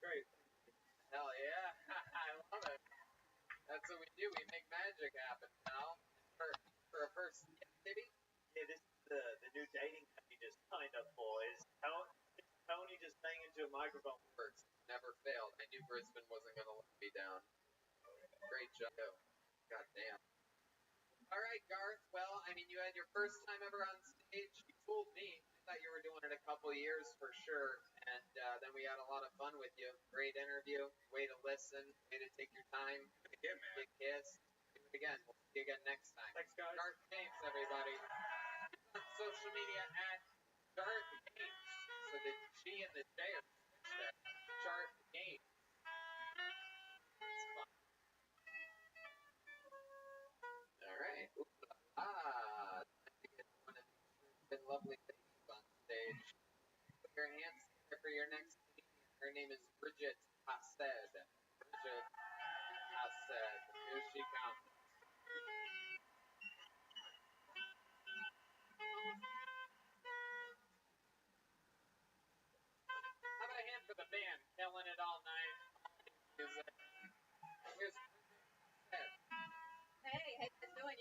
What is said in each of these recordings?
Great. Hell yeah, I love it. That's what we do. We make magic happen, pal. For a first maybe? Yeah, this is the new dating app you just signed up for. Is Tony just bang into a microphone? Works. Never failed. I knew Brisbane wasn't going to let me down. Great job. God damn. All right, Garth. Well, I mean, you had your first time ever on stage. You fooled me. I thought you were doing it a couple years for sure. And then we had a lot of fun with you. Great interview. Way to listen. Way to take your time. Yeah, man. Big kiss. Do it again. We'll see you again next time. Thanks, guys. Garth James, everybody. On social media at Garth James. So the G and the J are switched there. Garth James. That's fun. All right. It's been lovely to see you on stage. Put your hands together for your next comedian. Her name is Bridget Hassed. Bridget Hassed. Here she comes. How about a hand for the band? Killing it all night. Music. Here's Bridget Hassed. Hey, how you guys doing?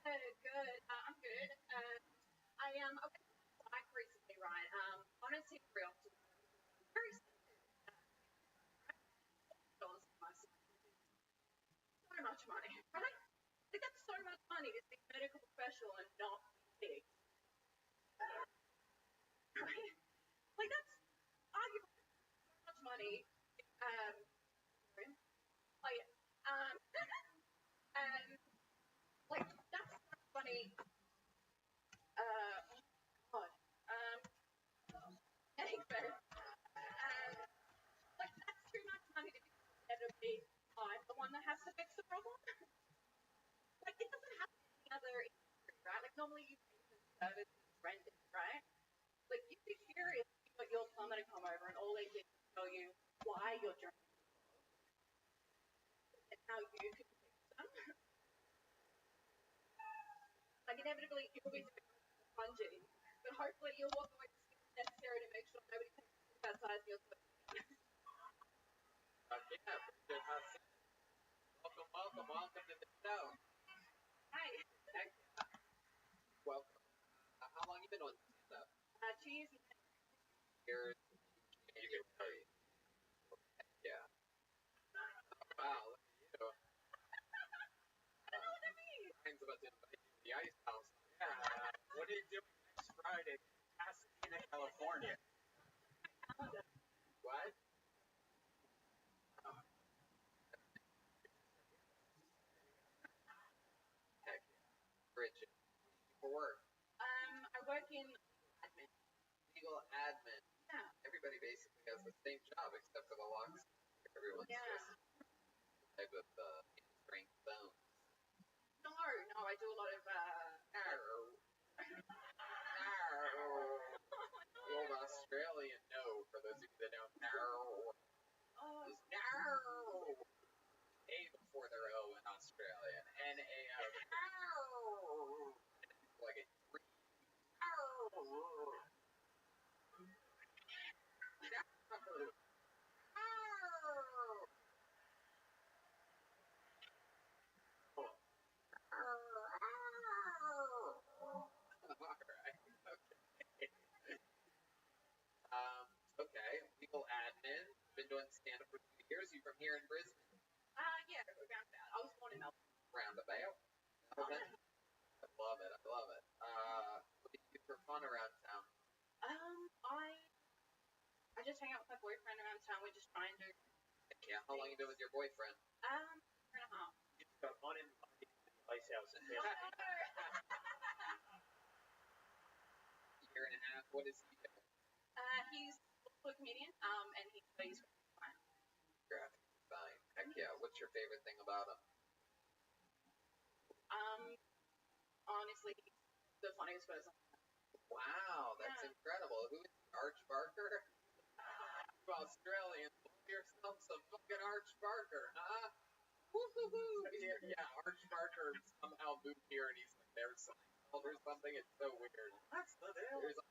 Good. I'm good. I went to bike recently, right? Honestly, real very dollars for my son. So much money, right? Like that's so much money to be a medical professional and not big, right? Like that's arguably so much money. Um, like and like that's so much money. God. Anyway, like that's too much money to be the one that has to fix the problem. Like it doesn't happen in any other industry, right? Like normally you pay for service rented, right? Like you'd be curious if you got your plumber to come over and all they did was tell you why you're drinking and how you can fix them. Like inevitably you'll be doing plunging, but hopefully you'll walk away with skills necessary to make sure nobody takes outside your service. Yeah, Bridget Hassed. Welcome to the show. Hi. Heck yeah. Welcome. How long you been on stand-up? 2 years and Years. You can tell you. Heck yeah. Wow, look at you. I don't know what that means. Ryan's about to invite you to the ice house. Yeah. What are you doing next Friday? Pasadena, California. What? Heck yeah. Bridget. For work. I work in admin. Legal admin. Yeah. Everybody basically has the same job except for the locks. Everyone's Yeah. just type of strength bones. No, I do a lot of Arrow. Arrow. The old Australian no, for those of you that don't know. oh, Is no. A before their O in Australian. N-A-O. Arrow. Like a three. Arrow. Okay. Legal admin. Been doing stand-up for 2 years. You from here in Brisbane? yeah, around that. I was born in Melbourne. Roundabout. Melbourne. I love it. What do you do for fun around town? I just hang out with my boyfriend around town. We just try and do Yeah. How long you been with your boyfriend? year and a half. You just got uninvited to the ice house in Oh, Year and a half. What is he doing? he's also a comedian, and he studies fine. Graphic design. Heck yeah. What's your favorite thing about him? Honestly, he's the funniest person. Wow, that's Yeah. incredible. Who is he? Arch Barker? You Australians, love yourself some fucking Arch Barker, huh? Woo-hoo-hoo! Yeah, Arch Barker somehow moved here and he's like their Seinfeld or something. It's so weird. That's the deal. There's a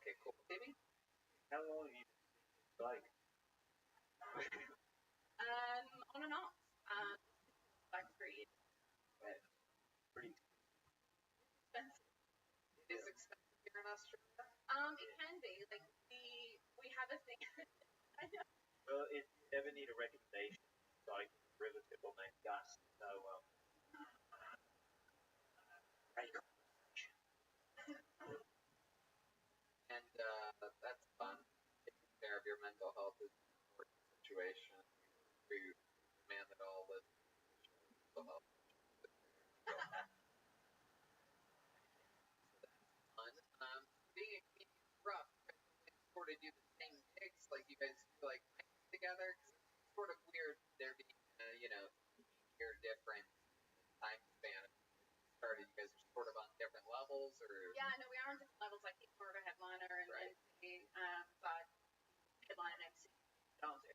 Okay, cool. Timmy? How long have you been like? On and off. Like 3 years. Pretty Expensive. It is expensive here in Australia. It can be. Like we have a thing. I know. well. If you ever need a recommendation, like river people named Gus. So great. And that's fun. Taking care of your mental health is an important situation. You man that all lives mental health. Fun. Being a comedian is rough. You guys sort of do the same gigs, like you guys do like nights together. Cause it's sort of weird there being year difference in time span. Started, you guys are sort of on different levels, or Yeah, no, we are on different levels. Like he's more of a headliner and Right. MC, but headline and MC don't do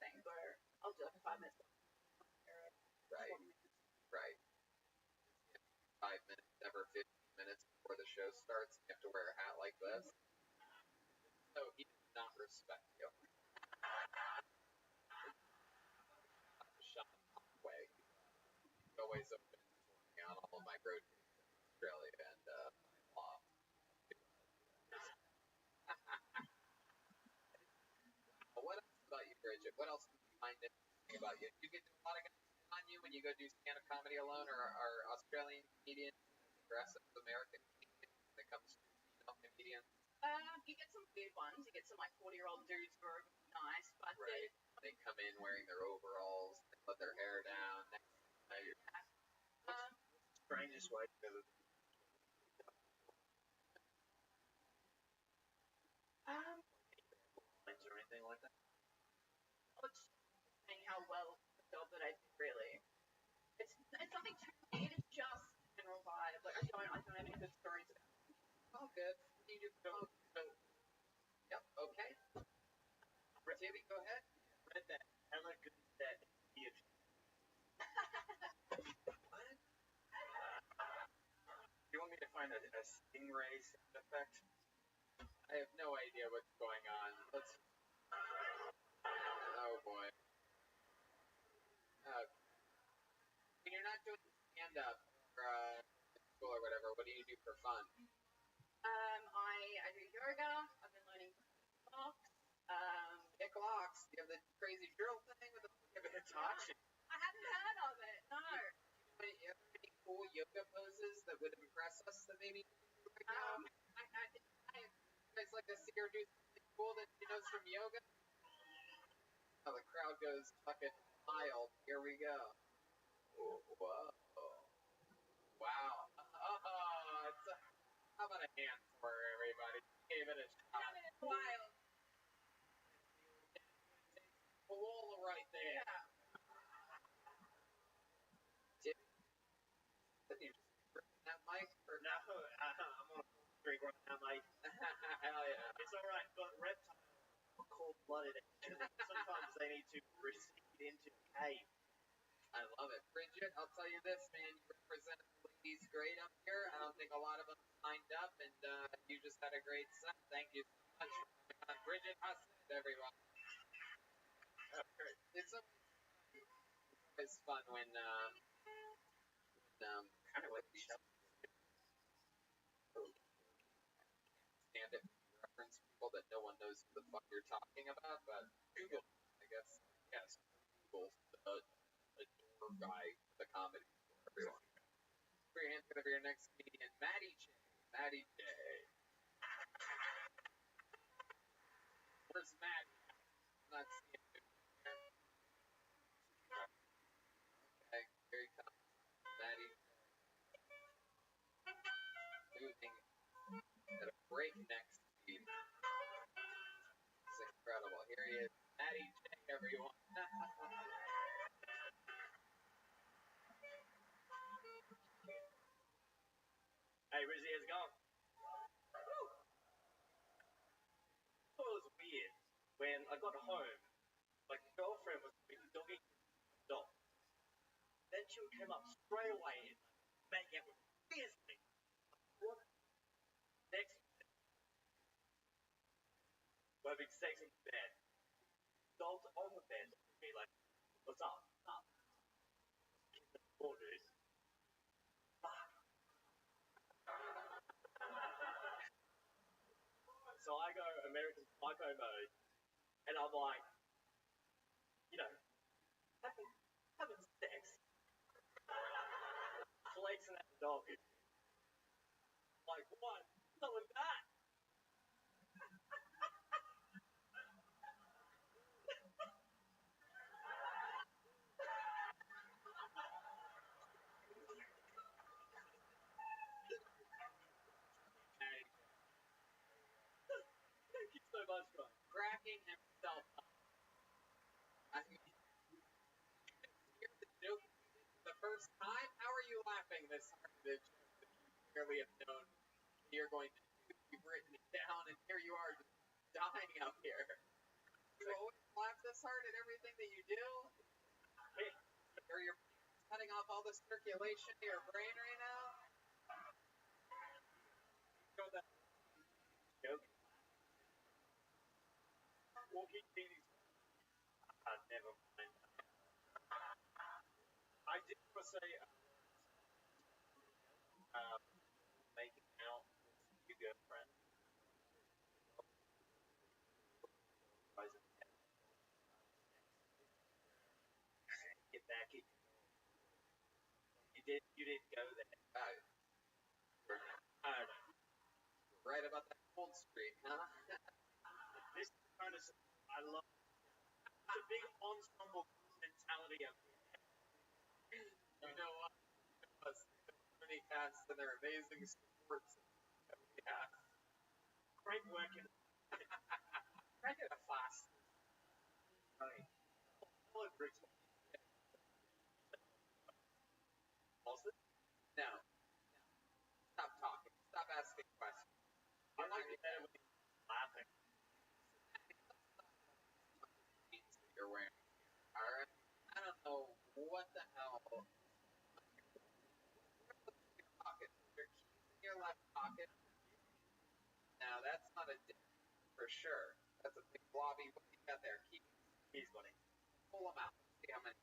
thing where I'll do like a 5 minutes. right, 40 minutes. right. 5 minutes, never 15 minutes before the show starts. You have to wear a hat like this. So he does not respect you. Sean Conway. He's always open for me on all of my road trips in Australia and my law. What else about you, Bridget? What else do you find interesting about you? Do you get a lot of guys on you when you go do stand-up comedy alone, or are Australian comedians as aggressive as American comedians when it comes to female comedians? You get some weird ones. You get some like 40-year-old dudes who are nice, but Right. They come in wearing their overalls, they let their hair down. Next thing you know, Strangest way to ever. Lines or anything like that. it's saying how well the job that I did really. It's nothing too weird. It's just general vibe. Like I don't have any good stories about it. all good. You do. Yep. Okay. Timmy, go ahead. Read that. How good is that? Huge. What? You want me to find a stingray sound effect? I have no idea what's going on. Let's. Oh boy. When you're not doing stand-up or school or whatever, what do you do for fun? I do yoga. I've been learning blocks. Kick locks. You have the crazy drill thing with the Hitachi. I hadn't heard of it. No. You have any cool yoga poses that would impress us that maybe you do right now? I You guys like to see her do something cool that she knows from yoga? Oh, the crowd goes fucking wild. Here we go. Whoa. Wow. Oh, how about a hand for her, everybody? Gave it a shot. wild. A wall right there. Yeah. Did you just bring that mic? Or No, I'm on a streak right now, mate. Hell yeah. It's alright, but reptiles are cold-blooded. Sometimes they need to recede into a cave. I love it. Bridget, I'll tell you this, man. You represented the ladies great up here. I don't think a lot of them signed up, and you just had a great set. Thank you so much for coming on. Bridget Hussett, everyone. It's always fun when Kind of like the show. stand it reference people that no one knows who the fuck you're talking about, but Google, I guess. Yes, Google a door guy for the comedy store. Everyone. Put your hands together for your next comedian, Maddie J. Maddie J. Where's Maddie? I'm not seeing him. Okay, here he comes. Maddie moving at a breakneck speed. It's incredible. Here he is. Maddie J, everyone. Hey, Rizzy, how's it going? It was weird when I got home. My girlfriend was dogging the dog. Then she came up straight away and making out with fiercely. What? Next, having sex in bed. Dog's on the bed, be like, "What's up? What's up?" Oh, dude. So I go American Psycho mode, and I'm like, you know, having sex, flexing at the dog. Like, what? Not with that. Thank you so much, guys. Cracking himself up. I mean, here's the joke the first time. How are you laughing this hard at a joke that you clearly have known you're going to do? You've written it down, and here you are just dying up here. You always laugh this hard at everything that you do? Or you're cutting off all the circulation to your brain right now? You know that joke? Walking Phoenix. Never mind. I did want to say, making out with your girlfriend. Get back in. You did go there. Right about that cold streak, huh? This kind of, I love the big ensemble mentality of You know what? Many casts and their amazing sports. Yeah. great work in I get a class. Right. Solid bricks. No. Stop talking. Stop asking questions. I like it better when you're laughing. Jeans that you're wearing. Alright? I don't know what the hell. Your pocket. Your keys in your left pocket. Now that's not a dick for sure. That's a big blobby. What do you got there? Keys. He's funny. Pull them out. Let's see how many.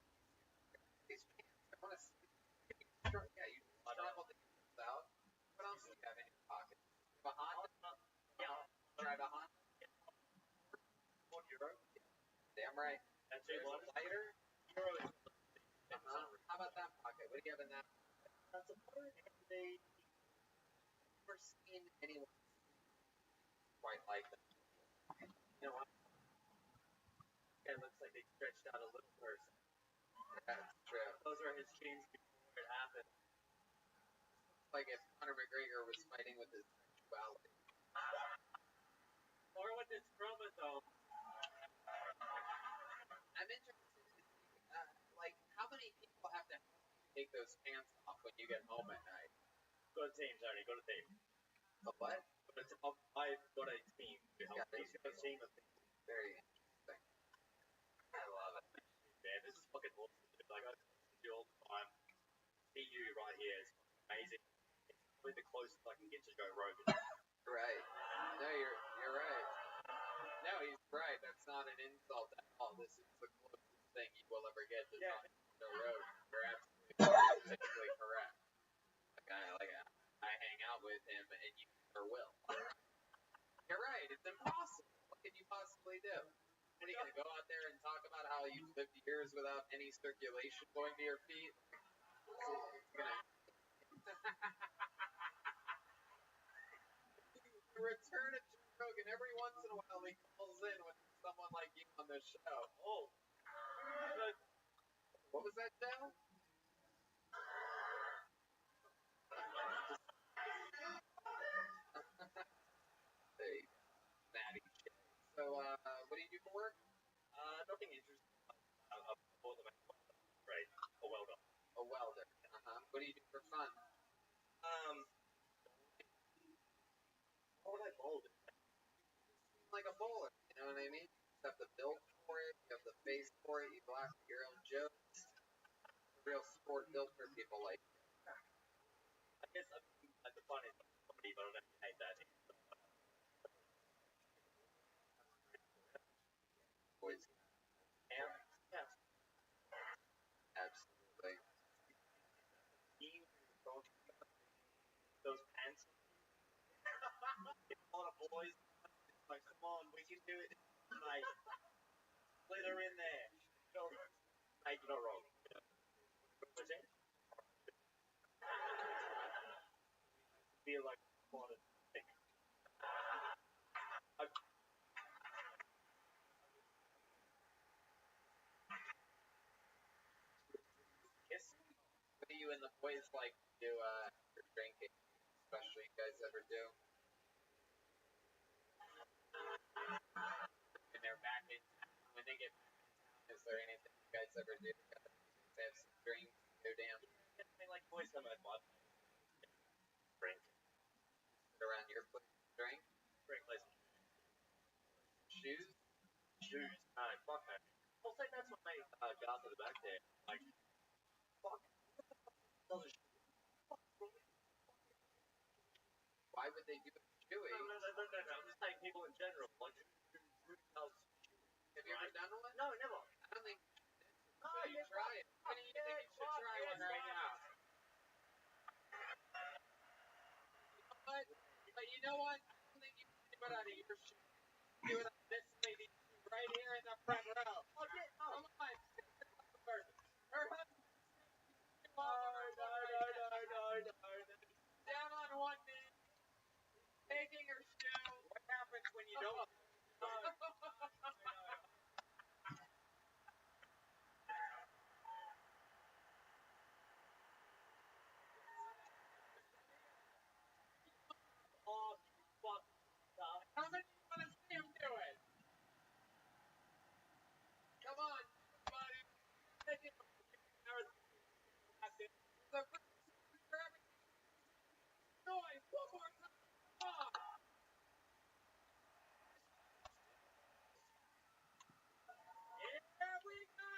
These pants. I want to see. Yeah, you struggled to get this out. What else do you have in your pocket? You have a Honda? Yeah. Drive a Honda? Euro. Damn right. That's There's it. a lighter. Euro. How about that pocket? What do you have in that? That's a bird. They Never seen anyone quite like that. You know what? It looks like they stretched out a little person. That's true. Those are his jeans before it happened. It's like if Conor McGregor was fighting with his sexuality. Or with his chromosome. I'm interested to see, like, how many people have to help you take those pants off when you get home at night? Go to team, Tony. Go to team. A what? I've got a team to help me. A team of people. Very interesting. I love it. Man, this is fucking awesome. Like, I see you all the time. See you right here. It's amazing. It's probably the closest I can get to Joe Rogan. Right. No, you're right. No, he's right. That's not an insult at all. This is the closest thing you will ever get to talking to Joe Rogan. You're absolutely correct. I hang out with him, and you never will. You're right. It's impossible. What can you possibly do? What are you going to go out there and talk about how you've lived years without any circulation going to your feet? You return to Joe Rogan every once in a while. He calls in with someone like you on the show. Oh. What was that, Joe? Hey, Maddie. So, what do you do for work? Nothing interesting. Right. A welder. A welder. What do you do for fun? What would I mold? Like a bowler, you know what I mean? You have the build for it, you have the face for it, you laugh at your own jokes. A real sport built for people like you. I guess I'm the funniest comedy, but I don't know if you hate that. Like, come on, we can do it, mate. Let her in there. No, mate, you're not wrong. What was it? Feel like what a thing. Yes. What do you and the boys like to do after drinking? Especially you guys ever do? When they're back in town, when they get back in town, is there anything you guys ever do? They have some drinks, go down. I mean, like, boys come at my drink. Sit around your place, drink. Drink less. Shoes? Shoes. No, fuck that. I'll say that's what made Garth at the back there. Like, fuck. Why would they do it chewy? No. I'm just saying people in general. Like, who does? Have you ever done one? No, never. I don't think. So you try it. Why do you think you should try one right now? But you know what? I don't think you should do it out of your shoe. Do it on this lady's shoe right here in the front row. Oh, yeah. Come on. Her husband. No. Down on one knee. Taking her shoe. What happens when you don't? Oh, fuck. How many you want to see him do it? Come on, buddy. Take it. The first for everything. Noise. One more time. Come on. Here we go.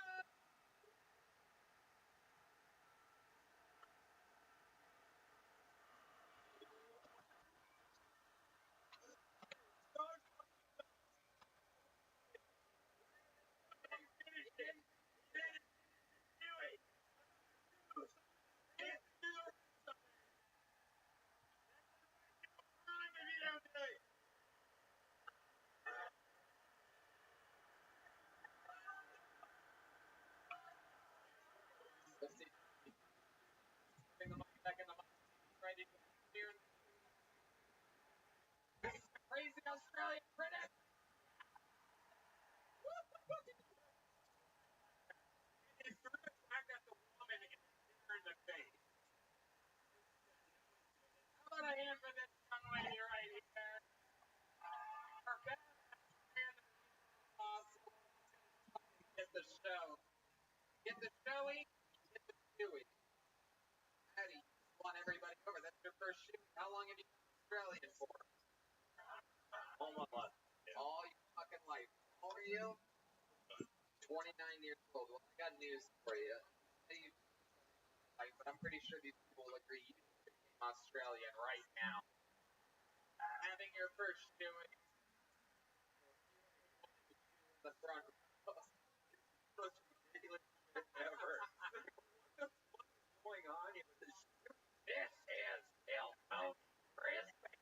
Let's see. Bring the mic back in the mic. Ready here. Crazy Australian British. He threw it back at the woman and hit her in the face. How about a hand for this young lady right here? Her best man possible. Get the show. Get the showy. Get the chewy. Patty, you won everybody over. That's your first shoot. How long have you been Australian for? All my life. Yeah. All your fucking life. How old are you? 29 years old. Well, I got news for you. But I'm pretty sure these people will agree you became Australian right now. Having your first shoot in the front row. Most ridiculous shit ever. What's going on here with this shoot? This is still no crispy.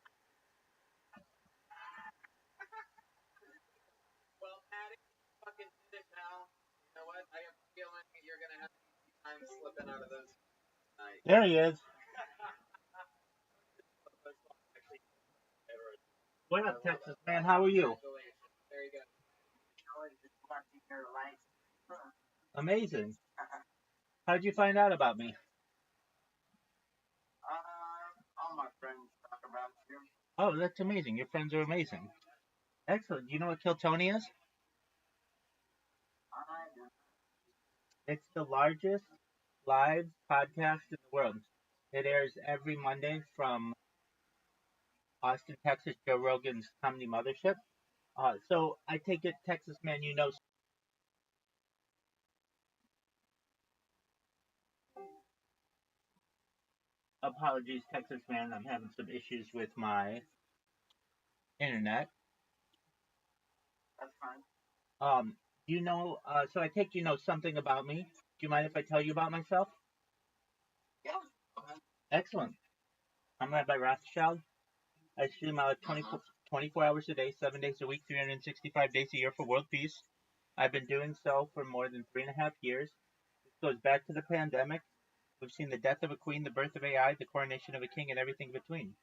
Well, Patty, you fucking did it now. You know what? I have a feeling you're gonna have time slipping out of those tonight. There he is. What up, Texas man? How are you? Congratulations. There you go. Amazing. How'd you find out about me? All my friends talk about you. Oh, that's amazing. Your friends are amazing. Excellent. Do you know what Kill Tony is? I do. It's the largest live podcast in the world. It airs every Monday from Austin, Texas, Joe Rogan's Comedy Mothership. So I take it, Texas man, you know. Apologies, Texas man. I'm having some issues with my internet. That's fine. You know, so I take you know something about me. Do you mind if I tell you about myself? Yeah. Okay. Excellent. I'm Rabbi Rothschild. I stream 24 hours a day, 7 days a week, 365 days a year for world peace. I've been doing so for more than 3.5 years. This goes back to the pandemic. We've seen the death of a queen, the birth of AI, the coronation of a king, and everything between.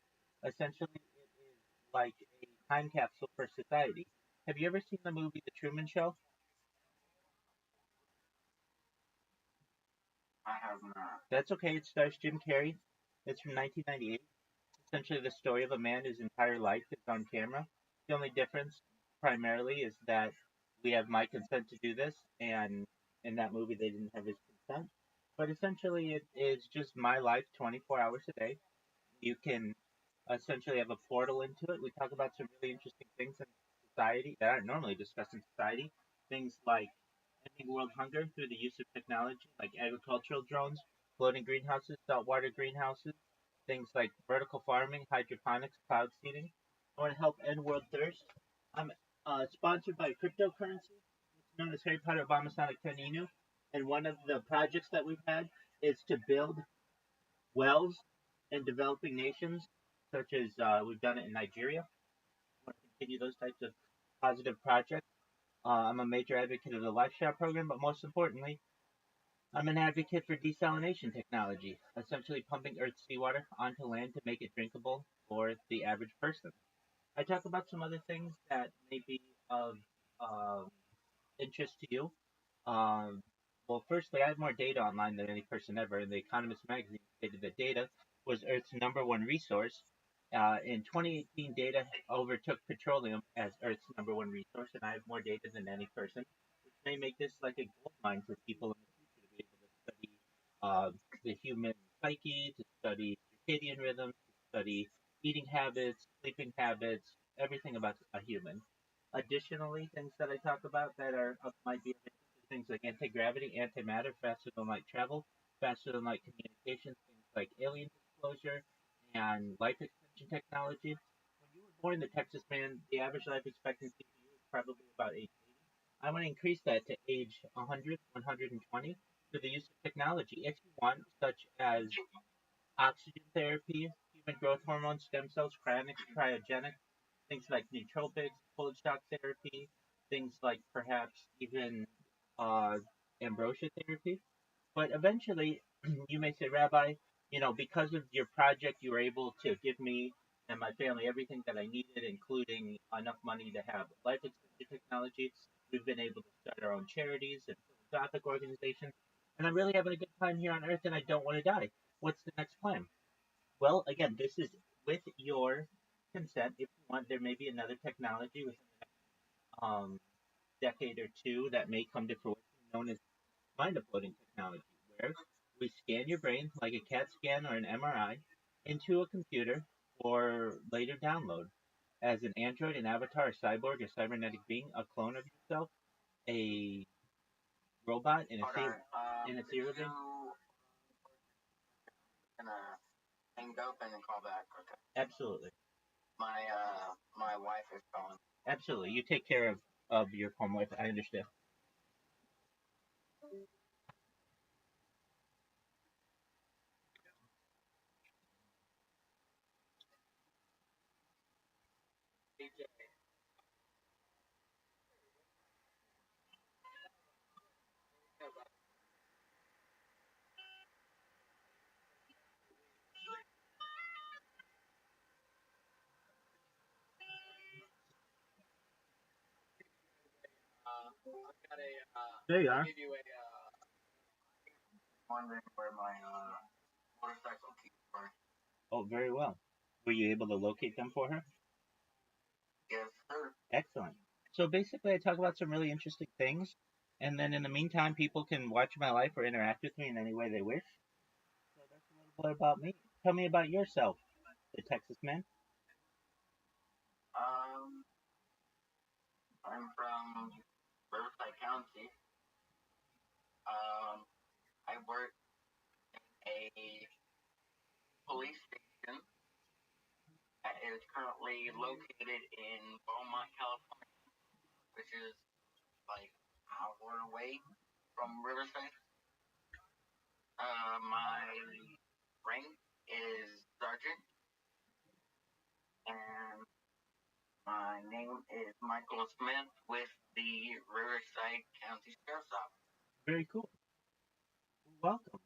Essentially, it is like a time capsule for society. Have you ever seen the movie The Truman Show? I have not. That's okay. It stars Jim Carrey. It's from 1998. Essentially, the story of a man whose entire life is on camera. The only difference, primarily, is that we have my consent to do this, and in that movie, they didn't have his consent. But essentially, it is just my life 24 hours a day. You can essentially have a portal into it. We talk about some really interesting things in society that aren't normally discussed in society. Things like ending world hunger through the use of technology like agricultural drones, floating greenhouses, saltwater greenhouses, things like vertical farming, hydroponics, cloud seeding. I want to help end world thirst. I'm sponsored by cryptocurrency. It's known as Harry Potter Abomasonic Teninu. And one of the projects that we've had is to build wells in developing nations, such as we've done it in Nigeria. I want to continue those types of positive projects. I'm a major advocate of the Life Shot program, but most importantly, I'm an advocate for desalination technology, essentially pumping Earth's seawater onto land to make it drinkable for the average person. I talk about some other things that may be of um interest to you. Um, well, firstly, I have more data online than any person ever, and The Economist magazine stated that data was Earth's number one resource. In 2018, data overtook petroleum as Earth's number one resource, and I have more data than any person, which may make this like a gold mine for people in the future to be able to study the human psyche, to study circadian rhythms, to study eating habits, sleeping habits, everything about a human. Additionally, things that I talk about that are might be of interest are things like anti-gravity, antimatter, faster than light travel, faster than light communications, things like alien disclosure, and life extension technology. When you were born, the Texas man, the average life expectancy for you is probably about age 80. I want to increase that to age 100, 120 through the use of technology if you want, such as oxygen therapy, human growth hormone, stem cells, cryogenics, things like nootropics, cold shock therapy, things like perhaps even uh, ambrosia therapy. But eventually, you may say, Rabbi, because of your project, you were able to give me and my family everything that I needed, including enough money to have life extension technology. We've been able to start our own charities and philanthropic organizations. And I'm really having a good time here on Earth, and I don't want to die. What's the next plan? Well, again, this is with your consent. If you want, there may be another technology within the decade or two that may come to fruition known as mind uploading technology, where we scan your brain like a CAT scan or an MRI into a computer for later download as an android, an avatar, a cyborg, a cybernetic being, a clone of yourself, a robot, and Hold on. in a Could serial being. you gonna hang up and then call back? Okay. Absolutely. My wife is calling. Absolutely. You take care of your home life. I understand. I've got a, There you I'll are. give you a, Wondering where my motorcycle keys are. Oh, very well. Were you able to locate them for her? Yes, sir. Excellent. So basically, I talk about some really interesting things, and then in the meantime, people can watch my life or interact with me in any way they wish. So that's a little bit about me. Tell me about yourself, the Texas man. Um, I'm from Riverside County. Um, I work a police station that is currently located in Beaumont, California, which is like an hour away from Riverside. My rank is sergeant, and is Michael Smith with the Riverside County Sheriff's Office. Very cool. Welcome.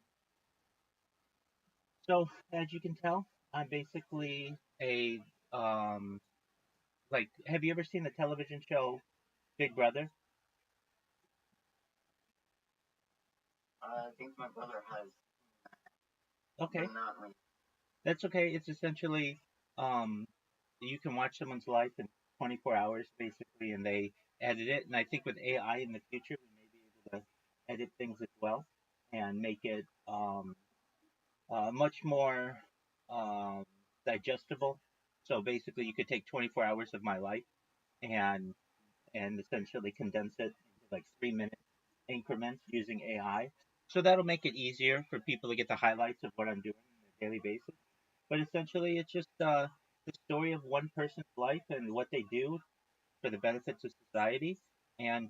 So, as you can tell, I'm basically a like. Have you ever seen the television show Big Brother? I think my brother has. Okay, Not me. that's okay. It's essentially um, you can watch someone's life in 24 hours, basically, and they edit it. And I think with AI in the future, we may be able to edit things as well and make it much more um, digestible. So basically, you could take 24 hours of my life and essentially condense it into like 3 minute increments using AI. So that'll make it easier for people to get the highlights of what I'm doing on a daily basis. But essentially, it's just the story of one person's life and what they do for the benefits of society. And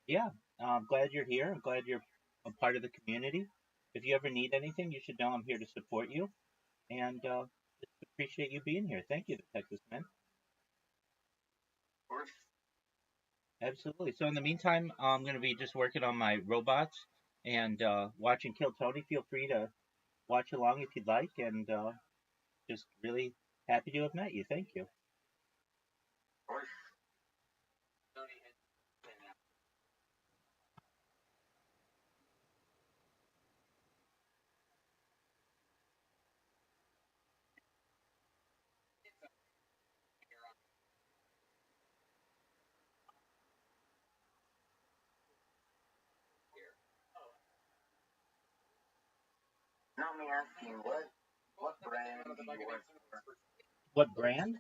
yeah, I'm glad you're here. I'm glad you're a part of the community. If you ever need anything, you should know I'm here to support you. And just appreciate you being here. Thank you, the Texas Man. Of course. Absolutely. So in the meantime, I'm going to be just working on my robots and watching Kill Tony. Feel free to watch along if you'd like. And just really happy to have met you. Thank you. Of course. Tony and Not me asking what brand do you work for? What brand?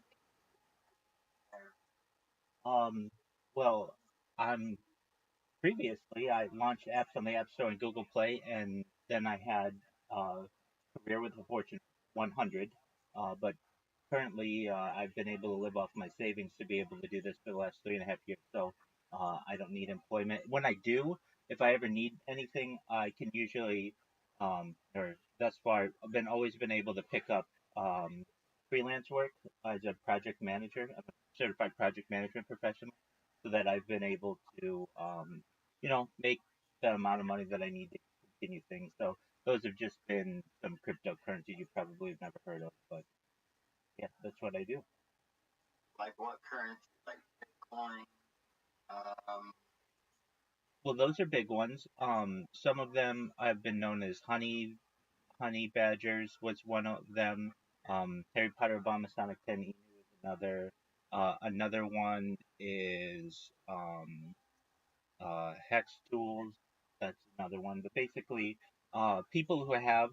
Well, I'm previously I launched apps on the App Store and Google Play, and then I had a career with the Fortune 100. But currently, I've been able to live off my savings to be able to do this for the last 3.5 years. So I don't need employment. When I do, if I ever need anything, I can usually, or thus far, I've been always been able to pick up freelance work as a project manager. I'm a certified project management professional, so that I've been able to, make the amount of money that I need to continue things. So those have just been some cryptocurrencies you probably have never heard of, but yeah, that's what I do. Like what currency? Like Bitcoin? Um, Well, those are big ones. Some of them have been known as honey badgers was one of them. Harry Potter Obama Sonic 10 Emu is another. Another one is hex tools. That's another one. But basically, people who have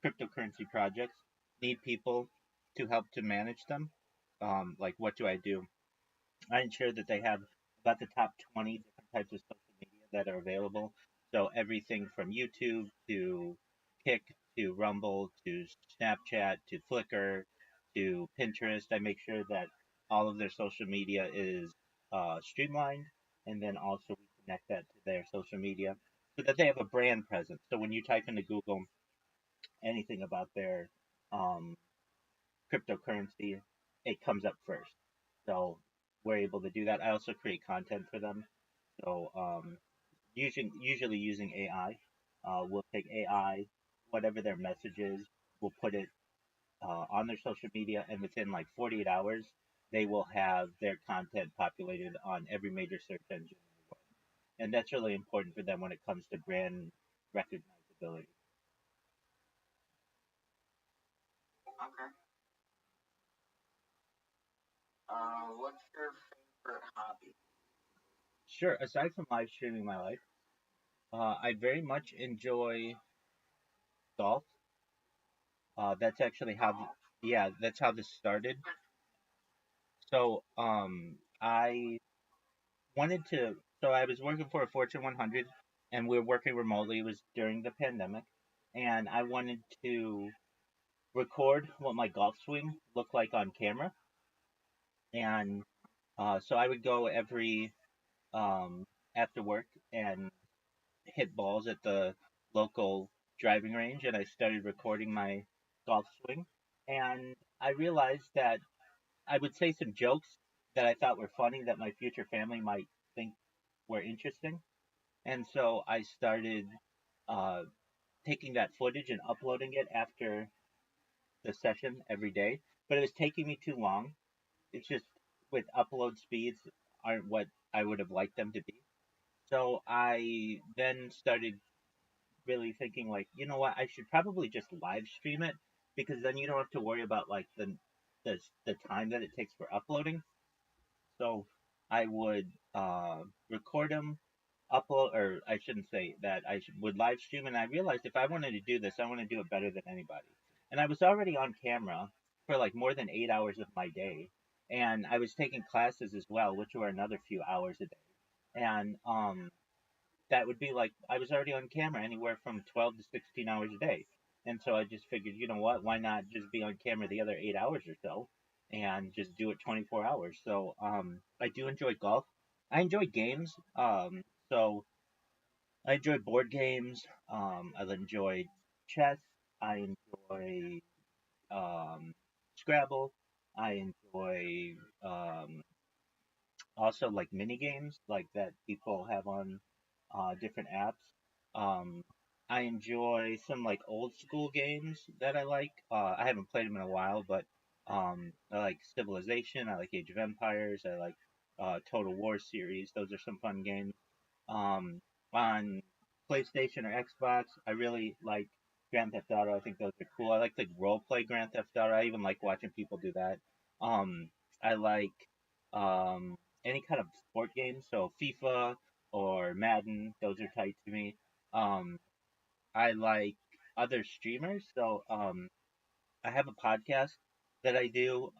cryptocurrency projects need people to help to manage them. Like, what do I do? I ensure that they have about the top 20 different types of social media that are available. So everything from YouTube to Kick to Rumble to Snapchat to Flickr to Pinterest. I make sure that all of their social media is streamlined, and then also we connect that to their social media so that they have a brand presence. So when you type into Google anything about their um, cryptocurrency, it comes up first. So we're able to do that. I also create content for them. So usually using AI, we'll take AI, whatever their message is, we'll put it on their social media, and within like 48 hours, they will have their content populated on every major search engine in the world. And that's really important for them when it comes to brand recognizability. okay. What's your favorite hobby? Sure. Aside from live streaming my life, I very much enjoy golf. That's actually how, Golf. yeah, that's how this started. So, I wanted to, so I was working for a Fortune 100 and we were working remotely. It was during the pandemic, and I wanted to record what my golf swing looked like on camera. And so I would go every, after work and hit balls at the local driving range, and I started recording my golf swing. And I realized that I would say some jokes that I thought were funny that my future family might think were interesting. And so I started uh, taking that footage and uploading it after the session every day. But it was taking me too long. It's just with upload speeds aren't what I would have liked them to be. So I then started really thinking like, you know what, I should probably just live stream it because then you don't have to worry about like the the time that it takes for uploading. So I would record them, upload, or I shouldn't say that. Would live stream, and I realized if I wanted to do this, I want to do it better than anybody. And I was already on camera for like more than 8 hours of my day, and I was taking classes as well, which were another few hours a day. And that would be like I was already on camera anywhere from 12 to 16 hours a day. And so I just figured, you know what, why not just be on camera the other 8 hours or so and just do it 24 hours. So I do enjoy golf. I enjoy games. So I enjoy board games. I enjoy chess. I enjoy Scrabble. I enjoy also like mini games like that people have on different apps. Um, I enjoy some like old school games that I like. I haven't played them in a while, but I like Civilization. I like Age of Empires. I like Total War series. Those are some fun games. Um, on PlayStation or Xbox, I really like Grand Theft Auto. I think those are cool. I like the role play Grand Theft Auto. I even like watching people do that. I like um, any kind of sport game, so FIFA or Madden. Those are tight to me. Um, I like other streamers, so I have a podcast that I do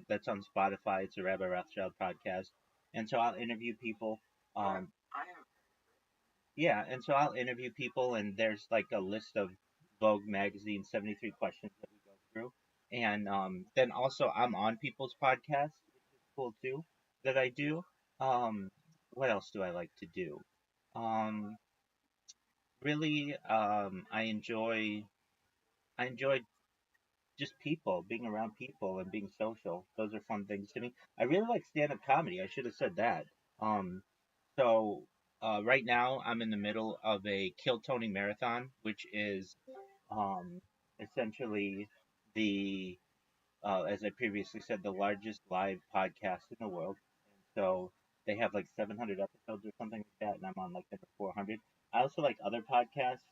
that's on Spotify. It's a Rabbi Rothschild podcast, and so I'll interview people. Um, yeah, and so I'll interview people, and there's like a list of Vogue magazine 73 questions that we go through, and then also I'm on people's podcasts, which is cool too that I do. Um, what else do I like to do? Um, really, I enjoy just people, being around people and being social. Those are fun things to me. I really like stand-up comedy. I should have said that. Um, so right now I'm in the middle of a Kill Tony marathon, which is um, essentially the as I previously said, the largest live podcast in the world. And so they have like 700 episodes or something like that, and I'm on like number 400. I also like other podcasts.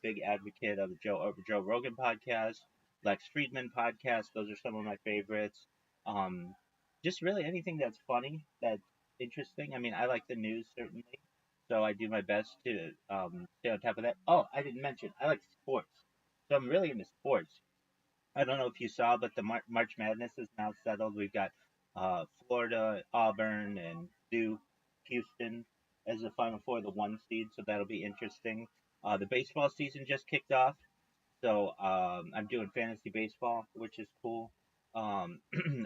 Big advocate of the Joe Rogan podcast, Lex Friedman podcast. Those are some of my favorites. Um, just really anything that's funny, that's interesting. I mean, I like the news certainly, so I do my best to stay on top of that. Oh, I didn't mention I like sports, so I'm really into sports. I don't know if you saw, but the March Madness is now settled. We've got Florida, Auburn, and Duke, Houston as the Final Four, the one seed, so that'll be interesting. The baseball season just kicked off, so I'm doing fantasy baseball, which is cool. Um,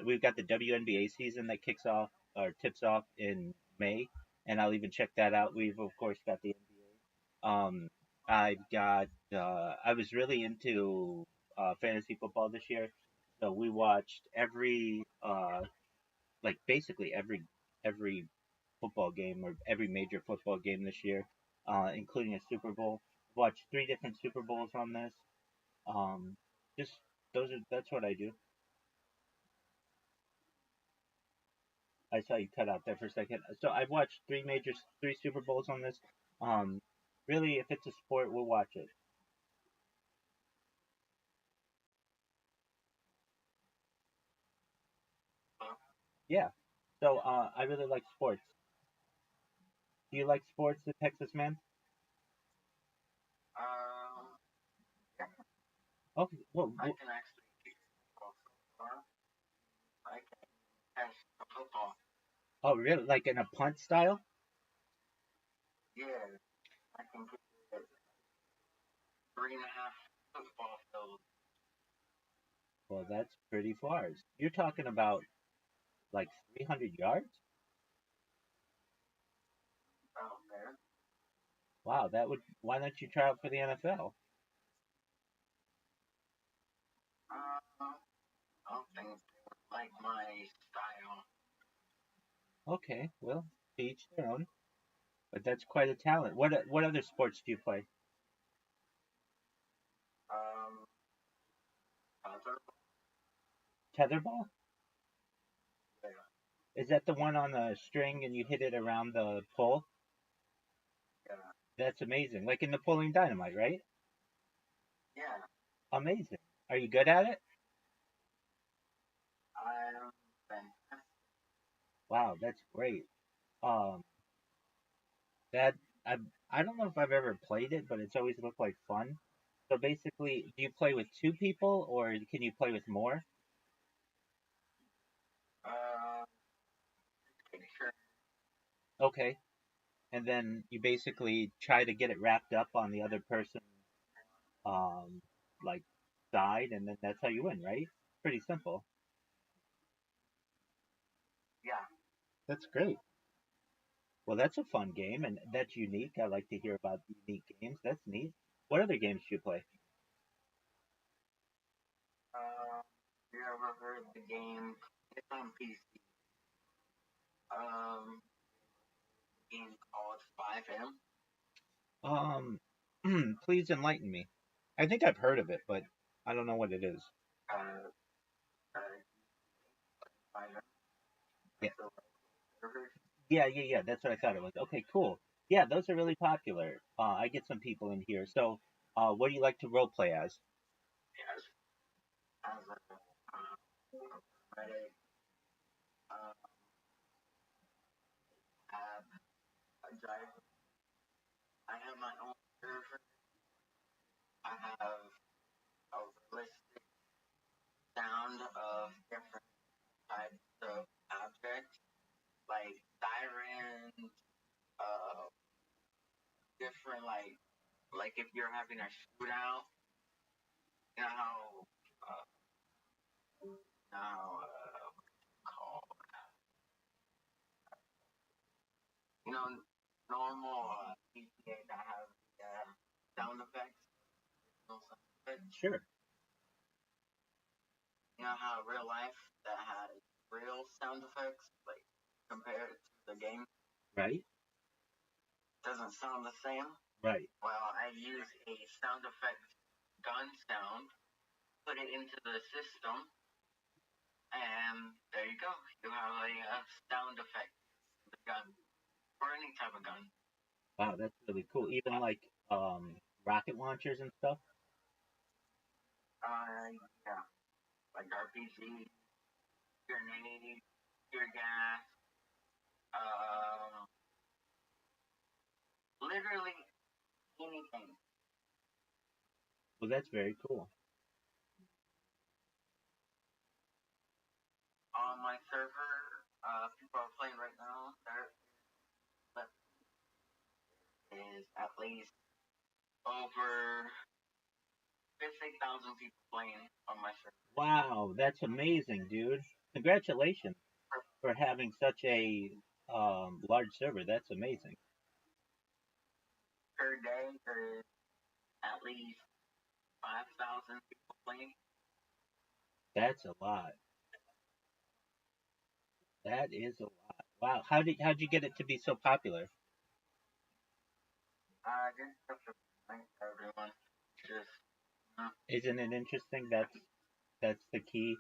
we've got the WNBA season that kicks off or tips off in May, and I'll even check that out. We've of course got the NBA. I've got. I was really into fantasy football this year, so we watched every like basically every football game or every major football game this year, including a Super Bowl. Watched three different Super Bowls on this. Um, just that's what I do. I saw you cut out there for a second. So I've watched three Super Bowls on this. Um, really, if it's a sport, we'll watch it. Yeah. So I really like sports. Do you like sports, the Texas man? Um, Okay. Well, I can actually kick football so far. I can catch a football. oh, really? Like in a punt style? Yeah, I can get it 3.5 football field Well, that's pretty far. You're talking about like 300 yards? out there. Wow, that would. Why don't you try out for the NFL? I don't think they would like my style. Okay, well, to each their own. But that's quite a talent. What other sports do you play? Um, other, Tetherball? yeah, Is that the one on the string and you hit it around the pole? yeah, That's amazing. Like in Napoleon Dynamite, right? yeah. Amazing. Are you good at it? I'm fantastic. Wow, that's great. Um, that I I don't know if I've ever played it, but it's always looked like fun. So basically, do you play with two people or can you play with more? Uh, sure. Okay. And then you basically try to get it wrapped up on the other person's um like side, and then that's how you win, right? Pretty simple. Yeah. That's great. Well, that's a fun game, and that's unique. I like to hear about unique games. That's neat. What other games do you play? Uh, you ever heard the game? It's on PC. Game called 5M. Um, please enlighten me. I think I've heard of it, but I don't know what it is. Uh, uh, 5M. Yeah, Like the servers. yeah. That's what I thought it was. Okay, cool. Yeah, those are really popular. I get some people in here. So, what do you like to role play as? Yes. As a medic, uh, have a driver. I have my own server. I have a realistic sound of different types of objects, like sirens, uh, different like if you're having a shootout, you know how uh, now what's it called? You know, normal GTA that have sound effects, no sound effects. Sure. You know how real life that has real sound effects, like compared to the game, Right. doesn't sound the same. Right. Well, I use a sound effect gun sound, put it into the system, and there you go. You have a sound effect for the gun or any type of gun. Wow, that's really cool. Even like rocket launchers and stuff. Yeah, like RPG, grenade, tear gas, uh, literally anything. Well, that's very cool. On my server, people are playing right now. There is at least over 50,000 people playing on my server Wow, that's amazing, dude. Congratulations for having such a large server. That's amazing. per day. There is at least 5,000 people playing. That's a lot. That is a lot. Wow. How'd you get it to be so popular? Just have to thank everyone. Just Isn't it interesting? That's the key.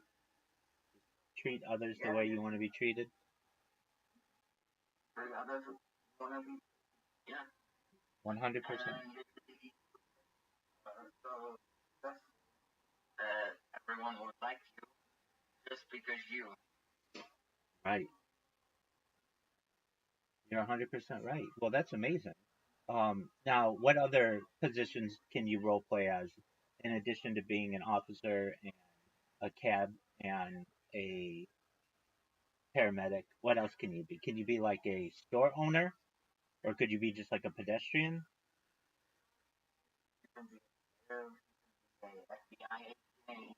Treat others the yeah, way you want to be treated. for the others who want to be yeah, 100%. and so that's everyone would like you just because you. Right. You're 100% right. Well, that's amazing. Now, what other positions can you role play as in addition to being an officer and a cab and a paramedic? What else can you be? Can you be like a store owner or could you be just like a pedestrian? You can be a FBI agent,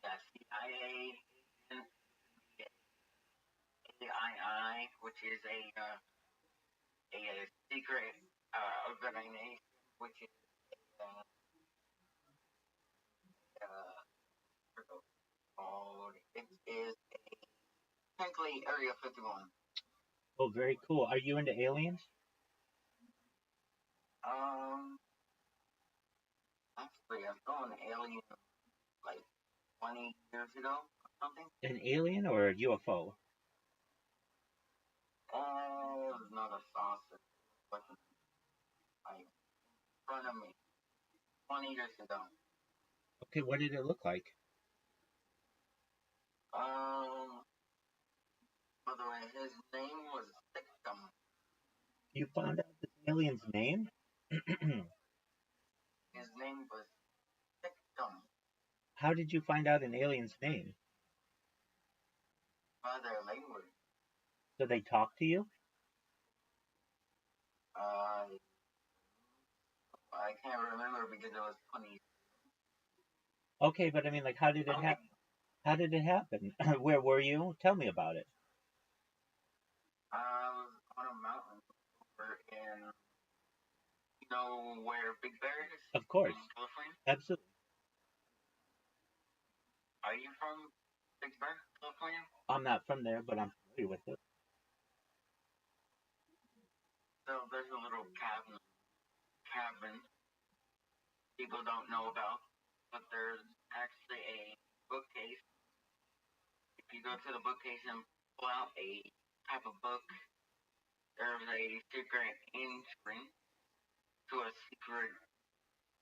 a CIA agent, AII, which is a secret organization, which is uh, called. It is a think technically Area 51. Oh, very cool. Are you into aliens? Actually, I saw an alien like 20 years ago or something. An alien or a UFO? It was not a saucer. It wasn't like in front of me 20 years ago. Okay, what did it look like? By the way, his name was Victim. You found out this alien's name? His name was Victim. How did you find out an alien's name? By their language. So they talk to you? I can't remember because it was 20. Okay, but I mean, like, how did it happen? How did it happen? Where were you? Tell me about it. I was on a mountain over in, you know where Big Bear is? Of course. In California? Absolutely. Are you from Big Bear, California? I'm not from there, but I'm familiar with it. So there's a little cabin people don't know about, but there's actually a bookcase. If you go to the bookcase and pull out a type of book, there's a secret entry to a secret,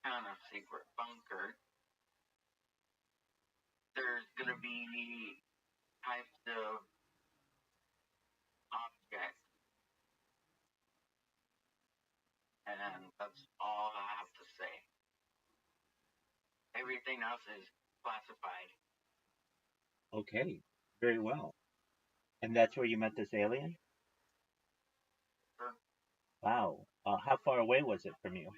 kind of secret bunker. There's gonna be types of objects, and that's all I have to say. Everything else is classified. Okay, very well. And that's where you met this alien? Sure. Wow. How far away was it from you?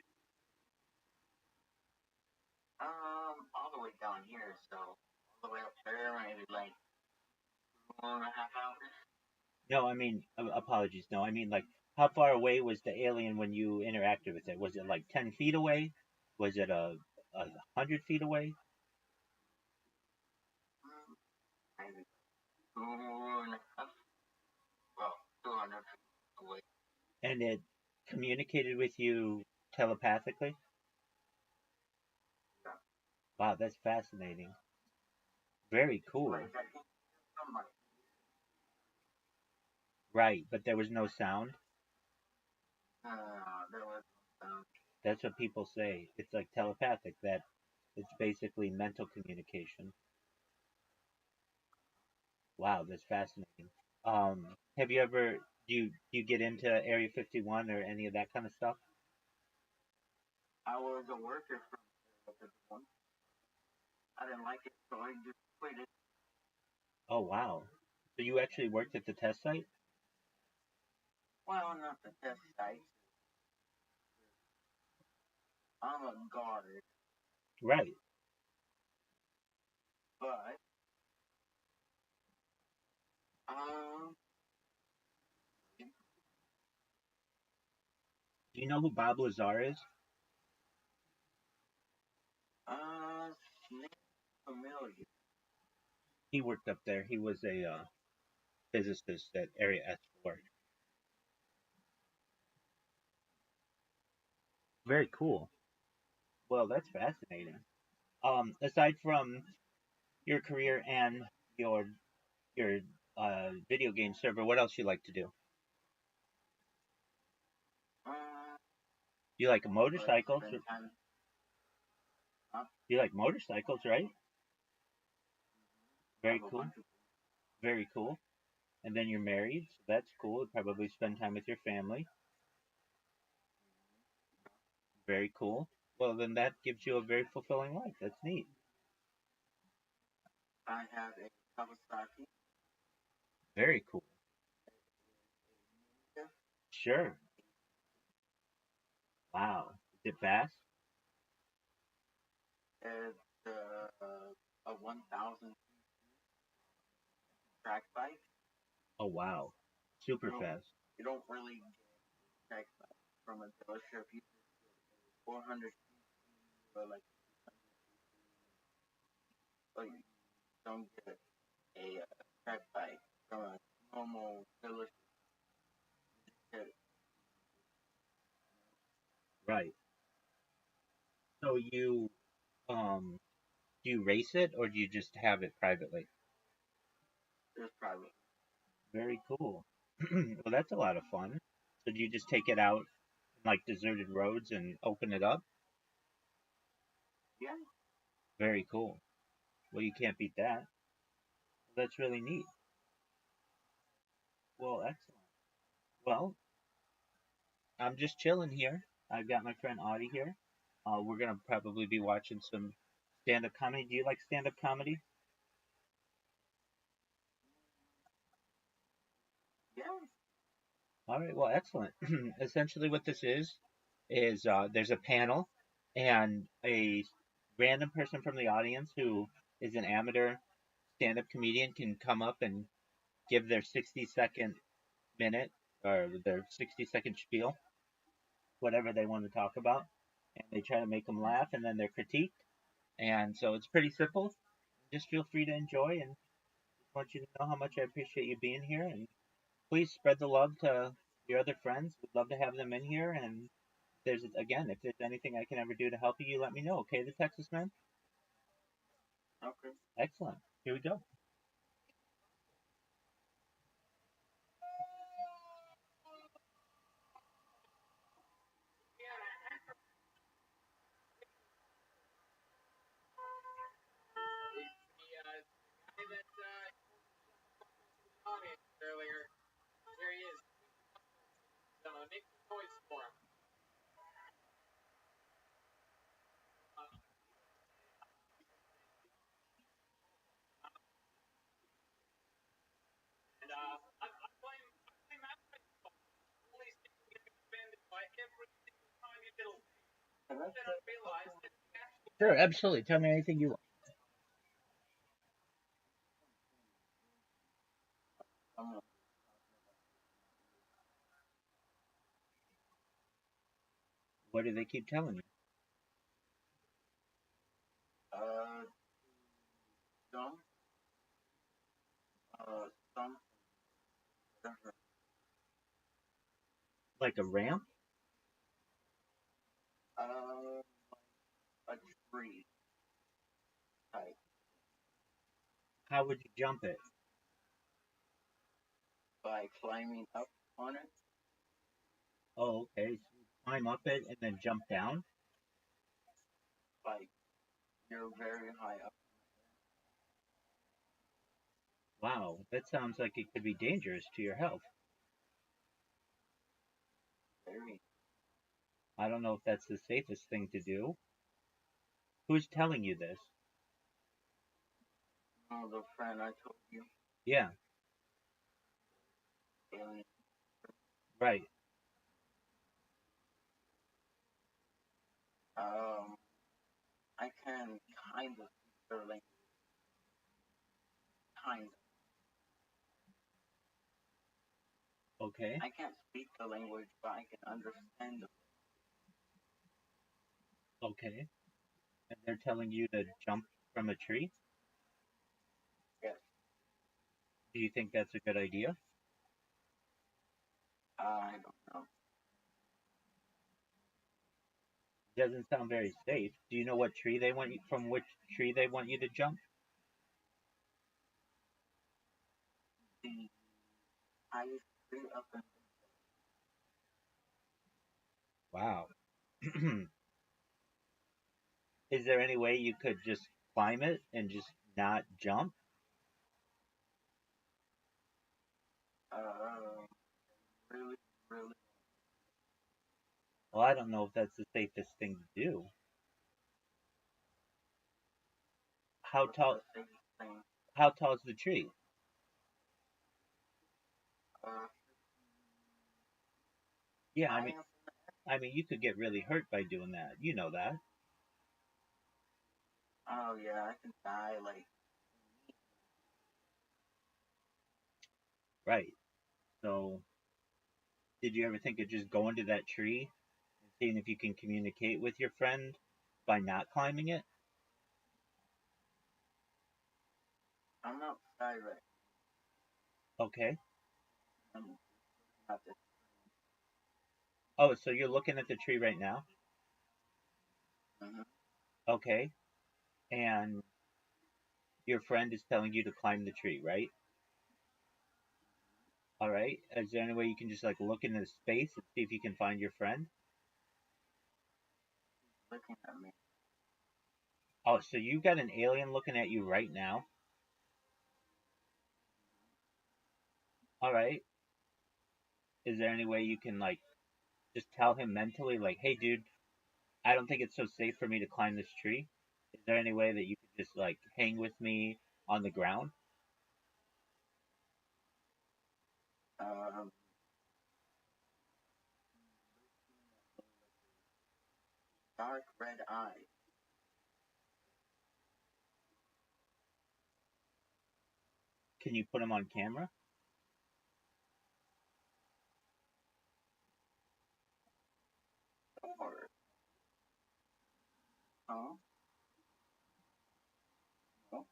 All the way down here, so all the way up there, maybe like 1.5 hours. No, I mean, apologies. No, I mean, like, how far away was the alien when you interacted with it? Was it like 10 feet away? Was it a 100 feet away? Maybe 2.5. Well, 200 feet away. And it communicated with you telepathically? Yeah. Wow, that's fascinating. Very cool. Like, I think somebody. Right, but there was no sound? There was no sound. That's what people say. It's like telepathic, that it's basically mental communication. Wow, that's fascinating. Have you ever, do you get into Area 51 or any of that kind of stuff? I was a worker from Area 51. I didn't like it, so I just quit it. Oh, wow. So you actually worked at the test site? Well, not the test site. I'm a guard, Right. but um, Do you know who Bob Lazar is? name familiar. He worked up there. He was a physicist at Area S4. Very cool. Well, that's fascinating. Aside from your career and your your video game server, what else you like to do? Um, You like motorcycles? spend time. Huh? You like motorcycles, right? Very Have a cool. bunch of. Very cool. And then you're married, so that's cool. You probably spend time with your family. Very cool. Well, then that gives you a very fulfilling life. That's neat. I have a Kawasaki. Very cool. Sure. Wow. Is it fast? It's a 1,000 track bike. Oh, wow. Super No. fast. You don't really get track bike from a dealership. You just get 400 or like, but you don't get a track bike from a homophilic. Right. So do you race it or do you just have it privately? It's private. Very cool. Well, that's a lot of fun. So do you just take it out in like deserted roads and open it up? Yeah. Very cool. Well, you can't beat that. That's really neat. Well, excellent. Well, I'm just chilling here. I've got my friend Audie here. We're gonna probably be watching some stand-up comedy. Do you like stand-up comedy? Yeah. All right. Well, excellent. Essentially, what this is there's a panel, and a random person from the audience who is an amateur stand-up comedian can come up and give their 60-second minute or their 60-second spiel, whatever they want to talk about, and they try to make them laugh, and then they're critiqued. And so it's pretty simple. Just feel free to enjoy, and just want you to know how much I appreciate you being here. And please spread the love to your other friends. We'd love to have them in here. And if there's anything I can ever do to help you, you let me know. Okay, the Texas man. Okay. Excellent. Here we go. It's the guy that audience earlier. Here he is. Make some noise for him. And I blame myself. All these things get offended by every single tiny little thing. Then I realized that you actually Sure, absolutely. Tell me anything you want. I'm What do they keep telling you? some some Like a ramp? a tree type How would you jump it? by climbing up on it. Oh, okay. So you climb up it and then jump down? Like you're very high up. Wow, that sounds like it could be dangerous to your health. Very. I don't know if that's the safest thing to do. Who's telling you this? The friend I told you. Yeah, And right. I can kind of speak their language. Kind of. Okay, I can't speak the language, but I can understand them. okay. And they're telling you to jump from a tree? Yes. Do you think that's a good idea? I don't know. Doesn't sound very safe. Do you know what tree they want you from which tree they want you to jump? The highest tree up in. Wow. Is there any way you could just climb it and just not jump? Really, really. Well, I don't know if that's the safest thing to do. How What's tall? the safest thing? How tall is the tree? Uh, Yeah, high up. I mean, you could get really hurt by doing that. You know that, Oh yeah, I can die like. right? So, did you ever think of just going to that tree and seeing if you can communicate with your friend by not climbing it? I'm outside right. Okay. I'm at this. Oh, so you're looking at the tree right now? Mm-hmm. Okay. And your friend is telling you to climb the tree, right? All right. Is there any way you can just like look into space and see if you can find your friend? Looking at me. Oh, so you got an alien looking at you right now? All right. Is there any way you can like just tell him mentally, like, hey, dude, I don't think it's so safe for me to climb this tree? Is there any way that you could just like hang with me on the ground? Um, dark red eye. Can you put him on camera? Or oh, no.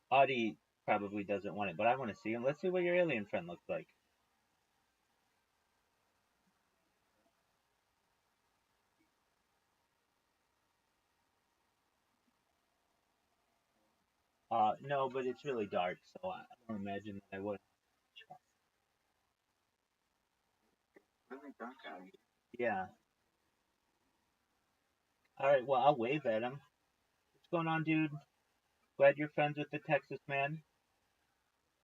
Audie probably doesn't want it, but I want to see him. Let's see what your alien friend looks like. No, but it's really dark, so I don't imagine that I would. Really dark out here. Yeah. All right. Well, I'll wave at him. What's going on, dude? Glad you're friends with the Texas man.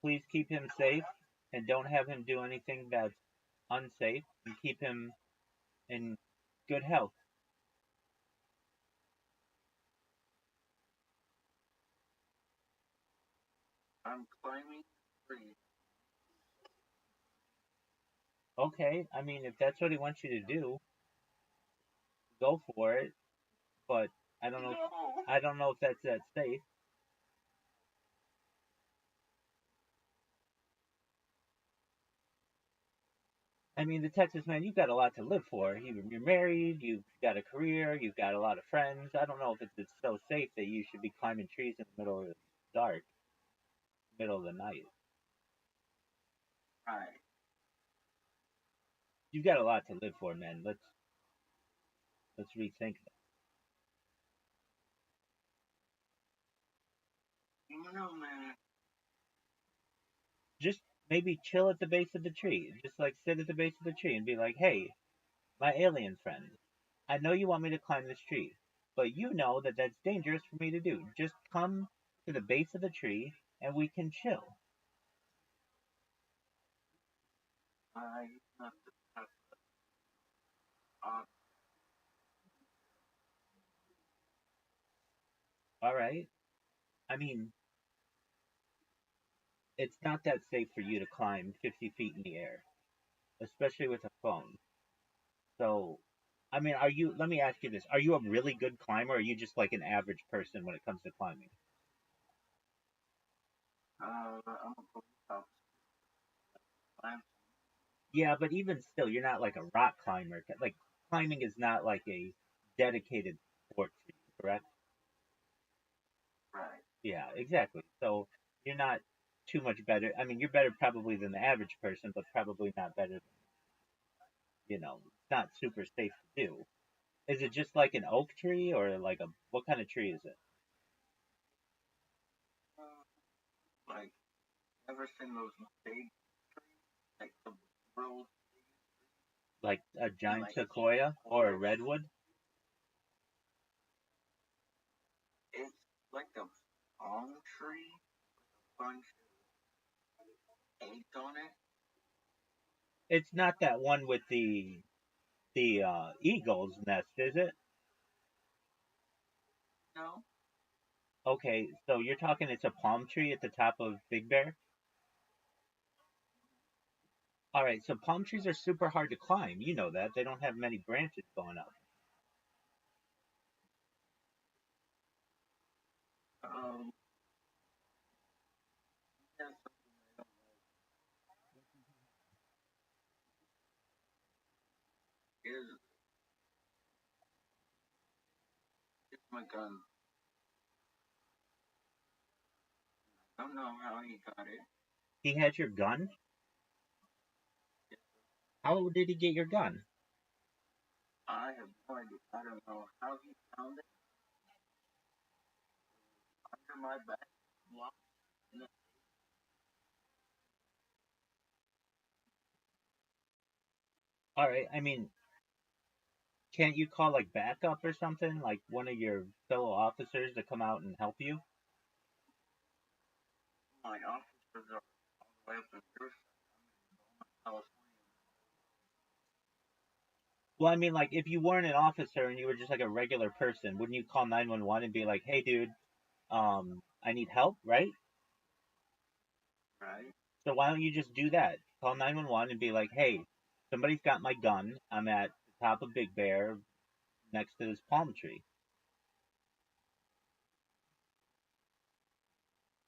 Please keep him safe and don't have him do anything that's unsafe, and keep him in good health. I'm climbing the tree. Okay. I mean, if that's what he wants you to do, go for it. But I don't know. No. I don't know if that's that safe. I mean, the Texas man, you've got a lot to live for. You're married, you've got a career, you've got a lot of friends. I don't know if it's so safe that you should be climbing trees in the middle of the dark, middle of the night. Right. You've got a lot to live for, man. Let's rethink that. You know, man. Just maybe chill at the base of the tree. Just like sit at the base of the tree and be like, hey, my alien friend, I know you want me to climb this tree, but you know that that's dangerous for me to do. Just come to the base of the tree and we can chill. I have to have uh, All right? I mean, it's not that safe for you to climb 50 feet in the air, especially with a phone. So, I mean, let me ask you this. Are you a really good climber, or are you just like an average person when it comes to climbing? I'm a police officer. I'm Yeah, but even still, you're not like a rock climber. Like, climbing is not like a dedicated sport for you, correct? right. Yeah, exactly. So, you're not too much better. I mean, you're better probably than the average person, but probably not better than, it's not super safe to do. Is it just like an oak tree or like what kind of tree is it? Like, ever seen those big trees? Like the real, Like a and giant like sequoia or a redwood? it's like a palm tree, bunch of eggs on it. It's not that one with the eagle's nest, is it? No, Okay, so you're talking it's a palm tree at the top of Big Bear? All right, so palm trees are super hard to climb. You know that. They don't have many branches going up. um, that's something I don't is it's my gun. I don't know how he got it. He had your gun? How did he get your gun? I have no idea. I don't know how he found it. Under my bed, locked in the. Alright, I mean, can't you call like backup or something? Like one of your fellow officers to come out and help you? My officers are all the way up in Jerusalem. California. Well, I mean, like, if you weren't an officer and you were just like a regular person, wouldn't you call 911 and be like, hey, dude, I need help, right? Right? So why don't you just do that? Call 911 and be like, hey, somebody's got my gun. I'm at the top of Big Bear next to this palm tree.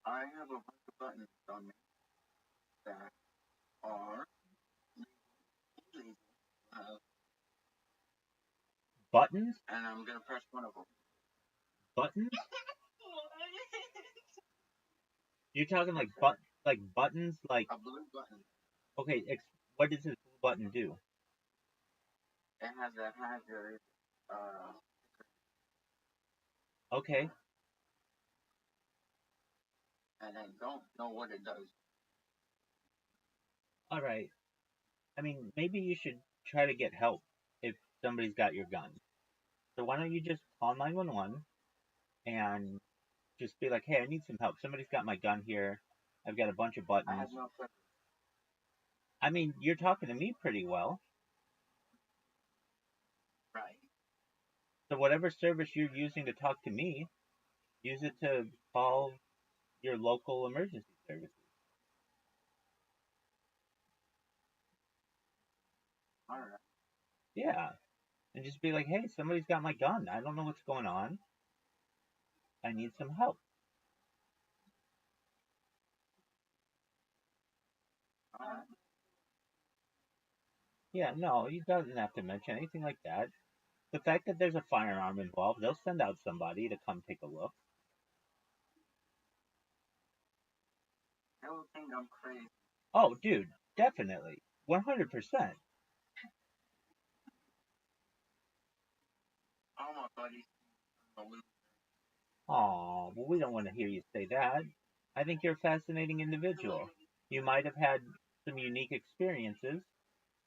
I have a bunch of buttons on me that are illegal. Buttons? And I'm gonna press one of them. Buttons? You're talking like buttons, like A blue button. okay. What does this blue button do? It has a hazard. Okay, And I don't know what it does. all right. I mean, maybe you should try to get help if somebody's got your gun. So why don't you just call 911 and just be like, hey, I need some help. Somebody's got my gun here. I've got a bunch of I buttons. have no clue. I mean, you're talking to me pretty well. Right. So whatever service you're using to talk to me, use it to call your local emergency services. All right. Yeah. And just be like, hey, somebody's got my gun. I don't know what's going on. I need some help. All right. Yeah, no, he doesn't have to mention anything like that. The fact that there's a firearm involved, they'll send out somebody to come take a look. They'll think I'm crazy. Oh, dude, definitely. 100%. All my buddies think I'm a loser. Aw, well, we don't want to hear you say that. I think you're a fascinating individual. You might have had some unique experiences,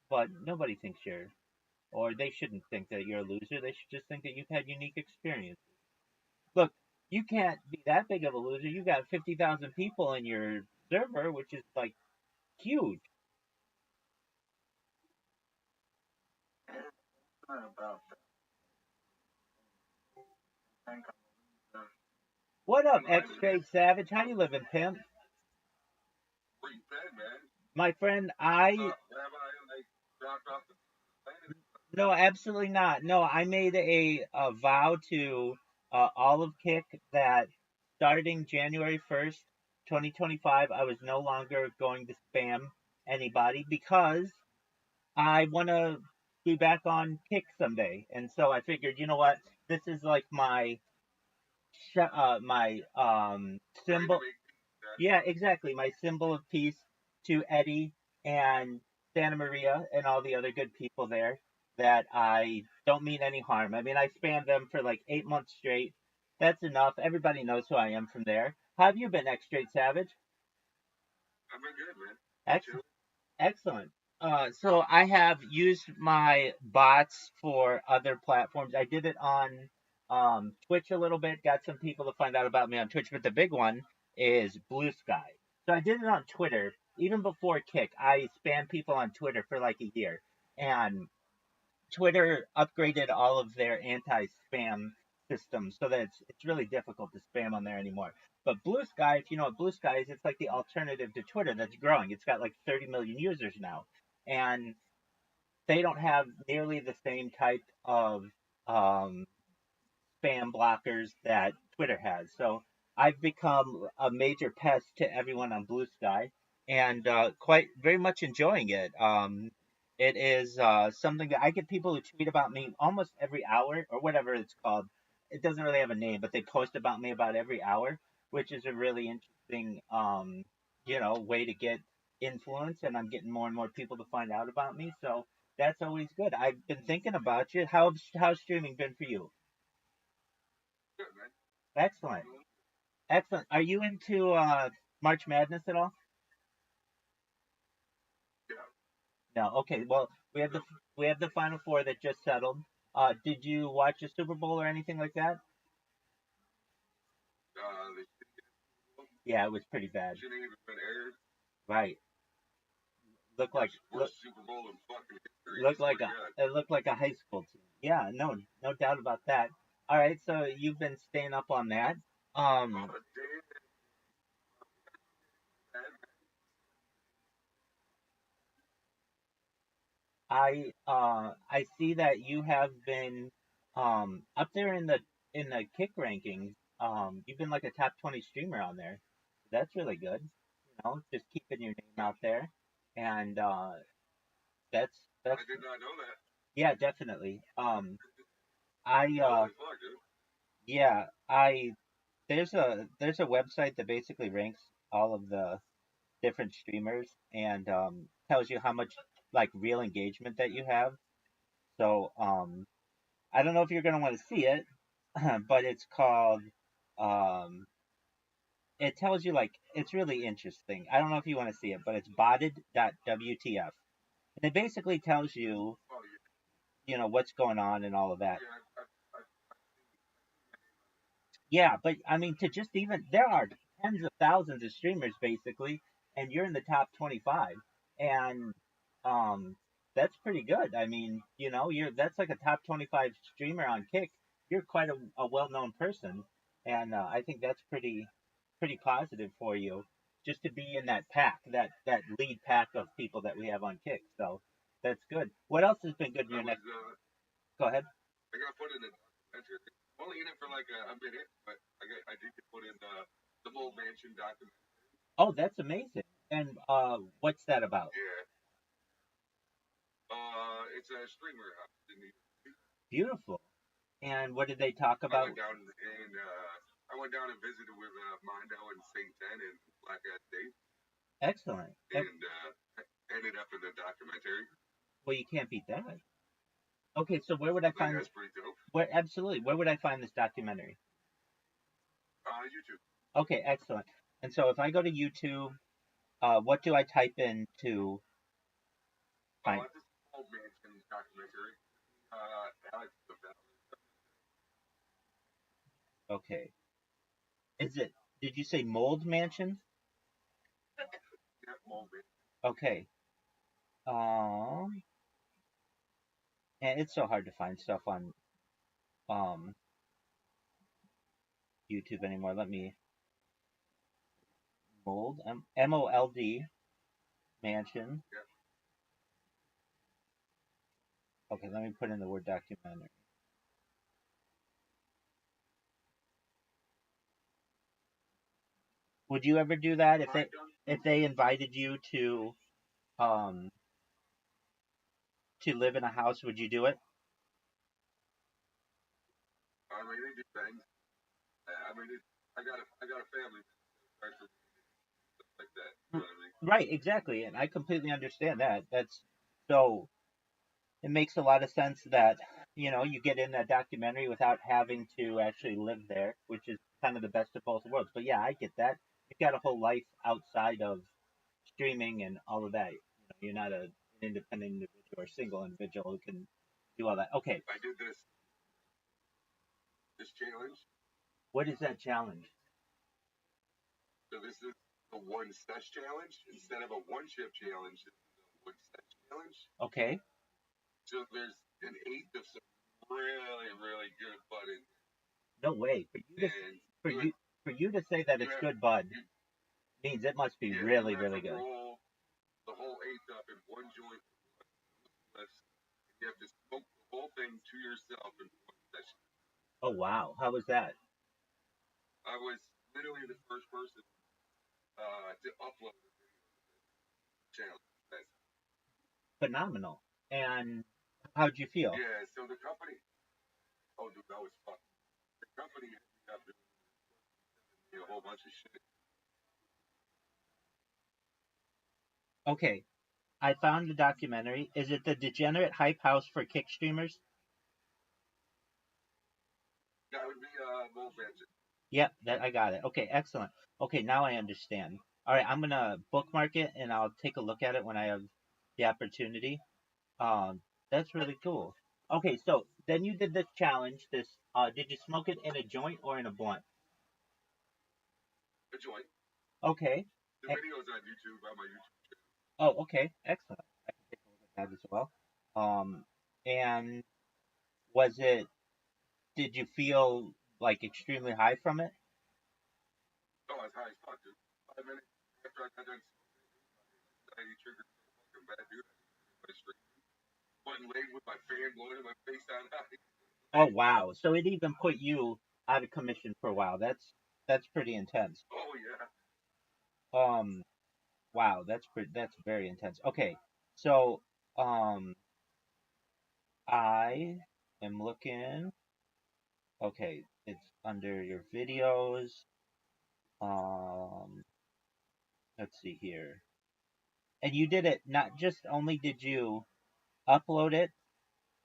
but nobody thinks you're, or they shouldn't think that you're a loser. They should just think that you've had unique experiences. Look, you can't be that big of a loser. You got 50,000 people in your server, which is like huge. It's not about that. I think I'm a loser. What up, X-Straight Savage? How you living, pimp? What you said, man? My friend, I... No, absolutely not. No, I made a vow to Olive Kick that starting January 1st, 2025, I was no longer going to spam anybody because I want to be back on Kick someday. And so I figured, you know what? This is like my symbol. Yeah, exactly. My symbol of peace to Eddie and Santa Maria and all the other good people there that I don't mean any harm. I mean, I spanned them for like 8 months straight. That's enough. Everybody knows who I am from there. How have you been, X Straight Savage? I've been good, man. Excellent. Excellent. So I have used my bots for other platforms. I did it on Twitch a little bit, got some people to find out about me on Twitch, but the big one is Blue Sky. So I did it on Twitter. Even before Kick, I spammed people on Twitter for like a year. And Twitter upgraded all of their anti-spam systems so that it's really difficult to spam on there anymore. But Blue Sky, if you know what Blue Sky is, it's like the alternative to Twitter that's growing. It's got like 30 million users now, and they don't have nearly the same type of um, spam blockers that Twitter has. So I've become a major pest to everyone on Blue Sky, and quite very much enjoying it. It is something that I get people who tweet about me almost every hour or whatever it's called. It doesn't really have a name, but they post about me about every hour, which is a really interesting way to get influence, and I'm getting more and more people to find out about me. So that's always good. I've been thinking about you. How's streaming been for you? Good, man. Excellent, excellent. Are you into March Madness at all? Yeah. No. Okay. Well, we have the Final Four that just settled. Did you watch the Super Bowl or anything like that? They Yeah, it was pretty bad. shouldn't even been aired. Right. Looked like Worst Super Bowl in fucking history. looked like Swear a to God. it looked like a high school team. Yeah, no doubt about that. All right, so you've been staying up on that. Oh, Um, damn. I see that you have been up there in the kick rankings. You've been like a top 20 streamer on there. That's really good. Just keeping your name out there, and that's I that's did not know that. yeah, definitely. I Holy fuck, dude. yeah, I there's a website that basically ranks all of the different streamers and tells you how much like real engagement that you have. So I don't know if you're gonna want to see it, but it's called um, it tells you like it's really interesting. I don't know if you want to see it, but it's botted.wtf. And it basically tells you, Oh, yeah. what's going on and all of that. Yeah, Yeah, but I mean, to just even there are tens of thousands of streamers basically, and you're in the top 25, and um, that's pretty good. I mean, that's like a top 25 streamer on Kick. You're quite a well-known person, and I think that's pretty positive for you just to be in that pack, that lead pack of people that we have on Kick. So that's good. What else has been good in I your was, next? Go ahead. I got put in the documentary. I'm only in it for like a minute, but I did get put in the Mold Mansion documentary. Oh, that's amazing. And what's that about? Yeah. It's a streamer house in New York. Beautiful. And what did they talk I about? went down and visited with Mondo and Saint Ten and Black Ass Dave, Excellent. and ended up in the documentary. Well, you can't beat that. Okay, so where would I I think find that's pretty dope. absolutely, where would I find this documentary? YouTube. Okay, excellent. And so if I go to YouTube, what do I type in to find? This is Mold Mansion documentary. Alex the Okay. Did you say Mold Mansion? Yeah, Mold Mansion. Okay. And it's so hard to find stuff on um YouTube anymore. Let me Mold MOLD Mansion. Yeah. Okay, let me put in the word documentary. Would you ever do that if they invited you um to live in a house? Would you do it? I mean, it depends. I mean, I got a family, right, for stuff like that. You know what I mean? Right, exactly, and I completely understand that. That's so it makes a lot of sense that you get in that documentary without having to actually live there, which is kind of the best of both worlds. But yeah, I get that. You've got a whole life outside of streaming and all of that. You're not an independent individual or single individual who can do all that. Okay, I did this challenge. what is that challenge? So this is a one set challenge instead of a one chip challenge. This is a one set challenge. Okay, So there's an eighth of some really, really good buttons. no way. For you to say that it's good bud means it must be really, really good. Roll the whole eighth up in one joint. You have to smoke the whole thing to yourself in one session. Oh wow, how was that? I was literally the first person to upload the challenge. That's Phenomenal. And how'd you feel? Yeah, so the company, oh dude, that was fun. The company ended up doing a whole bunch of shit. Okay, I found the documentary. Is it the Degenerate Hype House for Kick Streamers? That would be Bull Benson. Yep, that I got it. Okay, excellent. Okay, now I understand. All right, I'm gonna bookmark it and I'll take a look at it when I have the opportunity. That's really cool. Okay, so then you did this challenge. Did you smoke it in a joint or in a blunt? A joint. Okay. The video's on YouTube, on my YouTube channel. Oh, okay, excellent. I can take a look at that as well. And was it? Did you feel like extremely high from it? Oh, I was high as fuck, dude. 5 minutes after I got done smoking, I triggered so fucking bad, dude. I straight one leg with my fan blowing in my face on high. Oh wow! So it even put you out of commission for a while. That's pretty intense. Oh yeah. Wow, that's very intense. Okay, so I am looking. Okay, it's under your videos. Um, let's see here. And you did it not just only did you upload it,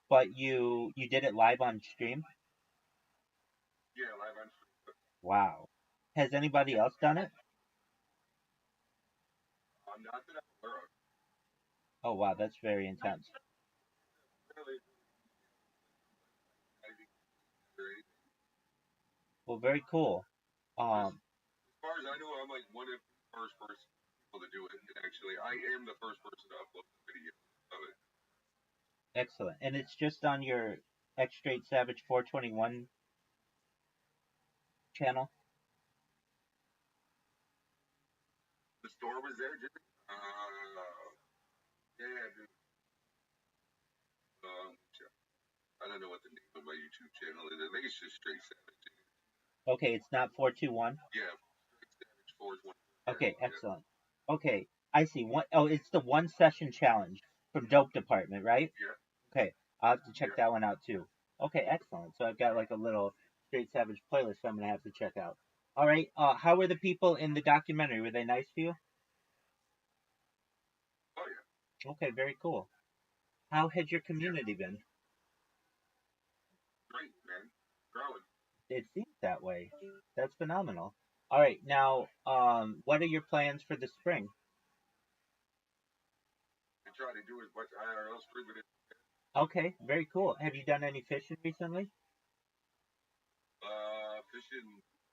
but you did it live on stream. Yeah, live on stream. Wow. Has anybody else done it? Not that I'm aware of. Oh wow, that's very intense. Really, Well, very cool. as far as I know, I'm like one of the first people to do it. And actually, I am the first person to upload the video of it. Excellent. And it's just on your X Straight Savage 421 channel? The store was there, did it? Yeah, dude. I don't know what the name of my YouTube channel is. I think it's just Straight Savage. Okay, it's not 421? Yeah, Straight Savage 421. Okay, excellent. Okay, I see. It's the one session challenge from Dope Department, right? Yeah. Okay, I'll have to check that one out too. Okay, excellent. So I've got like a little Straight Savage playlist I'm gonna have to check out. All right. How were the people in the documentary? Were they nice to you? Oh yeah. Okay, very cool. How has your community been? Great, man. Growing. It seems that way. That's phenomenal. All right, now, what are your plans for the spring? I try to do as much IRL streaming as Okay, very cool. Have you done any fishing recently? fishing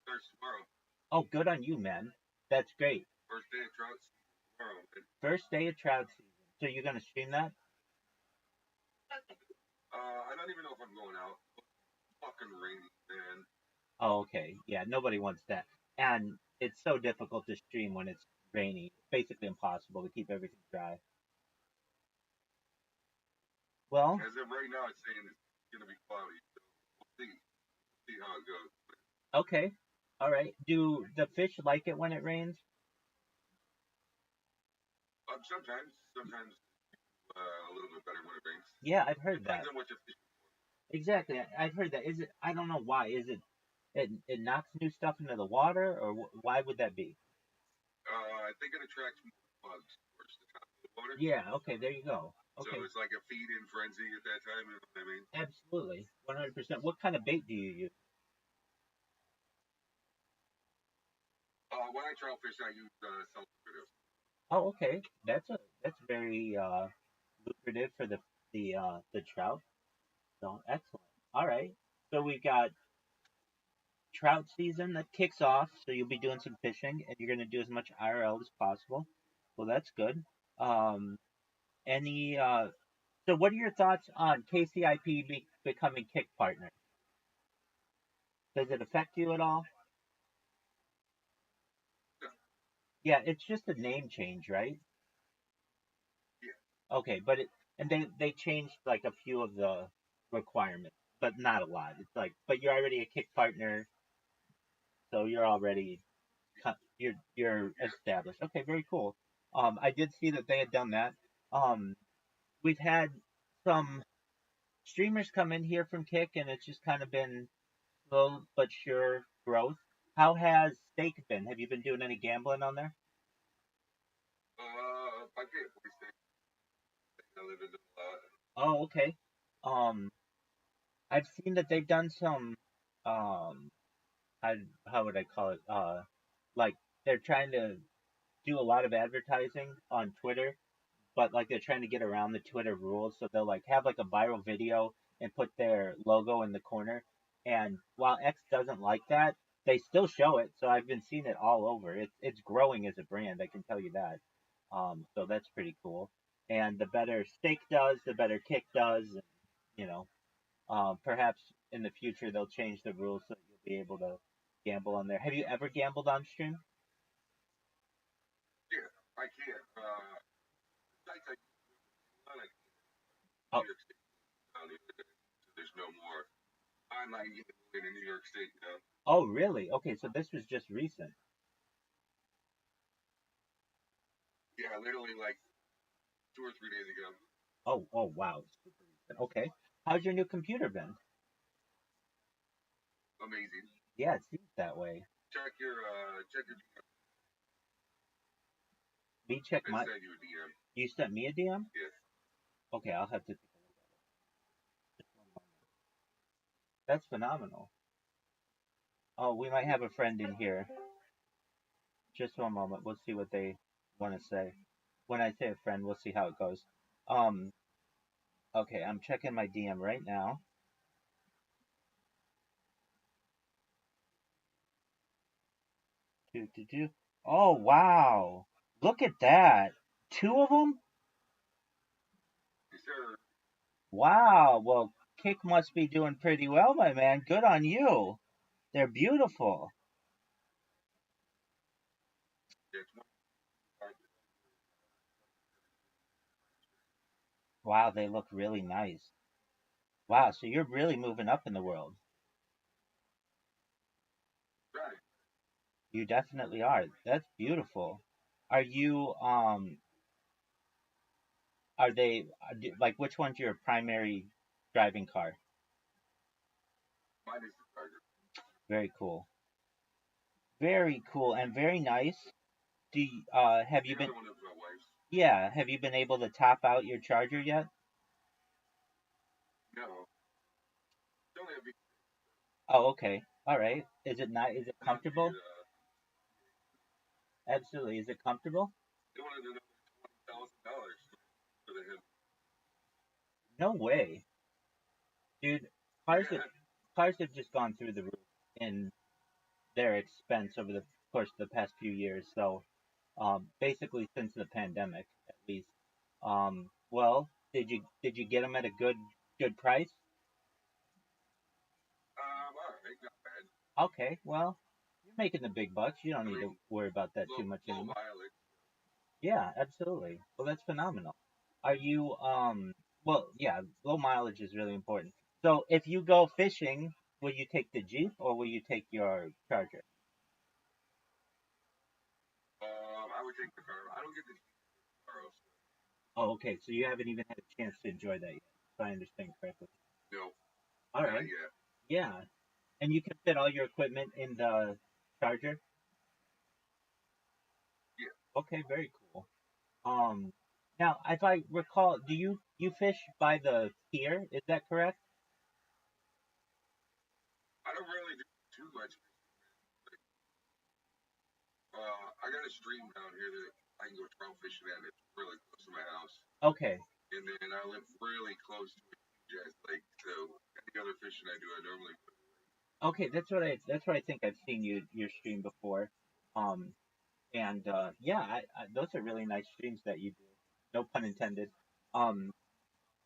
starts tomorrow. Oh, good on you, man. That's great. First day of trout season tomorrow. Man. First day of trout season. So you're gonna stream that? I don't even know if I'm going out. It's fucking rainy, man. Oh, okay. Yeah, nobody wants that. And it's so difficult to stream when it's rainy. It's basically impossible to keep everything dry. Well, as of right now, it's saying it's gonna be cloudy. So we'll see how it goes. okay. All right. Do the fish like it when it rains? Sometimes a little bit better when it rains. Yeah, I've heard that. Depends on what you're fishing for. Exactly. I've heard that. Is it? I don't know why. Is it? It knocks new stuff into the water, or why would that be? I think it attracts more bugs towards the top of the water. Yeah. Okay. There you go. Okay. So it's like a feed-in frenzy at that time. You know what I mean? Absolutely. 100%. What kind of bait do you use? When I trout fish, I use self-critters. Oh, okay. That's very lucrative for the trout. So excellent. All right. So we've got trout season that kicks off. So you'll be doing some fishing, and you're going to do as much IRL as possible. Well, that's good. Any So what are your thoughts on KCIP becoming Kick partner? Does it affect you at all? Yeah, it's just a name change, right? Yeah. Okay, and they changed like a few of the requirements, but not a lot. It's like, but you're already a Kick partner, so you're already you're established. Okay, very cool. I did see that they had done that. We've had some streamers come in here from Kick, and it's just kind of been slow but sure growth. How has Stake been? Have you been doing any gambling on there? I can't PlayStation. I live in the Oh, okay. Um, I've seen that they've done some, I how would I call it? Like they're trying to do a lot of advertising on Twitter, but like they're trying to get around the Twitter rules, so they'll like have like a viral video and put their logo in the corner. And while X doesn't like that, they still show it. So I've been seeing it all over. It's growing as a brand, I can tell you that. So that's pretty cool. And the better steak does, the better kick does. And, you know, perhaps in the future they'll change the rules so that you'll be able to gamble on there. Have you ever gambled on stream? yeah, I can't. Besides, like Oh, New York State, so there's no more online gambling in New York State. oh, really? Okay, so this was just recent. Yeah, literally like 2 or 3 days ago. Oh, oh, wow. Super recent. Okay. How's your new computer been? Amazing. Yeah, it seems that way. Check your Me check I my. send you a DM. You sent me a DM? Yes. Okay, I'll have to take a look at it. Just one moment. That's phenomenal. Oh, we might have a friend in here. Just one moment. We'll see what they want to say. When I say a friend, we'll see how it goes. Um, okay, I'm checking my DM right now. Do, do, do. Oh, wow. Look at that. Two of them? Yes, sir. Wow. Well, Kick must be doing pretty well, my man. Good on you. They're beautiful. It's one part. Wow, they look really nice. Wow, so you're really moving up in the world. Right. You definitely are. That's beautiful. Are you are they like which one's your primary driving car? Mine is the Charger. Very cool. Very cool and very nice. Have The you been other one is my wife's. yeah, have you been able to top out your charger yet? No. It's only a big Oh, okay. All right. Is it not is it not the comfortable? Absolutely. Is it comfortable? they wanted another $20,000 for the him. No way. Dude, cars have Yeah. cars have just gone through the roof in their expense over the course of the past few years. So, basically since the pandemic, at least. Well, did you get them at a good price? Alright, not bad. Okay, well, you're making the big bucks. You don't I need to mean, worry about that too low much low anymore. mileage. Yeah, absolutely. Well, that's phenomenal. Are you well, yeah, low mileage is really important. So, if you go fishing, will you take the Jeep or will you take your Charger? I would take the car. I don't get the car. Oh, okay. So you haven't even had a chance to enjoy that yet, if I understand correctly. No, All not right. yet. Yeah. And you can fit all your equipment in the Charger? Yeah. Okay, very cool. Um, now, if I recall, do you fish by the pier? Is that correct? I don't really do too much. I got a stream down here that I can go trout fishing at. It's really close to my house. Okay. And then I live really close to a jazz lake, so any other fishing I do, I normally put. Okay, that's what I think I've seen your stream before. Um, and yeah, those are really nice streams that you do. No pun intended. Um,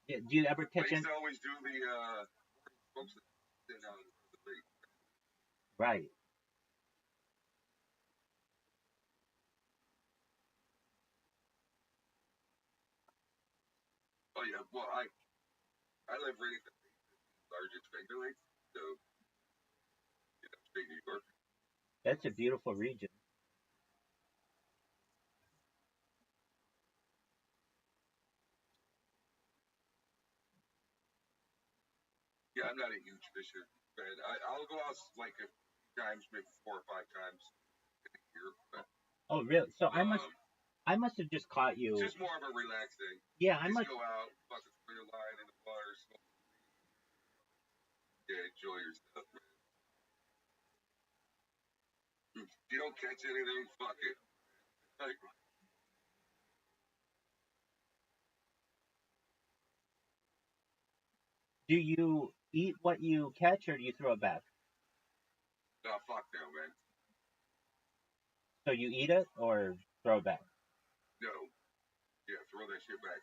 yeah, do you ever I catch used in? to always do the folks that sit down in front of the lake. Right. Oh yeah, well I live right at the largest finger lake, so upstate New York. That's a beautiful region. Yeah, I'm not a huge fisher, but I'll go out like a few times, maybe 4 or 5 times a year. But Oh, really? So I must um, I must have just caught you. It's just more of a relaxed thing. Yeah, I Just must. go out, fucking throw your line in the water, smoke. Yeah, enjoy yourself, man. If you don't catch anything, fuck it. Like, Do you eat what you catch, or do you throw it back? nah, fuck no, man. So you eat it or throw it back? No. Yeah, throw that shit back.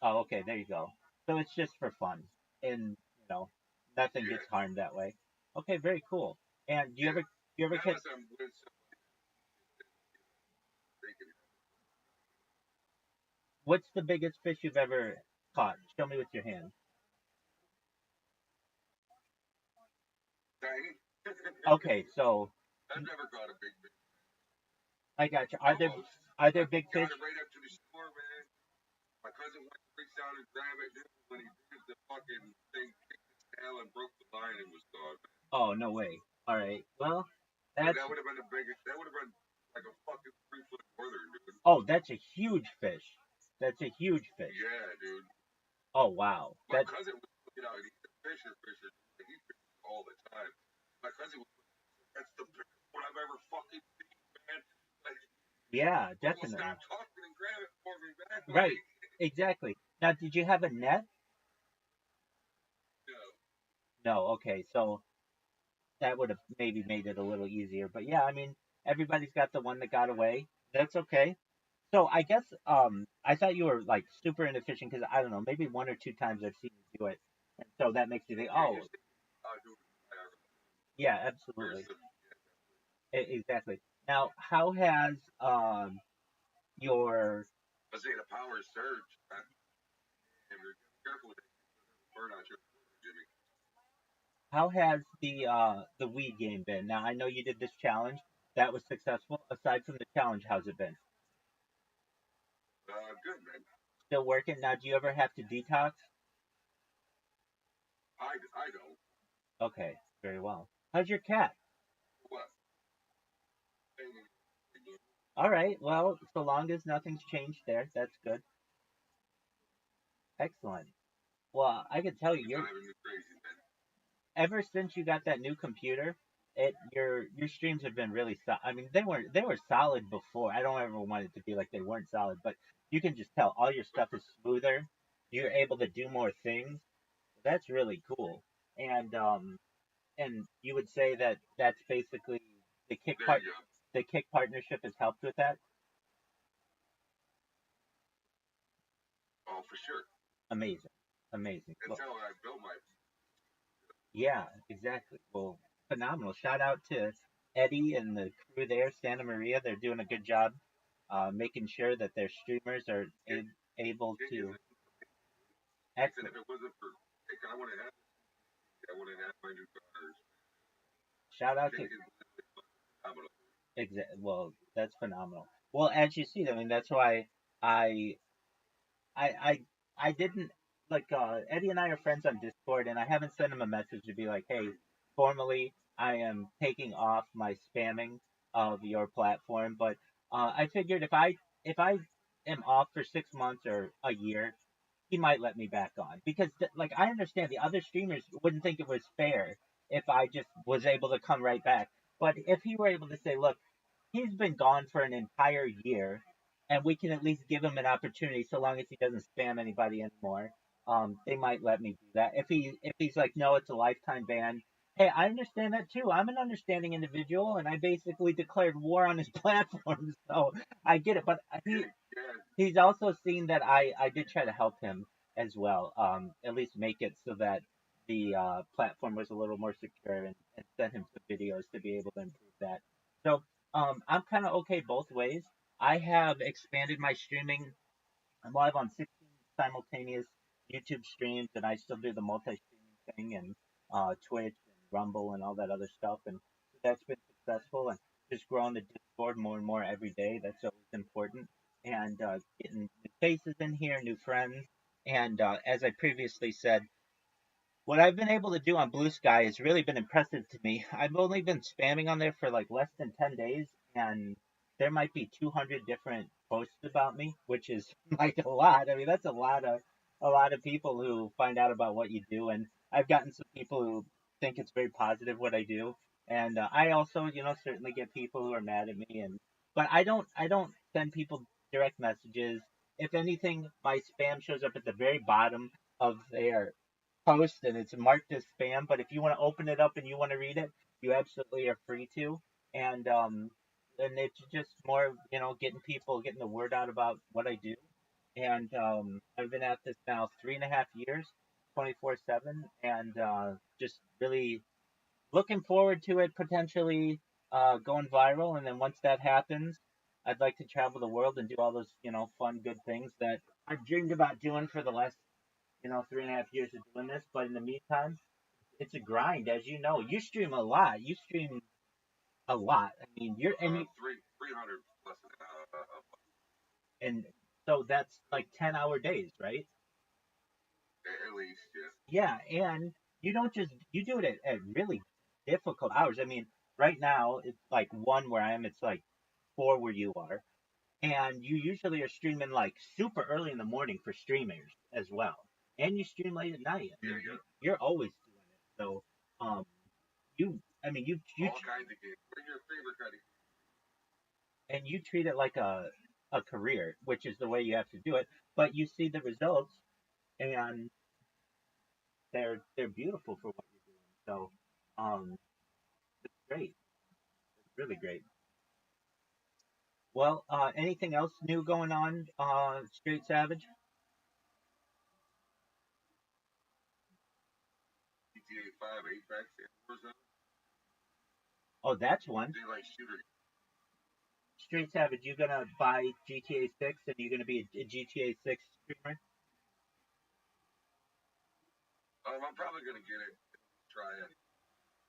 Oh, okay, there you go. So it's just for fun, and nothing Yeah, gets harmed that way. Okay, very cool. And do yeah. you ever catch? Unless I'm with somebody drinking. What's the biggest fish you've ever caught? Show me with your hand. Tiny. Okay, so I've never caught a big fish. I got you. Almost. Are there I big got fish? it right up to the shore, man. My cousin went to reach down and grab it. Dude, when he did, the fucking thing kicked its tail and broke the line and was gone. Oh, no way. All right. Well, And that's that would have been the biggest. That would have been like a fucking 3 foot northern, dude. oh, that's a huge fish. That's a huge fish. Yeah, dude. Oh, wow. My cousin was, he's a fisher. Like, he fishes all the time. My cousin was, that's the biggest one I've ever fucking seen, man. Like, Yeah, almost definitely. stop talking and grab it for me, man. Right. Like, Exactly. Now, did you have a net? no. No. Okay. So that would have maybe made it a little easier. But yeah, I mean, everybody's got the one that got away. That's okay. So I guess I thought you were like super inefficient because I don't know, maybe one or two times I've seen you do it, and so that makes you think, Yeah, oh, you see, dude, yeah, there's absolutely, some, exactly. Now, how has your I say the power surge. And be careful with it. Burn out your Jimmy. how has the weed game been? Now, I know you did this challenge that was successful. Aside from the challenge, how's it been? Good, man. Still working? Now, do you ever have to detox? I don't. Okay, very well. How's your cat? What? All right. Well, so long as nothing's changed there, that's good. Excellent. Well, I can tell you, you're Driving me crazy, man. ever since you got that new computer, your streams have been really solid. I mean, they were solid before. I don't ever want it to be like they weren't solid, but you can just tell all your stuff is smoother. You're able to do more things. That's really cool. And you would say that that's basically the kick There part. you go. The kick partnership has helped with that. Oh, for sure. Amazing, amazing. Well, That's how I built my. yeah, exactly. Well, phenomenal. Shout out to Eddie and the crew there, Santa Maria. They're doing a good job making sure that their streamers are able Kick is to. I said Excellent. if it wasn't for Kick, I wouldn't have. I wouldn't have my new cars. Shout out to Kick is phenomenal. well, that's phenomenal. Well, as you see, I mean, that's why I I I I didn't like Eddie and I are friends on Discord, and I haven't sent him a message to be like, hey, formally, I am taking off my spamming of your platform. But I figured if I am off for 6 months or a year, he might let me back on because like I understand the other streamers wouldn't think it was fair if I just was able to come right back. But if he were able to say, look, he's been gone for an entire year, and we can at least give him an opportunity so long as he doesn't spam anybody anymore. They might let me do that. If he's like, no, it's a lifetime ban. Hey, I understand that too. I'm an understanding individual, and I basically declared war on his platform, so I get it. But Yeah, he's also seen that I did try to help him as well. At least make it so that the platform was a little more secure and sent him some videos to be able to improve that. So I'm kind of okay both ways. I have expanded my streaming. I'm live on 16 simultaneous YouTube streams, and I still do the multi-streaming thing and Twitch and Rumble and all that other stuff, and that's been successful. And just growing the Discord more and more every day. That's always important. And getting new faces in here, new friends, and as I previously said, what I've been able to do on Blue Sky has really been impressive to me. I've only been spamming on there for like less than 10 days, and there might be 200 different posts about me, which is like a lot. I mean, that's a lot of people who find out about what you do, and I've gotten some people who think it's very positive what I do, and I also, certainly get people who are mad at me, and but I don't send people direct messages. If anything, my spam shows up at the very bottom of their post, and it's marked as spam. But if you want to open it up and you want to read it, you absolutely are free to. And it's just more, getting the word out about what I do. And I've been at this now 3.5 years, 24/7, and just really looking forward to it potentially going viral. And then once that happens, I'd like to travel the world and do all those, fun, good things that I've dreamed about doing for the last, 3.5 years of doing this. But in the meantime, it's a grind, as you know. You stream a lot. You stream a lot. I mean, you're and you, 300 plus and so that's like 10-hour days, right? at least, yeah. Yeah, and you don't just you do it at really difficult hours. I mean, right now it's like one where I am. It's like four where you are, and you usually are streaming like super early in the morning for streamers as well, and you stream late at night. I Yeah, mean, yeah. you're always doing it. So, I mean, All kinds of games. What are your favorite kind of games? and you treat it like a career, which is the way you have to do it. But you see the results, and they're beautiful for what you're doing. So, it's great. It's really great. Well, anything else new going on, Straight Savage? GTA 5, Apex, and Warzone. Oh, that's one. Do you like shooter? Straight Savage, you gonna buy GTA 6 and you're gonna be a GTA 6 streamer? I'm probably gonna get it. Try it.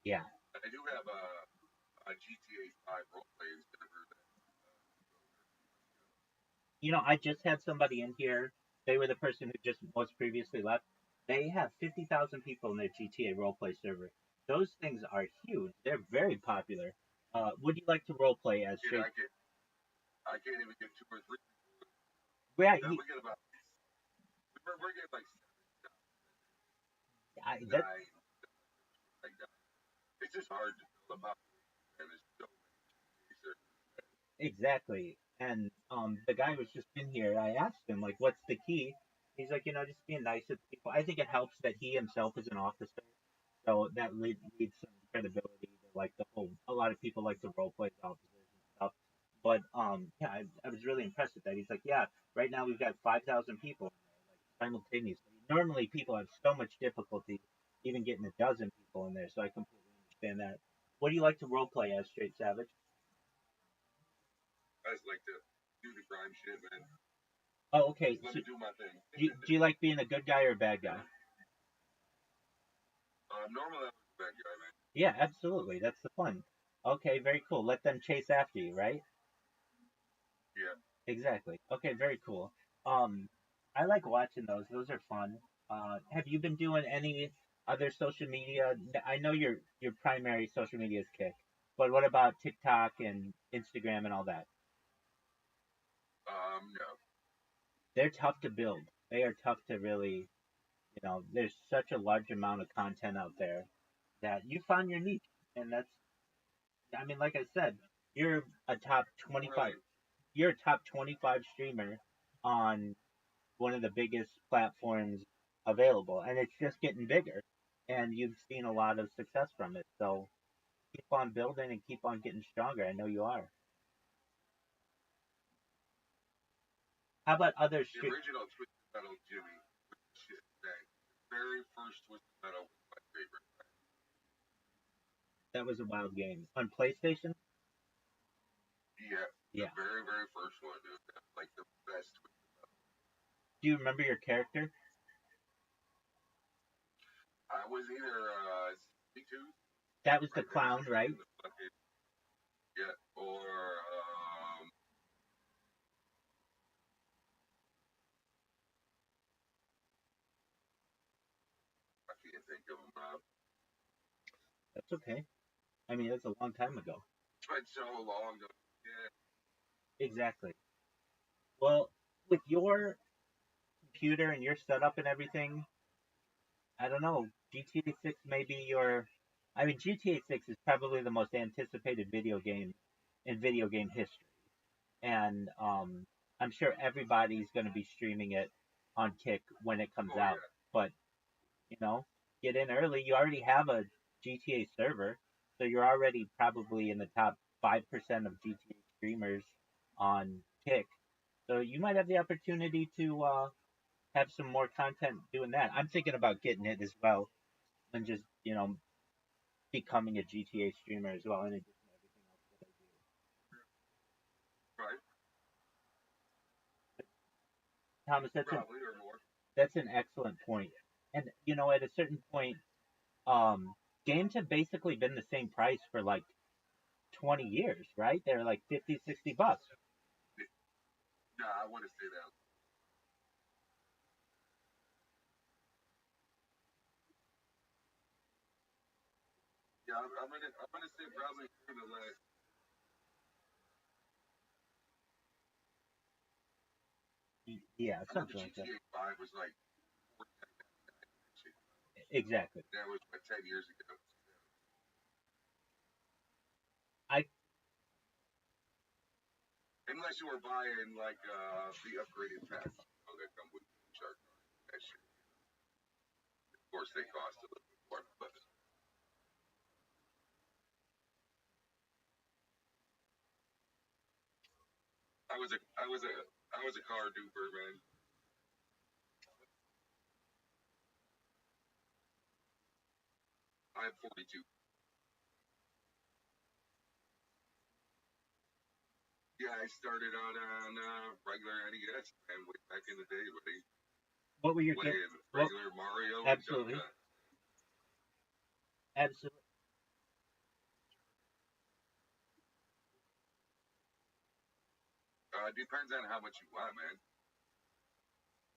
Yeah. I do have a GTA 5 roleplay server that I just had somebody in here. They were the person who just was previously left. They have 50,000 people in their GTA roleplay server. Those things are huge. They're very popular. Would you like to roleplay as Dude, Straight? I can't even get two or three. Yeah, Then we get about we're getting like that, nine like that. It's just hard to build them up, and it's so many servers. exactly. And the guy was just in here. I asked him like, "What's the key?" He's like, just being nice with people. I think it helps that he himself is an officer, so that leads some credibility to like the whole. A lot of people like to role play as officers and stuff. But yeah, I was really impressed with that. He's like, "Yeah, right now we've got 5,000 people in there, like simultaneously. Normally, people have so much difficulty even getting a dozen people in there, so I completely understand that." What do you like to role play as, Straight Savage? I just like to do the crime shit, man. Oh, okay. Just let So, me do my thing. do you like being a good guy or a bad guy? Normally I'm a bad guy, man. Yeah, absolutely. That's the fun. Okay, very cool. Let them chase after you, right? Yeah. Exactly. Okay, very cool. I like watching those. Those are fun. Have you been doing any other social media? I know your primary social media is Kick, but what about TikTok and Instagram and all that? No. They're tough to build. They are tough to really, there's such a large amount of content out there that you find your niche, and that's, I mean, like I said, you're a top 25. Really, You're a top 25 streamer on one of the biggest platforms available, and it's just getting bigger. And you've seen a lot of success from it, so keep on building and keep on getting stronger. I know you are. How about other the original Twisted Metal Jimmy. Shit, dang. The very first Twisted Metal was my favorite. That was a wild game on PlayStation? Yeah. The Yeah. very, very first one, dude. That's like the best Twisted Metal. Do you remember your character? I was either C2, That was the clown, right? Yeah, or I can't think of them. That's okay. I mean, that's a long time ago. It's been so long. Yeah, exactly. Well, with your computer and your setup and everything, I don't know. GTA 6 may be your. I mean, GTA 6 is probably the most anticipated video game in video game history, and I'm sure everybody's going to be streaming it on Kick when it comes Oh out. yeah. But you know, get in early. You already have a GTA server, so you're already probably in the top 5% of GTA streamers on Kick. So you might have the opportunity to have some more content doing that. I'm thinking about getting it as well and just becoming a GTA streamer as well, in addition to everything else that I do. Right. Thomas, Probably or more. that's an excellent point. And at a certain point, games have basically been the same price for like 20 years, right? They're like 50, $60. Nah, I want to say that. Yeah, I'm gonna say probably for the last. Yeah, I remember something like that. GTA 5 was like Exactly. that was what 10 years ago. I Unless you were buying like the upgraded pack, that come with shark that shit. Of course, they cost a little bit more, but I was a car duper, man. I'm 42. Yeah, I started out on regular NES and way back in the day, buddy, what were your game? playing Well, regular Mario and absolutely, Donkey. absolutely. Depends on how much you want, man.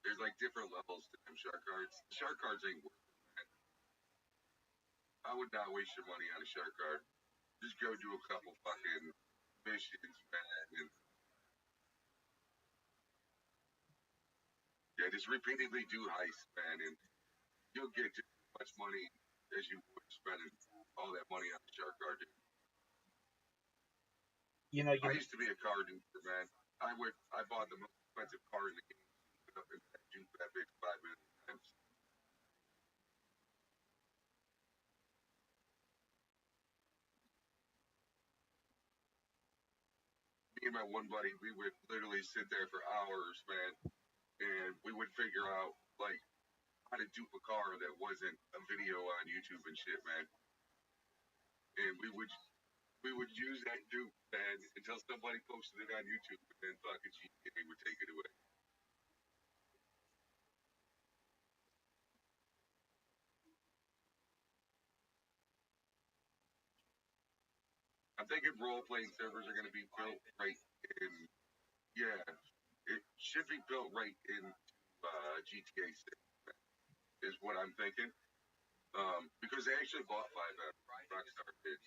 There's like different levels to them shark cards. Shark cards ain't worth it, man. I would not waste your money on a shark card. Just go do a couple fucking missions, man, and yeah, just repeatedly do heists, man, and you'll get just as much money as you would spending all that money on the shark card. Dude. You know, I you used to be a car dude, man. I bought the most expensive car in the game, up in that Duke that big 5 minutes times. Me and my one buddy, we would literally sit there for hours, man, and we would figure out like how to dupe a car that wasn't a video on YouTube and shit, man. And we would use that dupe, man, until somebody posted it on YouTube, and then fucking GTA would take it away. I'm thinking role playing servers are going to be built right in, yeah, it should be built right in GTA 6 is what I'm thinking. Because they actually bought 5 Rockstar did.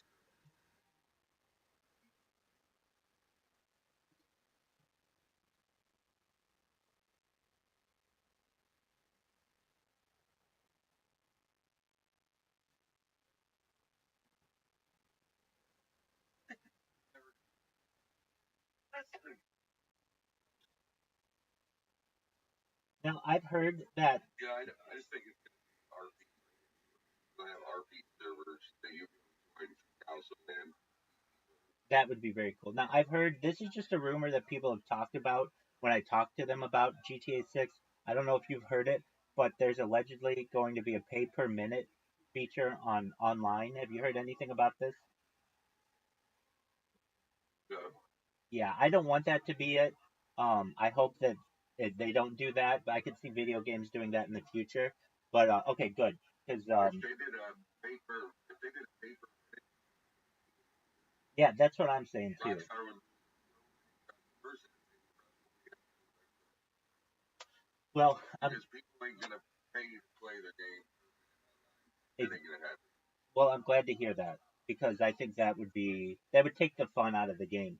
now I've heard that Yeah, I just think it's going to be RP. They'll have RP servers that you can join from console and that would be very cool. Now I've heard this is just a rumor that people have talked about when I talked to them about GTA 6. I don't know if you've heard it, but there's allegedly going to be a pay per minute feature on online. Have you heard anything about this? uh, Yeah, I don't want that to be it. I hope that they don't do that. But I could see video games doing that in the future. But okay, good, because if they did a paper yeah, that's what I'm saying too. Rockstar would person Well, because people ain't gonna pay to play the game. It ex- ain't gonna happen. well, I'm glad to hear that because I think that would take the fun out of the game.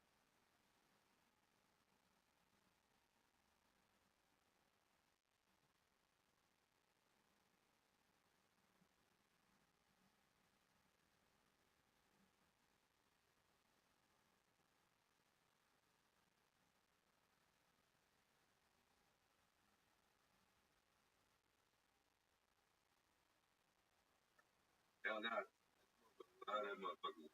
Hell not. That motherfucker.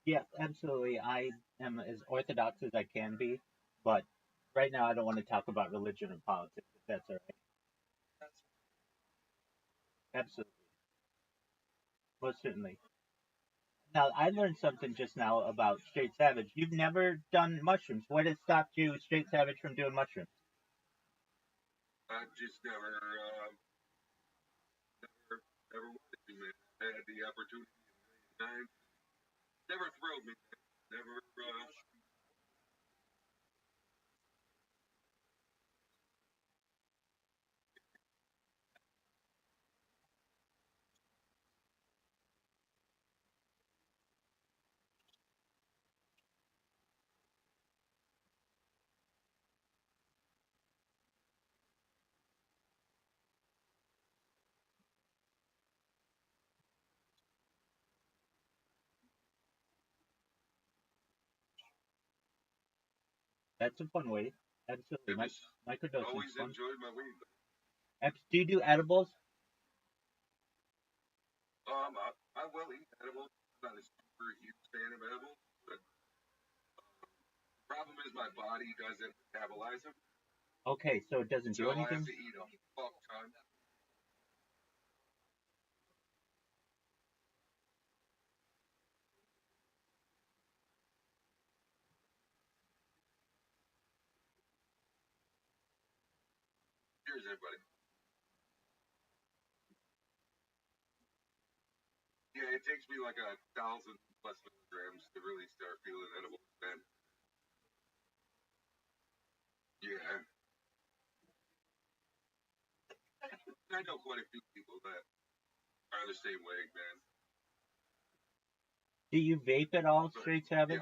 Yeah, absolutely. I am as orthodox as I can be, but right now I don't want to talk about religion and politics, if that's all right. That's Absolutely. Most certainly. Now, I learned something just now about straight savage. You've never done mushrooms. What has stopped you, straight savage, from doing mushrooms? I just never wanted to, man. I had the opportunity a million times. Never thrilled me. Never. That's a fun way. Absolutely. I just Microdosing is always fun. enjoyed my weed. Do you do edibles? I will eat edibles. I'm not a super huge fan of edibles, but the problem is my body doesn't metabolize them, Okay, so it doesn't so do I have anything? to eat a fuck ton. Cheers, everybody. Yeah, it takes me like 1,000+ milligrams to really start feeling edible. Then, yeah, I know quite a few people that are the same way, man. Do you vape at all, But straight savage?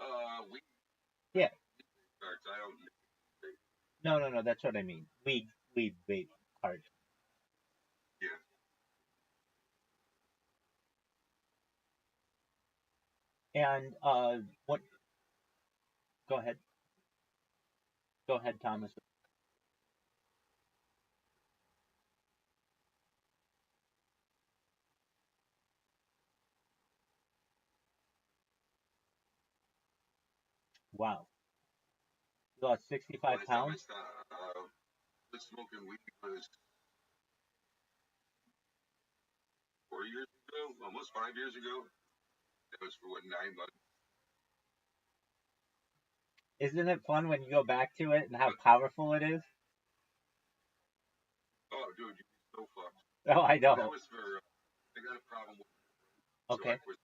yeah, weed Yeah. cards. I don't. No. That's what I mean. Weed vape card. Yeah, And what? Go ahead. Go ahead, Thomas. Wow. You lost 65 last time I pounds. was smoking weed was 4 years ago, almost 5 years ago. That was for what, 9 months. Isn't it fun when you go back to it and how But powerful it is? oh, dude, you're so fucked. Oh, I But that know. was for I got a problem with, so I Okay. quit.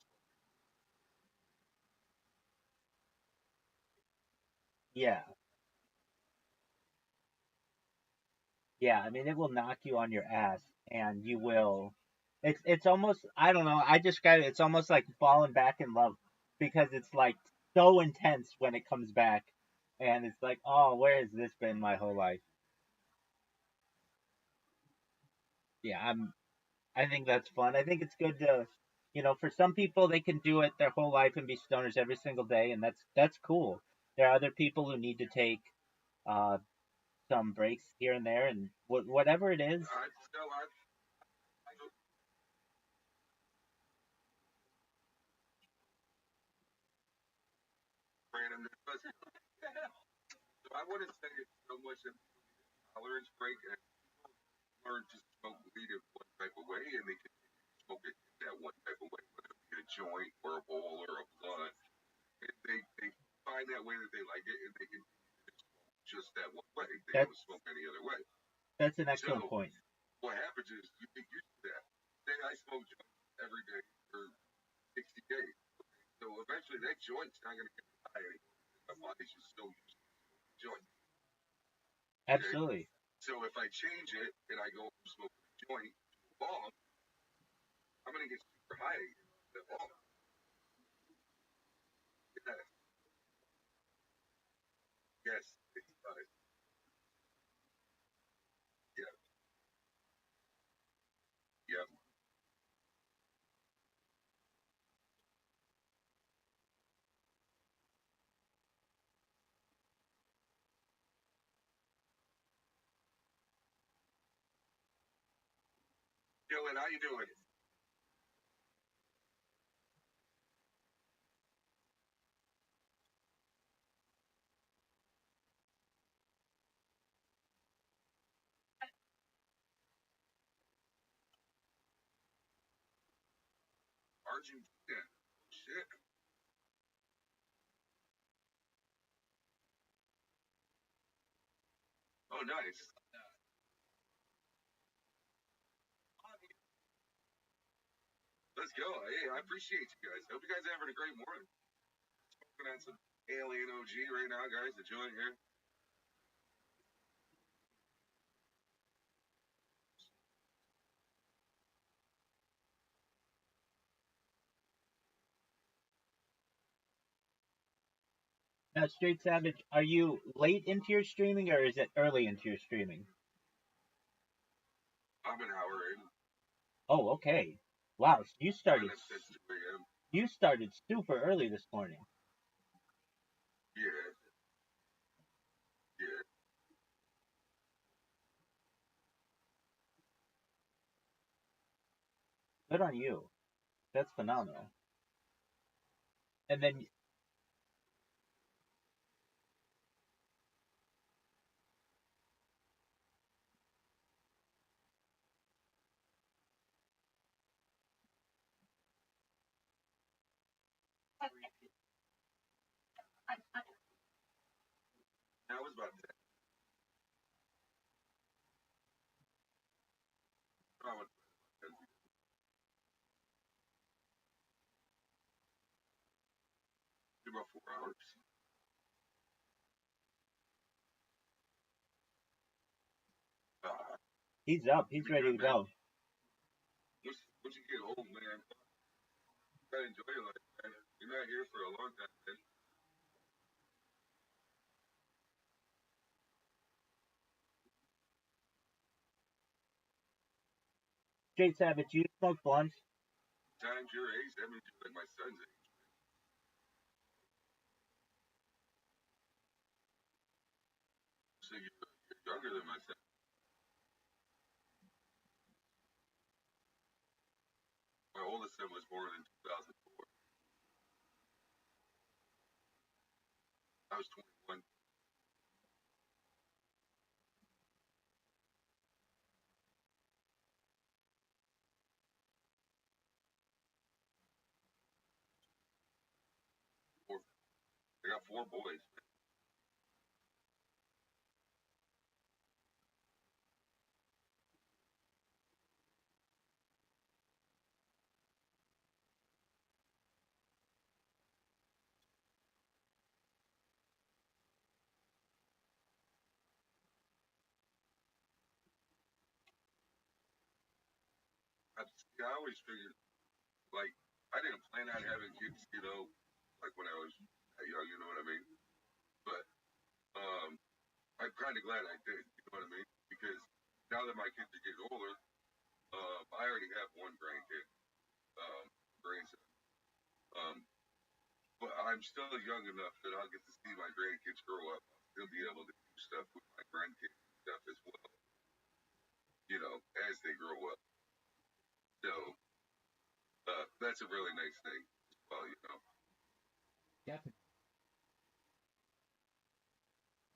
Yeah. Yeah. I mean, it will knock you on your ass, and you will. It's almost, I don't know. I describe it. It's almost like falling back in love because it's like so intense when it comes back, and it's like, oh, where has this been my whole life? Yeah. I think that's fun. I think it's good to, for some people they can do it their whole life and be stoners every single day, and that's cool. There are other people who need to take uh, some breaks here and there, and whatever it is. I still I don't random. So I wouldn't say it's so much a tolerance break as learn to smoke weed in one type of way, and they can smoke it in that one type of way, whether it be a joint or a bowl or a blunt. And they find that way that they like it, and they can just that one way. They That's don't smoke any other way. that's an excellent So point. what happens is you get used to that. Say I smoke joints every day for 60 days. So eventually that joint's not going to get high anymore. My body's just so used to the joint. Okay. Absolutely. So if I change it and I go from smoking a joint to a bong, I'm going to get super high again. That bong. Yeah. Yes. Yeah. Yeah. Dylan, how you doing? Argentina. Shit. Oh, nice. Let's go. Hey, I appreciate you guys. Hope you guys are having a great morning. Smoking on some Alien OG right now, guys. The joint here. Now, Straight Savage, are you late into your streaming or is it early into your streaming? I'm an hour in. Oh, okay. Wow, so you started Mine at 2 a.m. super early this morning. Yeah. Yeah. Good on you. That's phenomenal. And then That was about 10. I went to bed about 4 hours. Uh, he's up. He's ready to go. once you get old, man, you gotta enjoy your life, man. You're not here for a long time, man. Straight Savage, you smoke blunts? Times your age, that means you're like my son's age. So you're younger than my son. My oldest son was born in 2004. I was 21. I got 4 boys. I always figured, like, I didn't plan on having kids, like when I was that young, you know what I mean? But I'm kind of glad I did, you know what I mean? Because now that my kids are getting older, I already have one grandkid, um, grandson. Um, but I'm still young enough that I'll get to see my grandkids grow up. I'll still be able to do stuff with my grandkids and stuff as well, as they grow up. So that's a really nice thing as well. Definitely.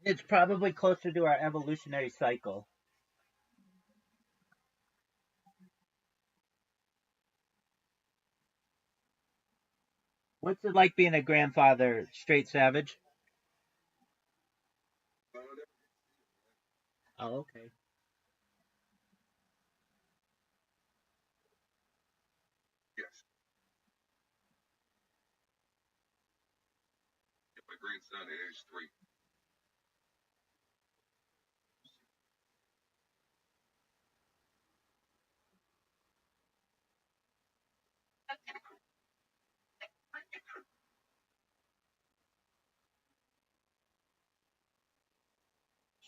It's probably closer to our evolutionary cycle. What's it like being a grandfather, Straight Savage? Oh, okay. Yes, my grandson is 3.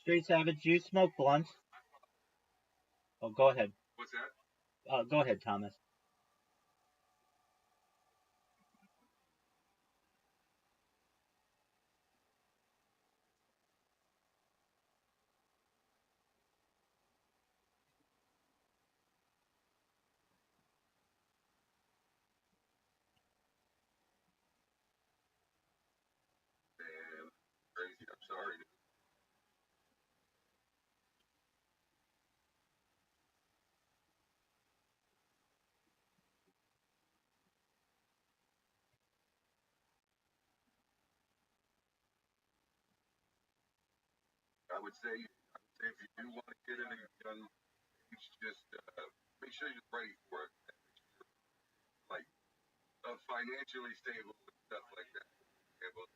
Straight Savage, do you smoke blunts? Oh, go ahead. What's that? Go ahead, Thomas. I would say if you do want to get in a young age, just make sure you're ready for it. Like financially stable and stuff like that. Yeah, well,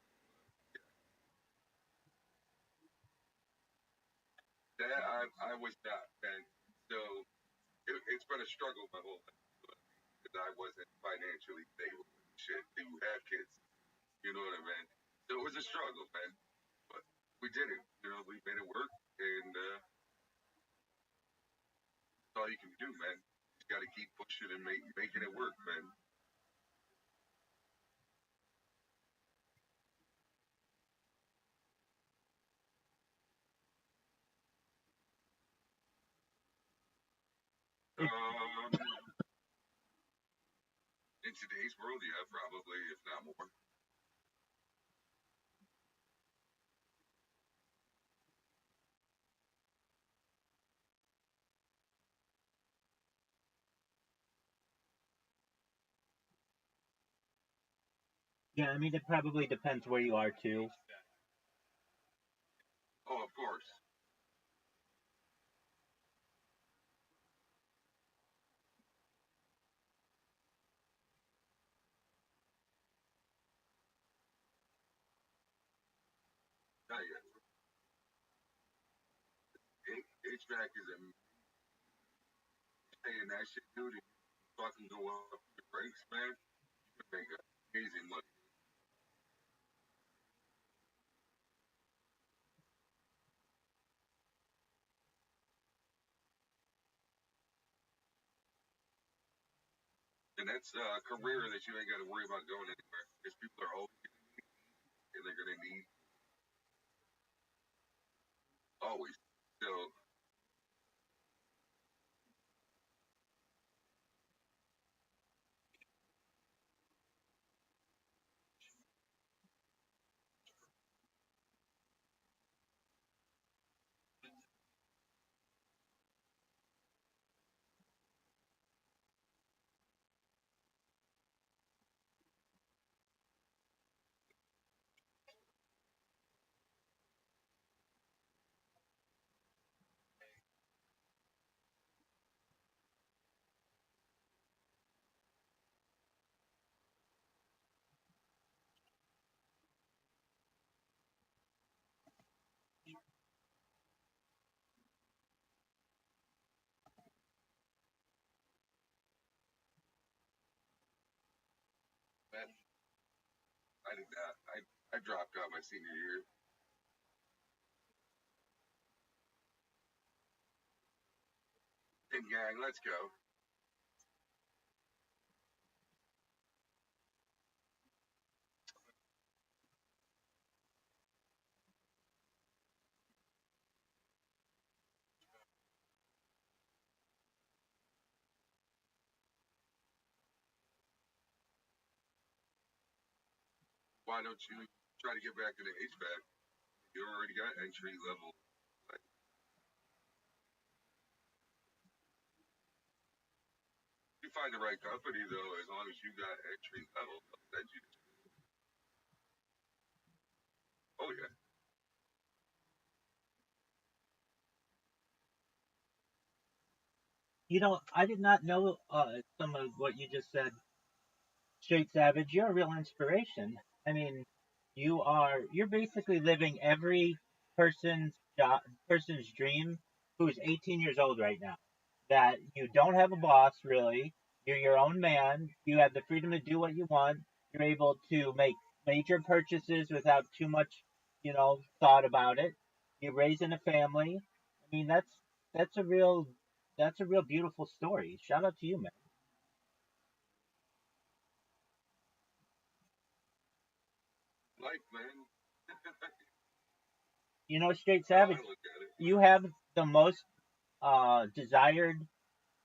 that I was not, man. So it's been a struggle my whole life because I wasn't financially stable. Shit, to have kids. You know what I mean? So it was a struggle, man. But we did it. You know, we made it work, and that's all you can do, man. You got to keep pushing and making it work, man. Um, in today's world, yeah, probably, if not more. Yeah, I mean, it probably depends where you are too. Oh, of course. Not yet. HVAC is a saying that shit, dude. And fucking go up the brakes, man. You can make amazing money. And that's a career that you ain't got to worry about going anywhere because people are always and they're gonna need always. So man, I did not. I dropped out my senior year. And gang, let's go. Why don't you try to get back into HVAC? You already got entry level. Like, you find the right company though, as long as you got entry level, then you. Oh yeah. You know, I did not know some of what you just said. Straight Savage, you're a real inspiration. I mean, you're basically living every person's person's dream who's 18 years old right now. That you don't have a boss really. You're your own man. You have the freedom to do what you want. You're able to make major purchases without too much, thought about it. You're raising a family. I mean, that's a real that's a real beautiful story. Shout out to you, man. Life, man. You know, Straight That's how Savage, I look at it. you have the most desired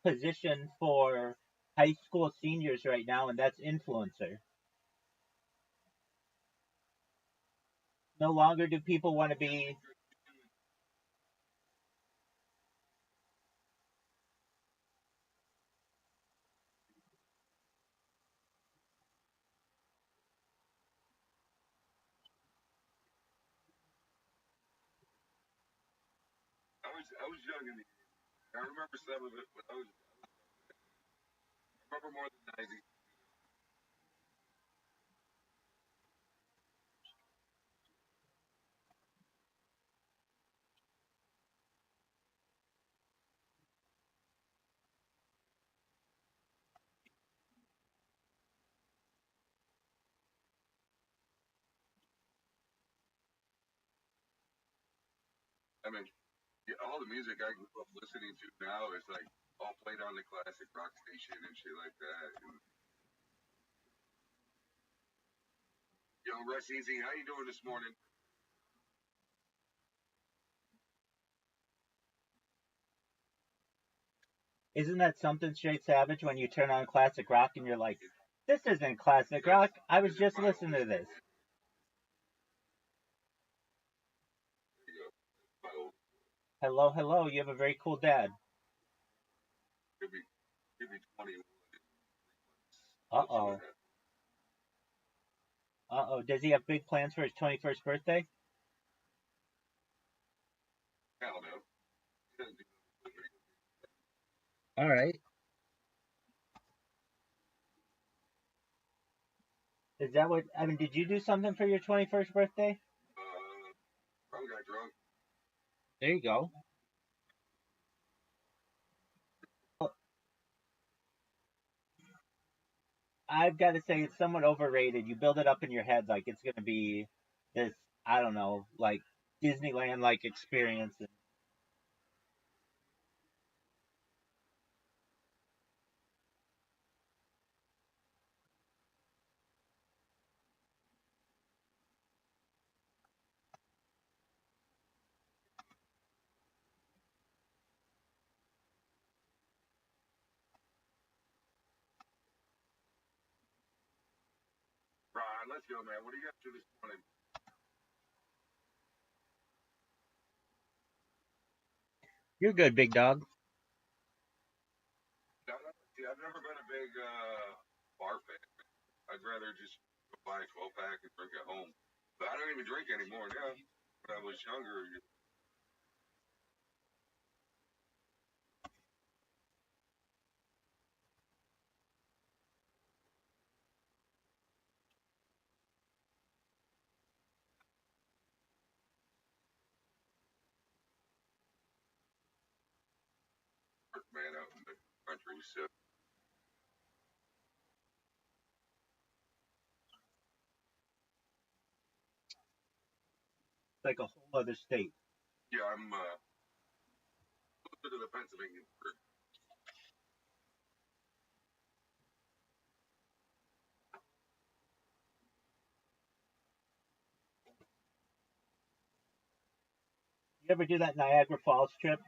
position for high school seniors right now, and that's influencer. No longer do people want to be. I was young in the. I remember some of it, but I remember more than 90. I mean, yeah, all the music I grew up listening to now is like all played on the classic rock station and shit like that. And, yo, Russ Easy, how you doing this morning? Isn't that something straight savage when you turn on classic rock and you're like, this isn't classic rock. I was just listening to this. Hello, hello. You have a very cool dad. Could be 21. Uh-oh. Uh-oh. Does he have big plans for his 21st birthday? Hell no. He doesn't do All right. Is that what, I mean, did you do something for your 21st birthday? Probably got drunk. There you go. I've got to say it's somewhat overrated. You build it up in your head like it's going to be this, I don't know, like Disneyland like experience. Ron, let's go, man. What do you got to this morning? You're good, big dog. See, I've never been a big bar fan. I'd rather just go buy a 12 pack and drink at home. But I don't even drink anymore now. When I was younger, man, out in the country. So It's like a whole other state. yeah, I'm closer to the Pennsylvania border. You ever do that Niagara Falls trip?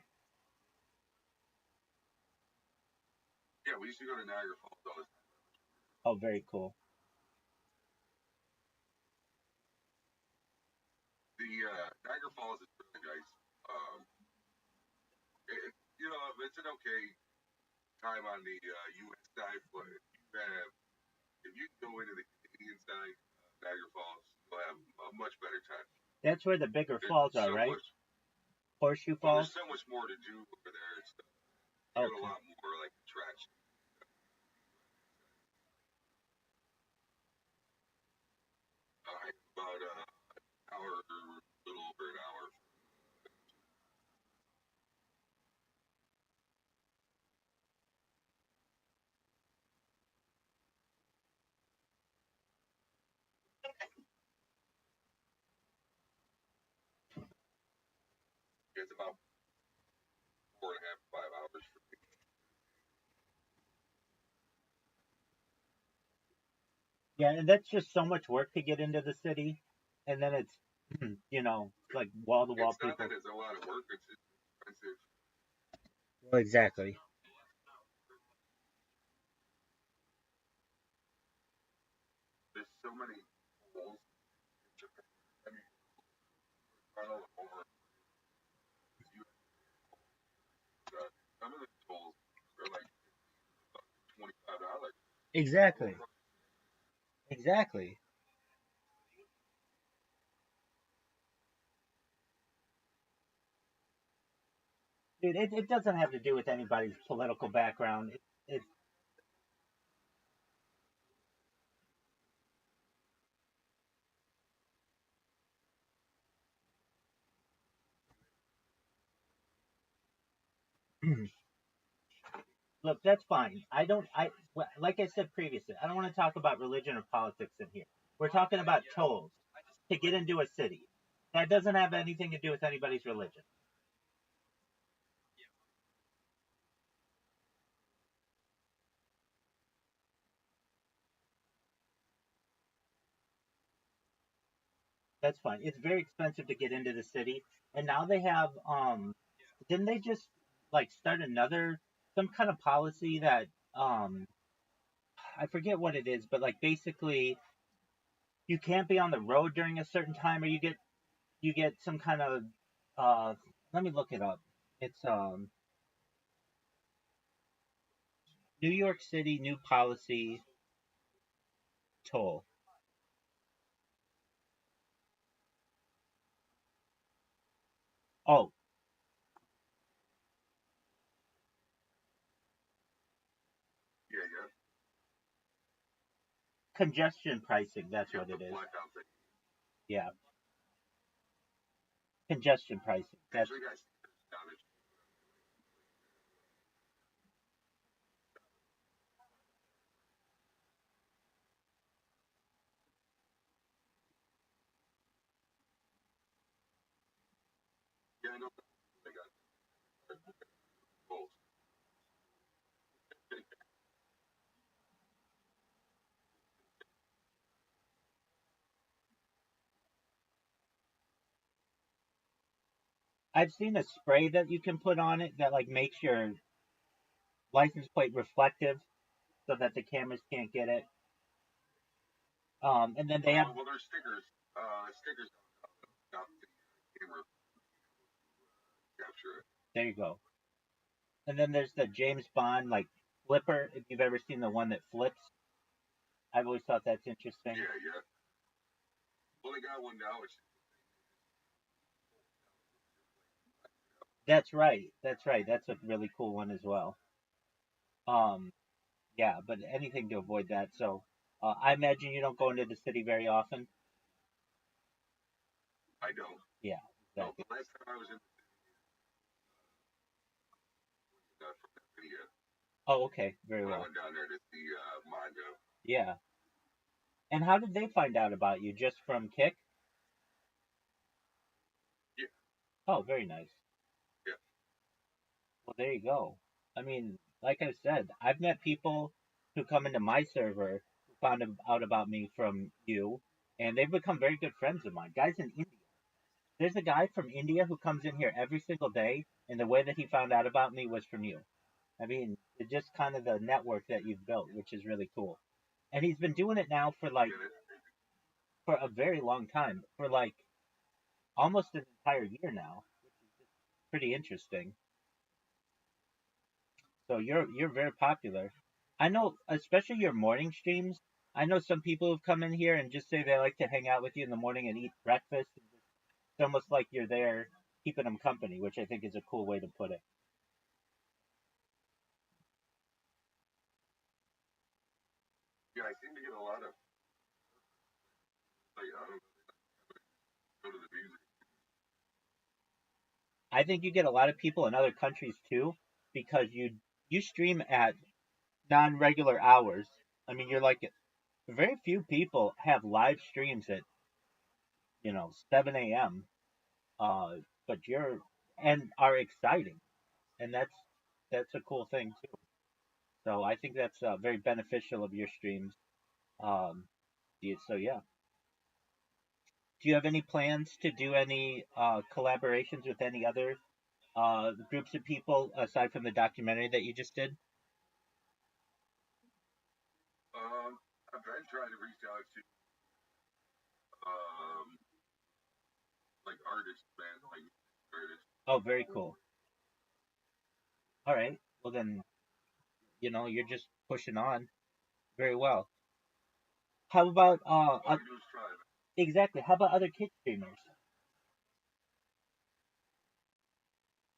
Yeah, we used to go to Niagara Falls all the time. Oh, very cool. The Niagara Falls is really nice. You know, it's an okay time on the U.S. side, but if you go into the Canadian side, Niagara Falls, you'll have a much better time. That's where the bigger There's falls are, so right? much, Horseshoe well, Falls? there's so much more to do over there and stuff. You got a Okay. lot more like attractions. About an hour, a little over an hour. It's about 4.5, 5 hours for me. Yeah, and that's just so much work to get into the city. And then it's, you know, like wall to wall It's not people. that it's a lot of work, it's just expensive. Well, exactly. There's so many holes in Japan. I mean, funnel over you some of the tolls are like $25. Exactly. Exactly. Dude, it doesn't have to do with anybody's political background. It look, that's fine. Like I said previously, I don't want to talk about religion or politics in here. We're talking about tolls to get into a city. That doesn't have anything to do with anybody's religion. That's fine. It's very expensive to get into the city, and now they have didn't they just like start another some kind of policy that um I forget what it is, but like basically you can't be on the road during a certain time, or you get some kind of uh let me look it up. It's New York City new policy toll. Oh, Yeah, yeah. congestion pricing, that's Yeah, what the it is. blackout thing. Yeah, congestion pricing. That's Actually, guys, down at yeah, I know. They got both. I've seen a spray that you can put on it that like makes your license plate reflective so that the cameras can't get it. And then they have Well, there's stickers. Stickers out the camera capture it. there you go. And then there's the James Bond like flipper. If you've ever seen the one that flips, I've always thought that's interesting. Yeah, yeah. Well, they got one now. It's That's right. That's right. That's a really cool one as well. Um, yeah, but anything to avoid that. So I imagine you don't go into the city very often. I don't. Yeah, No, exactly. the last time I was in from that video, Oh, okay, very when I well. went down there to see Mondo. Yeah. And how did they find out about you? Just from Kick? Yeah, Oh, very nice. yeah, Well, there you go. I mean, like I said, I've met people who come into my server who found out about me from you, and they've become very good friends of mine. Guys in India. There's a guy from India who comes in here every single day, and the way that he found out about me was from you. I mean, it's just kind of the network that you've built, which is really cool. And he's been doing it now for like get it. for a very long time, for like almost an entire year now. Pretty interesting. So you're very popular. I know, especially your morning streams. I know some people who've come in here and just say they like to hang out with you in the morning and eat breakfast. It's almost like you're there keeping them company, which I think is a cool way to put it. Yeah, I seem to get a lot of like I don't know, go to the music. I think you get a lot of people in other countries too, because you stream at non-regular hours. I mean, you're like very few people have live streams at 7 a.m. Uh, but you're and are exciting, and that's a cool thing too. So I think that's very beneficial of your streams. Um, so yeah. Do you have any plans to do any collaborations with any other groups of people aside from the documentary that you just did? I've been trying to reach out to um like artists, man, like artists. Oh, very cool. All right. Well then, you're just pushing on very well. How about All we do is try. exactly? How about other kid streamers?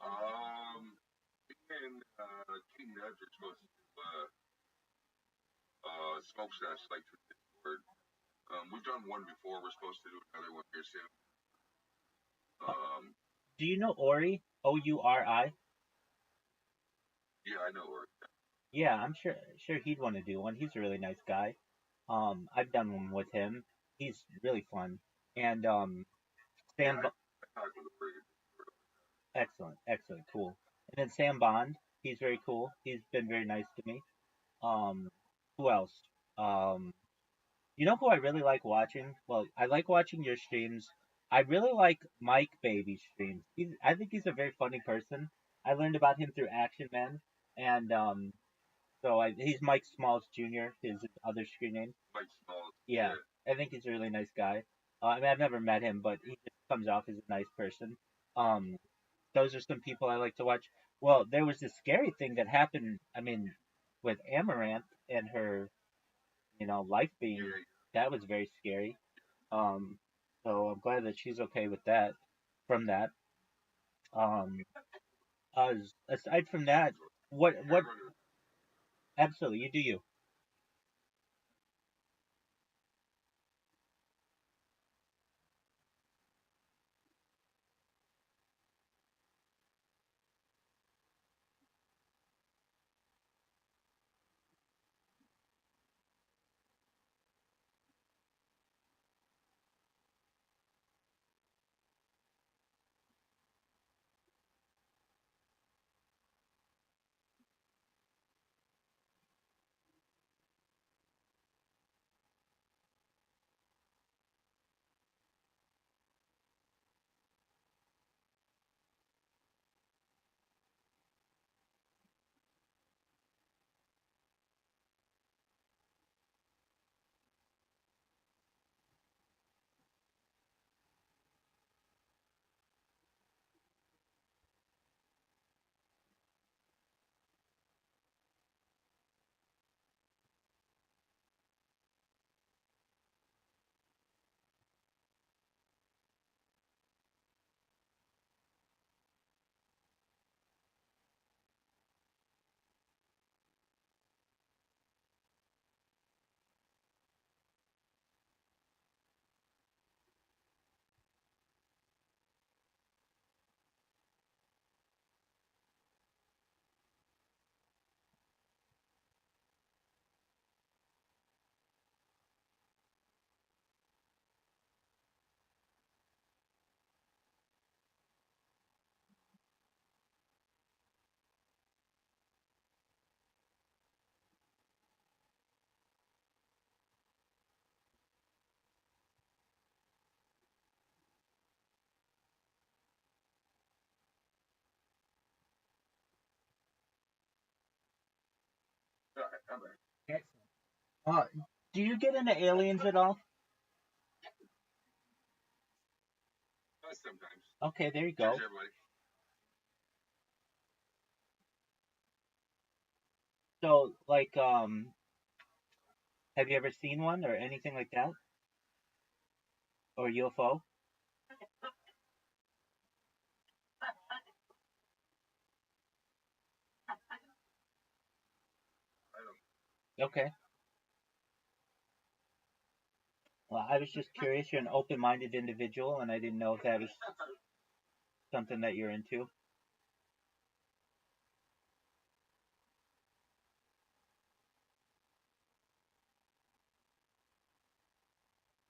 Um, that, we're supposed to do smoke sesh like to Discord. We've done one before. We're supposed to do another one here soon. Do you know Ori? Ouri? Yeah, I know her. Yeah, I'm sure he'd want to do one. He's a really nice guy. I've done one with him. He's really fun. And Sam, Yeah, I talked with a pretty good. excellent, cool. And then Sam Bond, he's very cool. He's been very nice to me. Um, who else? Um, you know who I really like watching? Well, I like watching your streams. I really like Mike Baby's streams. I think he's a very funny person. I learned about him through Action Man, and he's Mike Smalls Jr. His other screen name. Mike Smalls. Yeah, I think he's a really nice guy. I mean, I've never met him, but he just comes off as a nice person. Um, those are some people I like to watch. Well, there was this scary thing that happened. I mean, with Amaranth and her, life being Yeah. that was very scary. Um, so I'm glad that she's okay with that. From that, um, aside from that, what? Absolutely, you do you. I'm back. Excellent. Uh, do you get into aliens at all? Sometimes. Okay, there you go. Cheers, everybody. So, like, have you ever seen one or anything like that? Or UFO? I don't. Okay. Well, I was just curious. You're an open-minded individual, and I didn't know if that was something that you're into.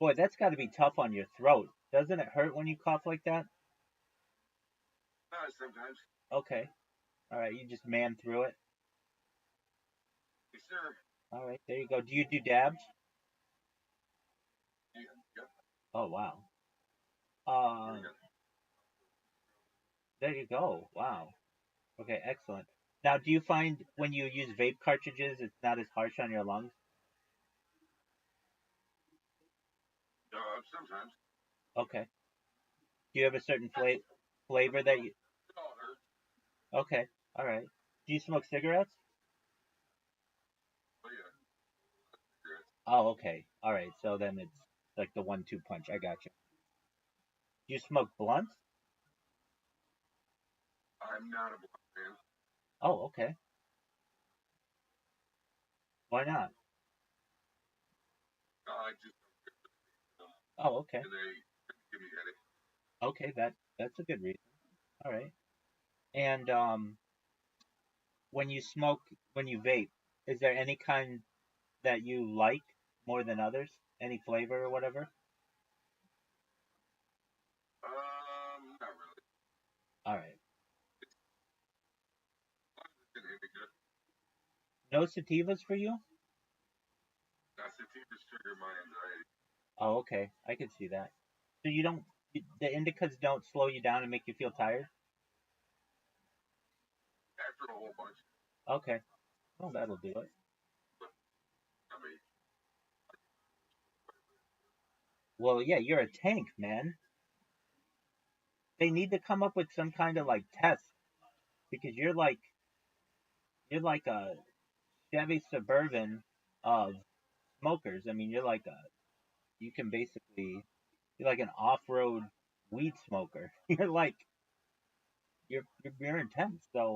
Boy, that's got to be tough on your throat. Doesn't it hurt when you cough like that? Sometimes. Okay. All right, you just man through it. Yes, sir. All right, there you go. Do you do dabs? Yeah. Yep. Oh, wow. Here we go. There you go. Wow. Okay, excellent. Now, do you find when you use vape cartridges, it's not as harsh on your lungs? Sometimes. Okay. Do you have a certain flavor that you? It all hurts. Okay. All right. Do you smoke cigarettes? But yeah. Cigarettes. Oh, okay. All right. So then it's like the 1-2 punch. I got you. Do you smoke blunts? I'm not a black man. Oh, okay. Why not? I just Oh, okay. and they give me headache. Okay, that's a good reason. All right. And when you smoke, when you vape, is there any kind that you like more than others? Any flavor or whatever? Not really. All right. It's an indica. No sativas for you? Sativas trigger my anxiety. Oh, okay. I can see that. So the indicas don't slow you down and make you feel tired? After a whole bunch. Okay. Well, that'll do it. But I mean, Well, yeah, you're a tank, man. They need to come up with some kind of like test because you're like a Chevy Suburban of smokers. I mean, you can basically you're like an off-road weed smoker. You're intense. So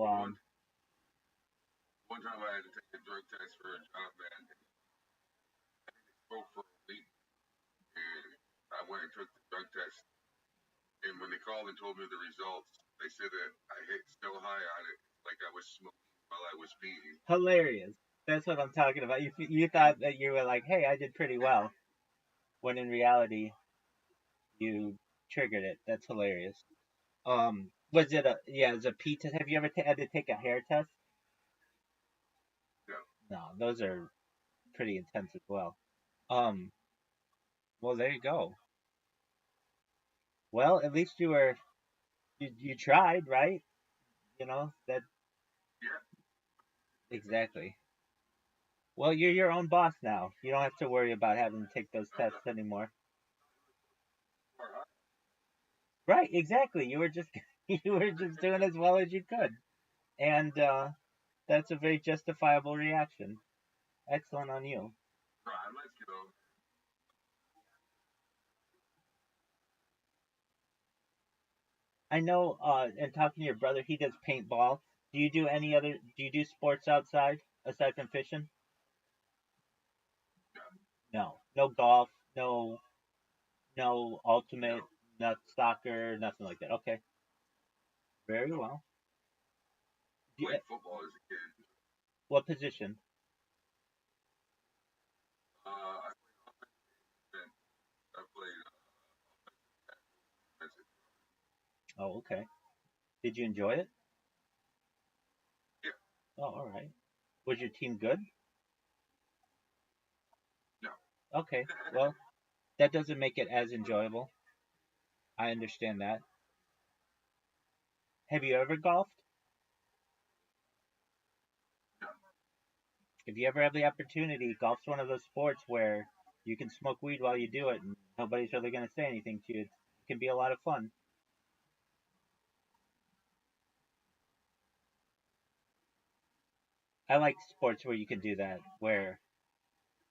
one time I had to take a drug test for a job, man. Spoke for a week, and I went and took the drug test. And when they called and told me the results, they said that I hit so high on it, like I was smoking while I was peeing. hilarious. That's what I'm talking about. You thought that you were like, hey, I did pretty well, when in reality you triggered it. That's hilarious. Was it it was a pee test? Have you ever had to take a hair test? No. No, those are pretty intense as well. Um, well, there you go. Well, at least you tried, right? You know that Yeah. exactly. Well, you're your own boss now. You don't have to worry about having to take those tests anymore. Right, exactly. You were just you were just doing as well as you could, and that's a very justifiable reaction. Excellent on you. Right, let's go. I know. And talking to your brother, he does paintball. Do you do sports outside aside from fishing? No, no golf, no ultimate, not soccer, nothing like that. Okay, very well. Played football as a kid. What position? I played offense. I played defensive. Oh, okay. Did you enjoy it? Yeah. Oh, all right. Was your team good? No. Okay. Well, that doesn't make it as enjoyable. I understand that. Have you ever golfed? No. If you ever have the opportunity, golf's one of those sports where you can smoke weed while you do it, and nobody's really going to say anything to you. It can be a lot of fun. I like sports where you can do that, where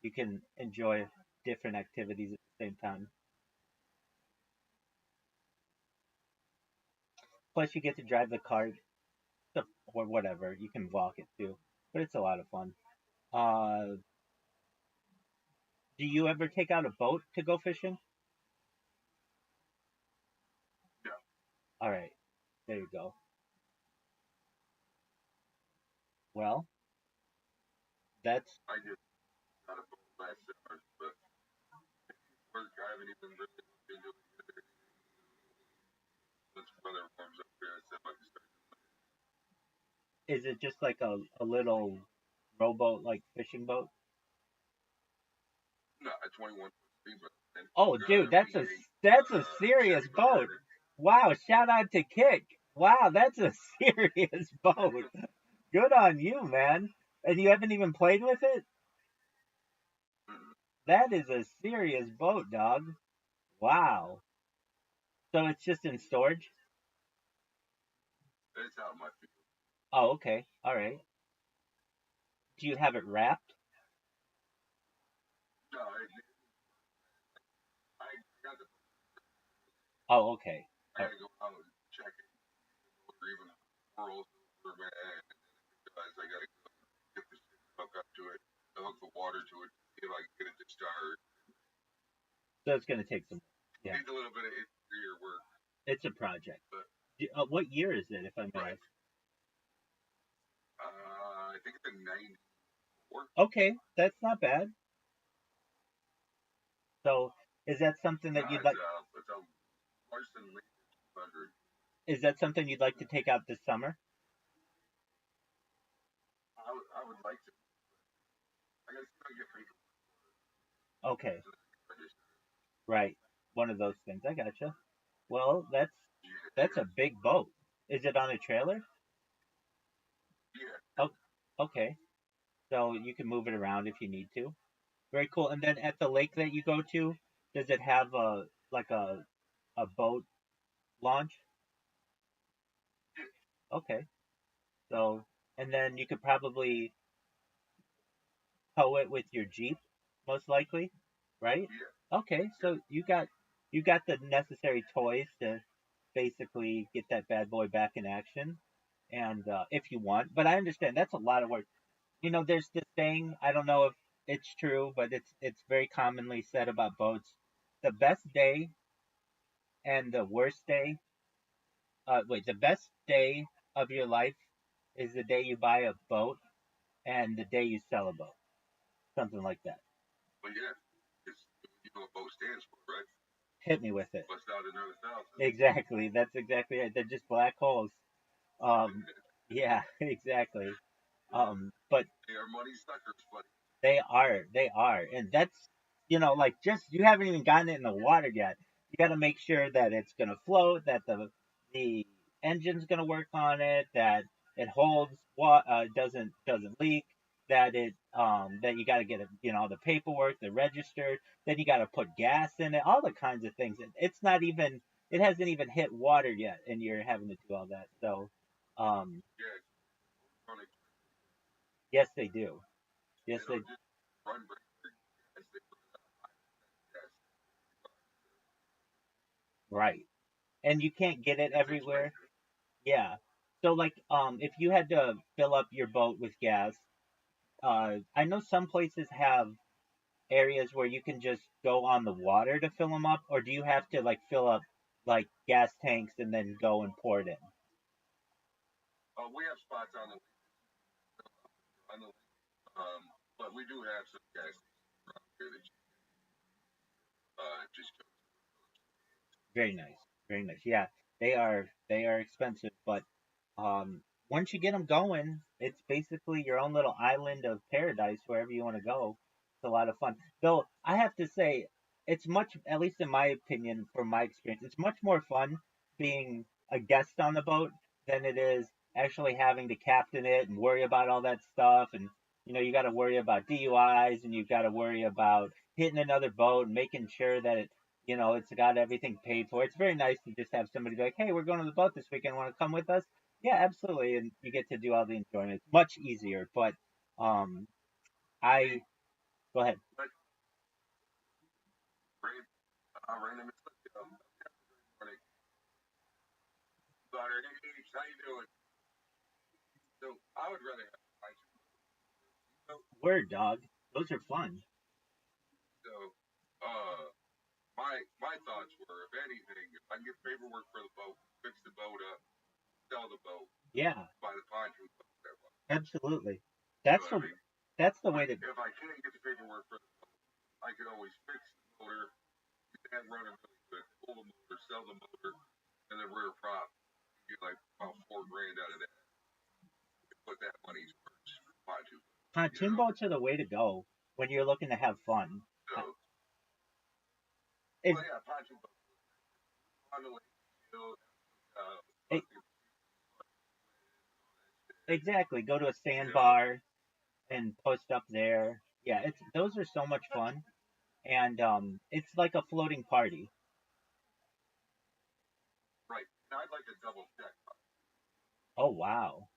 you can enjoy different activities at the same time. Plus, you get to drive the cart or whatever. You can walk it too, but it's a lot of fun. Uh, do you ever take out a boat to go fishing? No. All right, there you go. Well, that's I just got a boat last summer, but work I haven't even really looked into it. Once weather warms up here, I said I can start. is it just like a little rowboat, like fishing boat? No, a 21 foot speedboat. Oh, dude, that's a serious boat. Wow, shout out to Kick. Wow, that's a serious boat. Good on you, man. And you haven't even played with it? That is a serious boat, dog. Wow. So it's just in storage? It's out my field. Oh, okay. All right. Do you have it wrapped? No, I got the. Oh, okay. I gotta go out and check it, or even whirls over, man. Guys, I gotta go get the shit hook up to it. hook the water to it, see if I can get it to start. So it's gonna take some. Yeah. Needs a little bit of interior work. It's a project. But, what year is it, if I may right. ask? I think it's a 94. Okay, that's not bad. So, is that something that you'd like? It's a Larson Lincoln 200. Is that something you'd like to take out this summer? I would like to. I guess I get paid. Okay. Right. One of those things. I gotcha. Well, that's a big boat. Is it on a trailer? Yeah. Oh, okay. So you can move it around if you need to. Very cool. And then at the lake that you go to, does it have a boat launch? Okay. So and then you could probably tow it with your Jeep, most likely, right? Yeah. Okay. So you got the necessary toys to basically get that bad boy back in action, and if you want. But I understand that's a lot of work. There's this thing. I don't know if it's true, but it's very commonly said about boats. The best day and the worst day. Wait, the best day of your life is the day you buy a boat and the day you sell a boat. Something like that. Well, yeah. You know what boat stands for, right? Hit me with it. Bust out another thousand. Exactly. That's exactly right. They're just black holes. Yeah, exactly. But They are money suckers, buddy. they are, and that's like just you haven't even gotten it in the water yet. You got to make sure that it's gonna float, that the engine's gonna work on it, that it holds what doesn't leak, that you got to get it, the paperwork, the registered, then you got to put gas in it, all the kinds of things. It hasn't even hit water yet, and you're having to do all that. So, Yeah. yes, they do. Yes, They they don't just run break as they run gas. right. And you can't get it everywhere. Yeah. So like if you had to fill up your boat with gas, I know some places have areas where you can just go on the water to fill them up, or do you have to like fill up like gas tanks and then go and pour it in? We have spots on the but we do have some gas around here that just Very nice. Very nice. Yeah, they are expensive, but um once you get them going, it's basically your own little island of paradise wherever you want to go. It's a lot of fun. Though I have to say, it's much, at least in my opinion, from my experience, it's much more fun being a guest on the boat than it is actually having to captain it and worry about all that stuff. And you got to worry about DUIs, and you've got to worry about hitting another boat and making sure that it's got everything paid for. It's very nice to just have somebody be like, "Hey, we're going to the boat this weekend. Want to come with us?" Yeah, absolutely, and you get to do all the enjoyment. It's much easier, but um, I go ahead. but random morning. Butter, how you doing? So I would rather have ice. Word dog. Those are fun. So my thoughts were, if anything, if I can get paperwork for the boat, fix the boat up, sell the boat, Yeah, buy the pontoon boat, whatever. absolutely. You That's know the what I mean? that's the way to. If I can't get the paperwork for the boat, I could always fix the motor, get that running really good, pull the motor, sell the motor, and the rear prop. Get like about $4,000 out of that. Put that money towards pontoon. Pontoon boats are the way to go when you're looking to have fun. So, It's, well, yeah, pontoon boat on the lake, it, exactly. Go to a sandbar and post up there. Yeah, those are so much fun, and it's like a floating party. right. Now I'd like to double check. Oh wow,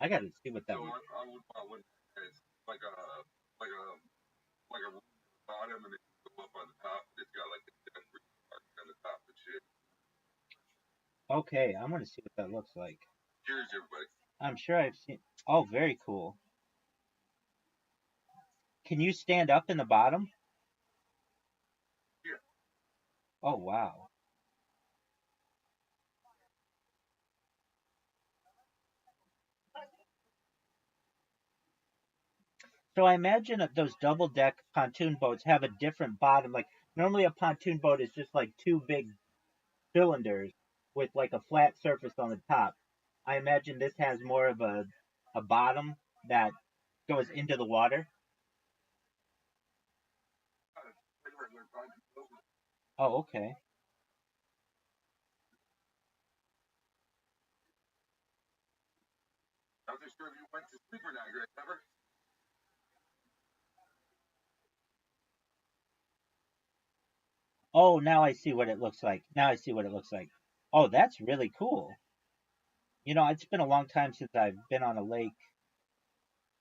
I got to see what that So was. I would it's like a like a like a bottom and then you go up on the top. It's got like a deck on the top and shit. Okay, I'm gonna see what that looks like. Cheers, everybody. I'm sure I've seen. Oh, very cool. Can you stand up in the bottom? Yeah. Oh, wow. So I imagine that those double deck pontoon boats have a different bottom. Like normally a pontoon boat is just like two big cylinders with like a flat surface on the top. I imagine this has more of a bottom that goes into the water. Oh, okay. I wasn't sure if you went to sleep or not, Greg. Remember? Oh, now I see what it looks like. Now I see what it looks like. Oh, that's really cool. You know, it's been a long time since I've been on a lake.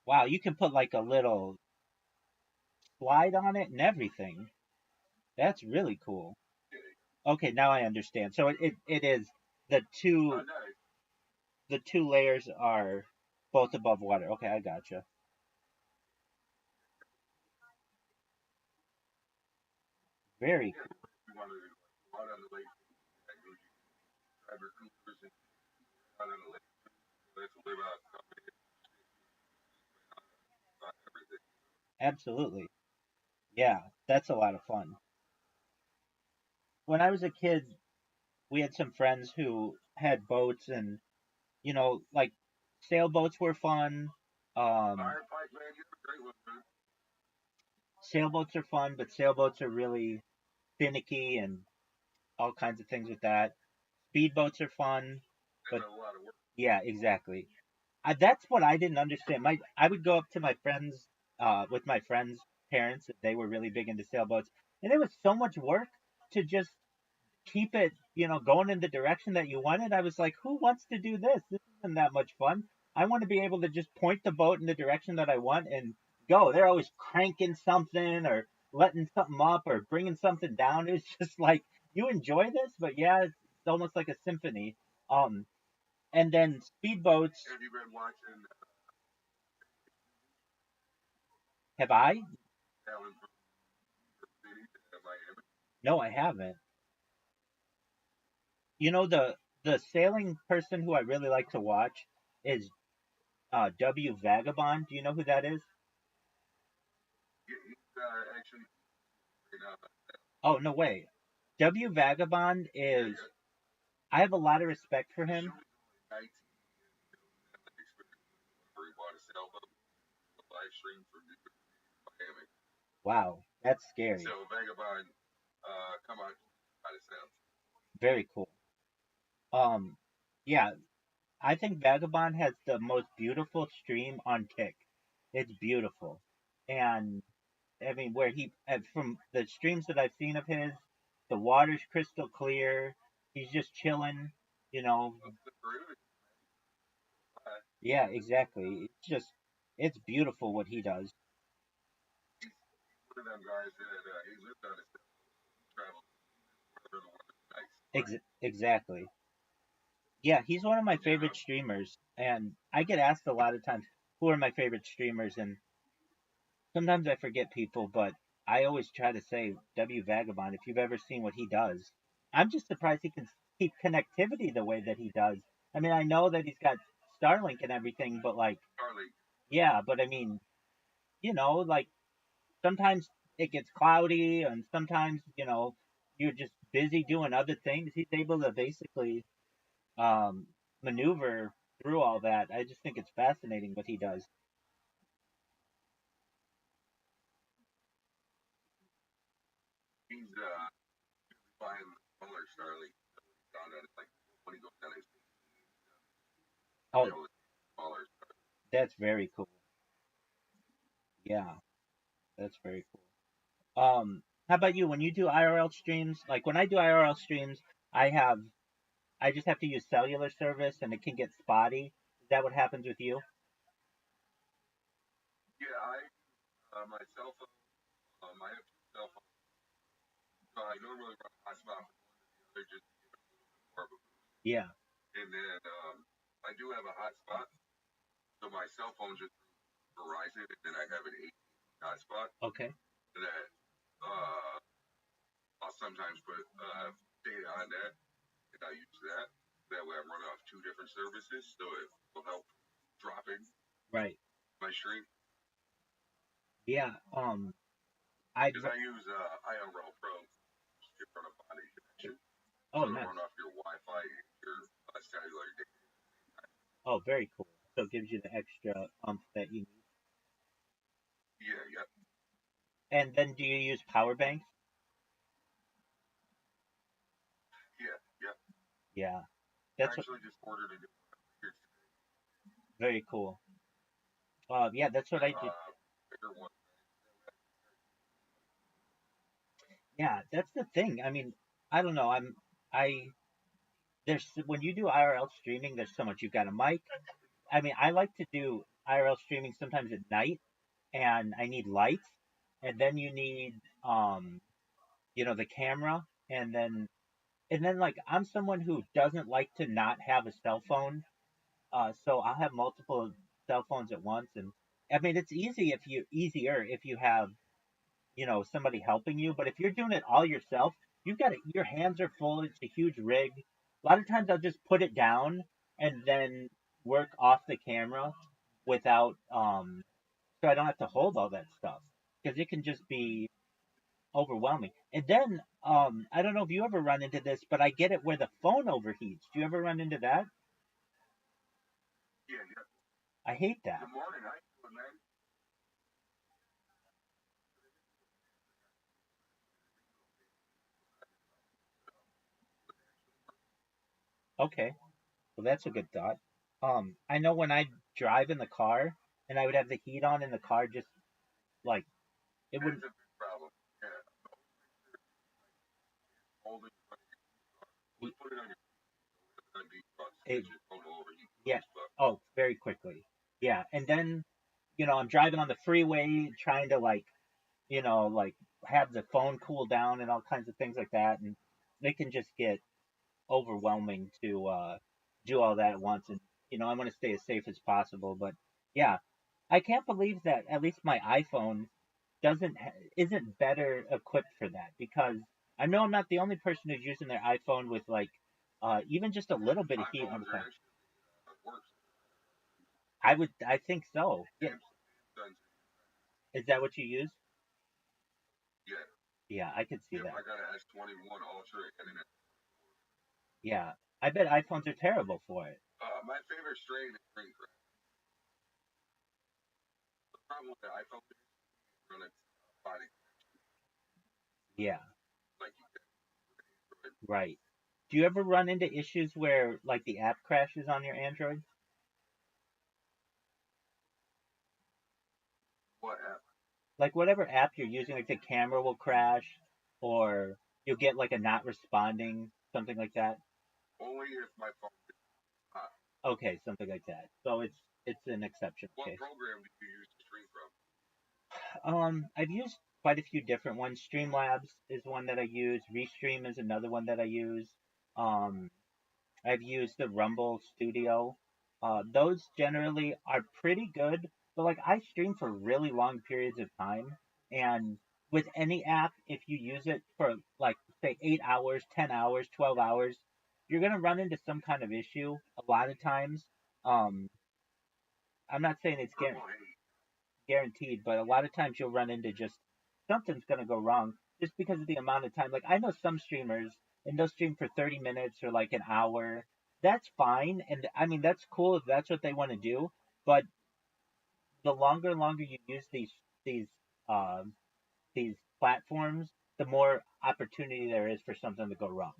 Wow, you can put like a little slide on it and everything. That's really cool. Okay, now I understand. So it is the Oh, two nice. the two layers are both above water. Okay, I gotcha. Very Yeah. cool. We wanted to go out on the lake. And you grab your coolers and out on the lake. Let's live out everything. Absolutely. Yeah, that's a lot of fun. When I was a kid, we had some friends who had boats and like sailboats were fun. Um, Firefight, man, you're a great one, man. Sailboats are fun, but sailboats are really finicky and all kinds of things with that. Speedboats are fun, That's but a lot of work. yeah, exactly. That's what I didn't understand. I would go up to my friends, with my friends' parents if they were really big into sailboats, and it was so much work to just keep it, going in the direction that you wanted. I was like, who wants to do this? This isn't that much fun. I want to be able to just point the boat in the direction that I want and go. They're always cranking something or letting something up or bringing something down. It's just like, you enjoy this, but yeah, it's almost like a symphony. Um, and then speedboats, Have you been watching have I? Alan from the city to Miami? No, I haven't. The sailing person who I really like to watch is W Vagabond. Do you know who that is? He's actually, you know, Oh, no way. W Vagabond yeah, is, yeah. I have a lot of respect for The him. show is only 19 and that experience where he bought a sailboat, a live stream from Miami. Wow, that's scary. So Vagabond, come on, out of sound. Very cool. Um, yeah, I think Vagabond has the most beautiful stream on Kick. It's beautiful. And I mean, from the streams that I've seen of his, the water's crystal clear. He's just chilling, you know. Up the Peruvian, Yeah, exactly. It's beautiful what he does. he's one of them guys that he lived on his travel wherever the weather's nice, right? Exactly. Yeah, he's one of my You favorite know, streamers, and I get asked a lot of times who are my favorite streamers, and sometimes I forget people, but I always try to say W Vagabond if you've ever seen what he does. I'm just surprised he can keep connectivity the way that he does. I mean, I know that he's got Starlink and everything, but like, Charlie, yeah, but I mean, like sometimes it gets cloudy, and sometimes you're just busy doing other things. He's able to basically um, maneuver through all that. I just think it's fascinating what he does. he's buying the smaller Charlie down at like when he goes down his Oh, be able to smaller. that's very cool. Yeah, that's very cool. How about you? When you do IRL streams, like when I do IRL streams, I have I just have to use cellular service, and it can get spotty. Is that what happens with you? Yeah, my cell phone, I have two cell phones. So I normally run hotspot from one to the other just to give it a little bit more of a boost. Yeah. And then I do have a hotspot, so my cell phone just Verizon, and then I have an AT&T hotspot. Okay. that I'll sometimes put data on that, and I use that. That way I'm running off two different services, so it will help dropping Right. my stream. Yeah. Because I use IRL Pro to run a bonding connection. Oh, So to nice. run off your Wi-Fi and your cellular data. Oh, very cool. So it gives you the extra that you need. Yeah, yep. And then do you use power banks? Yeah, yep. Yeah. I That's actually just ordered a new one. very cool. Yeah, that's what I do. Bigger one. Yeah, that's the thing. I mean, I don't know. I there's when you do IRL streaming, there's so much. You've got a mic. I mean, I like to do IRL streaming sometimes at night, and I need lights, and then you need the camera, and then like I'm someone who doesn't like to not have a cell phone, so I'll have multiple cell phones at once, and I mean it's easier if you have somebody helping you, but if you're doing it all yourself, your hands are full. It's a huge rig. A lot of times I'll just put it down and then work off the camera without so I don't have to hold all that stuff because it can just be overwhelming. And then I don't know if you ever run into this, but I get it where the phone overheats. Do you ever run into that? Yeah, yeah. I hate that. Good morning. How you doing, man? Okay, well that's a good thought. I know when I drive in the car and I would have the heat on in the car, just like it would. That's a big problem. Yeah. Holding we put it on your It, phone overheat. yeah. Oh, very quickly. Yeah, and then I'm driving on the freeway trying to like have the phone cool down and all kinds of things like that, and it can just get overwhelming to do all that at once. And I want to stay as safe as possible, but yeah, I can't believe that at least my iPhone isn't better equipped for that because I know I'm not the only person who's using their iPhone with like even just a little bit of heat on the phone. I think so. Yeah. Is that what you use? Yeah. Yeah, I could see Yep, that. I got an S21 Ultra and an Yeah, I bet iPhones are terrible for it. my favorite strain is Green Crack. The problem with the iPhone is run its body Yeah, like you can. right. Do you ever run into issues where like the app crashes on your Android? What app? Like whatever app you're using, like the camera will crash, or you'll get like a not responding, something like that. Only if my phone is hot. Okay, something like that. So it's an exception What case. program do you use to stream from? I've used quite a few different ones. Streamlabs is one that I use. Restream is another one that I use. Um, I've used the Rumble Studio. Those generally are pretty good, but like I stream for really long periods of time, and with any app, if you use it for like say 8 hours, 10 hours, 12 hours, you're gonna run into some kind of issue a lot of times. Um, I'm not saying it's guaranteed, but a lot of times you'll run into just something's gonna go wrong just because of the amount of time. Like I know some streamers and they'll stream for 30 minutes or like an hour. That's fine, and I mean that's cool if that's what they want to do. But the longer and longer you use these um these platforms, the more opportunity there is for something to go wrong.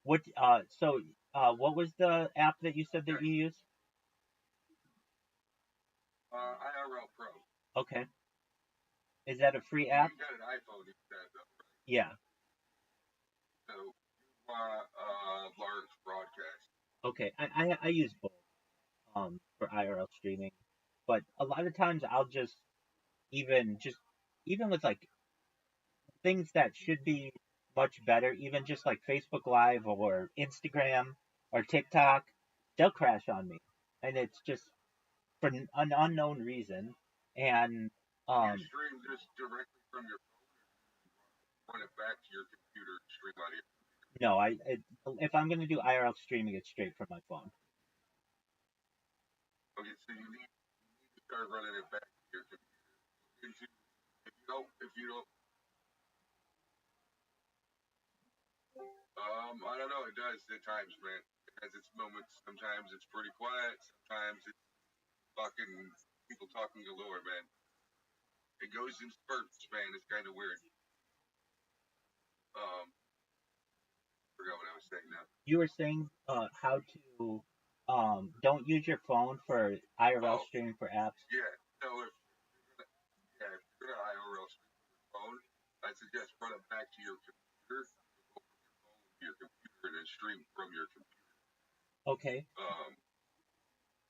What was the app that you said that you use? IRL Pro. Okay. Is that a free app? You got an iPhone, you said, though, right? Yeah. So, large broadcast. Okay. I use both for IRL streaming, but a lot of times I'll just even with like things that should be much better, even just like Facebook Live or Instagram or TikTok, they'll crash on me, and it's just for an unknown reason. And You Um, stream this directly from your phone, run it back to your computer, and stream out of your. no, if I'm gonna do IRL streaming, it's straight from my phone. Okay, so you need to start running it back to your computer. If you don't, I don't know. It does at times, man. It has its moments. Sometimes it's pretty quiet. Sometimes it's fucking people talking galore, man. It goes in spurts, man. It's kind of weird. Forgot what I was saying now. You were saying how to don't use your phone for IRL streaming for apps. Yeah. So if you're gonna IRL stream from your phone, I suggest run it back to your computer. Go from your phone to your computer and then stream from your computer. Okay.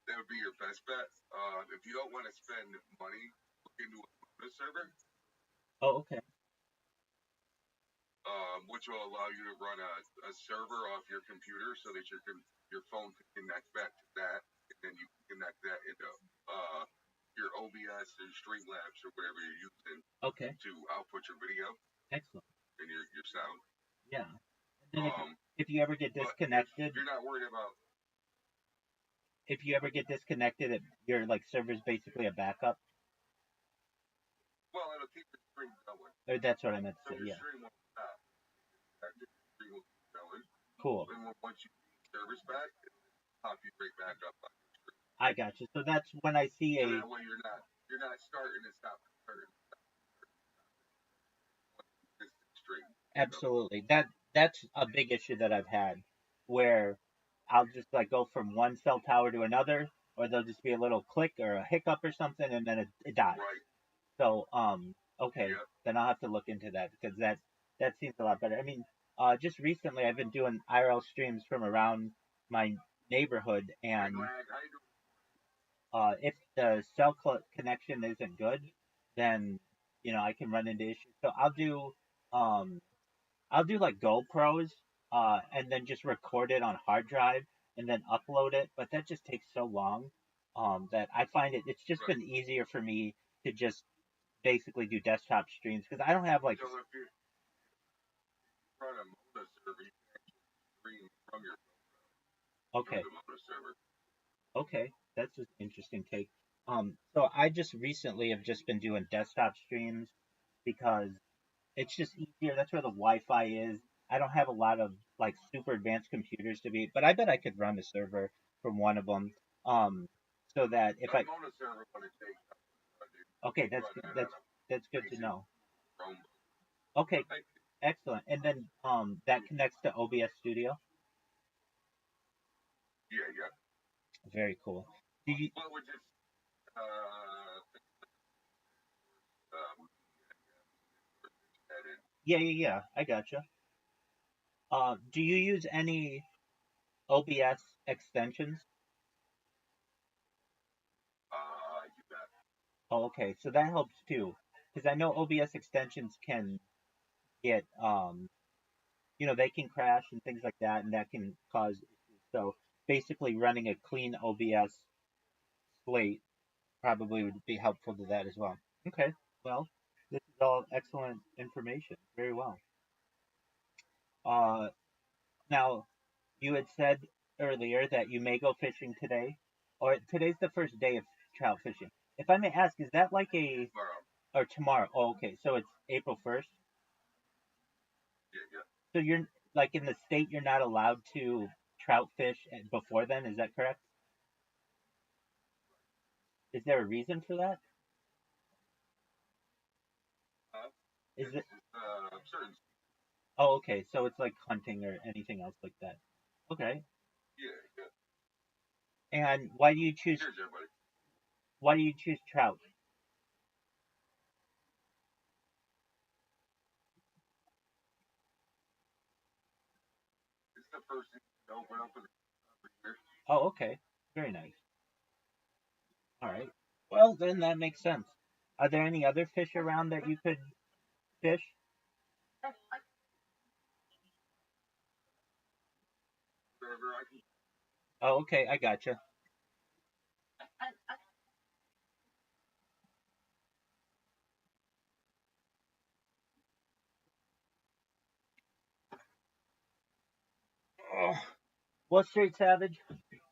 That would be your best bet. If you don't want to spend money, look into a server. Oh, okay. Which will allow you to run a server off your computer so that your phone can connect back to that, and then you can connect that into your OBS or Streamlabs or whatever you're using Okay. to output your video Excellent. and your sound. Yeah. And then if you ever get disconnected, if you're not worried about. If you ever get disconnected, your like server's basically a backup. Well, it'll keep the stream going. Or that's what I meant to So say. your Yeah. stream won't stop. The stream will keep going. Cool. And once you get the service back, it'll pop you right back up on your stream. I got you. So that's when I see So that way you're not starting and stopping. Stream. Absolutely. That's a big issue that I've had, where I'll just like go from one cell tower to another, or there'll just be a little click or a hiccup or something, and then it dies. Right. So okay, Yep. then I'll have to look into that because that seems a lot better. I mean, just recently I've been doing IRL streams from around my neighborhood, and if the cell connection isn't good, then I can run into issues. So I'll do like GoPros, and then just record it on hard drive and then upload it. But that just takes so long, that I find it's just been easier for me to just basically do desktop streams because I don't have like. So if you run a Moda server, you can actually stream from your phone. Okay. The Moda server. Okay, that's an interesting take. So I just recently have just been doing desktop streams because it's just easier. That's where the Wi-Fi is. I don't have a lot of like super advanced computers to be, but I bet I could run a server from one of them. So that if I Moda server when it takes. okay, that's good to know. Okay, excellent. And then that connects to OBS Studio. Yeah. Very cool. Do you? Well, we're just Yeah. I gotcha. Do you use any OBS extensions? You bet. Oh, okay. So that helps too, because I know OBS extensions can get they can crash and things like that, and that can cause issues. So basically, running a clean OBS slate probably would be helpful to that as well. Okay. Well, this is all excellent information. Very well. Now, you had said earlier that you may go fishing today, or today's the first day of trout fishing. If I may ask, is that like a or tomorrow? Oh, okay. So it's April 1st. Yeah. So you're like in the state, you're not allowed to trout fish before then. Is that correct? Is there a reason for that? Is it? Certain. Oh, okay. So it's like hunting or anything else like that. Okay. Yeah. And why do you choose? Cheers, everybody. Why do you choose trout? It's the first thing to open up every year. Oh, okay. Very nice. All right. Well, then that makes sense. Are there any other fish around that you could fish? Wherever I can. Oh, okay. I gotcha. Oh, Wall Street Savage.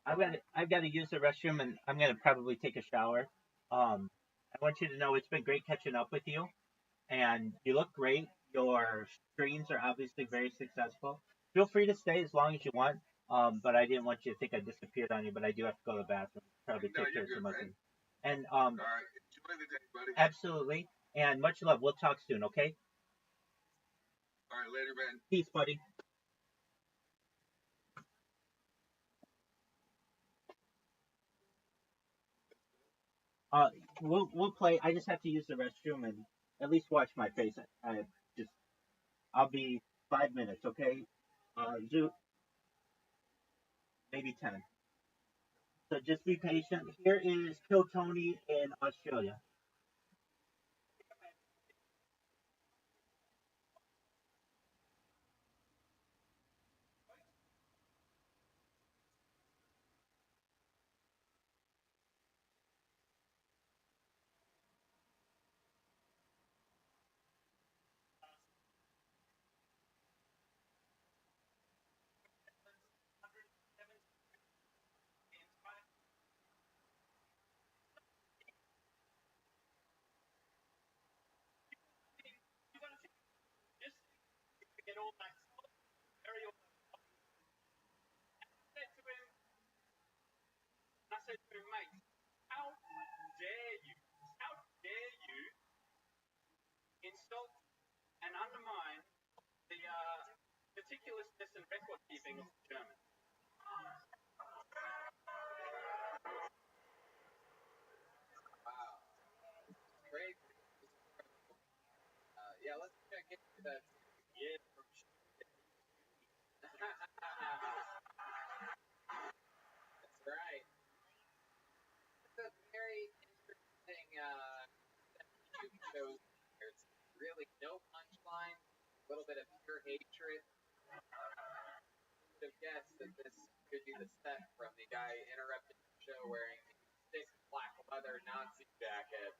I've got to use the restroom, and I'm gonna probably take a shower. I want you to know it's been great catching up with you, and you look great. Your streams are obviously very successful. Feel free to stay as long as you want. But I didn't want you to think I disappeared on you. But I do have to go to the bathroom. Probably No, take care you're of good, some other man. things. And All right. Enjoy the day, buddy. absolutely. And much love. We'll talk soon. Okay. All right, later, man. Peace, buddy. Uh, we'll play. I just have to use the restroom and at least wash my face. Just I'll be 5 minutes, okay? Maybe 10. So just be patient. Here is Kill Tony in Australia. Just get all that very all I said to him, mate, how dare you? How dare you insult and undermine the meticulousness and record keeping of the German? Wow. Great. Yeah, let's check into that. Yeah, That's right. It's a very interesting YouTube shows. There's really no punchline, a little bit of pure hatred. Who would have guessed that this could be the set from the guy interrupting the show wearing a thick black leather Nazi jacket?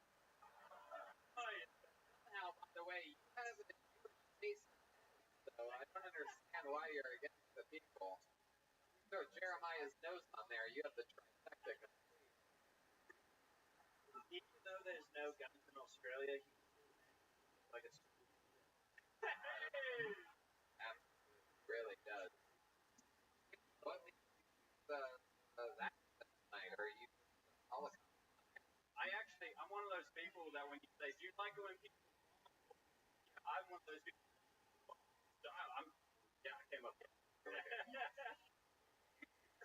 Somehow, by the way, you have a Jewish taste, so I don't understand why you're against the people. Throw Jeremiah's nose on there, you have the trifecta complete. even though there's no guns in Australia, like it's Absolutely, really does. What leads that tonight? Are you Holocaust? I'm one of those people that when you say, do you like it when people, I'm one of those people. So I came up here.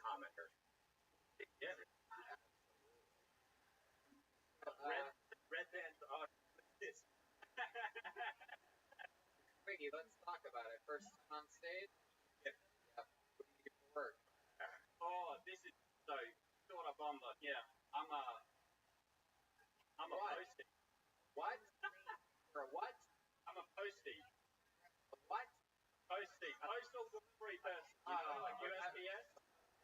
Commenter. Yeah. Red bands are this. Wiggy, let's talk about it. First time on stage? Yeah. What do you do for work? Oh, this is so sort of bomber. Yeah, I'm a What? postie. What? For a what? I'm a postie. A what? Postie. Postal delivery person. Like USPS.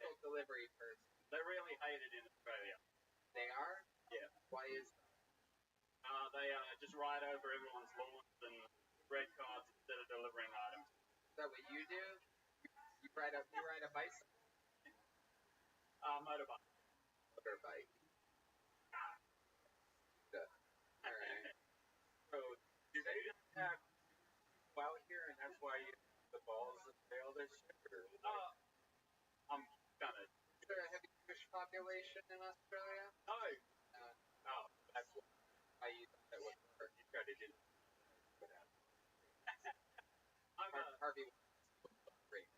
Postal delivery person. They really hate it in Australia. They are? Yeah. Why is that? They just ride over everyone's lawns and red cards instead of delivering items. Is that what you do? You ride a bicycle? Motorbike. Motorbike. Good. All right. So, do they have people out here, and that's why you have the balls and all this shit? Or I'm kind of. Is there a heavy Jewish population in Australia? No. oh, that's what I thought it would work. you tried to do. Harvey great.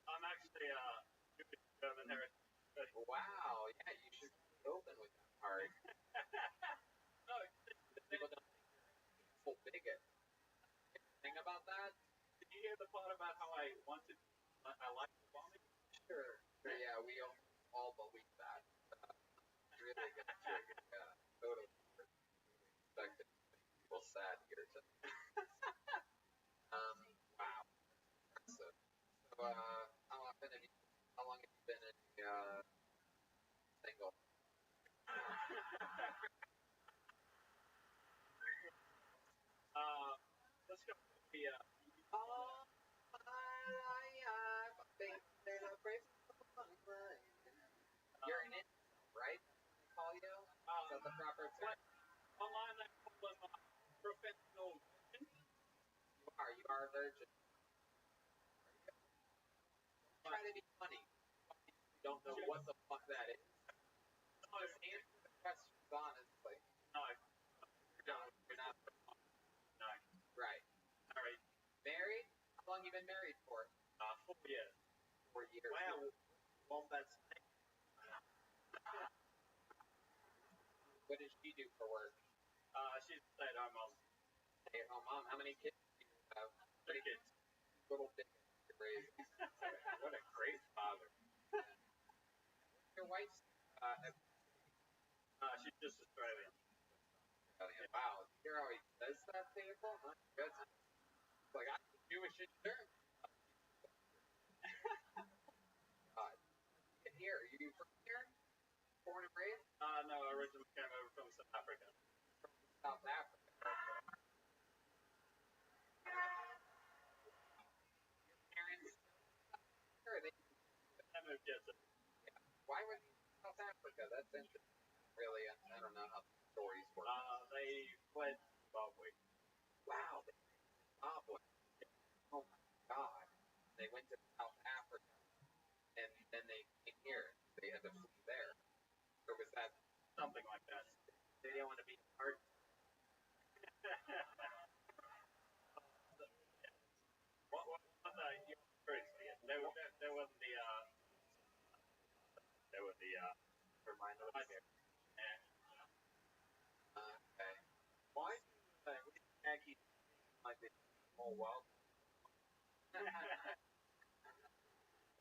I'm actually German heritage. Wow, yeah, you should be open with that part. No, People don't think you're a full bigot. Thing about that? did you hear the part about how I like the bombing? Sure. Yeah, we all believe that. Really got you. Yeah, totally. Expected people sad here tonight. Wow. Impressive. So, how long have you been in single? Let's go the You're an incel, right? They call you? Is that the proper term? online they call them professional virgin. You are a virgin. Try to be funny. You don't know what the fuck that is. Just answer the questions honestly. No. You're not. No. Right. Married. Married? How long you been married for? 4 years. 4 years. Wow. Wombat snake. What does she do for work? She's a stay-at-home mom. Stay-at-home mom. How many kids do you have? 3 kids. Little bigots to raise. What a great father. Your wife's she's just Australian. Wow. You hear how he says that, people? My goodness. It's like, I'm Jewish in German. God. Get here. Are you from here? Born and raised? No, I originally came over from South Africa. From South Africa. Your parents or they moved here. Why were they in South Africa? That's interesting. Really, I don't know how the stories work. They fled Zimbabwe. Wow, they fled Zimbabwe. Oh my God. They went to South Africa, and then they came here. They had to flee there. Or was that something like that? They didn't want to be a part. They were Okay. Why do Yankees like this whole world?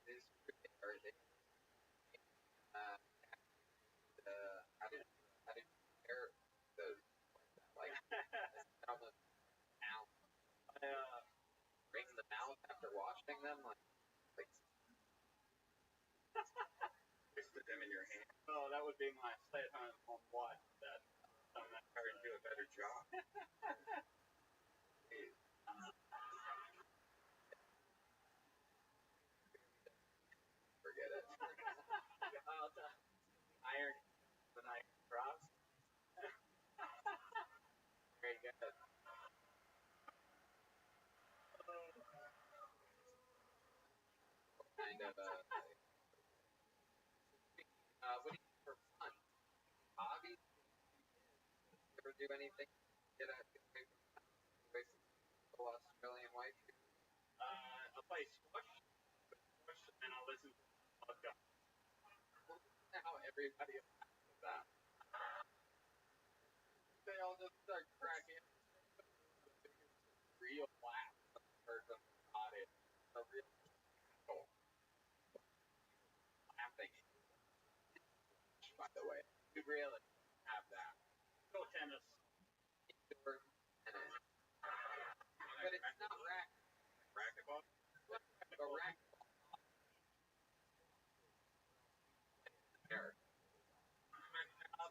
This are they? How did you compare those like almost mouth? Ring the mouth after washing them, like twisted them in your hand. Oh, that would be my stay-at-home mom wife. That her do a better job. Forget it. Iron the night cross. Very good. Kind of what do you do for fun? Hobbies? You ever do anything? Get away from the Australian wife? I play squash, and I listen to podcasts. How everybody laughs at that. They all just start cracking. The biggest real laugh I've heard from the audience. A real laughing. By the way, you really have that. Go tennis. Indoor tennis. But it's not racquetball. A racquetball.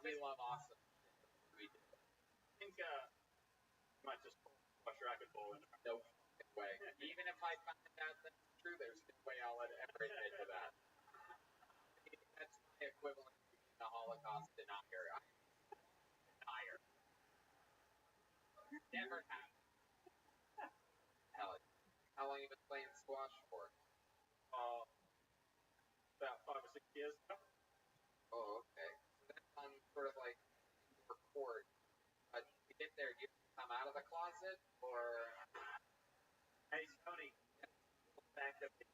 We love awesome. We do. I think might just watch racquetball in there. No way. Even if I find out that's true, there's no way I'll ever admit to that. That's my equivalent to being a Holocaust denier. I'm a denier. Never have. Hell, how long have you been playing squash for? About 5 or 6 years now. Oh, okay. So that's on sort of like indoor court. To get there, do you come out of the closet or? Hey, Tony, back up in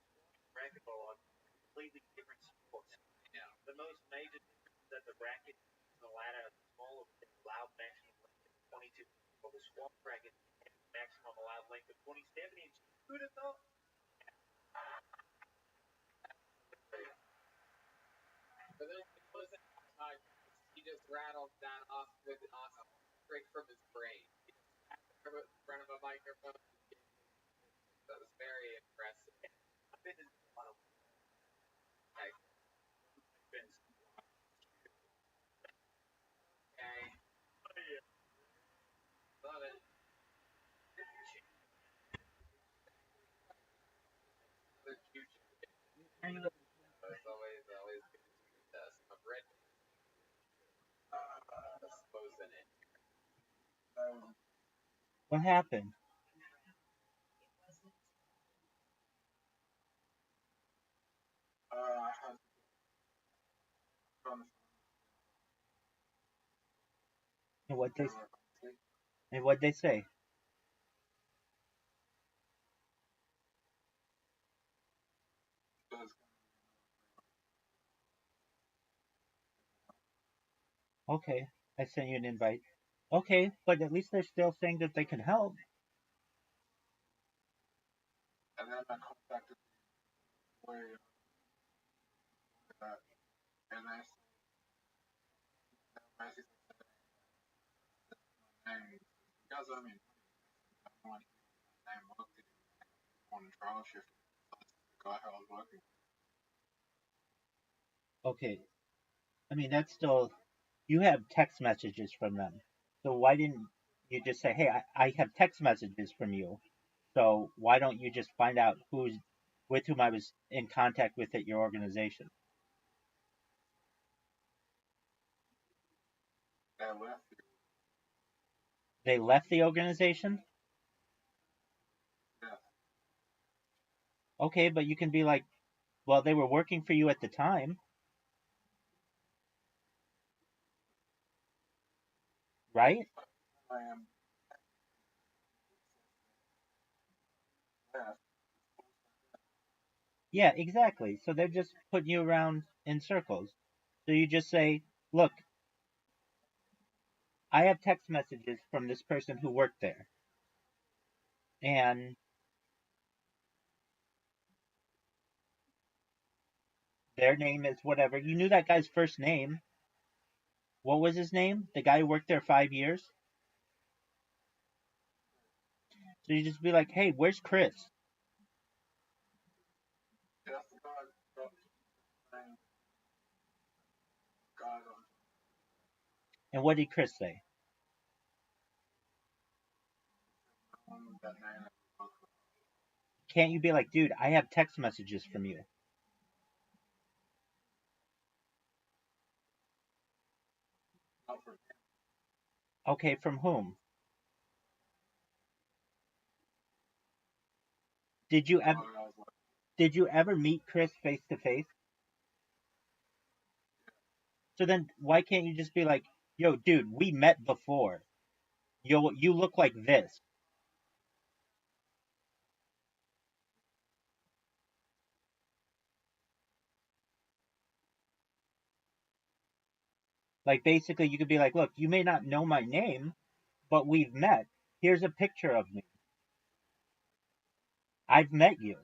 racquetball on completely different sports. Yeah. The most major difference is that the racket and the ladder are smaller with the allowed maximum length of 22 inches, while the squash racket has a maximum allowed length of 27 inches. Who'd have thought? For those who listen to the podcast, he just rattled that off with straight from his brain. He just sat there in front of a microphone. That was very impressive. I've been in a lot of Okay. Okay. Oh, yeah. Love it. What happened? And what they say? Okay, I sent you an invite. Okay, but at least they're still saying that they can help. And then I contacted the way and I said, because I mean, I want name looked at on the trial shift. The guy I was working. Okay, I mean that's still you have text messages from them. So why didn't you just say, "Hey, I have text messages from you." So why don't you just find out who's with whom I was in contact with at your organization? They left. They left the organization? Yeah. Okay, but you can be like, well, they were working for you at the time, right? I am. Yeah. Yeah, exactly. So they're just putting you around in circles. So you just say, look, I have text messages from this person who worked there. And their name is whatever. You knew that guy's first name. What was his name? The guy who worked there 5 years? So you just be like, hey, where's Chris? Just God, And what did Chris say? that name. Can't you be like, dude, I have text messages from you? Okay, from whom? Did you ever meet Chris face to face? So then why can't you just be like, yo, dude, we met before. You look like this. Like basically you could be like, look, you may not know my name, but we've met. Here's a picture of me. I've met you.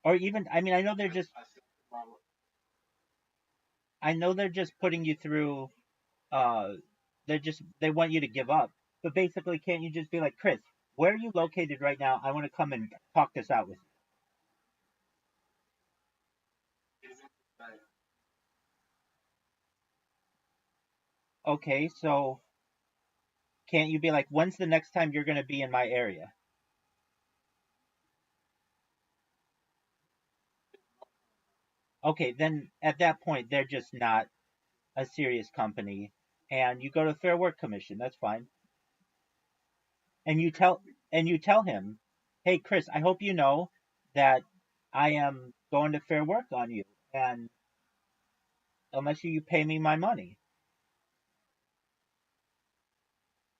Or even I mean I know they're just putting you through uh they want you to give up. But basically can't you just be like, Chris, where are you located right now? I want to come and talk this out with you. Okay, so can't you be like, when's the next time you're going to be in my area? Okay, then at that point, they're just not a serious company. And you go to the Fair Work Commission. That's fine. And you tell him, hey, Chris, I hope you know that I am going to Fair Work on you. And unless you pay me my money.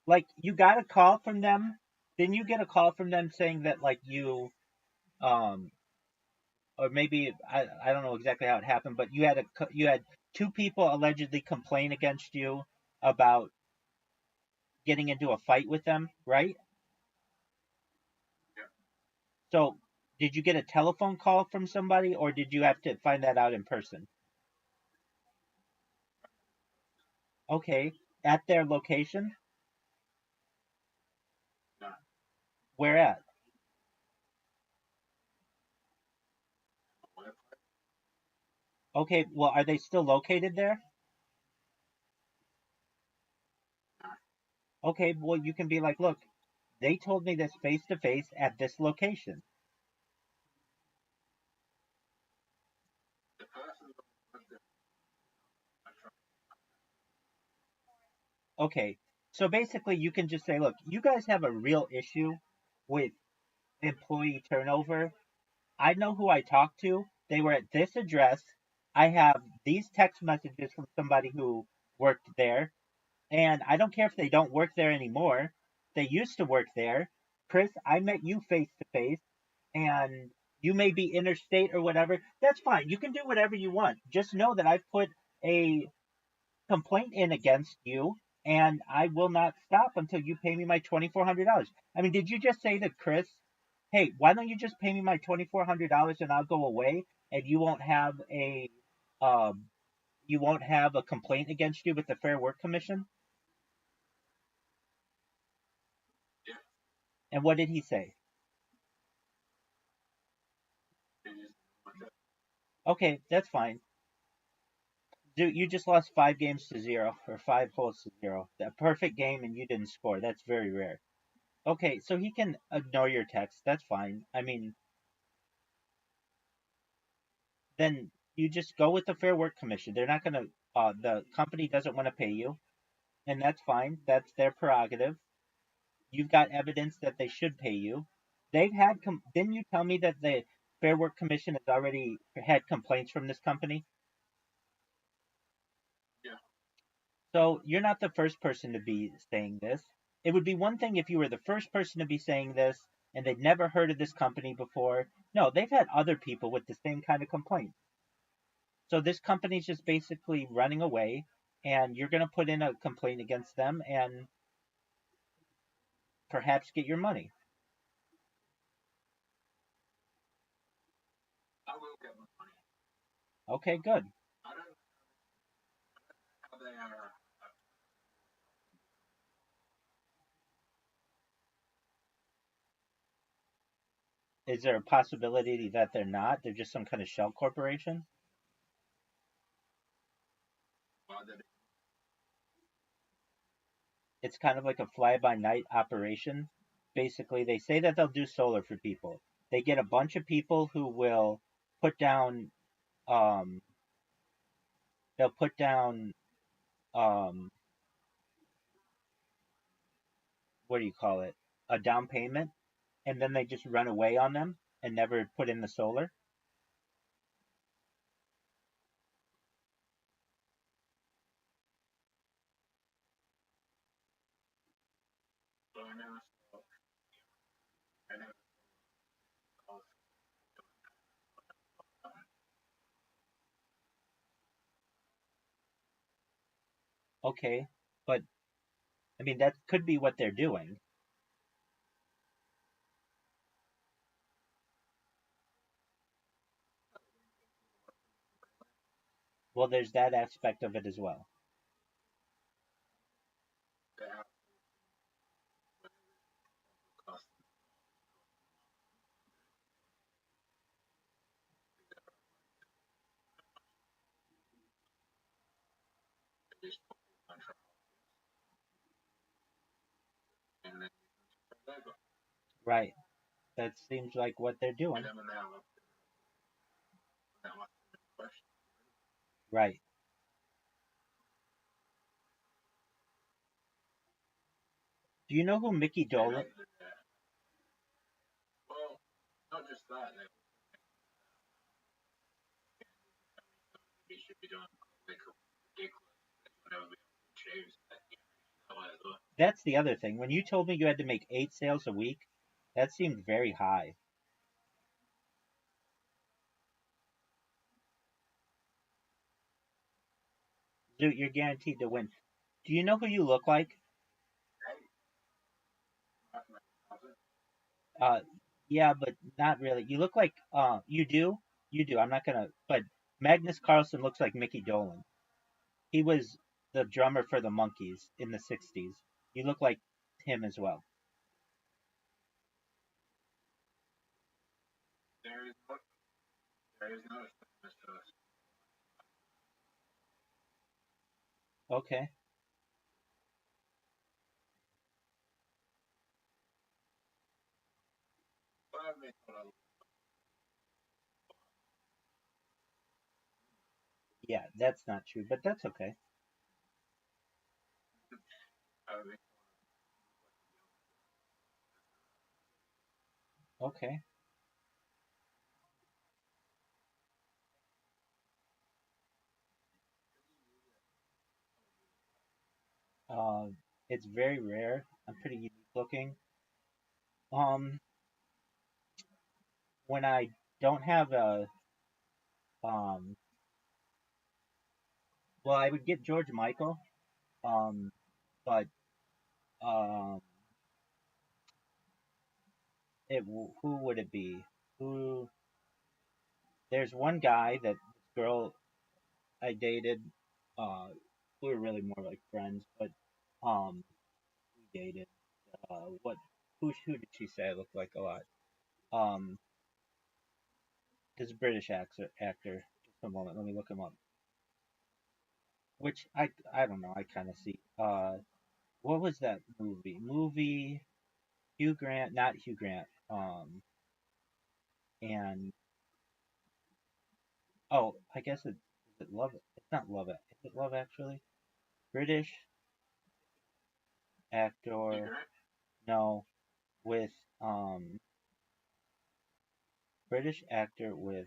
Like, you got a call from them. Didn't you get a call from them saying that, like, um, or maybe I don't know exactly how it happened, but you had two people allegedly complain against you about getting into a fight with them, right? Yeah. So, did you get a telephone call from somebody, or did you have to find that out in person? Okay, at their location. No. Where at? Okay, well, are they still located there? Okay, well, you can be like, look, they told me this face to face at this location. The person that Okay, So basically, you can just say, look, you guys have a real issue with employee turnover. I know who I talked to. They were at this address. I have these text messages from somebody who worked there. And I don't care if they don't work there anymore. They used to work there. Chris, I met you face to face, and you may be interstate or whatever. That's fine. You can do whatever you want. Just know that I've put a complaint in against you, and I will not stop until you pay me my $2,400. I mean, did you just say to Chris, hey, why don't you just pay me my $2,400 and I'll go away, and um, you won't have a complaint against you with the Fair Work Commission? Yeah. And what did he say? Okay, that's fine. Dude, you just lost 5 games to 0, or 5 holes to 0. A perfect game and you didn't score. That's very rare. Okay, so he can ignore your text. That's fine. I mean, then you just go with the Fair Work Commission. They're not gonna. The company doesn't want to pay you, and that's fine. That's their prerogative. You've got evidence that they should pay you. They've had. Didn't you tell me that the Fair Work Commission has already had complaints from this company? Yeah. So you're not the first person to be saying this. It would be one thing if you were the first person to be saying this and they'd never heard of this company before. No, they've had other people with the same kind of complaint. So this company's just basically running away, and you're going to put in a complaint against them and perhaps get your money. I will get my money. Okay, good. I don't know how they are. Is there a possibility that they're not? They're just some kind of shell corporation? It's kind of like a fly-by-night operation. Basically, they say that they'll do solar for people. They get a bunch of people who will put down, um, they'll put down, um, what do you call it? A down payment, and then they just run away on them and never put in the solar. So I never saw. I never saw. Okay, but I mean that could be what they're doing. Well, there's that aspect of it as well. They have cost. They just put the contract and then labor. Right. That seems like what they're doing. And then when they have that much question. Right. Do you know who Mickey Dolan? Well, not just that. They should be doing like ridiculous whenever we shaves that as well. That's the other thing. When you told me you had to make 8 sales a week, that seemed very high. Dude, you're guaranteed to win. Do you know who you look like? Uh, yeah, but not really. You look like you do, you do. I'm not gonna. But Magnus Carlsen looks like Mickey Dolan. He was the drummer for the Monkees in the '60s. You look like him as well. There is no, there is no famous to us. Okay. But I mean, Yeah, that's not true, but that's okay. I think Okay. Uh, it's very rare. I'm pretty unique looking. Um, when I don't have a um, well, I would get George Michael. Um, but um, who would it be? Who? There's one guy that this girl I dated. Uh, we were really more like friends, but we dated. What? Who did she say I looked like a lot? Um, this British actor. Just a moment, let me look him up. Which I don't know. I kind of see. What was that movie? Hugh Grant, not Hugh Grant. And oh, I guess is it Love It? It's not Love It. Is it Love Actually? British actor. No, with um British actor with.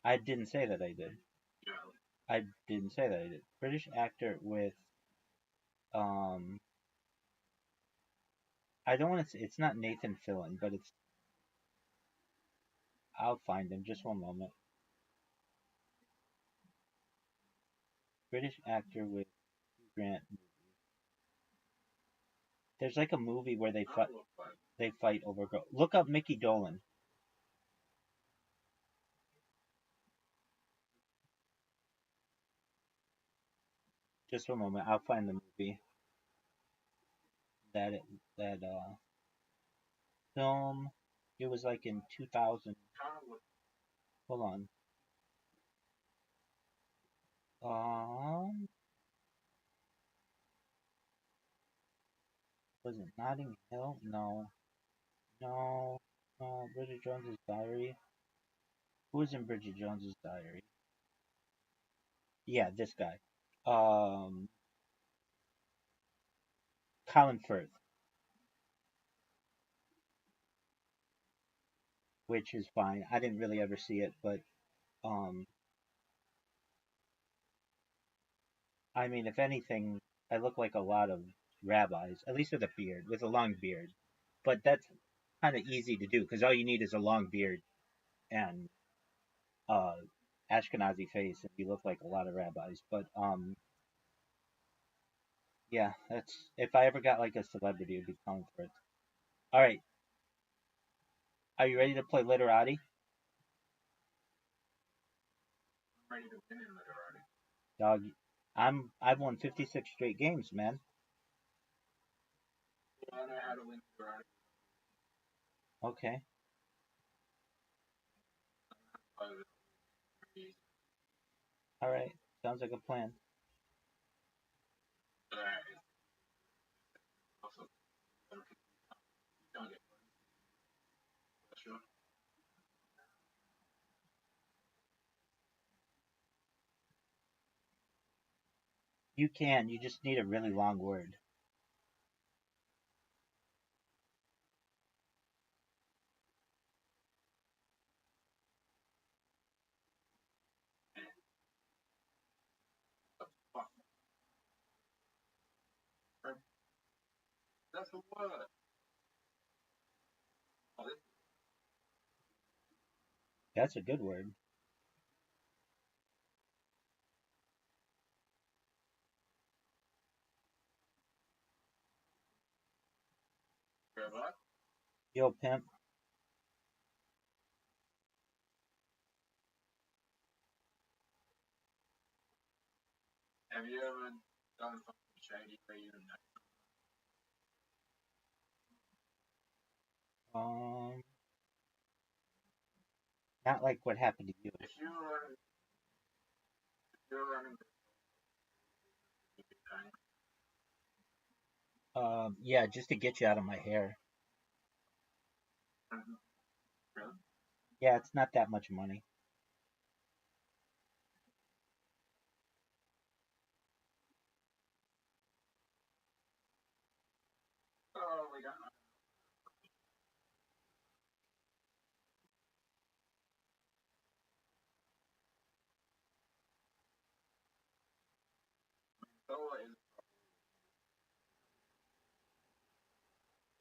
I didn't say that I did. I didn't say that I did. British actor with um. I don't want to say it's not Nathan Fillion, but it's. I'll find him. Just one moment. British actor with Hugh Grant. There's like a movie where they fight over girl. Look up Mickey Dolan. Just one moment. I'll find the movie that film. It was like in 2000. Hold on. Um, was it Notting Hill? No, no, no. Bridget Jones's Diary. Who was in Bridget Jones's Diary? Yeah, this guy. Um, Colin Firth, which is fine. I didn't really ever see it, but um, I mean, if anything, I look like a lot of rabbis, at least with a beard, with a long beard. But that's kind of easy to do because all you need is a long beard and uh, Ashkenazi face, and you look like a lot of rabbis. But yeah, that's if I ever got like a celebrity, it'd be Colin Firth. All right, are you ready to play literati? I'm ready to win in literati. Dog, I've won 56 straight games, man. Well, I know how to win literati. Okay, all right, sounds like a plan. Also, done it. Sure. You can. You just need a really long word. Fuck. That's the word. Oh, this That's a good word. is what? Yo, pimp. Have you ever done something shady where you know? Um, not like what happened to you. If you're running Yeah, just to get you out of my hair. really? Yeah, it's not that much money. we got Solar is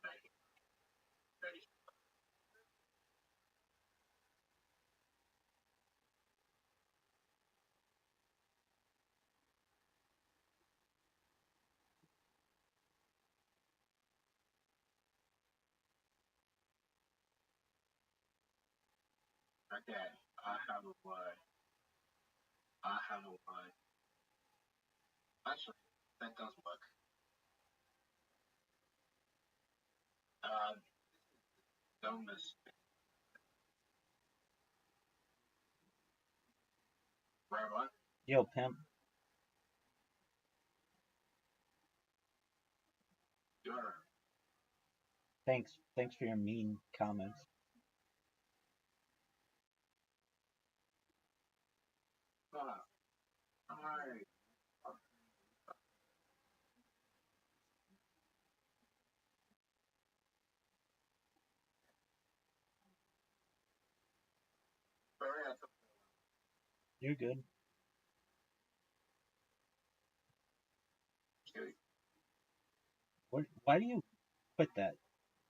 like 30. Okay, I have a word. I have a word. Actually, that does work. Dumbest robot. Yo, pimp. Sure. Thanks for your mean comments. Alright. Sorry, I took You're good. you. Why do you put that?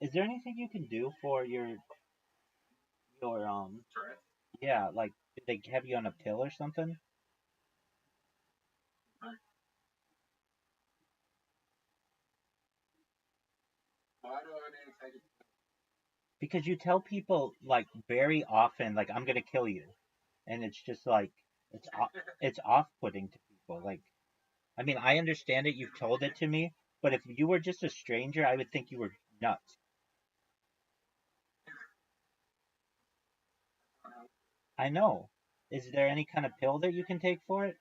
Is there anything you can do for your Sure. yeah, like did they have you on a pill or something? Why do I need to take it? Because you tell people like very often like I'm gonna kill you, and it's just like it's off-putting to people. Like I mean I understand it. You've told it to me, but if you were just a stranger, I would think you were nuts. I know. Is there any kind of pill that you can take for it?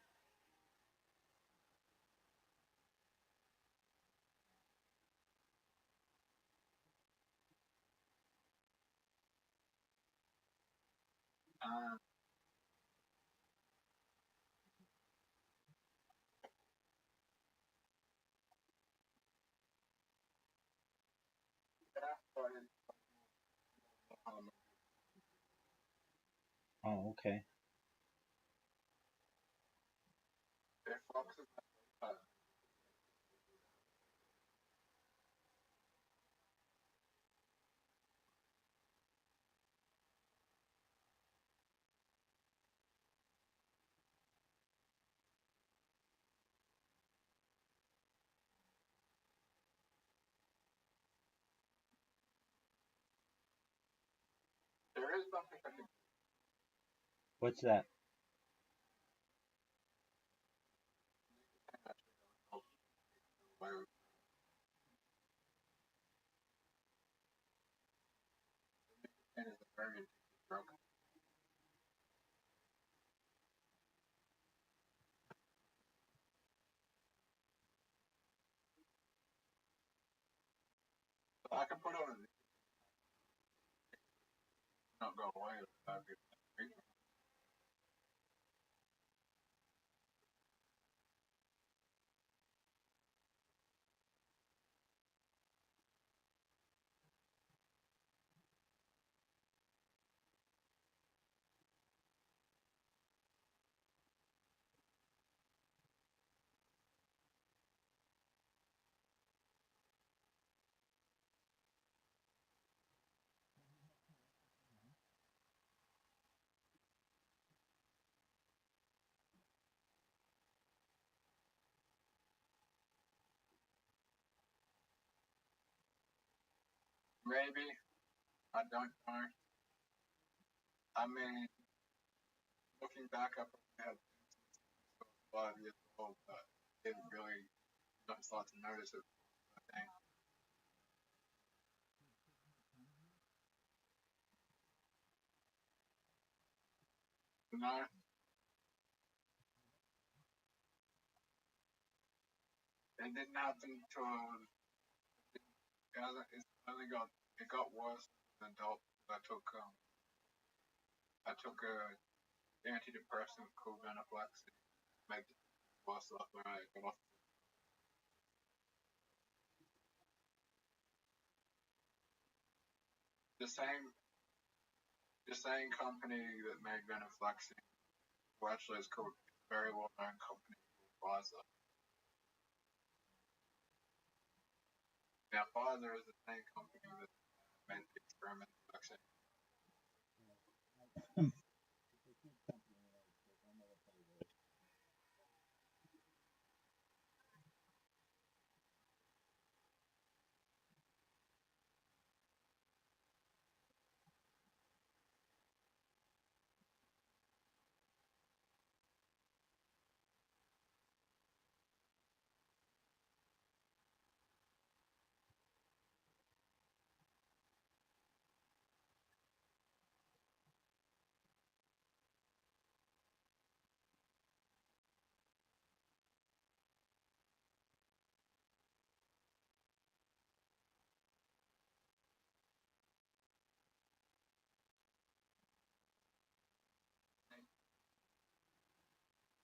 Uh, yeah, but um, Oh, okay. it focuses on there is something I can What's that? help where it is a very drug. So I can put on it, not go away without getting treatment. Maybe, I don't know. I mean, looking back, I probably had 5 years old, but didn't really not start to notice it. I think. No, it didn't happen to it only got worse as an adult. I took a antidepressant called Venaflex. Make it worse off when I got off. the same company that made venafluxine, who actually is called a very well-known company called Pfizer. Now, Pfizer is the same company that made the experimental vaccine.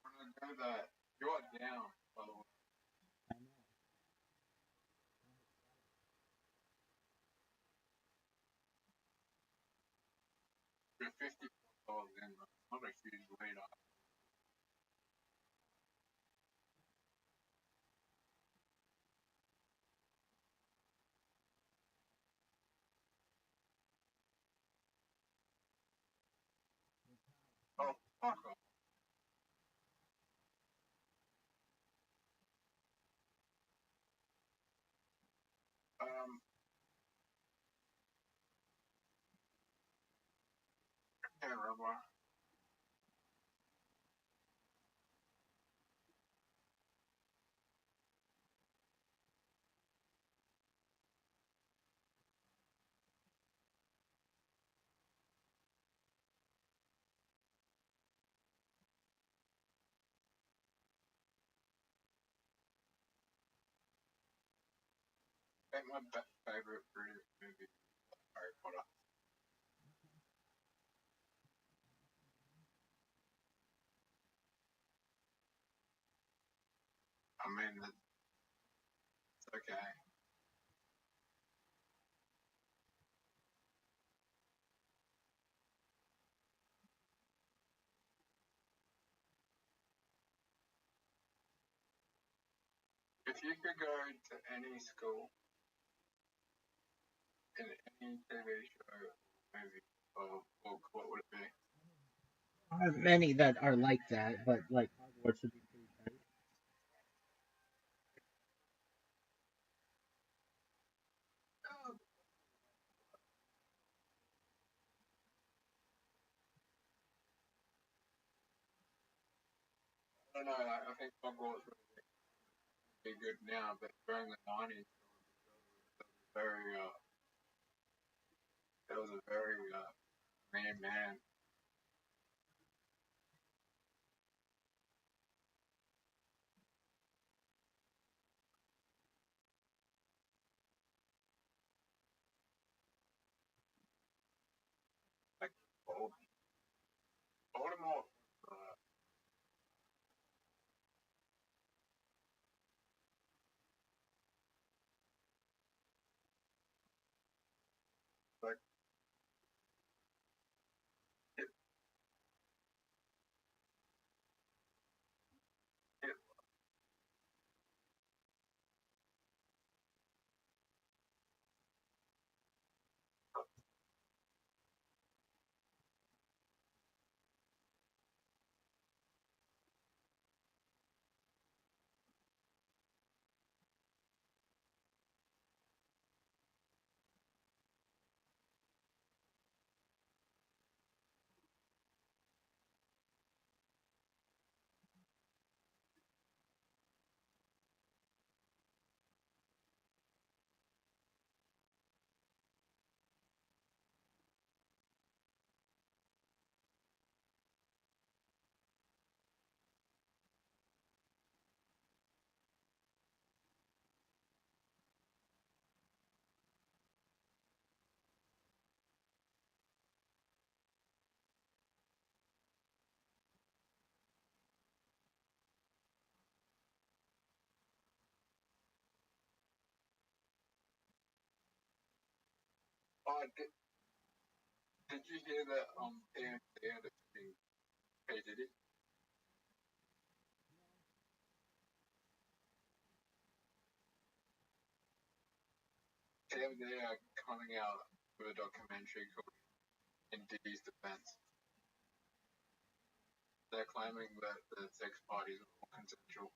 When I do that, you're down, by the way. You're $54 in, but it's not a huge lead up. Oh, fuck off. Hey, Rabbi. I think my favorite British movie is Harry Potter. I mean, it's okay. If you could go to any school, in any TV show, movie, or book, what would it be? I have many that are like that, but like Hogwarts would be pretty tight. I don't know, I think Hogwarts would be good now, but during the 90s, very, it was a very, man, like, Baltimore, like, it, it, oh, Did you hear that AMC had a thing? Hey, did it? They are coming out with a documentary called In Diddy's Defense. They're claiming that the sex parties were all consensual.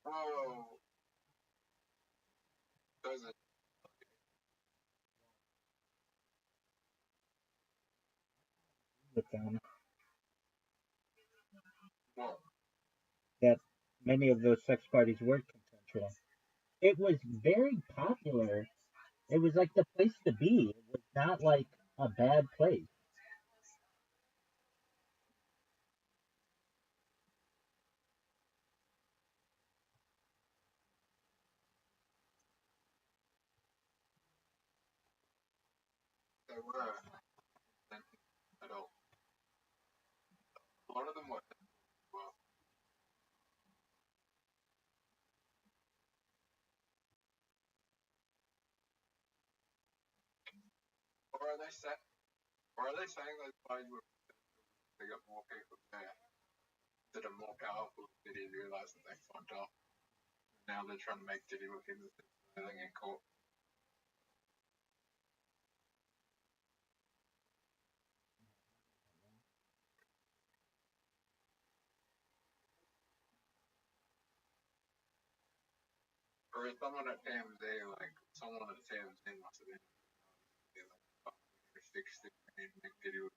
Oh, does it? With them, What? that many of those sex parties were consensual. It was very popular. It was like the place to be. It was not like a bad place. They were at all. A lot of them were. Well, or are they saying? Or are they saying those parties were? They got more people there that are more powerful than Diddy realized that they fucked up. Now they're trying to make Diddy look innocent in court. Or is someone at TMZ, like, someone at TMZ must have been like, fuck, we're 60 and make Diddy look.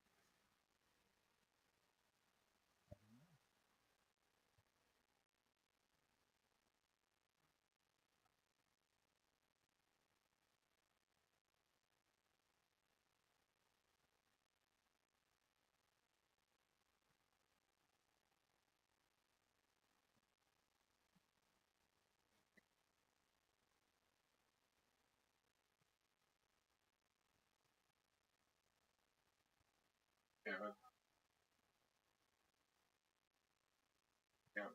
Yeah, yeah.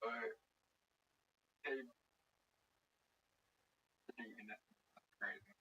But hey, and that's crazy.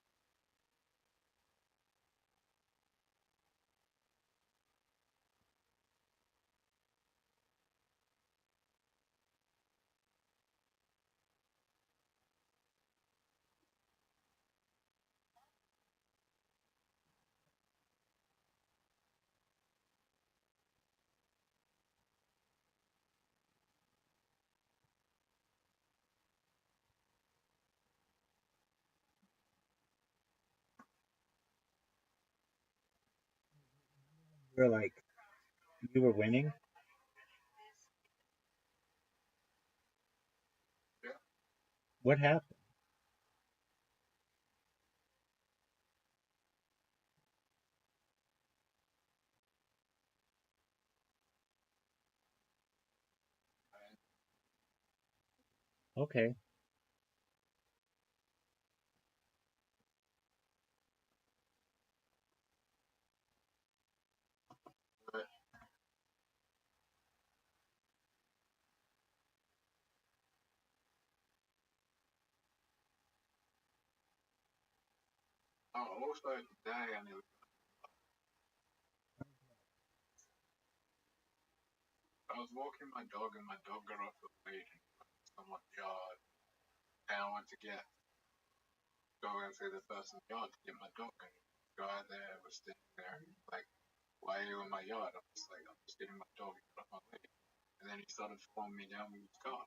You were like, you were winning. Yeah. What happened? Okay. But also today, I was walking my dog and my dog got off the lead in someone's yard. And I went to go and see the person's yard to get my dog. And the guy there was standing there and he's like, why are you in my yard? I'm just like, I'm just getting my dog, get off my lead. And then he started following me down with his car.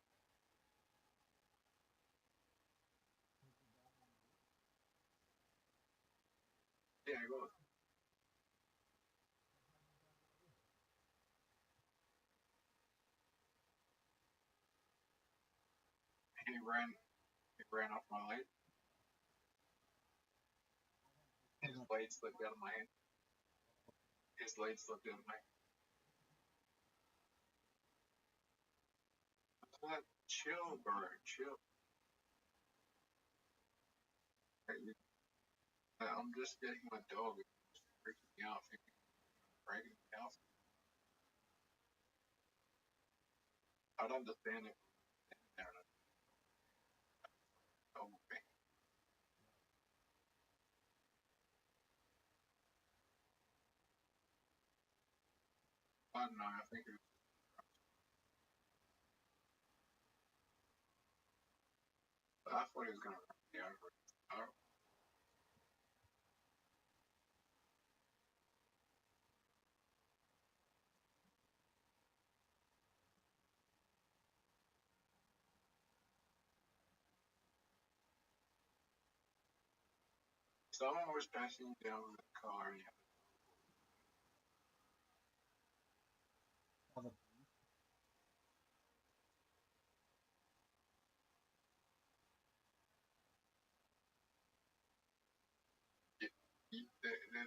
Yeah, he was. He ran off my leg. His blade slipped out of my hand. His blade slipped out of my hand. What? Chill, bro. Chill. I'm just getting my dog. It's freaking me out. Thinking breaking the house. I'd understand it. Okay. I don't know. I think it was. I thought he was gonna run me over. Someone was passing down with a car. And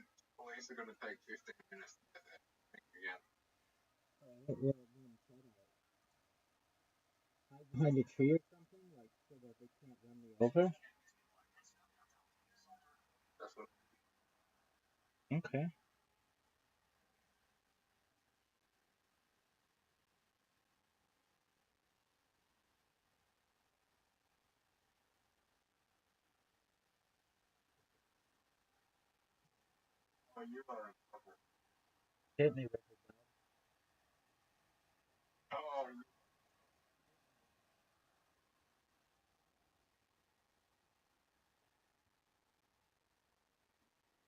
the police are gonna take 15 minutes to get that thing again. Behind a tree or something, like so that they can't run me over. That's what. Okay. Oh, you are in trouble. Hit me with it. Oh,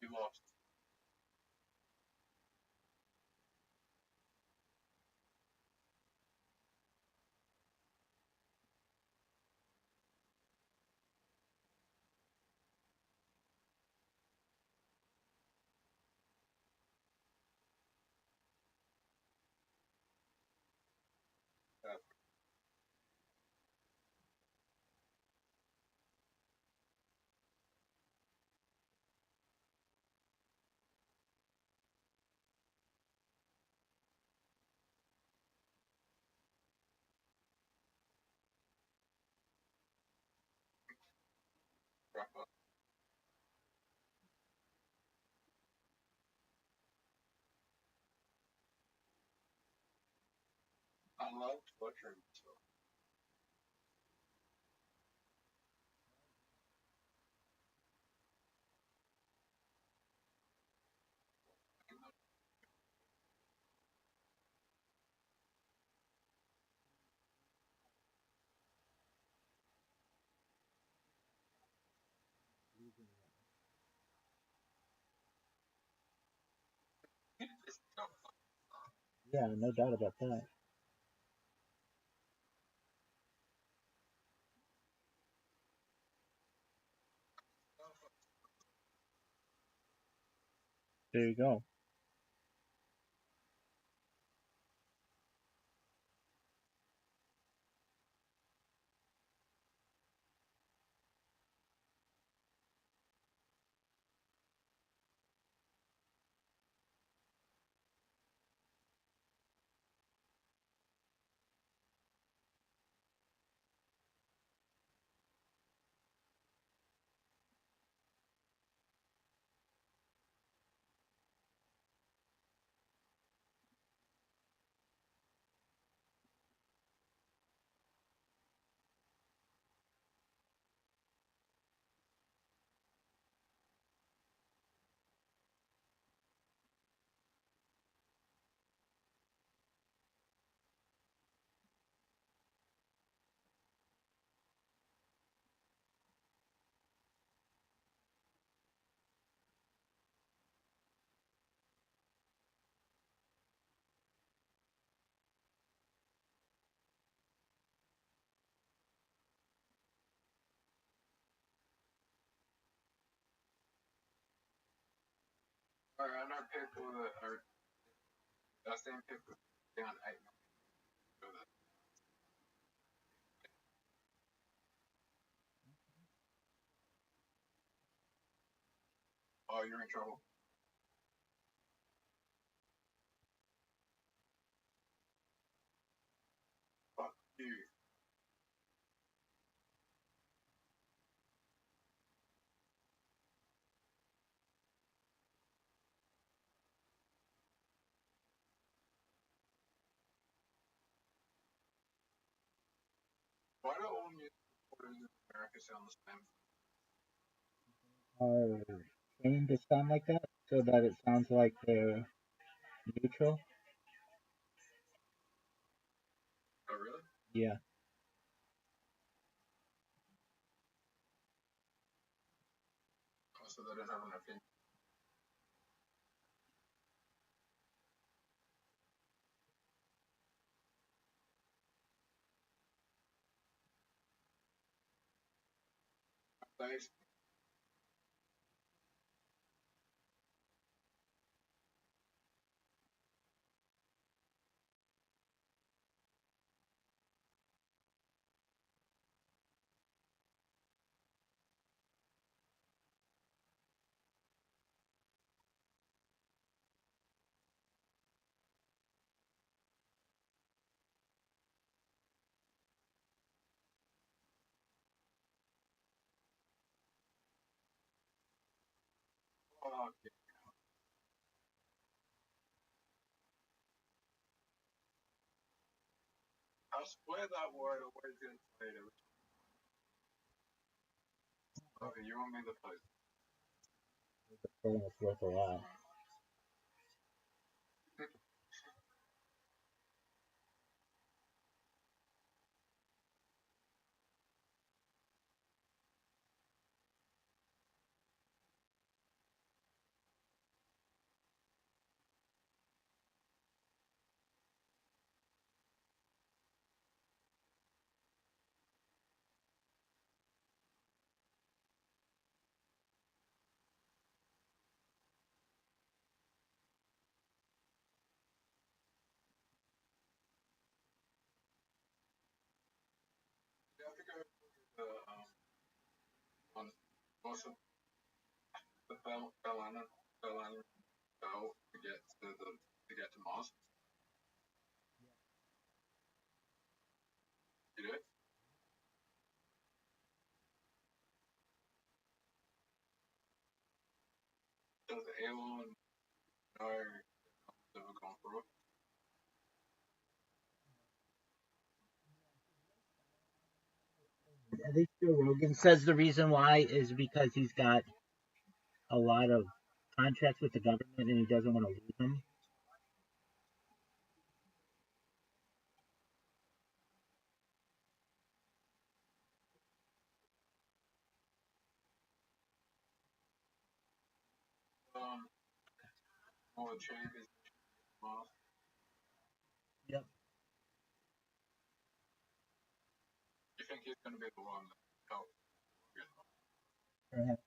you lost. I love butchering stuff. Yeah, no doubt about that. There you go. Or on our people that are the same people down 8 million. Oh, you're in trouble. Fuck you. Why do all music recorders in America sound the same? Are trained to sound like that so that it sounds like they're neutral. Oh, really? Yeah. Oh, so they don't have an opinion. Thanks. Oh, okay. I swear that word always gets played every time. Okay, you want me to play? Saying it's worth a lot. You have to go to the on also the Bellana Bell to get to Mars. You did? Does anyone know never gone through it? At least Joe Rogan says the reason why is because he's got a lot of contracts with the government and he doesn't want to lose them. All the changes Mars. Yep. You think he's gonna be the one that helps get Mars? Perhaps.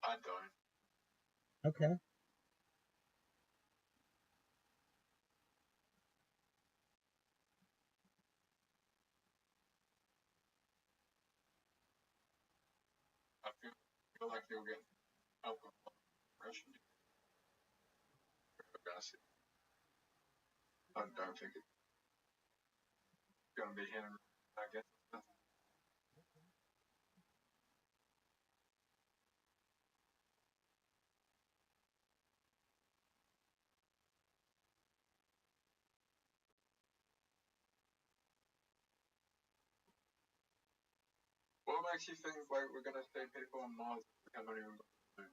I don't. Okay. I feel like he'll get help with depression. I don't think it's gonna be him. I guess. What makes you think like we're gonna see people on Mars if we haven't even got to the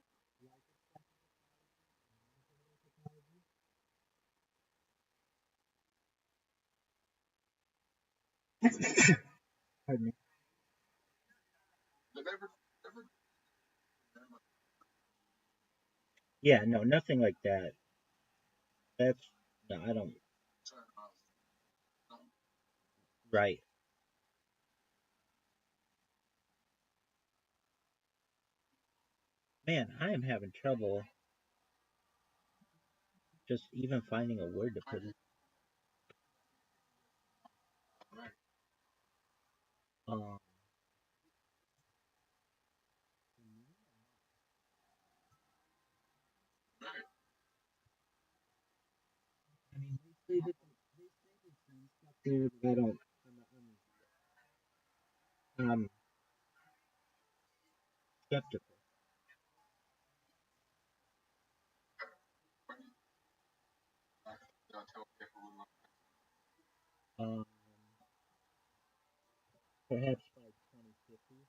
moon? Pardon me. Did they ever Yeah, no, nothing like that. That's no, I don't. turn Mars? No. Right. Man, I am having trouble just even finding a word to put it. Um, I mean, they say that dude, I don't. I'm skeptical. Um, Perhaps by 2050.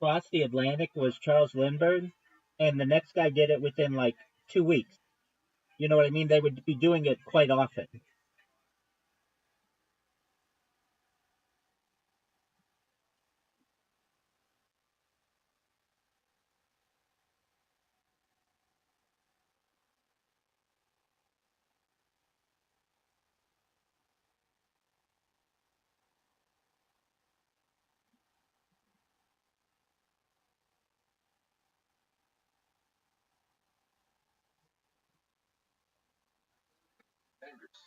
Across the Atlantic was Charles Lindbergh, and the next guy did it within like 2 weeks. You know what I mean? They would be doing it quite often. Dangerous.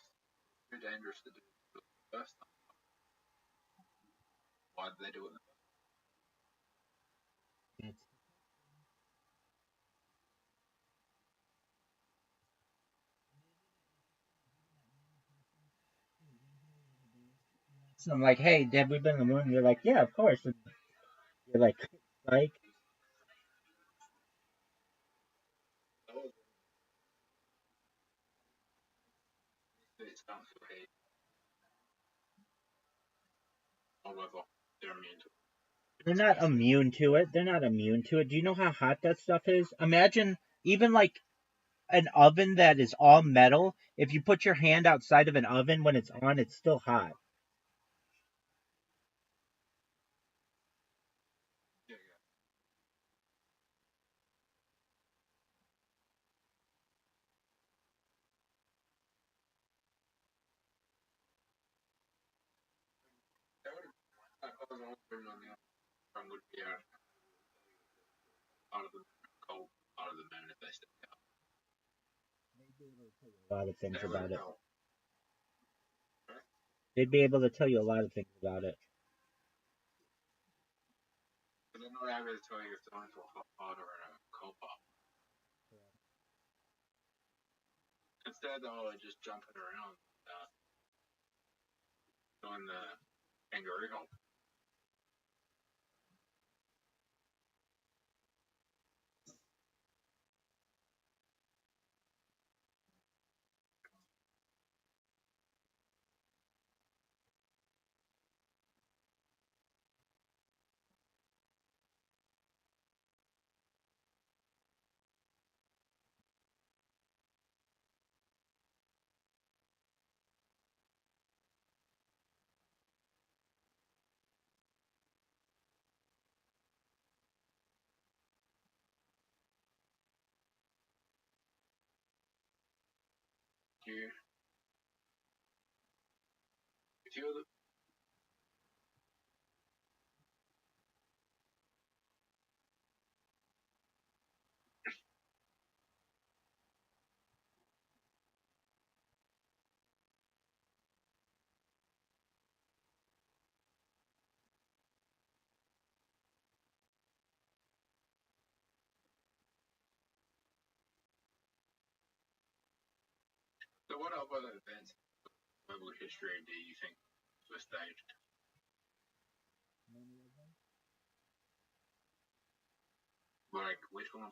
Too dangerous to do it the first time. Why did they do it? So I'm like, hey, have we been on the moon? And you're like, yeah, of course. And you're like, It stands for hate. However, they're immune to it. they're not immune to it. They're not immune to it. Do you know how hot that stuff is? Imagine even like an oven that is all metal. If you put your hand outside of an oven when it's on, it's still hot. Would be out of the cold, out of the manifest. A lot of things about it. They'd be able to tell you a lot of things about it. But they're not able to tell you if it's going to a hot pot or a cold pot. Instead, they're just jumping around, doing the kangaroo hop. You, if you're the, so what other events in global history do you think were staged? Like, which one?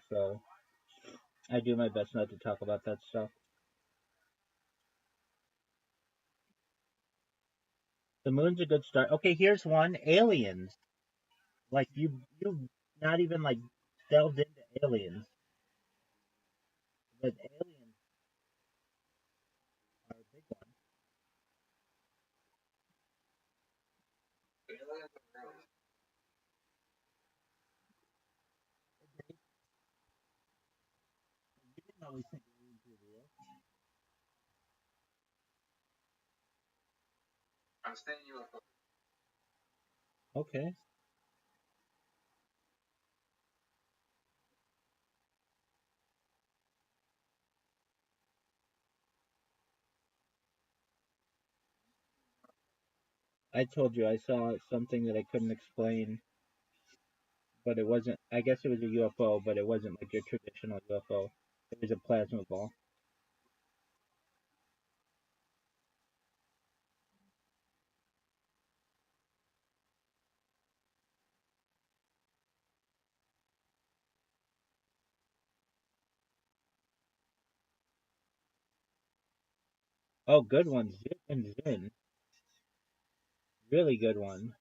So I do my best not to talk about that stuff. The moon's a good start. Okay, here's one. Aliens. Like you not even like delved into aliens. But aliens are a big one. Aliens are real. You didn't always think aliens were real. I'm saying UFO. Okay. I told you I saw something that I couldn't explain, but it wasn't. I guess it was a UFO, but it wasn't like your traditional UFO. It was a plasma ball. Oh, good one. Zip and Zin. Really good one.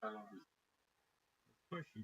Of course you.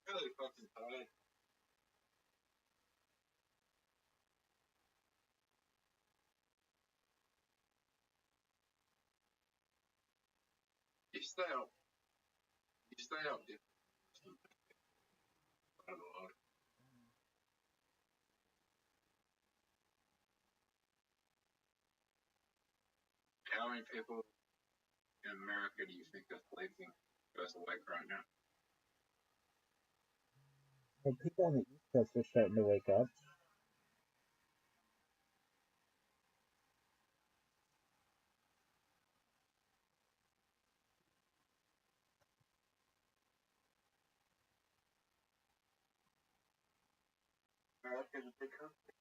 Really fucking tired. You stay up. You stay up. I don't know. How many people in America do you think are sleeping goes awake right now? Well, people on the East Coast are starting to wake up. America's a big country.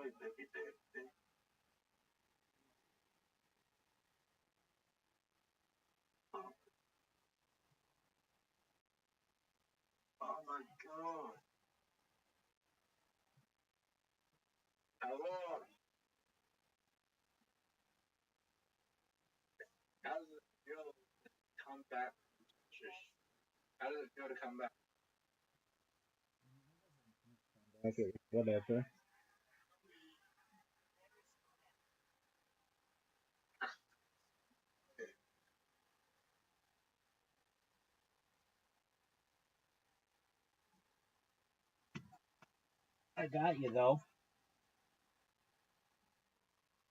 Oh my god. Hello. How does it feel to come back from church? How does it feel to come back? Okay, whatever. I got you though.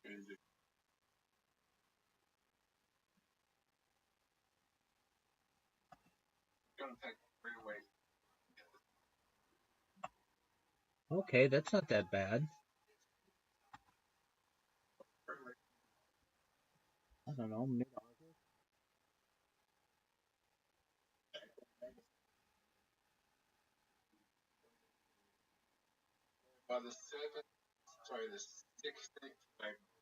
It's gonna take 3 weeks. Okay, that's not that bad. I don't know, maybe. By the 7th, sorry, the 16th of April,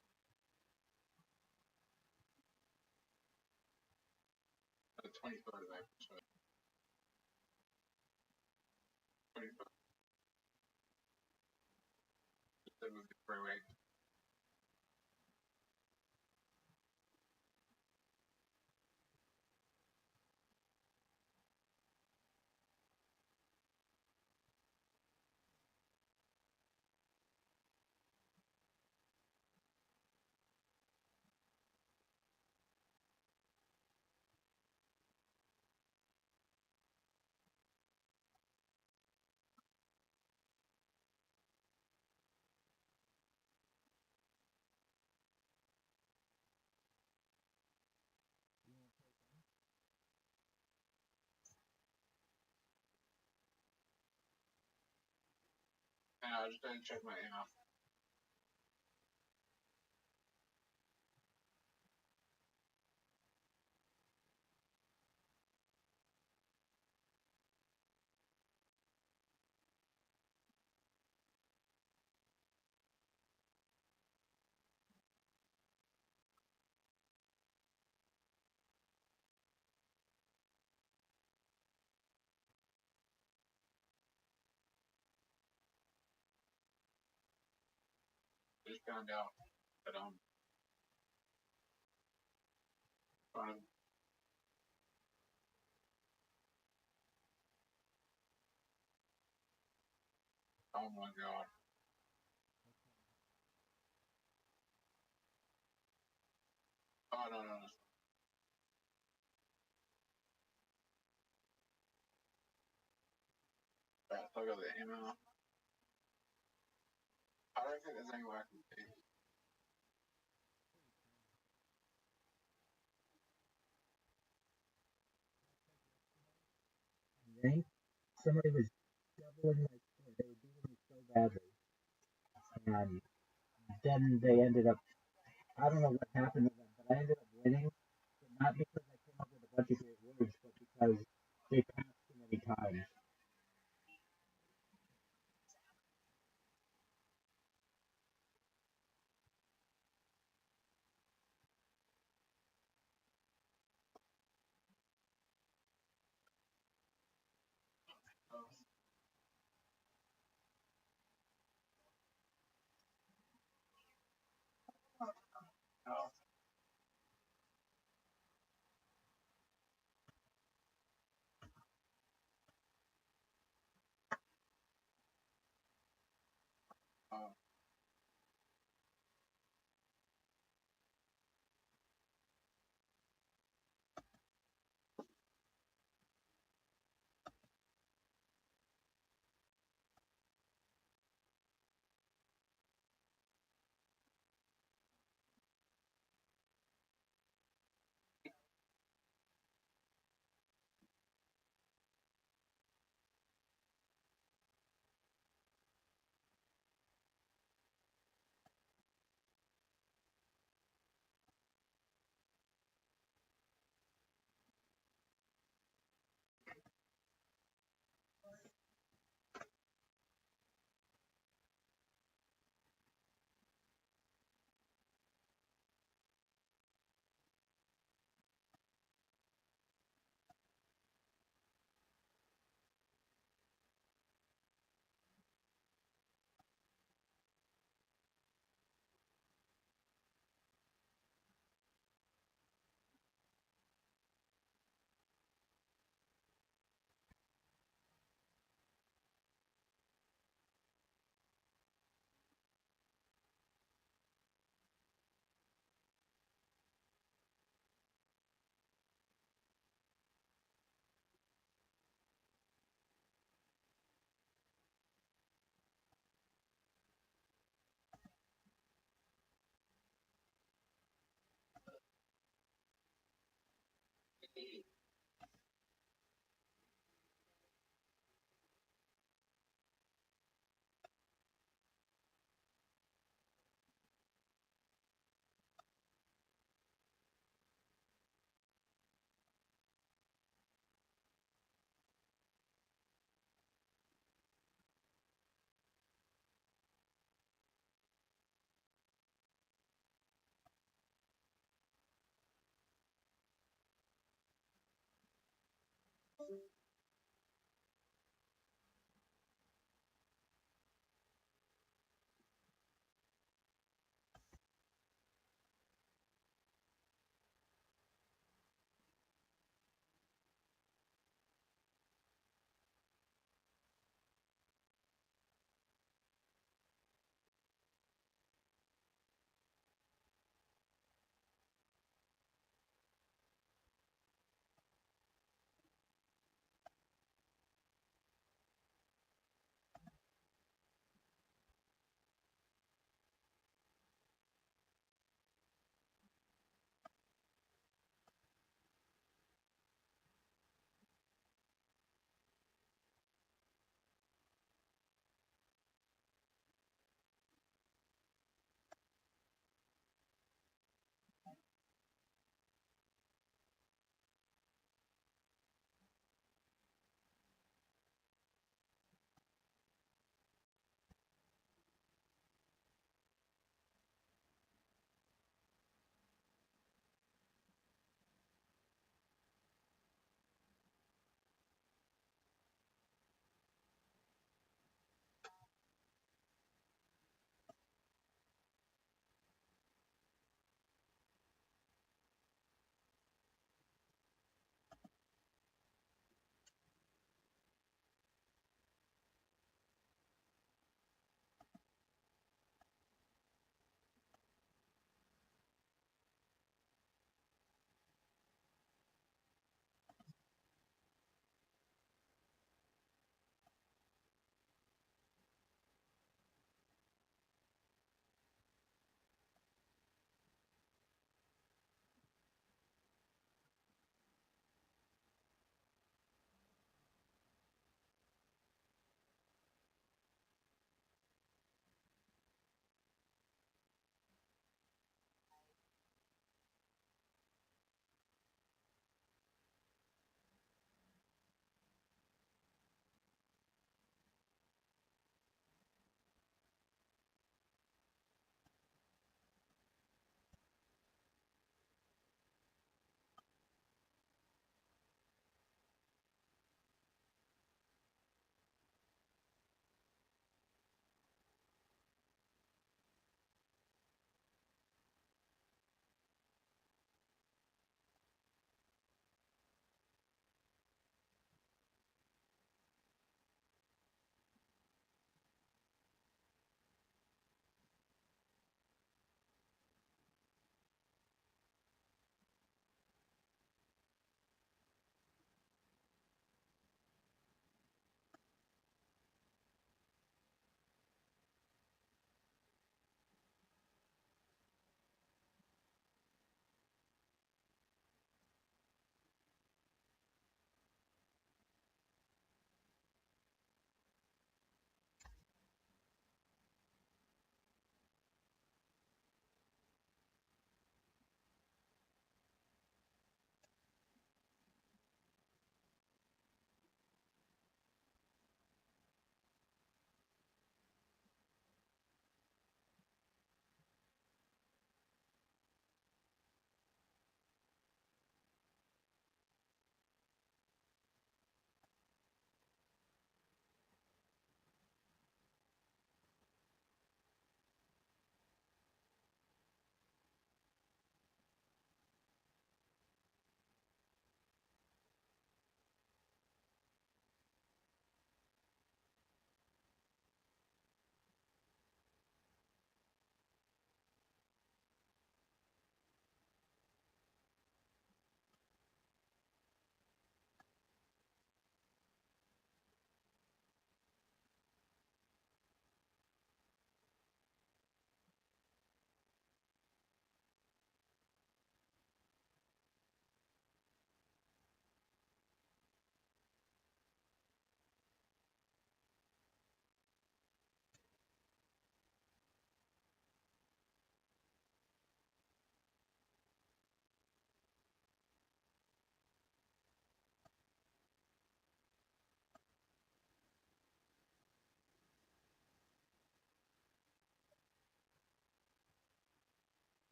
the 23rd of April, sorry, 23rd. That would be 3 weeks. And I just didn't check my email. Just found out that fine. Oh my god. Oh no no no. Right, so I got the email. I don't think there's any way I can pay. Right? Somebody was shoveling my shit. They were beating me so badly. And then they ended up, I don't know what happened to them, but I ended up winning. But not because I came up with a bunch of great words, but because they passed too many times. Oh,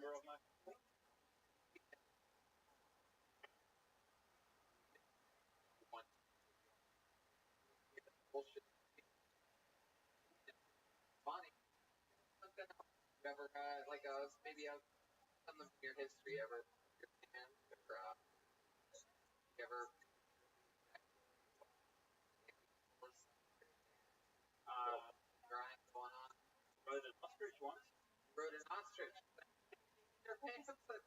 member of my family. One bullshit. Funny. Something else. You ever like maybe something from your history ever your band or you ever grind going on? Rode an ostrich once. Rode an ostrich. Your pants, that's great.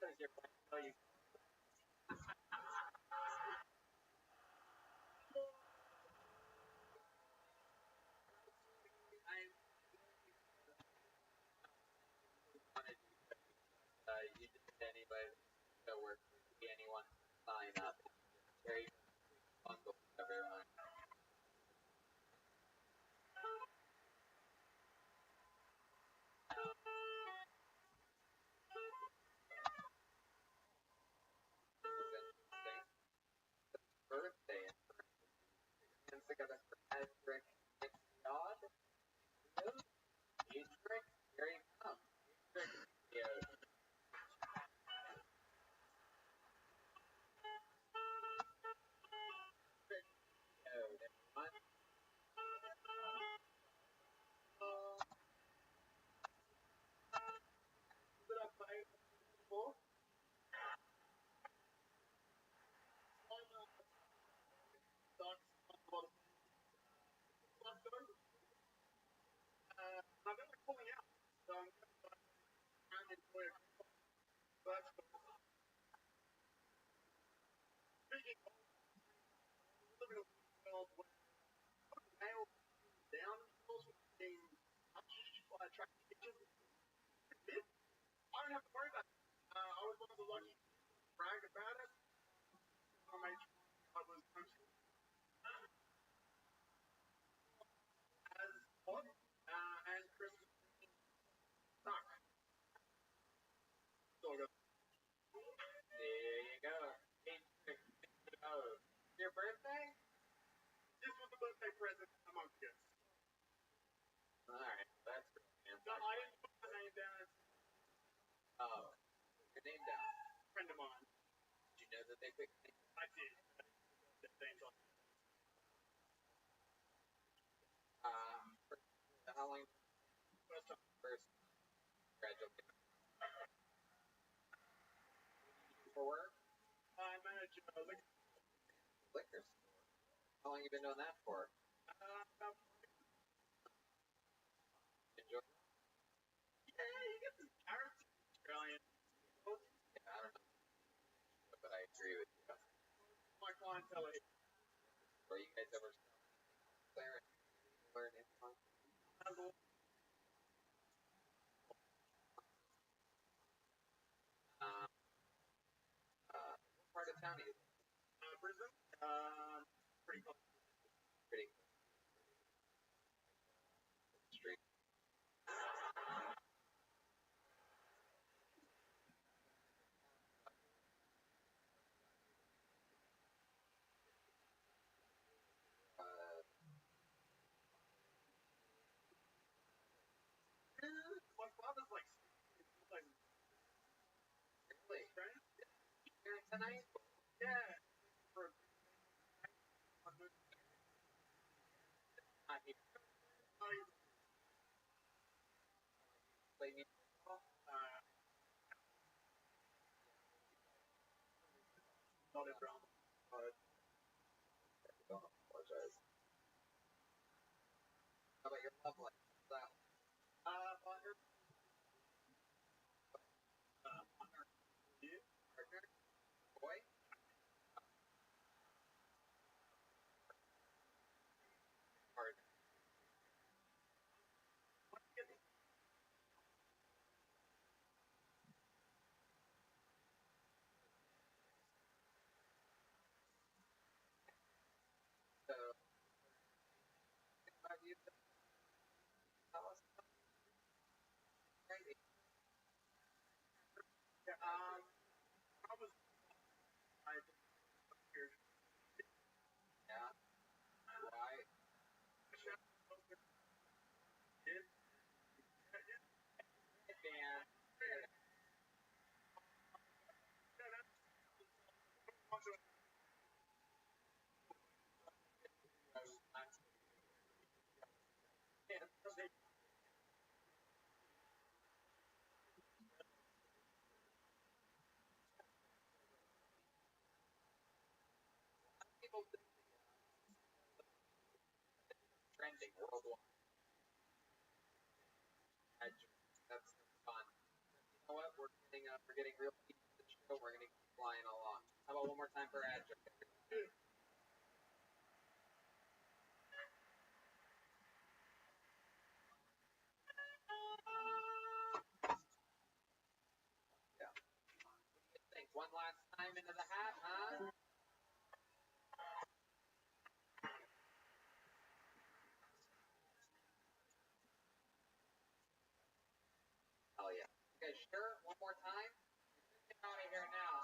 Because your wife tell you. You did anybody that work see anyone sign up. Very bundle everyone. Birthday. And so got a Frederick God. Dietrich, here he comes. Dietrich, I've been pulling out. So I'm going to try and enjoy a that's speaking of living in a world where male down hills being attractive pictures. I don't have to worry about it. I was one of the lucky brag about it. I made sure I was posting as odd and Christmas stuck. So I got there you go. Oh, your birthday? this was the birthday present among gifts. Alright, that's good. So I didn't put my name down. Oh, your name down. A friend of mine. Did you know that they picked me? I did. The names on. How long? First time. First. Congratulations. For work? I manage a Liquor store. How long you been doing that for? Enjoy it? Yeah, you get some carrots in Australian. Yeah, I don't know. But I agree with you. My clientele is Or you guys ever Claire learn anything? What part of town are you? Brisbane. Pretty close. Pretty street. My father's like Really? Here tonight? yeah. For Not here. Play me. Not a drama. Don't apologize. How about your love life? That Partner. partner? Boy? Partner. So, about you? people think trending worldwide. That's fun. You know what? We're getting real deep into the show. We're gonna keep flying along. How about one more time for ad joke? Yeah. What do you think? One last time into the hat, huh? Hell yeah. You guys sure? One more time? Get out of here now.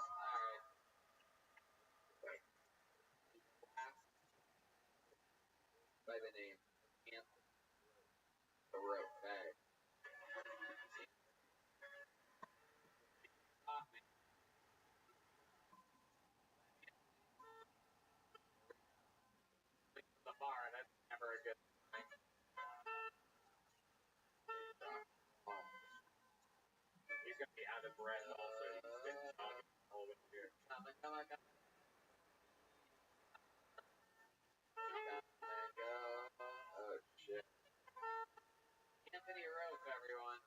Alright. Last by the name Anthony Rothschild. The bar, that's never a good sign. He's gonna be out of breath also. He's been talking all the way here. Come on. Gotta go. Oh shit. Anthony Roth, everyone.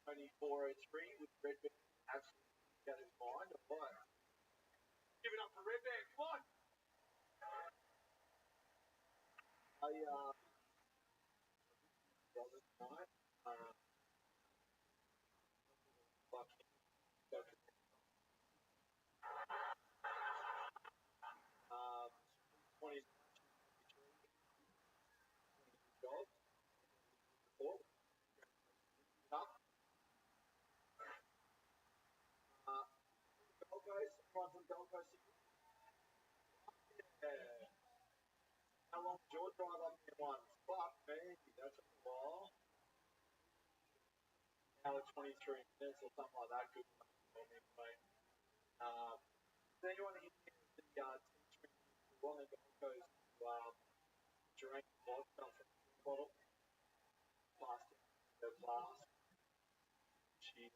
24-3 with Red Band absolutely got his mind or what? Give it up for Red Band, come on! The other night, fucking 20 jobs. Up. Gold Coast, everyone from Gold Coast. Yeah. How long did your drive up there once? Fuck me, that's a while. Hour 23 minutes or something like that. Good anyway. Does anyone here the team on the Gold Coast drink vodka from the bottle? Plastic, the glass. She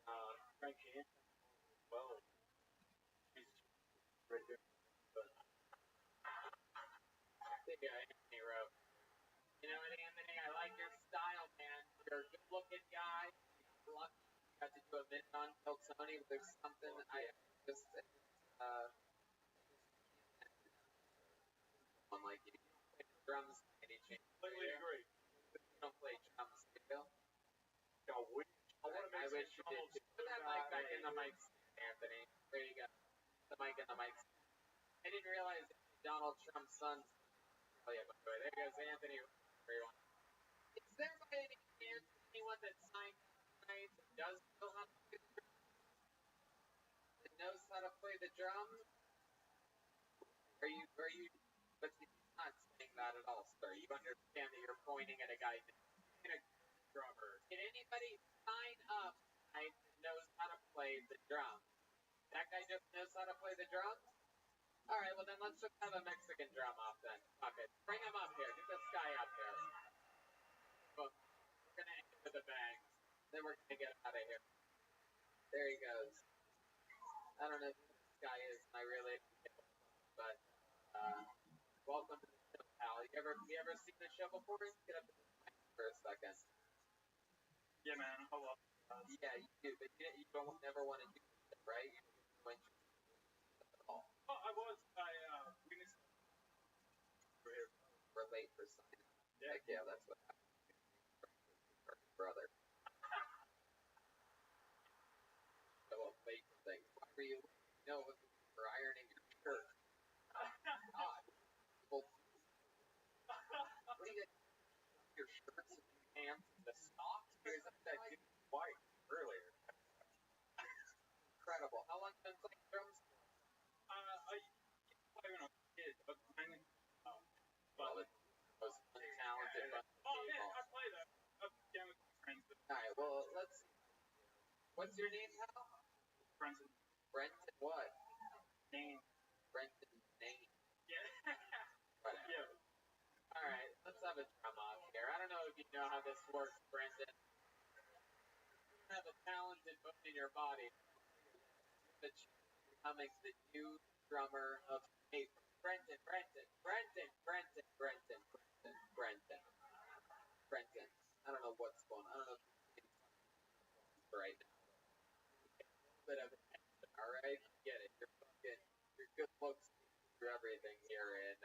drank it as well. She's red. There you go, Anthony Roth. You know what, Anthony? I like your style, man. You're a good-looking guy. You got lucky. You got to do a minute on Kill Tony. There's something I just one like you. You don't play the drums by any chance. Completely agree. You don't play drums, do you? I wish. I wish you did too. Put that mic back in the mic stand, Anthony. There you go. The mic in the mic stand. I didn't realize Donald Trump's son. Oh yeah, by the way, there goes Anthony. Everyone. Is there by any chance anyone that signed up tonight that does know how to play the drums? That knows how to play the drums? Are you? But he's not saying that at all, sir. You understand that you're pointing at a guy in a drummer. Did anybody sign up tonight that knows how to play the drums? That guy just knows how to play the drums? Alright, well then let's just have a Mexican drum off then. Okay, bring him up here. Get this guy up here. We're gonna end it with a bang. Then we're gonna get out of here. There he goes. I don't know who this guy is, and I really but welcome to the show, pal. You ever seen the show before? Get up to the mic for a second. Yeah, man. I love it. Yeah, you do, but you don't never want to do it, right? You don't at all. Oh, I was. We missed. We're late for signing. Yeah. Like, yeah, that's what happened. Brother. So late for things. Why were you late? No, for ironing your shirt. God. Well, what do you get? Your shirts and pants and the socks? Here's that dude white earlier. Incredible. How long have you been playing drums for? I play when I was a kid, but mainly. Well, it's the most untalented bunch of Oh man, people. I play that. I'm down with my friends. Alright, well, let's see. What's your name, pal? Friends and Brenton what? name. Brenton Name. Yeah. Whatever. Yeah. Alright, let's have a drum off here. I don't know if you know how this works, Brenton. We don't have a talented bone in your body. The chance of becoming the new drummer of Brenton. I don't know what's going on. I don't know if it's right now. Get a little bit of attention, all right? I get it. Your good looks through everything here in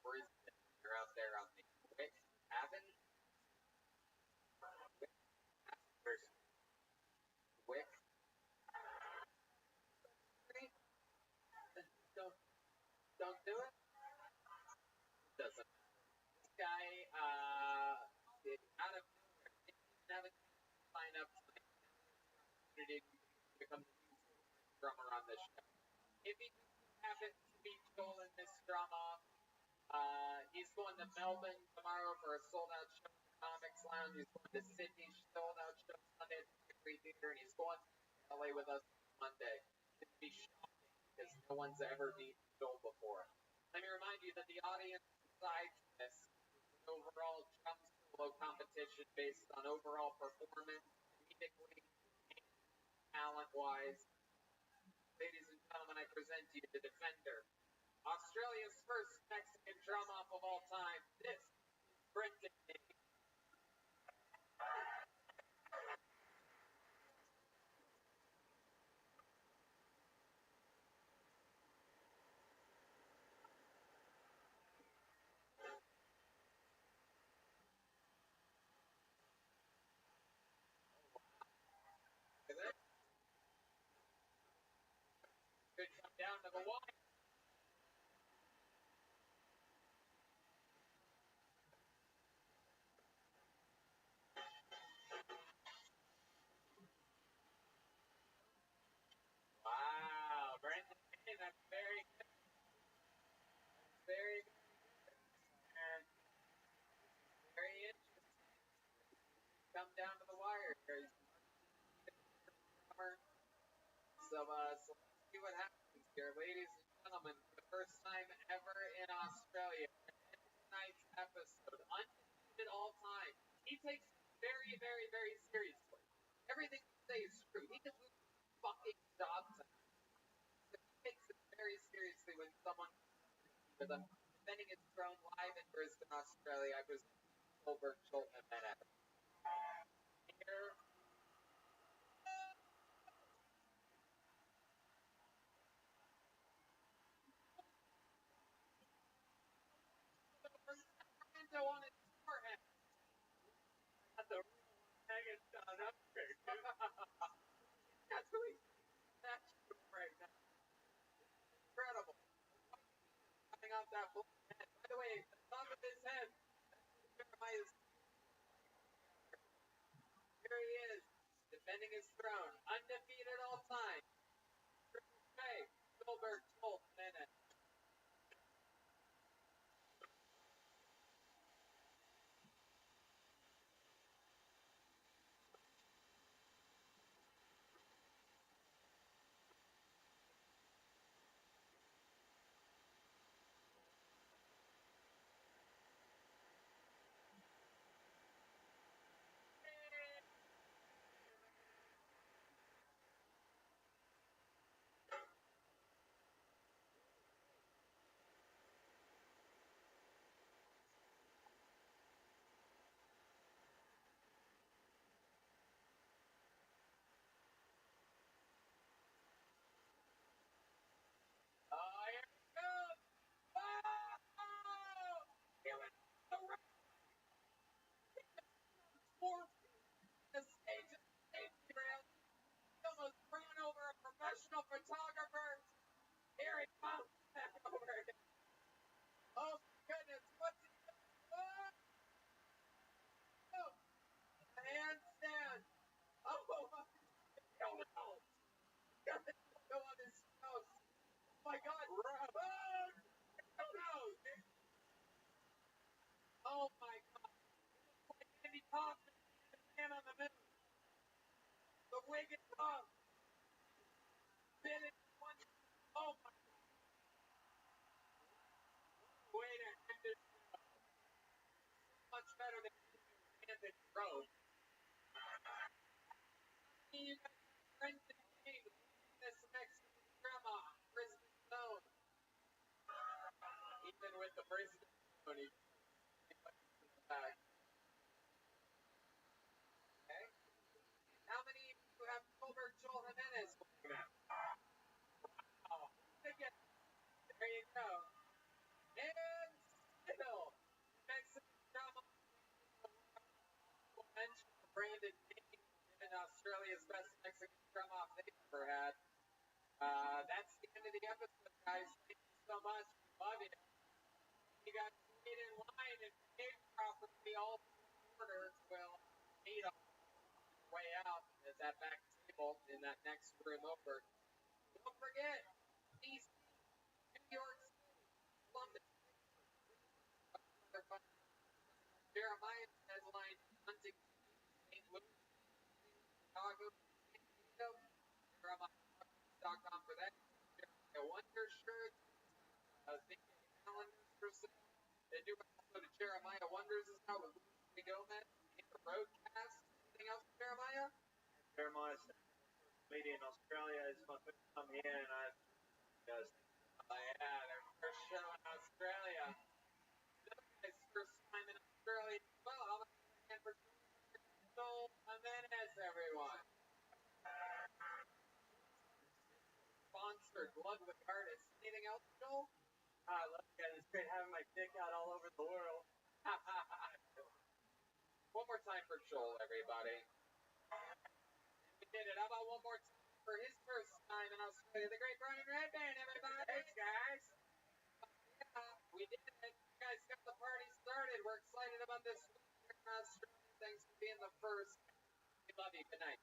Brisbane. You're out there on the Wick Avenue. Wick. Don't do it. Doesn't. This guy, out of nowhere, didn't even have a sign up tonight. Opportunity to become the new drummer on this show. If he happens to be Joel in this drama, he's going to Melbourne tomorrow for a sold-out show at the Comics Lounge. He's going to Sydney, sold-out show Sunday at the Hickory Theater, and he's going to LA with us Monday. It's going to be shocking because no one's ever beaten Joel before. Let me remind you that the audience decides this is an overall drum solo competition based on overall performance, comedically, and talent-wise. Ladies and gentlemen, I present to you the defender, Australia's first Mexican drum off of all time. This is Brenton. Could come down to the wire. Wow, Brenton, that's very good. That's very, very good. And very interesting. Come down to the wire here. So let's see what happens here. Ladies and gentlemen, for the first time ever in Australia, tonight's episode, undefeated all time. He takes it very, very, very seriously. Everything he says is true. He can lose his fucking job tonight. But he takes it very seriously when someone with him defending his throne live in Brisbane, Australia. I present Goldberg, Joel, and Bennett. Here. On his forehead. That's a hanging down up there, dude. That's who he's right now. Incredible. Coming off that bull head. By the way, the top of his head. Jeremiah's. Here he is, defending his throne, undefeated all time. Hey, Goldberg, Joel, Bennett. Here we go. Wow! He went around. Four the stage derailed. He almost ran over a professional photographer. Here he comes back over again. Oh my goodness, what's he doing? Oh! A handstand. Oh my god. Got the go on his nose. Oh my god. Oh my god. It looks like Andy Kaufman, the man on the moon. The wig is off. Bennett one. Oh my god. Way to end it. Much better than Brandon Rowe. you guys have Brendan King leading this Mexican drama, Brisbane zone. Even with the Brisbane zone, he in the back. Okay. How many of you have Gilbert Joel Jimenez winning that? Wow. Again, there you go. And still, Mexican drama will mention Brandon King in Australia's best Mexican drama they've ever had. That's the end of the episode, guys. Thank you so much. Love you. You guys wait in line and behave properly. All orders will meet on your way out at that back table in that next room over. Don't forget, DC, New York City, Columbus, Jeremiah's headline, Huntington, St. Louis, Chicago, San Diego. Jeremiah.com for that. Jeremiah Wonder shirt. Think calendars for sale. They do also to Jeremiah Wonders is out with Luis Gomez and the Roadcast. Anything else, Jeremiah? Jeremiah said media in Australia is my first time here, and I guys. Oh yeah, their first show in Australia. Another guy's first time in Australia as well. How about again for Joel Jimenez, everyone? Sponsored Blood with the Artist. Anything else, Joel? I love you guys. It's great having my dick out all over the world. One more time for Joel, everybody. We did it. How about one more time for his first time in Australia? The great Brian Redband, everybody. Thanks, guys. Yeah, we did it. You guys got the party started. We're excited about this week here in Australia. Thanks for being the first. We love you. Good night.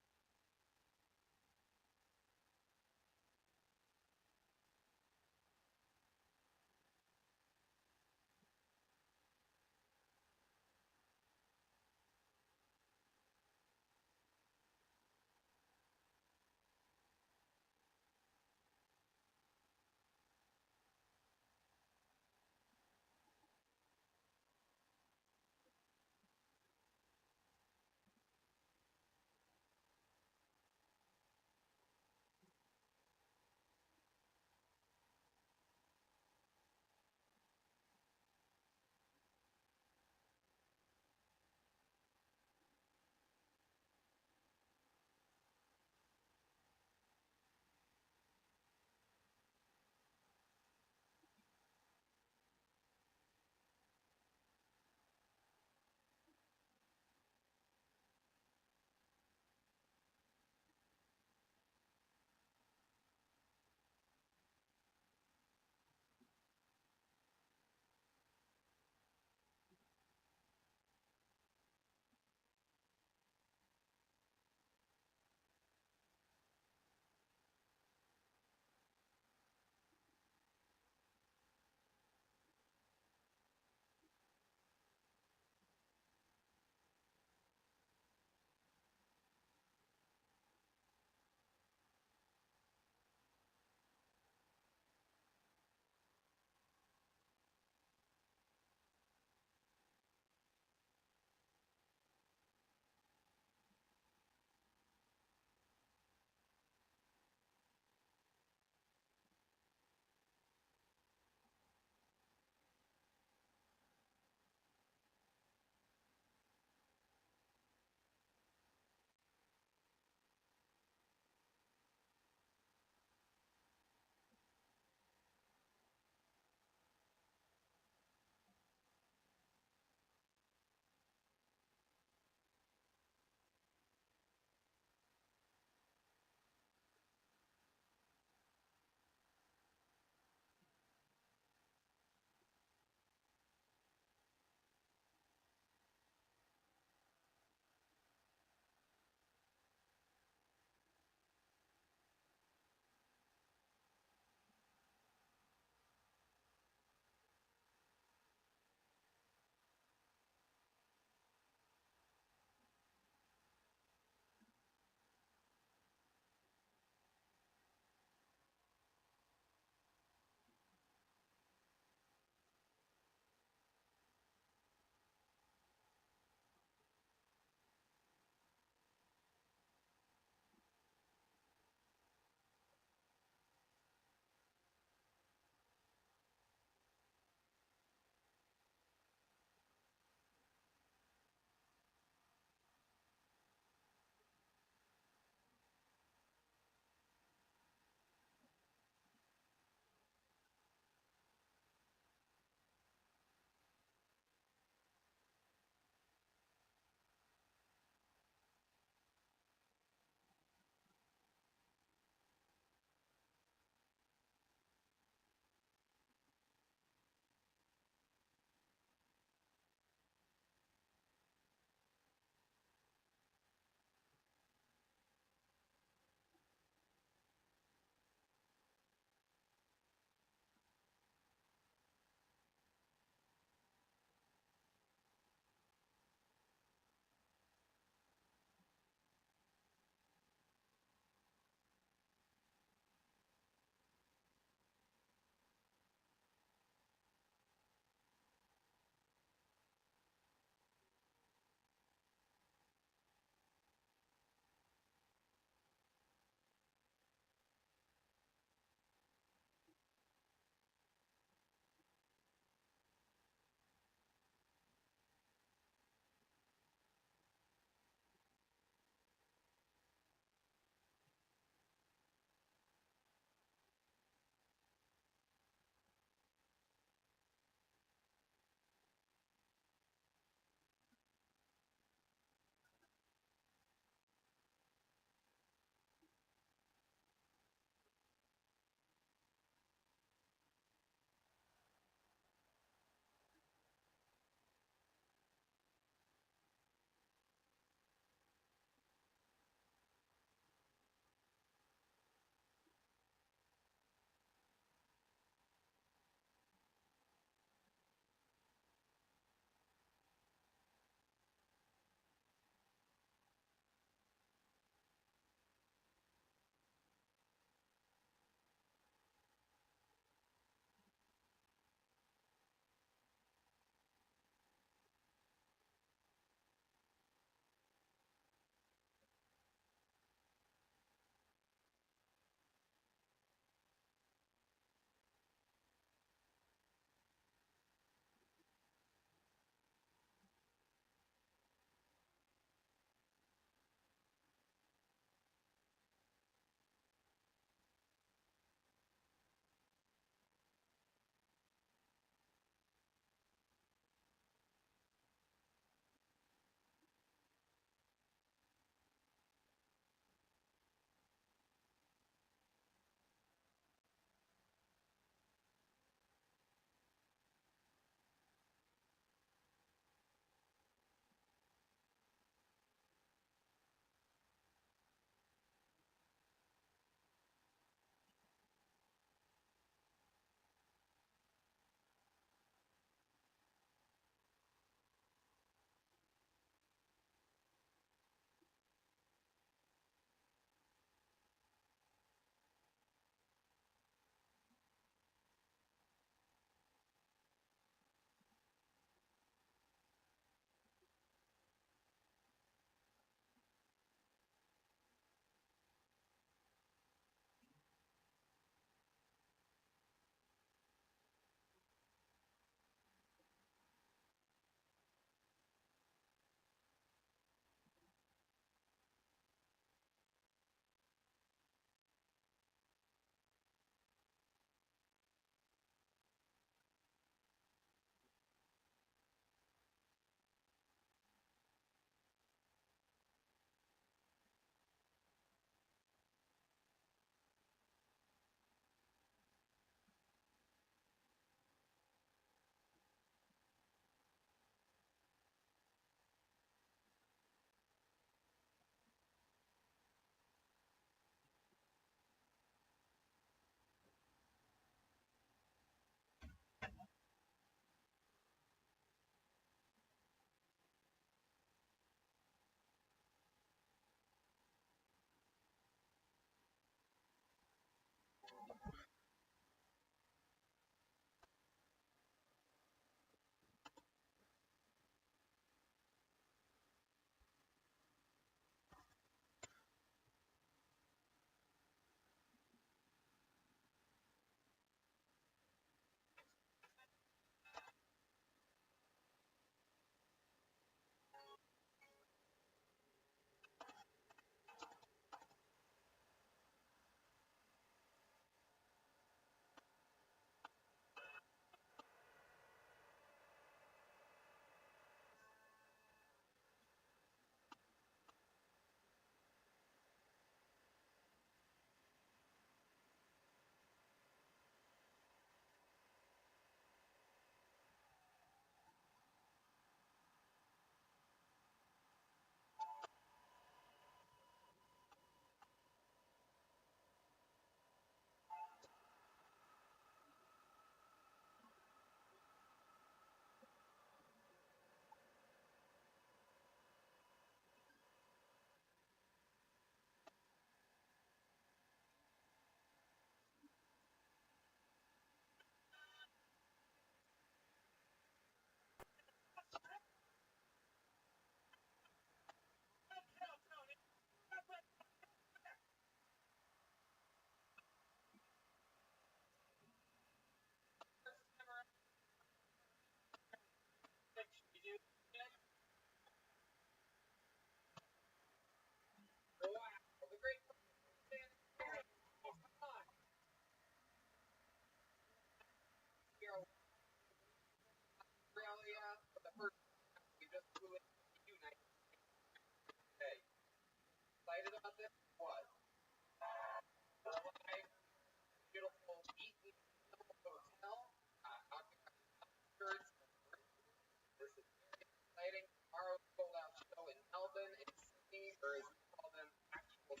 or as we call them, actual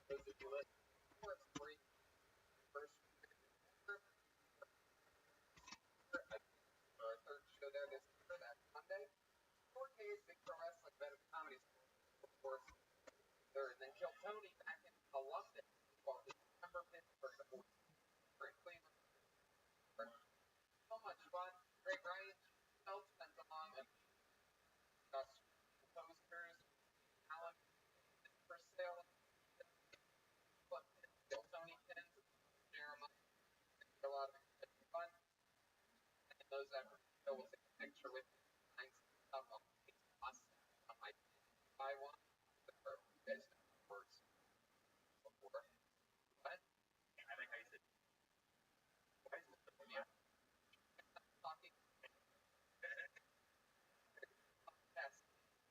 those of you listening before, it's free. First our third show there this year, that Monday. 4K's Big Pro Wrestling Better Comedy Store, of course, third. And then Kill Tony back in Columbus, well, December 5th, for Cleveland. So much fun. Great Ryan Schultz spent along and posters, Alan for sale. Kill Tony pins, Jeremiah, a lot of fun. And those efforts, we'll take a picture with you. I want the you guys know words before. What? I think I said. Why is this one? Yeah. Talking. Yes.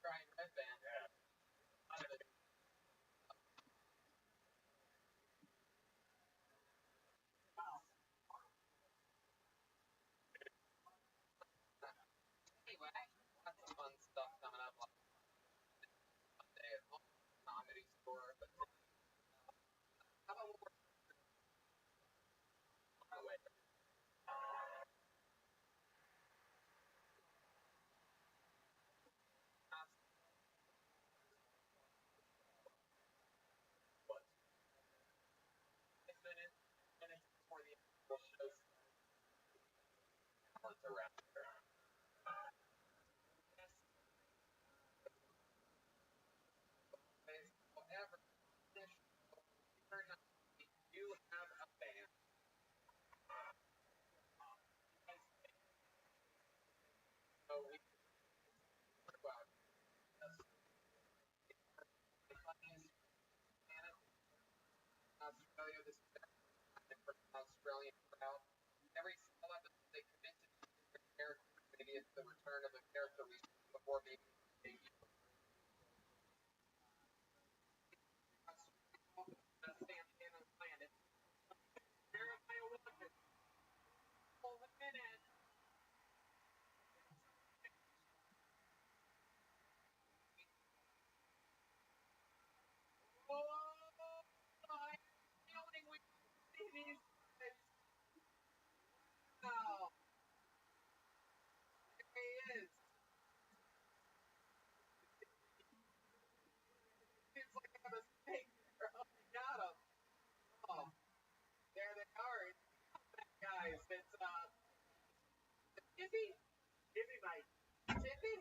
Trying red band. Yeah. Anyway, got some fun stuff coming up. Monday at home, comedy store. But how about more? Minutes before the actual show starts around there. However, this you have a band. So we talk about Australia. This is from Australian crowd. Every single episode they commit to different characters. Maybe it's the return of a character we saw before. Maybe Santana Planet. Jeremiah Wilkins. Hold a minute. I'm feeling we see these guys. Wow. There he is. Seems like I have a snake there. Oh, I got him. Oh, there they are. Guys, it's Tippy? Tippy, mate. Tippy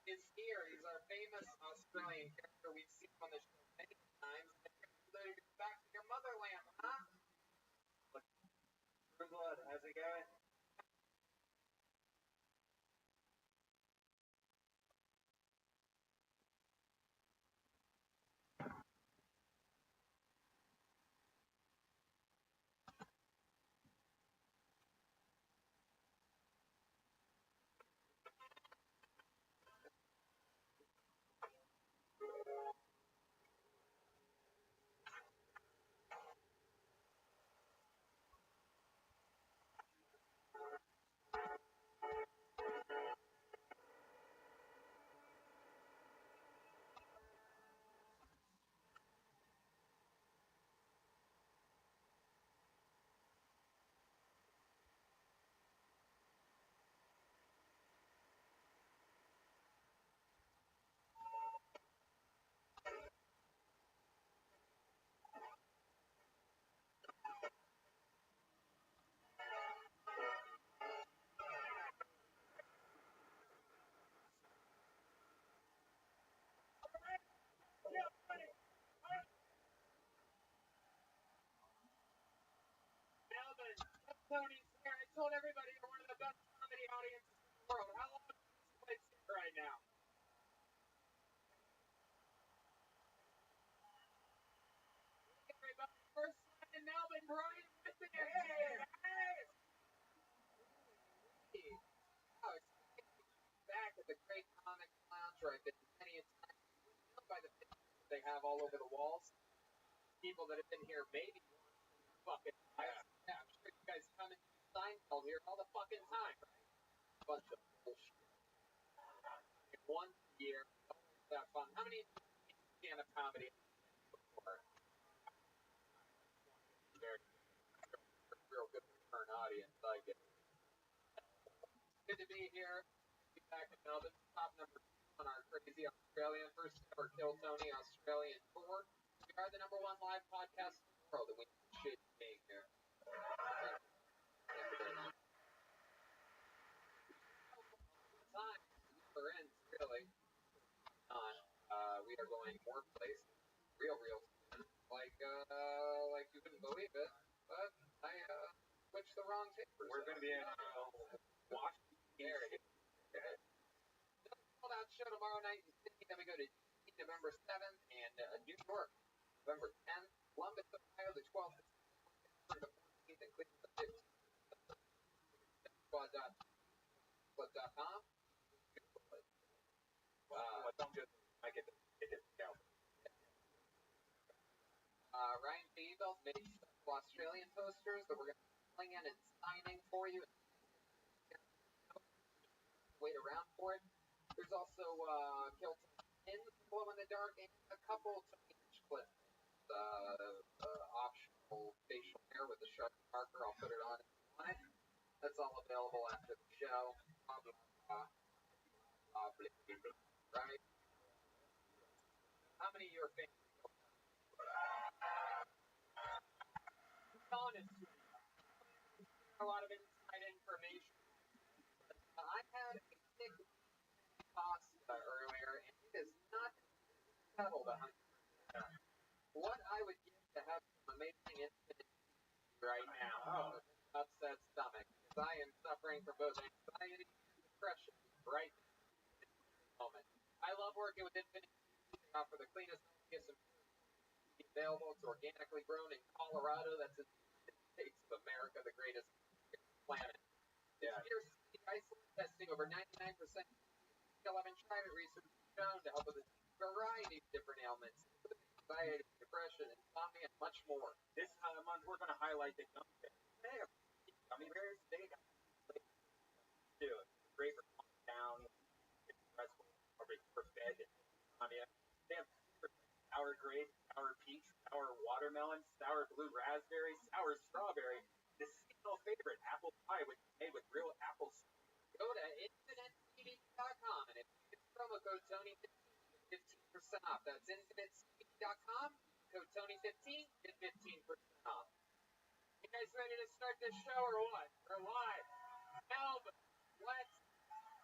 is here. He's our famous Australian character. We've seen him on the show many times. Back to your motherland, huh? True blood. How's it going? Melbourne, Tony's here. I told everybody you're one of the best comedy audiences in the world. How long is this place here right now? Everybody, first time in Melbourne, Brian with me. Hey! Oh, it's back at the Great Comic Lounge where I've been many a time. By the pictures they have all over the walls. People that have been here maybe fucking time. Yeah, I'm sure you guys come and Seinfeld here all the fucking time, right? Bunch of bullshit. How many stand-up comedy before? Very real good return audience, I guess. Good to be here. Be back in Melbourne. Top number 2 on our crazy Australian first ever Kill Tony Australian tour. We are the number 1 live podcast in the world, and we appreciate you being here. Thank you very much. Time never ends, really. We are going more places, real soon. Like you wouldn't believe it, but I switched the wrong papers. We're going to be in Washington. There it is. Sold out show tomorrow night in Sydney. Then we go to DC November 7th and New York November 10th. Columbus, Ohio the 12th, the 14th, and Cleveland the 15th. Squad.com. Don't just I get the tickets out. Ryan Beebel made some Australian posters that we're going to be filling in and signing for you. Wait around for it. There's also Kill Pins, Glow in the Dark, and a couple Tony Hinchcliffe optional facial hair with a sharp marker. I'll put it on it. That's all available after the show. Right? How many of your fans? Honestly, a lot of inside information. I had a thick pasta earlier, and it is not settled 100%. What I would give to have some amazing infinite right now, upset stomach, because I am suffering from both anxiety and depression right now. Moment. I love working with Infinite. They offer the cleanest, healthiest, and available. It's organically grown in Colorado. That's in the United States of America, the greatest planet. Yeah. Here's isolate testing over 99%. 11 tried it research shown to help with a variety of different ailments, anxiety, depression, insomnia, and much more. This month we're going to highlight the gummy bears. They have gummy bears. They got too. Great for calming down, stressful, or for bed, insomnia. They have sour grape, sour peach, sour watermelon, sour blue raspberry, sour strawberry. The seasonal favorite, apple pie, which is made with real apples. Go to InfiniteCBD.com and if you use promo code Tony15, get 15% off. That's InfiniteCBD.com, code Tony15, get 15% off. You guys ready to start this show or what? We're live. Melbourne, let's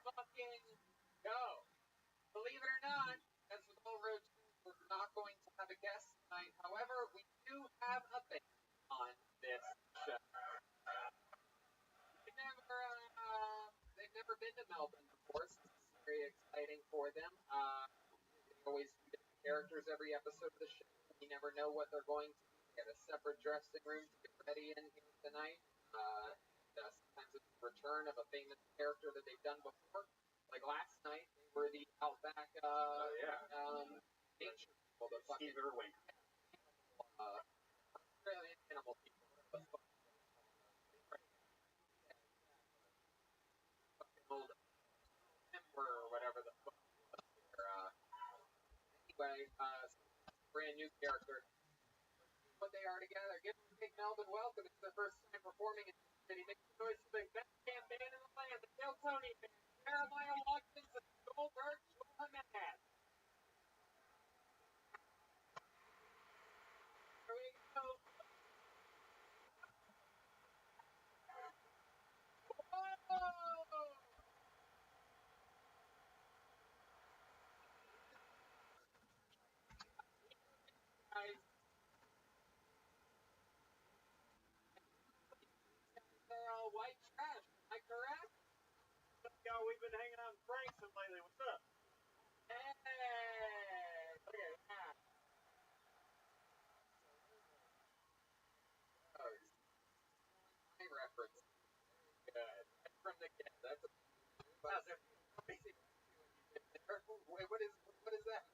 fucking go. Believe it or not, as with all road tours, we're not going to have a guest tonight. However, we do have a band on this show. They've never been to Melbourne before, so this is very exciting for them. They always do different characters every episode of the show. You never know what they're going to do. They have a separate dressing room to get ready in here tonight. Sometimes it's a return of a famous character that they've done before. Like last night, they were the Outback nature people. The fucking Steve Irwin. Australian animal people. Old Emperor or whatever the fuck anyway, brand new character. What they are together. Give them a big Melbourne welcome. It's their first time performing in the city. Make the choice of the best damn band in the land, the Kill Tony Band. Jeremiah Watkins and Goldberg Johannes. Here we go. Whoa! Guys. They're all white trash. Am I correct? Yo, we've been hanging out in Frankston lately. What's up? Hey! Look at that. Oh, my reference. Good. From the kid. That's a... How's it? Wait, what is that?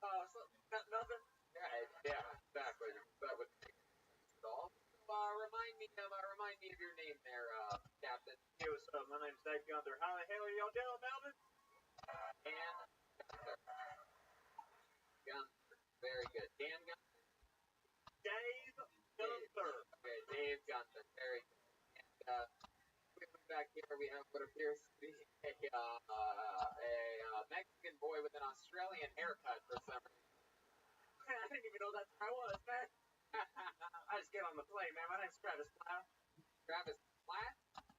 So, nothing? Yeah, exactly. That would make sense at all. Remind me of your name there, Captain. Hey, what's up? My name's Dave Gunther. How the hell are y'all doing, Melvin? And Gunther. Very good. Dan Gunther? Dave Gunther. Okay, Dave Gunther. Very good. And quickly back here, we have what appears to be a Mexican boy with an Australian haircut for some reason. I didn't even know that's where I was, man. I just get on the plane, man. My name's Travis Plow. Travis Platt?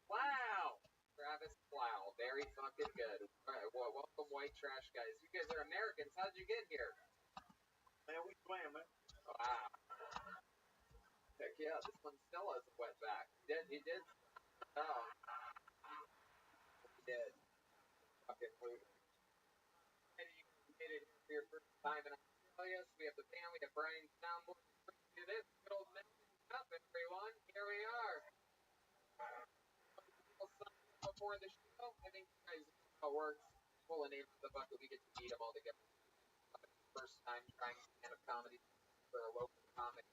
Wow! Travis Plow. Very fucking good. All right, well, welcome, white trash guys. You guys are Americans. How'd you get here? Man, we swam, man. Wow. Heck yeah, this one still has a wet back. He did. Oh. He did. Fucking loser. And you guys made it here for your first time in Australia. So we have the band, we have Brian Soundboard. Let's do this. Good old Melbourne Cup, everyone. Here we are. Before the show, I think you guys know how it works. Pull a name out of the bucket, we get to meet them all together. First time trying stand-up comedy for a local comic,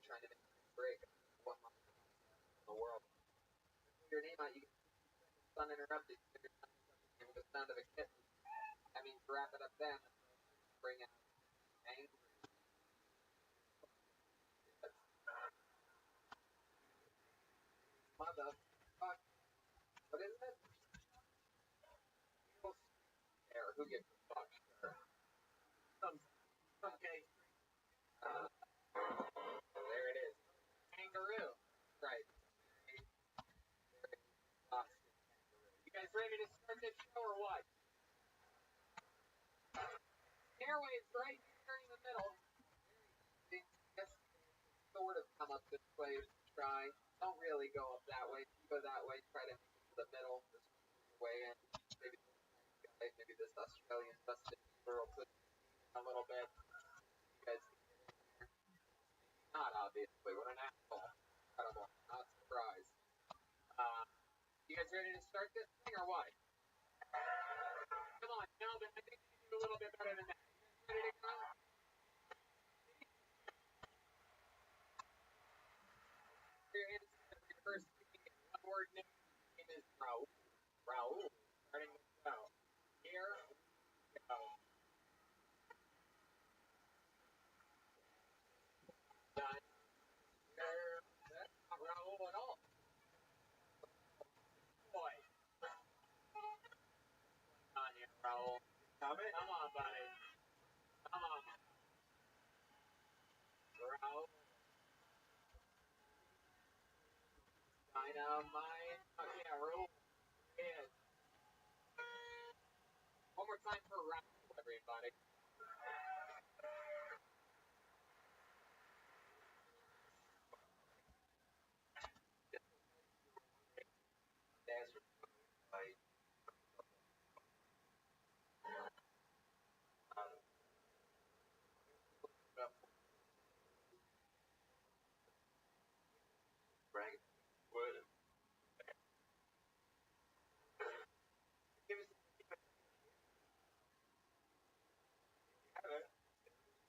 trying to make a break one month in the world. Your name out, you get uninterrupted. With the sound of a kitten. I mean, to wrap it up then, bring out angry. Motherfuck. What is it? There, who gives a fuck? Some case. There it is. Kangaroo. Right. You guys ready to start this show or what? Airways right here in the middle. Just sort of come up this way. Try. Don't really go up that way. If you go that way, try to make it to the middle. This way in. Maybe this Australian Justin Bieber will put a little bit. You guys can get in there. Not obviously. What an asshole. Incredible. Not surprised. You guys ready to start this thing or what? Come on, Melvin. I think you can do a little bit better than that. You guys ready to go? Your hands up for your first meeting. One word name. His name is Raul. Raul. Starting with go. Here we go. Done. That's not Raul at all. Boy. Come on here, Raul. Come on, buddy. Come on. Raul. Dynamite. Oh, yeah, Raul. Is. One more time for Raul, everybody.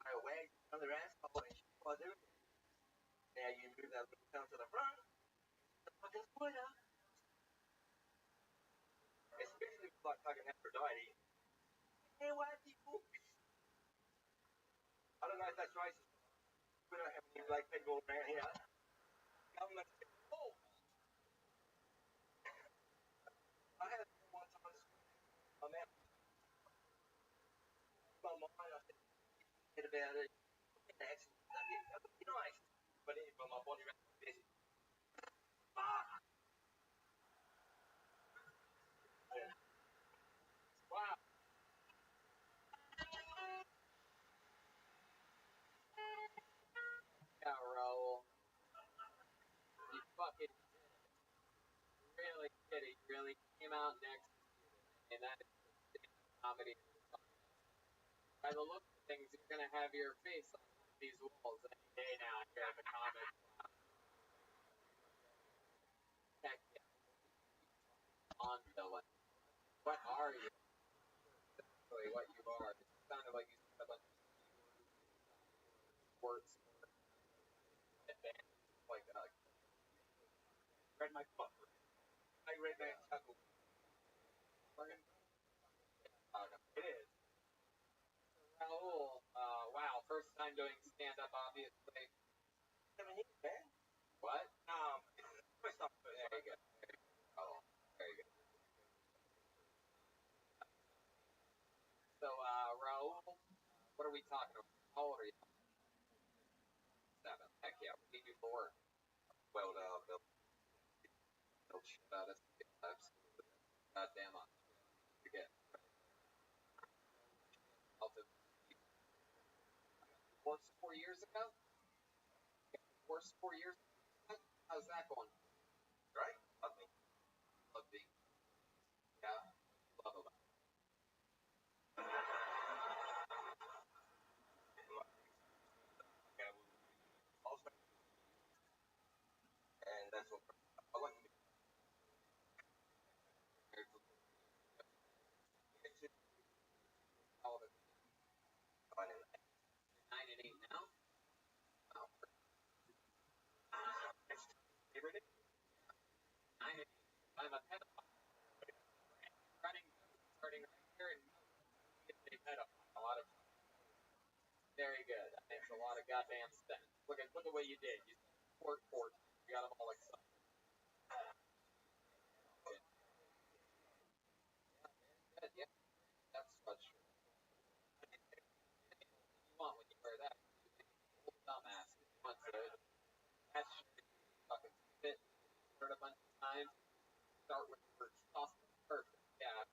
I wag on their asshole and shit while doing it. Now you move that little tongue to the front. I just put up. Especially if like fucking Aphrodite. Hey, white people. I don't know if that's racist. We don't have any black people around here. I'm like, oh. I had one time on that. My mind, I said, forget about it. You know, but anyway, my body ran busy. Fuck! Wow. Yeah, Raul. You fucking did it. You really did it. You really came out and executed. And that is the comedy. By the look of things, you're gonna have your face on one of these walls any day now here at the comic. Heck yeah. On villain. What are you? Really, what you are. It sounded like you said a bunch of words. Like Read my book. I read that chuckle. It is. Raul, wow, first time doing stand-up, obviously. 17, man. What? First off, There you go. Oh, there you go. So, Raul, what are we talking about? How old are you? 7. Heck yeah. What do you do for work? well, now, No shit out of it. Absolutely. Goddamn on. Forget. Divorced 4 years ago? Divorced 4 years ago? How's that going? right? Love me. Love being. Yeah. Love about it. And that's what I like to do. How old are you? Fine and 9 and 8 now? Oh, favorite. 9 and 8. I'm a pedophile. Running, starting right here and a pedophile. A lot of. Very good. That makes a lot of goddamn sense. Look at what you did. You worked for it. You got them all excited. Good, yeah. That's what's true. You want when you wear that. Old dumbass. You want to that shit, fucking spit, it a bunch of times. Start with first. Toss it perfect. Yeah.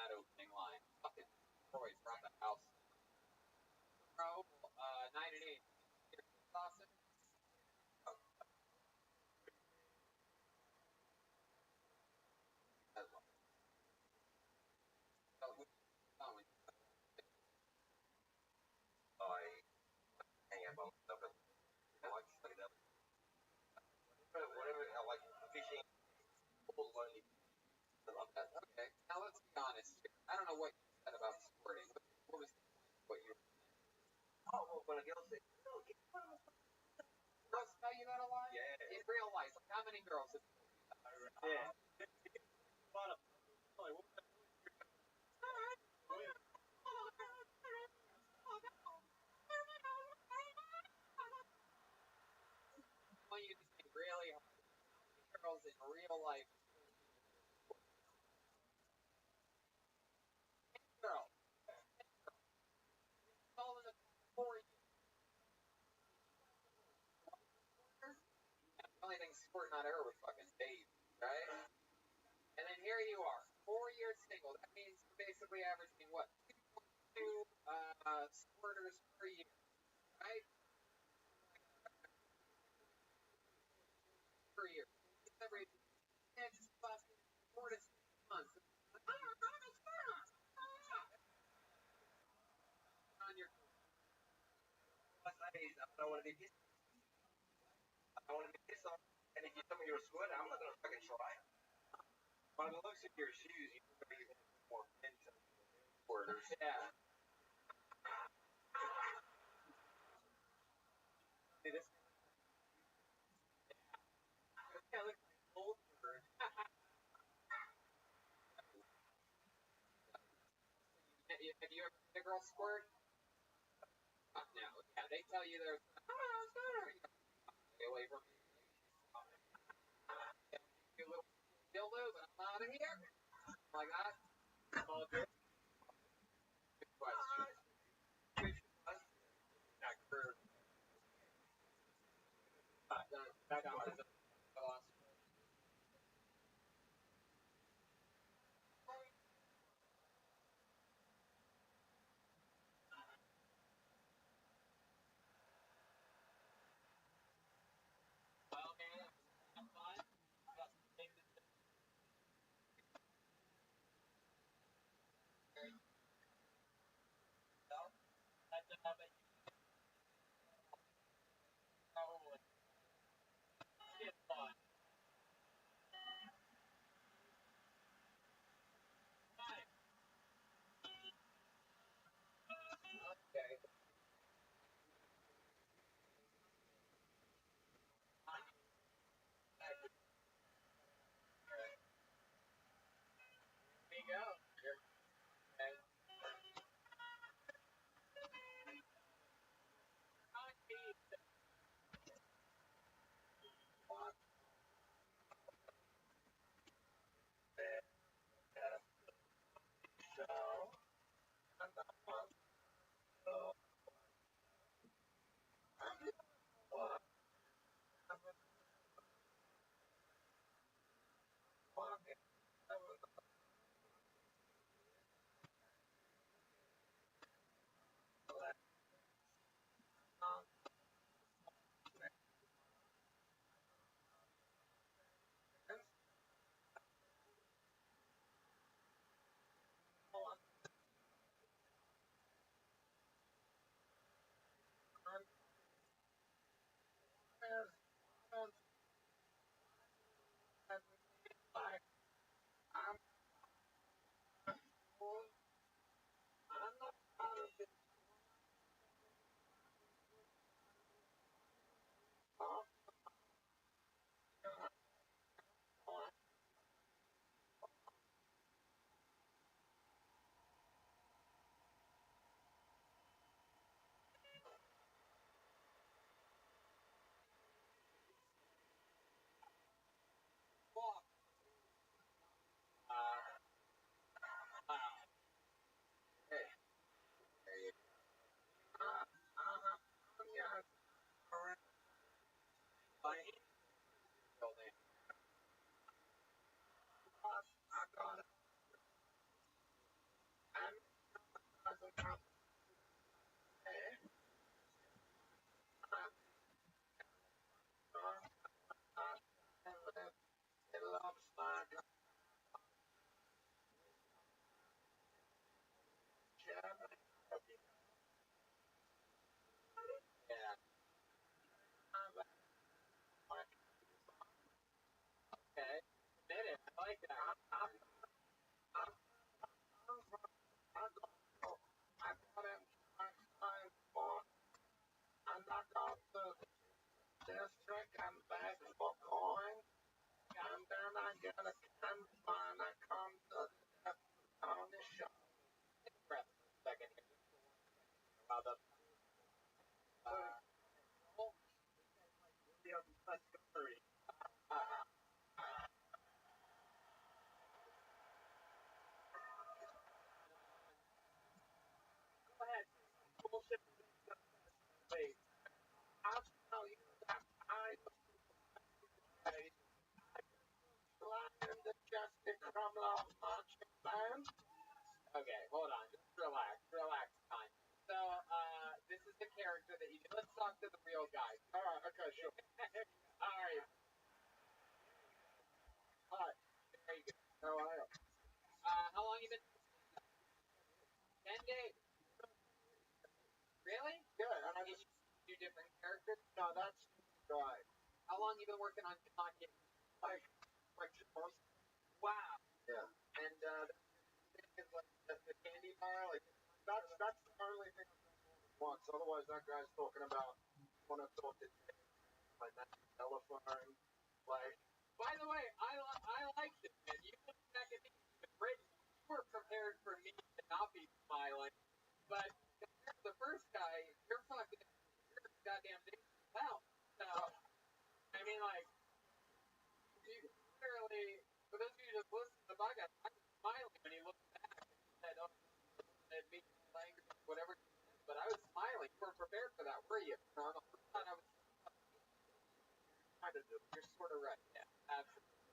That opening line. Fucking Roy's brought the house. Bro, 9 and 8. Sausage. I hang out by myself. I like to study that. Whatever, I like fishing, pools, lonely. I love that. Okay, now let's be honest here. I don't know what you said about sporting. What was what you Oh, well, when a girl says, oh, get one of my girls tell you that a lot? Yeah. In real life, like how many girls have told you that? Yeah. Fun of I want you to think really hard. How many girls in real life girls? All in the 4 years. The only thing squirting out of her was fucking Dave, right? And then here you are, 4 years single. That means you're basically averaging what? 2.2 squirters per year, right? Per year. It's every 4 to 6 months. On your I don't want to be pissed. I don't want to be pissed off. And if you tell me you're a squirter, I'm not going to fucking try. By the looks of your shoes, you look like you want more pins than squirters. yeah. See this? Yeah, look like old bird. Have you ever seen a girl squirt? No. Yeah, they tell you they're stay away from me. You little dildos, and I'm out of here. Like that. All good. Good question. Back on. Well, man, have fun. Got some things to do. But probably it's fun. Right. Okay. There you go. Okay. sympathize with me. Like, I'm not part of this. District and beg for coin, and then I get a candy bar and I come to the county shop. Take a breath for a second here. William Montgomery. Go ahead. Bullshit. Wait. I'll tell you that I flying the Justin Crumlow marching band. Okay, hold on. Just relax. Relax, time. So, this is the character that you do. Let's talk to the real guy. Alright, okay, sure. Alright. Alright. Very good. How are you? How long you been? 10 days. Really? Good. And I just do different characters? No, that's right. How long you been working on Kanye? Like 6 months. Wow. Yeah. And, is like the candy bar, like that's the only thing I've done once. Otherwise, that guy's talking about when I talk to my telephone. Like, by the way, I liked it, man. You look back at me, great. You were prepared for me to not be smiling, but compared to the first guy, you're goddamn big as hell. So, I mean, like, you literally, for those of you that listen to the podcast, I was smiling when he looked back and said, "Oh, it made me language, whatever." But I was smiling. You weren't prepared for that, were you? No, the first time I was kind of do. You're sort of right. Yeah, absolutely.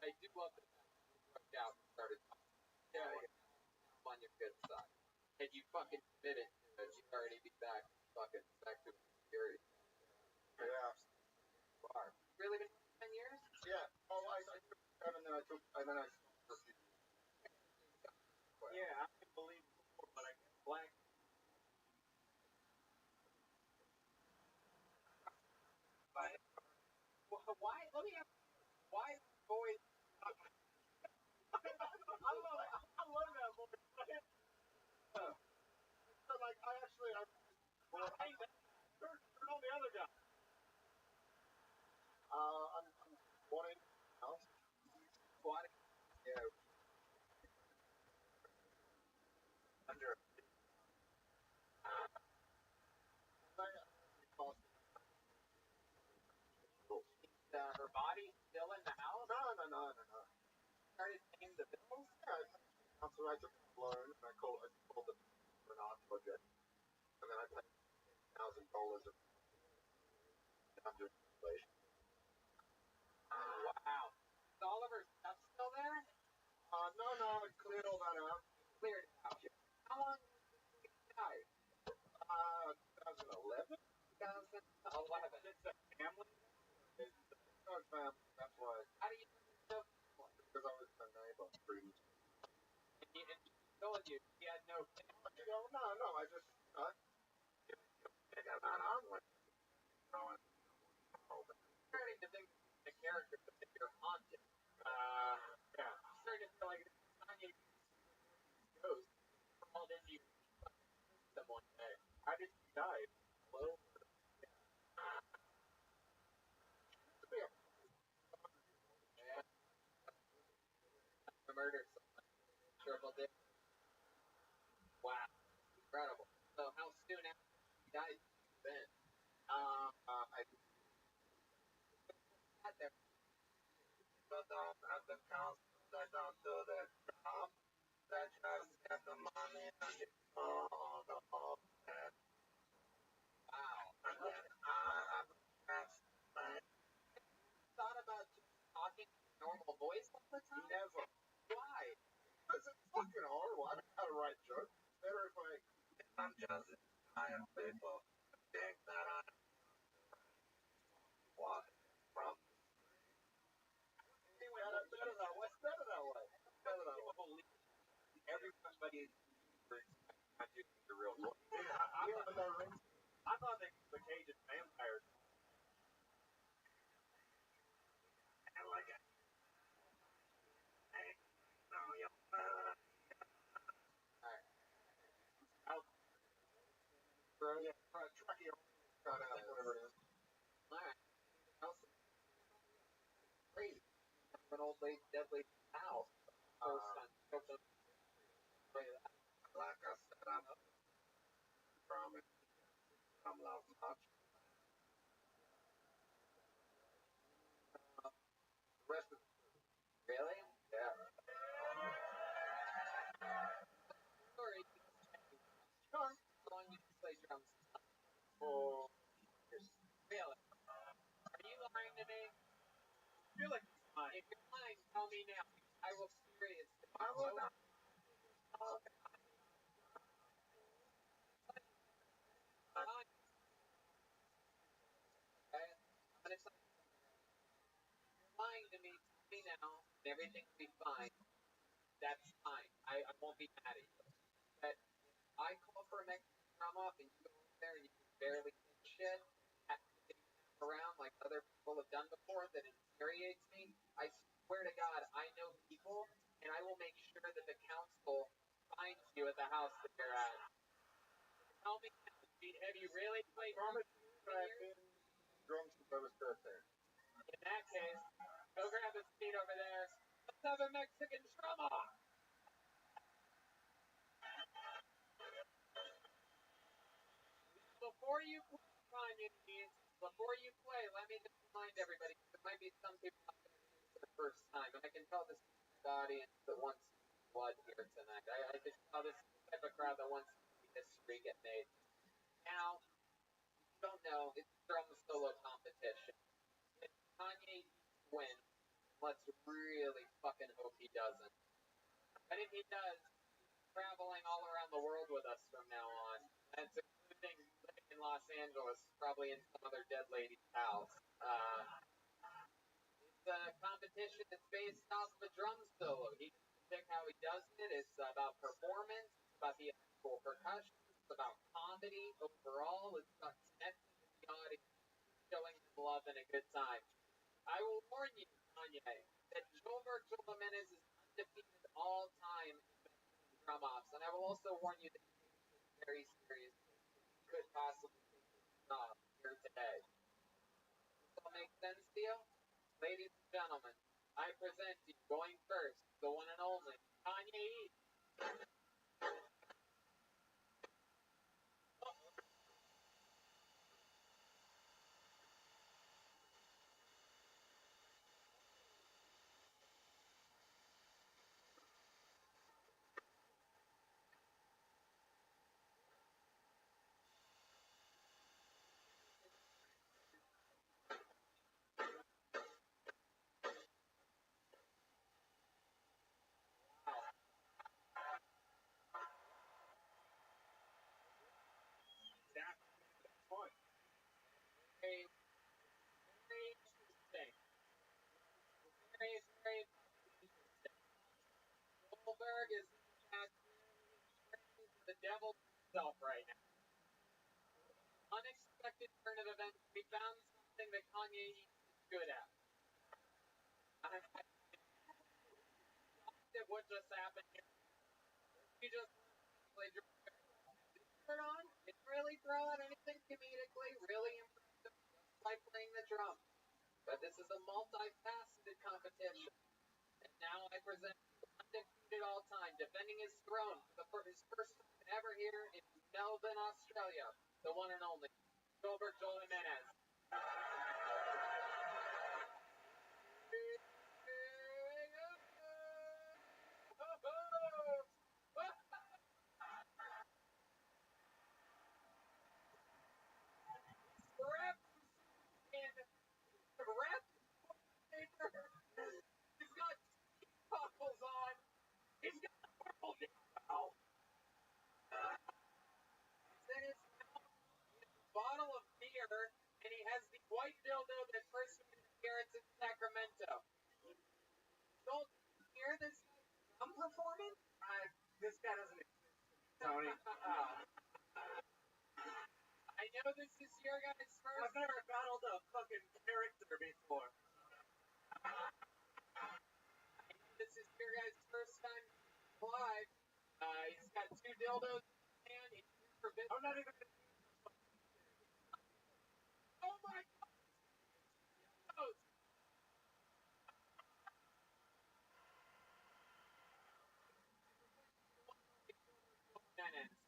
I do love the fact that you broke out and started talking. Yeah, I'm on your good side. Had you fucking committed to it, you'd already be back to security. Yeah. Bar. Really been 10 years? Yeah. Oh, I took 7 and I took, and then I stopped for a few. Yeah, I can believe before, but I get blank. Why? Let me ask you, why is this voice? I love that voice. So, like, I know the other guy. I'm wanting else. Squatting. Yeah. Under. Her body still in the house? No. Started paying the bills? Yeah. So I took a loan and I called it for an art project. And then I paid $1,000 under inflation. Wow. Is all of her stuff still there? No, I cleared all that out. Cleared it out. How long was this guy? 2011? 2011. It's a family? It's a family, that's why. How do you know? Because I was a neighbor previously. And he told you he had no family? No, I just, figured that out. I got there. But at the council, they don't do their job. They just get the money and ignore the whole thing. Wow. And then I have a chance to say, Thought about just talking in a normal voice all the time? never. Why? Because it's fucking horrible. I don't know how to write jokes. It's better if I'm just inspiring people to think that I'm what from anyway, that's better that way. It's better that way. It's better that way. Everybody I do the real voice. I thought they the Cajun vampires. And like it. Hey, no, you yeah, Truckee, whatever it is. Alright. Crazy. An old lady, dead lady's house. First time. Like I said, I'm from it. I'm love much. The rest of Really? yeah. Story. Sure. How long you play drums? Oh, Really? Are you lying to me? I feel like it's fine. If you're lying, tell me now. I will seriously. I will not. Okay? But it's like, you're lying to me, tell me now, and everything will be fine. That's fine. I won't be mad at you. But I call for a Mexican drum off and you go over there and you can barely hit shit at around like other people have done before that infuriates me. I swear to God, I know people and I will make sure that the council finds you at the house that you're at. Tell me, have you really played drums? I've been drums since I was 13. In that case, go grab a seat over there. Let's have a Mexican drum off. Before you play, Kanye, before you play, let me just remind everybody, there might be some people out there for the first time, and I can tell this is the audience that wants blood here tonight. I can tell this is the type of crowd that wants to see history get made. Now, if you don't know, it's a drum solo competition. If Kanye wins, let's really fucking hope he doesn't. But if he does, he's traveling all around the world with us from now on. That's including living in Los Angeles, probably in some other dead lady's house. It's a competition that's based off of a drum solo. He gets to pick how he does it. It's about performance. It's about the actual percussion. It's about comedy overall. It's about connecting with the audience, showing them love and a good time. I will warn you, Kanye, that Gilbert Jimenez is undefeated all time in Mexican drum offs, and I will also warn you that he takes this very seriously. He could possibly take his job here today. Does all make sense to you? Ladies and gentlemen, I present to you, going first, the one and only, Kanye East. That's fun. Very, very interesting. Very, very interesting. Goldberg is the devil himself right now. Unexpected turn of events. We found something that Kanye is good at. I at what just happened here. He just played your turn on. Didn't really throw out anything comedically. Really impressive. Just by playing the drum. But this is a multifaceted competition. And now I present undefeated all time, defending his throne for his first time ever here in Melbourne, Australia. The one and only Gilbert Jimenez. has the white dildo that first made an appearance in Sacramento. Joel, did you hear this drum performance? This guy doesn't exist, Tony. I know this is your guys' first. I've never battled a fucking character before. I know this is your guys' first time live. He's got 2 dildos in his hand. He's super busy. I'm not even gonna use this fucking shit. Oh my god! Dildos! Minutes.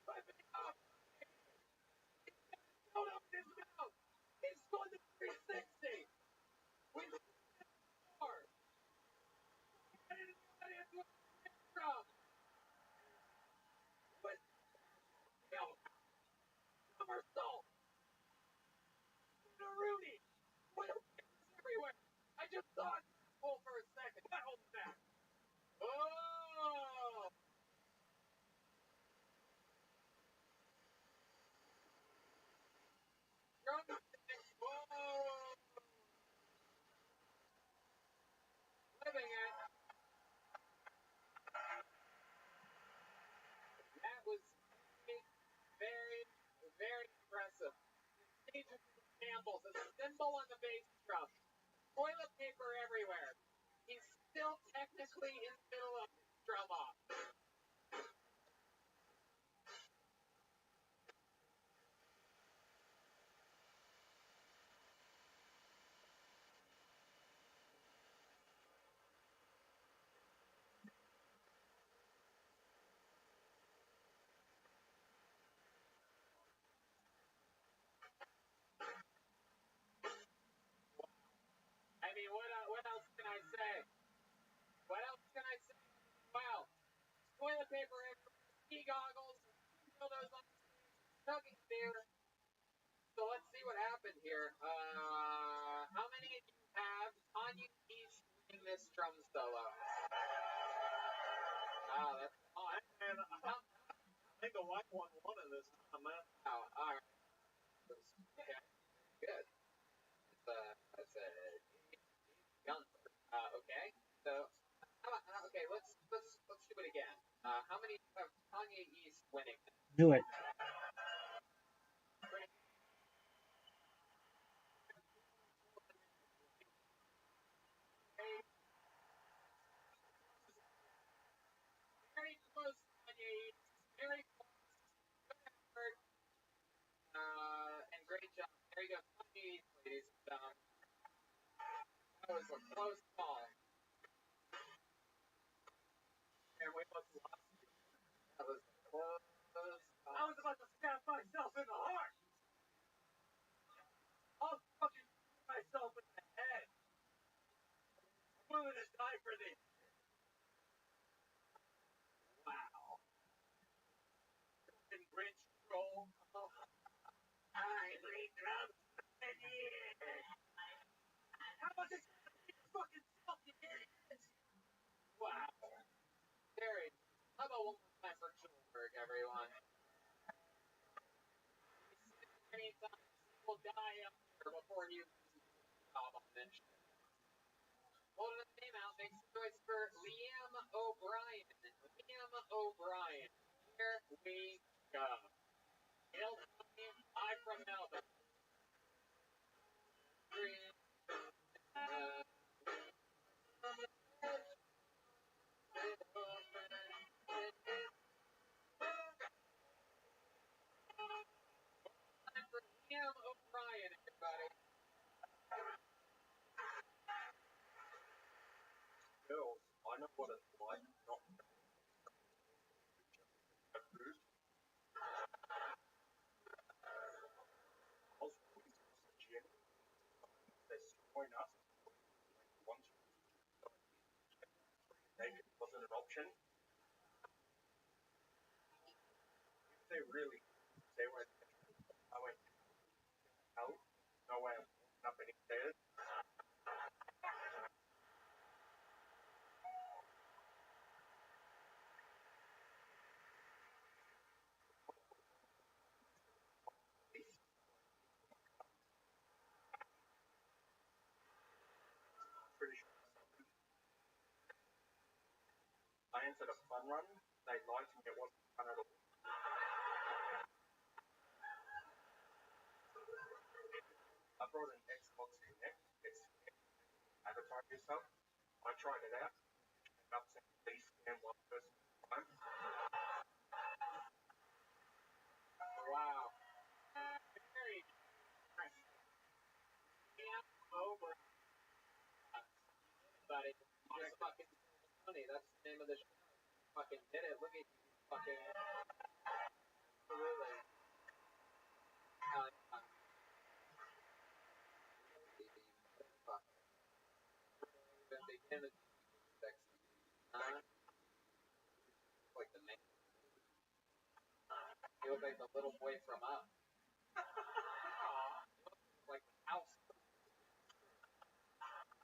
Let me up! Hold up his mouth! He's going to 360! We've seen this before! Get in the audience with the drum! With somersault! Rooney! Wheel everywhere! I just saw it pull for a second. What hold that? Oh! Drumstick! Whoa! Living it! That was very, very impressive. Stage of shambles, a cymbal on the bass drum, toilet paper everywhere. He's still technically in the middle of his drum off. I mean, what else can I say? What else can I say? Wow. Toilet paper everywhere, ski goggles, dildos on the stage, chugging beer. So let's see what happened here. How many of you have Tanya East winning this drum solo? Wow, that's odd. Man, I think the white one won it this time, man. Wow, alright. Okay, good. That's a Gunther. Okay, so okay, let's do it again. How many have Tanya East winning? Do it. Very close, Tanya East. Very close. Good effort. And great job. There you go, Tanya East, ladies and gentlemen. That was a close call. And we must lost. That was a close call. I was about to stab myself in the heart. I'll fucking shoot myself in the head. I'm willing to die for this. Wow. Fucking Grinch troll. I played drums for 10 years. How about this fucking self, you idiot? Wow. Terry, how about one more time for Schulberg, everyone? Many times he will die up there before he loses his job on this show. Holding his name out, makes a choice for Liam O'Brien. Liam O'Brien. Here we go. Hail Tony, live from Melbourne. Time for Liam O'Brien, everybody. Girls, I know what it's like not to have food. I was always the gym. They're destroying us. Once naked wasn't an option. they really say where I went out. No way I'm walking up any stairs. Pretty sure I entered a fun run. They lied to me, it wasn't fun at all. I brought an Xbox Connect. It's avatar yourself. I tried it out. Came up saying please scan one person at a time. Wow. Very impressive. Yeah, over. But it just fucking funny. That's the name of the show. Fucking did it. Look at you. Fucking absolutely. Fuck. Even begin to sexy. Like the man. You look like the little boy from Up. Like the house.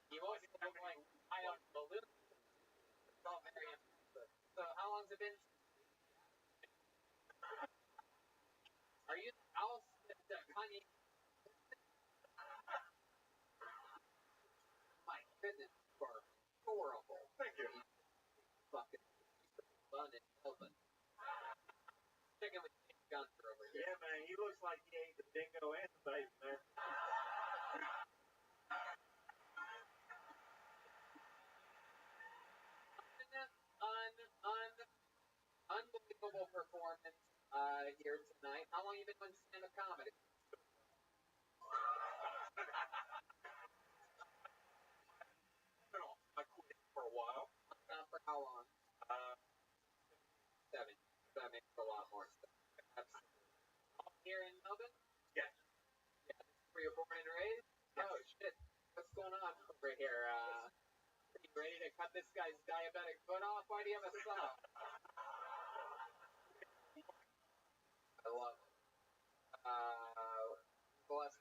You also look like high on balloon. It's all very impressive. So how long's it been? Are you the house that Kanye? My goodness, you are adorable. Thank you. Fucking fun and Melvin. Checking with Gunter over here. Yeah, man, he looks like he ate the dingo and the baby, man. Unbelievable performance here tonight. How long have you been doing stand-up comedy? I quit for a while. For how long? 7. That makes a lot more sense. Absolutely. Here in Melbourne? Yeah. Yeah. Where you're born and raised? Yes. Oh shit. What's going on over here? Are you ready to cut this guy's diabetic foot off? Why do you have a sock? I love it. The last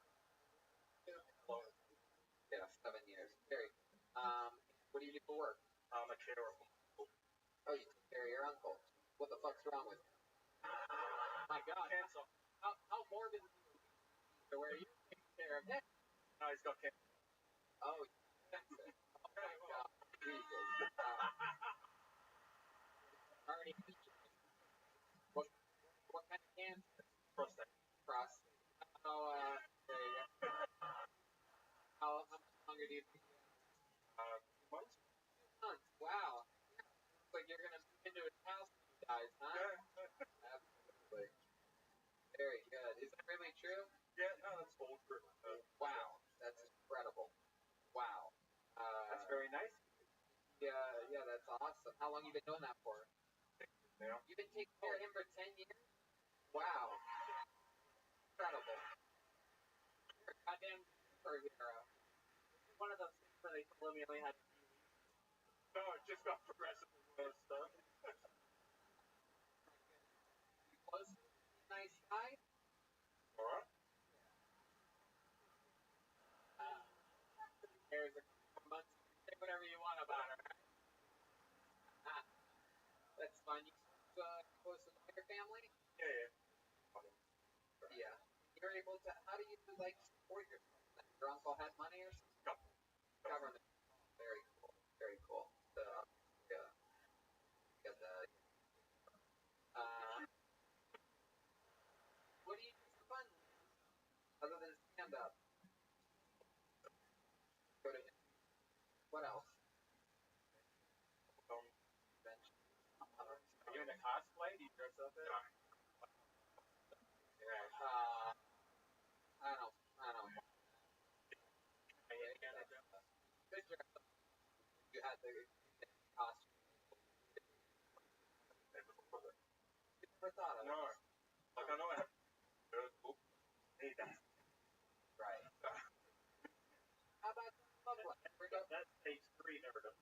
7 years. Very good. What do you do for work? I'm a carer of uncle. Oh, you take care of your uncle. What the fuck's wrong with him? My God. Cancer. How morbid is he? So where are you taking care of him? No, he's got cancer. Oh, cancer. Oh my God. Jesus. Already mentioned. What kind of cancer? Prostate. Prostate. Oh, there you go. How much longer do you think you have? 2 months. 2 months. Wow. Looks like you're gonna move into his house when he dies, huh? Yeah. Absolutely. Very good. Is that really true? Yeah, no, that's all true. Wow, that's incredible. Wow. That's very nice. Yeah, that's awesome. How long have you been doing that for? 6 years now. You've been taking care of him for 10 years? Wow. Incredible. You're a goddamn superhero. One of those things where they told me I only had a few weeks. No, it just got progressively worse stuff. You close to him? Nice guy? Alright. There's a couple months. Say whatever you want about her. That's fun. You close to your family? Yeah. Yeah. You're able to. How do you like support yourself? Your uncle had money or something? Government. Very cool. Very cool. Yeah. Get that. What do you do for fun? Other than stand up? Go to. What else? Are you in a cosplay? Do you dress up in? Yeah. I don't. You had the costume. You never thought of it. No. Like I know I have. Hey, that's right. How about Public? That's page 3, never done.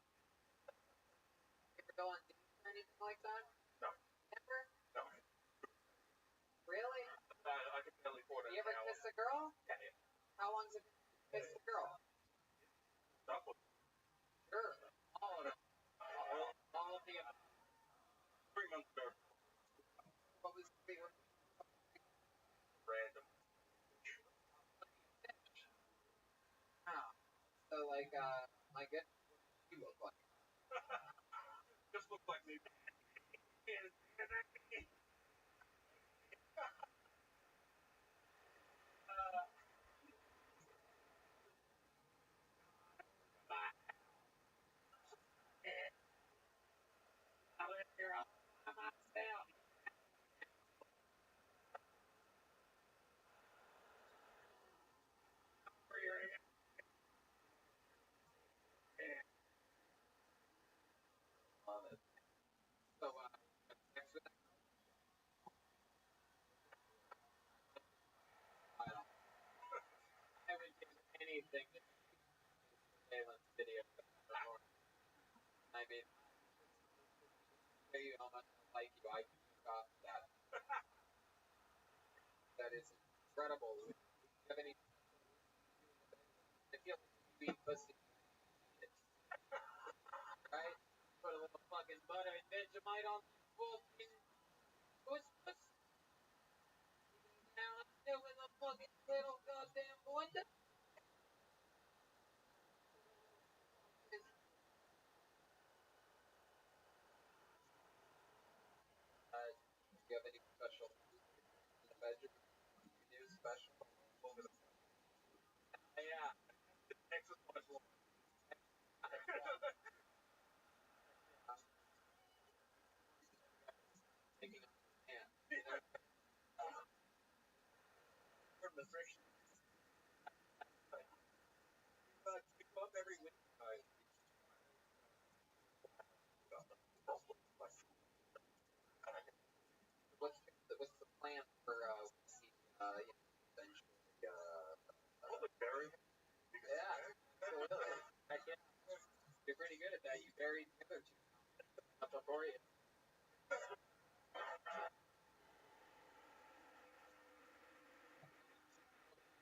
You ever go on dates or anything like that? No. Never? No. kiss a girl? Yeah. How long's it been to kiss a girl? Stop with Sure. All of it. All of the 3 months ago. what was the Random. wow. So like my goodness, what do you look like? Just look like me. I live here all by myself. Love it. So next with I don't I would give anything to surveillance video. I mean show you how much I like you. I can jerk off to that. That is incredible. Do you have any I feel like you eat pussy, right? Put a little fucking butter and Vegemite on that fucking puss puss. Down there with a fucking little goddamn blender. Do you have any special in the bedroom? You do special? Yeah. Texas was long. Taking off his hand. From the friction. You go up every week. What's the plan for eventually Probably bury him. yeah, absolutely. Heck yeah. You're pretty good at that. You buried the other two up before you.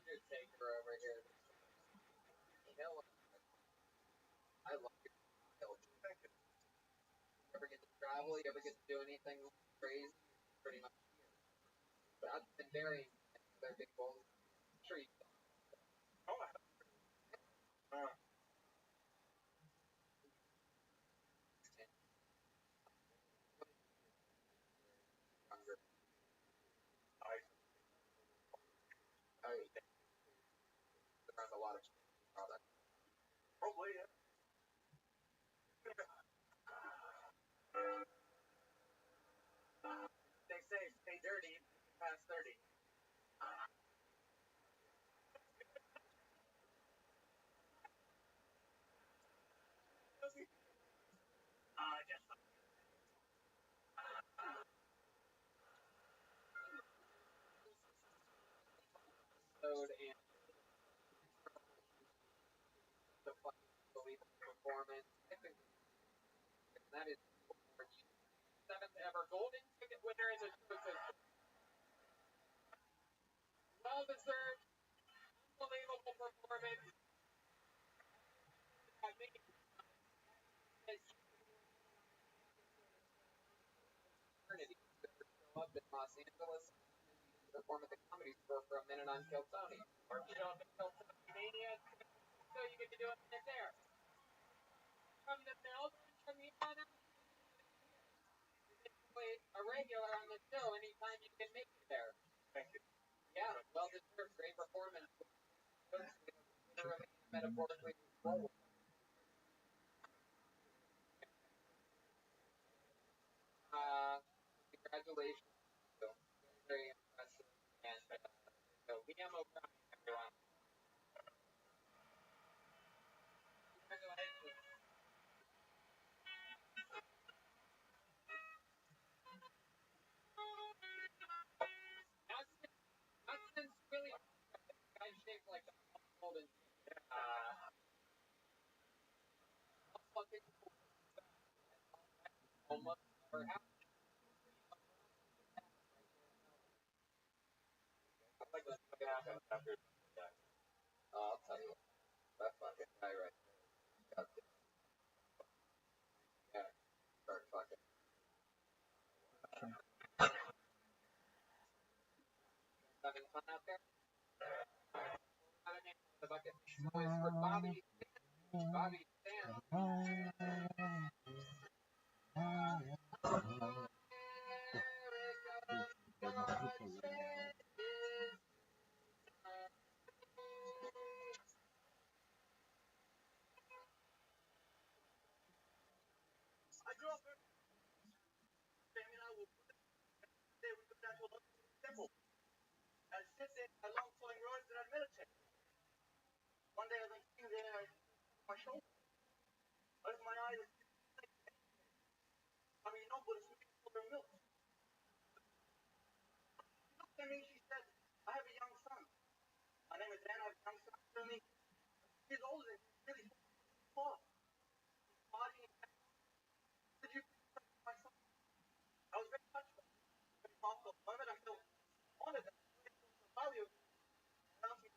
Undertaker over here. Kill him. I love your style. You ever get to travel? You ever get to do anything crazy? Pretty much here. But I've been burying other people. I'm sure you Oh, I have. younger. I Around a lot of products. probably, yeah. They say stay dirty past 30. Just And the fucking unbelievable performance. I think that is seventh ever golden ticket winner in the show system. Well deserved, unbelievable performance. I think eternity to show up in Los Angeles and perform at the comedy store for a minute on Kill Tony. or show up at Kill Tony Mania, So you get to do it right there. From the Melbourne, from the honor. A regular on the show anytime you can make it there. thank you. Yeah, well deserved, great performance. Literally, metaphorically, forward. Congratulations. So, very impressive. And so Liam O'Brien, everyone. Congratulations. Not since really guy shaped like a golden fucking almost never happened. after that. I'll tell you what, that fucking guy right there. Got this. Yeah, start fucking. Having fun out there? The bucket noise for Bobby. Bobby Stan. I grew up in Sammy and I would day we go down to a local temple and sit there along flowing roads and I'd meditate. One day I was sitting there on my shoulder. I opened my eyes and I mean, you know, but it's making for milk. She looked at me, she said, I have a young son. My name is Dan, I have a young son, only he's older than you, really far. Body and did you my son? I was very touched by it. Very powerful moment. I felt honored that the value of announcing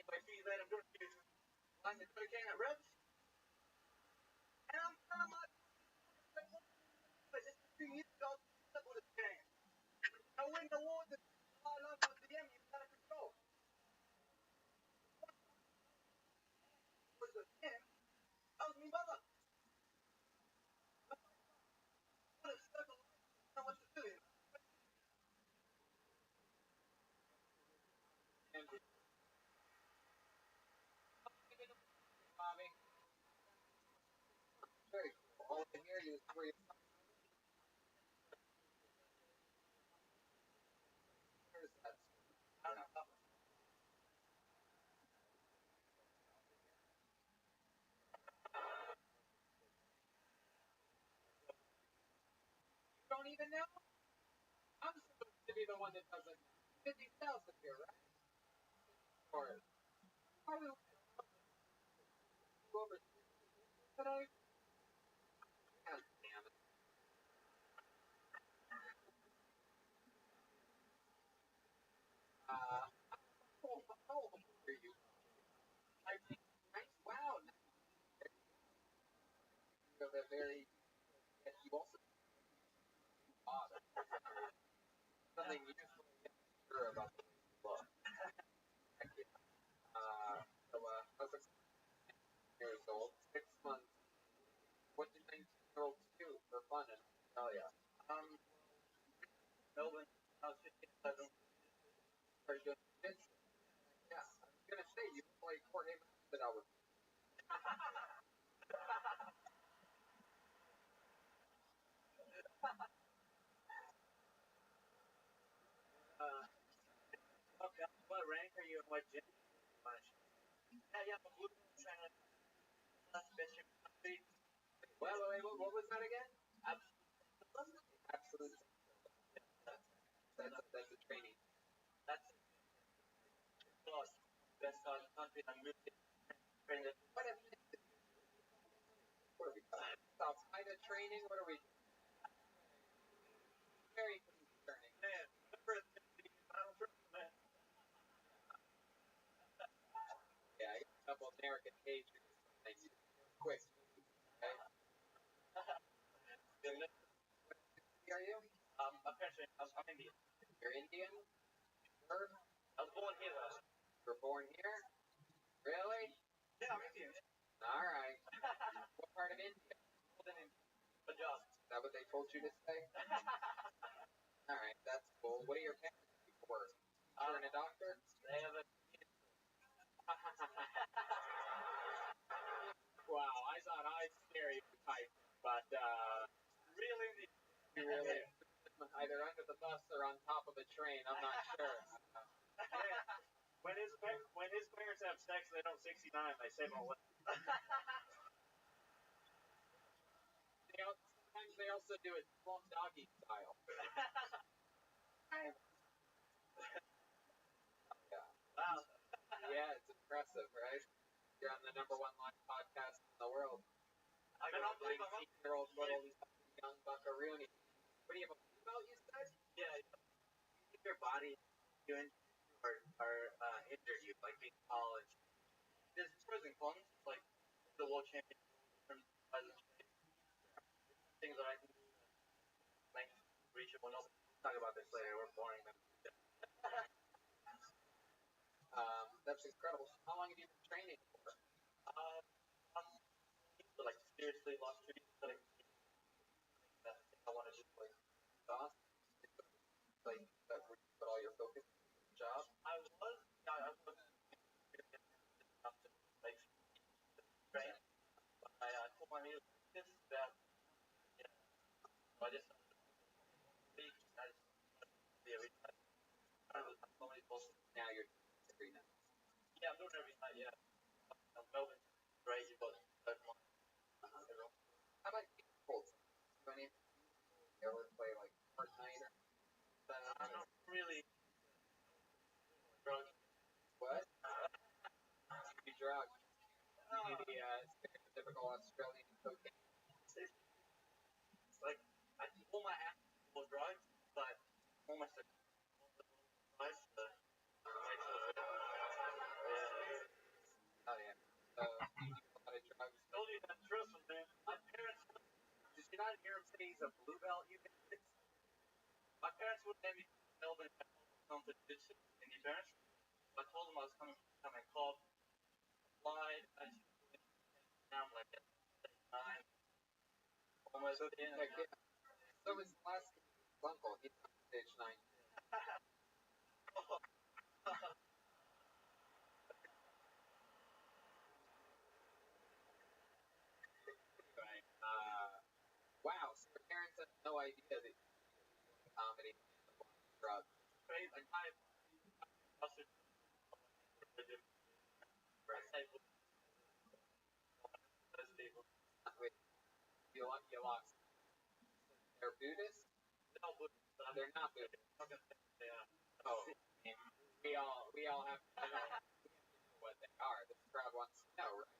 anyway, see that I'm going to find the cocaine at Rebs. And I'm not just a few years ago, that would have changed. I win the war that I love at the end, you've got to control. Was with him, that was me mother. What a circle of life, I know what to do. Bobby. Very cool. All I hear you is where you're from. Where's that? I don't know. You don't even know? I'm supposed to be the one that doesn't know. 50,000 here, right? Or are we over today? God damn it. How old are you? I think, right? Wow. You have a very, yet you also odd. Something useful yet sure about the way you look. I was 6 years old, 6 months. What did 19-year-olds do for fun in Australia? Melbourne, I was 15, 11. Are you doing this? Yeah, I was gonna say you look like Jorge Masvidal would. Okay, what rank are you and what gym? Yeah, I'm a blue belt trainer. That's the best gym in the country. Wait, what was that again? Absolute. Absolute. That's a training. That's best guy in the country. I'm moving. What have you? What are we doing? Outside of training, what are we doing? Very concerning. Man, remember Donald Trump, man. Yeah, I got a couple American pages behind you. Quick. Okay. Are you? Apparently, I'm Indian. You're Indian? Sure. I was born here, though. You were born here? Really? Yeah, I'm Indian. Alright. What part of India? Born in Punjab. Is that what they told you to say? Alright, that's cool. What are your parents do for work? You're a doctor? They have a Wow, I thought I'd stereotype, but really you really either under the bus or on top of a train. I'm not sure. When his parents have sex, they don't 69. They say, well, what? Sometimes they also do it small doggy style. Yeah. Wow. Yeah, it's impressive, right? You're on the #1 live podcast in the world. I cannot believe I'm 19-year-old little young buckaroonie. What do you have a blue belt, you said? Yeah. Your body, you are injured you, like being in college. There's pros and cons, like the world championship, different size of shape, things that I can do that make reachable. We'll talk about this later. We're boring them. That's incredible. How long have you been training for? Like seriously, last 2 years, but I want to just like Awesome. Like that where you put all your focus in your job? I was enough to like train. But I told my meal this about so I just week I just be every night. I was so many posts. Now you're every night. Yeah, I'm doing it every night. Yeah, Melbourne, great. You got third one. How about you, Colts? Do any you ever play like Fortnite or I'm not really drugs. what? You drug. The stereotypical Australian cocaine. It's like all my apps were drugs, but almost like drugs. Oh yeah. So you do a lot of drugs. Told you that trust was man. My parents. Did you not hear him say he's a blue belt? You my parents wouldn't let me Melbourne come to jiu-jitsu. And your parents? I told them I was coming club, applied. Now I'm like 9, almost at the end. Heck yeah. So his last uncle, he's on stage 9. Wow, so your parents had no idea that you were comedy and a lot of drugs. Right? Like I busted those people. Wait, you lost. They're Buddhist? No, but They're not Buddhist. Yeah. Oh, we all have to know what they are. This crowd wants to know, right?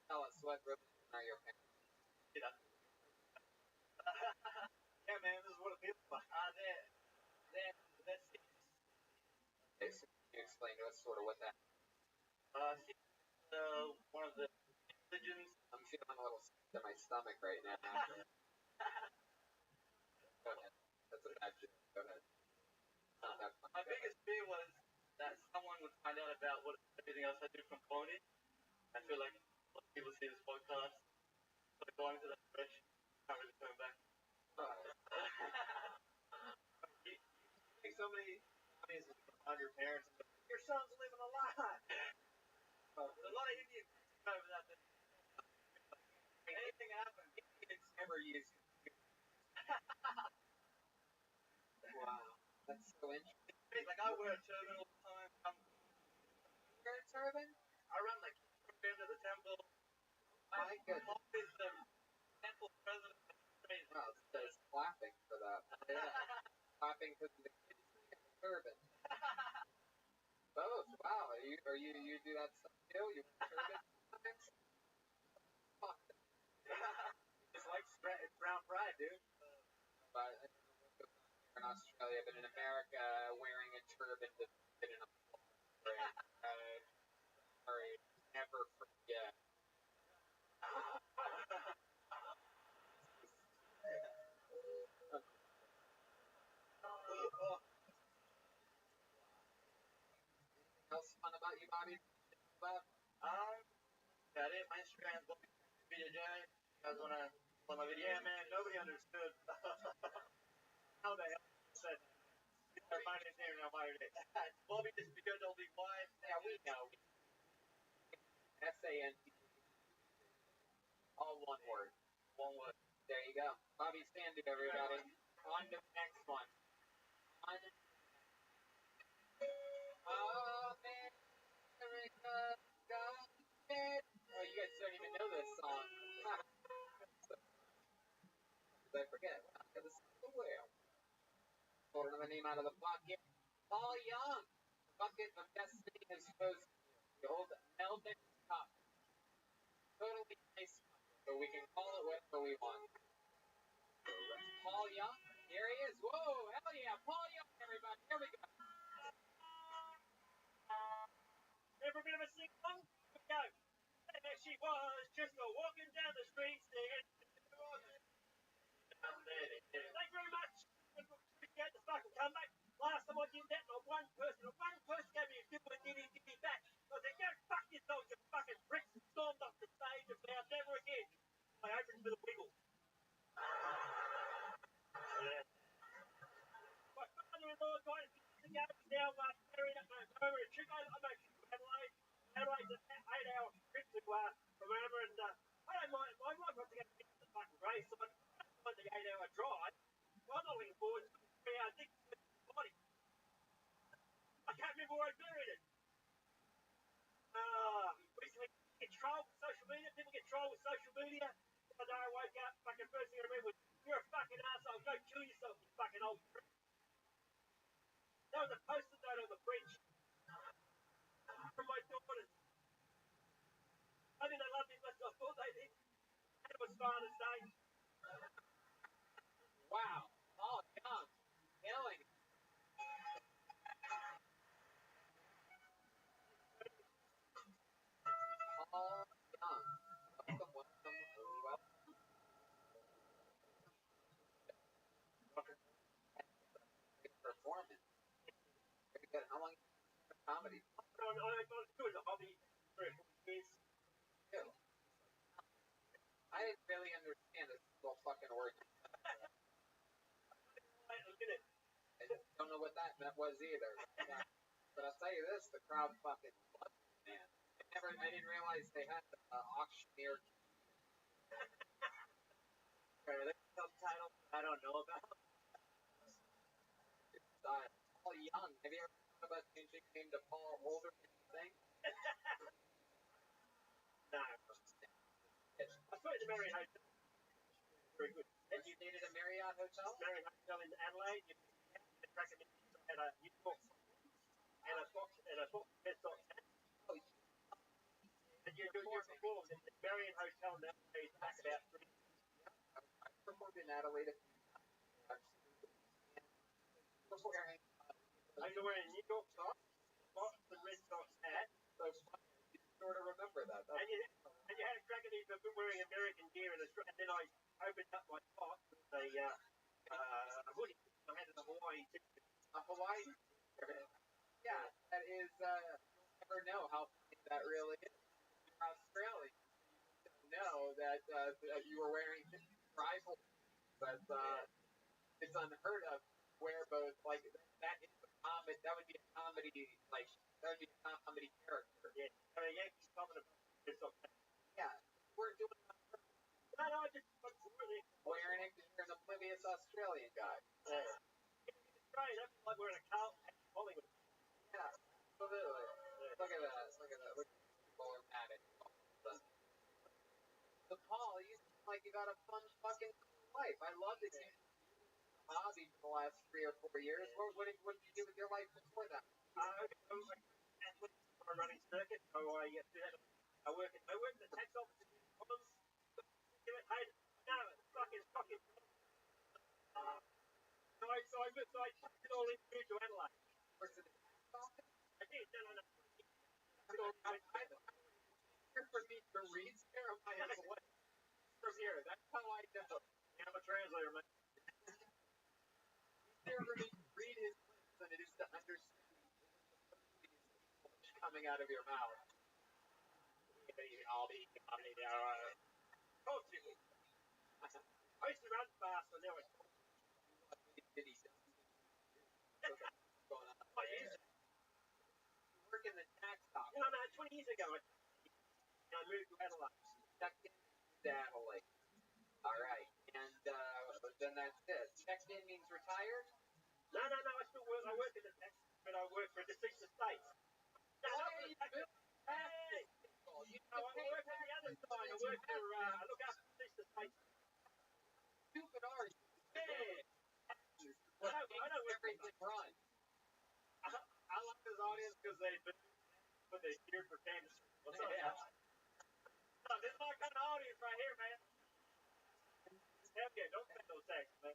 Tell us what religion are your parents? Yeah, man, this is what it feels like. Okay, so can you explain to us sort of what that is? One of the religions. I'm feeling a little sick to my stomach right now. Go ahead. That's a bad joke. Go ahead. Not that funny. My biggest fear was that someone would find out about everything else I do from comedy. I feel like a lot of people see this podcast, but going to that direction, can't really turn back. You think somebody is on your parents, your son's living a lie. There's a lot of Indians over that. Anything happens, Indians never use wow. That's so interesting. like I wear a turban all the time. You wear a turban? I run like program to the temple. My goodness. Always the temple president. Wow, there's clapping for that. Yeah. Clapping because of the kids wearing the turban. Both. Wow. You do that stuff too? You wear turban sometimes? Fuck. It's like brown pride, dude. But I don't know what goes on here in Australia, but in America, wearing a turban doesn't fit in a sorry, never forget. Anything else fun about you, Bobby? That it. My Instagram's BJJ. You guys wanna follow my video? Yeah, man. Nobody understood how the hell I said that. My name's here now. My name. Bobby just because I'll be wide. Yeah, we know. SANT. All one word. One word. There you go. Bobby Sandu, everybody. On to the next one. America, God, dead. Oh, you guys don't even know this song. Did I forget? Wow, this is the whale. Pulling the name out of the bucket. Paul Young. The bucket of destiny has chosen the old Melbourne Cup. Totally nice, but we can call it whatever we want. Paul Young. Here he is. Whoa, hell yeah. Paul Young, everybody. Here we go. for a bit of a sing along? Here we go. And there she was, just walking down the street singing. Thank you very much. Appreciate the fucking comeback. Last time I did that, not one person gave me a good one, diddy back. I said, go fuck yourself, you fucking pricks, and stormed off the stage and vowed never again. I opened for the Wiggles. Yeah. My father-in-law died a few years ago. He's now married up over a trip. I'm actually from Adelaide. Adelaide's an 8-hour trip to from over, and I don't mind. My wife wants to go to the fucking race, so I don't mind the 8-hour drive. I'm not looking forward to the 3-hour thing to the body. I can't remember where I buried it. Recently, get trolled with social media. People get trolled with social media. The other day I woke up, fucking first thing I remember was, you're a fucking asshole. Go kill yourself, you fucking old prick. That was a post-it note on the bridge from my daughters. I think they loved me as much as I thought they did. And it was Father's Day. Wow. All young. Killing. All young. Welcome. Great performance. Very good. How long have you been doing comedy? I do it as a hobby for 3 or 4 years. Ew. I didn't really understand a single fucking word. I don't know what that was either. But I'll tell you this, the crowd fucking loved it, man. I didn't realize they had auctioneer. Are there subtitles I don't know about? It's Paul Young. Have you ever thought about changing your name to Paul Holder or anything? No. I stayed at the Marriott Hotel. Very good. And you stayed at a Marriott Hotel? Marriott Hotel in Adelaide. You recommend at a New York and a box best box. Oh, and you performed in the Marriott Hotel in Adelaide back about 3 years. I performed in Adelaide a few times. You're wearing New York socks, Boston Red Sox hat. So funny. You sort of remember that. And you had a crack at me for wearing American gear, and then I opened up my top with a hoodie. I had a Hawaii t-shirt. A Hawaii t-shirt. Yeah, that is, you'll never know how funny that really is. You're Australian. You don't know that you were wearing tribal. But it's unheard of where both, like, that is a comedy, that would be a comedy, like, that would be a comedy character. Yeah, I mean, Yankees coming about this okay. Yeah, we're doing it on purpose. No, I just wearing it because you're an oblivious Australian guy. Yeah. Australia, that's like wearing a Carlton hat in Hollywood. Yeah, absolutely. Yeah. Look at that. Look at that. Look at people are mad at you. So, Paul, you seem like you got a fun fucking life. I love that you hobby for the last 3 or 4 years. What did you do with your life before that? I'm running circuit, so I do that. I work in the tax office in Collins. Hey, no, it's fucking. So I took it all in to Adelaide. Works in the tax office? I did, no. Here for me to read there, I might as well. From here, that's how I know. I'm a translator, man. Easier for me to read his lips than it is to understand what's coming out of your mouth. I'll be I used to run fast, and now I talk. Going on. Oh, yeah. You work in the tax office. No, 20 years ago, I moved to Adelaide. Checked in to Adelaide. All right, and then that's it. Checked in means retired? No, I still work. I work in the tax, but I work for deceased estates. No, hey, I work on the other side. I look after deceased estates. Stupid are you? Yeah. I don't work everything run. I like this audience because they put their gear for cancer. What's up? Yeah. So this is my kind of audience right here, man. Hell yeah, don't pay those taxes, man.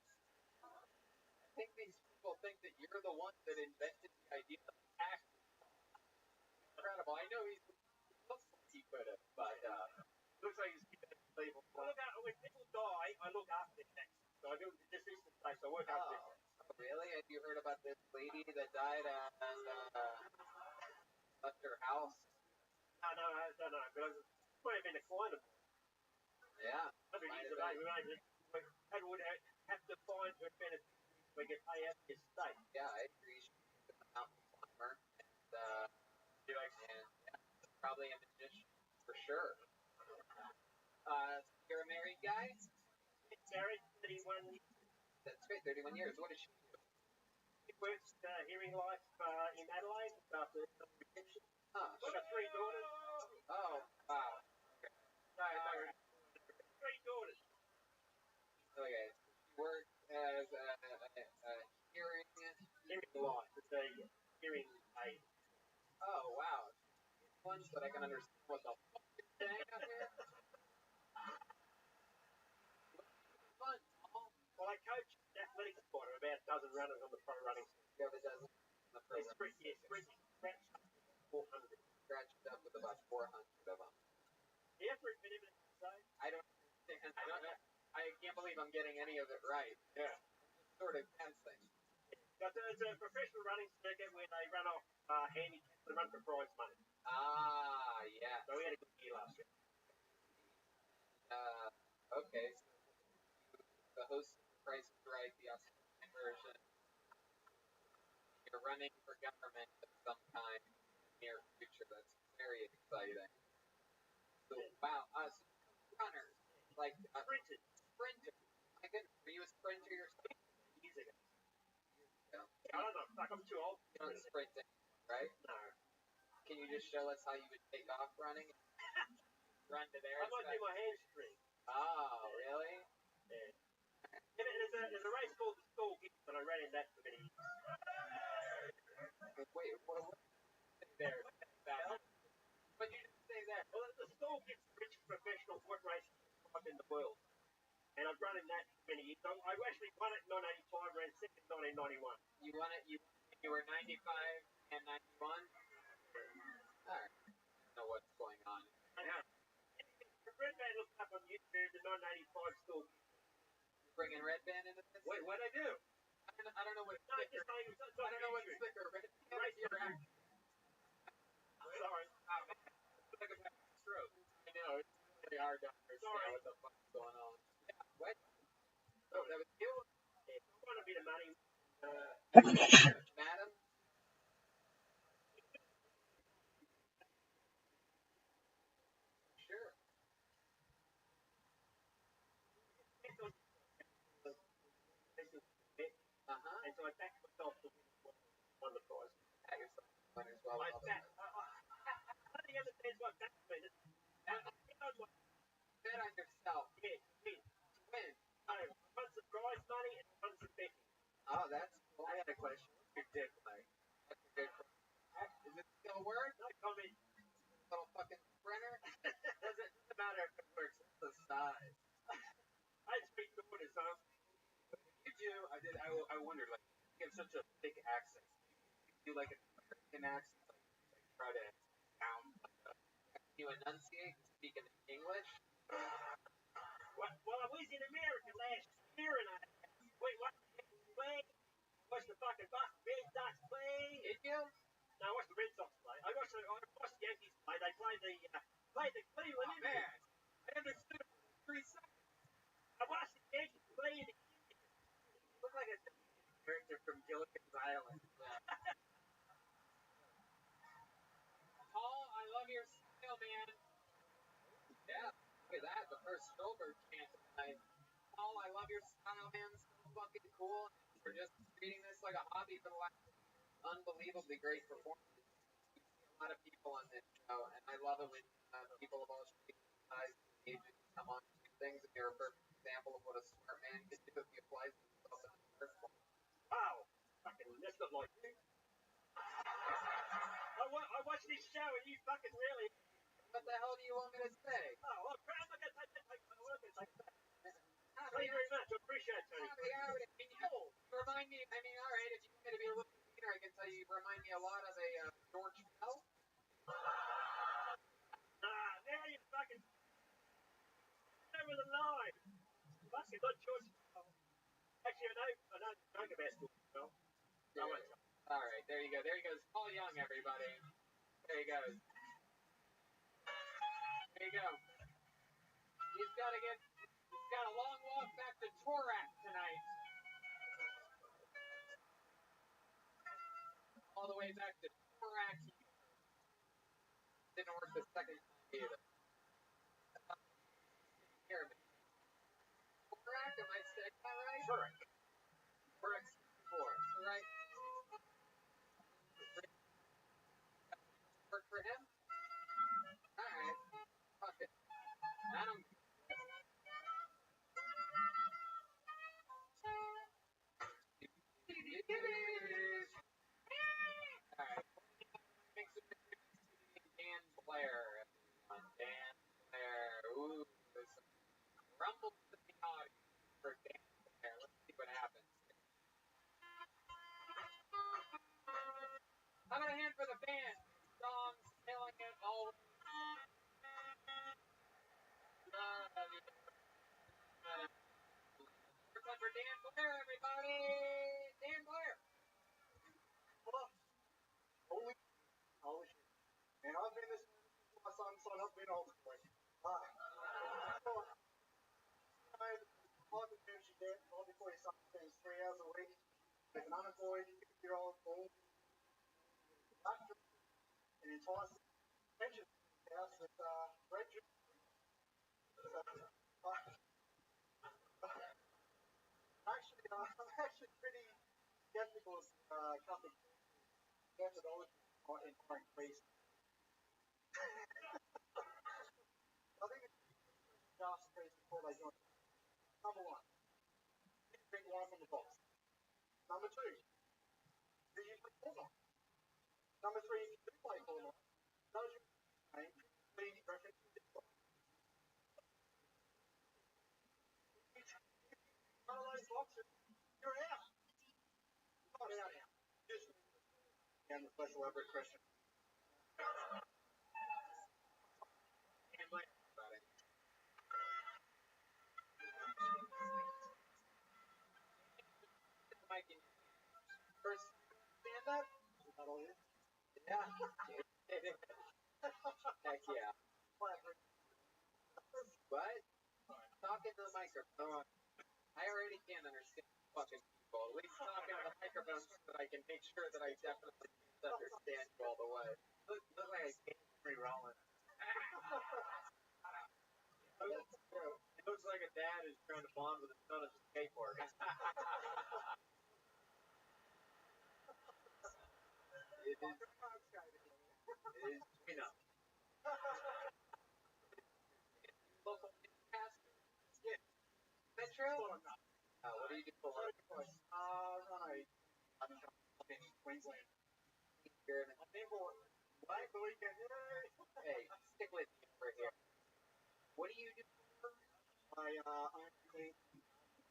I think these people think that you're the one that invented the idea of tax. incredible. I know he looks like he could have, but Looks like he's keeping it label. Well, look out, when people die, I look after their next. So I do this is the place. I work after their next. Oh, really? Have you heard about this lady that died and left her house? No. Because it might have been a client of mine. Yeah. 100 years of age. We would have to find her beneficiary so we could pay out the estate. Yeah, I agree. She's a mountain climber, and probably a magician for sure. You're a married guy? Married, 31 years. That's great, 31 years. What does she do? She works Hearing Life in Adelaide after reception. Oh, I've got 3 daughters. Oh, wow. Okay. No, 3 daughters. Okay. She works as a hearing Life. It's a hearing aid. Oh, wow. Ones that I can understand what the fuck you're saying out here. Fun. Well, I coach athletic sport, about a dozen runners on the pro running team. You have a dozen in the program. Sprinting, scratched up with 400. Scratched up with about 400 of them. Do you have to repeat everything you say? I don't understand. I can't believe I'm getting any of it right. Yeah. I'm just sort of guessing. It's a professional running circuit where they run off handicaps and run for prize money. Ah, yeah. So we had a good year last year. Okay. So the host of Price is Right, the Australian version. You're running for government of some kind in the near future. That's very exciting. So, wow. So runners, like sprinters. My goodness, were you a sprinter yourself? Years ago. Yeah. I don't know. Like, I'm too old. You don't sprint anymore, right? No. Can you just show us how you would take off running? Run to there. I might do my hamstring. Oh, really? Yeah. There's a race called the School Gift, and I ran in that for many years. Wait, what did you say there? What did you say there? Well, the School Gift's the richest professional foot racing club in the world. And I've run in that for many years. I actually won it in 1985, ran second in 1991. You won it, you were 95 and 91? Alright. I don't know what's going on. Red Band looked up on YouTube, the 1985 School Gift. You're bringing Red Band into this? Wait, what'd I do? I don't know what No, sticker. I don't know what sticker Red Band is your act. Sorry. Like a stroke. I know, it's really hard to understand what the fuck's going on. Yeah, what? Oh, that was you? Yeah, I want a bit of money. Madam? Sure. And so I backed myself to win the prize. Pat yourself on as well. I don't think understands what back means. Bet on yourself. Yeah, win. Win. I won some prize money and I won some betting. Oh, that's cool. I got a question. What's your dick like? That's a good question. Is it still work? No comment. Little fucking sprinter? Doesn't matter if it works. It's the size. I had 3 daughters, huh? You do? I wondered, like, you have such a thick accent. You like an American accent? Like try to sound like a... Can you enunciate and speak in English? Well, I was in America last year and I watched the Yankees play. I watched the fucking Red Sox play. Did you? No, I watched the Red Sox play. I watched the Yankees play. They played the Cleveland Indians. Man, I understood it for 3 seconds. I watched the Yankees play in the Indians. Look like a character from Gilligan's Island. Paul, I love your style, man. Yeah, look at that. The first Stolberg chant tonight. Paul, I love your style, man. So fucking cool. We're just treating this like a hobby for the last unbelievably great performance. We see a lot of people on this show, and I love it when people of all shapes and sizes and ages come on to do things, and you're a perfect example of what a smart man can do if he applies himself in the first place. Wow. Fucking, that's not like you. I watched this show and you fucking really... What the hell do you want me to say? Oh, well, I'm not going to take that. Thank you very much. I appreciate it, Tony. You remind me, alright, if you want me to be a little meaner, I can tell you remind me a lot of a George Bell. over the line. That's a good choice. Actually, I know the Joker best well. Yeah. All right, there you go. There he goes. Paul Young, everybody. There he goes. There you go. He's got a long walk back to Torak tonight. All the way back to Torak. Didn't work the second time either. Here, Torak, am I saying that right? Torak. Torak 64, right? Work for him? Alright. Fuck it. I don't. Alright. Makes it Dan Blair, everyone. Dan Blair. Ooh, there's some rumbles in the audience for Dan Blair. Let's see what happens. How about a hand for the band? Songs, killing it, always. First one for Dan Blair, everybody! Dan Blair! Holy shit. And I've been this my son, so I've been old boy. I've been she get before your son spends 3 hours a week with an unemployed 50-year-old old and entice pension house with red juice. I'm actually pretty skeptical of Catholic methodology in current priest. I think it's just priest before they join. Number one, drink wine from the box. Number two, do you play Fortnite? Number three, if you do play Fortnite, does your name please reference to this box? One of those boxes, you're out. You're not out now. Just and the special elaborate question. And like about it. First stand up? Is that all it is? Yeah. Heck yeah. What? Talk into the microphone. I already can't understand fucking people. At least talk into the microphone so that I can make sure that I definitely can't understand you all the way. Look like I can't re-rolling. It looks like a dad is trying to bond with his son as a skateboard. It is, you know. Local pastor. Yeah. Metro? What do you do for work? Run in Queensland. Here in I'm in for what? The weekend. Hey, stick with me over here. What do you do for work? I clean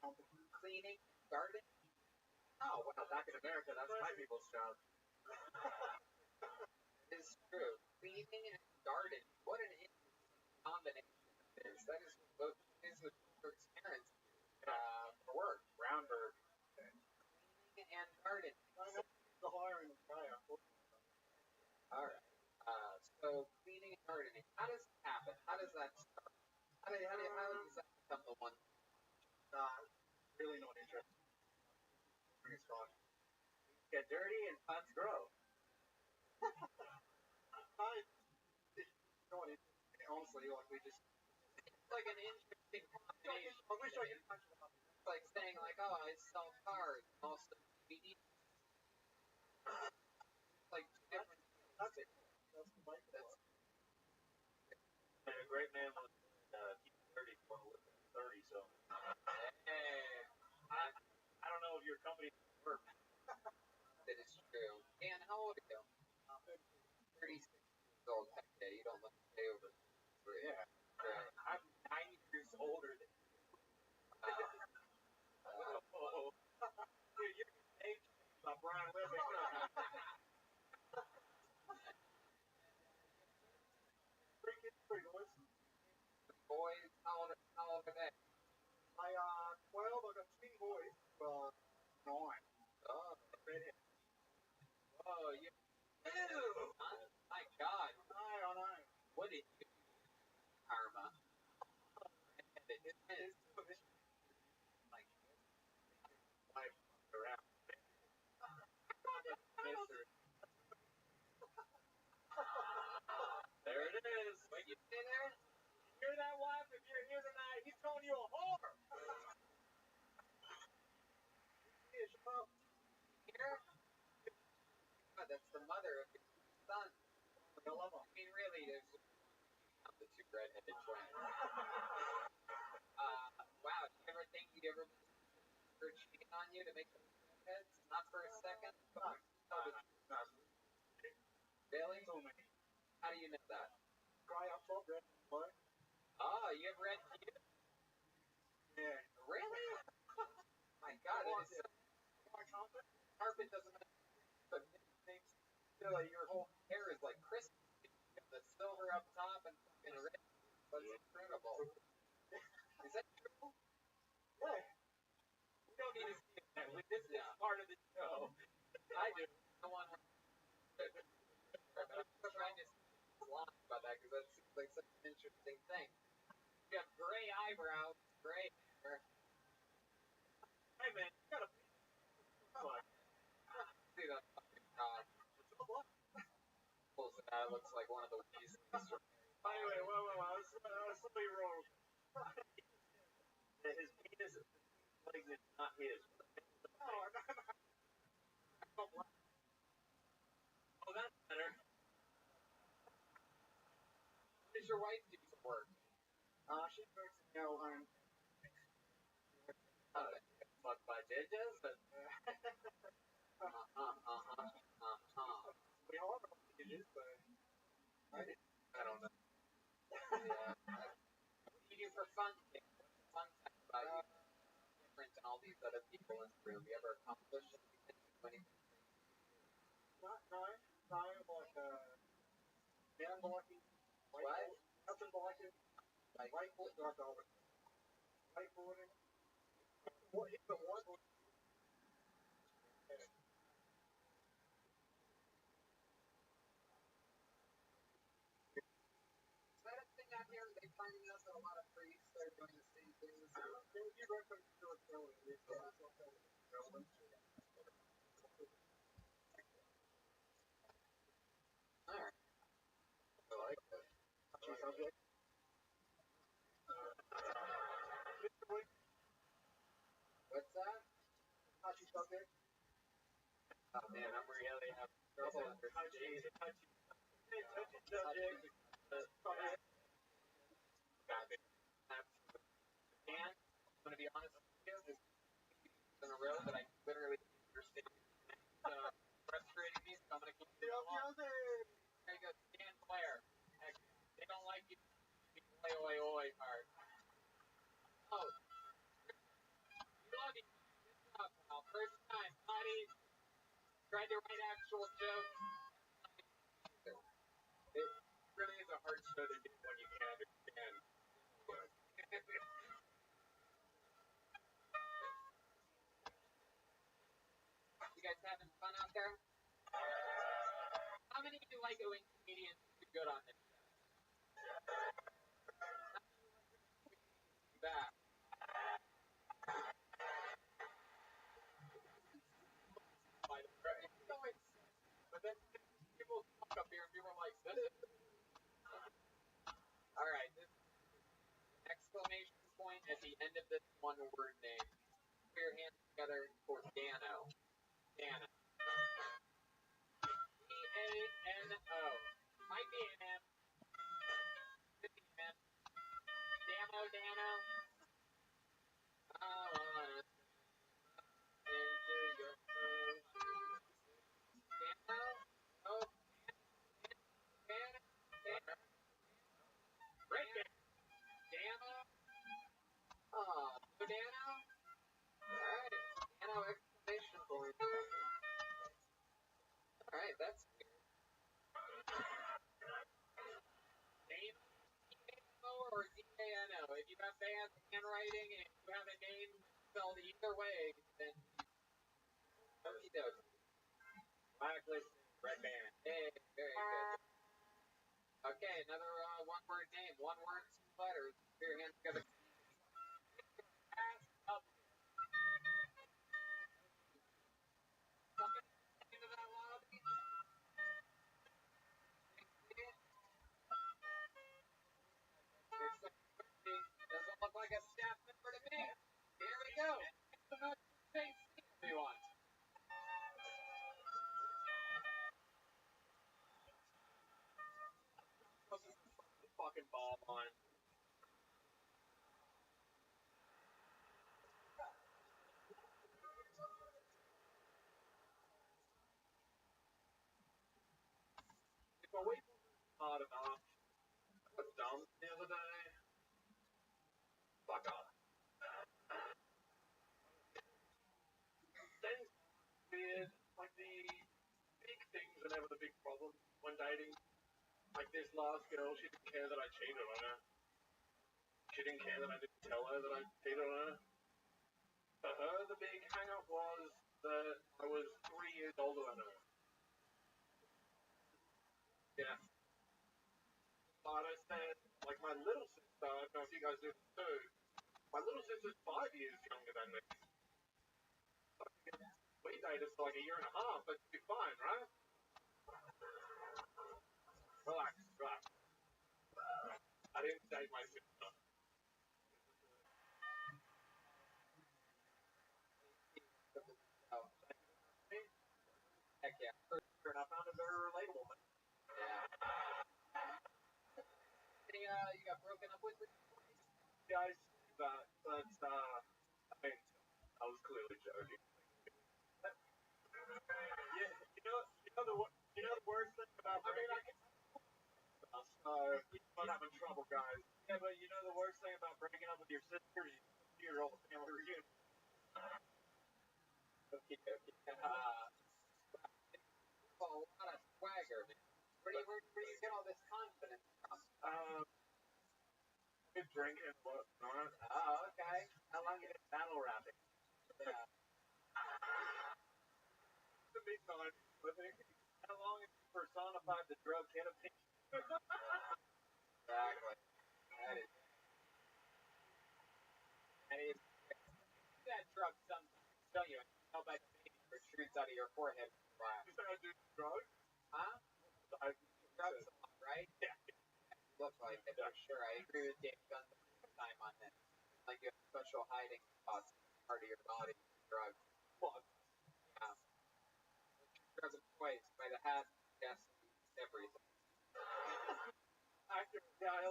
Cleaning, gardening? Oh, wow, back in America, that's my people's job. It's true. Cleaning and gardening. What an interesting combination it is. That is what Bloomberg's parents for work. Brownberg. Cleaning and gardening. The higher in Australia. All right. So cleaning and gardening. How does it happen? How does that start? How does that become the one? Really not interested. It's fine. Get dirty and plants grow. Honestly, like we just. It's like an interesting combination. I wish I could punch it up. It's like saying like, oh, I sell cars and also DVD. It's like two different things. That's it. That's the bike. And a great man was keep 30 for 30, so. Hey, I don't know if your company works. that is true. Dan, how old are you? 36 years old. Heck yeah, you don't look a day over. Yeah. Right. I'm 9 years older than you. Dude, you're age by Brian Webb. Boys, how old are Oh, you. Ew. My God. What did you do? Karma. It is. Like, Life around. There it is. what you say there? Hear that, wife? If you're here tonight, he's calling you a whore. Here? God, that's the mother of your son. I mean, really, there's not the two redheaded twins. Wow, do you ever think you'd ever be cheating on you to make them redheads? Not for a second? Really? How do you know that? Oh, you have red teeth? Yeah. Really? My God, it is so... Carpet doesn't matter. But like your whole hair is like Christmas. The silver up top and fucking red. That's incredible. Is that true? Yeah. We don't need to see it. This is part of the show. I do. I want to... But I'm trying to lie about that because that seems like such an interesting thing. You have gray eyebrows, gray hair. Hey, man, you gotta See that fucking cock. Pulls it out. It looks like one of the Weasleys from By the way, whoa. I was totally wrong. His penis legs is not his. Oh, that's better. What does your wife do for work? She works in airline. Fuck by digits, but... We all know what it is, but... I don't know. Yeah. What do you do for fun, Kate? What's the fun fact about you? Different than all these other people in the room. You ever accomplish anything? Do anything? Not like, man blocking. What? Nothing blocking. Like, Whiteboard, not all the whiteboarding. What, even one? is that a thing out here? They find out that a lot of priests are doing the same things. You reference to it earlier. Alright. I like that. Subject. What's that? Touchy subject. Oh man, I'm really having trouble understanding. Touchy subject. And I'm gonna be honest with you, this is in a row that I literally can't understand. Frustrating me, so I'm gonna keep it along. There you go, stand clear. Heck, they don't like you. Oi, oi, oi part. Oh, you love you. Good job, pal. First time, buddy. Tried to write actual jokes. It really is a hard show to do when you can't understand. You guys having fun out there? How many of you like it when comedians do good on this show? Back. By the way, it's always, but then people talk up here and people are like, all right, this exclamation point at the end of this one word name. Put your hands together for Dano. Dano. D-A-N-O. Might be an M. Could be an M. Dano, Dano. I wanna into your ocean. Dano? Oh, Dano? Dano? Right there. Dano? Oh, no Dano? Alright. Dano exclamation point. Alright, that's weird. Dano or D-A-N-O? If you have bad handwriting and if you have a name spelled either way, then okie dokie. Blacklist. Red band. Hey, very good. Okay, another one-word name. One word, two letters. Put your hands together. Into that lobby. Doesn't look like a staff member to me. Here we go. We want. Fucking ball on. If I wait hard enough, I was dumb the other day. Fuck off. Things weird. Like the big things are never the big problem when dating. Like this last girl, she didn't care that I cheated on her. She didn't care that I didn't tell her that I cheated on her. For her, the big hang up was that I was 3 years older than her. Yeah. But I said, like my little sister, I don't know if you guys do this too, my little sister's 5 years younger than me. We dated for like a year and a half, but it'd be fine, right? Relax, relax. I didn't date my sister. Heck yeah. And I found it very relatable. Yeah. You got broken up with? Guys, but I mean, I was clearly joking. Yeah, you know the worst thing about breaking up. Keep on having trouble, guys. Yeah, but you know the worst thing about breaking up with your sister is you're all family reunion. Okay. A lot of swagger, man. Where do you get all this confidence from? Good drinking, whatnot. Oh, okay. How long you been battle rapping? Yeah. To be time, how long have you personified the drug ketamine? Exactly. That is that drug sometimes, don't you? How by the vein protrudes out of your forehead. Wow. You say I do drugs? Huh? I Drugs a lot, right? Yeah. Look like it for sure. I agree with Dave Gunn's time on this. Like you have special hiding spots in part of your body for drugs. What? Yeah. Drugs of choice by the hat, gasoline, everything. Yeah, I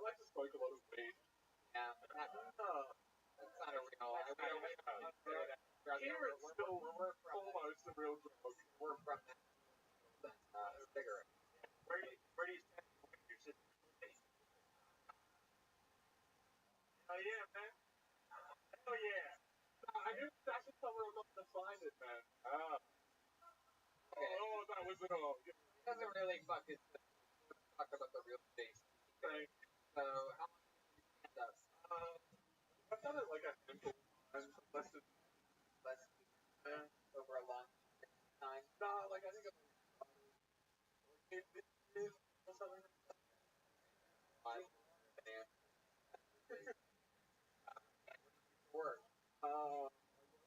like to smoke a lot of weed. Yeah. That's not a real. I don't consider that drug. Here it's still almost a real drug. We're from that cigarette. Where do you stand with your sister? Oh yeah, man. Hell yeah. I knew that's just somewhere I'm not gonna find it, man. Okay. Oh, that was it all. It doesn't really talk about the real things. Okay. So how long did you stand up? I've done it like a handful of times, less than Over a long time. no, like I think it is or something like that. Work.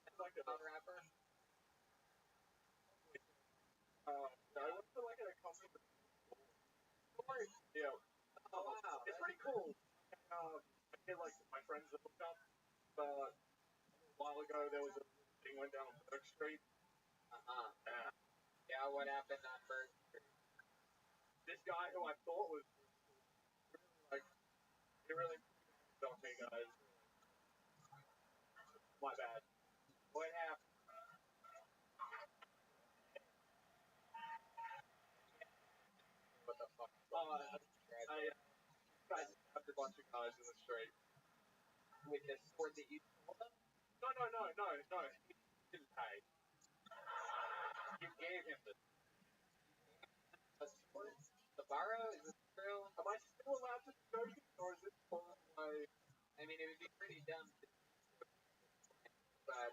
It's like a Rapper. I went to like a company. Yeah. Oh wow. It's pretty cool. I get like my friends that hooked up. But a while ago there was a thing went down on Burke Street. Yeah, what happened on Burke Street? This guy who I thought was really like he really got me, guys. My bad. What happened? What the fuck? I stabbed a bunch of guys in the street. With the sword that you told him? No. He didn't pay. You gave him the sword? The borrow? Is this true? Am I still allowed to go or is it all my I mean, it would be pretty dumb to but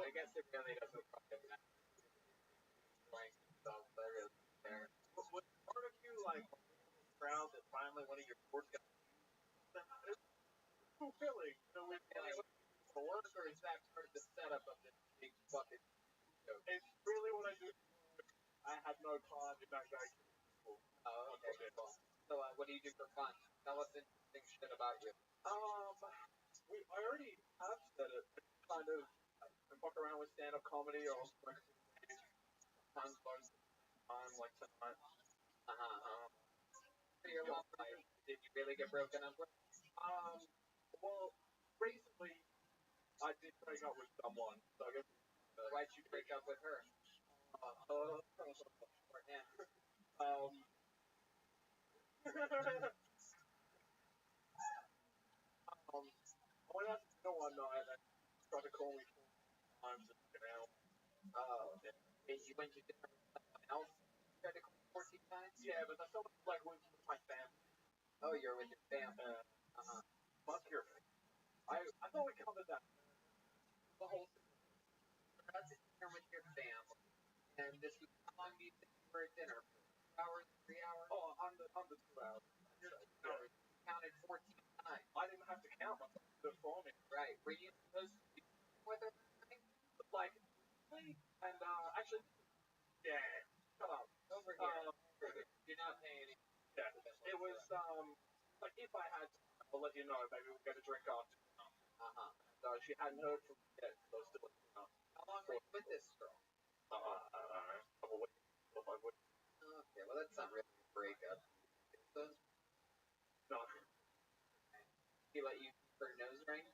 I guess it really doesn't fucking matter. Enjoying himself, but finally one of your boards got used. It's fulfilling. So it's for work, or is that part of the setup of this big bucket? It's really what I do. I had no part in that guy. Oh, okay, cool. So, what do you do for fun? Tell us interesting shit about you. I already have said it. Kind of fuck around with stand-up comedy or sometimes time like tonight. For your love life, did you really get broken up with? Well, recently I did break up with someone. So I guess. Why'd you break up with her? I went out to dinner one night and tried to call me 4 times in an hour. You went to dinner with someone else? Tried to call 14 times? Yeah, but that's not like with my family. Oh, you're with your family. Fuck your family. I thought we covered that. The whole situation. That's a dinner with your family. And this was how long do you think you were at dinner? 2 hours, 3 hours? Oh, under 2 hours. You counted 14 times. I didn't have to count. I did it for me. Right. Were you supposed to be with her? Like, and actually, yeah. Shut up. Over here. You're not paying any. Yeah. It was like if I had to, I'll let you know. Maybe we'll get a drink after. So she hadn't heard from me yet. So still. How long were you with this girl? A couple weeks. 4 or 5 weeks. Okay, well that's not really a breakup. No. He let you keep her nose ring?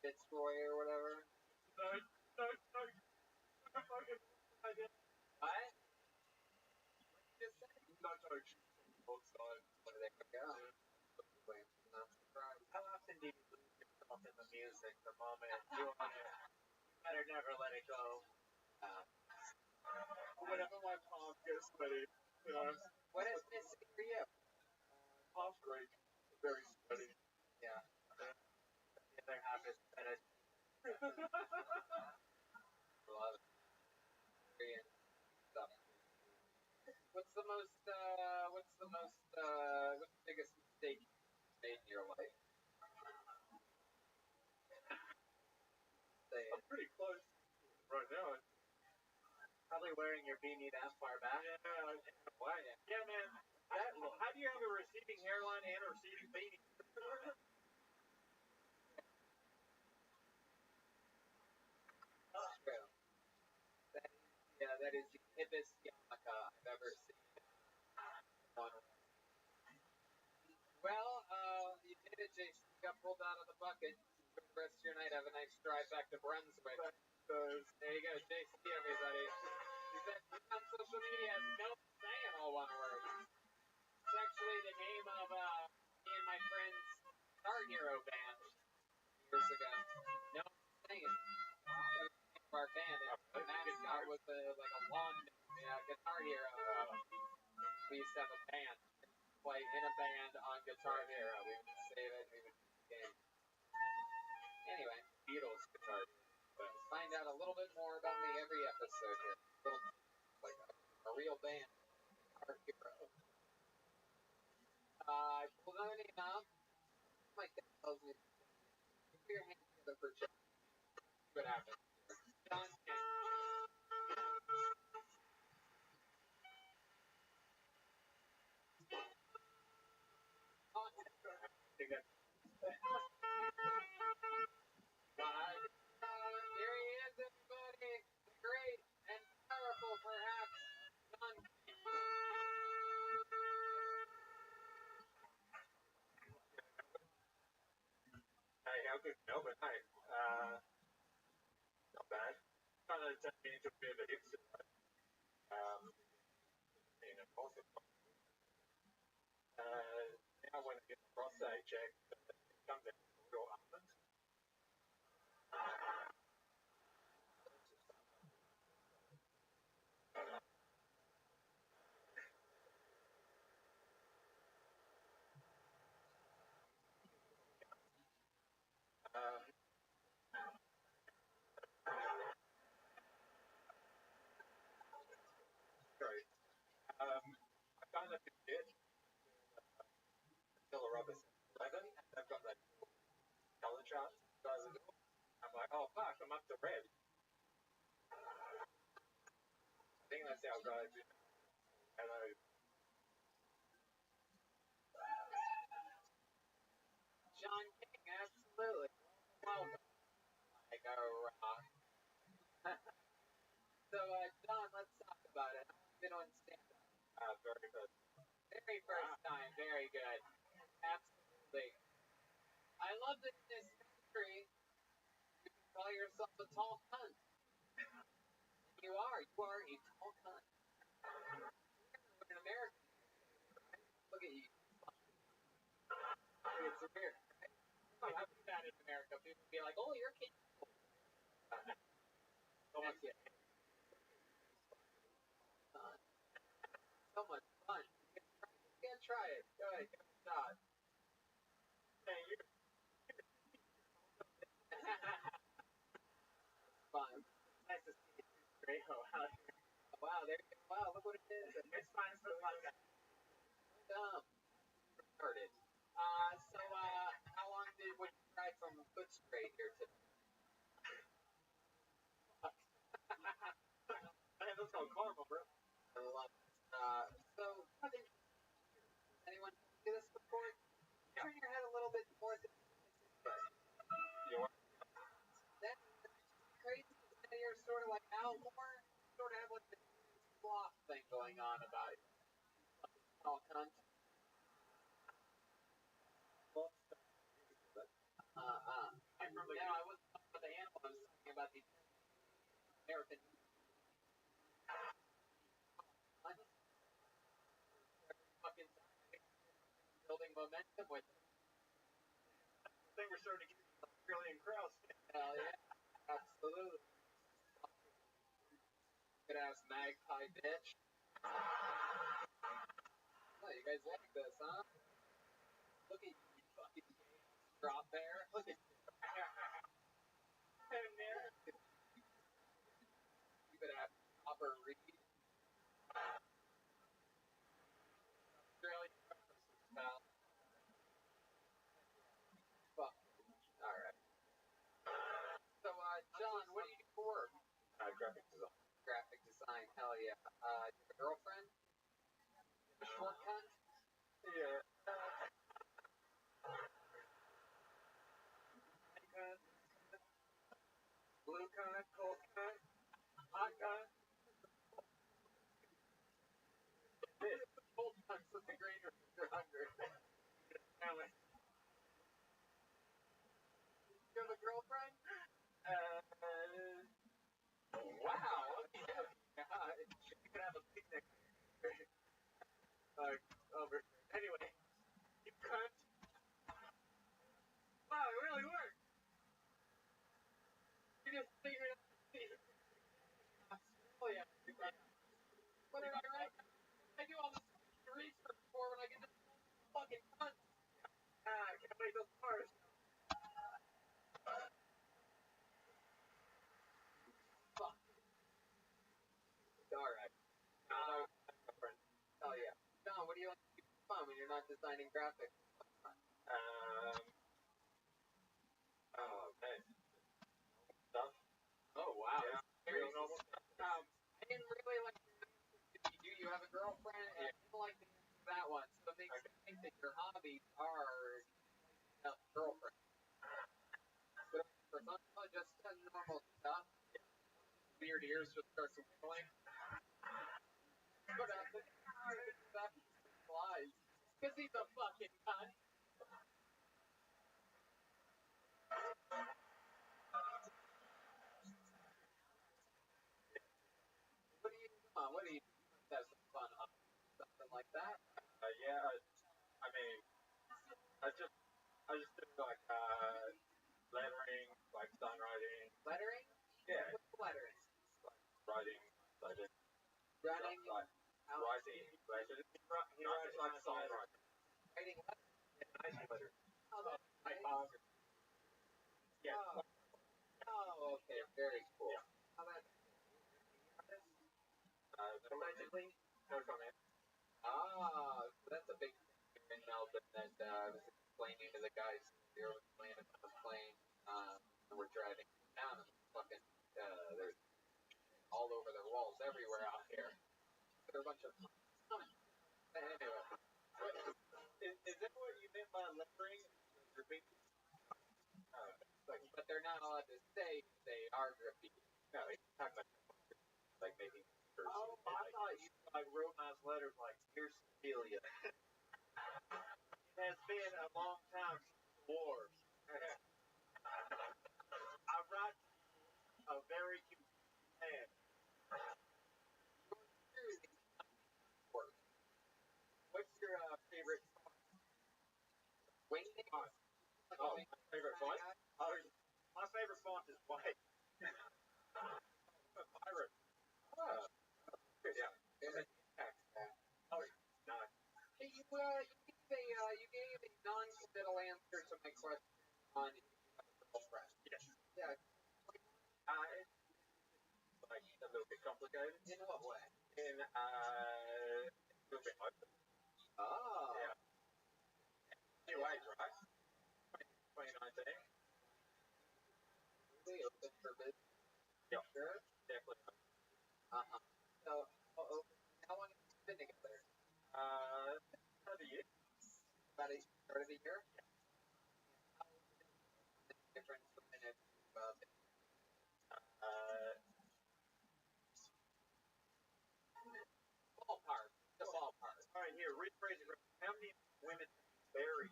Fitzroy or whatever? No. What? Just say. No, outside. There we go. Not surprised. How often do you lose yourself in the music the moment you want it? You better never let it go. Whenever my palm gets sweaty, you know. What is missing for you? Half Greek, very sweaty. Yeah. The other half is better. Love it. Stuff. What's the biggest mistake you made in your life? Say I'm it. pretty close right now. Probably wearing your beanie that far back. Yeah, man. How do you have a receding hairline and a receding beanie? True. That is the hippest yarmulke I've ever seen. Well, you did it, Jason. You got pulled out of the bucket. For the rest of your night, have a nice drive back to Brunswick. There you go, JC, everybody. He's on social media as No Saying all one word. It's actually the name of me and my friend's Guitar Hero band years ago. No Saying. That was the name of our band. The mascot was like a lawn Guitar Hero. We used to have a band. Play in a band on Guitar Hero. We would save it. We would game. Anyway, Beatles Guitar Hero. Find out a little bit more about me every episode here. Like a real band. Guitar Hero. Pulled on it up. My dad tells me, put your hands together for John. See what happens. John King. Here he is, everybody. The great and powerful, perhaps, John King. Hey, how good Melbourne? Hey, not bad. Kind of turned me into a bit of a hipster. In a concert. Now when I get the prostate check, it comes out real almond. I found a big ditch until around 11, and I've got like color charts. I'm like, oh fuck, I'm up to red. I think that's how guys do. Hello. John King, absolutely. Welcome. I go rock. So, John, let's talk about it. How have you been on stand-up? Very good. Very first time. Very good. Absolutely. I love that in this country, you can call yourself a tall cunt. And you are. You are a tall cunt. In America, right? Look at you. It's weird, right? I have that in America. People be like, oh, you're kidding. So much fun. So much fun. You can try it. Go ahead, give it a shot. Hey, you're Fun. nice to see you. Great. Oh, Wow, there you go. Wow, look what it is. it's fine. So like that. Started. How long would you ride from Footscray here today? Hey, let's go caramel, bro. I love it. So, anyone do this before? Turn your head a little bit more this way. You are. That's crazy. You're sort of like Al Moore. Sort of have like the block thing going on about you. Tall cunt. I wasn't talking about the animal. I was talking about the American. Fucking building momentum with it. I think we're starting to get Australian crowds. Hell yeah, absolutely. Good ass magpie bitch. Oh, you guys like this, huh? Look at you fucking drop there. Look at you. And there. You could have Copper Reed. Australian pal. Fuck. Alright. So, John, what do you do for work? Graphic design. Graphic design, hell yeah. You have a girlfriend? A short cunt? Yeah. Blue cunt, cold cunt, hot cunt. Cold cunt's with the grainer if you're hungry. You have a girlfriend? Wow. Okay. You could have a picnic. Over. Anyway, you cunt. Wow, it really worked. You just figured out Australia. What did I write? I do all this research for when I get this fucking cunt. I can't wait till tomorrow. Fuck. Alright. Hell yeah. John, what do you like to do for fun when you're not designing graphics? Oh, man. Stuff. Oh, wow. Yeah. Very Real normal. I didn't really like the answer. Do you have a girlfriend? And I didn't like the answer to that one. So it makes me think that your hobbies are girlfriend. But for some, just normal stuff. Weird ears just start wiggling. But that flies. Because he's a fucking cunt. What do you have some fun on? Something like that? Yeah, I mean, I just do like lettering, like songwriting. Lettering? Yeah. What's lettering? Like writing, legend. Writing? Like writing, legend. He writes like songwriting. Writing letters? Nice letters. Oh, that's Like nice. yeah. Oh, okay, very cool. Yeah. How about Allegedly, no comment. So that's a big thing here in Melbourne that I was explaining to the guys here was playing on the plane. We're driving down and fucking there's all over their walls everywhere out here. There are a bunch of anyway. Is that what you meant by lettering? Graffiti? But they're not allowed to say they are graffiti. No, he's talking about like making. Oh, I thought you like wrote nice letters like "Dear Cecilia." It has been a long time since the wars. I write a very confused man. What's your favorite song? Wayne? Oh, my favorite font? Oh, my favorite font is white. I'm a pirate. Oh, Yeah. Oh, no. Hey, you gave a non-committal answer to my question on if you have a girlfriend. Yes. Yeah. It's like a little bit complicated. In what way? In a little bit open. Oh. Yeah. New age, right? 2019. Really open for business. Yep. Sure. Definitely. So, how long have you been together? About a year. About a start of the year? Yeah. How is the difference between it? Ballpark. The ballpark. All right, here, rephrase it. How many women have you married?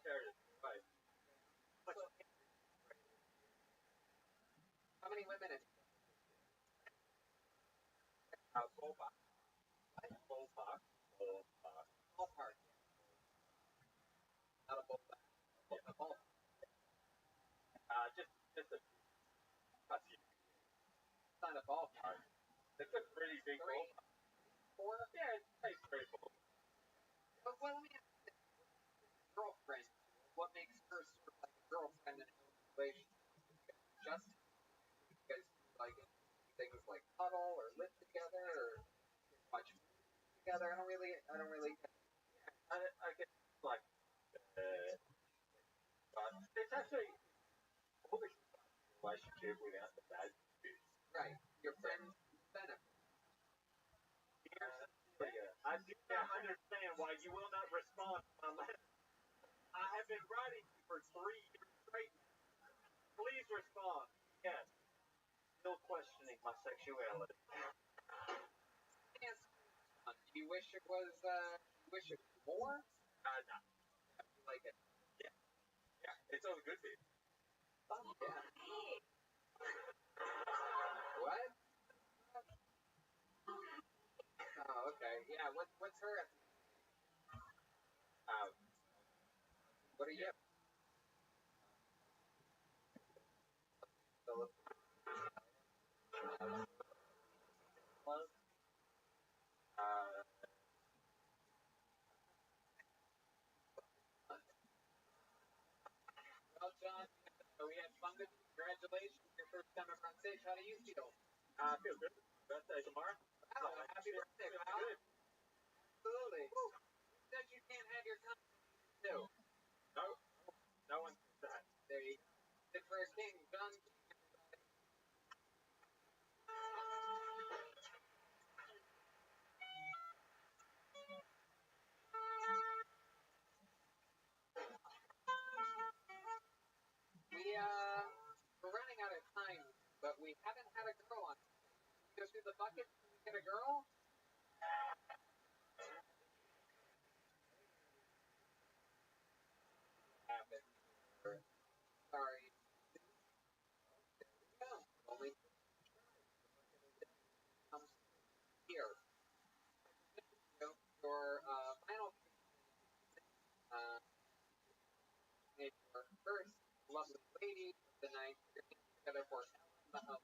There it is. Right. How many women have you? Ballpark. Ballpark. Ballpark. Ballpark. Not a ballpark. Yeah. A ballpark. Just a. That's you. It's not a ballpark. It's a pretty big ballpark. 4? Yeah, it's pretty straightforward. Well, let me ask you, girlfriend, what makes her sort of like a girlfriend in a relationship? Just you guys like things like cuddle or live together or watch movies together. I don't really I guess like but it's actually always a relationship without the bad news. right. Your friends benefit. I do not understand why you will not respond to my letter. I have been writing you for 3 years straight. Please respond. Yes. Still questioning my sexuality. Do you wish it was more? No. You like it? Yeah. It's all good for you. Yeah. What? Oh, okay. Yeah. What's her? What are you? Well, John, we had fun with you. Congratulations, your first time ever on stage. How do you feel? I feel good. Birthday tomorrow. Wow, happy birthday, pal. Absolutely. Woo. Who said you can't have your confidence too? No one says that. There you go. Good for a king, John King. We're running out of time, but we haven't had a girl on. Go through the bucket. Can we get a girl? Happened. Sorry. There we go. Only comes here. Your final is your first lovely lady of the night. You're together for Ellen.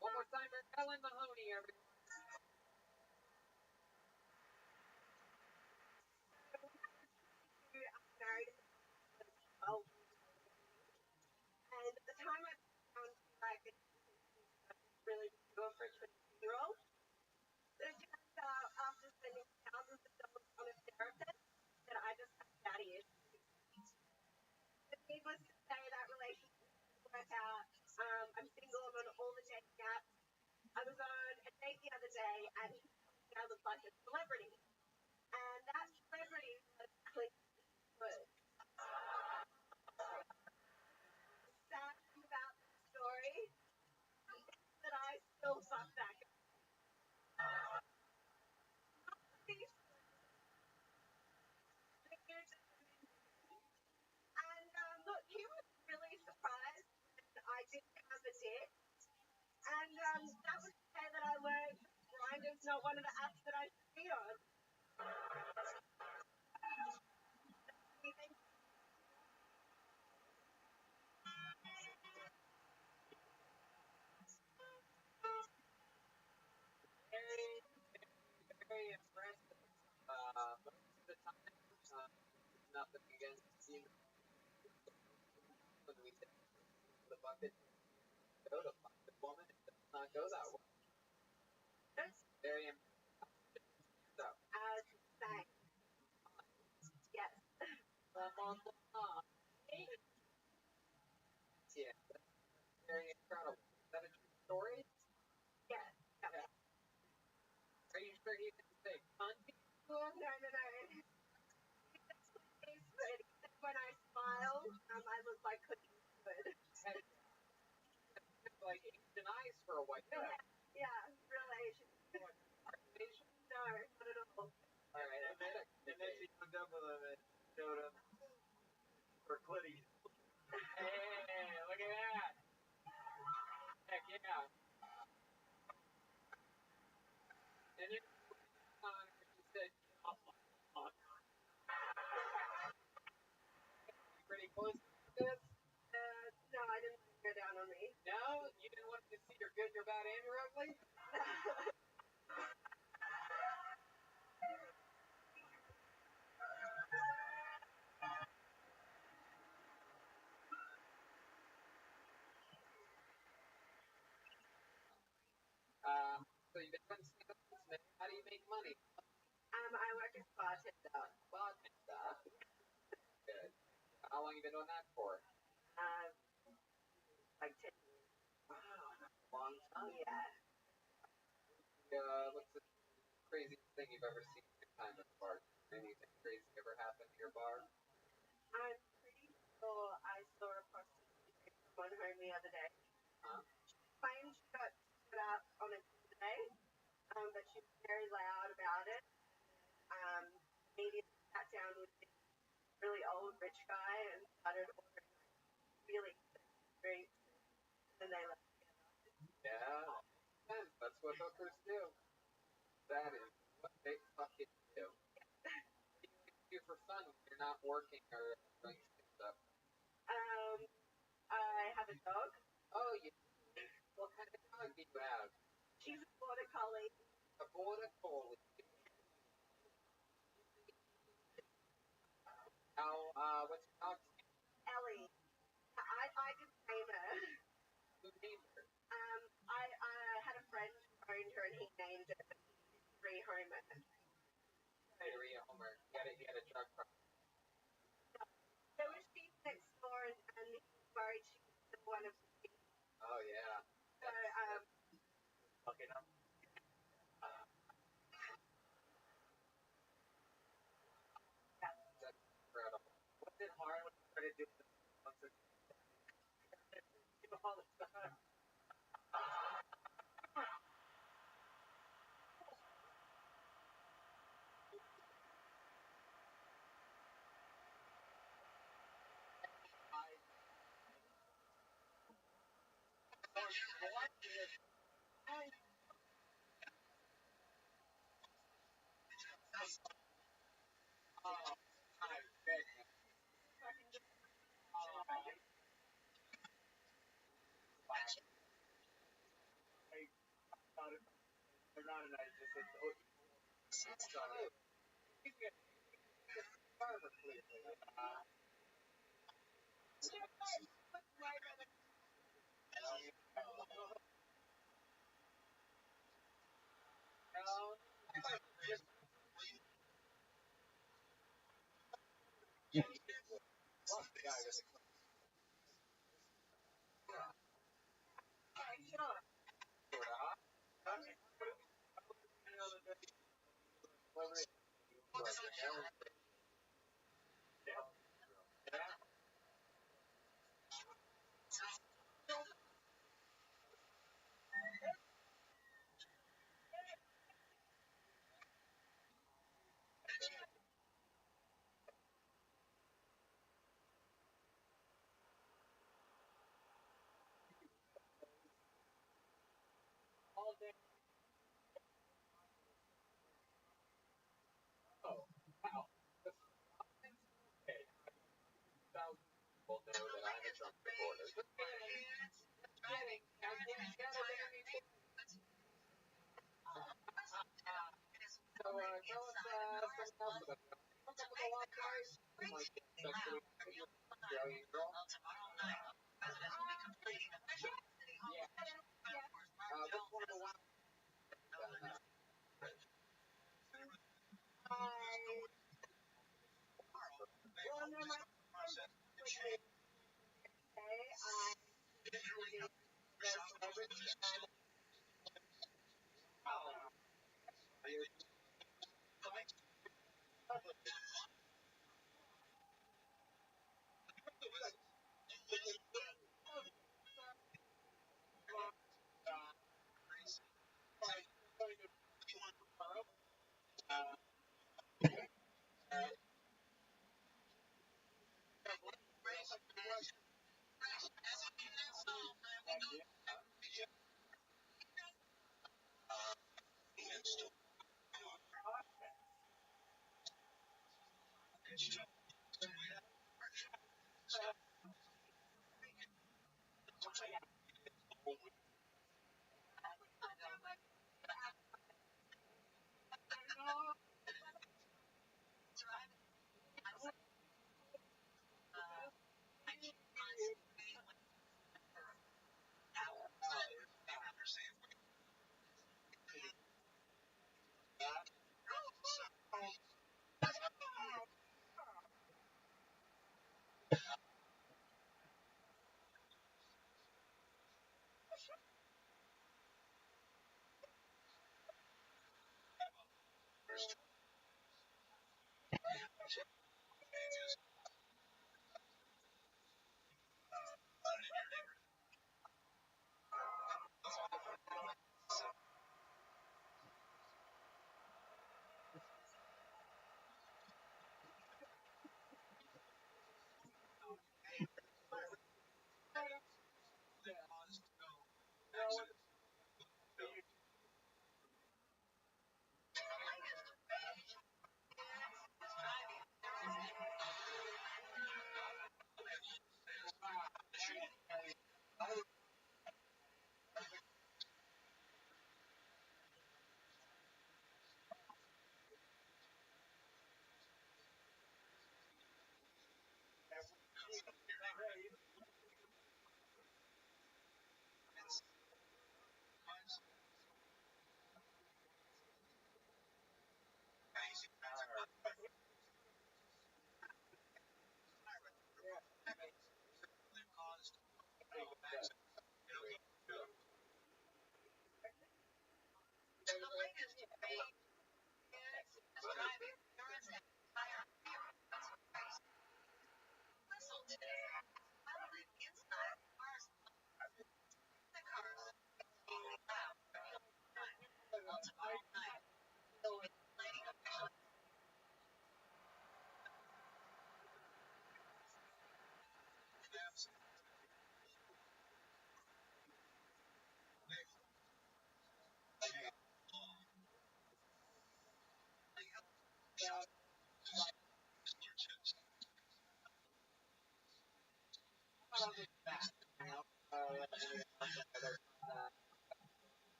One more time for Ellen Mahoney, everyone. go for a 22-year-old. So it turns out, after spending thousands of dollars on a therapist, that I just have daddy issues. But needless to say, that relationship didn't work out. I'm single, I'm on all the dating apps. I was on a date the other day, and he told me I looked like a celebrity. And that celebrity was Clint Eastwood. The sad thing about this story is that I still fuck that guy. And look, he was really surprised when I didn't have a dick. And that was the day that I learned that Grindr's not one of the apps that I should be on. Very, very impressive. Most of the time, it's nothing against females. When we take the bucket, go to fuck the woman, it does not go that way. That's very impressive. So, Thanks. Yes. yeah, that's very incredible. Is that a true story? Yes. Yeah. Are you sure he didn't say cunt? No. He said when I smile, I look like Clint Eastwood. Like Asian eyes for a white guy. Yeah, real Asian. Are you Asian? No, not at all. Alright, I bet And then she hooked up with him and showed him for Clint Eastwood. Hey, look at that. Heck yeah. And then she said, oh, pretty close to this? No, I didn't want to go down on me. No? You didn't want to see your good, your bad, and your ugly? So you've been doing stand-up since May. How do you make money? I work as bartender. Bartender. Good. How long you been doing that for? Like 10 years. Wow, that's a long time. Yeah. What's the craziest thing you've ever seen in your time at the bar? Anything crazy ever happened to your bar? I'm pretty sure I saw a prostitute take someone home the other day. Huh? She claimed she got stood up on a Tuesday, but she was very loud about it. Immediately sat down with this really old rich guy and started ordering like really expensive drinks, and then they left together. Yeah. That's what hookers do. That is what they fucking do. What do you like to do for fun when you're not working or doing stand-up? I have a dog. Oh, you do? What kind of dog do you have? She's a border collie. A border collie. Now, what's your dog's name? Ellie. I didn't name her. Who named her? I had a friend who owned her and he named her, but he didn't rehome her. Maria Homer. He had a drug problem. There was sheep next door and he was worried she was still one of the sheep. Oh, yeah. So, Fucking up. That's incredible. Was it hard when you started doing the concerts? All the time. Oh, my goodness. They're not a nice, just a total. Sorry. He's got barber clearly. All day. Oh, wow. Okay. 2,000 people know that I'm a Trump supporter. Just kidding. Just kidding. I can't get a very big. So, tell us something else about you. Hook up with a lot of guys. Like, sexually active Australian girl. Yeah. What's one of the ones?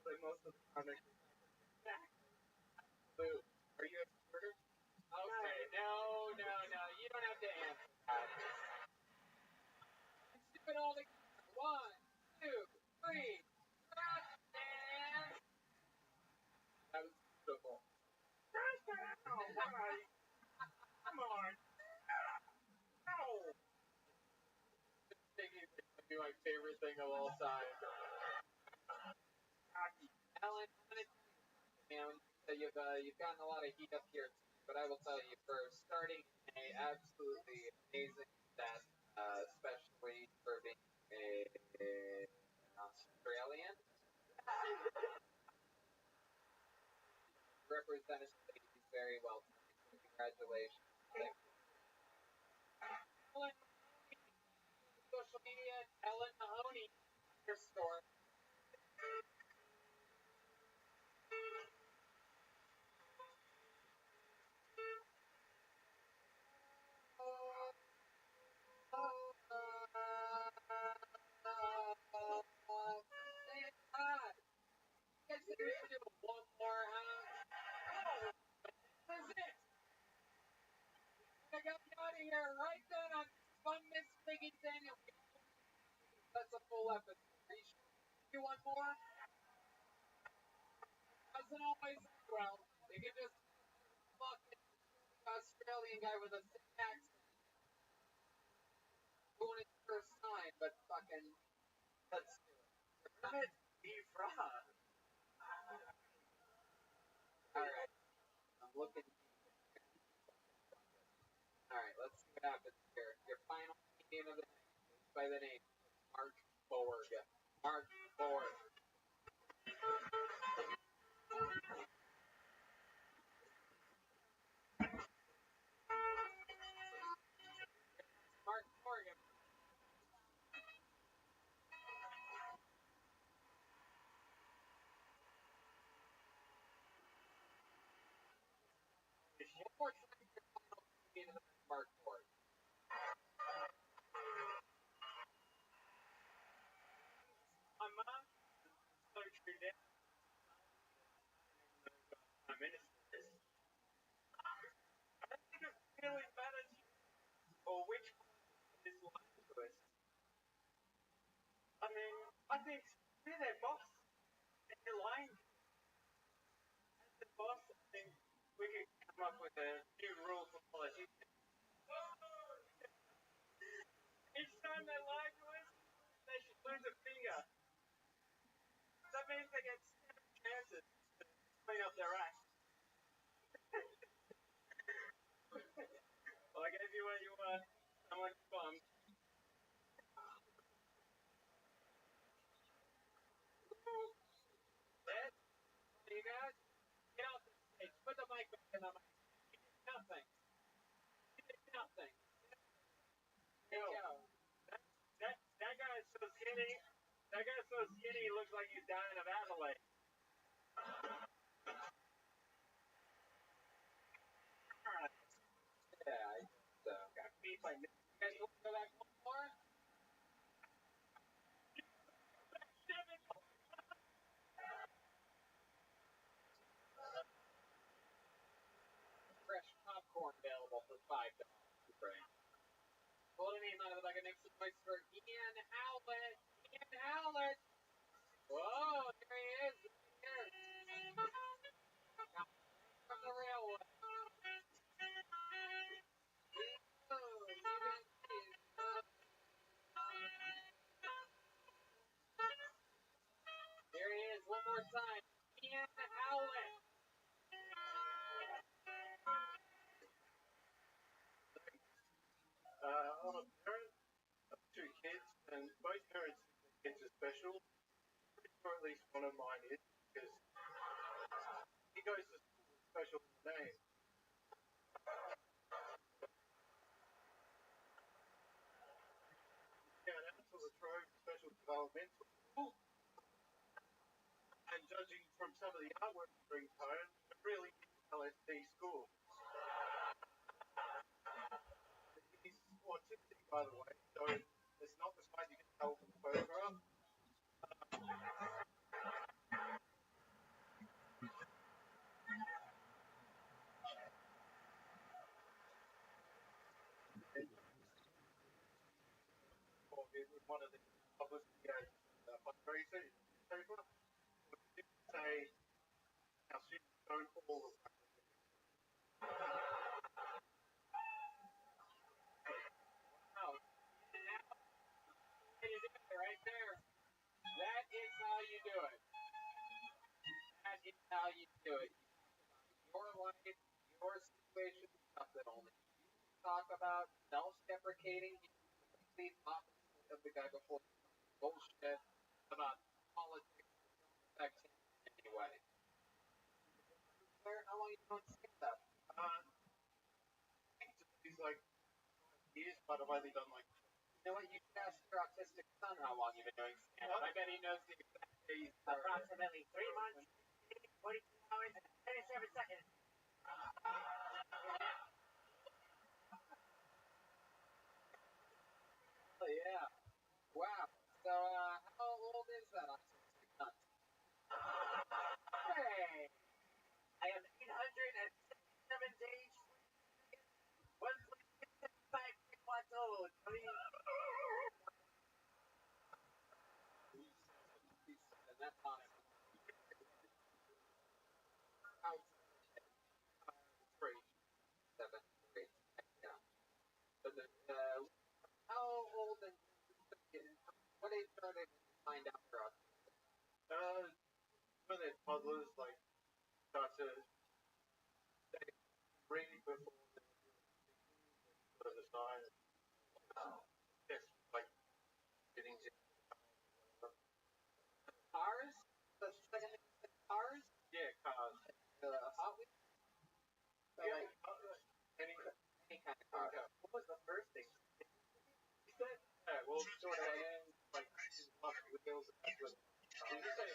like most of the comics. Boo. Are you a supporter? Okay, no. You don't have to answer that. Let's do it all together. 1, 2, 3. Trash cans. That was beautiful. Come on. No. Thinking this would be my favorite thing of all time. Alan, I'm gonna tell you something, man. You've gotten a lot of heat up here tonight, but I will tell you, for starting a absolutely amazing set, especially for being an Australian, represented the ladies very well tonight. So congratulations. Ellen Mahoney, social media, Ellen Mahoney, underscore. One more, this is it. I got you out of here right then on Fun Miss Piggy Daniel. That's a full episode. Are you sure you want more? Doesn't always end well. You can just fucking Australian guy with a thick accent doing it first time, but fucking let's do it. Where did he from? Alright. I'm looking. Alright, let's see what happens here. Your final game of the night is by the name March Forward. March Forward. Mark Morgan. One more time for your final game of the night, Mark Forward. My mom so true down. Prime Minister. I don't think it really matters or which one is lying to us. I mean, I think we're their boss. And they're lying. As the boss, I think we could come up with a new rule for politicians. Each time they lie to us, they should lose a finger. That means they get 7 chances to clean up their act. Well, I gave you what you want. Someone bummed. Ed, you guys, get off the stage. Put the mic back in the mic. You did nothing. You did nothing. There you go. That guy's so skinny. That guy's so skinny he looks like he's dying of Adelaide. Alright. Yeah, I guess so. Got beat by Nick. You guys want to go back one more? Fresh popcorn available for $5. Right. Pull a name out of the bag and make some noise for Ian Howlett. Ian Howlett. Whoa, there he is. Right here. From the railway. There he is, one more time. Ian Howlett. I'm a parent of 2 kids, and both parents think their kids are special. Or at least one of mine is, because he goes to school with special in the name. Yeah, that's a Latrobe Special Developmental School. And judging from some of the artwork he brings home, it really is an LSD school. He's autistic, by the way, so it's not the size you can tell from the photograph. in one of the publicity fundraisers, would you say, now students don't all look like Wow. You do it right there. That is how you do it. That is how you do it. You talk about your life, your situation, stuff that only you talk about, self-deprecating, the complete opposite of the guy before you. Bullshit about politics that don't affect him in any way. How long you don't say that? he's like years, but I've only done like. You know what? You should ask your autistic son how long you've been doing stand-up. I bet he knows the exact day you started. Approximately 3 months, 42 hours, and 37 seconds. Oh, yeah. Wow. So, how old is that autistic son? Hey! I am 867 days, 1.5 kilowatts old. And that's awesome. Great. 7, great. Yeah. So how old and what age are they when you find out they're autistic? When they're toddlers, like start to read before they're put it aside. Just like getting to Cars? The second thing you said, cars? yeah, cars. Hot Wheels? So Yeah, like any kind of car. What was the first thing? you said yeah, well sort of like lots of wheels and that's what did you say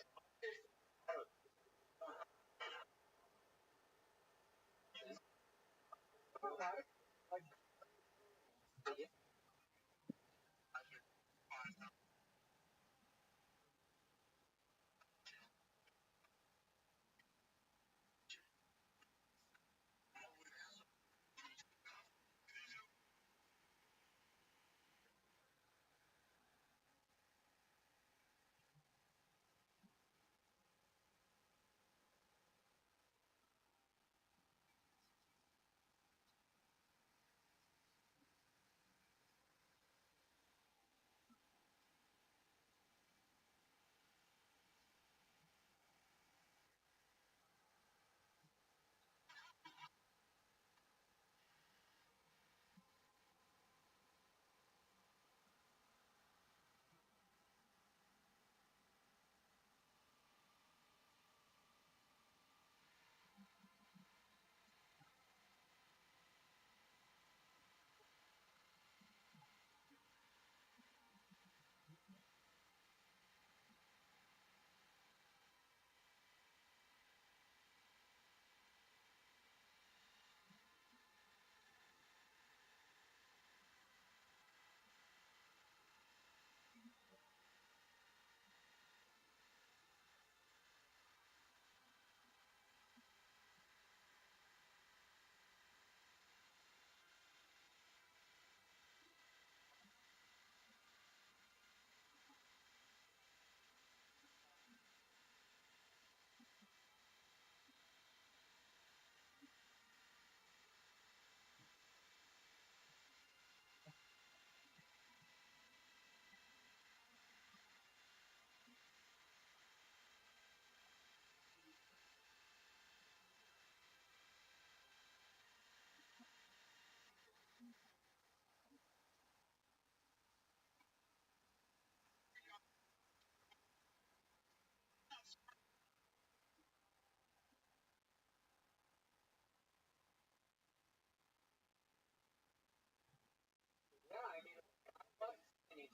Yeah, I mean, I love seeing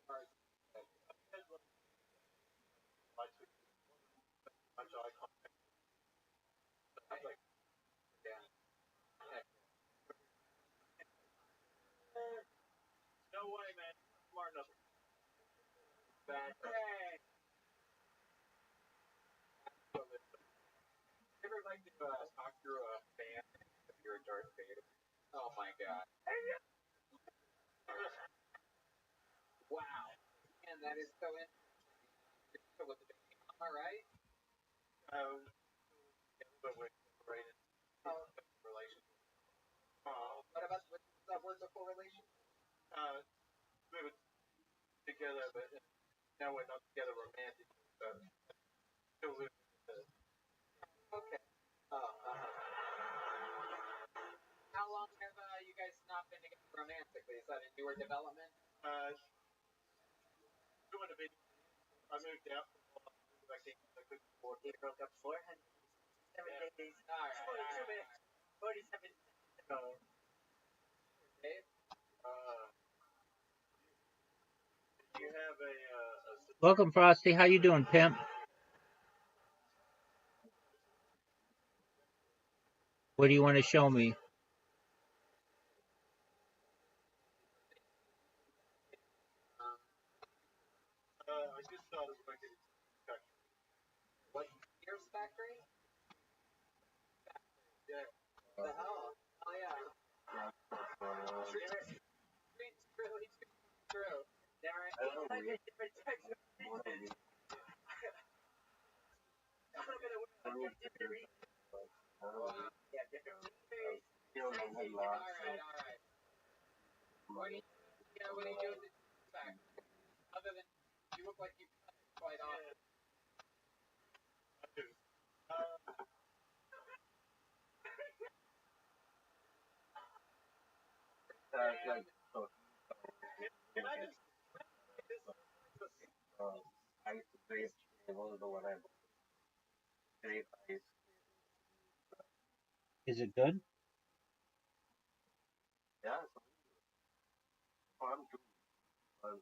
cars. much eye contact. Like, Yeah. Heck, no way, man. Smart enough. bad. Hey! You ever like to talk to a fan if you're a Darth Vader? Oh my god. Wow. that is so interesting. You're still with the baby mama, right? But we're separated. Oh. Relationship. What about what's that word before relationship? We were together, but now we're not together romantically. So still living with her. Okay. How long have you guys not been together romantically? Is that a newer development? Doing a bit. I moved out for a while. I think I couldn't afford it. Broke up 407 days. All right. 42 minutes. 47 minutes. Dave? You have a Welcome, Frosty. How you doing, pimp? What do you want to show me? I just started working in the factory. What? Gears factory? Yeah. The hell? Oh yeah. Streets really true. There are different types of reasons. Yeah, different reasons. Alright. What do you do at the factory? Other than you look like you cut it quite often. Is it good? Yeah, it's fun too. But,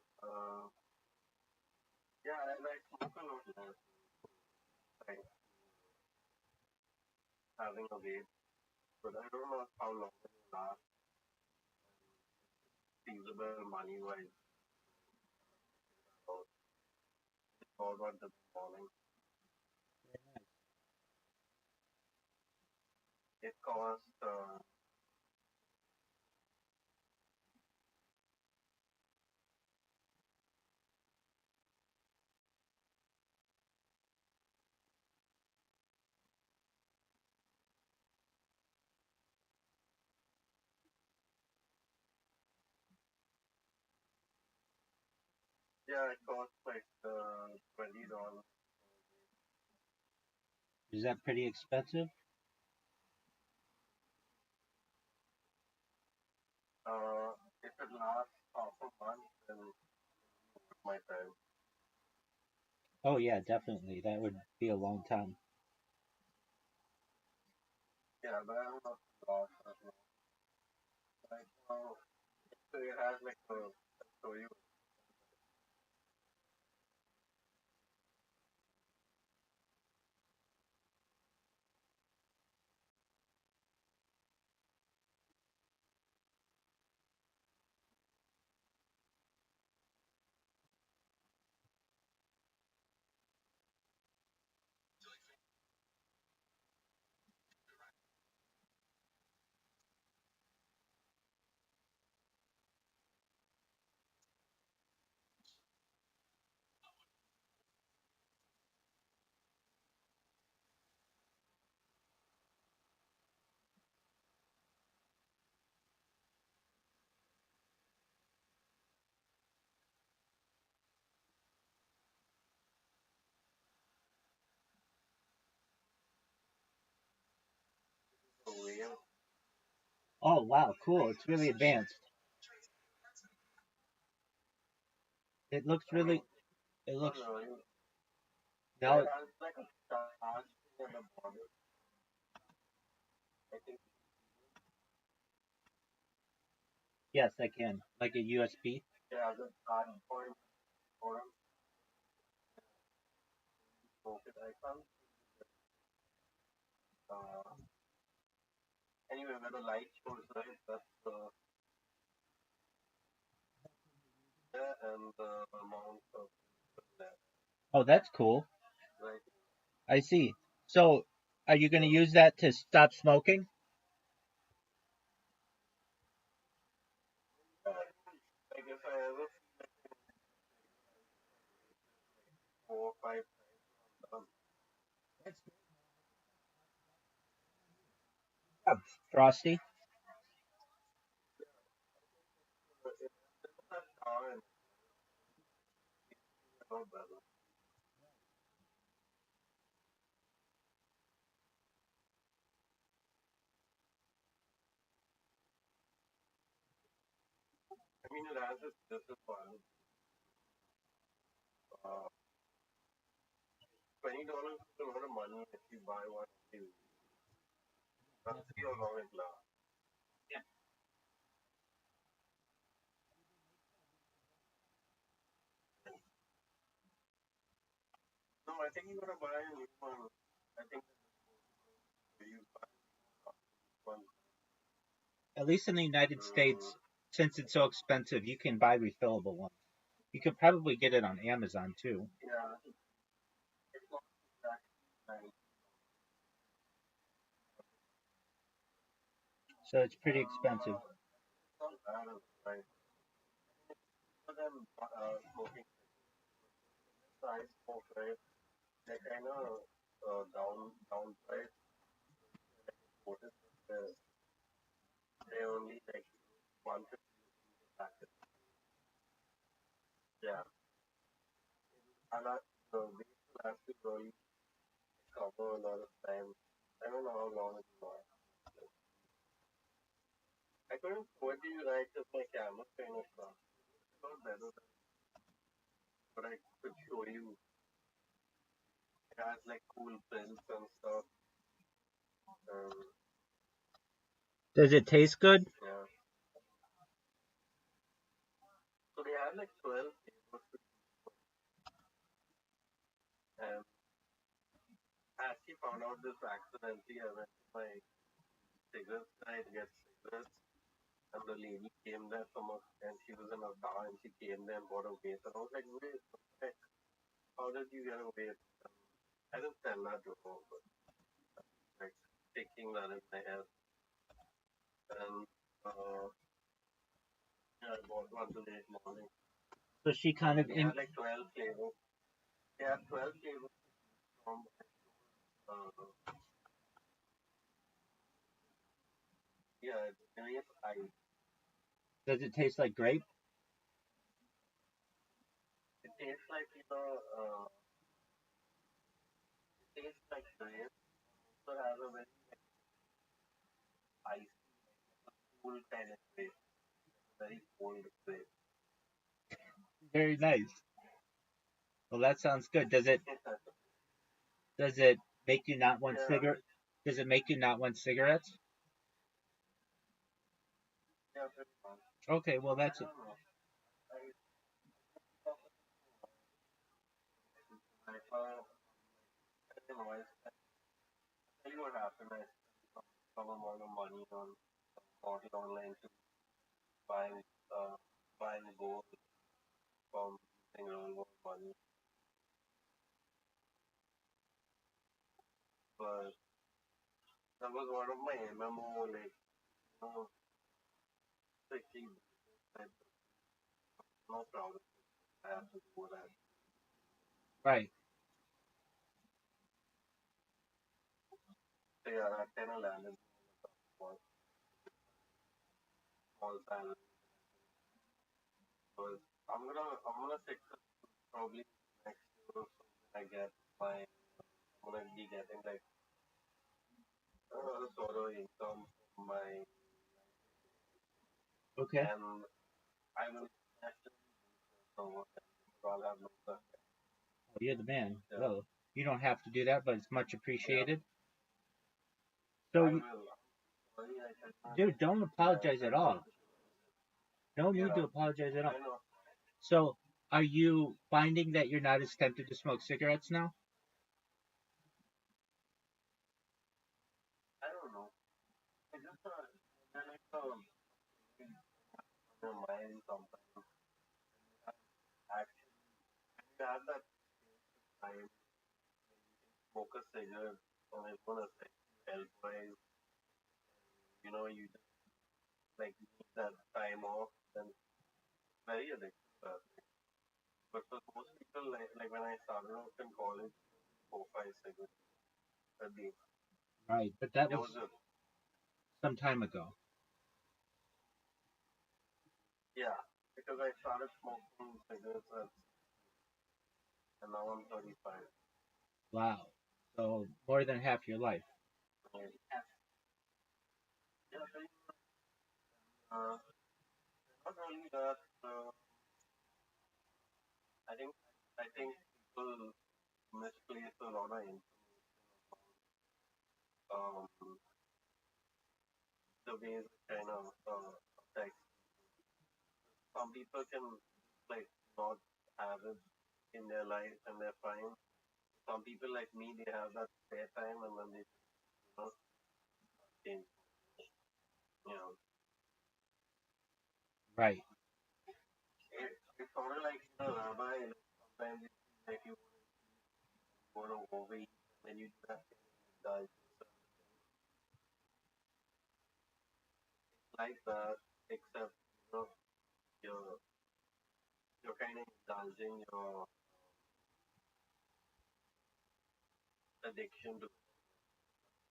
yeah, I like smoke a lot less. Like having a vape. But I don't know how long it will last. Feasible money wise. So it's all about the morning. It costs yeah, it costs like $20. Is that pretty expensive? If it lasts half a month, then it's my time. Oh yeah, definitely. That would be a long time. Yeah, but I don't know if it lasts that long. Like, so it has like so you. Oh wow, cool. It's really advanced. It looks really. It looks. No, No. it has like a charge thing on the bottom. I think. Yes, I can. Like a USB. Yeah, the charge point for him. Focus icon. Uh, anyway, where the light shows right, that's the there and the amount of there. Oh, that's cool. Right. I see. So, are you going to use that to stop smoking? Like if I ever Frosty? that car and no better. I mean, it has its disadvantage. Uh, $20 is a lot of money if you buy one of these. Let's see how long it lasts. No, I think you gotta buy a new one. I think you buy one. At least in the United States, since it's so expensive, you can buy refillable ones. You could probably get it on Amazon too. Yeah, it's not exactly nice. So it's pretty expensive. It's not bad as right. For them smoking size smoke, right? They kind of downprice notice that they only like 150 packet. Yeah, and the weight will have to really cover a lot of time. I don't know how long it will last. I couldn't what do you like if my camera kind of stuff. It's not better than but I could show you. It has like cool prints and stuff. Um, Does it taste good? yeah. So they had like 12 flavors and I actually found out this accidentally. I went to my cigarettes guy to get cigarettes and the lady came there from a, and she was in a car and she came there and bought a vape and I was like, wait, what the heck? How did you get a vape? I didn't tell that before, but like taking that in my head. And yeah, I bought one today morning. So she kind of They had like 12 flavors. They had 12 flavors from yeah, grape ice. does it taste like grape? It tastes like it tastes like grape. So has a very ice cool kind of grape. Very cold grape. Very nice. Well, that sounds good. Does it make you not want Yeah, cigarette? Does it make you not want cigarettes? yeah, pretty much. Okay, well I that's it. don't know. I don't know. I tell you what happened. I spent some amount of money on bought it online to buying buying gold from using real world money. But that was one of my MMO like tricky. I'm not proud of it. I have to do that. Right. So yeah, that kind of landed small small salary. Because I'm gonna fix it probably next year or so when I get my I'm gonna be getting like sort of income from my Okay. and I will actually so I'll have no stuff. Well, you're the man. Yeah. Well, you don't have to do that, but it's much Yeah, appreciated. I So, will. Sorry, I cannot. dude, don't apologize at all. No need to Yeah, apologize at all. I know. So, are you finding that you're not as tempted to smoke cigarettes now? I don't know. I just I like your mind sometimes. Actually, you have that time smoke a cigarette and it's gonna affect you health wise. You know, you just like need that time off and very addictive. But for most people, like when I started off in college, 4, 5 cigarettes a day. Right, but that That was was it. some time ago. Yeah, because I started smoking cigarettes and now I'm 35. Wow. So more than half your life. Yeah, uh, not only that, I think I think people misplace a lot of information about the ways it kind of affects. Some people can like not have it in their life and they're fine. Some people like me, they have that spare time and then they change. You know, Right. it's sort of like rabbi. Like, sometimes you feel like you want to overeat and then you do that thing and you die. Like that, except you're you're kind of indulging your addiction to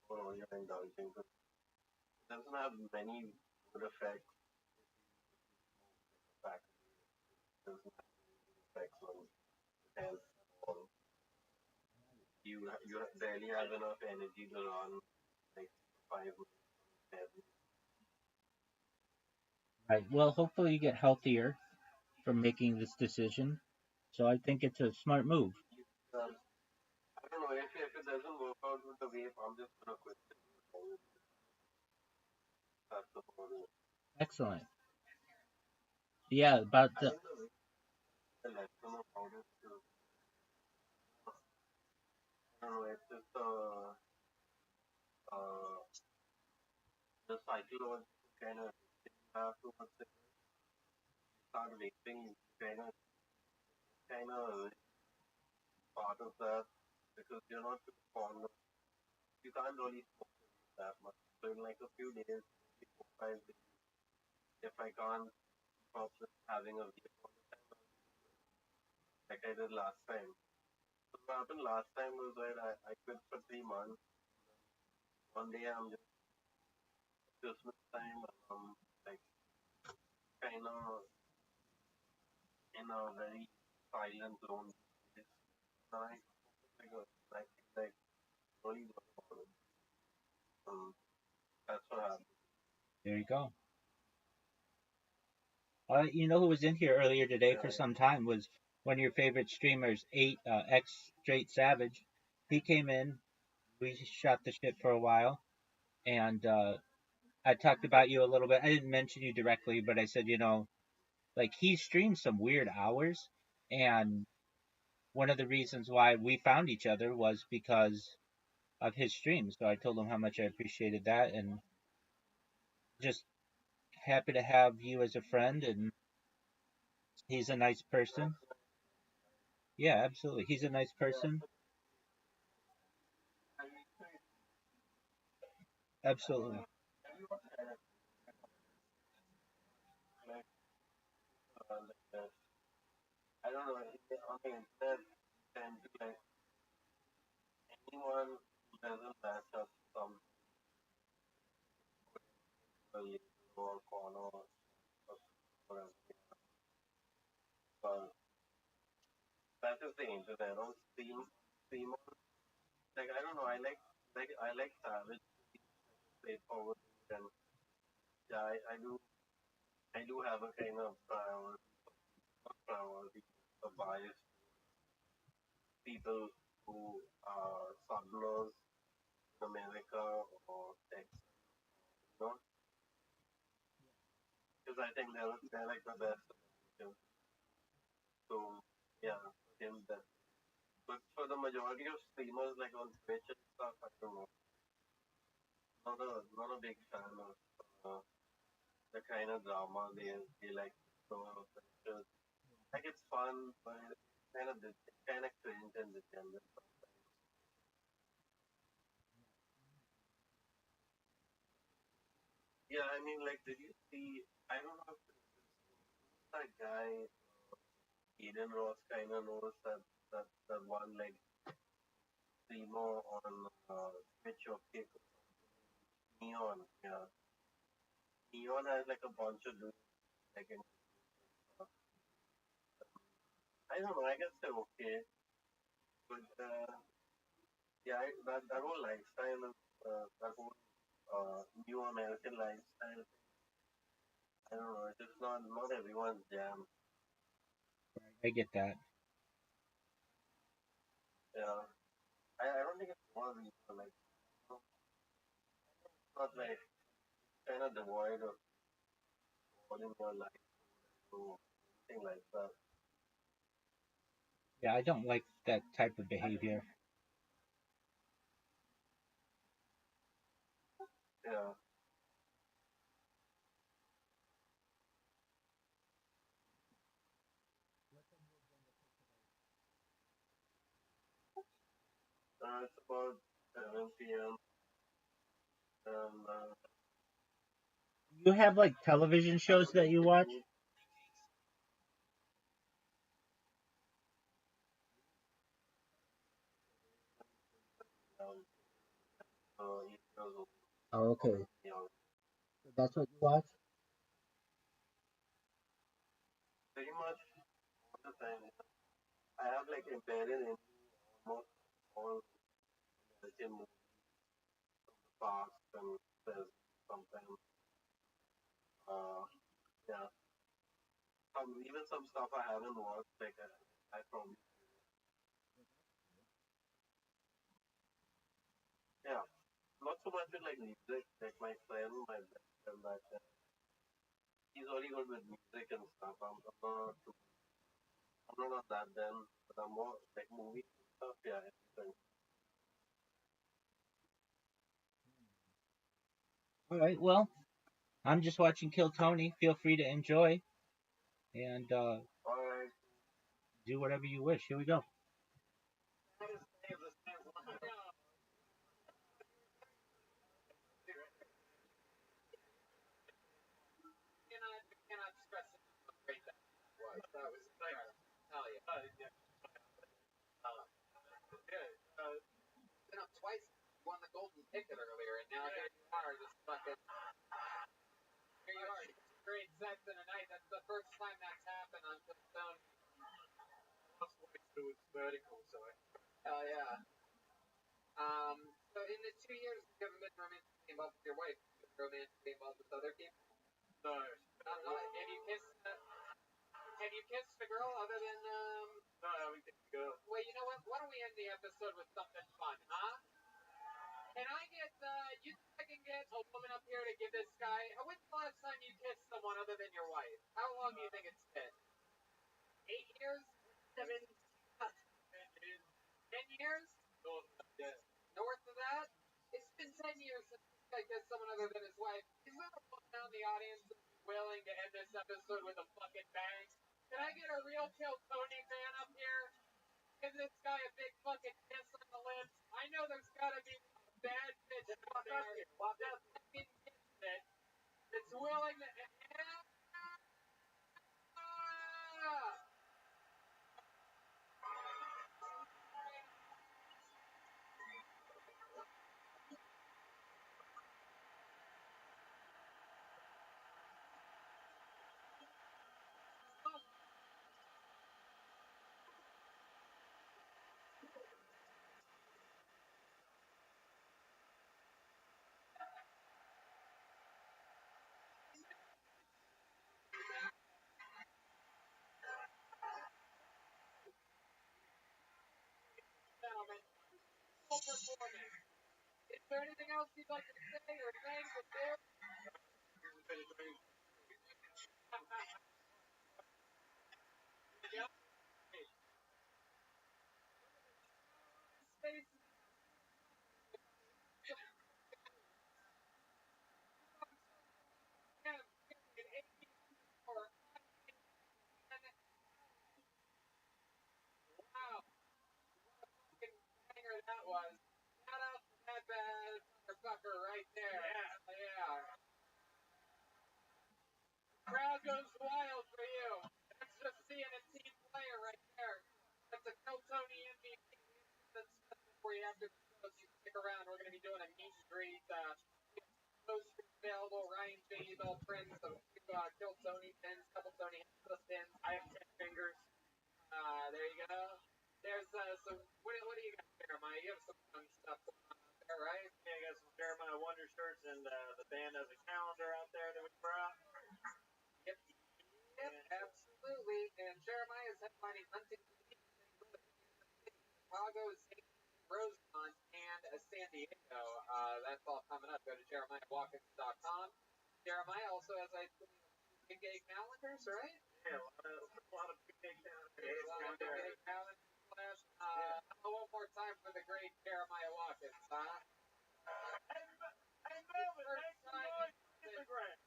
or you're indulging. But it doesn't have many good effects. In fact, it doesn't have any effects on health or you barely have enough energy to run like 5 minutes. Right. Well, hopefully you get healthier from making this decision. So I think it's a smart move. I don't know if it doesn't work out with the vape, I'm just gonna quit it. That's the whole. Excellent. Yeah, about I the think the lesson about it is, I don't know, it's just the psychological kind of thing you have towards it. You start vaping, you kind of part of that because you're not too fond of. You can't really smoke the vape that much. So in like a few days, maybe 4 5 days, if I can't keep up with having a vape all the time, like I did last time. So what happened last time was that I quit for 3 months. One day I'm just Christmas time and I'm like kind of in a very silent, lonely place. And I like I feel like really good about it. Um, that's what happened. there you go. You know who was in here earlier today for Yeah. some time was one of your favorite streamers, X Straight Savage. He came in. We shot the shit for a while, and I talked about you a little bit. I didn't mention you directly, but I said, like he streams some weird hours, and one of the reasons why we found each other was because of his streams. So I told him how much I appreciated that, and just happy to have you as a friend. And he's a nice person. Yeah, absolutely. He's a nice Yeah. person. I mean, Absolutely. everyone kind of like, like that. I don't know. On the internet, you tend to like anyone who doesn't match up some label or corner or whatever. But that is the internet. On stream, like I don't know. I like Savage. Straightforward. And yeah, I do have a kind of priority, a bias people who are southerners in America or Texas, you know, because I think they're like the best. So yeah, for him that. But for the majority of streamers like on Twitch and stuff, I don't know. Not a big fan of the kind of drama they like to throw out there. Like it's fun, but it's kind of cringe and dependent. Yeah, I mean, like, did you see? I don't know if that guy Eden Ross kind of knows that one like streamer on Twitch or Kick Neon. Yeah, Neon has like a bunch of dudes like in I don't know, I guess they're okay. But yeah, that whole lifestyle of that whole new American lifestyle, I don't know, it's just not everyone's jam. I get that. Yeah. I don't think it's one reason like it's not like kind of devoid of all in your life or anything like that. Yeah, I don't like that type of behavior. Yeah. It's about 7 p.m. and You have like television shows that you watch? um, 8 years old. Oh, okay. Young. That's what you watch? Pretty much all the time. I have like embedded in almost all American movies, past and present sometimes. Uh, yeah. Even some stuff I haven't watched, like I probably yeah. Not so much with like music, like my best friend that he's really good with music and stuff. I'm not that then, but I'm more like movies and stuff. Yeah, anything. All right. Well, I'm just watching Kill Tony. Feel free to enjoy and All right. do whatever you wish. Here we go. Cannot stress enough how great that was. That was incredible. Hell yeah. Been up twice. You won the golden ticket earlier, and now here you are, just fucking. Here you are, 2 great sets in a night. That's the first time that's happened on Stone. So it's vertical, so Hell yeah. So in the 2 years you haven't been romantically involved with your wife, you've been romantically involved with other people. no. Have you kissed a girl other than No, I haven't kissed a girl. Well, you know what? Why don't we end the episode with something fun, huh? Can I get you think I can get a woman up here to give this guy when's the last time you kissed someone other than your wife? How long do you think it's been? 8 years? 10 years? North of that? It's been 10 years since this guy kissed someone other than his wife. Is there a woman out in the audience that's willing to end this episode with a fucking bang? Can I get a real Kill Tony fan up here? Give this guy a big fucking kiss on the lips. I know there's gotta be a bad bitch out there that fucking gets it. That's willing to. Gentlemen, full performance. Is there anything else you'd like to say or thank or do? Yeah. Space. Wow, fucking banger that was. Shout out to that bad motherfucker right there. Yeah. Crowd goes wild for you. That's just seeing a team player right there. That's a Kill Tony MVP. That's for you after the show. So you stick around. We're going to be doing a meet and greet. posters available. Ryan J. Bell prints of Kill Tony pins, couple Tony Atlas pins. I have 10 fingers. There you go. There's some. What do you got, Jeremiah? You have some fun stuff going on out there, right? Yeah, I got some Jeremiah Wonder shirts, and the band has a calendar out there that we brought. Yep, absolutely. And Jeremiah is headlining Huntington Beach, Chicago, St. Rosemont, and San Diego. That's all coming up. Go to JeremiahWatkins.com. Jeremiah also has, I believe, big day calendars, right? Yeah, a lot of big day calendars. A lot of big day calendars. One more time for the great Jeremiah Watkins, huh? Hey, Melvin, make some noise on Instagram.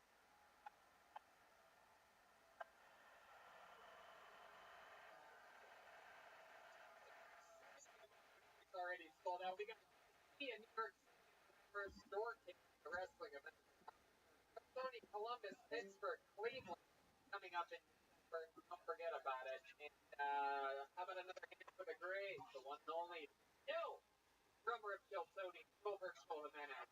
Already sold out. We got in New York City, first store king of the wrestling event. Tony, Columbus, Pittsburgh, Cleveland coming up in December. Don't forget about it. And how about another hand for the great, the one and only Kill, drummer of Kill Tony, Gilbert Jimenez.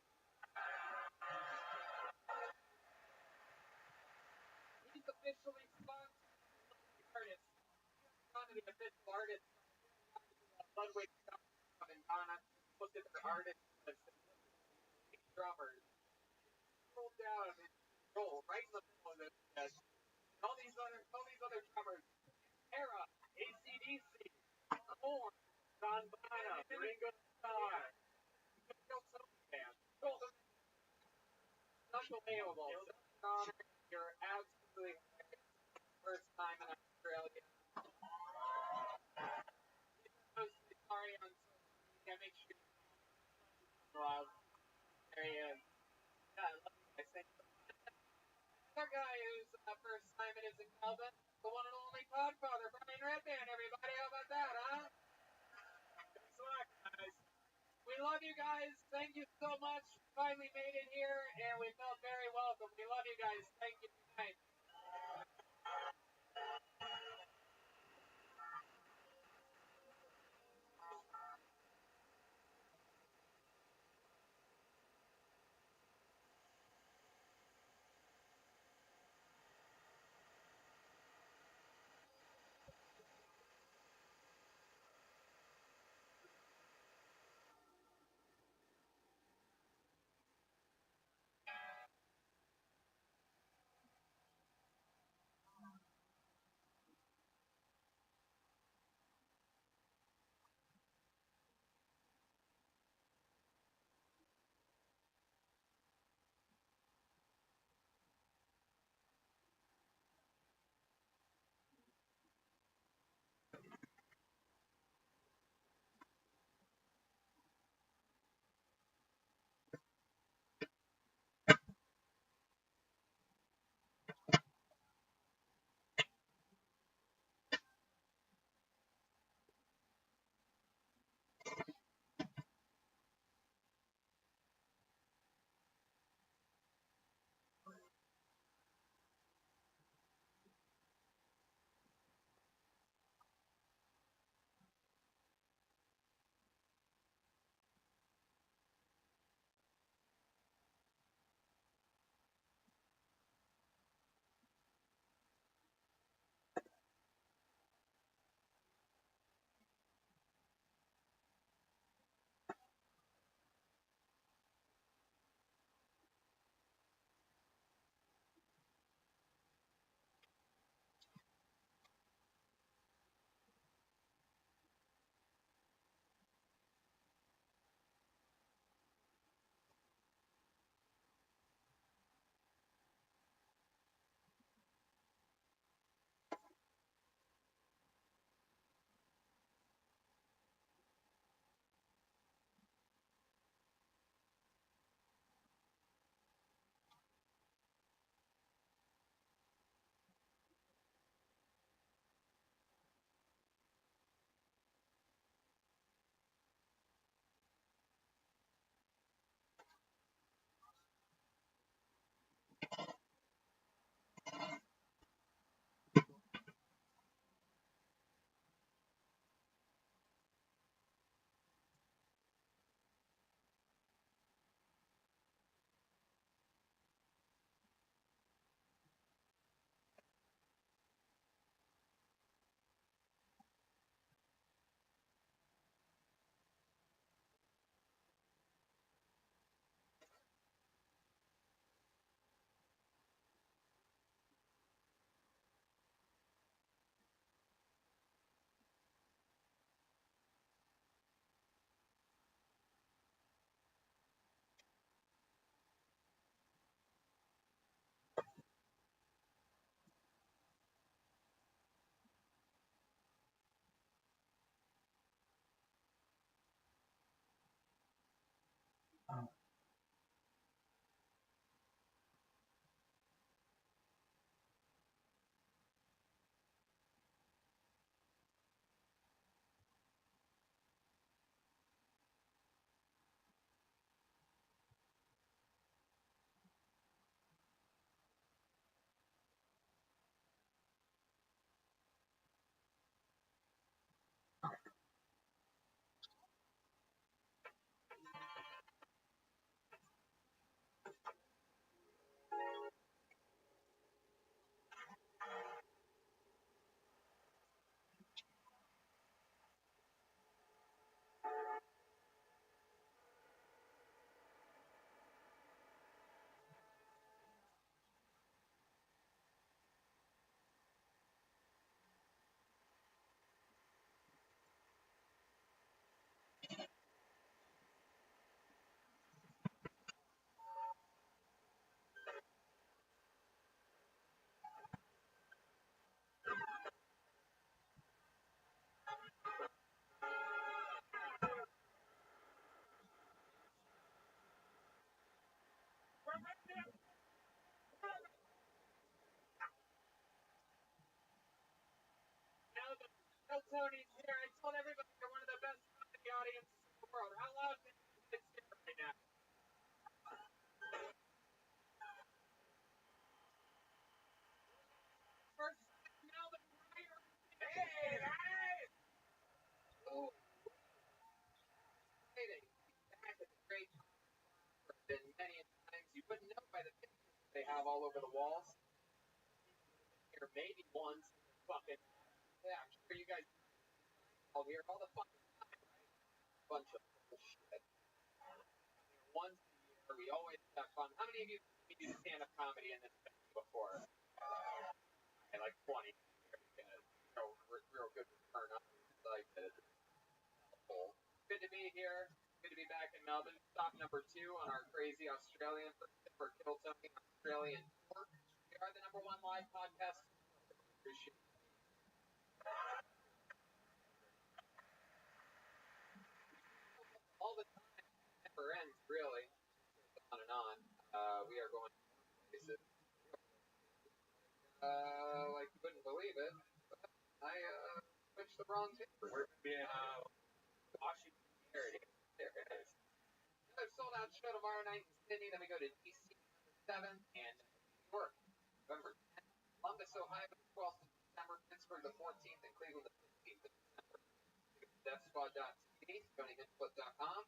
He's officially sponsored artist. One of the official artists. Ludwig and Donna looked at their artist list and drummers. Rolled down and roll right in the middle of it. All these other drummers. Era, AC/DC, Korn, John Bonham, Ringo Starr. Unbelievable. You're absolutely first time in Australia. Post the party on social media. Make sure you love. There he is. Yeah, I love you guys. Thank you. Another guy who's first time in his incumbent, the one and only Podfather, Brian Redband. Everybody, how about that, huh? Thanks a lot, guys. We love you guys. Thank you so much. Finally made it here, and we felt very welcome. We love you guys. Thank you. Good night. Bill Tony's here. I told everybody you're one of the best comedy audiences in the world. How loud can you guys hear right now? First time Melvin Pryor. Hey, guys! Oh, exciting. Back at the great been many times. You wouldn't know by the pictures they have all over the walls. Here maybe once in your fucking yeah, I'm sure you guys all here all the fucking time, right? Bunch of bullshit. Once a year, we always have fun. How many of you do stand-up comedy in this venue before? Okay, like 20. Very good. Real good return on excited. Good to be here. Good to be back in Melbourne. Stop number 2 on our crazy Australian for Kill Tony Australian tour. We are the #1 live podcast. Appreciate it. All the time. It never ends, really. On and on. We are going places. Like you wouldn't believe it. I switched the wrong paper. We're going to be in Washington. There it is. Another sold out show tomorrow night in Sydney. Then we go to DC November 7th and New York November 10th. Columbus, Ohio the 12th of December. Pittsburgh the 14th and Cleveland the 15th of December. DeathSquad.tv, TonyHinchcliffe.com.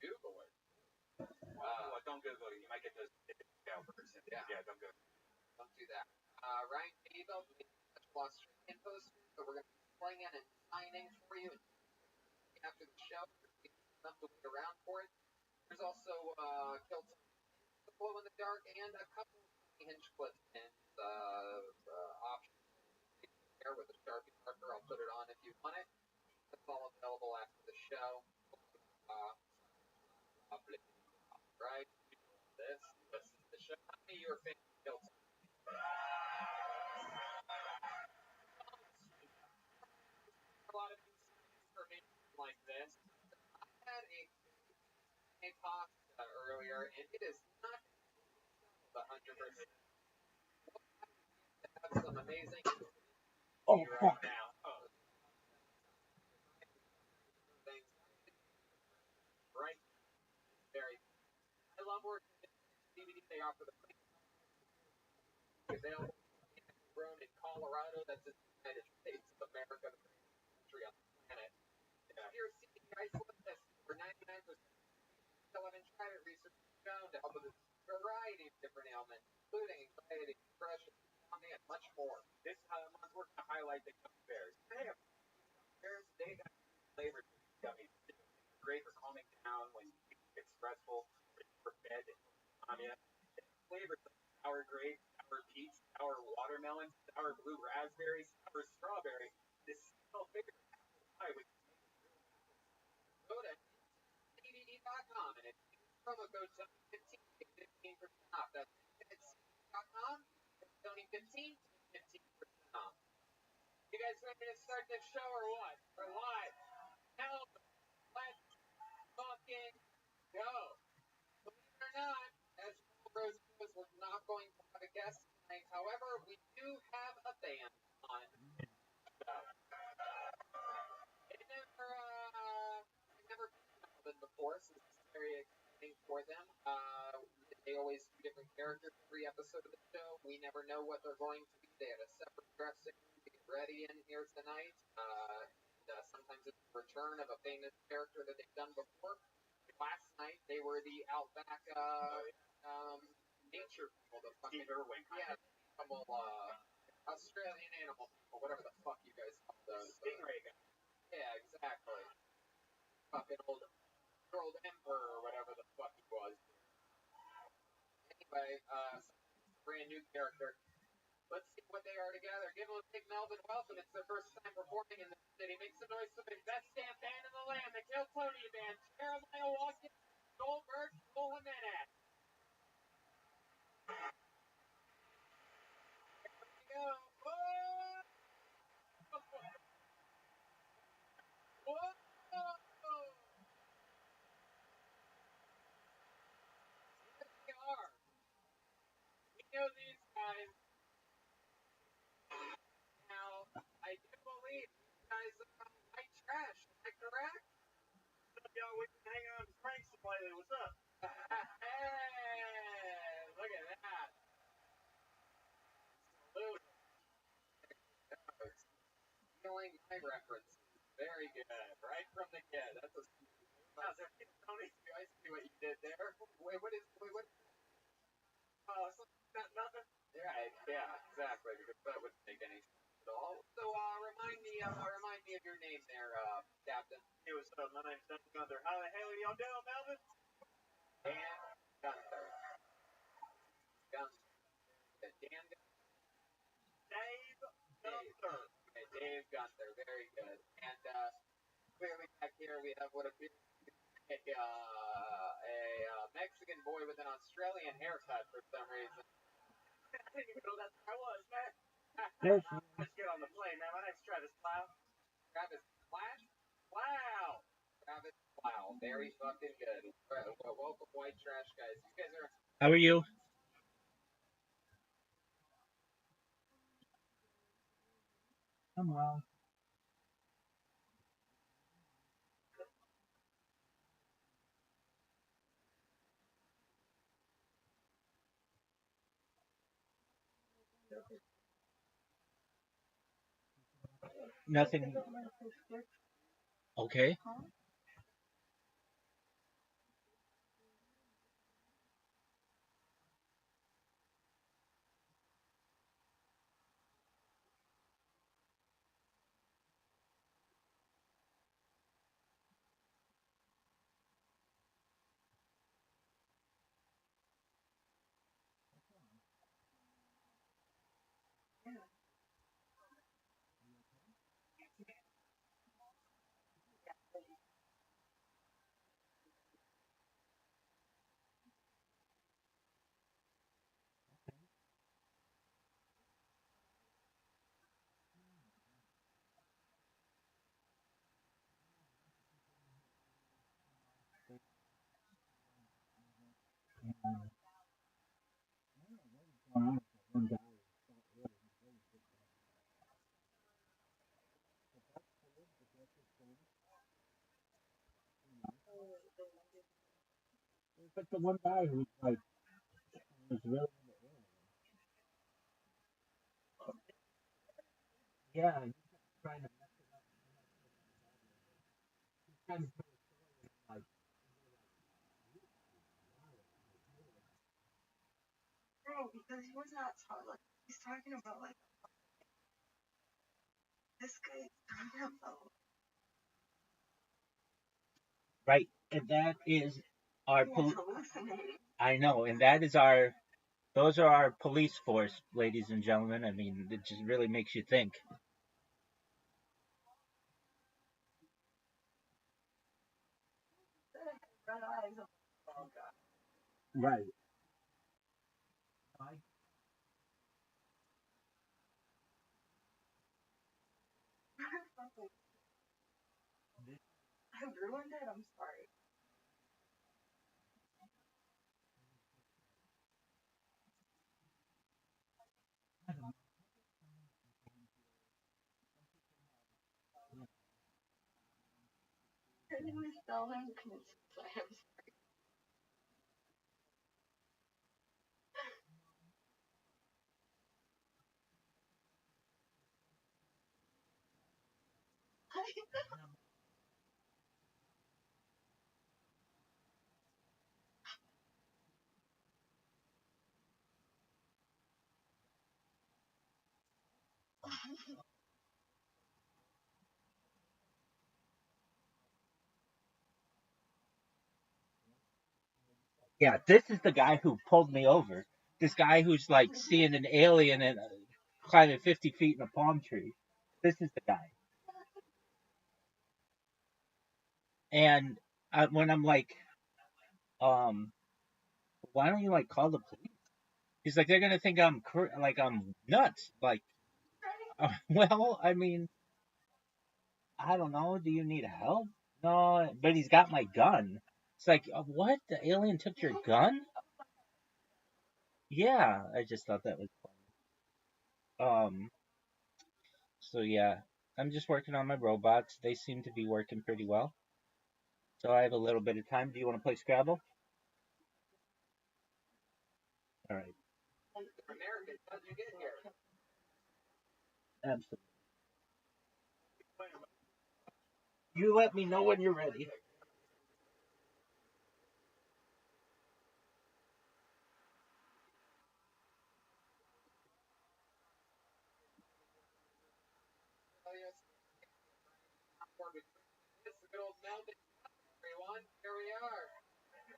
Google it. Don't Google it. You might get those first. Yeah, don't go. Don't do that. Ryan Abel made a special Australian poster, so we're going to be slinging and signing for you after the show. Enough to wait around for it. There's also Kill Tony the Glow in the Dark and a couple of Tony Hinchcliffe pins options there with a Sharpie marker. I'll put it on if you want it. It's all available after the show. Right? This is the show. How many of you are fans of Kill Tony? A lot of information like this. I had a talk earlier, and it is not 100%. Have some amazing right now. Things right, very. I love working with DVD. They offer the available grown in Colorado. That's in the United States of America, the greatest country on the planet. If you're seeking isolate this for 99% relevant private research shown to help with a variety of different ailments, including anxiety, depression, insomnia, and much more. This month we're going to highlight the gummy bears. They have gummy bears. They got flavors of these gummies. Great for calming down when you get stressful, for bed, insomnia. Flavors of sour grape, sour peach, sour watermelon, sour blue raspberry, sour strawberry. This favorite apple pie, which is Go to DVD.com and if you use promo code Tony15, get 15% off. That's DVD.com, Tony15, 15% off. You guys ready to start this show or what? We're live. Hell, let's fucking go. Believe it or not, as Rose knows, we're not going to have a guest tonight. However, we do have a band on. I've never been to Melbourne before, so this is very exciting for them. They always do different characters every episode of the show. We never know what they're going to be. They had a separate dressing room to get ready in here tonight. Sometimes it's the return of a famous character that they've done before. Last night they were the Outback nature people, the fucking animal, Australian animal people, whatever the fuck you guys call those. Stingray guy. Yeah, exactly. Fucking old emperor or whatever the fuck he was. Anyway, brand new character. Let's see what they are together. Give them a big Melbourne welcome. It's their first time performing in the city. Make some noise for the best damn band in the land, the Kill Tony Band. Jeremiah Watkins, Goldberg, Joel Jimenez. Here we go. Whoa! Whoa! Here they are. We know these guys. Now, I do believe these guys hanging on his pranks lately. What's up? Hey, look at that. Salute. Stealing my references. Very good. Right from the kid. That's a How's that, Tony? I see what you did there. Wait, what? Nothing. Right, yeah, exactly, because that wouldn't make any sense at all. So, remind me of your name there, Captain. Hey, what's up? My name's Dan Gunther. How the hell are y'all doing, Melvin? Dan Gunther. Dan Dave Gunther. Okay, Dave Gunther, very good. And, clearly back here we have what appears to be a Mexican boy with an Australian haircut for some reason. I didn't even know that's where I was, man. Yes. Let's get on the plane, man. My name's Travis Plow. Travis Flash? Wow! Travis Wow, very fucking good. Welcome, white trash guys. You guys are. How are you? I'm well. Nothing. Okay. But the one guy who's like was really yeah, he's trying to trying to like Bro, because he was not talking. Like, he's talking about like this guy is talking about right, and that is our he's hallucinating. I know, and that is our those are our police force, ladies and gentlemen. I mean, it just really makes you think. Red eyes. Oh god. Right. I ruined it. I'm sorry. Your name is Delvin Knudsen. I'm sorry. Yeah, this is the guy who pulled me over. This guy who's like seeing an alien and climbing 50 feet in a palm tree. This is the guy. And when I'm like, um, why don't you like call the police? He's like, they're gonna think like I'm nuts. Like, well, I mean, I don't know. Do you need help? No, but he's got my gun. It's like, what? The alien took your gun? Yeah, I just thought that was funny. So yeah, I'm just working on my robots. They seem to be working pretty well. So I have a little bit of time. Do you want to play Scrabble? All right. You're American. How'd you get here? Absolutely. You let me know when you're ready. This is a good old Melbourne, everyone. Here we are. A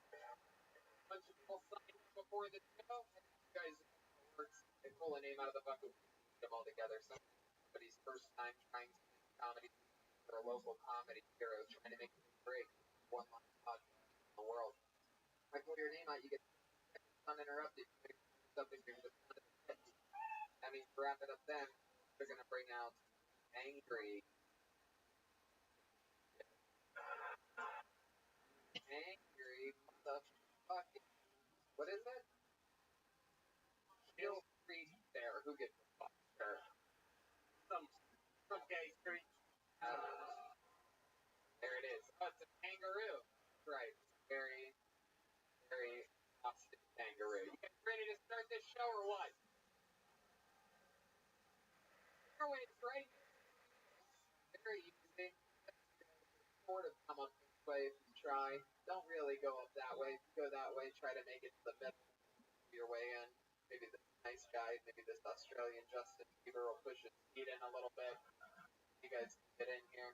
bunch of people signed up before the show. You guys know how it works. They pull a name out of the bucket, put them all together. Somebody's first time trying to make comedy for a local comedy hero, trying to make it break one line podcast in the world. I pull your name out, you get uninterrupted. You make something you're just kind of hit. That means to wrap it up then, they're going to bring out angry. Angry motherfucking. What is it? Hill Street Fair. Who gives a fuck? Sure. Some gay street. There it is. Oh, it's a kangaroo. That's right. Very, very austin kangaroo. You guys ready to start this show or what? Airways right here. Very easy. Sort of come up this way if you try. Don't really go up that way. If you go that way, try to make it to the middle of your way in. Maybe this nice guy, maybe this Australian Justin Bieber will push his feet in a little bit. You guys can get in here.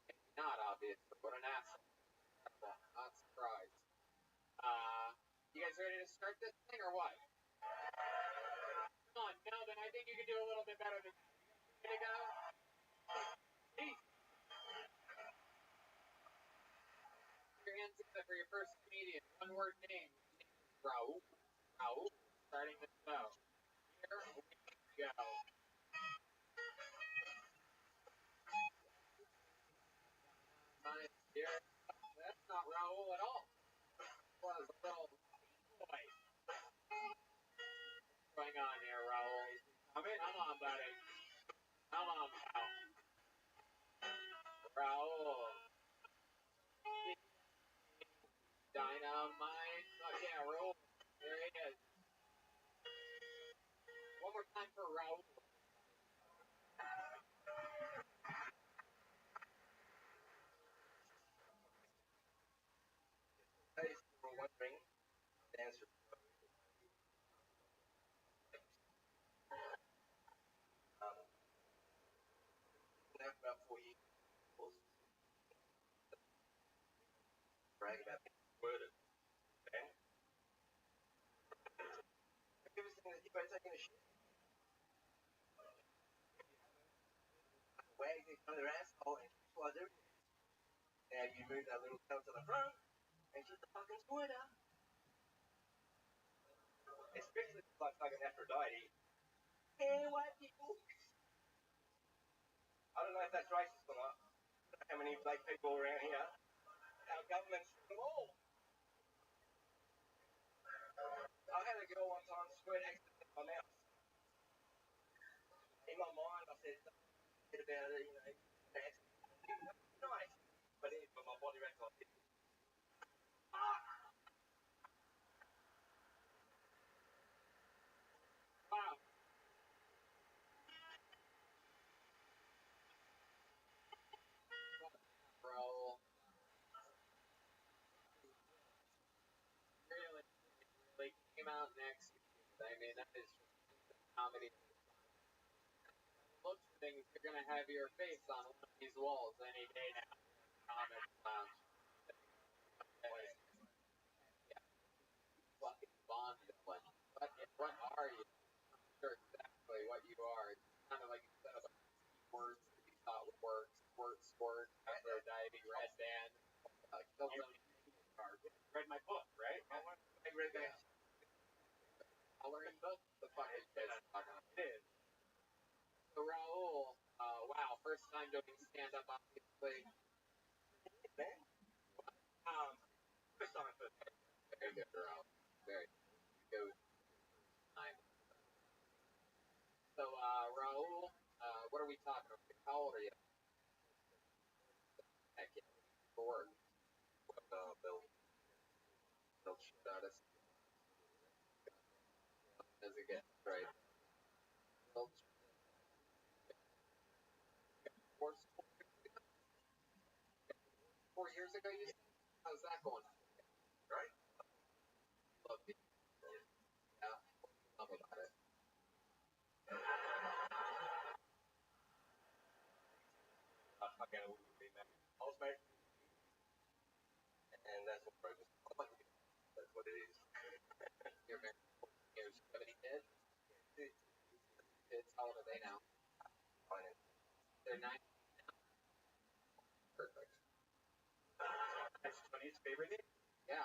Maybe not, obviously. What an asshole. Not surprised. You guys ready to start this thing or what? Come on, Melvin, I think you can do a little bit better than that. Ready to go? Peace. Your hands up for your first comedian. One word name. Raul. Raul. Starting the show. Here we go. Here. That's not Raul at all. Was a little boy. What's going on here, Raul? Come on, buddy. Come on, pal. Raul. Dynamite. Oh, yeah, Raul. There he is. One more time for Raul. Hey, if you were wondering, the answer about 4 years brag about being worded. Okay? Have you ever seen anybody taking a shit? Wags in front of their asshole and keeps while doing it. Now you move that little tail to the front and she's a fucking squirter. Especially like fucking Aphrodite. Hey, white people. I don't know if that's racist or not. I don't know how many black people around here. Our government's them all. I had a girl one time squirt accident in my mouth. In my mind, I said about it, you know, that's nice. But my body reacted like this. Wow. Raul. Really came out next. I mean, that is just comedy. Looks things, you're gonna have your face on one of these walls any day now. Comic lounge. Yeah, fucking Bond villain. What are you? I'm not sure exactly what you are. It's kind of like you said about words that you thought would work. Squirt, squirt, Aphrodite, red band. Kill somebody card. Read my book, right? I read that. Coloring book? The fuck is this talking about? It is. So Raul, wow, first time doing stand up obviously. Man. First time. Very good, Raul. Very good. Time. So Raul, what are we talking about? How old are you? Heck yeah. For work. again, right? Well, 4 years ago, you said? How's that going? Right? Love it. Yeah, love about it. Again, we also make, and that's what I just that's what it is. You're married 14 years. Do you have any kids? Kids, how old are they now? Fine. They're 9. Perfect. That's Tony's favorite name. Yeah.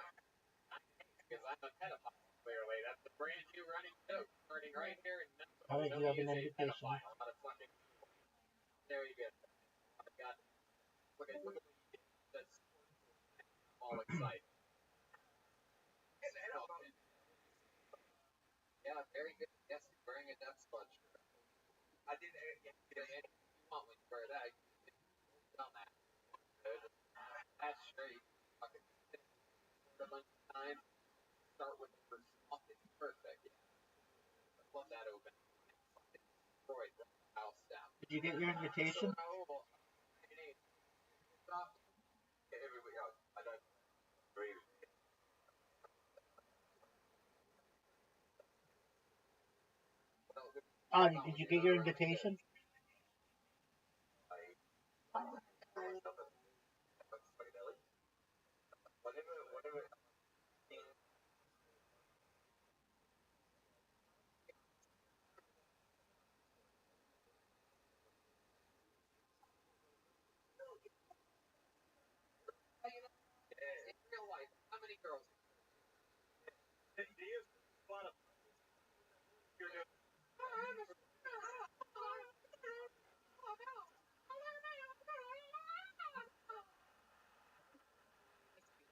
Because I'm a pedophile, clearly. That's the brand new running joke starting right here in Minnesota. All right, you have an Nobody is a invitation. pedophile. Not a fucking There you go. Oh my God. Look at what you did. That's all excited. Yeah, very good. Yes, you're wearing a Death Squad shirt. I didn't. If you want when you wear that, you can done that. Good. That's sure you can fucking sit a bunch of time. Start with the first song. It's perfect. Yeah. I love that open. Fucking destroyed the house down. Did you get your invitation? So, Everybody else, I don't agree with it. Did you get your invitation? Whatever. In real life, how many girls? Do you have a lot of you're doing?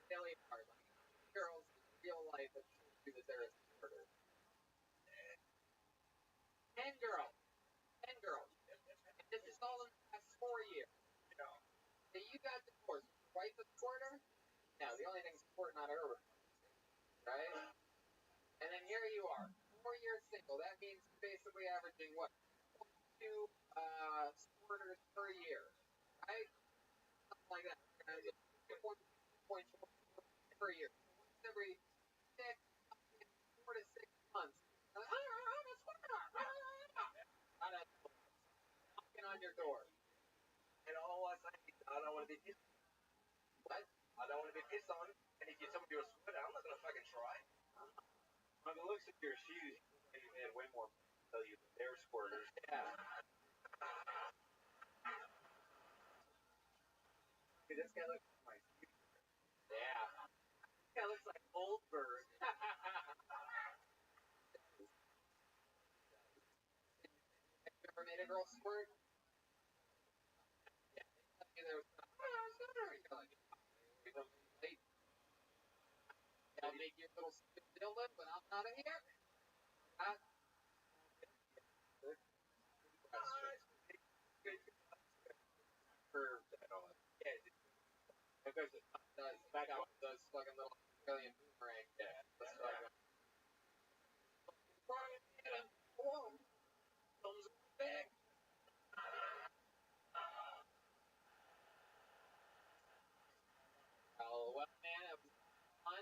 Really hard. Like, how many girls in real life have told you that they're a supporter? 10 girls. 10 girls. And this is all in the past 4 years. So you got divorced. Was your wife a supporter? No, the only thing supporting on her was right? And then here you are, 4 years single. That means you're basically averaging what? 2 supporters per year, right? Something like that. 2.4 per year. So once every 4 to 6 months, I'm a supporter. Knocking on your door. And all I say is, I don't want to be pissed. What? I don't want to be pissed on. And if you tell me you're a sweater, I'm not going to fucking try. By the looks of your shoes, you had way more tell you that they're squirters. Yeah. Dude, this guy looks like my future. Yeah. This guy looks like Oldberg. Have you ever made a girl squirt? Yeah. They tell you there was I'll make your little stupid dildo, but I'm not in here. Good question. Curved at all. Yeah. Because it does back out those fucking little Australian boomerang dicks. That's fucking. Thumbs back. Oh, well, man, it was fun.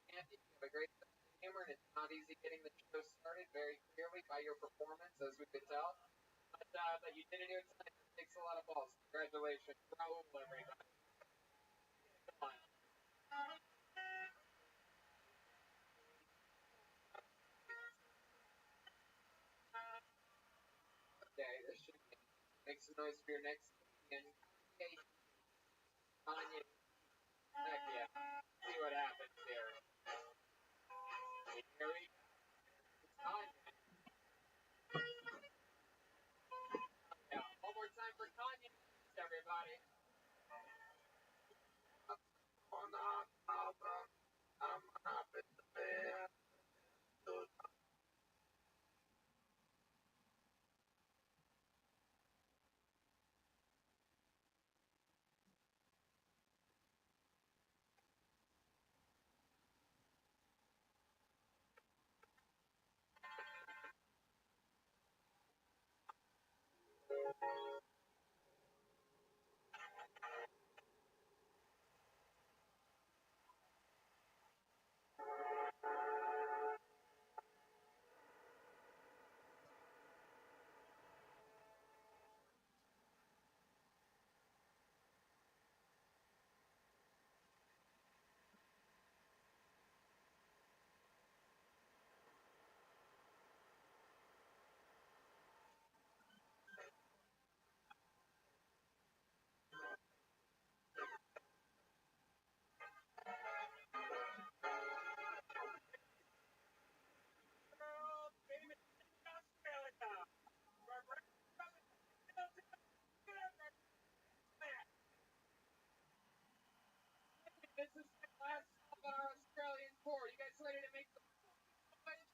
You have a great sense of humor, and it's not easy getting the show started very clearly by your performance, as we could tell. But you did it here tonight. It takes a lot of balls. Congratulations. Bravo, everybody. Come on. Okay, this should make some noise for your next comedian. Kanye. Heck yeah. See what happens here. Here we go. It's Kanye. Yeah, one more time for Kanye, everybody. On our album, I'm up in the bed. World famous Australia. This is the last of our Australian tour. You guys ready to make some noise?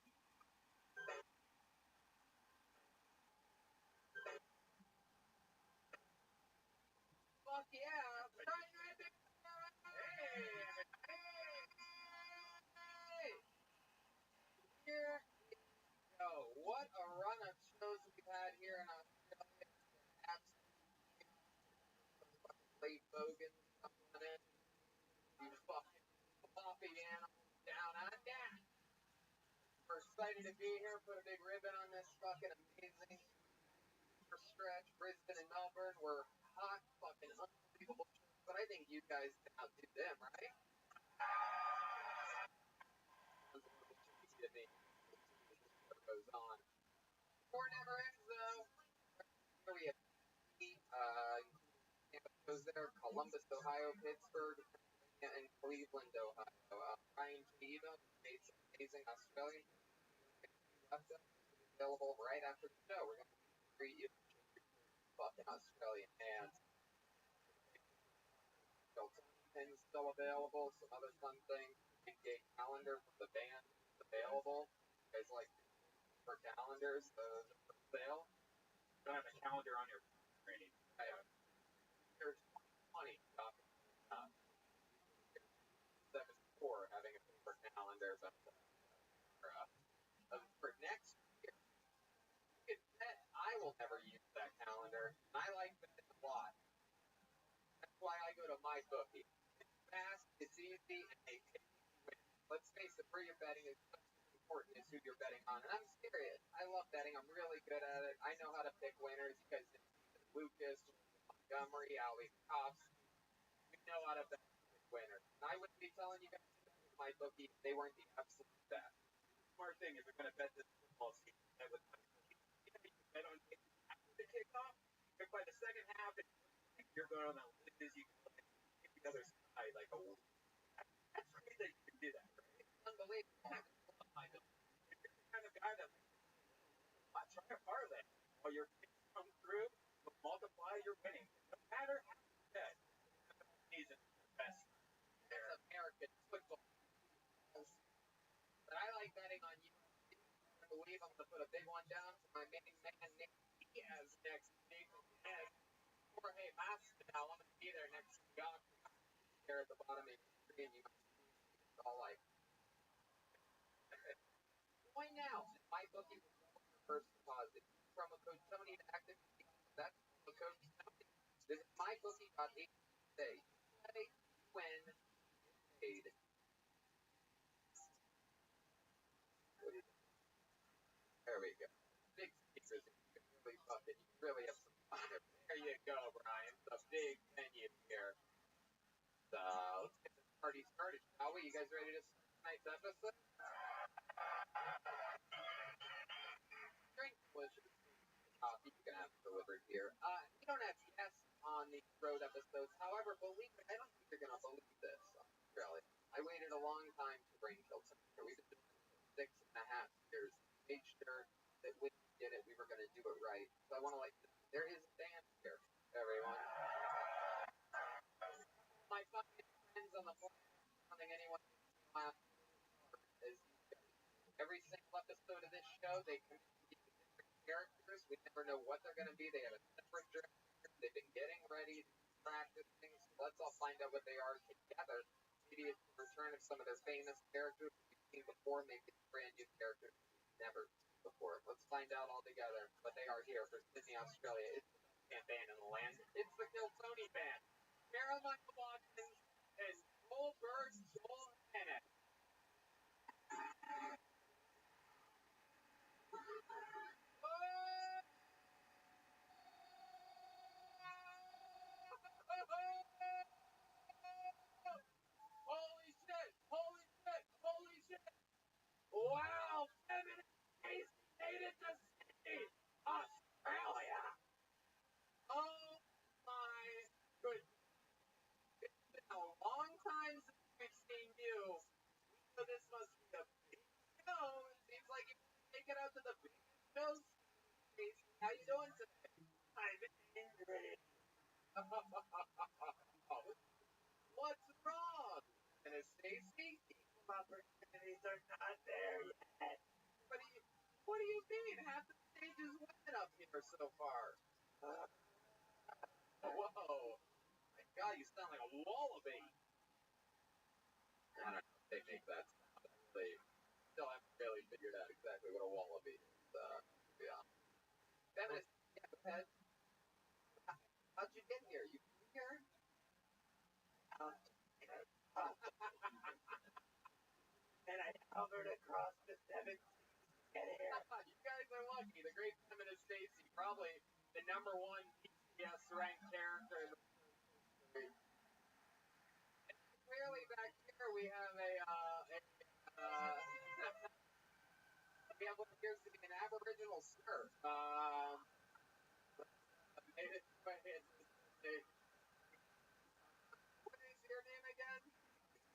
Fuck yeah. Australian Epic. Hey. Here we go. What a run of shows we've had here in Australia. Absolutely great Bogan coming in. You fucking floppy animals down under. We're excited to be here. Put a big ribbon on this fucking amazing stretch. Brisbane and Melbourne were hot, fucking unbelievable shows, but I think you guys can outdo them, right? Sounds a little cheesy to me. What goes on. Tour never ends though. Here we have shows there: Columbus, Ohio, Pittsburgh, Pennsylvania, and Cleveland, Ohio. Ryan Chiva made some amazing Australian left up available right after the show. We're gonna treat you fucking Australian fans. Things still available, some other fun things. Big day calendar for the band is available. You guys like for calendars? Those are for sale. You don't have a calendar on your training. Here's 2020 talking about 74 having a paper calendar, but for next year, you can bet I will never use that calendar. And I like betting a lot. That's why I go to my bookie. It's fast, it's easy, and they take you win. Let's face it, where you're betting is just as important as who you're betting on. And I'm serious. I love betting. I'm really good at it. I know how to pick winners. You guys did Lucas, Montgomery, Ali Cops. We know how to bet winners. And I wouldn't be telling you guys to bet with my bookie if they weren't the absolute best. Smart thing if you're going to bet this football season, bet with my bookie. You know, you can bet on games after the kickoff, but by the second half, you're going on that limb as you go hit the other side like a wolf. That's crazy that you can do that, right? It's unbelievable. I love my bookie. If you're the kind of guy that try to parlay, while your picks come through, will multiply your winnings. No matter how you bet, season is the best. It's American football. But I like betting on you. I believe I'm going to put a big one down for my main man, Nick Diaz, next week. And Jorge Masvidal, I'm going to be there next week. Here at the bottom of your screen, you might see all like. Join now. My bookie will double your first deposit. Promo code Tony to activate. That's promo code Tony. Visit mybookie.ag today. Play, win, paid. There we go. Big speakers. You can really fucking, you can really have some fun. There you go, Brian. It's a big venue here. So, let's get this party started, shall we? You guys ready to start tonight's episode? Drink delicious coffee you can have delivered here. We don't have guests on these road episodes. However, believe me, I don't think you're going to believe this, Australia. I waited a long time to bring Kilton here. We've been doing it for 6.5 years. Made sure that when we did it, we were going to do it right. So I want to there is a band here, everyone. My fucking friends on the morning, something anyone is every single episode of this show, they commit to be different characters. We never know what they're going to be. They have a separate director. They've been getting ready, practicing. So let's all find out what they are together. Maybe it's the return of some of their famous characters we've seen before. Maybe it's brand new characters we've never seen before. Let's find out all together what they are here for Sydney, Australia. It's band in the land. It's the Kill Tony band. Sarah Michael Watkins and Goldberg's Joel Hannon. Holy shit! Holy shit! Holy shit! Wow! Feminist Casey made it to Sydney, Australia! Oh my goodness. It's been a long time since we've seen you. So this must be a big show. It seems like you make it out to the biggest shows. Casey, how you doing today? I'm angry. What's wrong? And Stacy? Equal opportunities are not there yet. What do you mean? Half the stage is women up here so far. Whoa. My God, you sound like a wallaby. I don't know if they make that sound. I still haven't really figured out exactly what a wallaby is, to be honest. Feminist, yeah, go ahead. How'd you get here? You came here? And I hovered across the 7 seas to get here. You guys are lucky. The great feminist Stacy, probably the #1 PCS ranked character in the history. And clearly back here we have we have what appears to be an Aboriginal surf. Made it to what is your name again?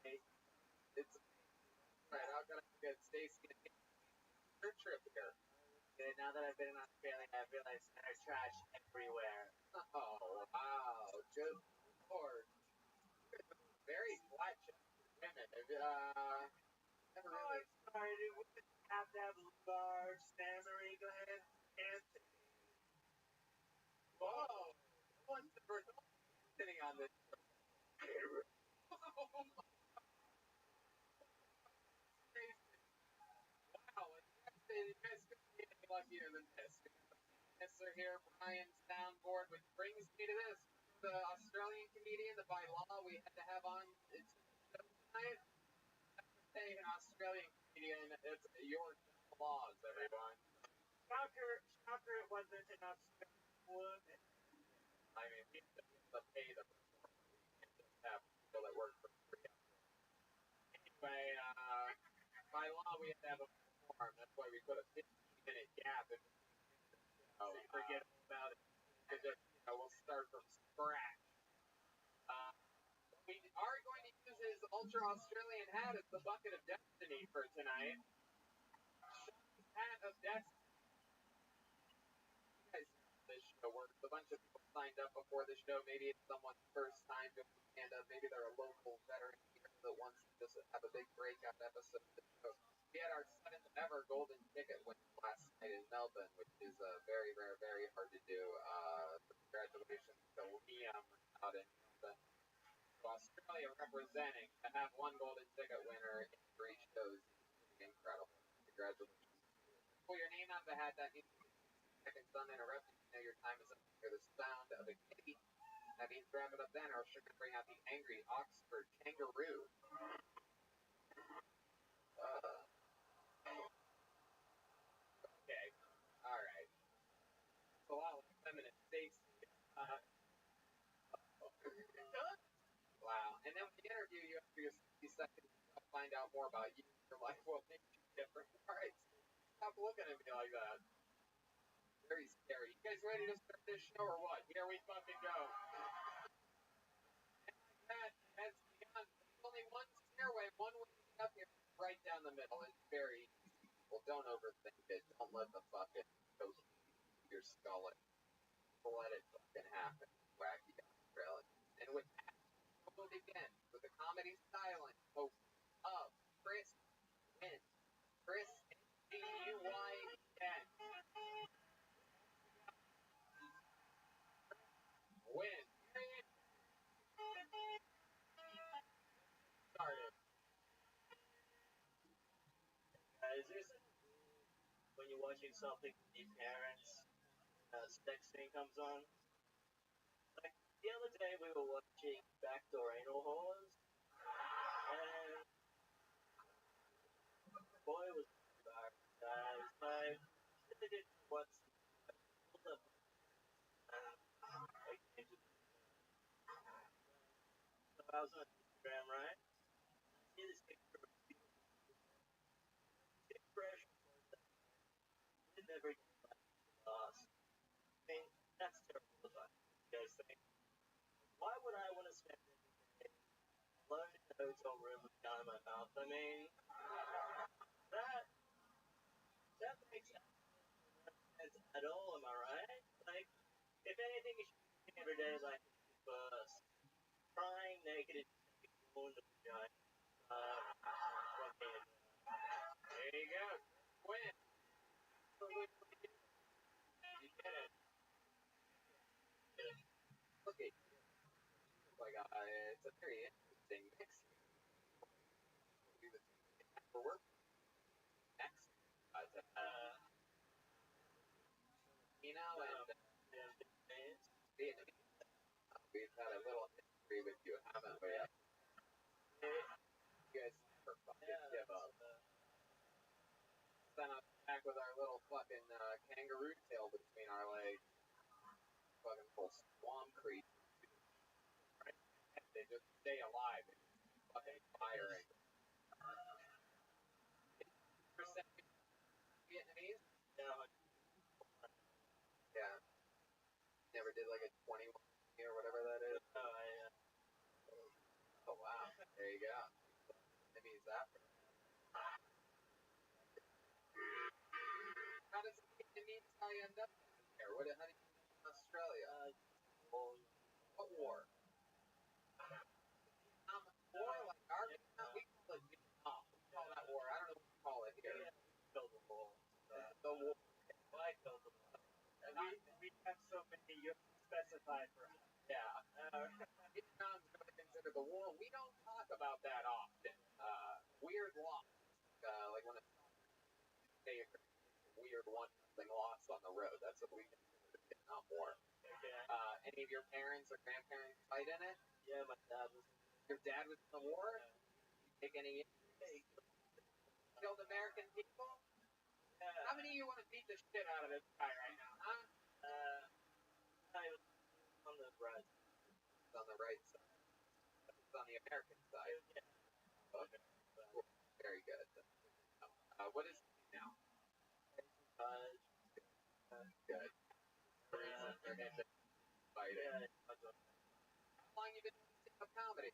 It's right. How can I get Stacy and her trip here? And now that I've been in Australia, I've realized there's trash everywhere. Oh wow, good lord! Very flat-chested women. Never really. I'm sorry, dude. We just have to have large mammary glands and Whoa! No one's sitting on this. Wow, you guys couldn't be any luckier than this. Are here, Brian Soundboard, which brings me to this. The Australian comedian that by law we had to have on tonight. Hey, an Australian comedian, it's your laws, everyone. Shocker, it wasn't an Australian woman. I mean, we have to pay them. We can't just have people that work for free. Anyway, by law we had to have a form. That's why we put a 15-minute gap in between. So forget about it. We'll start from scratch. We are going to use his Ultra Australian hat as the bucket of destiny for tonight. Sean's hat of destiny. You guys know how this show works. A bunch of people signed up before the show. Maybe it's someone's first time doing stand-up. Maybe they're a local veteran here that wants to just have a big breakout episode of the show. We had our 7th ever golden ticket win last night in Melbourne, which is very, very, very hard to do. Congratulations to Liam out in Melbourne. So Australia representing to have one golden ticket winner in 3 shows is pretty incredible. Congratulations. Pull your name out of the hat. That means 15 seconds uninterrupted. You know your time is up. Hear the sound of a kitty. That means wrap it up then, or else you're going to bring out the angry Oxford kangaroo. Okay. All right. It's a lot like feminist Stacy. Wow. And then when you interview you after your 60 seconds, I'll find out more about you. Your life will make you different. All right. Stop looking at me like that. Very scary. You guys ready to start this show or what? Here we fucking go. And like that, as beyond, there's only one stairway, one way to get up here, right down the middle. It's very easy. Well, don't overthink it. Don't let the fucking ghost to your skull and let it fucking happen. Wacky Australia. And with that, we'll begin with the comedy styling host of Chris Wynn. Chris G-U-Y-N. Win. Started. Guys, there's when you're watching something with your parents, sex scene comes on. The other day we were watching Backdoor Anal Whores, and boy was embarrassed, guys. Like, they didn't watch pulled up again. So I was on Instagram, right? I see this picture of the expression was that live every day like the last. I mean, that's terrible advice. You guys think? Why would I want to spend every day alone in a hotel room with a gun in my mouth? I mean, that makes absolutely no sense at all, am I right? Like, if anything, you should be doing every day like first. Crying naked and taking wound of the giant. Fucking, There you go. Win. You get it. Look at you. Like, it's a very interesting mix here. Do the for work. Next, Filipino and Vietnamese. We've had a little history with you, haven't we? You guys never fucking give up. Sent us back with our little fucking kangaroo tail between our legs. Fucking full swamp creatures. Right? They just stay alive and fucking firing. Percent Vietnamese? Yeah. Never did like a 21 or whatever that is. Oh wow. There you go. Vietnamese after. How does the Vietnamese guy end up there? How did you end up in Australia? What war? War like our Vietnam? We call it Vietnam. We call that war. I don't know what we call it here. killed the war. The war. I killed the war. We have so many, you have to specify for us. Yeah. Vietnam's going to consider the war. We don't talk about that often. Weird loss. Like when it's weird one something lost on the road. That's what we consider the Vietnam War. Okay. Any of your parents or grandparents fight in it? Yeah, my dad was. Your dad was in the war? Did you take any killed American people? Yeah. How many of you want to beat the shit out of this guy right now, huh? I was on the right. It's on the right side. It's on the American side. Yeah. Okay. Cool. Very good. What is he now? Good. Reason for him to fight it. Yeah. How long you been doing stand-up comedy?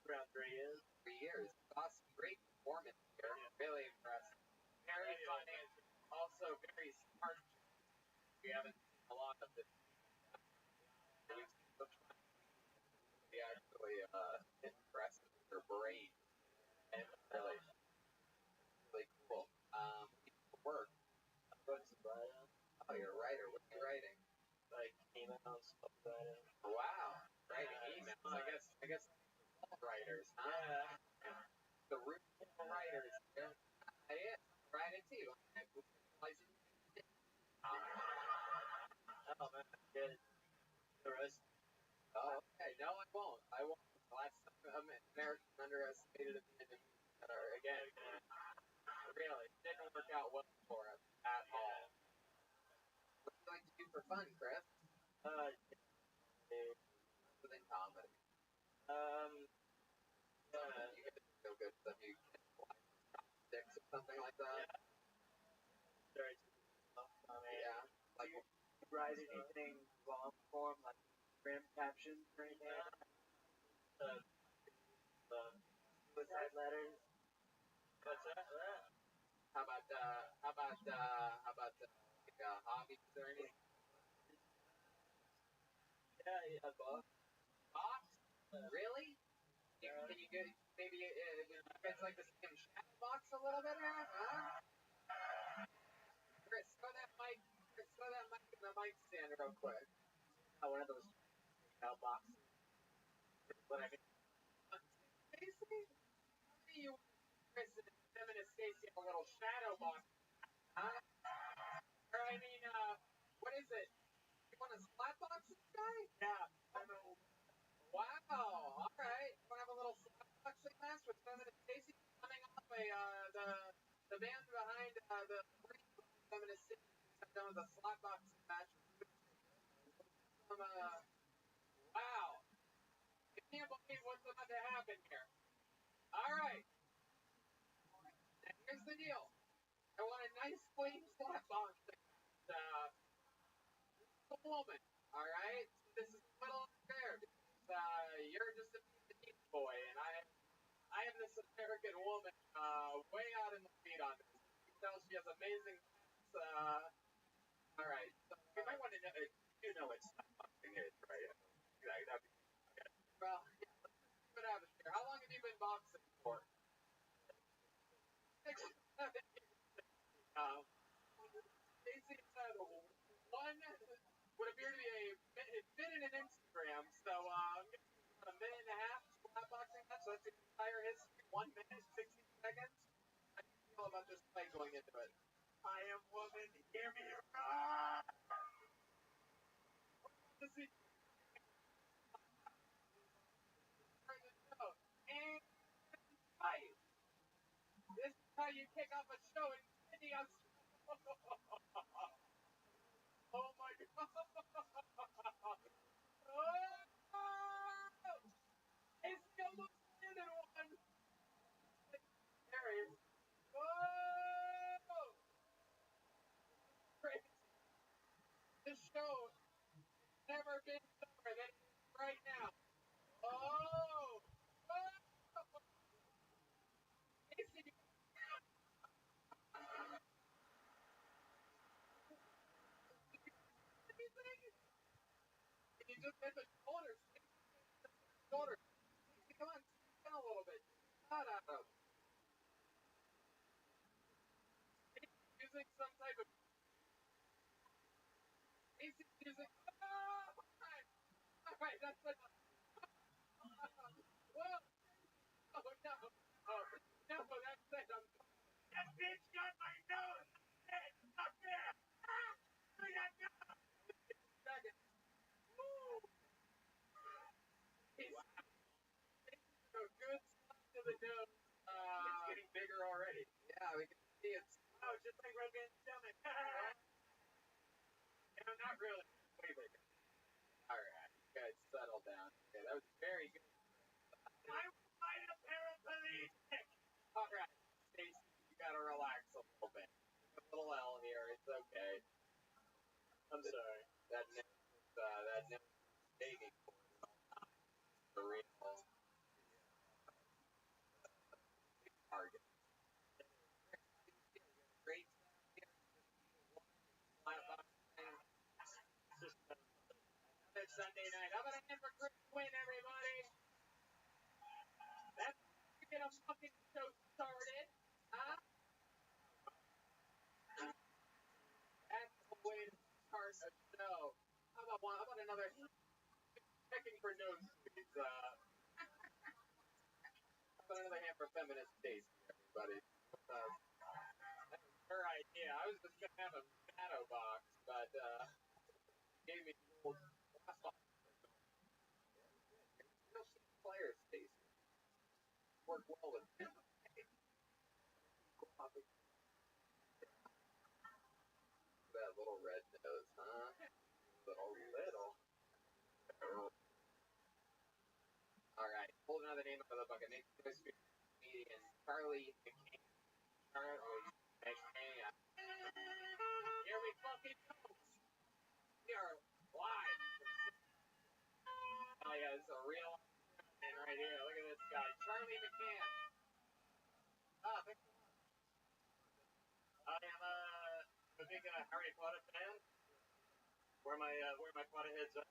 Around 3 years. 3 years. Awesome. Great performance here. Really impressive. Very funny. Also very smart. We haven't seen a lot of this. We've seen some funny actually impressive. They're brain. And really, really cool. Work. Oh, you're a writer. What are you writing? Like emails, stuff like that. Wow. Writing emails. I guess all writers, huh? Yeah. The root of writers. Yeah. It is. Right into you. Oh man, good. The rest. Oh, okay. No, I won't. Last time American underestimated opinion. Again, really, didn't work out well for us at all. What do you like to do for fun, Chris? Other than comedy. You guys feel good stuff. You can fly sticks or something like that. Yeah. Like, do you write anything long form, like Instagram captions or anything? Suicide letters. What's that? how about hobbies or anything? Yeah, box. Box? Really? Can you get maybe it's like the same shadow box a little bit here? Huh? Chris, throw that mic in the mic stand real quick. One of those boxes. What I can. Stacy? How do you Chris and him and Stacy have a little shadow box? Huh? Or I mean, what is it? You want to slap box this guy? Yeah, I'm an old Wow. All right. We'll have a little boxing match with Feminist Stacy coming off the band behind the brains behind Feminist Stacy sat down with a slot boxing match. Some wow. I can't believe what's about to happen here. All right. Now here's the deal. I want a nice clean slot boxing. A woman. All right. So this is a little unfair because you're just a petite boy, and I am this American woman way out in the lead on this. You can tell she has amazing abs. All right. So, You might want to know, you know it's not boxing is, right? That'd be, well, yeah, let's just see what happens here. How long have you been boxing for? 6, 7 years. Stacy said one would appear to be a minute in Instagram, so I'm going to use about a minute and a half slap boxing match. So that's the entire history. 1 minute, 60 seconds. How do you feel about this fight going into it? I am woman, hear me roar! This is the show. And fight. This is how you kick off a show in Sydney, Australia. Oh my god. Oh! It's almost landed one. There he is. Whoa! Crazy. This show has never been better than it is right now. Oh! Oh! Casey, anything? You just hit the shoulders. Shoulders. Casey, come on, sink down a little bit. Not out of. Using some type of. Casey's using. Oh! Alright, that's enough. Whoa! Oh no! Oh, no, that's it. That bitch got my nose! Hey, up there! Ah! I got no! Second. Woo! He's a good slap to the nose. It's getting bigger already. Yeah, we can see it's. Oh, just like Red Man's stomach. No, not really. Way bigger. Alright, you guys settle down. Okay, that was very good. I will fight a paraplegic! Alright, Stacy, you gotta relax a little bit. A little L here, it's okay. I'm sorry. That nose is begging for it at all times. For real. Target. Great stuff here. Flat boxing. Just another Sunday night. How about a hand for Chris Quinn, everybody? That's how you get a fucking show started. Huh? That's the way to start a show. How about another checking for nose please? How about another hand for feminist taste, everybody? That was her idea. I was just gonna have a shadow box, but gave me the old blast off. Real team players, Stacy. Work well with him. That little red nose, huh? Little. Alright, pulled another name out of the bucket. Next comedian Charlie McCain. Charlie McCain. Here we fucking go. We are live. Oh yeah, this is a real man right here. Look at this guy, Charlie McCann. Ah, thanks so much. I am a big Harry Potter fan. Where my Potterheads at?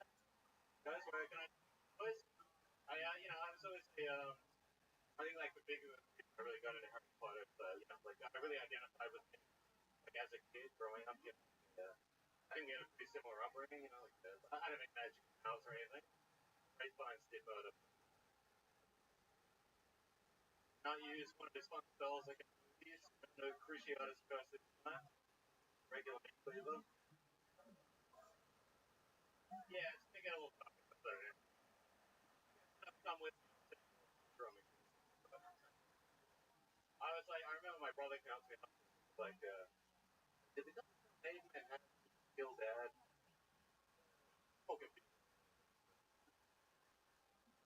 Guys, where can I boys? I was always I think like the big I really got into Harry Potter, like I really identified with him like as a kid growing up, I think we had a pretty similar upbringing, I didn't make magic spells or anything. Very fine step out of not use one of his fun spells like in movies, no Cruciatus Curse regular cleaver. Yeah, it's making a little tough. come with from me. I was like, I remember my brother came up to me like, did the guy say that had kill dad? So confused.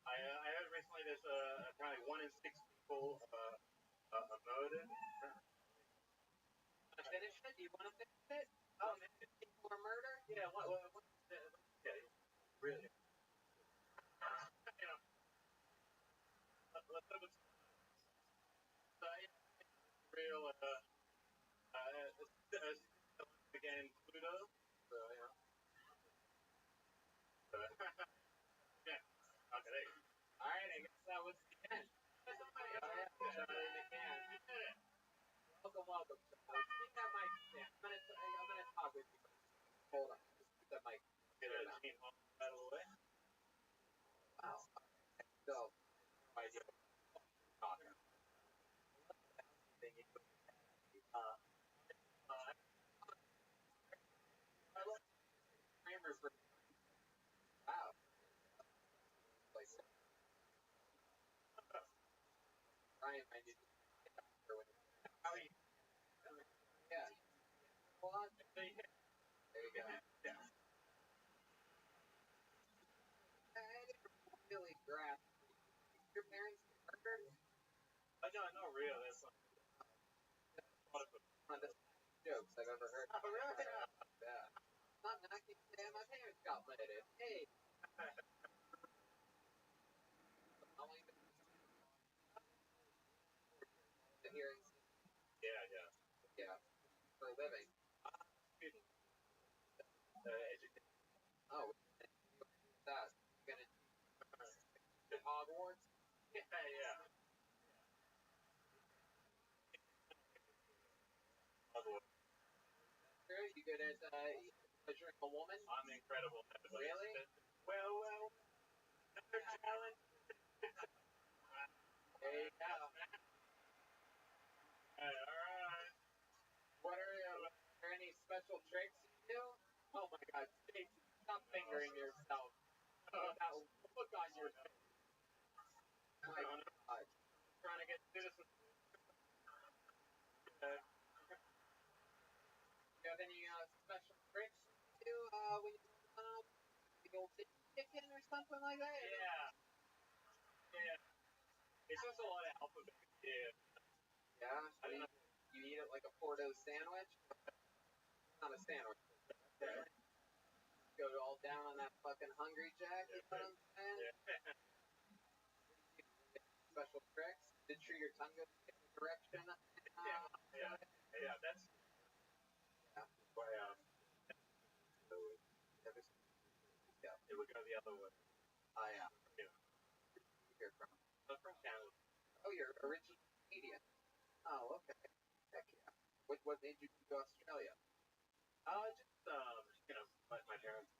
I heard recently there's apparently 1 in 6 people murdered. Finish it? Do you want to finish it? Oh, people are murder? Yeah, yeah, really. You know, let's have real again Pluto. So, you know. Yeah. Okay, there you go. Alright, I guess that was the end. Charlie McCann. Welcome. Keep that mic stand. I'm gonna talk with you. Hold on. Just keep that mic. Get a team out of the way. Wow. So, My idea of talking. I love Kramer for wow. Like, Ryan, I need to get out here when how you. yeah. Hold on. There you go. Yeah. I didn't really grasp. Your parents murdered? No, real. That's like One of the jokes I've ever heard. Oh, really? Yeah. Not knocking down my parents got murdered. Hey. The hearings. Yeah. For a living. Student. Education. Oh, that's gonna to Hogwarts. Yeah. True. You good at measuring a woman? I'm incredible. Really? Well. Another challenge. There you go. Alright. What are there any special tricks you do? Oh my God, Stacy, stop fingering yourself. That look on your face. Oh my God. Trying to get citizens. Do you have any special tricks you do when you the old chicken or something like that? Yeah. It's just a lot of alphabet. Yeah. Yeah. So you eat it like a Porto sandwich? Not a sandwich. Okay. Go all down on that fucking Hungry Jack, you know what I'm saying? Yeah. Special tricks? Did sure your tongue goes in the direction? Yeah, that's why it would go the other way. Yeah. You're from? I'm from Canada. Oh, you're originally Canadian. Oh, okay. Heck yeah. What made you go to Australia? Just my parents.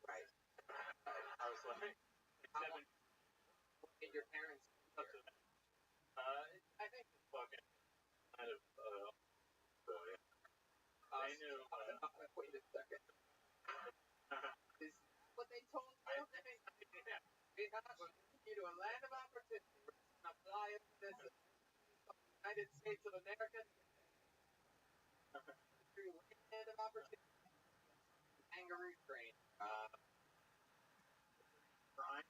Right. I was like, what made your parents up to that. I think it's fucking kind of I knew. Wait a second. Is what they told you? Yeah. We're taking you to a land of opportunity. We're just gonna fly over this United States of America. Through land of opportunity. Kangaroo train. Brian?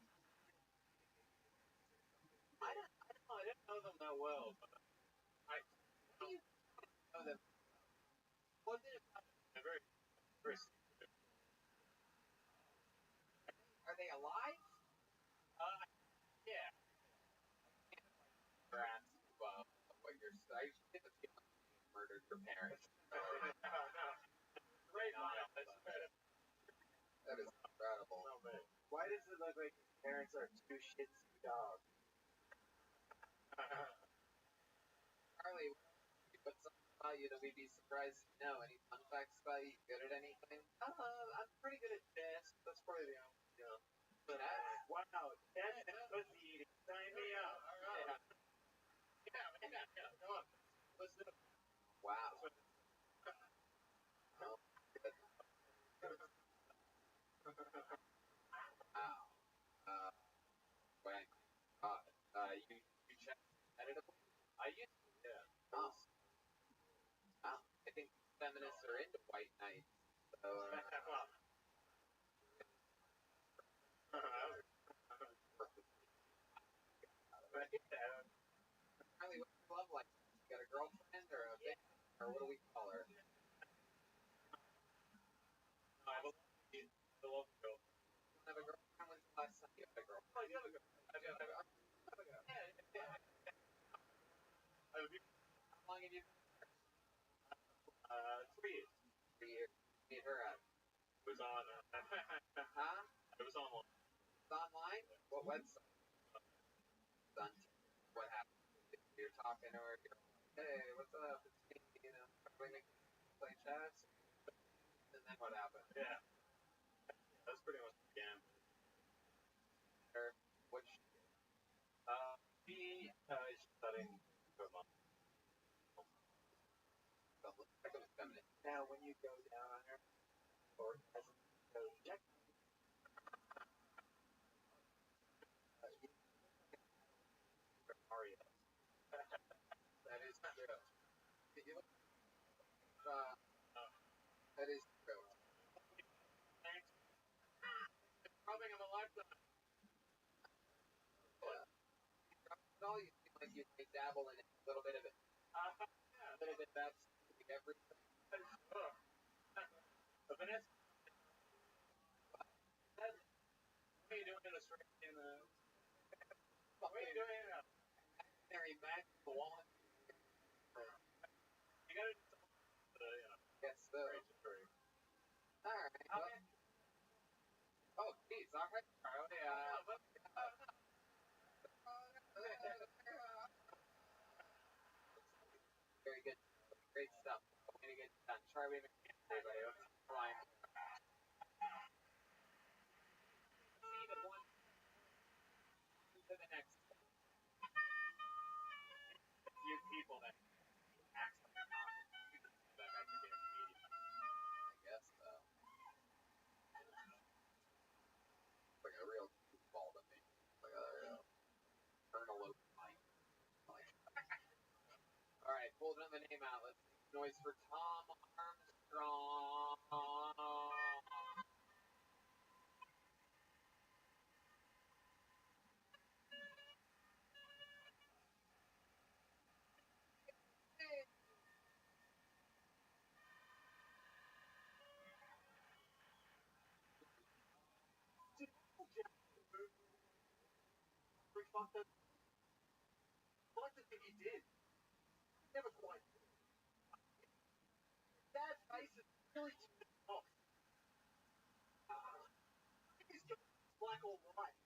I didn't know them that well, but I know them. Wasn't it very, very Are they alive? Yeah. Grasp what you're saying. Murdered your parents. No. Great line. That is incredible. No, man. Why does it look like his parents are two Shih Tzu dogs? Charlie, what's something about you that we'd be surprised to know? Any fun facts about you? Good at anything? I'm pretty good at chess. That's probably the only, Wow, that's pussy eating. Sign me up. Yeah. Come on. Let's do it. Wow. Oh, good. Wow. chess competitively? I used to, yeah. Oh. I think feminists are into white knights. So, Well, Charlie, what's your love life? You got a girlfriend or a bitch? Or what do we call her? I have a love girl. You don't have a girlfriend? When's the last time you had a girlfriend? Oh, you have a girl. Yeah. How long have you been? 3 years. 3 years. Meet her at? It was on. Huh? It was online. It's online? What website? It's on. What happened? You're talking to her. You're like, hey, what's up? It's me. You know, we make play chess. And then what happened? Yeah. That's pretty much the game. Or what? She is studying for a month. Now, when you go down on her, or as you go check, Mario. that is true. You look, that is true. Probably in a lifetime. Yeah. All you seem like you dabble in it, a little bit of it. Yeah. A little bit of absolutely everything. Sure. But Vanessa, what are you doing in Australia? What are you doing in Mary Mac, the wall. You gotta do something, Yes, sir. Alright. Oh, geez, alright, Charlie. Very good. Great stuff. Way to get done. Charlie, everybody. Let's fly. See the one to the next. You people that act like a comic. That guy could be a comedian. I guess so. Like a real ball to me. Like a real Colonel of Mike. Alright, pull another name out. Let's make noise for Tom Armstrong. I like to think he did. He never quite did. Dad's face is really turned off. I think he's just black or white.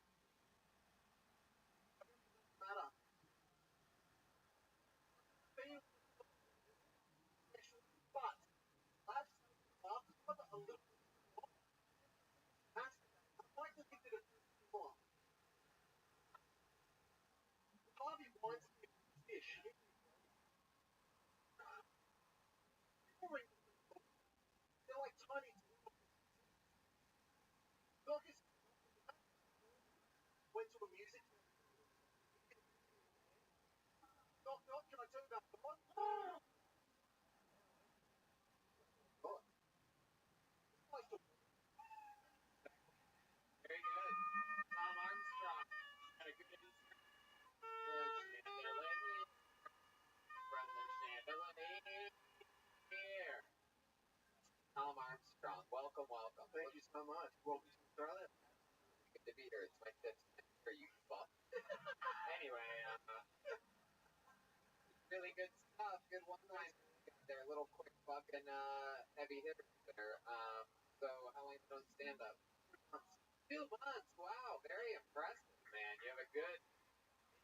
It doesn't matter. But I've got a little bit of I'd like to think that it's more. Harvey Weinstein fish. They're like tiny Dorcas went to a music Doc, can I tell you about God? God. Very good. Tom Armstrong. Got a good insert. From the chandelier. Tom Armstrong. Welcome, welcome. Thank you so much. Welcome to Australia. Good to be here. It's my fifth semester, you fuck. Anyway, really good stuff. Good one-line. They're a little quick fucking heavy hitters there. So how long have you done stand-up? 2 months. Wow, very impressive, man. You have a good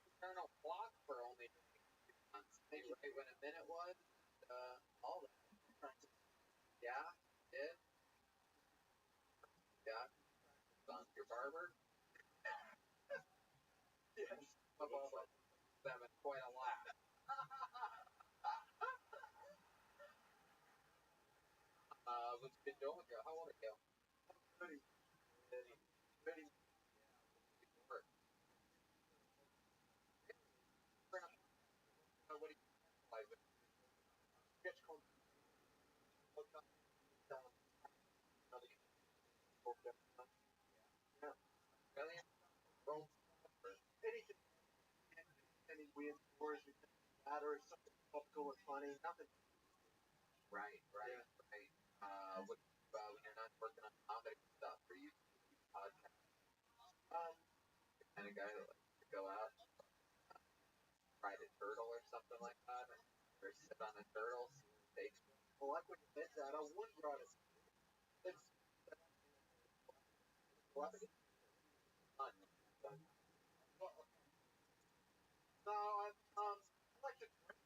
internal clock for only 2 months. Thank you. Right when a minute was, all that. Yeah, did. Yeah. Son, your barber. Yes. About having quite a laugh. What's been doing with you? How old are you? 30. weird stories we think about, or it's something topical or funny. Nothing. Right. What when you're not working on comedy stuff? Are you podcast the kind of guy that likes to go out, ride a turtle or something like that, or sit on a turtle, see I like when you said that. I would write it. It's fun. No, I like to drink.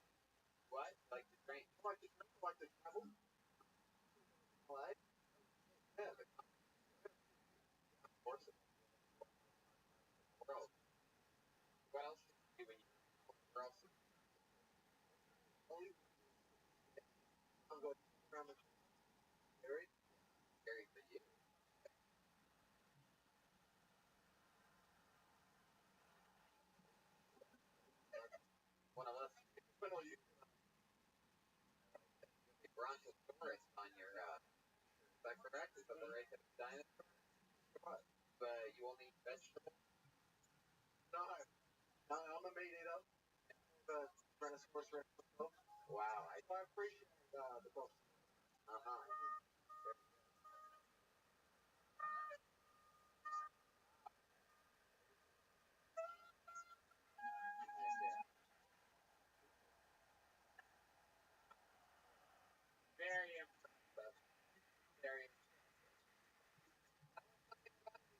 What? Like to drink? I like to drink. I like to travel. Right? Yeah, the course of the world. What else do you do when you where else? I'm going around the area. Scary for you. One of us When are you? the Brontosaurus on your is that correct? Is that the right type of dinosaur? What? But you only eat vegetables? No, I'm a meat eater. The Tyrannosaurus Rex. Wow, I appreciate the book. Very impressive. Very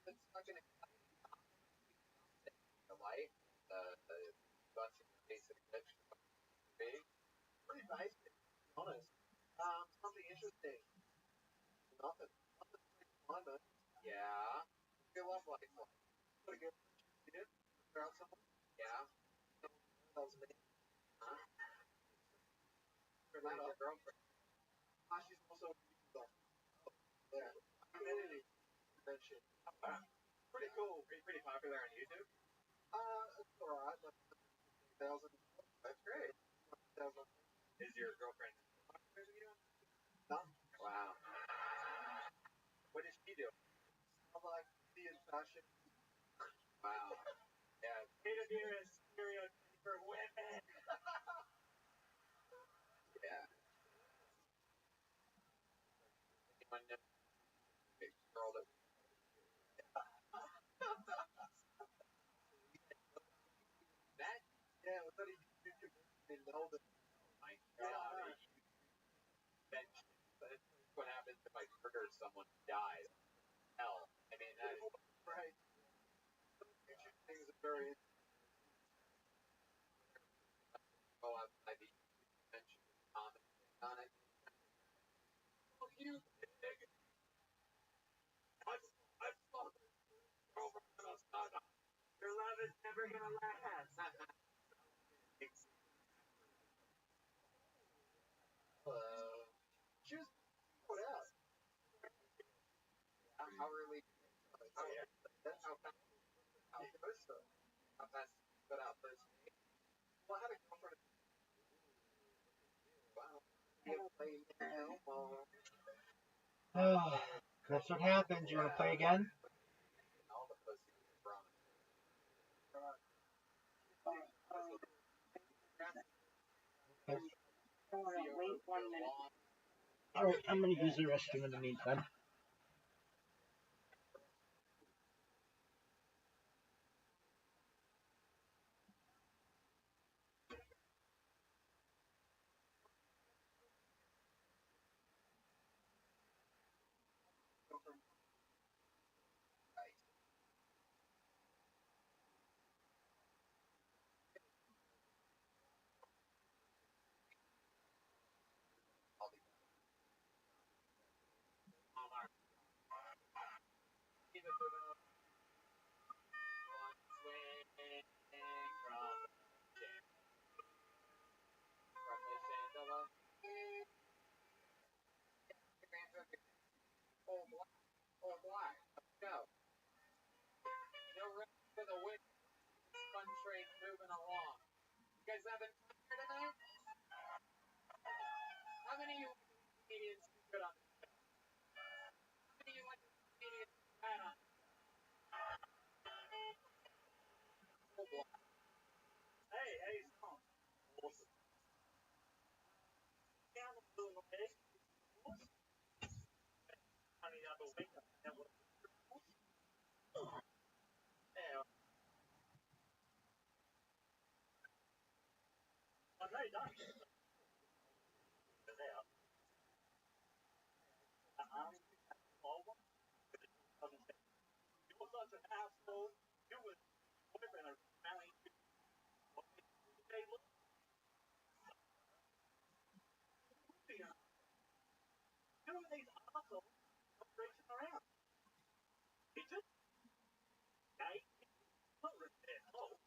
that's not gonna the light, busting basic vegetable big. Pretty basic, to be honest. Something interesting. Nothing. Nothing pretty fun, man. Yeah. Your love life. Pretty good. Yeah. Around someone. Yeah. That was me. Huh? Her Who's your girlfriend? she's also a YouTuber. Yeah. Community mention. Pretty cool. Pretty popular on YouTube. It's alright. Like 15,000. That's great. 1,000. Is your girlfriend? No. Wow. What does she do? I like beauty and fashion. Wow. Yeah. Peter Beer is stereotype for women. Yeah. Anyone know a girl that that Yeah, was that a YouTube community in Melbourne? my god. That's what happens if I murder someone who dies. Hell. I mean that is Right. YouTube things are very go outside the mention comment on it. Oh you pig. I'm fucking over Your love is never gonna last. Hello. She was put out. How early Oh, yeah. That's how fast it goes, so. how fast did you put out first date? Well, I had a girlfriend. Wow. Oh, that's what happens. You want to play again? All the pussy is wrong. Wait 1 minute. All right, I'm going to use the restroom in the meantime. All black. No. No rest for the wind. Fun trade moving along. You guys having fun here tonight? How many of you comedians do good on the show? How many of you like comedians bad on Hey, Such an asshole. You was boyfriend or family. They look here. You know these assholes racing around. He just they can't rip their clothes.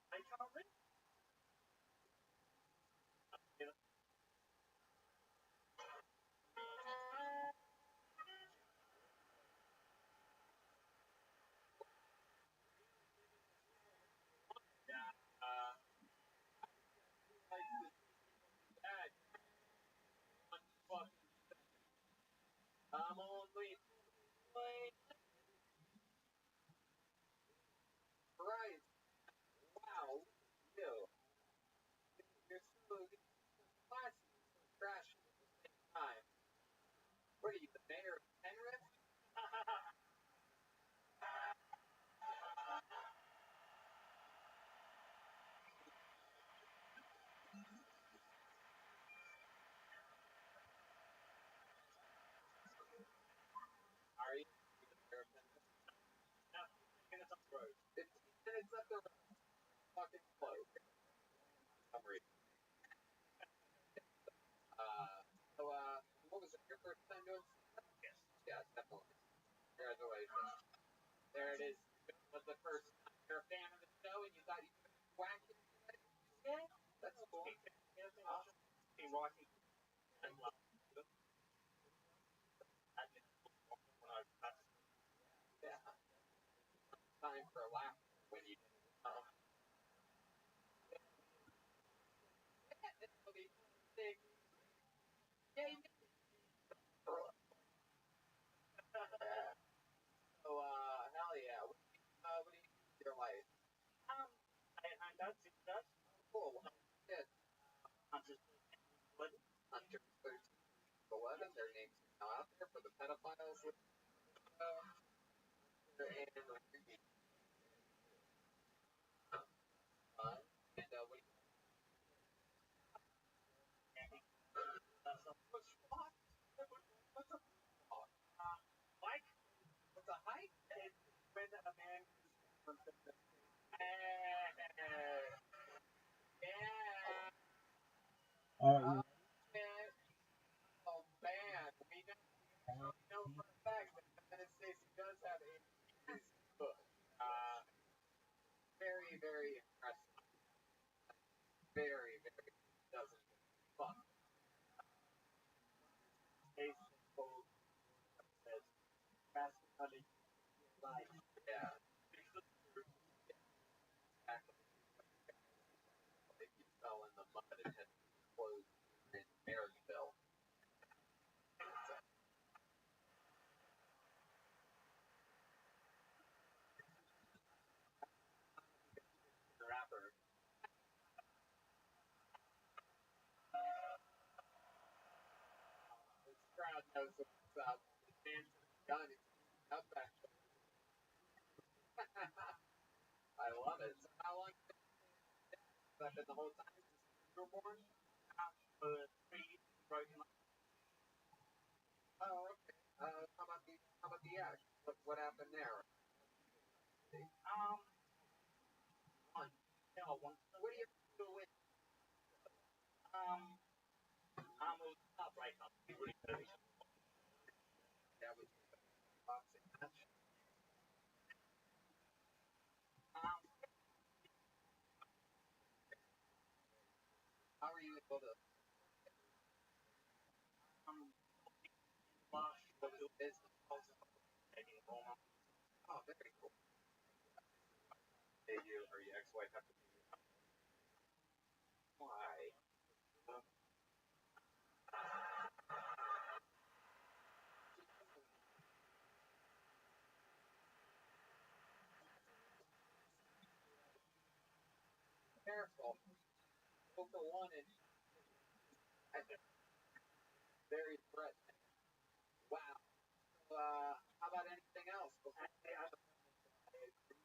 They can't rip. You know, like this bad fucking. I'm only playing. Right. Wow. You. You're so classy, so trashy at the same time. What are you, the mayor of Penrith? Are you the mayor of Penrith? 15 minutes on the road. 15 minutes up the road. Fucking close. For some reason. What was it? Your first time doing stand-up? Yes. Yeah, definitely. Congratulations. There it is. Was the first time you're a fan of the show and you thought you could whack it? Yeah, that's cool. He watching and love. Yeah. Time for a laugh when you did it. Yeah, you did. So, hell yeah. What do you do with your life? And that's it. That's Cool. Good. Hunter's 11. Hunters 13, 11. Their names are now out there for the pedophiles. And what do you and what do you what's a Mike, what's a hike? when a man Yeah. Alright, Man. Oh man, we know for a fact that the United States does have a good. Very, very impressive. Very, very doesn't give a fuck. is called says fast money life. Yeah. Exactly. If you fell in the mud and had clothes in Marysville. Rapper. This crowd knows what's up. The man's gun is up actually. I love it. So how long has that been the whole time since you were born? For 3 years, broken up. Oh, okay. How about the act? What happened there? One. Yeah, one. What do you do with I'm a top right now. Really good. that with boxing match? How are you able to what was the business? Oh, very cool. Hey, you or your ex-wife have to be Why? Careful. Go for one and very threatening. Wow. So, Actually, I'm a I agree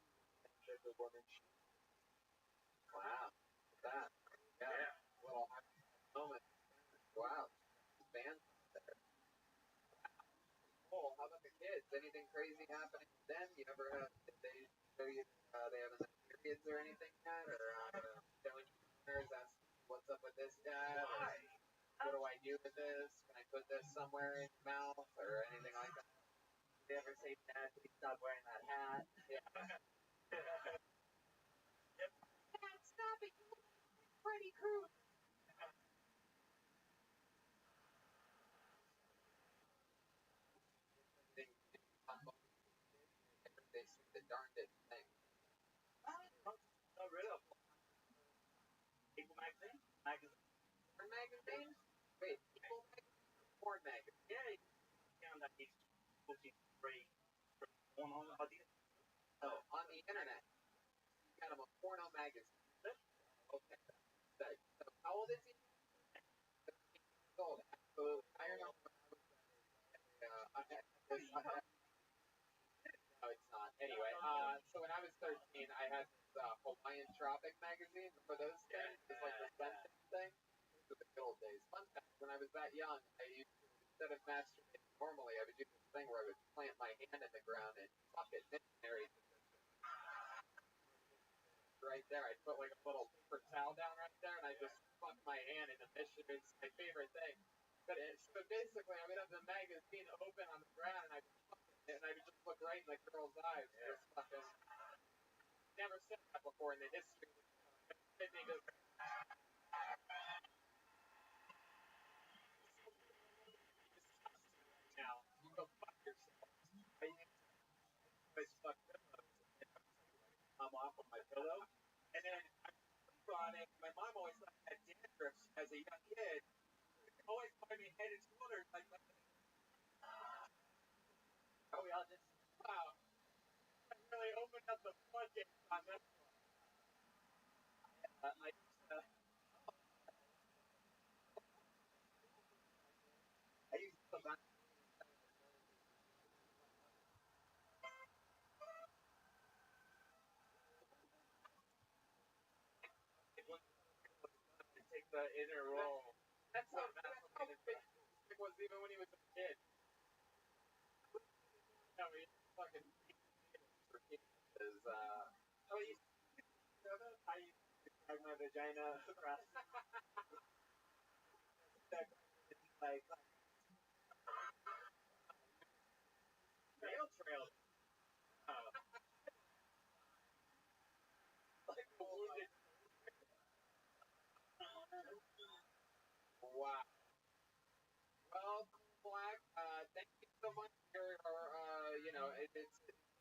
that the woman should. Wow. That. Yeah. Little moment. Wow. Fans there. Cool. How about the kids? Anything crazy happening with them? You ever have, did they show you they haven't had periods or anything yet? Or showing you pictures, asking what's up with this dad? Or what do I do with this? Can I put this somewhere in your mouth or anything like that? Did they ever say, Dad, please stop wearing that hat? Yeah. Dad, stop it! You look like Freddy Krueger. They see the darndest thing. No, really? People magazine? Porn magazine? Wait, people magazine or porn magazine? Yeah, found that he's posting great going on about these. Oh, on the internet. You got him a porno magazine. Okay. So how old is he? 13 years old. Absolutely. I remember when I was I had this. No, it's not. Anyway, so when I was 13, I had this Hawaiian Tropic magazine. Remember those things? It was like the scented thing. Those were the good old days. Fun fact: when I was that young, I used to, instead of masturbating normally, I would do this thing where I would plant my hand in the ground and fuck it missionary right there. I'd put like a little paper towel down right there, and I just fuck my hand in the missionary. It's my favorite thing. So basically, I would have the magazine open on the ground, and I would fuck it, and I would just look right in the girl's eyes. Yeah. Just fucking. Never said that before in the history. It made me just now. You go fuck yourself. I always fuck pillows, and I was like, I'm off of my pillow, and then I sleep on it. My mom always thought I had dandruff as a young kid. Always calling me head and shoulders like. Oh, we all just wow. I really opened up the floodgates on this one. I used to. I used to. Take the inner role. That's how it was even when he was a kid. No, he fucking for kids is oh you know that I used to drag my vagina across like nail trails. Like the wounded. Wow. Well, Black, thank you so much for, it's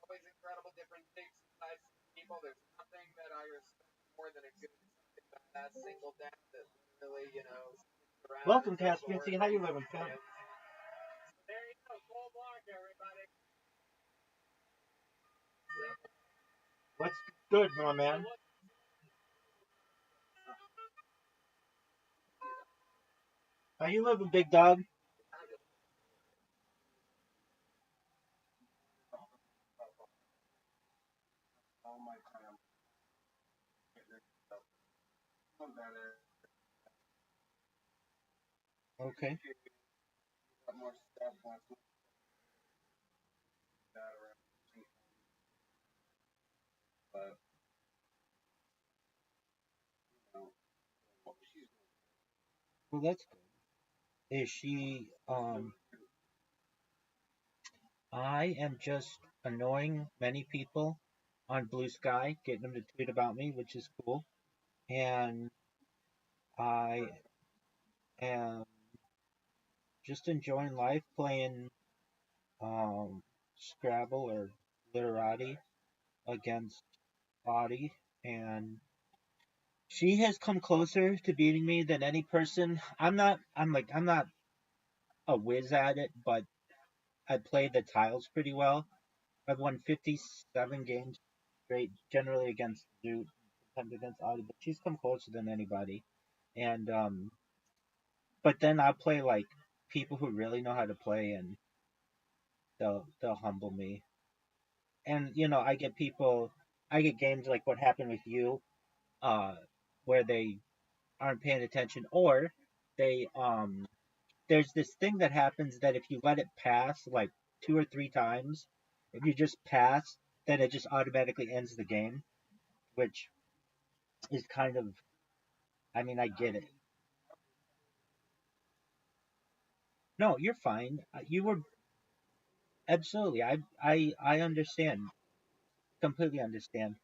always incredible, different shapes and sizes of people. There's nothing that I respect more than a good fucking badass single dad that literally, sticks around. Welcome, Caspian. See how you living, Phil? So there you go, full block, everybody. What's good, my man? How you living, big dog? All my time. Okay. Got more stuff on that around. But she's Well, that's good. Is she? I am just annoying many people on Blue Sky, getting them to tweet about me, which is cool. And I am just enjoying life, playing Scrabble or Literati against Audie, and she has come closer to beating me than any person. I'm not a whiz at it, but I play the tiles pretty well. I've won 57 games straight, generally against Zoot, sometimes against Audie, but she's come closer than anybody. And but then I'll play like people who really know how to play, and they'll humble me. and I get people, I get games like what happened with you, uh, where they aren't paying attention, or they there's this thing that happens that if you let it pass like 2 or 3 times, if you just pass, then it just automatically ends the game, which is kind of, I mean, I get it. No, you're fine. You were absolutely. I understand. Completely understand.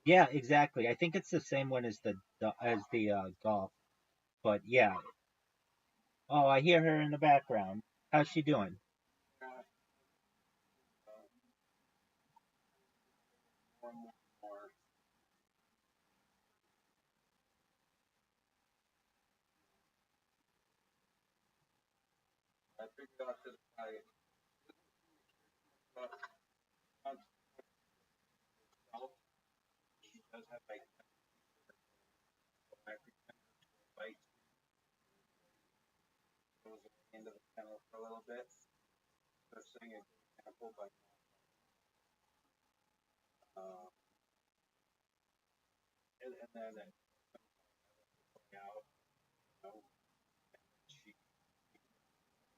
Yeah, exactly. I think it's the same one as the golf. But yeah. Oh, I hear her in the background. How's she doing? More and more. I figured out that I on self, he does have like I fight goes into the channel for a little bit. Just saying an example, but uh, and then out, you know, she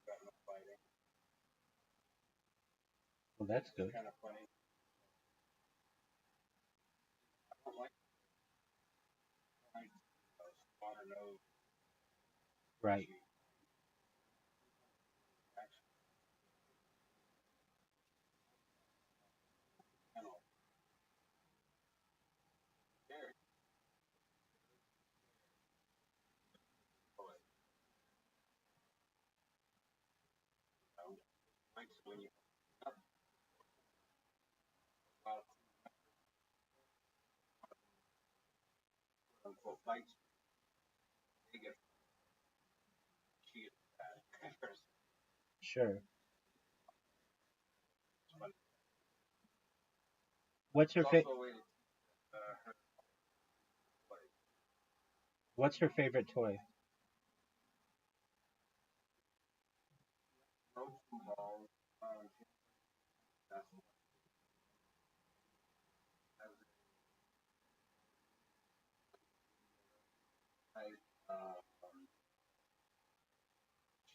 got no fighting. Well, that's good. Kind of funny. I don't like trying to spot her nose. Right. Actually, channel there. But like when you up about unquote fights, they get she is bad person. Sure. What's her It's also a way to her play. What's her favorite toy? Throw some balls. That's as I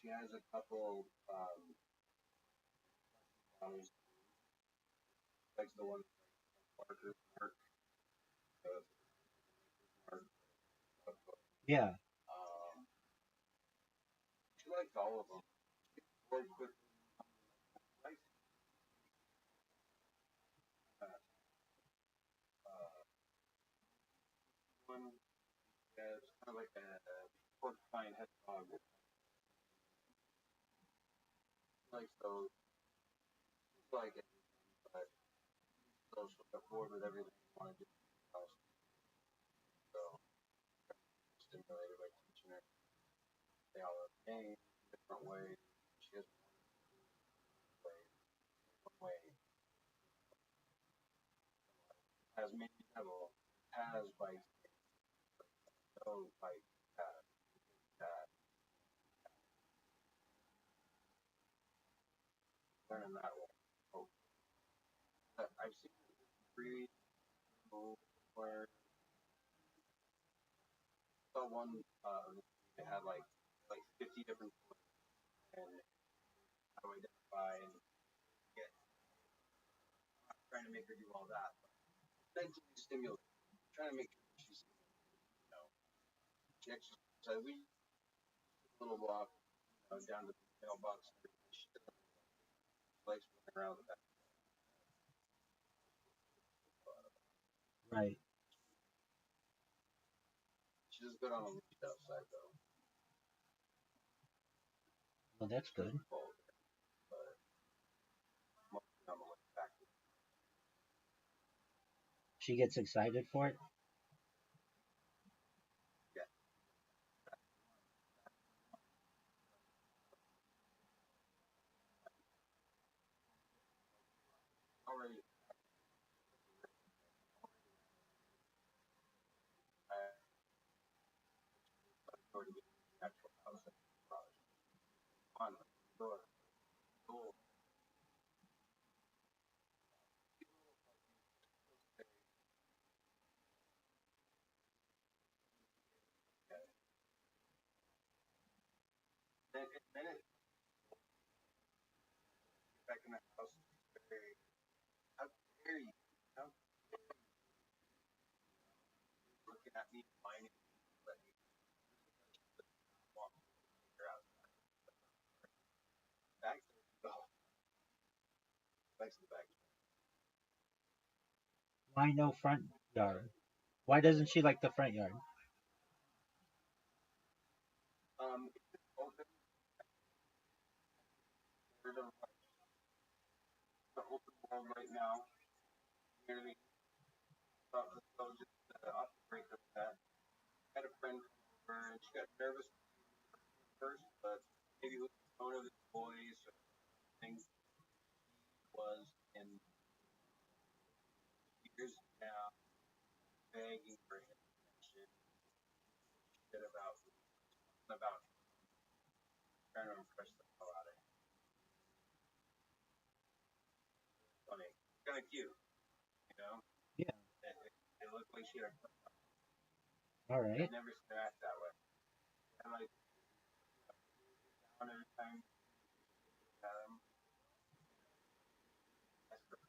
she has a couple bottles, like the one Parker Mark, uh, Mark, Yeah. um, she likes all of them. Or quick, like uh, one that's kind of like a porcupine hedgehog. Like those, like it, but still she'll get bored with everything you want to do. So stimulated by teaching her. They all have games different ways. She has one way. Has maybe devil has bites, no bite that learning that way. So I've seen three where saw one they had like 50 different and how to identify and get trying to make her do all that. Mentally stimulating, trying to make sure she's she exercise. We a little walk down to the mailbox. She likes running around the back. Right. She's good on the leash outside though. Well, that's good. Mostly on the way back. She gets excited for it. Yeah. Already already get the actual house and garage. On the door. Cool. then it back in the house. Very, how dare you? How looking at me whining, let me walk her out. Back to the back to the back. Why no front yard? Why doesn't she like the front yard? It's open for the open world right now. Nearly thought this was just off the break of that. Had a friend come over and she got nervous first, but maybe with the tone of his voice or things was in years now begging for him shit about trying to impress the hell out of him. Funny. Kinda cute, you know? Yeah. It looked like she had a All right. I never seen her act that way. And like down every time that's the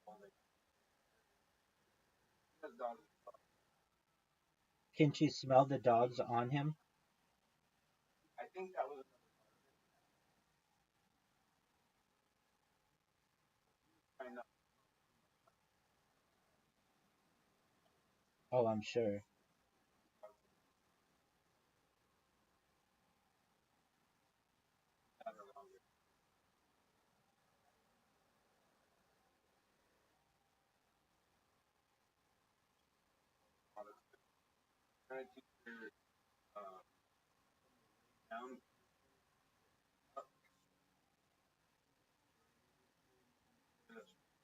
only dog. Can she smell the dogs on him? I think that was kind of Oh, I'm sure. longer. Trying to keep her down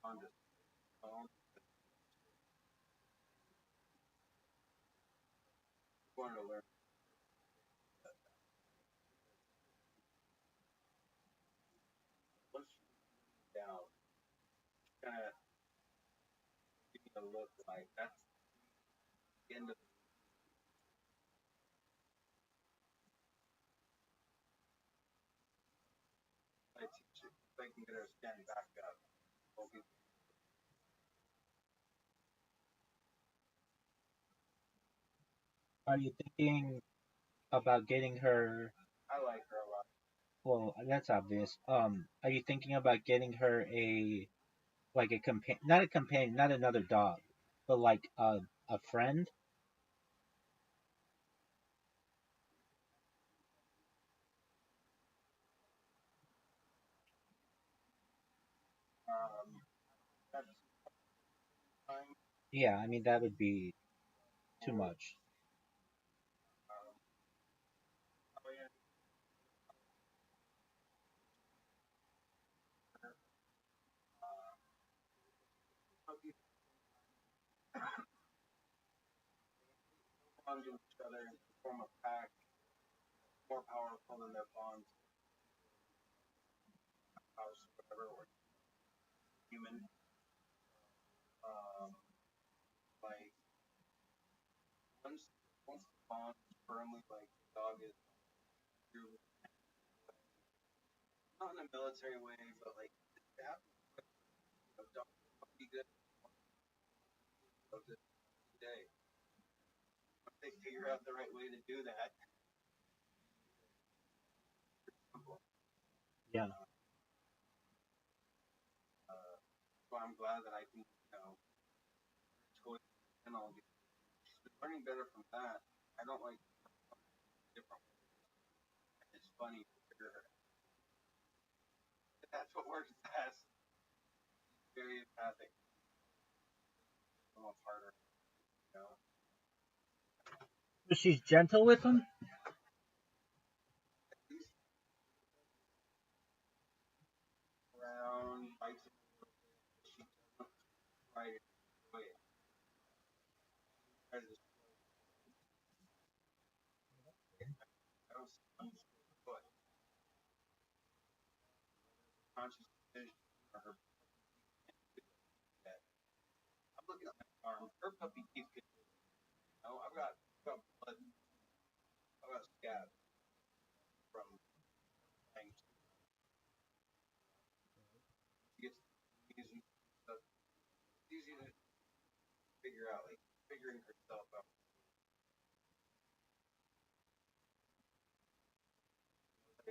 on the phone. Wanted to learn once she's down, kind of give me a look like that's the end of my teacher. If I can get her to stand back up. Okay. Are you thinking about getting her? I like her a lot. Well, that's obvious. Are you thinking about getting her a like a companion, not a companion, not another dog, but like a friend? That's time. Yeah, I mean that would be too much. Oh yeah. How people bond to each other and form a pack more powerful than their bonds house whatever or human. Um, like once once the bond is firmly like the dog is through not in a military way, but like it happens. You know, dog be good day. Once they figure out the right way to do that, Yeah. so I'm glad that I can, totally and all she's been learning better from that. I don't like different. It's funny to figure her. That's what works best. Very empathic. Almost harder, you know. So she's gentle with him. At least around bites it. She doesn't try to enjoy it. Try to I don't see but conscious decision for her that I'm looking at my arm. Her puppy teeth could, I've got blood. I've got figure out, like, figuring herself out.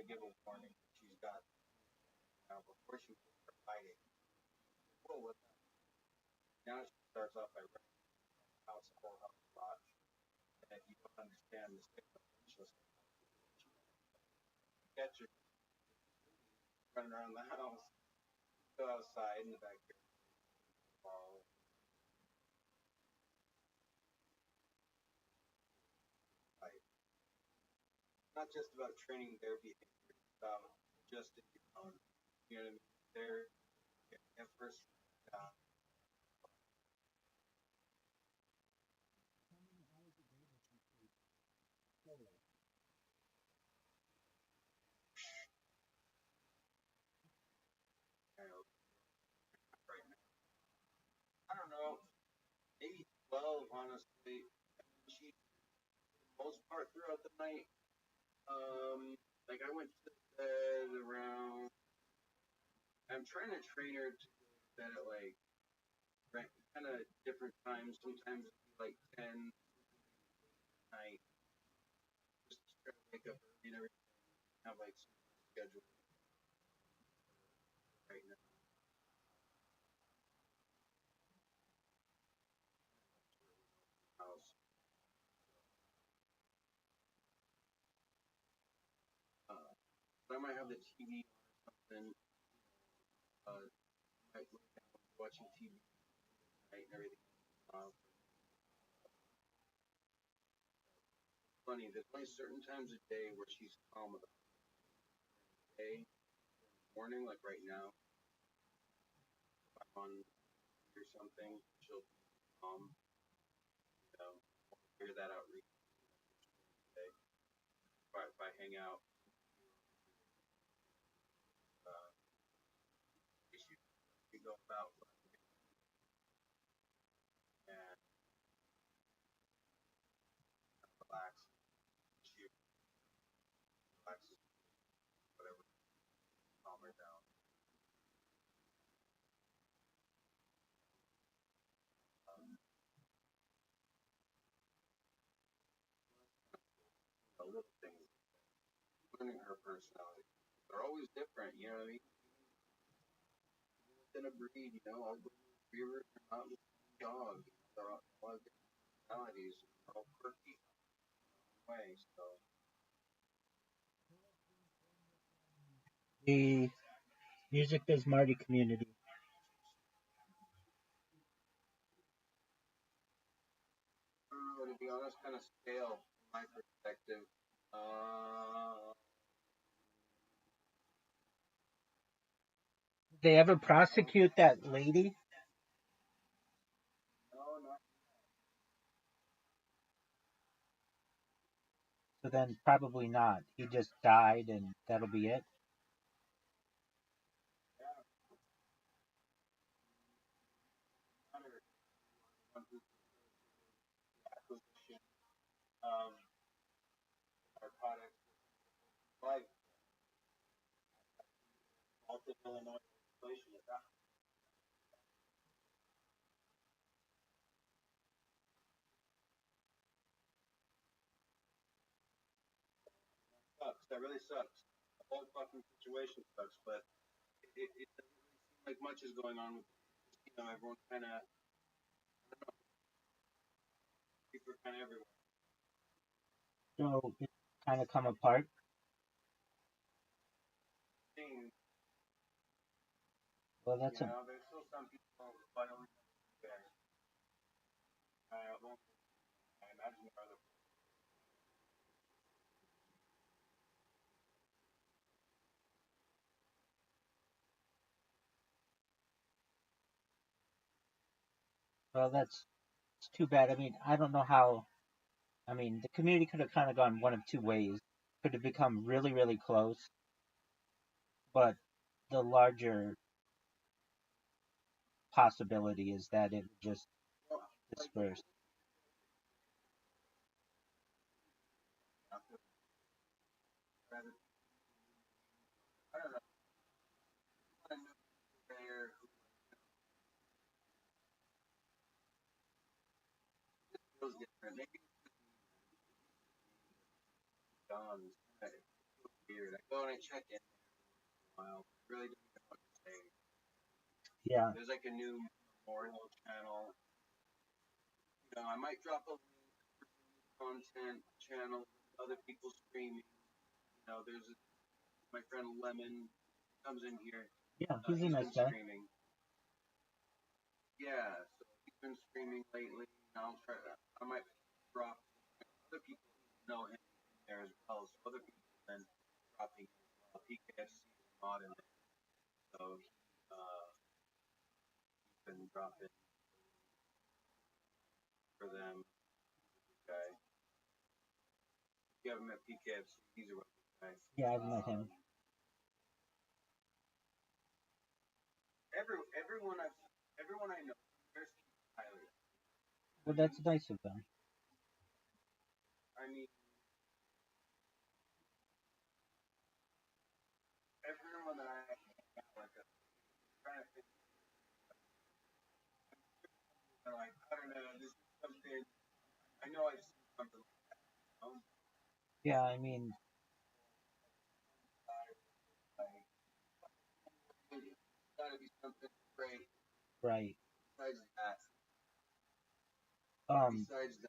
To give a warning that she's got now before she was fighting. Whoa, what's that? Now she starts off by running the house, the whole house watch. And if you don't understand the signal, she'll catch her running around the house, go outside in the backyard. Not just about training their behavior, it's about adjusting your own. You know what I mean? They're at first right now. I don't know, maybe 12, honestly. She, for the most part, throughout the night. Like I went to bed around. I'm trying to train her to go to bed at like kind of different times. Sometimes it'll be like 10 at night. Just to try to wake up early and everything. Have like some schedule right now. House. But I might have the TV on or something. Might look down watching TV at night and everything. Funny, there's only certain times of day where she's calm about the day. In the morning, like right now, if I'm on or something, she'll be calm. You know, figure that out today. If I hang out, we go about and relax. She relaxes, whatever, calm her down. Little things, learning her personality. They're always different, you know what I mean? Within a breed, you know, all retrievers are not the same dog. They're all different personalities. They're all quirky in ways. So The Music Biz Marty community. to be honest, kind of stale from my perspective. Did they ever prosecute that lady? No, not So then probably not. He just died and that'll be it. acquisition. Narcotics, like Alton, Illinois legislation at that sucks. That really sucks. The whole fucking situation sucks, but it doesn't really seem like much is going on with you know everyone kind of people are kind of everywhere. So it's kind of come apart. Things, Well, that's you know, there's still some people finally there. I imagine there are other. that's it's too bad. I mean, I don't know how. I mean, the community could have kind of gone one of two ways. Could have become really, really close, but the larger possibility is that it would just Well, like, disperse. rather, I don't know. I know there who feels different. Maybe gone. It feels weird. I go and I check in there a while. I really don't know what to say. Yeah. There's like a new memorial channel. You know, I might drop a link for some new content channel, other people streaming. You know, there's my friend Lemon comes in here. Yeah, he's a He's nice been guy. streaming. Yeah, so he's been streaming lately. I'll try that. I might drop other people who know him in there as well. So other people have been dropping as well. PKFC is not in there. So he's been dropping for them. Okay. If you haven't met PKFC, he's a really good guy. Yeah, I've met him. Everyone I know, there's highly. Well, that's nice of them. I mean, everyone that I hang out with, trying to think, like, I don't know, this is something, I know I've seen something like that. Yeah, I mean, It's gotta be something great. right. Besides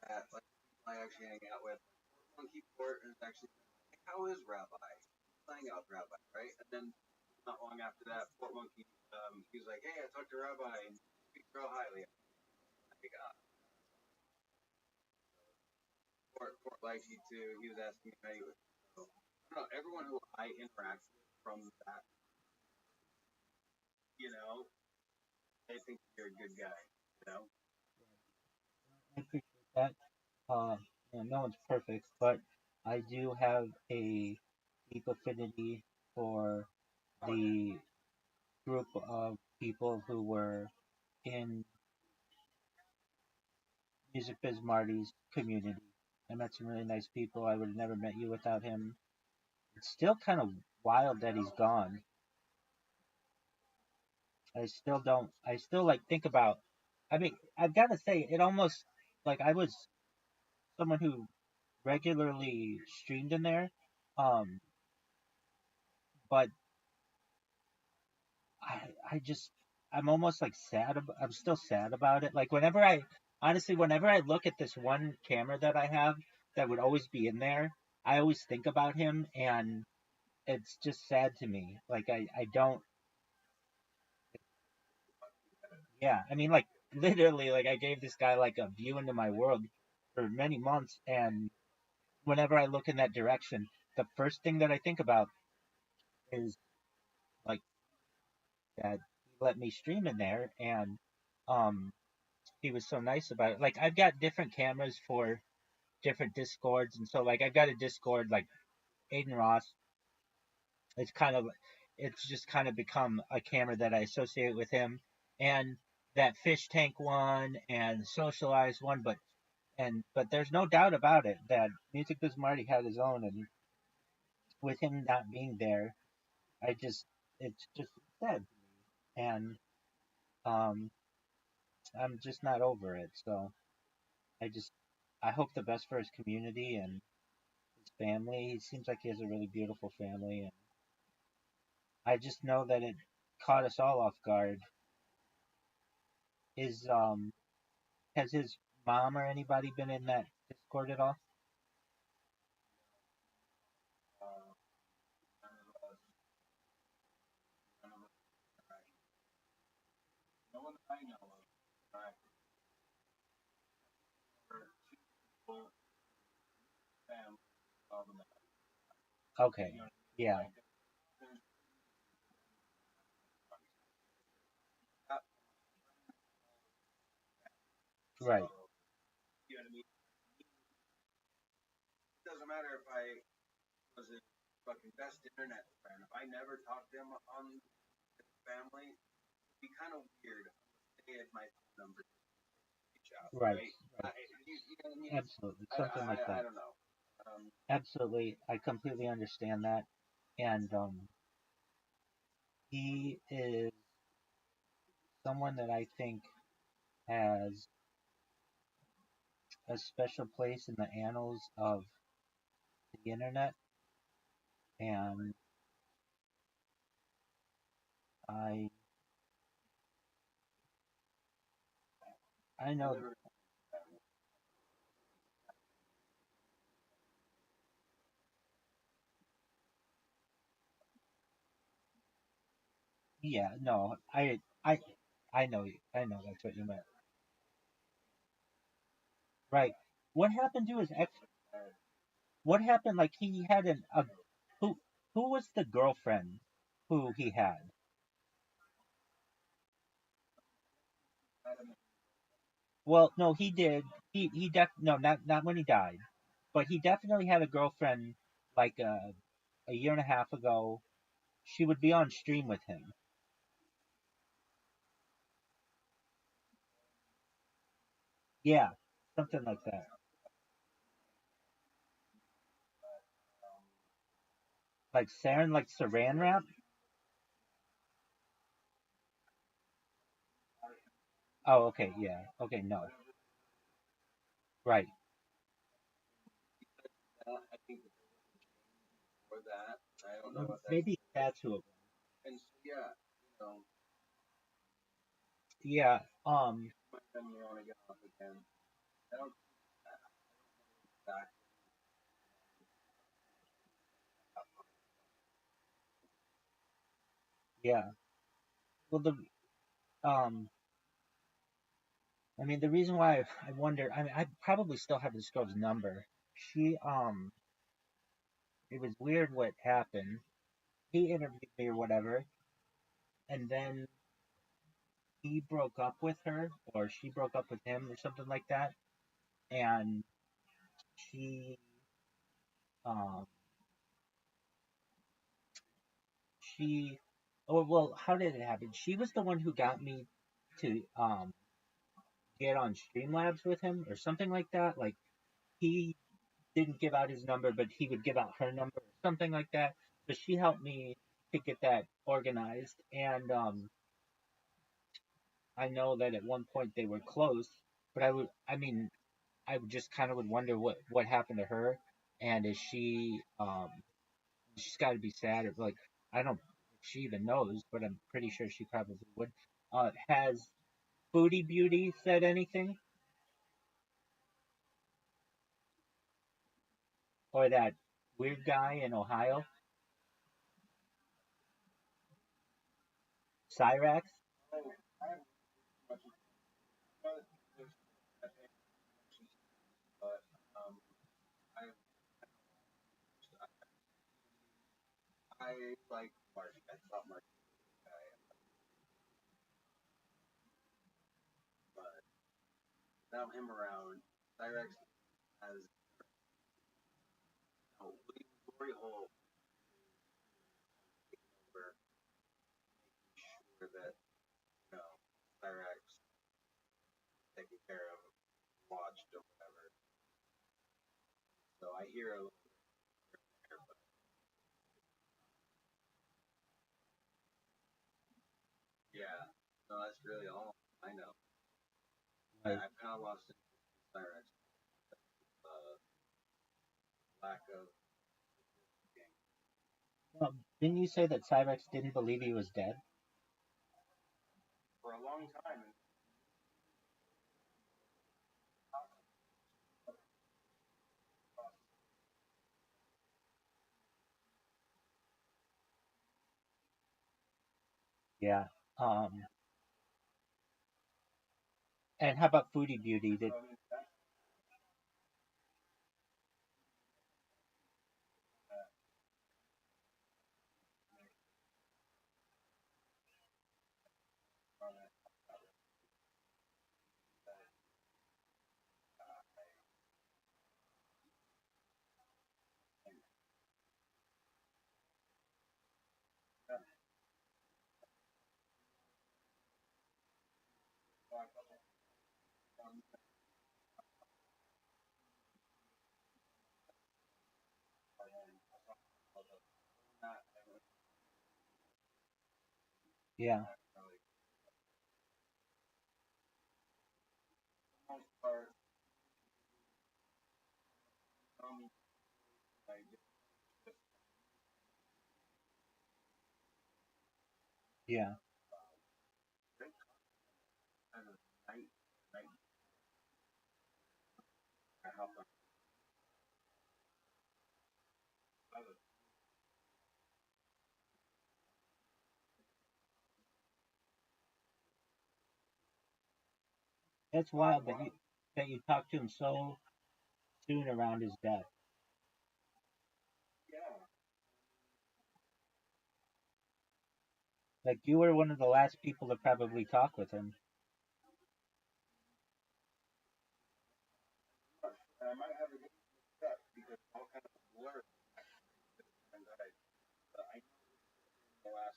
that, like the people I actually hang out with, Monkey Port is actually like, how is Rabbi? Hang out with Rabbi, right? And then not long after that, Port Monkey, he was like, hey, I talked to Rabbi and he speaks real highly. Like, Port likes you too. He was asking me how you were. So, I don't know, everyone who I interact with from that, you know, they think you're a good guy, you know? I appreciate that. No one's perfect, but I do have a deep affinity for the group of people who were in Music Biz Marty's community. I met some really nice people. I would have never met you without him. It's still kind of wild that he's gone. I still like think about, I mean, I've got to say, it almost, like I was someone who regularly streamed in there. Um, but I just, I'm almost like sad. I'm still sad about it. Like honestly, whenever I look at this one camera that I have that would always be in there, I always think about him, and it's just sad to me. Like I don't, yeah. I mean, like literally, like I gave this guy like a view into my world for many months, and whenever I look in that direction, the first thing that I think about is like that he let me stream in there, and um he was so nice about it. Like I've got different cameras for different discords, and so like I've got a discord like Aiden Ross. It's kind of it's just kind of become a camera that I associate with him, and that fish tank one and socialized one, but there's no doubt about it that Music Biz Marty had his own, and with him not being there, it's just sad, and um I'm just not over it. So I just I hope the best for his community and his family. He seems like he has a really beautiful family, and I just know that it caught us all off guard. Is has his mom or anybody been in that Discord at all? No one I know of. Okay, yeah, right, You know what I mean? It doesn't matter if I was his fucking best internet friend. If I never talked to him on his family, it'd be kind of weird unless they had my phone number to reach out, right, right? right. You know what I mean? Absolutely, something like I that. don't know. Absolutely, I completely understand that, and he is someone that I think has a special place in the annals of the internet, and I I know. Yeah, no, I know you. I know that's what you meant. Right. What happened to his ex? What happened? Like he had who who was the girlfriend who he had? Well, no, he did. He no, not when he died, but he definitely had a girlfriend like a year and a half ago. She would be on stream with him. Yeah, something like that. Like Saran wrap. Oh, okay, yeah, okay, no, right. I think for that, I don't know Well, if that's maybe that's who it was. and so, yeah, Yeah, when you want to get off again. I don't back. yeah. Well, um, I mean, the reason why I wonder, I mean, I probably still have this girl's number. She, it was weird what happened. He interviewed me or whatever, and then he broke up with her, or she broke up with him, or something like that. And she, um, she, oh, well, how did it happen? She was the one who got me to, get on Streamlabs with him, or something like that. Like, he didn't give out his number, but he would give out her number or something like that. So she helped me to get that organized. And I know that at one point they were close, but I mean, I just kind of would wonder what happened to her, and is she's got to be sad, or like, I don't know if she even knows, but I'm pretty sure she probably would. Has Booty Beauty said anything, or that weird guy in Ohio, Cyrax? But I I like Mark. I thought Mark was a guy, but without him around, Cyrex has Glory Hole over sure that Cyrex taken care of, watched or whatever. So I hear a little there, but yeah, no, that's really all I know. Like, I've kind of lost it with Cyrex. Lack of game. didn't you say that Cyrex didn't believe he was dead? For a long time. Yeah. Um, and how about Foodie Beauty? Did yeah. Most part, Yeah. Kind of night help them. That's wild that you talked to him so soon around his death. Yeah. Like you were one of the last people to probably talk with him. And I might have it mixed up because it's all kind of a blur. And I know the last,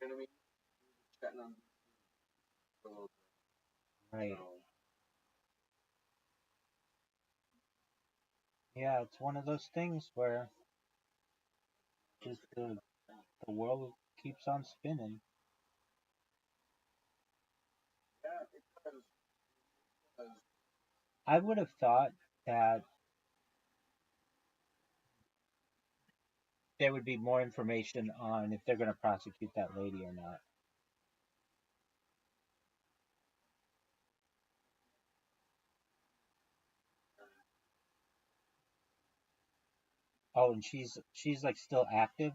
you know what I mean? Chatting on a little bit. Right. So, Yeah, it's one of those things where just the world keeps on spinning. yeah, because I would have thought that there would be more information on if they're going to prosecute that lady or not. Oh, and she's like still active.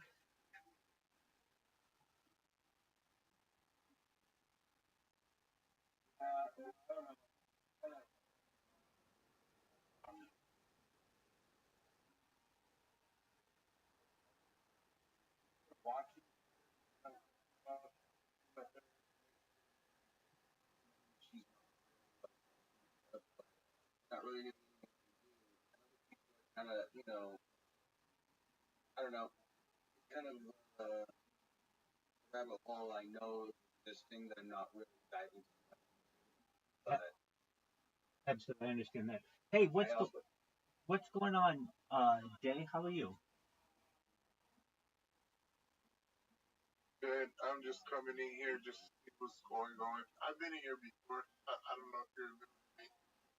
I don't know. Kind of watching, but she's not really anything kind of, I don't know, kind of rabbit hole. I know this thing that I'm not really diving into, but Absolutely, I understand that. Hey, I also what's going on, Jay? How are you? Good. I'm just coming in here just to see what's going on. I've been in here before. I don't know if you remember me.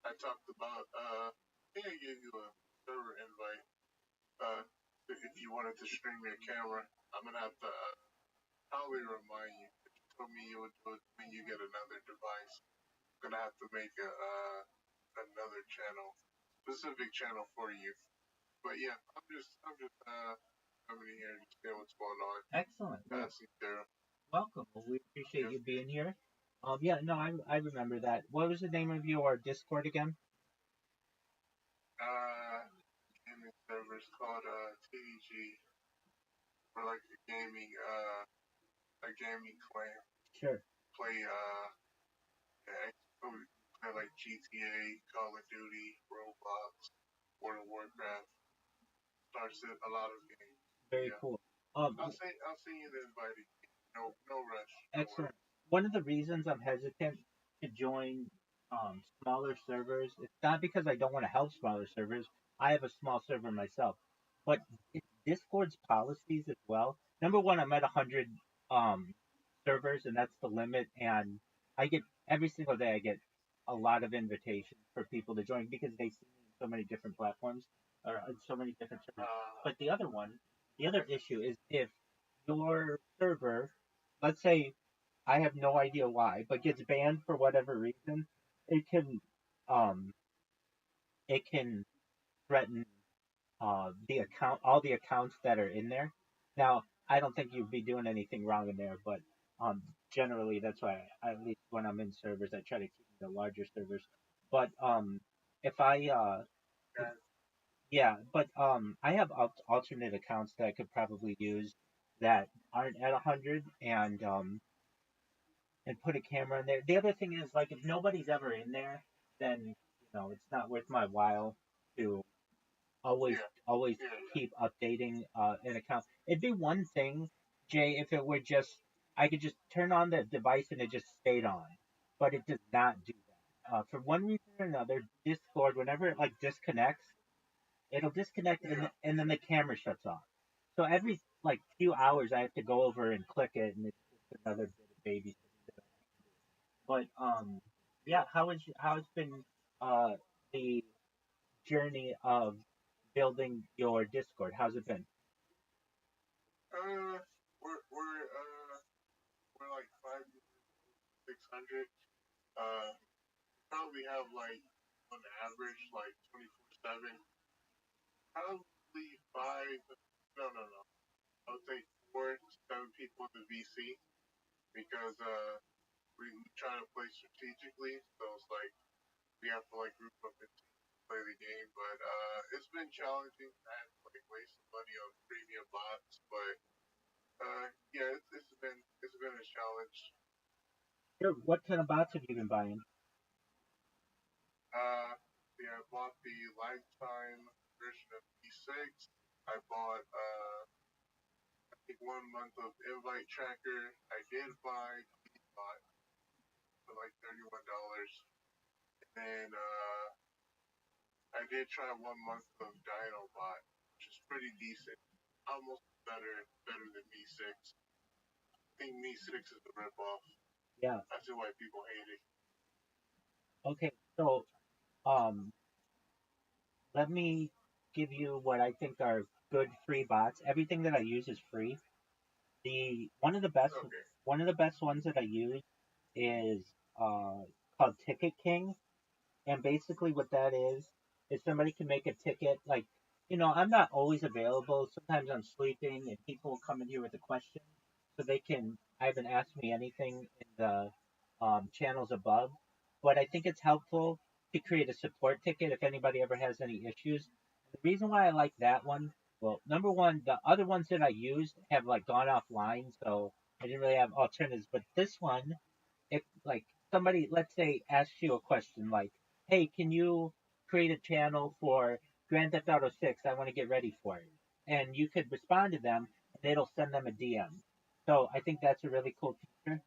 I talked about I think I gave you a server invite. If you wanted to stream your camera, I'm gonna have to probably remind you. But you told me you would do it when you get another device. I'm gonna have to make another channel, specific channel for you. But yeah, I'm just coming in here to see what's going on. Excellent. Well, Passing through. welcome. Well, we appreciate Yep. you being here. Yeah, no, I remember that. What was the name of your Discord again? Uh, gaming servers called TDG for like a gaming clan. Sure. Play yeah, play like GTA, Call of Duty, Roblox, World of Warcraft. Starts a lot of games. Very Yeah, cool. I'll send you the invite. No rush. No Excellent. worries. One of the reasons I'm hesitant to join smaller servers, it's not because I don't want to help smaller servers. I have a small server myself, but it's Discord's policies as well. Number one, I'm at 100 um, servers, and that's the limit. And I get every single day, I get a lot of invitations for people to join because they see me in so many different platforms or in so many different servers. But the other issue is if your server, let's say I have no idea why, but gets banned for whatever reason, it can um it can threaten all the accounts that are in there. Now, I don't think you'd be doing anything wrong in there, but generally that's why at least when I'm in servers I try to keep the larger servers. But if I if, yeah, but I have alternate accounts that I could probably use that aren't at 100 and put a camera in there. The other thing is like if nobody's ever in there, then it's not worth my while to always Yeah, always yeah, keep updating an account. It'd be one thing, Jay, if it were just I could just turn on the device and it just stayed on, but it does not do that. For one reason or another, Discord, whenever it like disconnects, it'll disconnect yeah. and then the camera shuts off. So every like few hours, I have to go over and click it, and it's just another bit of baby. But yeah, how has been the journey of building your Discord? How's it been? Uh, we're like 5,600,000. Probably have like on average like 24/7. Probably five. No. I would say 4 to 7 people in the VC because we try to play strategically. So it's like we have to like group up and play the game. But it's been challenging. I had to like waste some money on premium bots, but yeah, it's been a challenge. Sure. What kind of bots have you been buying? Uh, yeah, I bought the lifetime version of P6. I bought I think 1 month of invite tracker. I did buy bot for like $31. And I did try 1 month of Dino bot, which is pretty decent. Almost better than Me6. I think Me6 is the ripoff. Yeah. I see why people hate it. Okay. So, um, let me give you what I think are good free bots. Everything that I use is free. The Okay. one of the best ones that I use is called Ticket King. And basically, what that is somebody can make a ticket. Like, I'm not always available. Sometimes I'm sleeping, and people will come in here with a question, so they can either ask me anything in the channels above. But I think it's helpful to create a support ticket if anybody ever has any issues. The reason why I like that one, well, number one, the other ones that I used have like gone offline, so I didn't really have alternatives. But this one, if like somebody, let's say, asks you a question like, "Hey, can you create a channel for Grand Theft Auto 6? I want to get ready for it," and you could respond to them, and it'll send them a DM. So I think that's a really cool feature.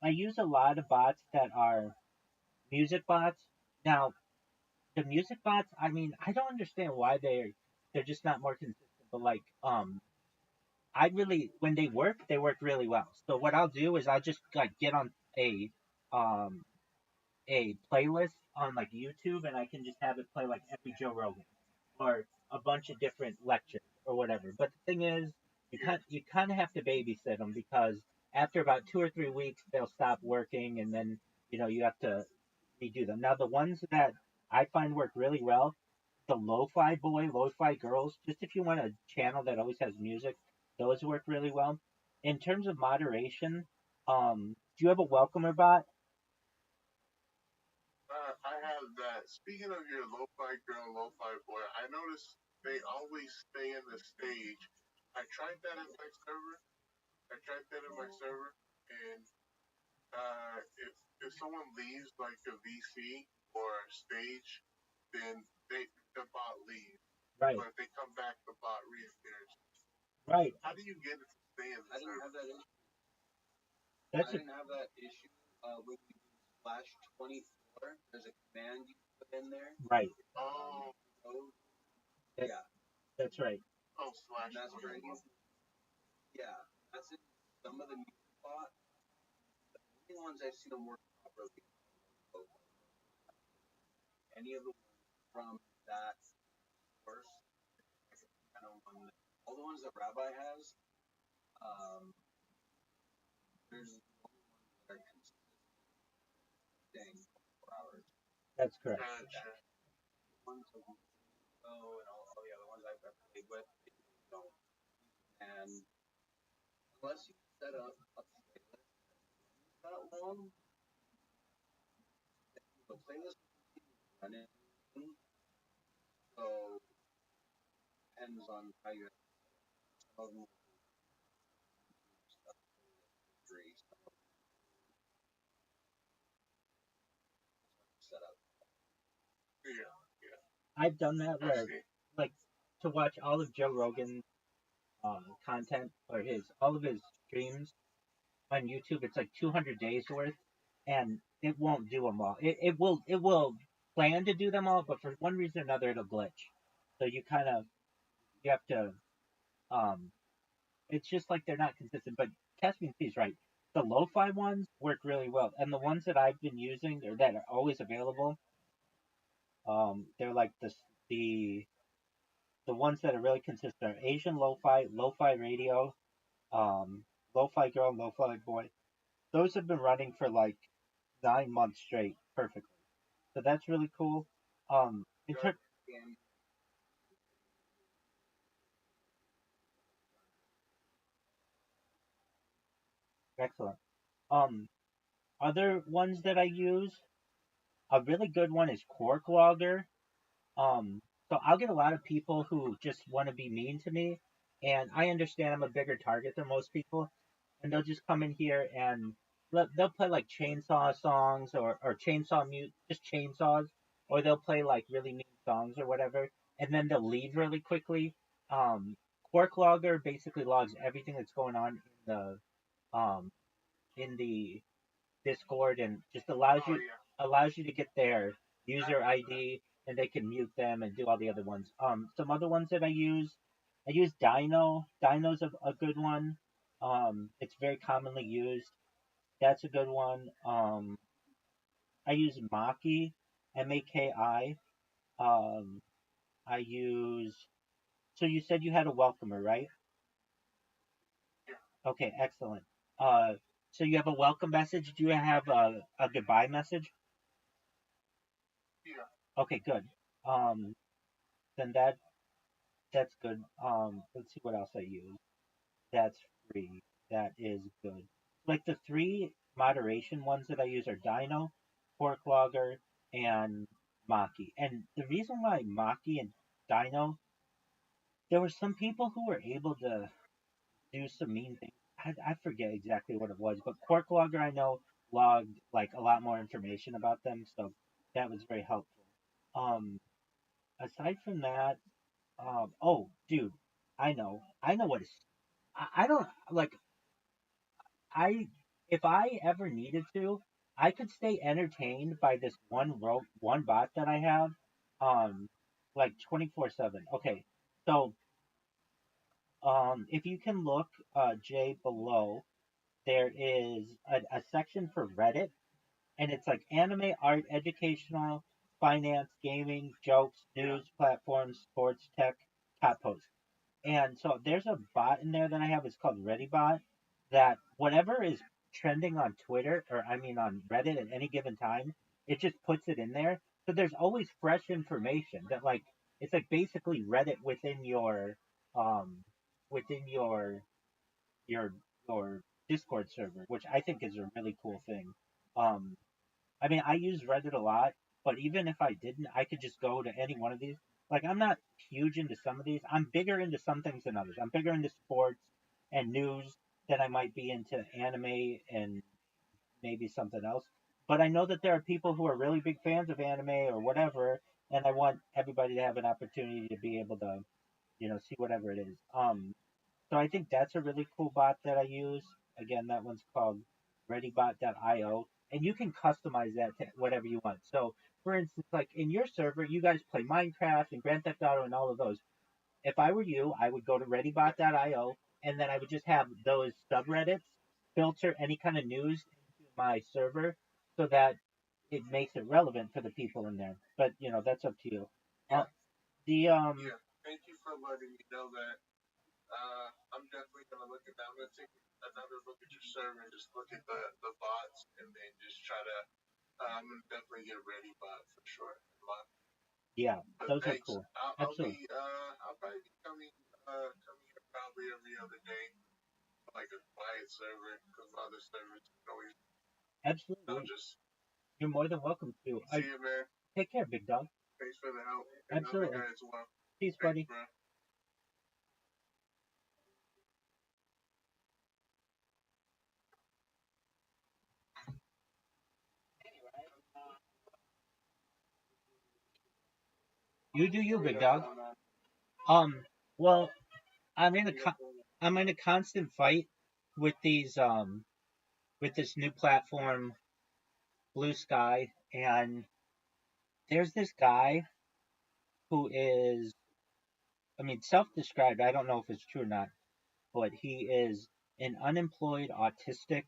I use a lot of bots that are music bots. Now, the music bots, I mean, I don't understand why they're just not more consistent. But like, I really when they work really well. So what I'll do is I'll just like get on um a playlist on like YouTube, and I can just have it play like every Joe Rogan or a bunch of different lectures or whatever. But the thing is, you kind of have to babysit them because after about 2 or 3 weeks they'll stop working, and then you have to redo them. Now the ones that I find work really well, the lo-fi girls, just if you want a channel that always has music, those work really well. In terms of moderation, do you have a welcomer bot? I have that. Speaking of your lo-fi girl, lo-fi boy, I noticed they always stay in the stage. I tried that in my server. And if someone leaves like a VC or stage, then the bot leaves. Right. But if they come back, the bot reappears. Right. How do you get it to stay in the I didn't server? have that issue. That's I didn't have that issue when you do slash 24. There's a command you put in there. right. Oh, That, Yeah, that's right. oh, slash and that's 24. very easy. Yeah, that's in some of the music bots. The only ones I've seen them work properly are any of the ones from that course. Kind of one. All the ones that Rabbi has, there's the only ones that are consistently staying 24 hours. That's correct. Gotcha. Ones of and all the other ones I've played with, they don't. And unless you set up a playlist that long, the playlist will continue running. So depends on how you have some of them will free, some of them set up. Yeah. I've done that I where, see. like, to watch all of Joe Rogan's content or all of his streams on YouTube, it's like 200 days worth, and it won't do them all. It will plan to do them all, but for one reason or another, it'll glitch. So you have to it's just like they're not consistent. But Caspian Sea is right. The lo-fi ones work really well, and the ones that I've been using or that are always available, they're like the the ones that are really consistent are Asian lo-fi, lo-fi radio, um, lo-fi girl, lo-fi boy. Those have been running for like 9 months straight, perfectly. So that's really cool. In ter- Excellent. Um, Other ones that I use, a really good one is Quark Logger. So I'll get a lot of people who just want to be mean to me, and I understand I'm a bigger target than most people, and they'll just come in here and they'll play like chainsaw songs or chainsaw mute, just chainsaws, or they'll play like really mean songs or whatever, and then they'll leave really quickly. Quark Logger basically logs everything that's going on um in the Discord and just allows you to get their user ID and they can mute them and do all the other ones. Some other ones that I use Dino. Dino's a good one. It's very commonly used. That's a good one. I use Maki, Maki. Um, I use. So you said you had a welcomer, right? Okay, excellent. Uh, so you have a welcome message. Do you have a goodbye message? Yeah. Okay, good. Um, then that's good. Let's see what else I use. That's free. That is good. Like the three moderation ones that I use are Dino, Pork Logger, and Maki. And the reason why Maki and Dino, there were some people who were able to do some mean things. I forget exactly what it was, but Pork Logger I know logged like a lot more information about them, so that was very helpful. Um, Aside from that, oh, dude, I know what it's. I don't like. I If I ever needed to, I could stay entertained by this one bot that I have, like 24/7. Okay, so if you can look, Jay, below, there is a section for Reddit, and it's like anime, art, educational, finance, gaming, jokes, news, platforms, sports, tech, top posts. And so there's a bot in there that I have. It's called ReadyBot. That whatever is trending on Twitter, or I mean on Reddit at any given time, it just puts it in there. So there's always fresh information that like it's like basically Reddit um within your your Discord server, which I think is a really cool thing. Um, I mean, I use Reddit a lot, but even if I didn't, I could just go to any one of these. Like, I'm not huge into some of these. I'm bigger into some things than others. I'm bigger into sports and news than I might be into anime and maybe something else. But I know that there are people who are really big fans of anime or whatever, and I want everybody to have an opportunity to be able to, see whatever it is. So I think that's a really cool bot that I use. Again, that one's called ReadyBot.io, and you can customize that to whatever you want. So, for instance, like in your server, you guys play Minecraft and Grand Theft Auto and all of those. If I were you, I would go to ReadyBot.io, and then I would just have those subreddits filter any kind of news into my server so that it makes it relevant for the people in there. But that's up to you. Uh, the Yeah. Thank you for letting me know that. I'm definitely gonna look at that. I'm gonna take another look at your server and just look at the bots and then just try to. I'm gonna definitely get ready bot for sure. Yeah, But those are thanks. cool. I'll Absolutely. be I'll probably be coming here probably every other day, like a quiet server because other servers can always Absolutely. just You're more than welcome to. see you, man. Take care, big dog. Thanks for the help. And other Absolutely. guys as well. Peace, Thanks, buddy. bro. You do you, big dog. Um, well, I'm in a I'm in a constant fight with with this new platform, Blue Sky, and there's this guy who is, I mean, self-described. I don't know if it's true or not, but he is an unemployed autistic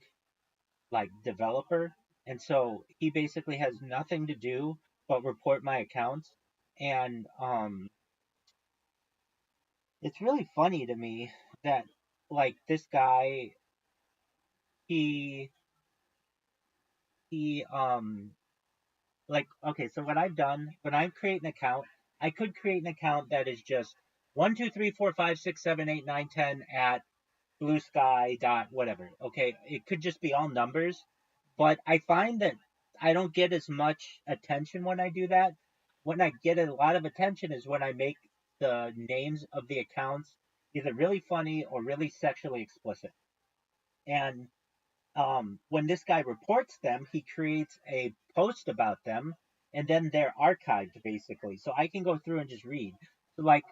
like developer, and so he basically has nothing to do but report my accounts, and it's really funny to me that like this guy he he like okay, so what I've done when I create an account, I could create an account that is just 1 2 3 4 5 6 7 8 9 10 at blue sky dot whatever. Okay, it could just be all numbers, but I find that I don't get as much attention when I do that. When I get a lot of attention is when I make the names of the accounts either really funny or really sexually explicit. And when this guy reports them, he creates a post about them, and then they're archived basically. So I can go through and just read. So like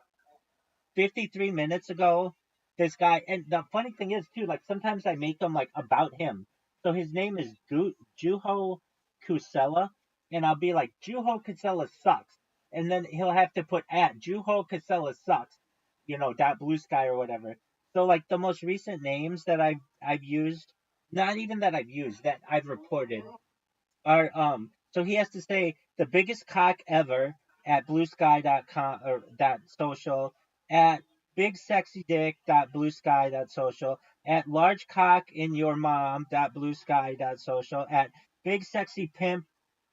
53 minutes ago, this guy, and the funny thing is too, like sometimes I make them like about him. So his name is Juho Kusela, and I'll be like Juho Kusela sucks, and then he'll have to put at Juho Kusela sucks, dot blue sky or whatever. So like the most recent names that I've used, not even that I've used, that I've reported are so he has to say the biggest cock ever at bluesky.com or dot social, at big sexy dick dot bluesky dot social, at large cock in your mom dot bluesky dot social, at big sexy pimp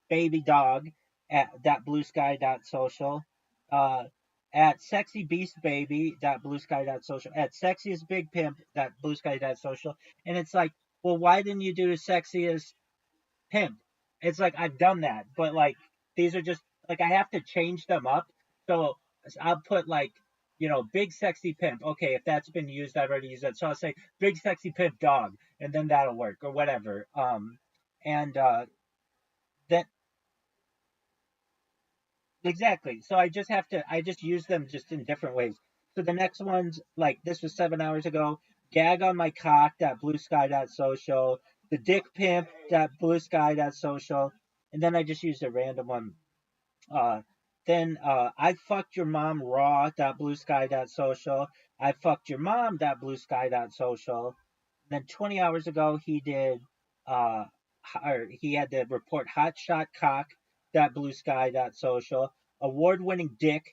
baby dog at dot bluesky dot social, uh at sexy beast baby dot bluesky dot social, at sexiest big pimp dot bluesky dot social. And it's like, well, why didn't you do sexiest pimp? It's like I've done that, but like these are just like I have to change them up. So I'll put like, big sexy pimp. Okay, if that's been used, I've already used that. So I'll say big sexy pimp dog, and then that'll work or whatever. And that exactly. So I just use them just in different ways. So the next one's like this was 7 hours ago. Gag on my cock. Blue sky. Social. The dick pimp. Blue sky. Social. And then I just used a random one. Uh, then I fucked your mom raw. Blue sky. Social. I fucked your mom. Blue sky. Social. Then 20 hours ago he did uh or he had to report hotshot cock blue sky social, award winning dick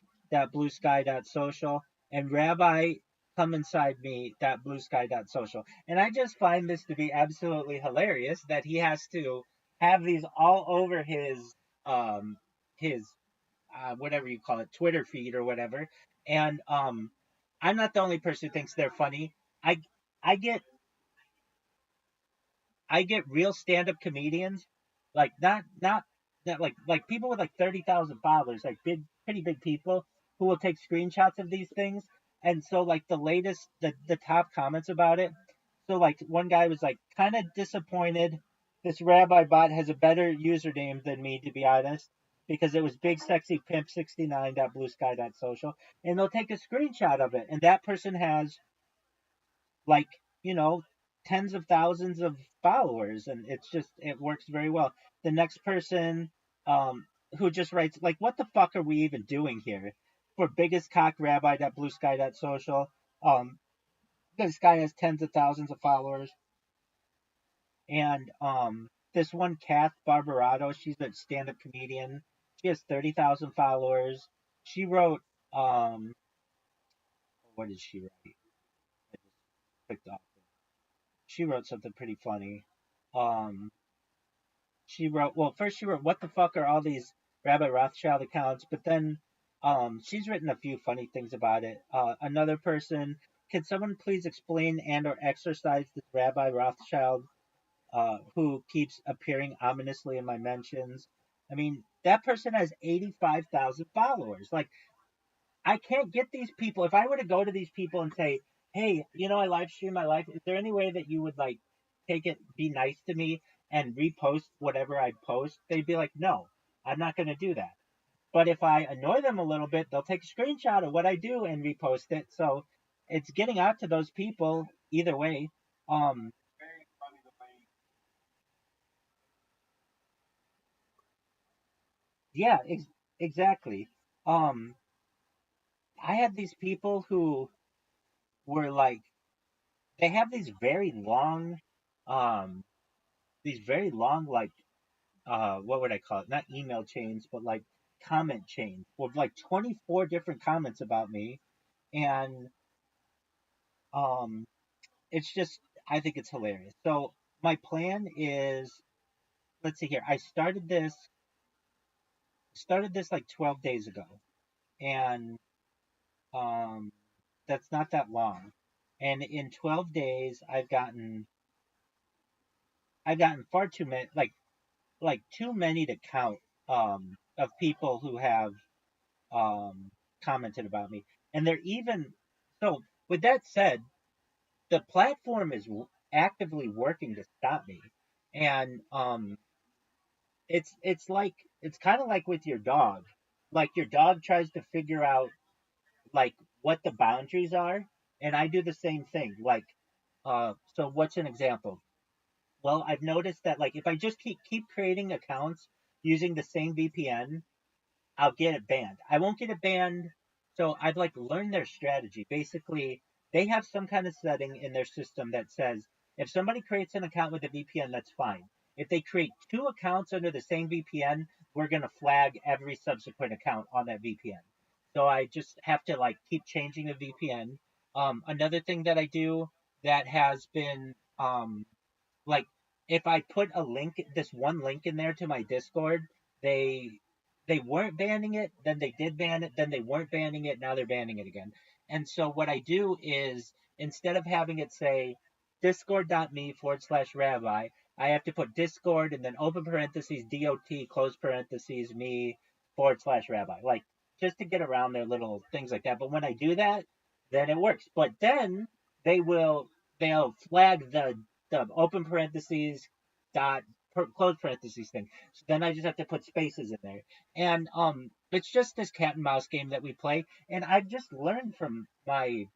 blue sky social, and rabbi come inside me blue sky social. And I just find this to be absolutely hilarious that he has to have these all over his whatever you call it, Twitter feed or whatever. And I'm not the only person who thinks they're funny. I get I get real stand up comedians, like not that like people with like 30,000 followers, like pretty big people who will take screenshots of these things. And so like the top comments about it. So like one guy was like kind of disappointed. This rabbi bot has a better username than me, to be honest, because it was big sexy pimp 69 blue sky social, and they'll take a screenshot of it, and that person has like you know tens of thousands of followers, and it works very well. The next person who just writes like, what the fuck are we even doing here? For biggest cock rabbi blue sky social, this guy has tens of thousands of followers. And this one Kath Barbarato, she's a stand-up comedian, she has 30,000 followers. She wrote what did she write? I just clicked off. She wrote something pretty funny. Um, she wrote, well, first she wrote, "What the fuck are all these Rabbi Rothschild accounts?" But then, she's written a few funny things about it. Another person, can someone please explain and or exercise this Rabbi Rothschild, who keeps appearing ominously in my mentions? I mean, that person has 85,000 followers. Like, I can't get these people. If I were to go to these people and say, "Hey, I live stream my life. Is there any way that you would like take it, be nice to me, and repost whatever I post?" They'd be like, "No, I'm not going to do that." But if I annoy them a little bit, they'll take a screenshot of what I do and repost it. So it's getting out to those people either way. Um, yeah, exactly. Um, I had these people who were like, they have um, these very long like what would I call it? Not email chains, but like comment chains with like 24 different comments about me. and um, it's just I think it's hilarious. So my plan is, let's see here. I started this like 12 days ago, and um, that's not that long. And in 12 days, I've gotten far too many, like too many to count, of people who have um, commented about me. And they're even so. With that said, the platform is actively working to stop me, and it's kind of like with your dog. Like your dog tries to figure out like what the boundaries are, and I do the same thing. Like, so what's an example? Well, I've noticed that like if I just keep creating accounts using the same VPN, I'll get it banned. I won't get it banned. So I've like learned their strategy. Basically, they have some kind of setting in their system that says if somebody creates an account with a VPN, that's fine. If they create two accounts under the same VPN, we're going to flag every subsequent account on that VPN. So I just have to like keep changing the VPN. Another thing that I do that has been like if I put this one link in there to my Discord, they they weren't banning it, then they did ban it, then they weren't banning it, now they're banning it again. And so what I do is instead of having it say discord.me/rabbi, I have to put Discord and then open parentheses DOT close parentheses me/rabbi. Like just to get around their little things like that. But when I do that, then it works. But then they will they'll flag the open parentheses dot close parentheses thing. So then I just have to put spaces in there. And it's just this cat and mouse game that we play. And I've just learned from my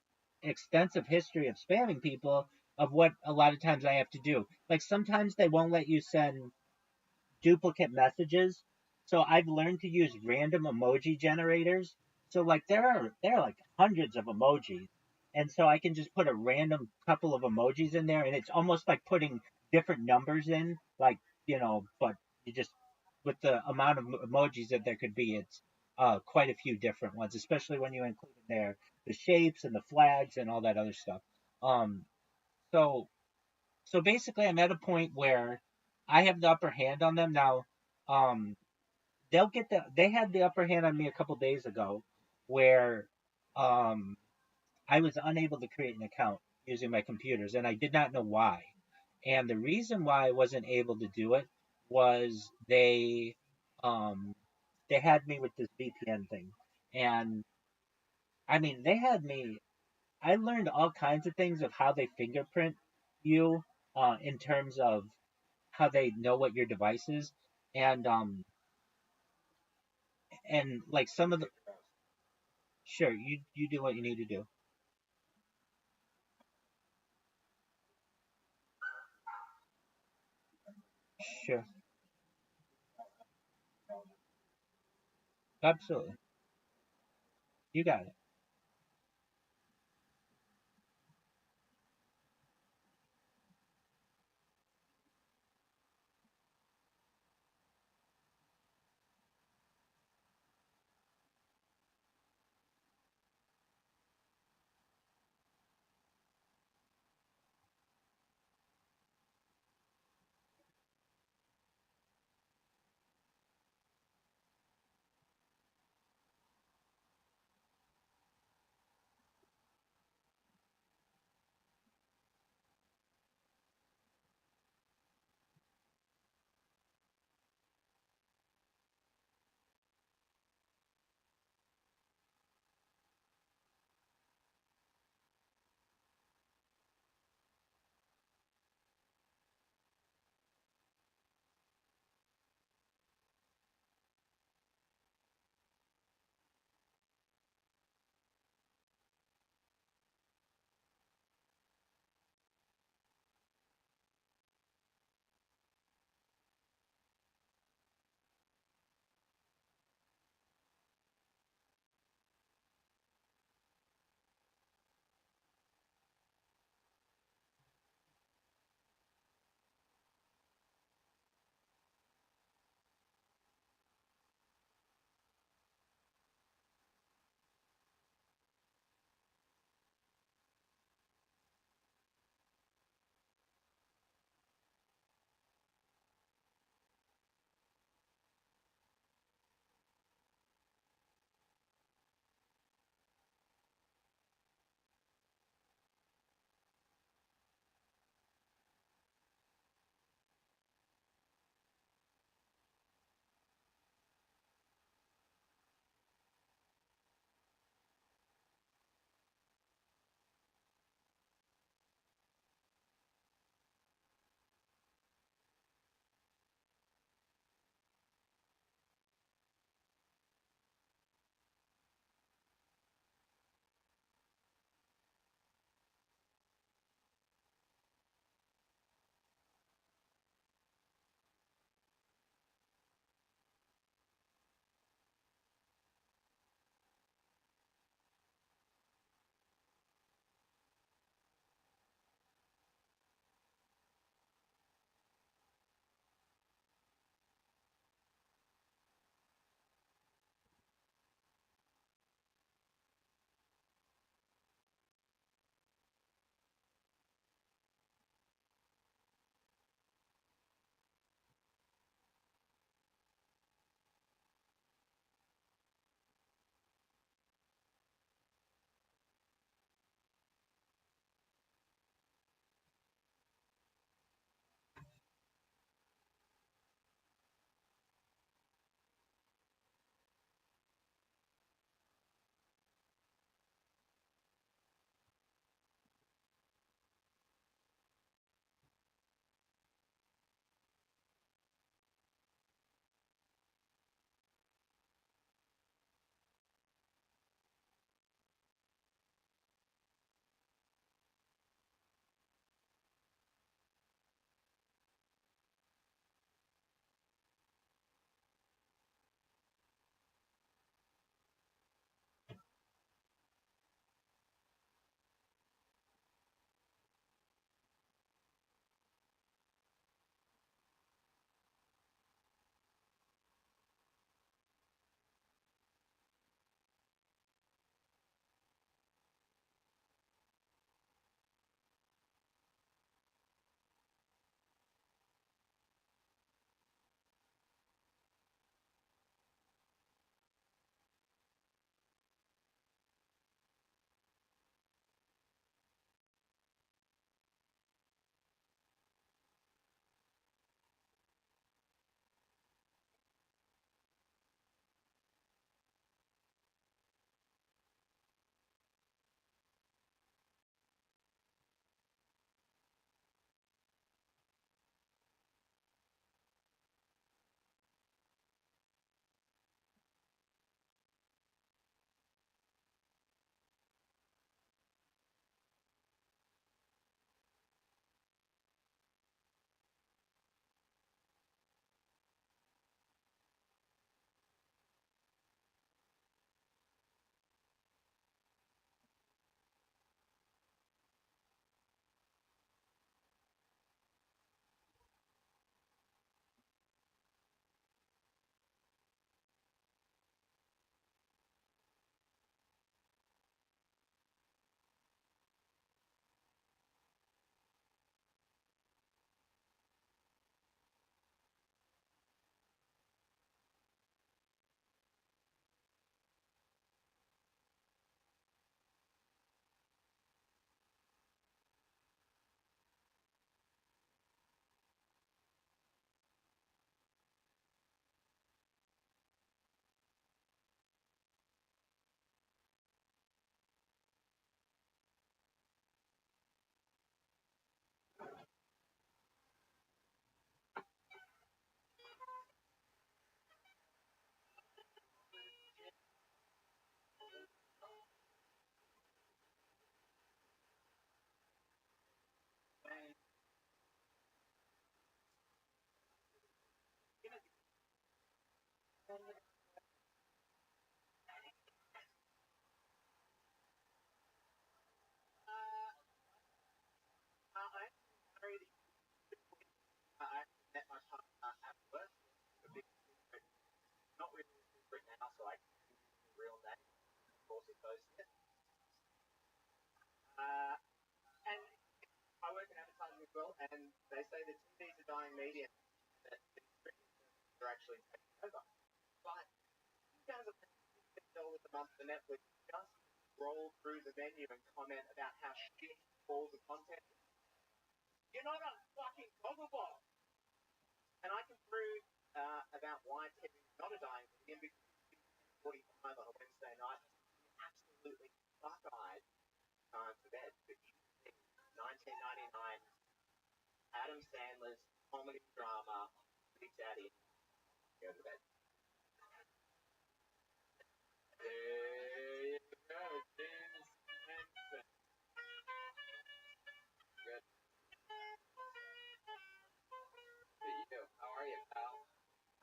extensive history of spamming people of what a lot of times I have to do. Like sometimes they won't let you send duplicate messages. So I've learned to use random emoji generators. So like there are like hundreds of emojis. And so I can just put a random couple of emojis in there and it's almost like putting different numbers in, like, but you just with the amount of emojis that there could be, it's quite a few different ones, especially when you include in there the shapes and the flags and all that other stuff. Um so so basically, I'm at a point where I have the upper hand on them now. Um, they had the upper hand on me a couple days ago, where um, I was unable to create an account using my computers, and I did not know why. And the reason why I wasn't able to do it was um, they had me with this VPN thing, and I mean they had me. I learned all kinds of things of how they fingerprint you, in terms of how they know what your device is, and like some of the sure you do what you need to do. Sure, absolutely, you got it. I married. I met my partner at work. A big secret, not really a secret now, so I can use the real name. Of course, it goes there. And I work in advertising as well, and they say that TV is a dying medium, that the streaming services are actually taking over. But $2,000 a month for Netflix, just roll through the menu and comment about how shit all the content is. You're not a fucking gogglebot. And I can prove about why TV is not a dying medium because it's 45 on a Wednesday night. Absolutely fuck-eyed time for bed. But you see 1999 Adam Sandler's comedy drama, Big Daddy, go to bed. There you go, James Henson. Good. But you, how are you, pal?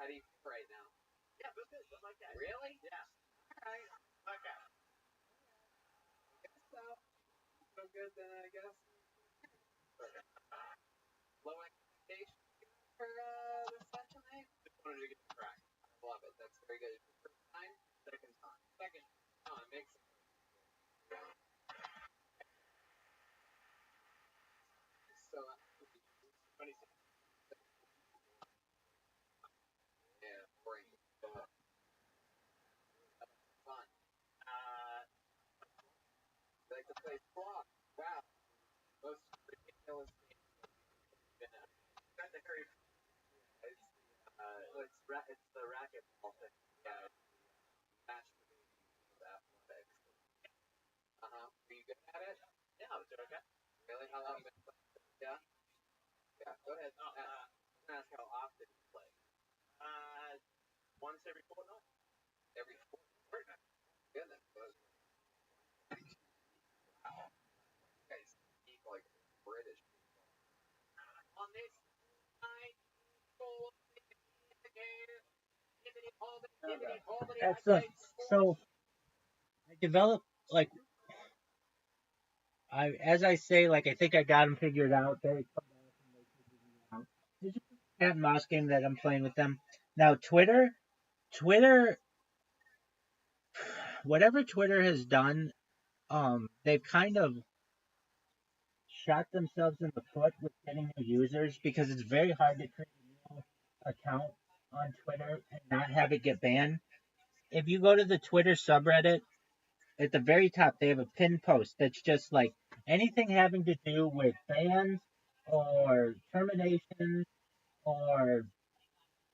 How do you feel right now? Yeah, but good. I'm okay. Really? Yeah. Alright. Okay. I guess so. So good then, I guess. Low expectations for this session, eh? Just wanted to get the crack. I love it. That's very good. First time? Second time. Second time. Makes sense. So, 26. Yeah, boring. Fun. Like to play squash. Wow. Most ridiculous game. Got the very it's the racquetball thing. Match with athletics. Were you good at it? Yeah, I was doing okay. Really? How long you been playing? Yeah? Yeah, go ahead. I'm gonna ask how often you play. Once every fortnight. Every fortnight? Goodness. Wow. You guys speak like British people. On this night, Excellent. So I developed like as I say, like I think I got them figured out. They come back and they figure it out. It's just a cat and mouse game that I'm playing with them. Now Twitter, whatever Twitter has done, they've kind of shot themselves in the foot with getting new users because it's very hard to create a new account on Twitter and not have it get banned. If you go to the Twitter subreddit, at the very top, they have a pinned post that's just like anything having to do with bans or terminations or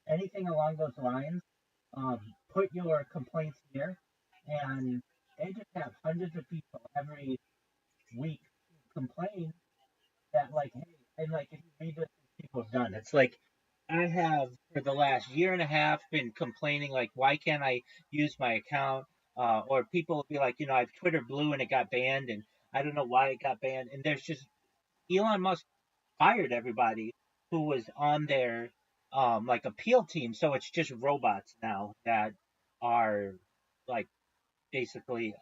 anything along those lines. Put your complaints here, and they just have hundreds of people every week complain that like, hey, and like if you read what these people have done, it's like I have for the last year and a half been complaining like, why can't I use my account? Or people will be like, I have Twitter Blue and it got banned, and I don't know why it got banned. And there's just Elon Musk fired everybody who was on their like appeal team, so it's just robots now that are like basically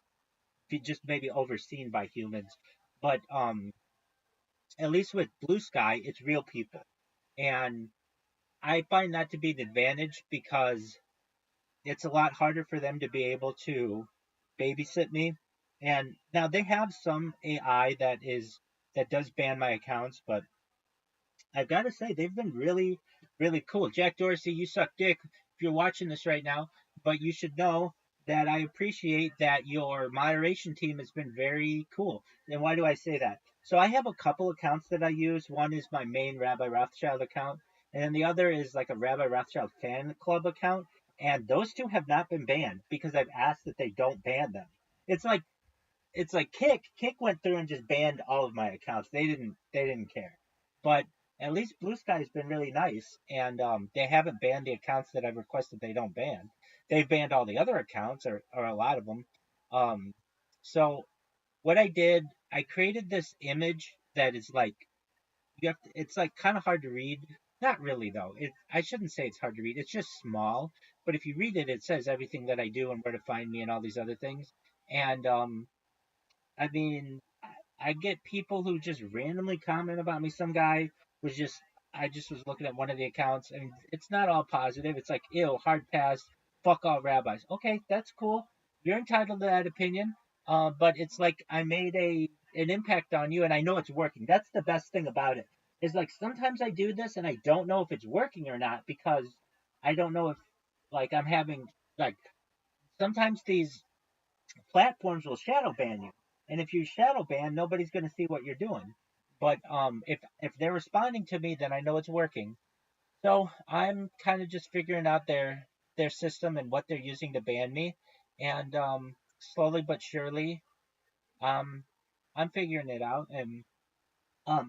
just maybe overseen by humans. But at least with Blue Sky, it's real people. And I find that to be an advantage because it's a lot harder for them to be able to babysit me. And now they have some AI that does ban my accounts, but I've got to say they've been really, really cool. Jack Dorsey, you suck dick if you're watching this right now, but you should know that I appreciate that your moderation team has been very cool. And why do I say that? So I have a couple accounts that I use. One is my main Rabbi Rothschild account, and then the other is like a Rabbi Rothschild fan club account. And those two have not been banned because I've asked that they don't ban them. It's like Kick went through and just banned all of my accounts. They didn't care. But at least Blue Sky's been really nice, and they haven't banned the accounts that I've requested they don't ban. They've banned all the other accounts, or a lot of them. Um, so what I did, I created this image that is like it's like kind of hard to read. not really though. I shouldn't say it's hard to read. It's just small, but if you read it, it says everything that I do and where to find me and all these other things. And I mean, I get people who just randomly comment about me. Some guy was just, I just was looking at one of the accounts, and it's not all positive. It's like, ew, hard pass, fuck all rabbis. Okay, that's cool. You're entitled to that opinion. But it's like I made an impact on you, and I know it's working. That's the best thing about it. Is like sometimes I do this, and I don't know if it's working or not because I don't know if like I'm having like sometimes these platforms will shadow ban you. And if you shadow ban, nobody's going to see what you're doing. But if they're responding to me, then I know it's working. So I'm kind of just figuring out their system and what they're using to ban me, and slowly but surely, um, I'm figuring it out. And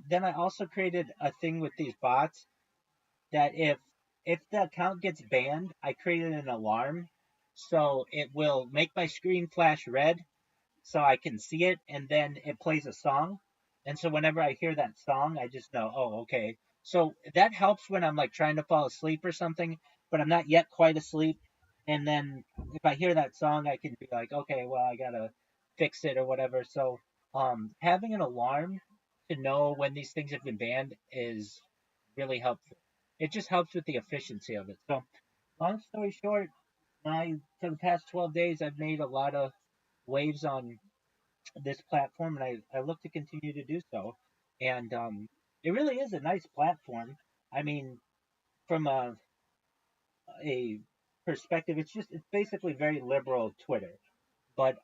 then I also created a thing with these bots that if the account gets banned, I created an alarm, so it will make my screen flash red so I can see it, and then it plays a song. And so whenever I hear that song, I just know, oh, okay. So that helps when I'm like trying to fall asleep or something, but I'm not yet quite asleep. And then if I hear that song, I can be like, okay, well, I gotta fix it or whatever. So having an alarm to know when these things have been banned is really helpful. It just helps with the efficiency of it. So long story short, for the past 12 days, I've made a lot of waves on this platform, and I look to continue to do so. And it really is a nice platform. I mean, from a perspective, it's basically very liberal Twitter, but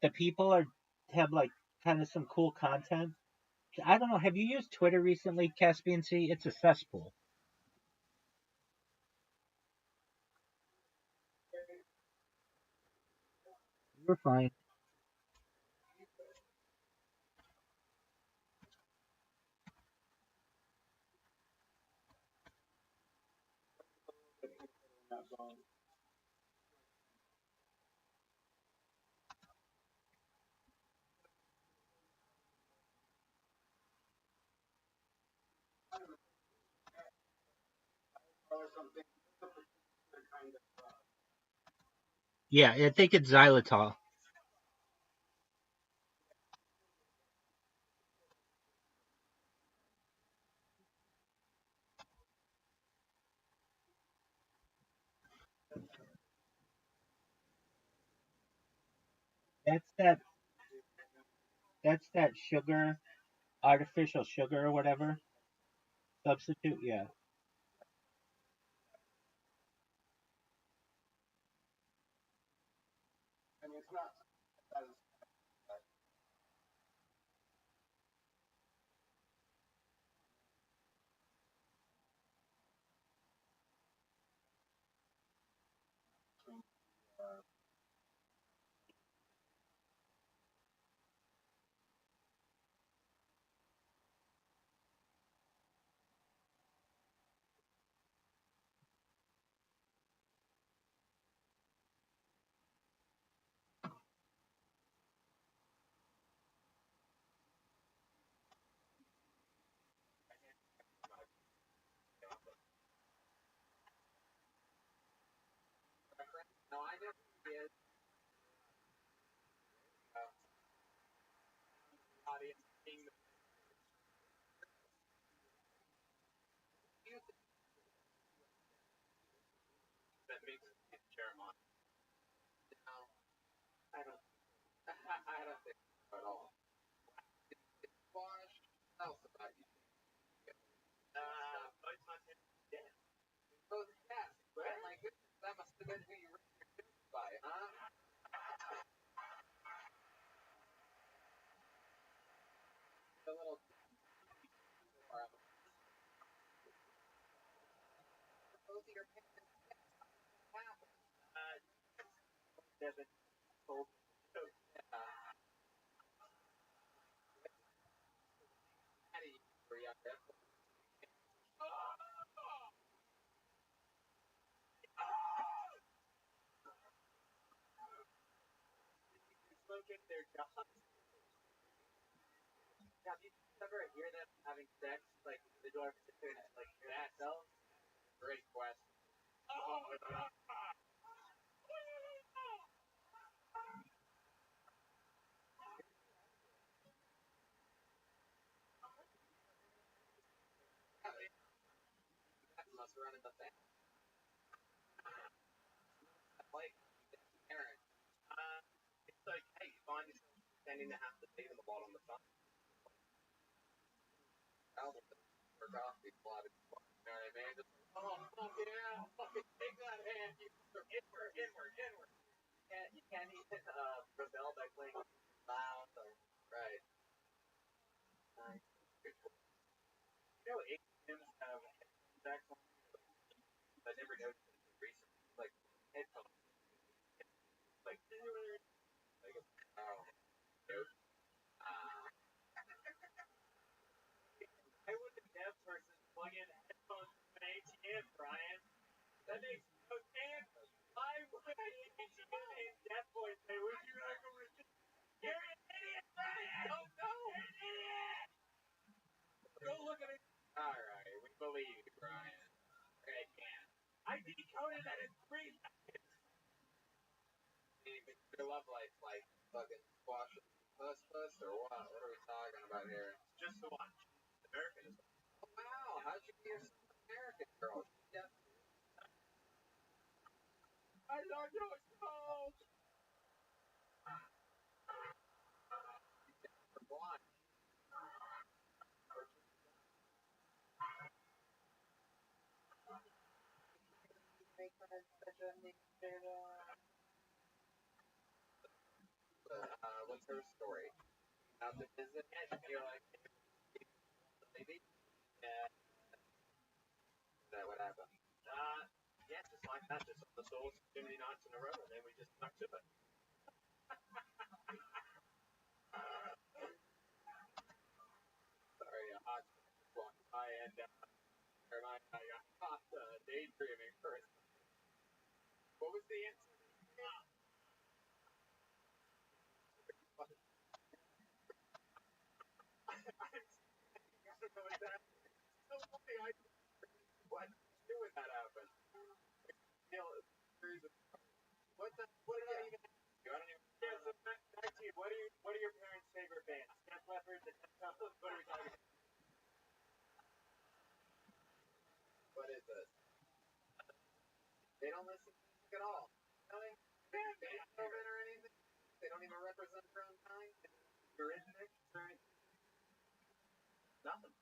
the people are have like kind of some cool content. I don't know. Have you used Twitter recently, Caspian Sea? It's a cesspool. You're fine. Yeah, I think it's xylitol. That's that. That's that sugar, artificial sugar or whatever substitute. Yeah. No, I never did. Audience seeing the music that makes it Jeremiah. No, I don't. I don't think so at all. Squash. What else about you? Bud content. Yeah. Both cats. Right? My goodness, that must have been who you were introduced by, huh? The little both of your parents happened. Devin told me. So, Yeah. Patty, you were younger. look at their jobs. Have you ever hear them having sex, like the door between like that? So, Great question. That must run in the family. Like parents. It's okay. You find yourself standing to have to leave in the bottom of the sun. Albert for coffee, a lot of people. You know what I mean? Just like, oh fuck yeah, fucking take that hand, you Inward. You can't even rebel by playing loud or right. you know ATMs have headphones on. I never noticed it until recently. Like headphones. Like Oh. I would a deaf person plug in headphones to an ATM, Brian. That makes no sense. Why would an ATM in deaf voice say, would you like a receipt? You're an idiot, Brian! Don't know! You're an idiot! Go look at it. Alright, we believe you, Brian. I can't. I decoded that in 3 seconds. Your love life like fucking squashes puss or what? What are we talking about here? Just to watch. American is Oh, wow, how'd you get yourself an American girl? She definitely I love your soul! for blind. What's her story? Out to visit and you're like, maybe? Yeah. Is that what happened? Yeah, just like that, just on the sauce too many nights in a row, and then we just stuck to it. Sorry, hot walked by and I got caught daydreaming for a second. What was the answer? What do when that happens? What did I even ask you? I don't even Yeah, so back to you. What are your parents' favorite bands? Def Leppard, the Temptations? What are we talking about? What is this? They don't listen to music at all. Really? Beethoven or anything? They don't even represent their own kind? Eurythmics? Nothing.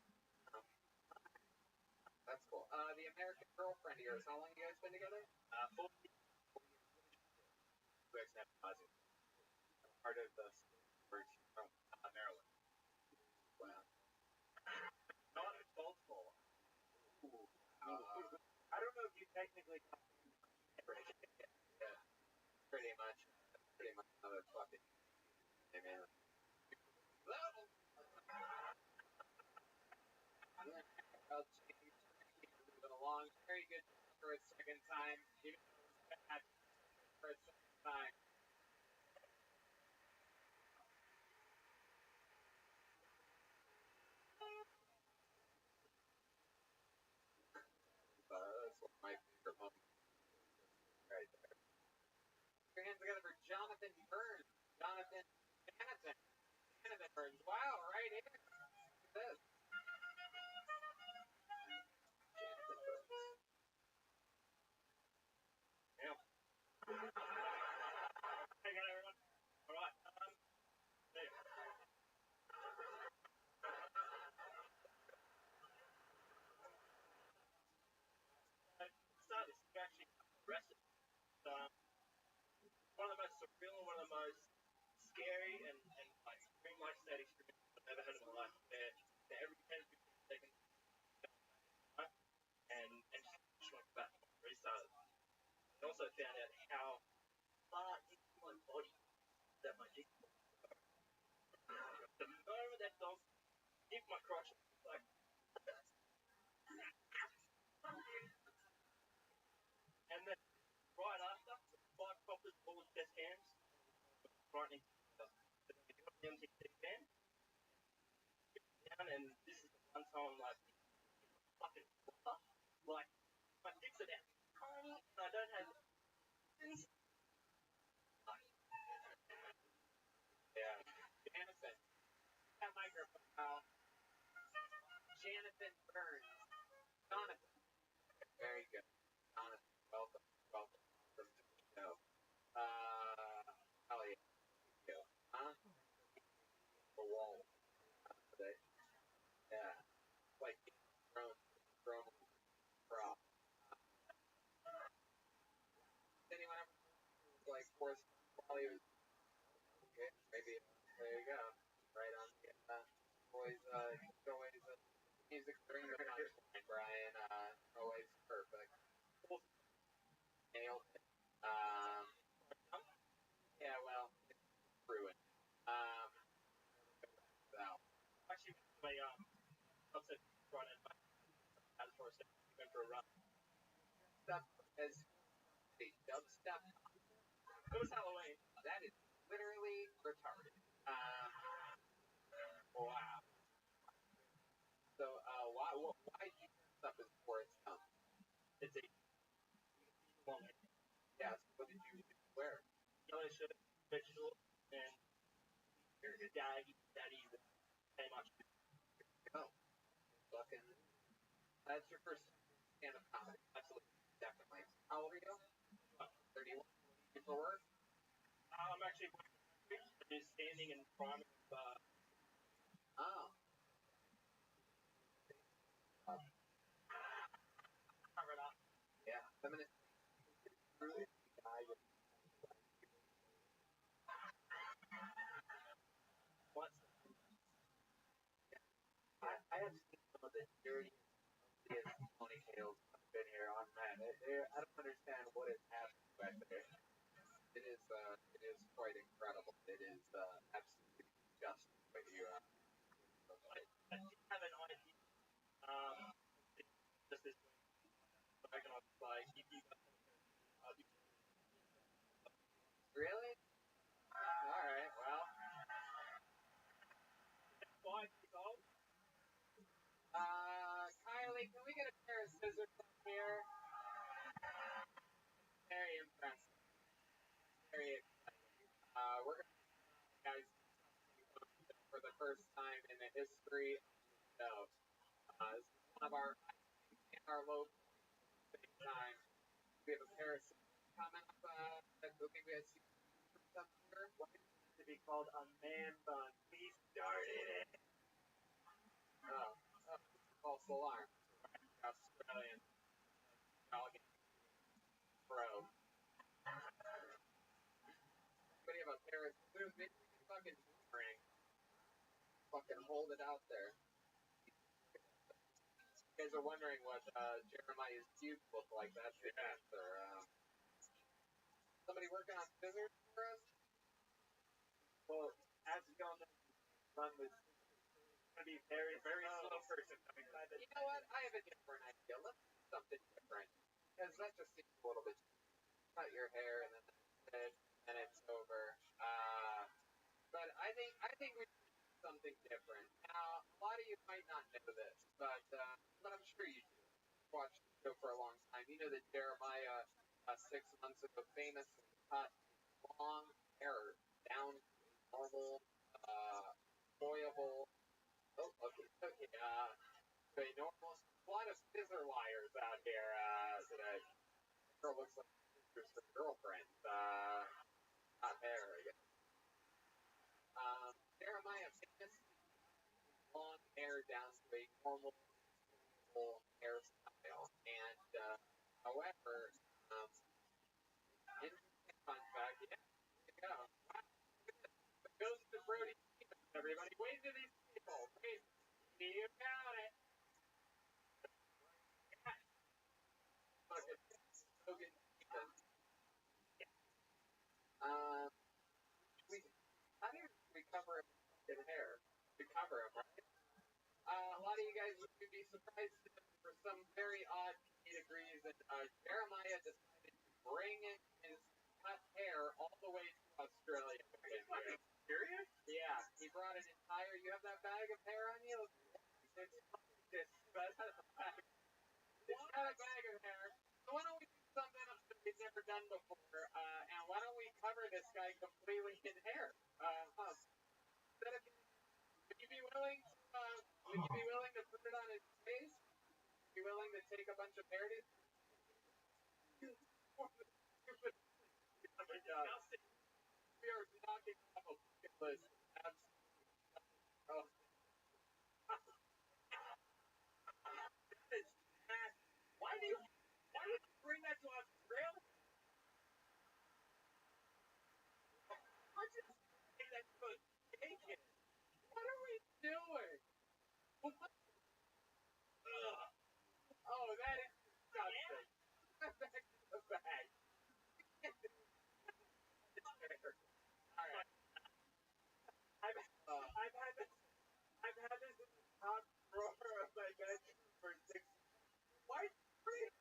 That's cool. The American girlfriend of yours, how long you guys been together? 4 years. US advertising. Part of the Spurs from Maryland. Wow. Not at Baltimore. I don't know if you technically got Yeah. Pretty much another fucking hey man. I'll keep moving along. Very good for a second time. Even though it was bad for a second time. That's one of my favorite moments. Right there. Put your hands together for Jonathan Burns. Jonathan Burns. Wow, right here. Look at this. Jonathan Burns. Yeah. Hey, everyone. All right. There. Start is actually aggressive. One of the most surreal, one of the most scary and like extreme life state experiences I've ever had in my life. Where every 10 to 15 seconds, and just went back and restarted. I also found out how far into my body that my dick was. The moment that dog hit my crotch, like, and then right after, 5 coppers, all chest cams, frightening. The MTC cam, comes home like fucking like my dick's about tiny and I don't have Yeah. Jonathan. that microphone out. Jonathan Burns. Jonathan. Very good. Jonathan, welcome. Welcome to the show. Oh yeah. You. Huh? The wall. Today. Yeah. Like grown prop. Anyone ever like Forrest while he was okay, maybe there you go. Right on the always music during the punchline, Brian. Always perfect. Nailed it. Yeah, well, it's ruined. So Actually my upset running my as for a second went for a run. stuff as a dubstep. It was Halloween. That is literally retarded. Wow. So why did you dress up as Forrest Gump? It's a woman. Yeah, so what did you wear? Yellow shirt, red shorts, and daddy's very much. Oh, fucking. That's your first stand-up comedy. Absolutely, definitely. How old are you? 31. You for work? I'm actually just standing in front of Oh. covered up. Yeah, feminist. Really? Guy with What? I have seen some of the dirtiest, ponytails I've been here on that. I don't understand what is happening back there. It is quite incredible. It is absolutely disgusting what you I have an idea. Just this way. So I can like if you guys really? All right. Well, 5 years old. Kylie, can we get a pair of scissors up here? Very impressive. Very exciting. We're gonna guys for the first time in the history of the show. This is one of our in our local time. We have a pair of scissors coming up. I think we have up here. What is to be called a man bun? We started it. False alarm. Australian dog pro. Somebody have a pair of scissors. Maybe we can fucking ring. Fucking hold it out there. You guys are wondering what Jeremiah's cubes look like. That's the answer. Somebody working on scissors for us? Well, as you all know, run was going to be very, very slow person. You know what? I have a different idea. Let's do something different. Because that just seems a little bit. Cut your hair and then that's it, and it's over. But I think we should do something different. Now, a lot of you might not know this, but I'm sure you do. Watched the show for a long time. You know that Jeremiah 6 months ago famously cut long hair down to a normal, enjoyable. Oh, okay. To a normal. A lot of scissor liars out here today. Girl looks like sisters for girlfriends. Not hair, I guess. Jeremiah famously long hair down to a normal hairstyle, and however, interesting fun fact. Yeah, there you go. Wow, the ghost of Brody Stevens. Everybody, wave to these people. Wave. You got it. Fucking Hogan Stevens. We how do you recover fucking hair? Recover him, right? A lot of you guys would be surprised for some very odd degrees that Jeremiah decided to bring his cut hair all the way to Australia. Are you serious? Yeah, he brought an entire. You have that bag of hair on you? It's we've never done before. And why don't we cover this guy completely in hair? Would you be willing to put it on his face? Would you be willing to take a bunch of hair to oh my God. We are knocking off a bucket list. Absolutely. Oh. Why would you bring that to Australia? Let's just say that to a gay kid. What are we doing? Oh, that is disgusting. Back to the bag. Alright. I've had this in the top drawer of my bedroom for 6 months. Why did you bring it?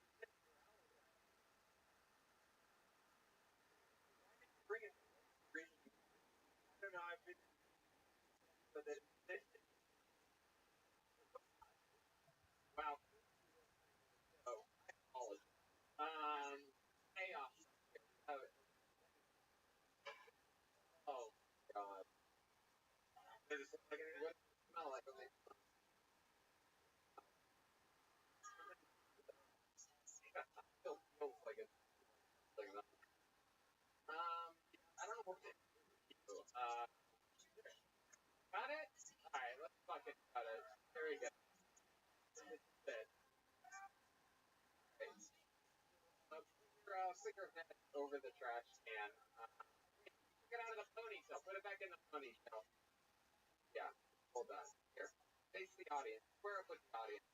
Bring it. I don't know, I've been but then wow. Oh, I apologize. Chaos. Oh God. What does it smell like? Still feels like it's like that. I don't know what to do. Got it? Alright, let's fucking cut it. There we go. That's it. Okay. Stick your head over the trash can. Take it out of the ponytail. Put it back in the ponytail. Yeah. Hold on. Here. Face the audience. Square up with the audience.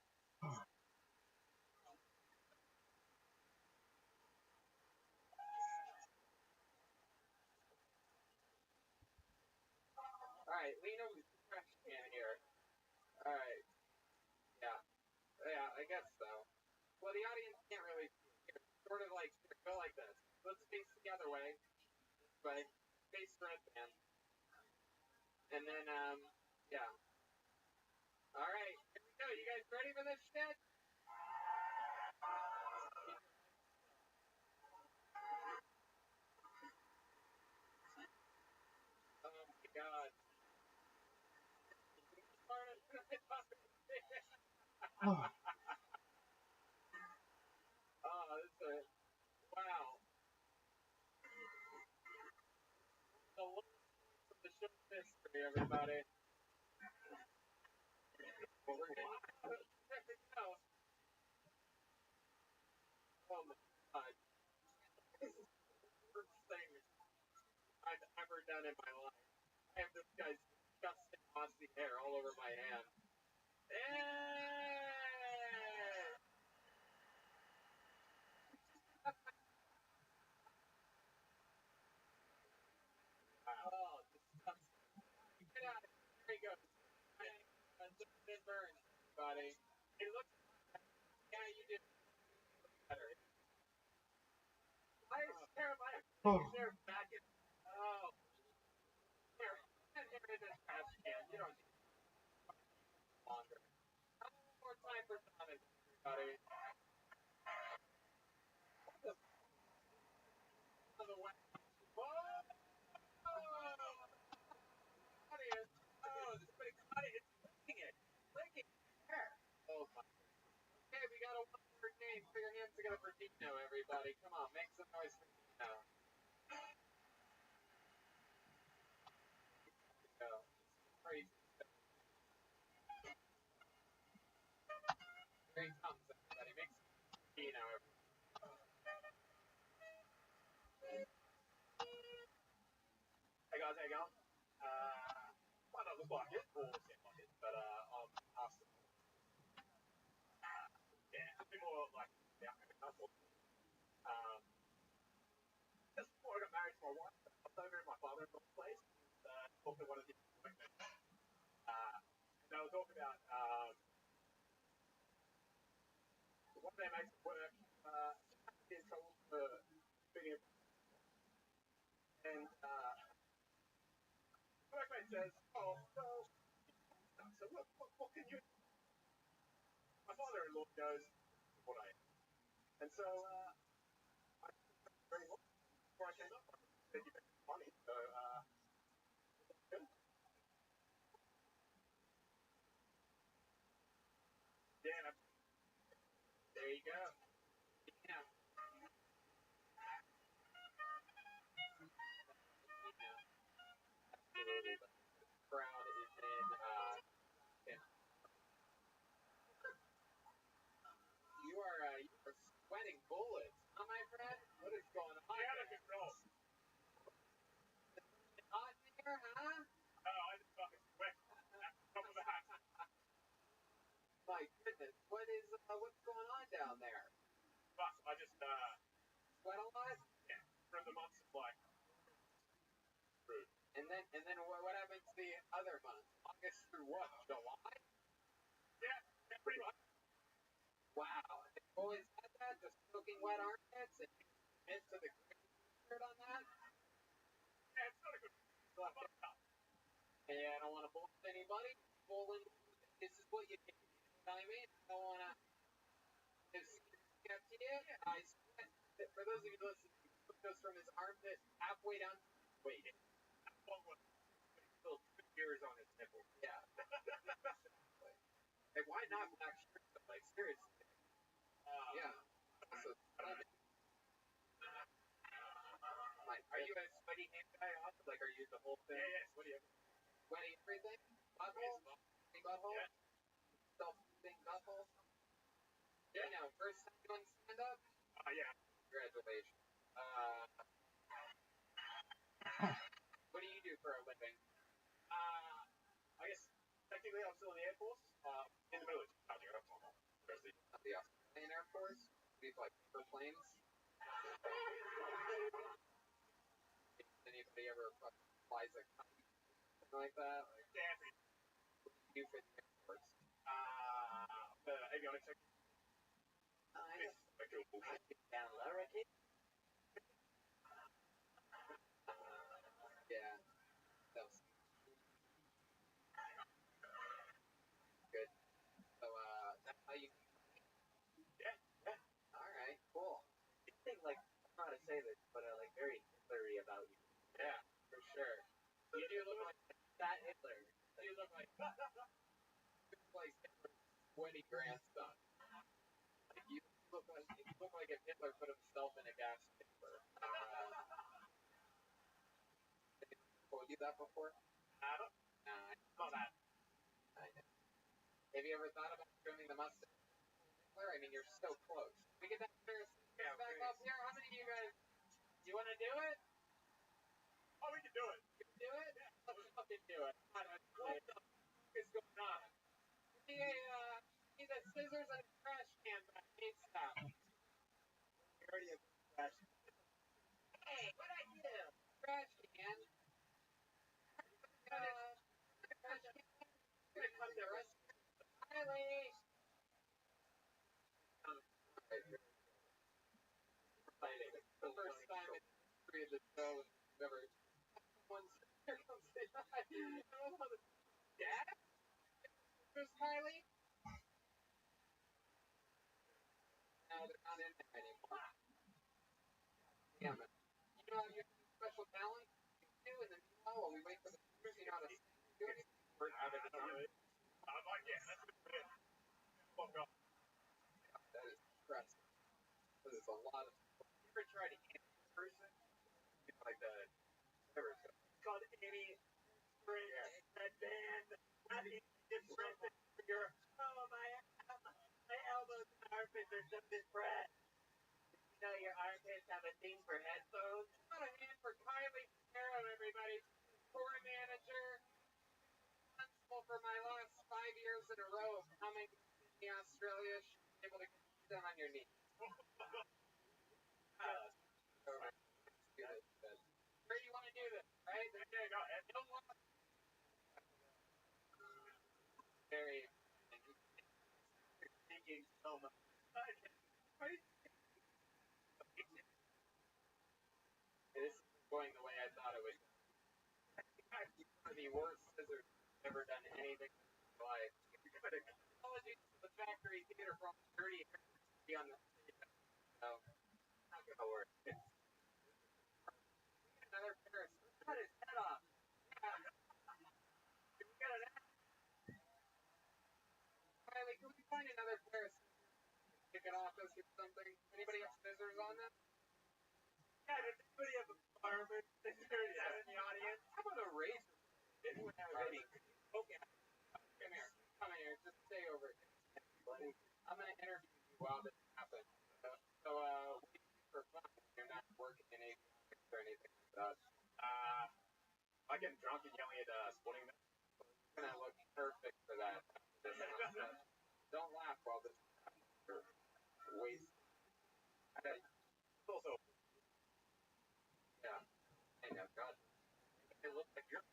Alright, lean over the trash can here. Alright. Yeah. Yeah, I guess so. Well, the audience can't really see it. Here, sort of like, here, go like this. Let's face the other way. This way. Face the red band. And then, yeah. Alright, here we go. You guys ready for this shit? Oh my God. Oh, this is wow. The lowest point of the show's history, everybody. Well, we're good. There we go. Oh my God. This is the worst thing I've ever done in my life. I have this guy's disgusting Aussie hair all over my hand. Hey! Oh, disgusting. Get out of here. There he goes. Justin Burns, everybody. He looks yeah, you did better. Why is Jeremiah there back in oh here, put him in this trash can. You don't need longer. One more time for Thomas, everybody. On the way. Whoa! Audience. Oh, somebody caught it. It's licking it. Licking hair. Oh my. Okay, we got a one-word name. Put your hands together for Dino, everybody. Come on, make some noise for Dino. Go. Crazy. Here he comes, everybody. Make some Dino, everybody. Hey guys, how you going? Might not look like it or sound like it, but I'm Austin. Yeah, a bit more like out in the couple. Just before I got married to my wife, I was over at my father-in-law's place and talked to one of the workmen. And they were talking about one of their mates at work is trouble for being and the workmate says, oh, well, so what can you my father-in-law goes, what I am. And so And then what happens the other month? August through what? July? Yeah, pretty much. Wow. They've always had that, just soaking wet armpits, and you commit to the shirt on that? Yeah, it's not a good And I don't want to bull anybody. Bowling, this is what you get. You know what I mean? I don't want to get to you. I sweat. For those of you listening, he goes from his armpit halfway down to his waist. Still 2 years on his nipple. Yeah. Hey, why not black shirts? Like, seriously. Yeah. Also, are you a sweaty hand guy off? Like, are you the whole thing? Yeah, sweaty. Sweaty everything? Butthole? Butthole? Yeah. Self-thing butthole? Yeah, no. First time doing stand-up? Yeah. Congratulations. What do you do for a living? I guess technically I'm still in the Air Force. In the military. Out here, that's all. The Australian Air Force? Do you fly paper planes? Anybody ever flies a kite? Something like that? Like, yeah. What do you do for the Air Force? The avionics sector. Nice. Down Larry. Yeah. That was good. So, that's how you... Yeah. Alright, cool. You think, like, I don't know how to say this, but, like, very Hitler-y about you. Yeah, for sure. You do look like that Hitler. You look like Hitler's sweaty grandson. Like you look like if Hitler put himself in a gas chamber. Told you that before? I don't know that. I know. Have you ever thought about trimming the mustache? Hitler? I mean, you're so close. We get that back up here. How many of you guys? You want to do it? Oh, we can do it. You can do it? Yeah. Let's fucking do it. What the fuck is going on? We need the scissors and a trash can back. ASAP. We already have trash. Hey, what'd I do? Trash can. Trash can. I'm gonna cut the rest. Riley. The first time in the history of the show we've ever one here comes the Dad? Where's Riley? Now they're not in there anymore. Damn it. You know your special talent you do in the meanwhile while we wait for the scissors, you know how to do anything? That is impressive. That is a lot of You ever tried to hit a person? Like the whatever it's called any red band. How do you different your my elbows and armpits are so different. You know your armpits have a thing for headphones. Not a hand for Kylie Sparrow, everybody. Tour manager. Responsible for my last 5 years in a row of coming to Sydney, Australia. She's able to get them on your knees. Where do you want to do this? Right? There you go. And don't want very Thinking so much. This is going the way I thought it would go. One of the worst scissors I've ever done anything in my life. Apologies to the factory theater for all 30 years to be on the stage. So, not gonna work. Another pair of scissors. Cut his head off. We got an Riley, can we find another pair of scissors? Pick it off us or something? Anybody have scissors on them? Yeah, does anybody have a barber scissors out in the audience? How about a razor? Anyone have any? Okay. Come here. Just stay over here. I'm gonna interview you while this happens. So, what do you do for fun when you're not working in avionics or anything like that? I get drunk and yelling at sporting men. It's gonna look perfect for that. Don't laugh while this happens. You're wasting. Also, Yeah. I know. God. It looks like you're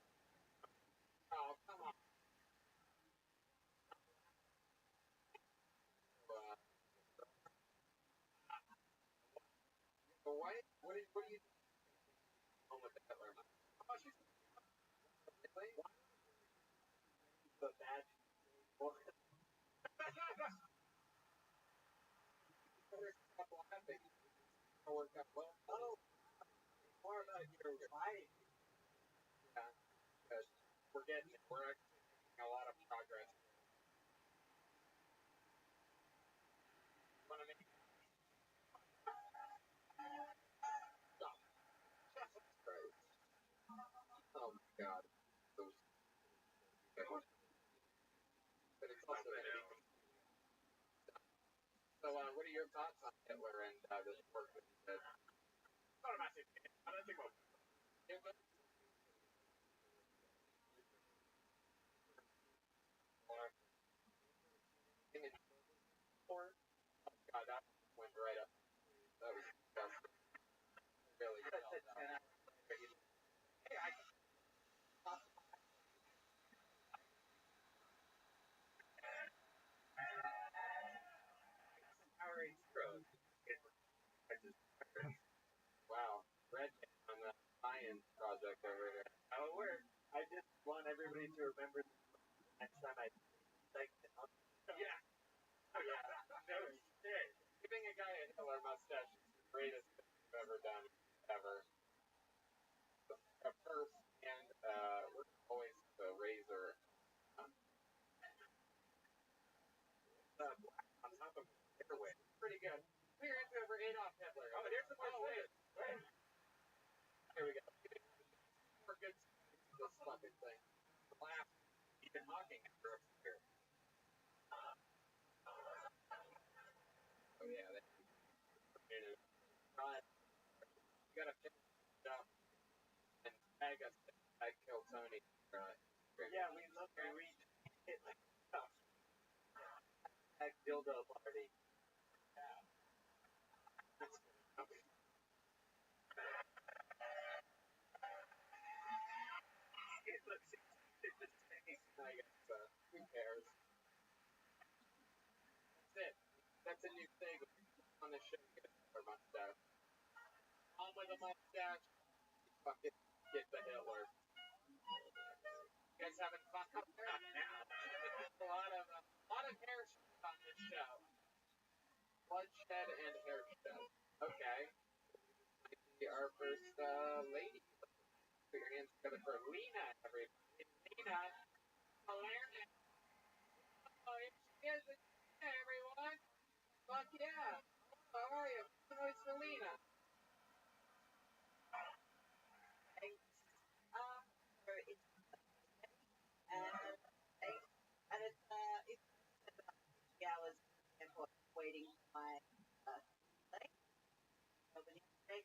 What do you think home with the Hitler mom? Oh, she's Really? the bad. Stop laughing. It worked out well. Oh, more about your life. Yeah. Good. We're getting it. We're actually making a lot of progress. Want to make Right. Oh my God. Those. But it's also going to be. So, what are your thoughts on Hitler and this work that he did? what am I thinking? I don't think about Or, oh God, that went right up. That was disgusting. Really felt that. hey, I can Powerade Zeros. Wow. Red on the science project over here. How it works. I just want everybody to remember next time I like yeah. Oh yeah. No shit. Giving a guy a Hitler mustache is the greatest thing you've ever done, ever. First, and we're always the razor. On top of airway. Pretty good. Clear into over Adolf Hitler. Oh, here's the more wait. Here we go. More good this fucking thing. laugh. Even mocking after a year. Oh yeah, they you gotta finish it up and tag us tag kill Tony. Yeah, we love to read it like stuff. Tag dildo party. It looks exactly the same. I guess who cares? That's it. That's a new thing on the show. Get a mustache. On with a mustache. Fucking get the Hitler. You guys having fun up there? a lot of hair shit on this show. Bloodshed and hair shed. Okay. Might be our first lady. Put your hands together for Lena, everybody. Lena. Lena. Oh, here she is. Hey, everyone. Fuck yeah. How are you? Noise for Lena. Hours airport waiting for my thing. Over yesterday.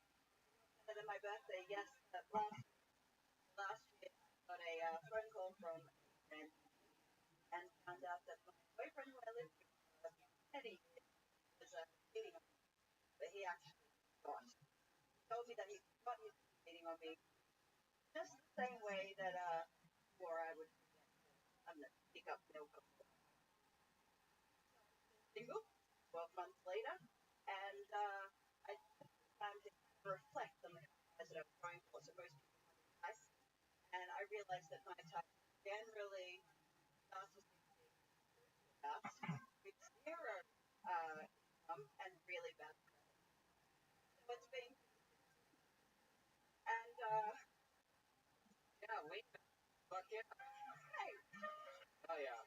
And then my birthday, yes, last year I got a phone call from a friend and found out that my boyfriend who I lived with for many years was cheating on me, but he actually got. He told me that he got his cheating on me just the same way that before I would pick up milk. Single, 12 months later, and I took the time to reflect on the guys that I was trying for. So most people have advice, and I realized that my type generally narcissistic, with zero and really bad credit. So it's been, and Yeah, Lena. Fuck yeah. hey, Oh yeah.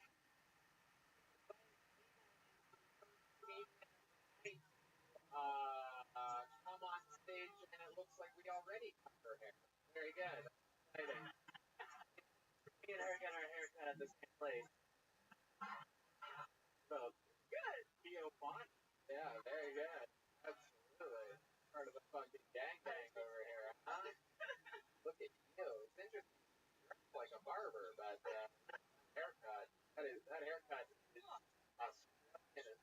Come on stage, and it looks like we already cut her hair. Very good. Exciting. Me and her got our hair cut at the same place. So good. Theo Bond. Yeah, very good. Absolutely. Part of the fucking gang over here, huh? Look at you. It's interesting. You dress like a barber, but haircut. That haircut is Australian.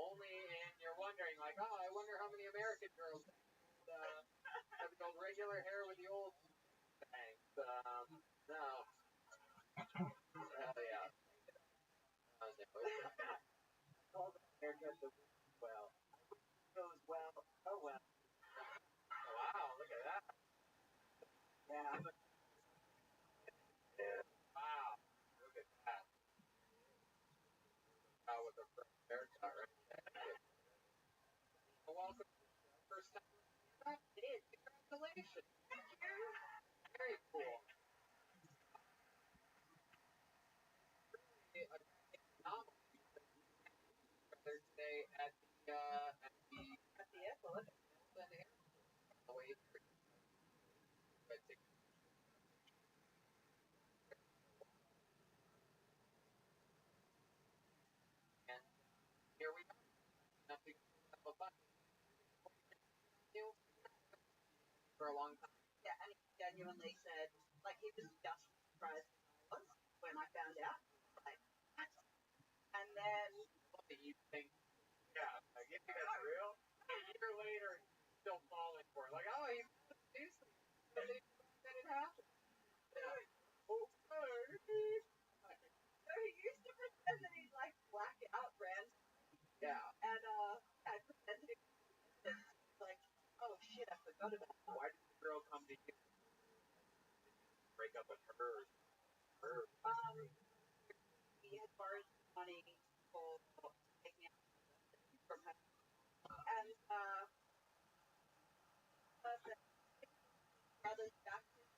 Only, and you're wondering, like, oh, I wonder how many American girls have the old regular hair with the old bangs. No. Hell yeah. No. All the haircuts that well. Goes well. Oh well. Oh, with a fresh haircut, right? Welcome to the first time on stand-up. Congratulations. Thank you. Very cool. Really a great anomaly because we met each other today at the airport. Melbourne airport on the way here. But and here we are. Nothing but a bunch of you for a long time. Yeah, and he genuinely said, like, he was just as surprised as I was when I found out. Like, and then What do you think? Yeah, like if that's real, a year later, he's still falling for it. Like, oh, he's seriously believe that it happened. Yeah. Okay. so he used to pretend that he'd like black out randomly. Yeah. And I pretended it was like, oh shit, I forgot about that. Why did the girl come to you? Break up with her? He had borrowed money for taking out from her. And the brothers back to him.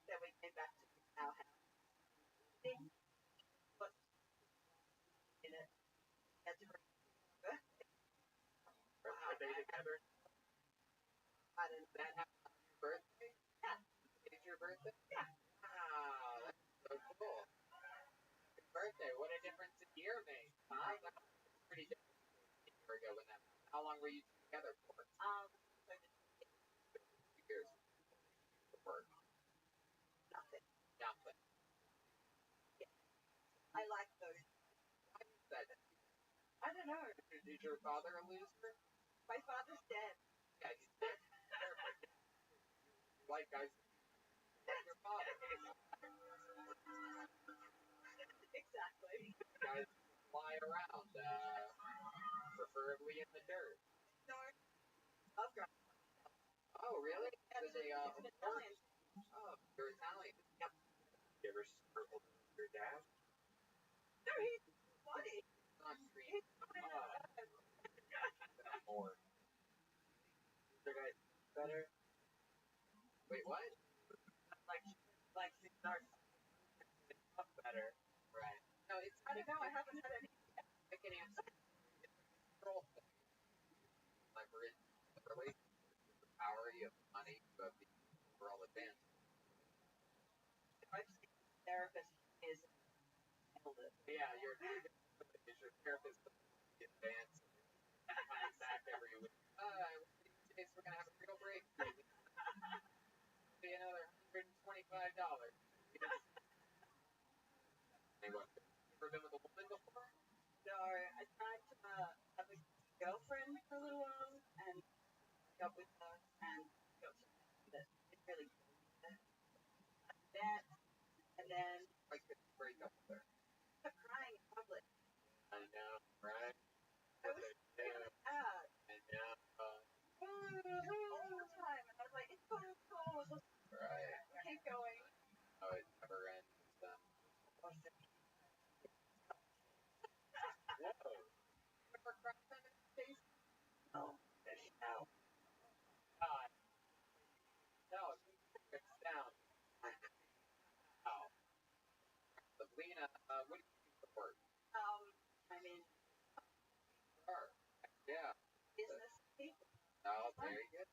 Then we came back to our house. But in it, had to bring Are they together? I don't know. That happened on your birthday? Yeah. It's your birthday? Yeah. Wow, that's so cool. Happy birthday. What a difference a year made. Huh? That was pretty different a year ago when that happened. How long were you together for? So 2 years. For work. nothing. Nothing. Yeah. I like those. Why is that? I don't know. Is your father a loser? My father's dead. Yeah, he's dead. Perfect. You like guys like your father. Exactly. Guys fly around, preferably in the dirt. No. I've got. Oh, really? Yeah, Is a it's an Italian. Oh, you're Italian. Yep. You ever circled your dad? No, he's funny. Not green. He's funny. More. The guy better. Wait, what? Like start Up better. Right. No, it's. I don't know. I haven't had any. I can answer. Control thing. Like the relationship, the power, you have money, you have the overall advantage. I've seen a therapist is elder. Yeah, your therapist advance coming back every week. These days we're gonna have a real breakthrough. Be another $125. Anyway, ever been with a woman before? So I tried to have a girlfriend for a little while and got with her and got to that it really that and then I could break up with her. kept crying in public. I know, right? I was really sad. I know. All the time, and I was like, it's so cool. Just Right. keep going. Oh, it never ends. Whoa. Ever cried on his face? Oh, No. God. No, it's down. Wow. Lena, what do you do for work? I mean, Her. Yeah. business people. Oh, very good.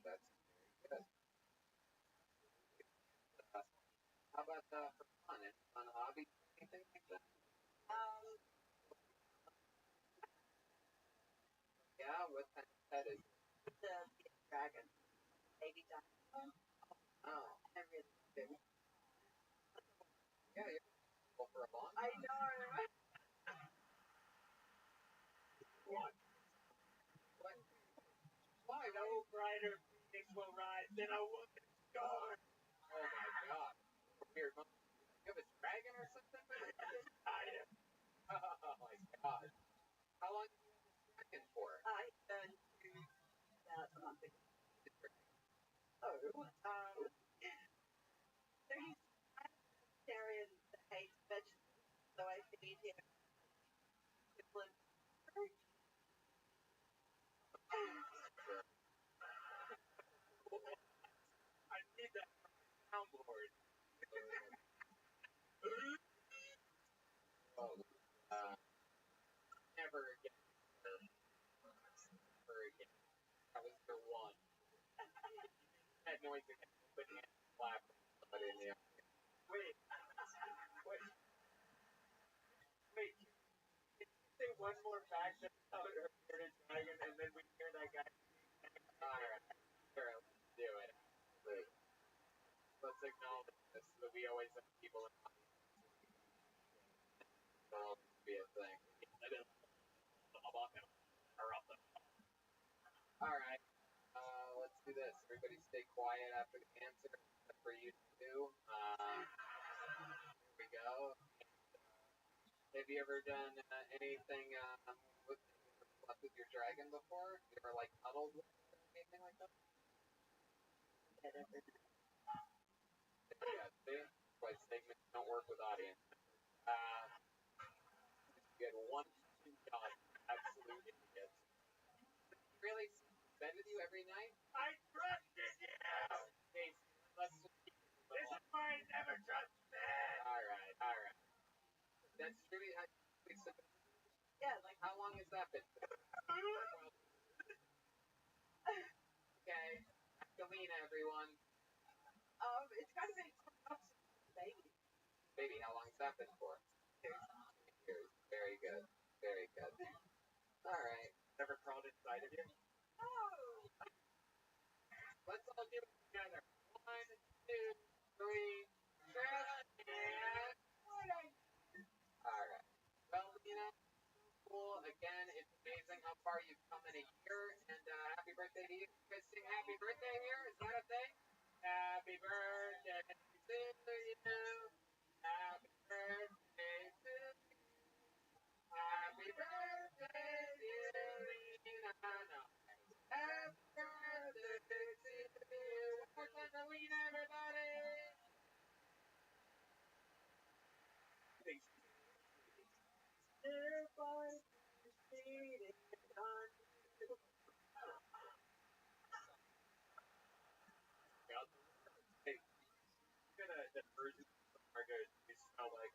That's very good. How about for fun? Any fun hobbies? Anything like that? Yeah, what kind of pet is it? The dragon, baby dinosaur. Oh. I really do. Yeah, you're cool for a long I time. know. What? Why? No brighter phoenix will rise than a woman's star. Oh my god. Weird. You have a dragon or something? I am. Oh my god. How long have you had this dragon for? I turned to about a month ago. So he's kind of vegetarian that hates vegetables. that noise again. Open hand slap somebody in the eye. Wait. Can you say one more fact about her bearded dragon, and then we hear that guy? Alright. Sure, let's do it. Absolutely. Let's acknowledge this, that we always have people in mind. That'll always be a thing. Alright. Let's do this. Everybody stay quiet after the answer, except for you two. Here we go. Have you ever done anything with slept with your dragon before? You ever like cuddled with it or anything like that? Yeah, see? That's why segments don't work with audience. You had one shot, absolute idiot. Really bed with you every night? I trusted you! Hey, let's just keep it a This is why I never trust men! Alright. That's really how you sleep. Yeah, like How long has that been? Okay. Galena, everyone. it's kind of been up since baby. Baby, how long has that been for? 2 years. Very good. Very good. Alright. Never crawled inside of you? Oh. Let's all do it together. 1, 2, 3. Alright. Well, Lena, cool. Again, it's amazing how far you've come in a year. And happy birthday to you. You guys sing happy birthday here? Is that a thing? Happy birthday to you. Happy birthday to you. Happy birthday, dear Lena. No. Happy birthday to you. One more time to Lena, everybody. The version of Margaret, you smell like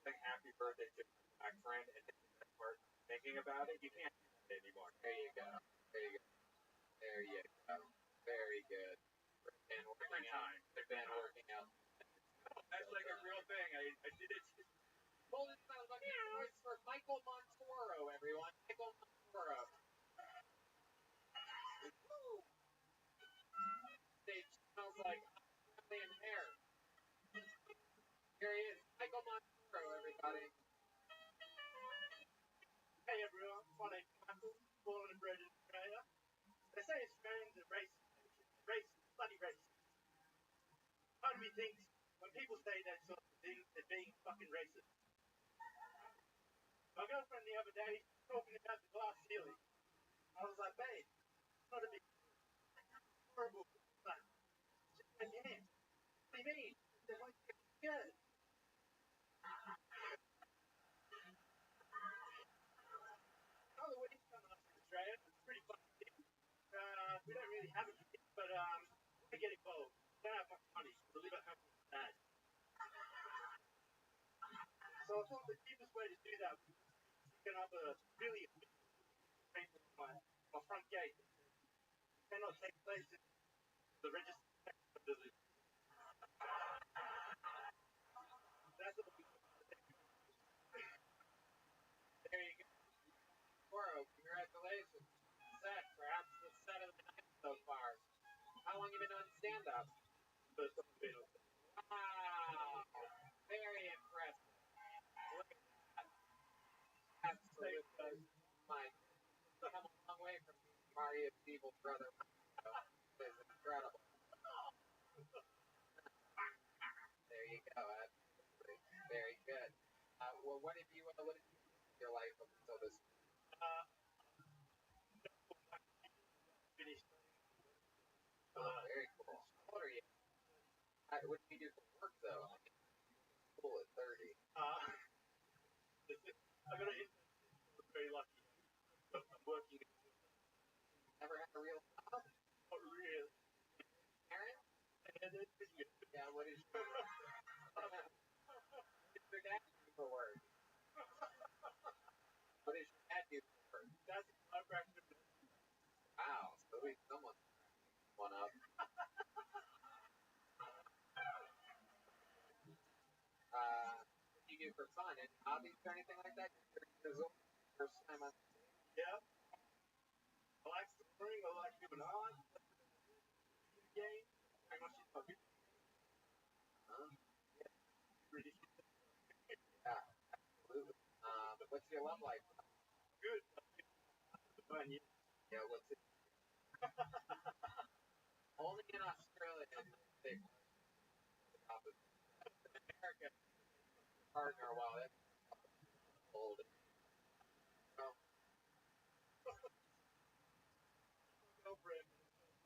saying happy birthday to my friend and then that part thinking about it, you can't do that anymore. There you go. There you go. Very good. Been working out. Been working out. That's like a real thing. I did it. Hold it sounds like a voice for Michael Montoro, everyone. Michael Montoro. Stage smells like Australian hair. Here he is, Michael Montoro, everybody. Hey everyone, my name's Michael, born and bred in Australia. They say Australians are racist, bloody racist. Part of me thinks when people say that sort of thing, they're being fucking racist. My girlfriend the other day talking about the glass ceiling. I was like, babe, it's not a big horrible, but just my hand. What do you mean? They're like, good. Halloween's coming up in Australia. It's pretty fucking big. We don't really have it, but we get involved. We don't have much money. We live at home with my dad. So I thought the cheapest way to do that was picking up a really paper on my front gate. It cannot take place in the register of the village. That's what we do. There you go. Montoro, congratulations. Set, perhaps the set of the night so far. How long have you been on stand-up? First time I've been on it. Wow. Very impressive. Look at that. Absolutely. My come a long way from Mario's evil brother. This is incredible. There you go. Absolutely. Very good. Well, what have you in your life up until this point? Finished. Very cool. How old are you? What do you do for work, though? I mean, school at 30. I got an intern. I'm very lucky. I'm working. Never had a real job? Not really. Parents? Yeah, what is your dad do for work? What does your dad do for work? That's my practice. Wow, so he's someone. Wow. for fun. Any hobbies or anything like that? You're 30 years old, first time on stage. Yeah. I like swimming. I like doing art. Video games. I watch video games. Really Yeah, absolutely. What's your love life? good. Fun, yeah. Yeah, what's it? Only in Australia and they the opposite. In America, your partner, while that's old. Well, Girlfriend,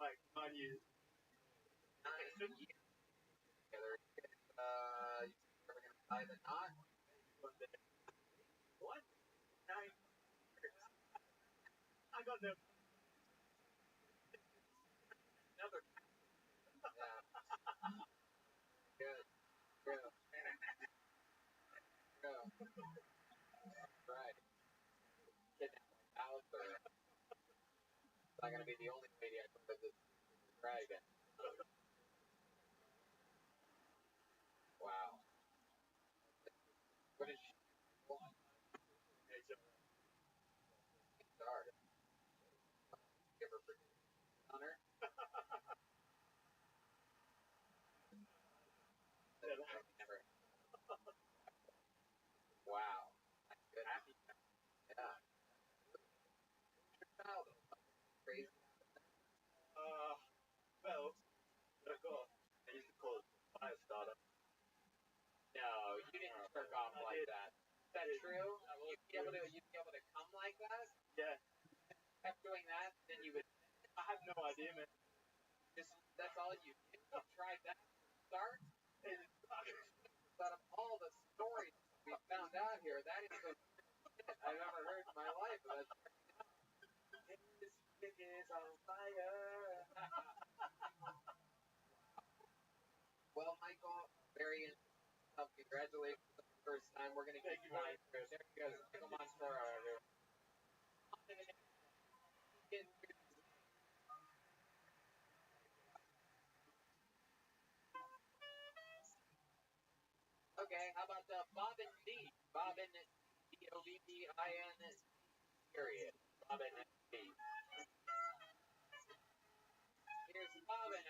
like 9 years. 9 years together. You ever gonna tie the knot? One day. What? 9 years. I got no. Another. Yeah. Good. Good. Good. Right. Kidnap my house, or it's not gonna be the only lady I put this dragon. Wow. What is she? Want? HR. Give her on her. Never. Wow. Good. Yeah. Your childhood. Crazy. Well, I used to call it fire starter. No, you didn't jerk off like that. Is that true? You'd be able to come like that? Yeah. Kept doing that, then you would I have no idea, man. just, that's all you did? You tried that to start? It sucks. Out of all the stories we found out here, that is the shit I've ever heard in my life. His stick is on fire. Well, Michael, very interesting stuff. Congratulations on your first time. We're going to keep going. There he goes. Michael Monstera, everyone. Okay, how about Bobbin D? Bobbin Bobbin, period. Bobbin D. Here's Bobbin.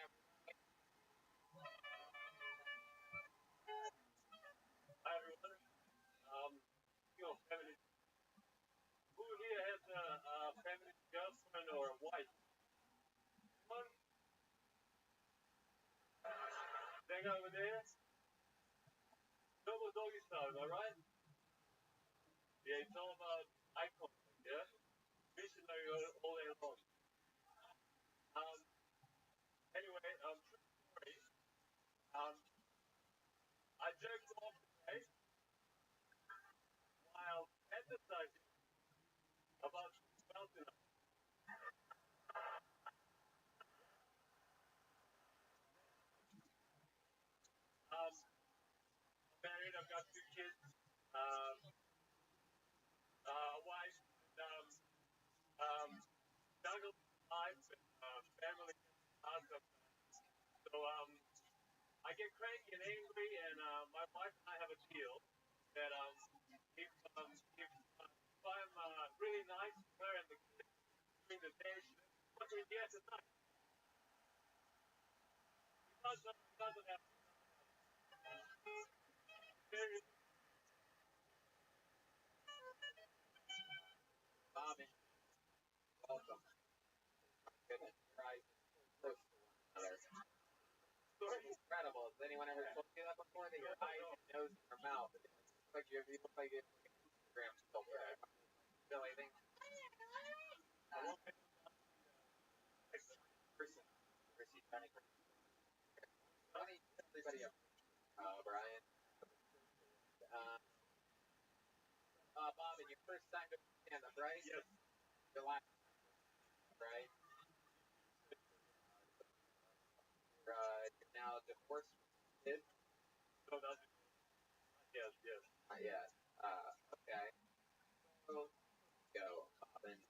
Hi, everyone. Feminine. Who here has a feminine girlfriend or a wife? One. Thing over there. Double doggy style, am I right? Yeah, it's all about eye contact, yeah? Missionary all day long. Anyway, true story. I jerked off today while fantasizing about mountain. Married, I've got 2 kids, a wife, and juggle life and family awesome. So I get cranky and angry, and my wife and I have a deal that if I'm really nice to her and the kids during the day, she doesn't me yes at night. Doesn't have very Bobbin, welcome. Goodness, your eyes are close to one another. It's incredible. Has anyone ever told you that before? That your eyes, your nose, and your mouth. It looks like you look like an Instagram filter. Silly thing. Person. Funny, everybody up. Brian. Bob, and your first time to stand up, right? Yes. Your last, right? You're now divorced with kids? No, that's yes, yes. Not yet. Okay. So, go, Bob, and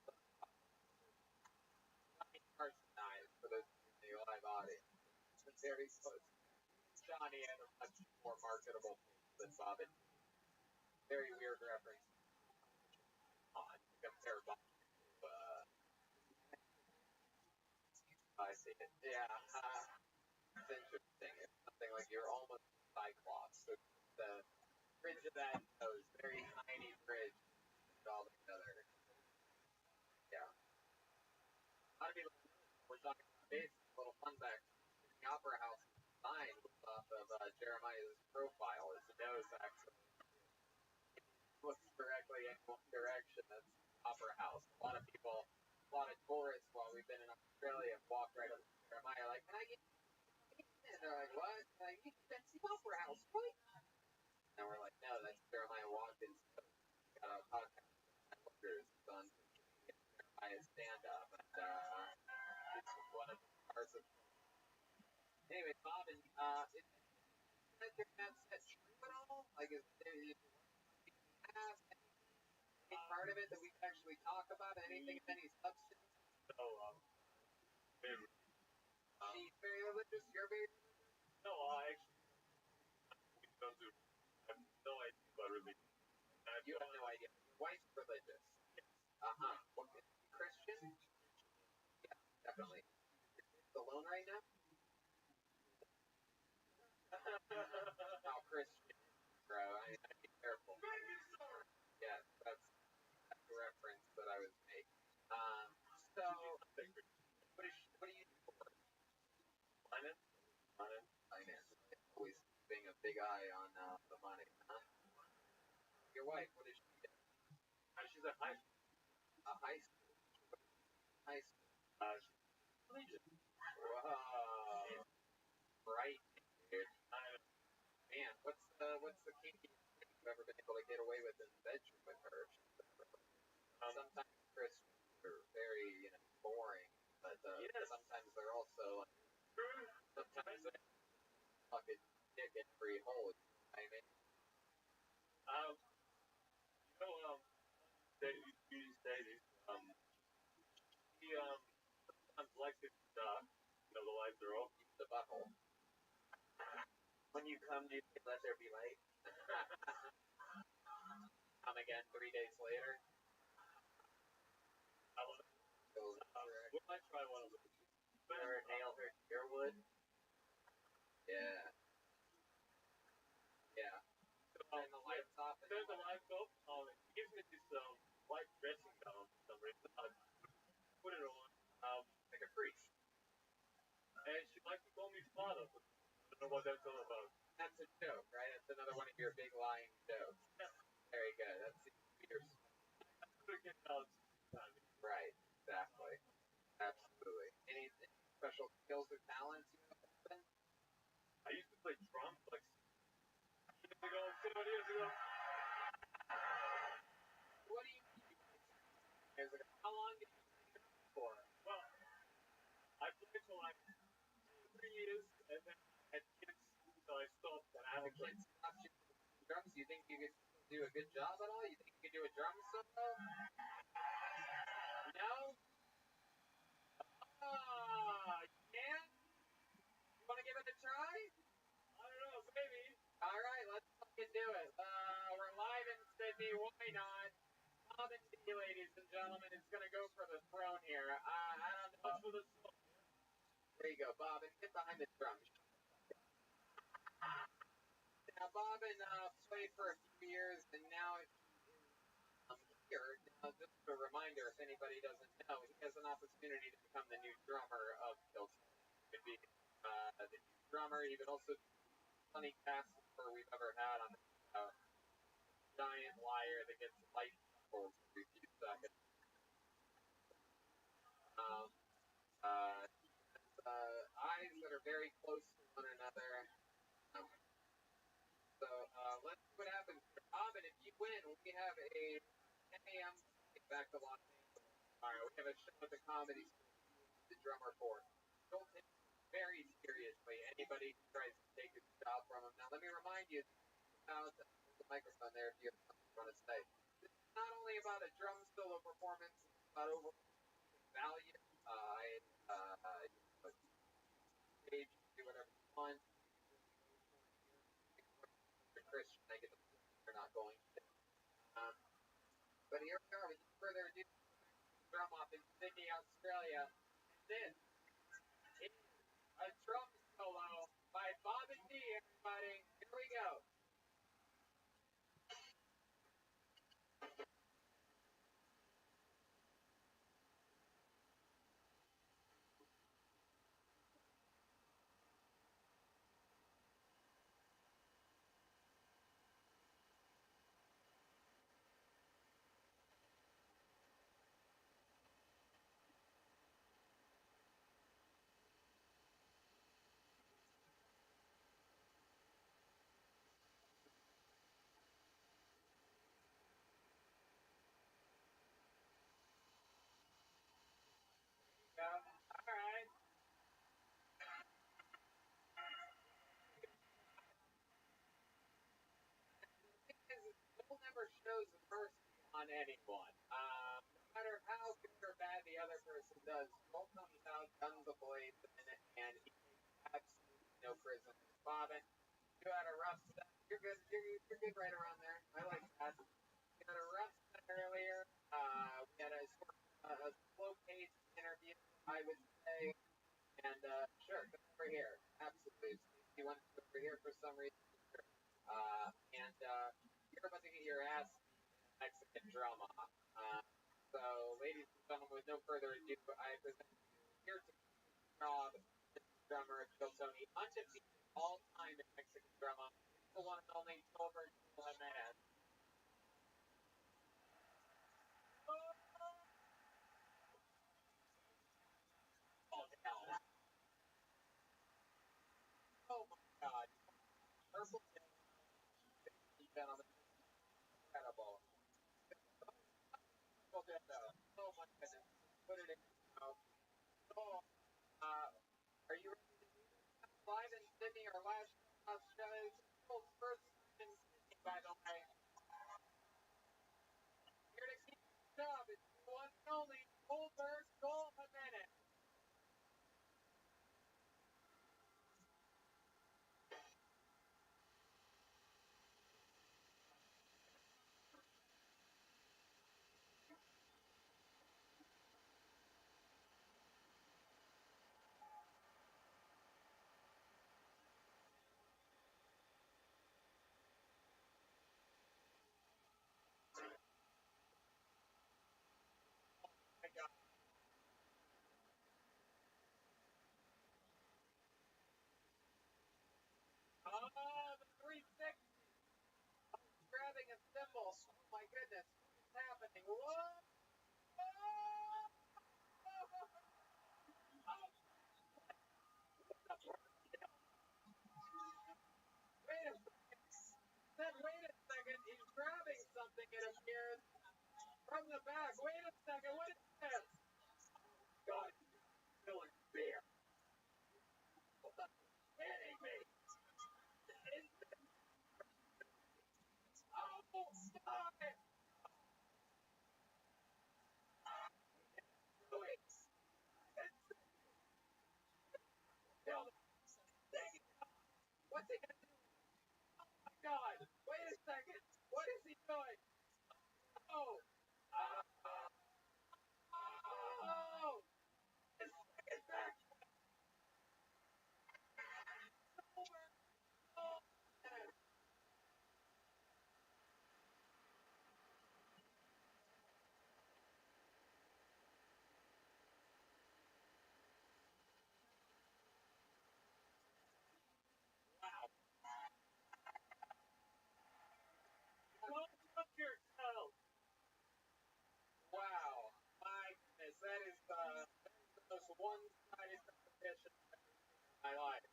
Carson and I, for those of you in the live audience, very close. Johnny had a much more marketable face than Bob and very weird reference. Compare Bob to, I see it. Yeah, it's interesting. It's something like you're almost Cyclops. So the bridge of that nose, very tiny bridge, all together. Yeah. A lot of people we're talking about base, a little fun fact. The Opera House sign was off of Jeremiah's profile. His nose actually looks directly in one direction. That's Opera House. A lot of people, a lot of tourists while we've been in Australia have walked right up to Jeremiah like, can I get in? And they're like, what? Like, that's the Opera House, right? And we're like, no, that's Jeremiah Watkins. Got a podcast on Jeremiah's stand-up. And it's one of the parts of. Anyway, Bob, and is that your set true at all? Like, is any part of it that we can actually talk about? Anything of any substance? So, She's very religious. You're very religious. no, actually, don't do. I have no idea about religion. You have no idea. Your wife's religious. What, Christian? Yeah, definitely. You're alone right now? How Christian, bro. I mean, I'd be careful. Yeah, that's the reference that I was making. So, what do you do for work? Finance. Finance. Always keeping a big eye on the money, huh? Your wife, what does she do? She's at high school. High school. High school. She's religious. Whoa. Right, dude. Man, what's the kinkiest thing you've ever been able to get away with in the bedroom with her? Sometimes Christians are very, boring, but sometimes they're also sometimes they fucking dick in every hole. You know what I mean? These days, he sometimes likes it, the light girl. The butthole. When you come, do you let there be light? Come again 3 days later. We might try one of those. Or nail her to your wood. Yeah. Yeah. Turn the lights off. Turn the lights off. He gives me this white dressing gown for some reason. I put it on. Like a priest. And she likes to call me father. But I don't know what that's all about. That's a joke, right? That's another one of your big lying jokes. Yeah. Very good. That's your. Right. Exactly. Absolutely. Any special skills or talents you have? I used to play drums like 7 years ago. What do you mean? Years ago? How long did you play drums for? Well, I played for like 3 years, and then I had kids, so I stopped. And I haven't played drums. You think you could do a good job at all? You think you could do a drum solo? No? You can? You want to give it a try? I don't know, maybe. Alright, let's fucking do it. We're live in Sydney, why not? Bob and T, ladies and gentlemen, is gonna go for the throne here. I don't know. For the song. There you go, Bob, and get behind the drums. Now, Bob played for a few years, and now here. Now, just a reminder, if anybody doesn't know, he has an opportunity to become the new drummer of Hillsong. He could be the new drummer. He could also be the funny cast member we've ever had on the giant wire that gets light pulls every few seconds. Eyes that are very close to one another. So let's see what happens. Bob, and if you win, we have a 10 a.m. back to Los Angeles tomorrow. We have a show at the Comedy Store. The drummer for. Don't take it very seriously. Anybody who tries to take his job from him. Now, let me remind you about the microphone there if you have something you want to say. This is not only about a drum solo performance, it's about overall value. Stage, do whatever you want. You're Christian, I get the point. You're not going to. up in Sydney, Australia. And this is a drum solo by Bob and D, everybody. Here we go. All right. Will never shows mercy on anyone. No matter how good or bad the other person does, Joel comes out, guns a-blazing, and he takes absolutely no prisoners. Bobbin, you had a rough set. You're good. You're good right around there. I like that. You had a rough set earlier. We had a sort of a slow paced interview, I would say. And sure, come over here. Absolutely. You want to go over here for some reason? Sure. You're about to get your ass beat in a Mexican drama. So, ladies and gentlemen, with no further ado, I present you here to job the drummer Joe Tony, undefeated all time in Mexican drama. It's the one and only Tolbert Jimenez. Oh, hell. Oh my god. Purple gentlemen, incredible. Oh my goodness. Put it in. Oh, are you ready to do this? Live in Sydney, our last show in Australia. This is Joel's first time in Sydney, by the way. Here to keep it up, it's the one and only Tolbert Jimenez. My god. The 360. Grabbing a cymbal. Oh my goodness. What is happening? Whoa! Wait a second. He's grabbing something, it appears, from the back. Wait a second. What is this? God, spilling beer. Kidding me. Oh, stop it. Wait. What's he gonna do? Oh my god. Wait a second. What is he doing? Oh. Oh. His second back. Over. Oh. Wow. Close up yourself. Wow. My goodness. That is the most one-sided competition I've ever seen in my life.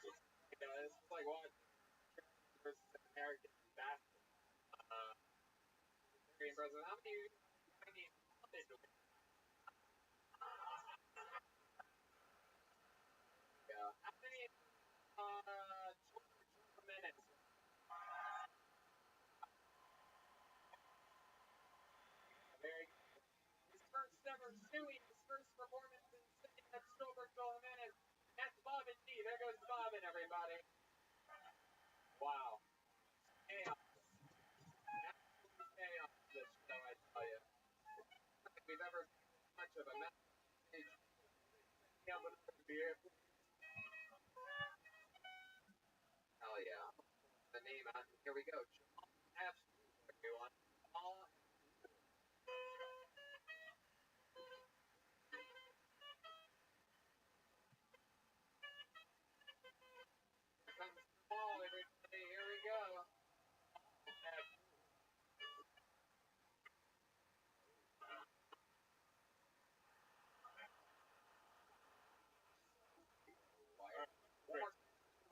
This is like watching versus American basketball. Very impressive. How many of you guys find it? Yeah. How many minutes? Very good. His first ever suing, his first performance in Sydney at Stolberg minutes. That's Bob and D. There goes Bob and everybody. Wow. Chaos. Absolute chaos this show, I tell you. I don't think we've ever of a message. Yeah, but beer. Hell yeah. The name out. Here we go. Absolutely, everyone. All comes Paul, everybody. Here we go.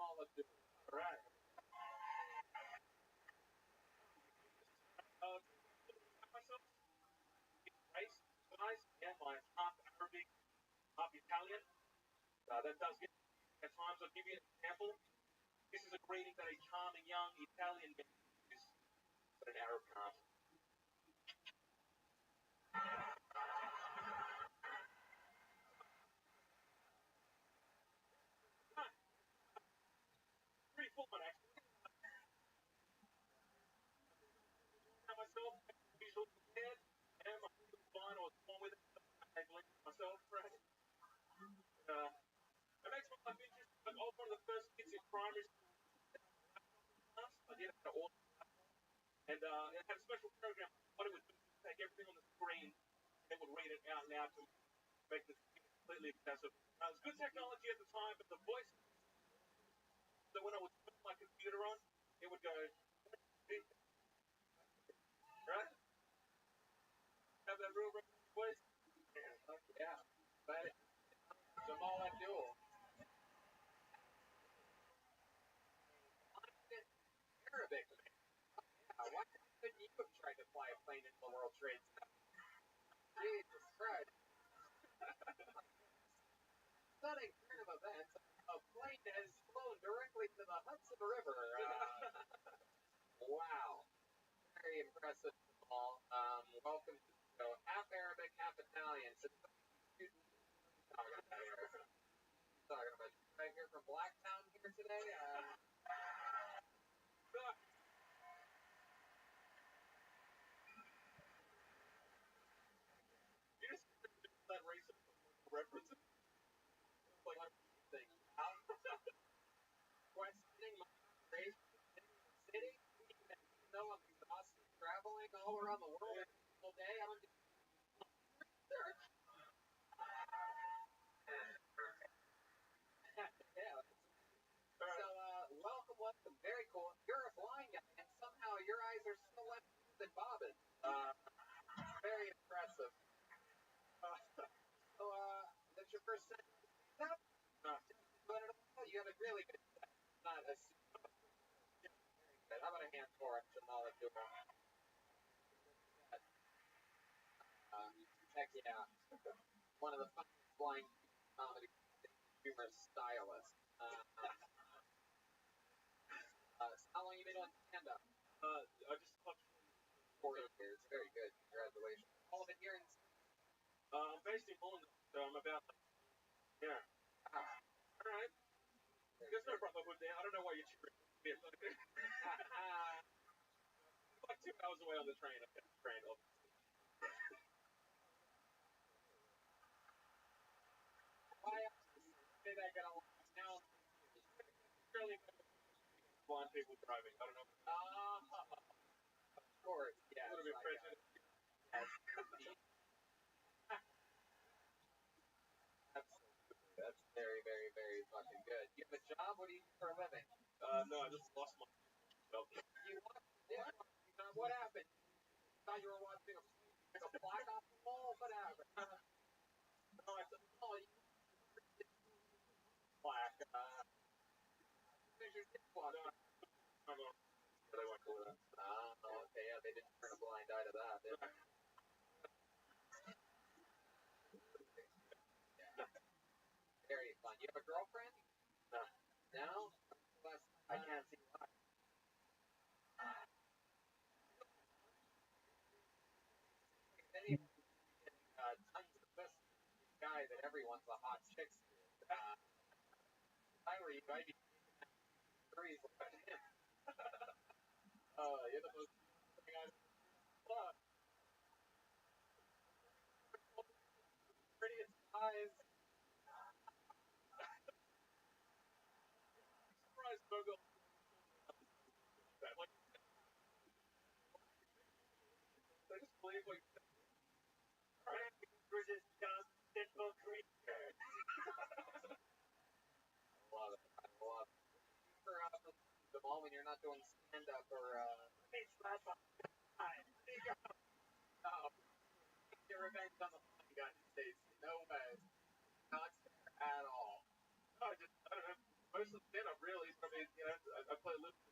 All of this. All right. Myself, rice, nice, and my half Arabic, half Italian. That does get at times. I'll give you an example. This is a greeting that a charming young Italian man uses, but an Arab can't. Pretty full one, actually. Now myself, usually prepared, and I'm fine. I was born with it. I blame myself, right? It makes my life interesting. Like, I was one of the first kids in primary school. I did have all, and it had a special program. What it would do is take everything on the screen and it would read it out loud to make the screen completely accessible. It was good technology at the time, but the voice. So when I would turn my computer on, it would go, right? Have that real voice. Yeah. But Jamal Abdul. Arabic. Yeah, why couldn't you have tried to fly a plane into the World Trade Center? Jesus Christ. Stunning turn of events. A plane has flown directly to the Hudson River. Wow. Very impressive, Jamal. Welcome to the show. Half Arabic, half Italian. So, talking about here. Talking about right here from Blacktown here today. You just that racist references. Like, Thing out. Questioning my race in the city, even though I'm exhausted traveling all around the world every single day, I'm doing research. Yeah. So, welcome. Very cool. You're a blind guy, and somehow your eyes are still left than Bobbin. Very impressive. So, that's your first time up? You have a really good set. Not a very good. How about a hand for him, Jamal Abdul? Heck yeah. One of the funniest blind comedy humor stylists. How long you been on stand-up? I just touched 4 years. Very good. Congratulations. All of it here in. I'm based in Holland, so I'm about. Yeah. All right. There's no brotherhood there. I don't know why you're cheering. Like 2 hours away on the train. I get the train, obviously. Why did I get along now? Fairly blind people driving. I don't know. Of course, yeah. A little bit prejudice. Absolutely. That's very, very, very fucking good. You have a job? What do you do for a living? No, I just lost my job. You lost your job? What happened? Thought you were watching a plaque off the wall? What happened? No, I thought, Oh, you plaque. finish your dishwasher. I'm on. They won't call that. Okay, yeah, they didn't turn a blind eye to that, did they? Yeah. Very fun. You have a girlfriend? No. No? I can't see why. Many tons of this guy that everyone's a hot chick. If I were you, I'd be threes like him. You're the most thing I've Surprise! Surprise, Bogo. Like, I just believe, like, alright, we're just dumb, simple creatures. I love it. I love it. For the mall when you're not doing stand up or It's not fun. oh, get revenge on the Flying Gun States. No way. Not fair at all. No, I don't know. Most of the stand-up really is, I mean, you know, I play a little,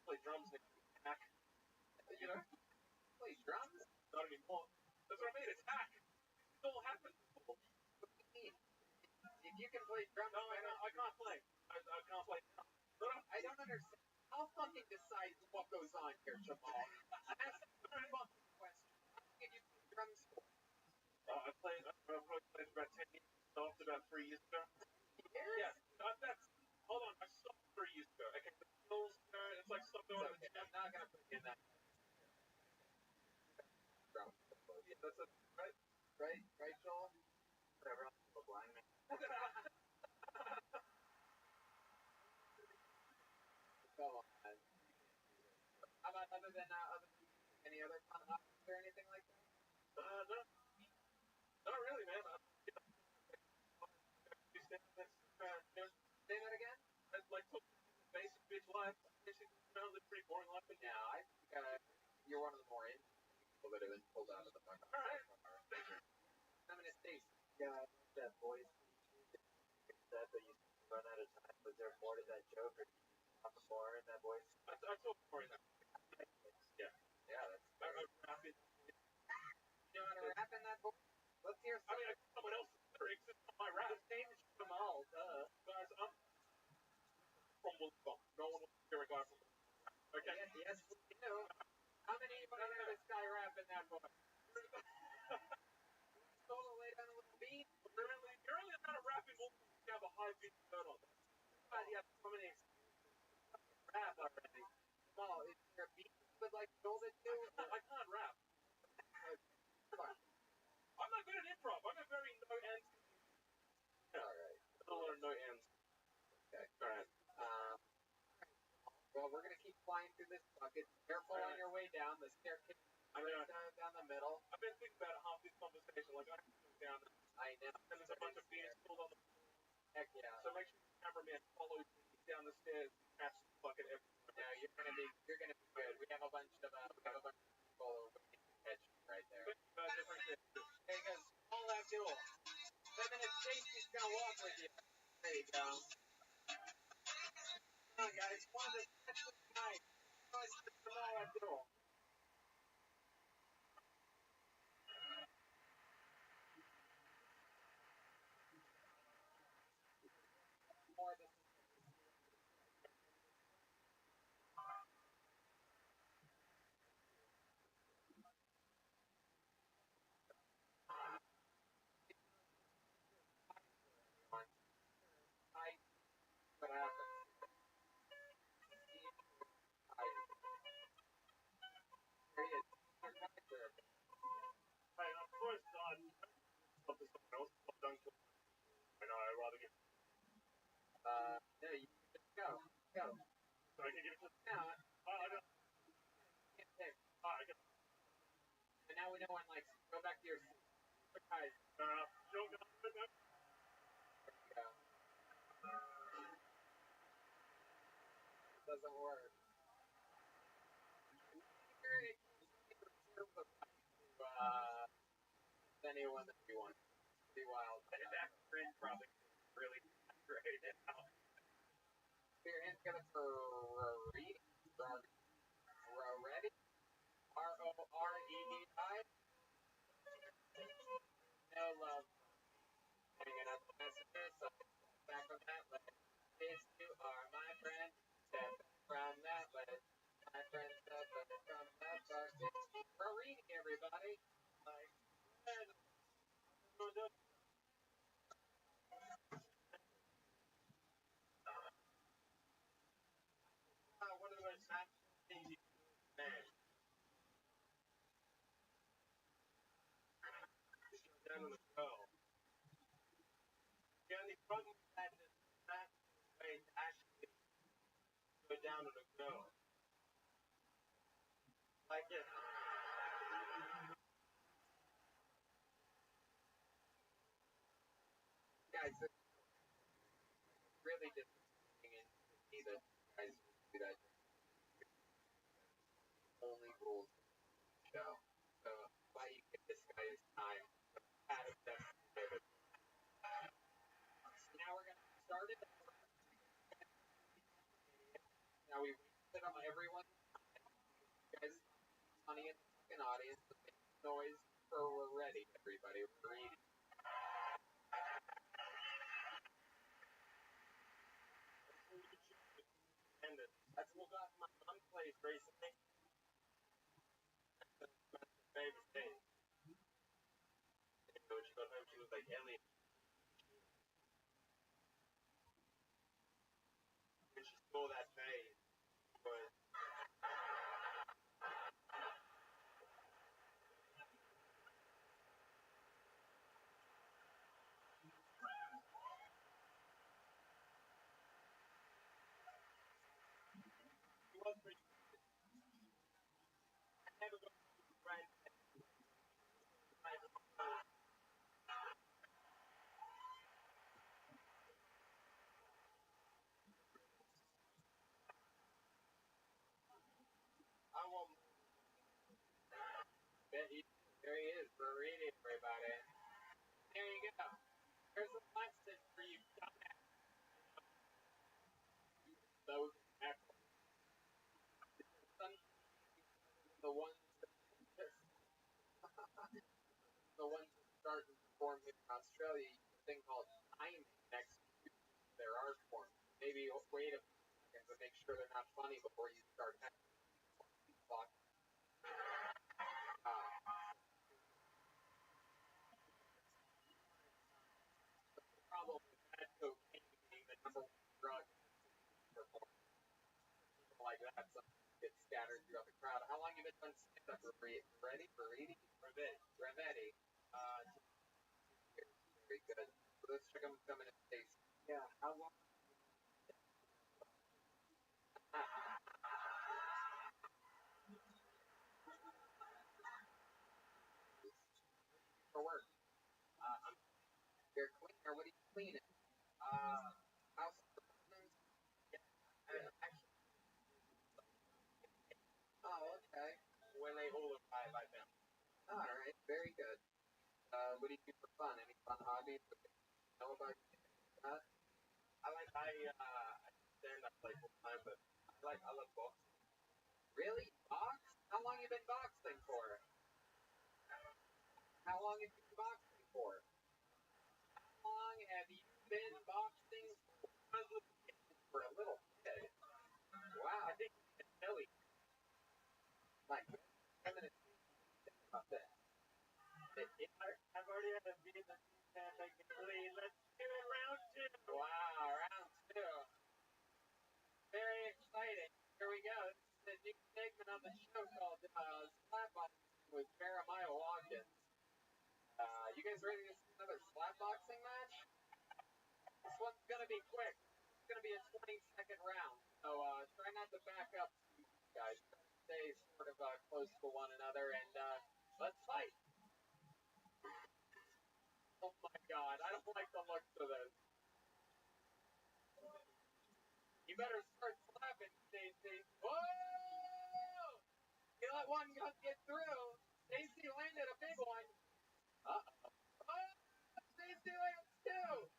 play drums and hack. You know, Play drums? not anymore. That's what I mean, it's hack. It all happened. What do you mean? If you can play drums, No, I can't play. I can't play. I don't understand. I'll fucking decide what goes on here, Jamal. Ask the fucking question. How long have you played drums for? I probably played for about 10 years. Stopped about 3 years ago. Years? Yeah, hold on, I stopped 3 years ago. Okay, the skills, it's like stop going to the Okay, gym. I'm not gonna put you in that. Drums. Yeah, that's it, right? Right, Joel? Whatever, I'm a blind man. Go on. How about other than any other fun hobbies or anything like that? No. Not really, man. Say that again? Like, basic bitch life. Basically, you know, live pretty boring life. Yeah, I think you're one of the more interesting people that have been pulled out of the fucking Alright. I'm in a state. Yeah, I like that voice. That you run out of time. Was there more to that joke, or did you talk more in that voice? I talk more in that. Yeah. Yeah, that's I rap it. you know how to rap in that voice? Let's hear I mean, I got someone else's lyrics. It's not my rap. The name's Jamal, Guys, I'm from Wollongong. No one wants to hear a guy from Wollongong. Okay? Yes, we do. How many of you want to hear this guy rap in that voice? Solo lay down a little beat. You're only allowed to rap in Wollongong if you have a high pitched note on that. God, you have so many rap already. Jamal, is there a beat you would like Joel to do? I can't rap. I'm not good at improv. I'm a very no ends. Alright. I don't learn no ends. Okay. Alright. Well, we're gonna keep flying through this bucket. Careful on your way down. The staircase I know. down the middle. I've been thinking about half this conversation. Like, I have to go down there. I know. And there's a bunch of beers spilled on the floor. Heck yeah. So make sure the cameraman follows me down the stairs and catches the bucket every time. No, you're gonna be good. We have a bunch of people waiting to catch you right there. Different things. Hey guys, all that duel. 7 minutes Stacy's gonna walk with you. There you go. Come on guys, one of the catch this night. Let's do all that duel. More of this. What happened? Here he is. Hey, of course, stop to someone else. Stop done. I know, I'd rather get. No, you just go. Go. So I can give it to. No, I don't. can't pick. I can. And now we know one likes. Go back to your seat. Guys, Don't go. there you go. Doesn't work. Here it can reserve the right to anyone that you want. Be wild. That friend probably really great now. Put your hands together for Rory. Ready? R-O-R-E-D-I. No love. Hanging up the messages. So back from that list. These two are my friends. Step from that list. My friends step from that list. Rory, everybody. My friend. One of the most natural things you can do as a man. Down on the girl. struggle with that in a practical way to actually go down on a girl. Like it. Guys, it's really disappointing and to see that you guys do that only rules of the show. So why you give this guy his time? Out of them. So now we're gonna start it. Now we wasted on everyone's time. You guys funny in the fucking audience, but make noise for we're ready, everybody. We're reading. And that's what got my mom plays recently. That's my favorite thing. You know, when she got home, she was like, Elliot. When she saw that face, but she was pretty. I never got to be friends. I want bet he. There he is. We're reading, everybody. There you go. There's a lesson for you dumbass. Those assholes. The ones that the ones that start and perform here in Australia use a thing called timing next to their art form. Maybe wait a few seconds and make sure they're not funny before you start acting. Fuck. The problem with that cocaine being the number one drug for people like that sometimes get scattered throughout the crowd. How long have you been doing stand-up? Ready? Revetti. Very good. So let's check them coming in pace. Yeah, how long? For work. I'm You're a cleaner. What are you cleaning? House apartments? Actually. Oh, okay. when they all arrive, I found. Alright, very good. What do you do for fun? Any fun hobbies that you know about that? I stand up like full time, but I love boxing. Really? Box? How long you been boxing for? How long have you been boxing for? How long have you been boxing for? A little kid. Wow. I think it's silly. My God. I'm gonna think about that. I've already had a Vietnam campaign lead. Let's do it round two. Wow, round two. Very exciting. Here we go. This is a new segment on the show called Slapboxing with Jeremiah Watkins. You guys ready to see another slapboxing match? This one's gonna be quick. It's gonna be a 20-second round. So try not to back up too much, guys. Stay sort of close to one another and let's fight. Oh my God, I don't like the looks of this. You better start slapping, Stacy. Whoa! You let one gun get through. Stacy landed a big one. Uh-oh. Oh! Stacy lands two.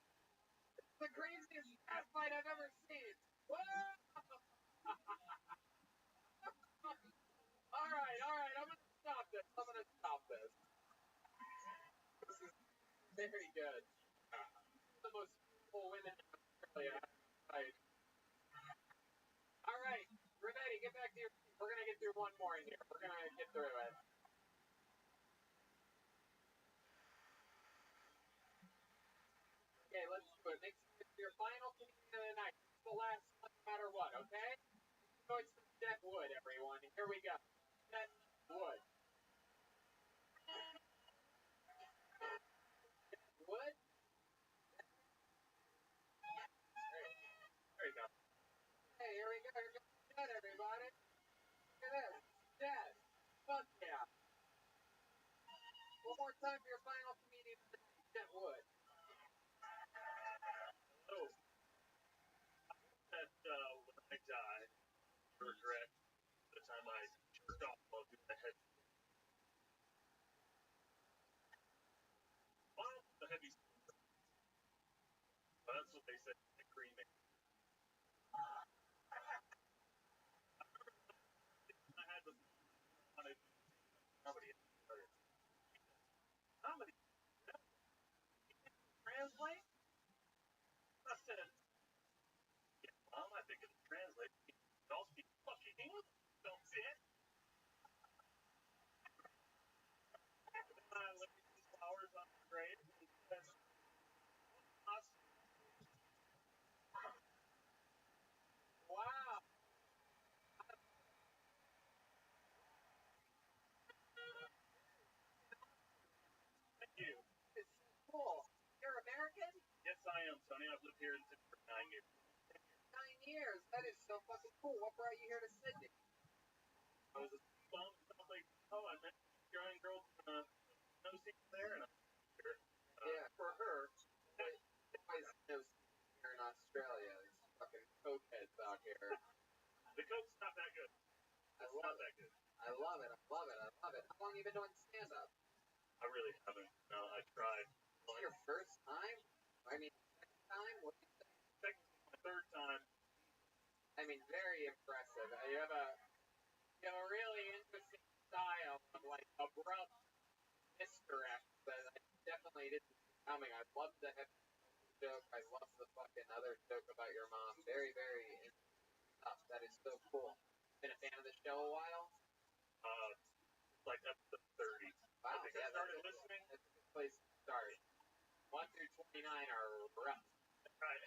It's the craziest cat fight I've ever seen. Whoa! all right. I'm gonna stop this. This is very good. The most beautiful women in Australia. Right. All right, Renee, get back to your seat. We're gonna get through one more in here. We're gonna get through it. Okay, let's do it. Make sure it's your final comedian of the night. It's the last one, no matter what. Okay? So it's from Jet Wood, everyone. Here we go. Jet Wood. Wood? time for your final comedian of the night, Jet Wood. Oh. That when I die, I regret the time I jerked off while doing the head. Well, the heavy. That's what they said. The cremate. I had the comedy. Comedy. Translate? I said, yeah, Mom, I think it's translate. Y'all speak fucking English, don't see it? I laid some flowers on the grave and said, Wow. Thank you. It's so cool. You're American? Yes, I am, Tony. I've lived here in Sydney for 9 years. 9 years. That is so fucking cool. What brought you here to Sydney? I was a bum. Like, oh, I met a young girl from no scene there, and I'm here. Yeah, for her, always no here in Australia. These fucking cokeheads out here. The coke's not that good. I love it. I love it. I love it. I love it. How long have you been doing stand-up? I really haven't. No, I tried. Is it your first time? I mean, second time? What do you think? Second, my third time. I mean, very impressive. You have a really interesting style of like abrupt misdirect that I definitely didn't see coming. I love the heavy joke. I love the fucking other joke about your mom. Very, very interesting stuff. That is so cool. Been a fan of the show a while? Like episode 30. Wow, I think I started listening. That's a good place to start. 1 through 29 are rough. Right.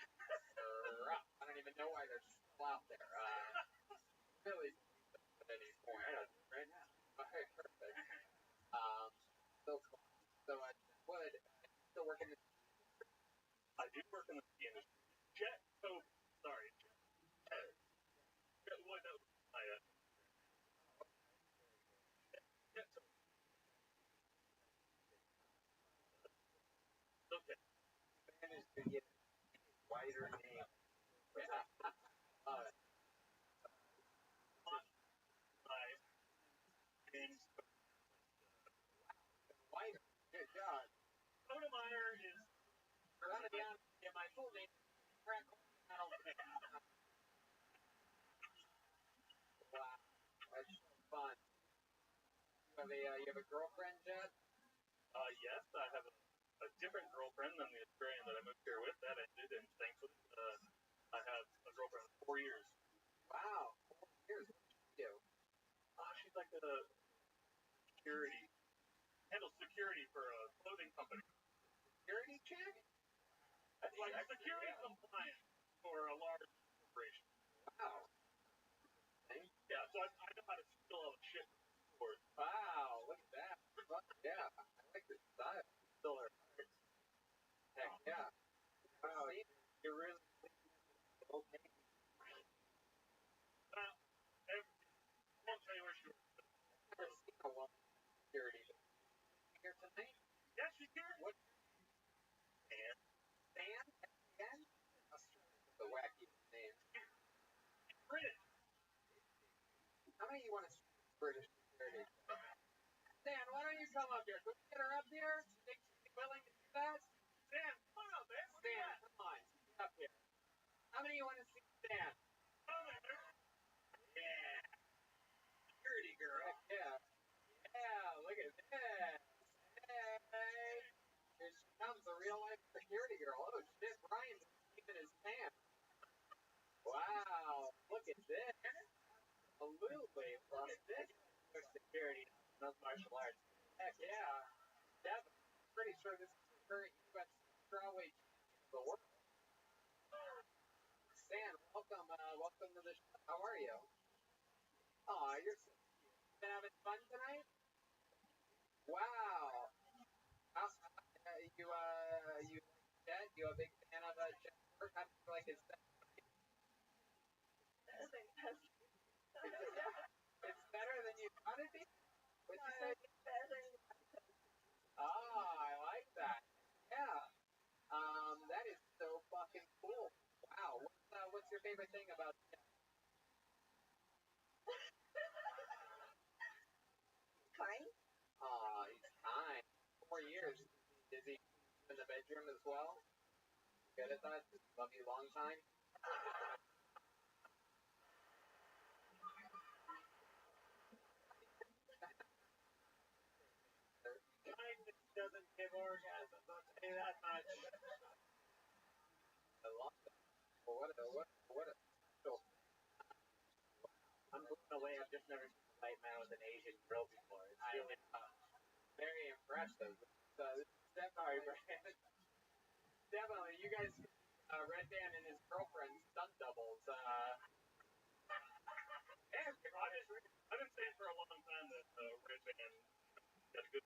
Rough. I don't even know why they're still out there. Really at any point. Right now. Okay, perfect. So cool. So Wood, still working in the industry? I do work in the industry. Jet Wood, that was my okay. Managed to get a wider name. Yeah. My name's Wider. Good God. Sotomayor is. Gotta be honest with you, my full name is Frank. Wow. That's so fun. You have a girlfriend, Jet? Yes, I have a different girlfriend than the Australian that I moved here with. That ended, and thankfully, I have a girlfriend of 4 years. Wow, 4 years. What did she do? She's like a security, handles security for a clothing company. Security chick? That's like security compliance for a large corporation. Wow. Yeah, so I know how to steal all the shit from the stores. Wow, look at that. Yeah, I like your style. Still there. Heck yeah. Wow, you're really okay. Well, I won't tell you where she works. I've never seen a woman security. Here tonight? Yeah, she's here. What? And Stan? Again? Australia's the wackiest name. British. How many you want to see British security? Stan, why don't you come up here? Can we get her up here? You think she'd be willing to do that? Stan, come on, man. Stan, come on. Get up here. How many you want to see Stan? Yeah. Security girl. Heck yeah. Yeah, look at this. Hey. Here she comes, a real life security girl. Oh shit, Brian's keeping his pants. Wow, look at this. Absolutely. Look at this. There's security. That's martial arts. Heck yeah. Definitely. Pretty sure this is the current UFC strawweight champion of the world. Stan, welcome to the show. How are you? Aw, you're so cute. Been having fun tonight? Wow. You like Jet? You a big fan of Jet's work? How do you like his set? It's better than you thought it'd be? What'd you say? Oh, Jim as well. Good at that. Love you long time. Kindness doesn't give orgasms, I'll tell you that much. I love that. What a special. I'm blown away. I've just never seen a white man with an Asian girl before. It's really very impressive. Definitely, definitely. You guys, Red Band and his girlfriend, stunt doubles. Yeah, I've been saying for a long time that Red Band got a good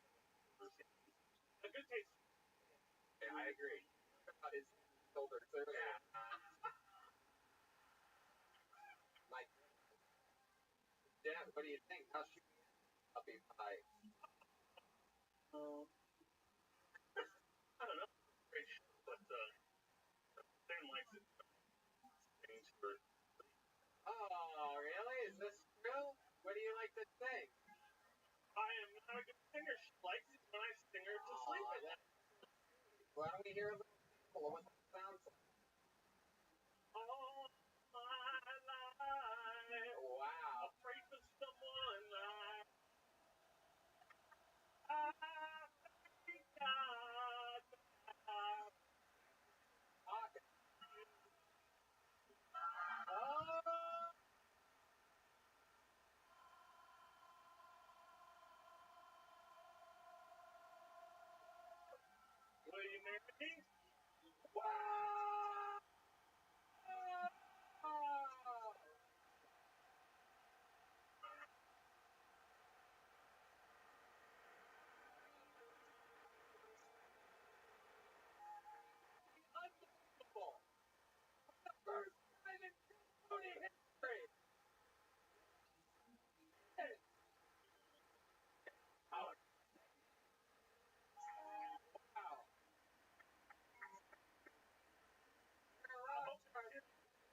taste. Yeah, I agree. About his shoulders earlier. Mike, Dad, what do you think? How should we puppy pie? I don't know. Great show, but Dan likes it. Things for. Oh, really? Is this true? What do you like to sing? I am not a good singer. She likes it when I sing her to sleep at night. Why don't we hear a little sample of what that sounds like? All my life. Wow. I pray for someone I thank God. Oh! Will you marry me? Wow! Unbelievable! The first time in Tony history! Wow!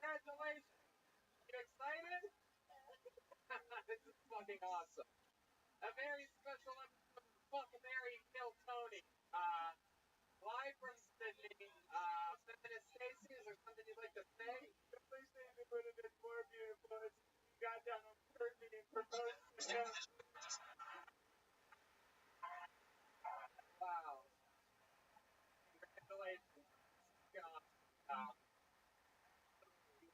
Congratulations! You excited? This is fucking awesome. A very special episode of Fuck, Marry, Kill Tony. Live from Sydney. Feminist Stacy, is there something you'd like to say? The place thing that would have been more beautiful is you got down on me and proposed to him. Wow. Congratulations.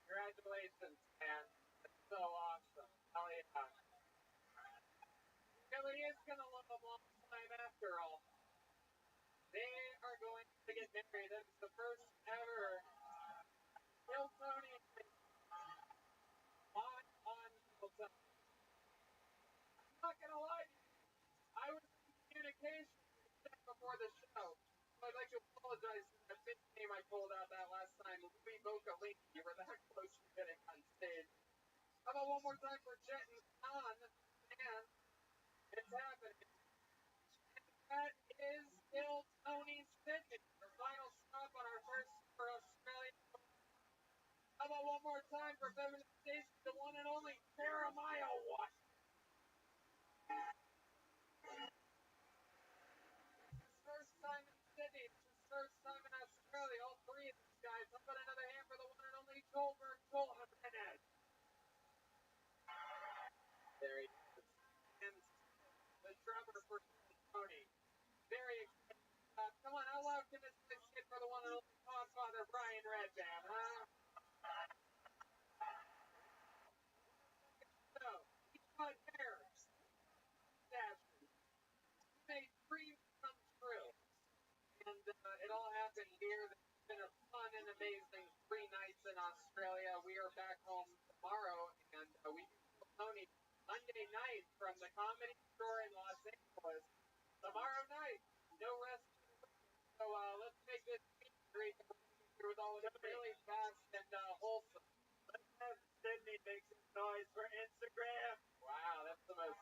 Congratulations, man. That's so awesome. Hell yeah. Really is gonna love a long time after all. They are going to get married. That is the first ever Kill Tony on Kill Tony. I'm not gonna lie to you. I was in communication before the show. So I'd like to apologize for that fake name I pulled out that last time. Louis Vocalini. You were that close to getting on stage. How about one more time for Jet and Khan? And it's happening. That is still Tony Sydney. Our final stop on our first for Australia. How about one more time for Feminist Station, the one and only Jeremiah Watt? His first time in Sydney. It's his first time in Australia. All three of these guys. How about another hand for the one and only Goldberg Jimenez? There he is. And the drummer for Tony. Very excited. Come on, how loud can this place get for the one and only Podfather Brian Redband, huh? So, he cut hair. He made dreams come true. And it all happened here. It's been a fun and amazing 3 nights in Australia. We are back home tomorrow, and we do Tony Monday night from the Comedy Store in Los Angeles. Tomorrow night, no rest. So let's make this great with all of it really fast and wholesome. Let's have Sydney make some noise for Instagram. Wow, that's the most.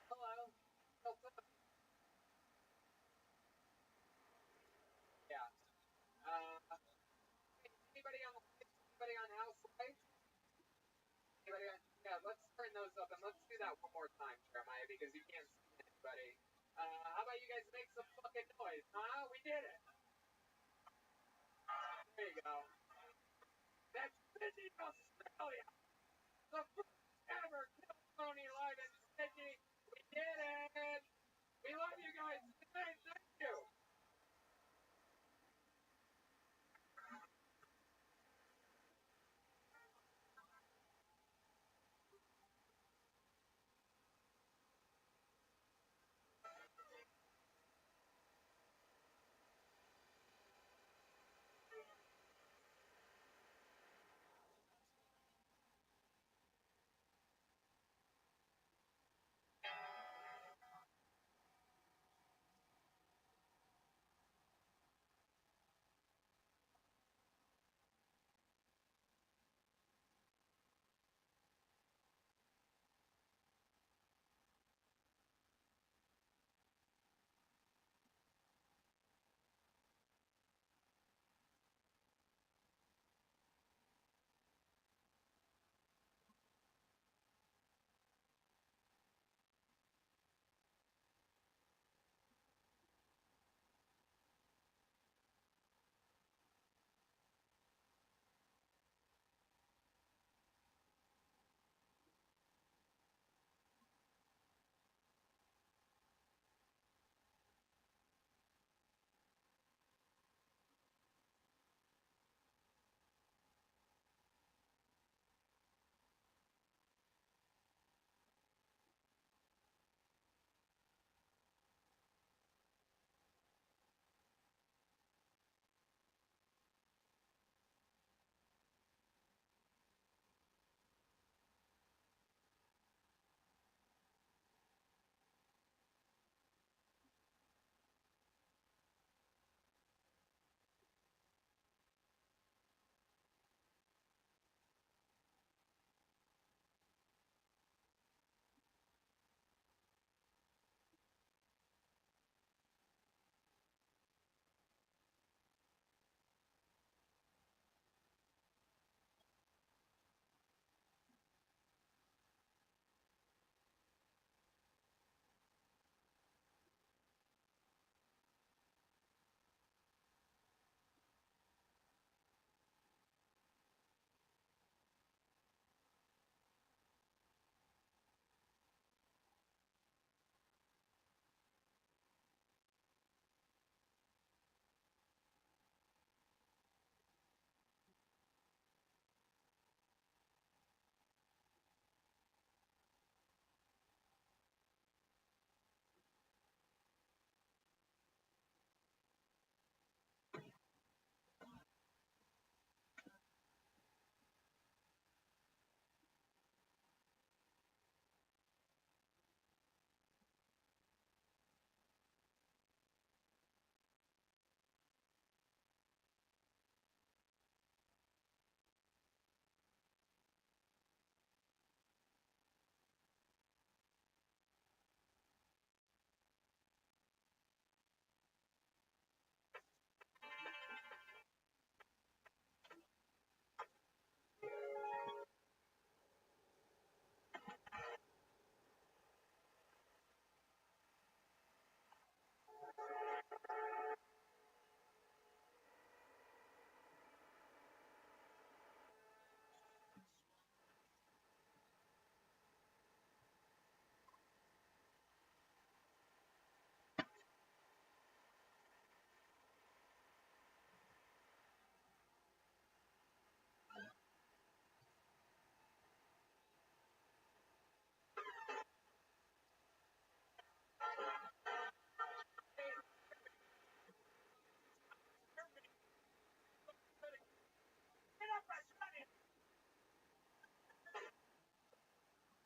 Hello. Yeah. Anybody on House Lights? Anybody on up, and let's do that one more time, Jeremiah, because you can't see anybody. How about you guys make some fucking noise, huh? We did it. There you go. That's Sydney, Australia. The first ever Kill Tony live in Sydney. We did it. We love you guys. Good night. Thank you.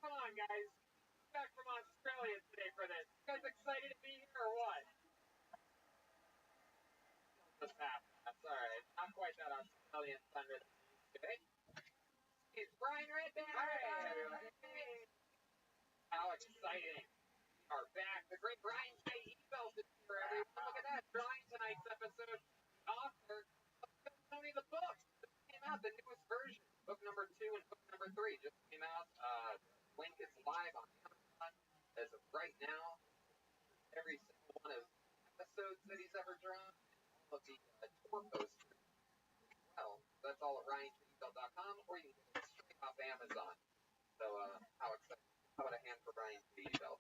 Come on, guys. Back from Australia today for this. You guys excited to be here or what? Just half. That's alright. Not quite that Australian thunder today. It's Brian Redback. Hi, everybody. How exciting. We are back. The great Brian J. Ebelt is here, everyone. Look at that. Drawing tonight's episode. Author of Tony the Book. Just came out, the newest version. Book number 2 and book number 3 just came out. Link is live. as of right now, every single one of episodes that he's ever drawn, all of the tour posters as well. So that's all at RyanKDBelt.com, or you can get it straight off Amazon. So how exciting! How about a hand for Ryan KDBelt?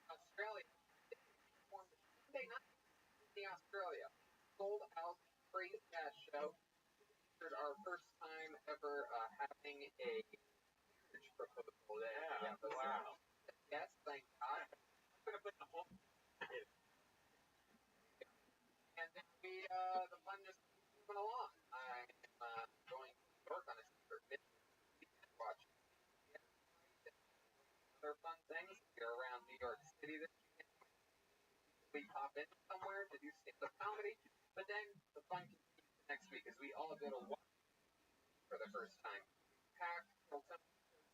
Australia, Monday night in Australia, sold out, crazy ass show. Featured our first time ever having a marriage proposal there. Yeah, wow. Yes, thank God. I'm gonna put the whole. And then the fun just keeps moving along. I am going to New York on a secret mission this weekend, watching other fun things. We're around New York City this weekend. We pop in somewhere to do stand-up comedy, but then the fun continues next week as we all go to Washington for the first time. Packed till some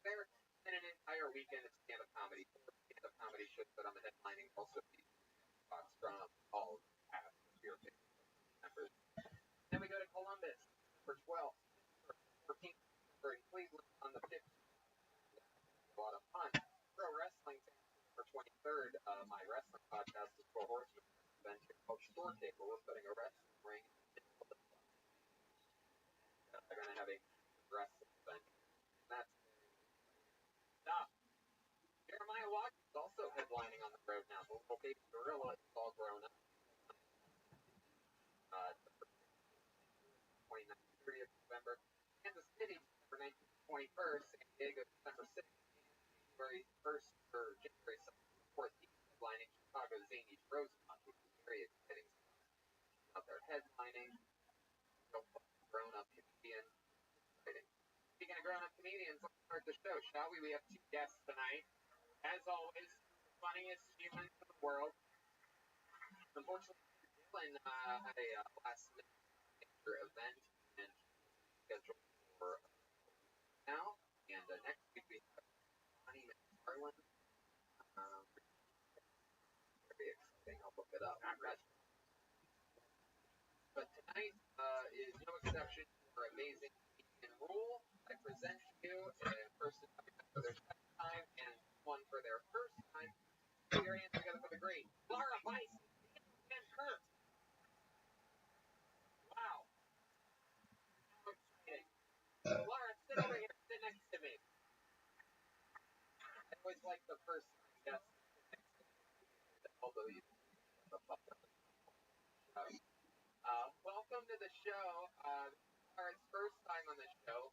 there, and an entire weekend of stand-up comedy. 4 stand-up comedy shows that I'm headlining, also spots from all of the past year members. Then we go to Columbus for 12th, 14th for in Cleveland on the 15th. A lot of fun. Pro Wrestling for 23rd. My wrestling podcast is Pro Horseman event called Store Table. We're putting a wrestling ring in the middle of the club. They're going to have a wrestling event. And that's stuff. Jeremiah Watkins also headlining on the road now. The little baby gorilla is all grown up. 29th, 30th November. Kansas City, December 19th, 21st. San Diego, December 6th. And January 1st or January 4th. Headlining Chicago Zany's Rosemont, which is very exciting. Out there headlining. Grown up comedian. Exciting. Speaking of grown up comedians, let's start the show, shall we? We have 2 guests tonight. As always, the funniest humans in the world. Unfortunately, Dylan had a last-minute event and scheduled for now. And next week we have Bonnie McFarland. Very exciting. I'll look it up. But tonight is no exception for amazing comedian rule. I present to you a person for their second time and one for their first time. Put your hands together for the great Laura Weiss and Kirk. Wow. How exciting. Laura, sit over here. Sit next to me. I always like the first time guests sit next to me. Although you welcome to the show. Laura's first time on the show.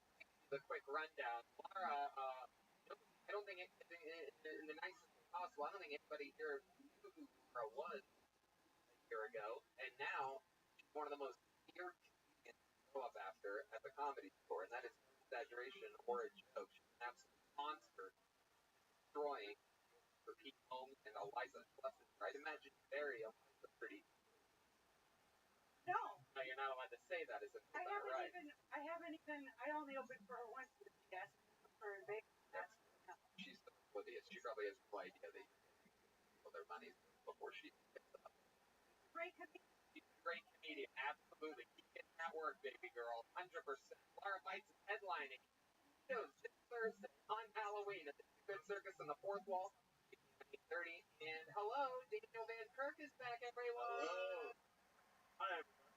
The quick rundown. Laura, I don't think in the nicest way possible, I don't think anybody here knew who Laura was a year ago, and now she's one of the most feared comedians to go up after at the Comedy Store, and that is no exaggeration or a joke. She's an absolute monster, destroying for Pete Holmes and Eliza Schlesinger. I'd imagine you bury Eliza pretty. No. No, you're not allowed to say that, is it? I only opened for her once with the guest for a big. She's oblivious. She probably has no idea that their money before she gets up. Great comedian. She's a great comedian, absolutely. Keep getting that work, baby girl. 100%. Laura Weiss is headlining shows this Thursday on Halloween at the Good Circus on the 4th Wall, 8:30. And hello, Daniel Van Kirk is back, everyone. Hello. Hi, everybody.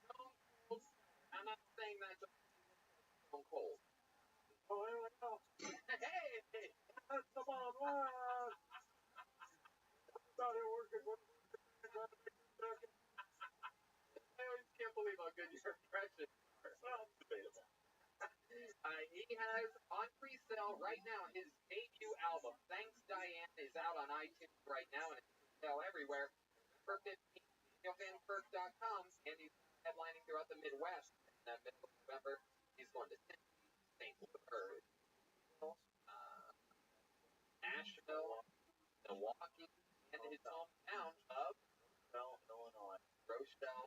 Stone Cold. I'm not saying that just Stone Cold. Oh, here we go. Hey! That's the bottom line. Started working with I always can't believe how good your impressions are. well, debatable. He has on pre-sale right now his debut album, Thanks Diane, is out on iTunes right now and it's for sale everywhere. November 15th, DanielVanKirk.com, and he's headlining throughout the Midwest. In the middle of November, he's going to Tennessee, St. Louis, Nashville, Milwaukee, and his hometown of Illinois. Rochelle.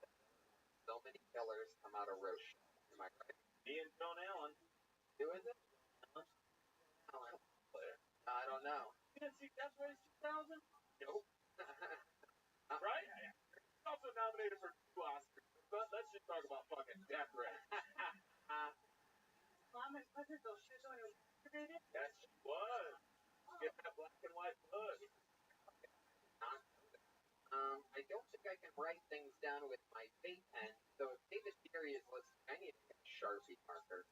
So many killers come out of Rochelle. Am I right? Me and John Allen. Who is it? Allen. I don't know. You didn't see Death Race 2000? Nope. Right? He's also nominated for 2 Oscars. But let's just talk about fucking Death Race. Mom and wasn't those shits on your activated? That shit was. Get that black and white blood. I don't think I can write things down with my vape pen, so if David Geary is listening, I need to get a Sharpie marker.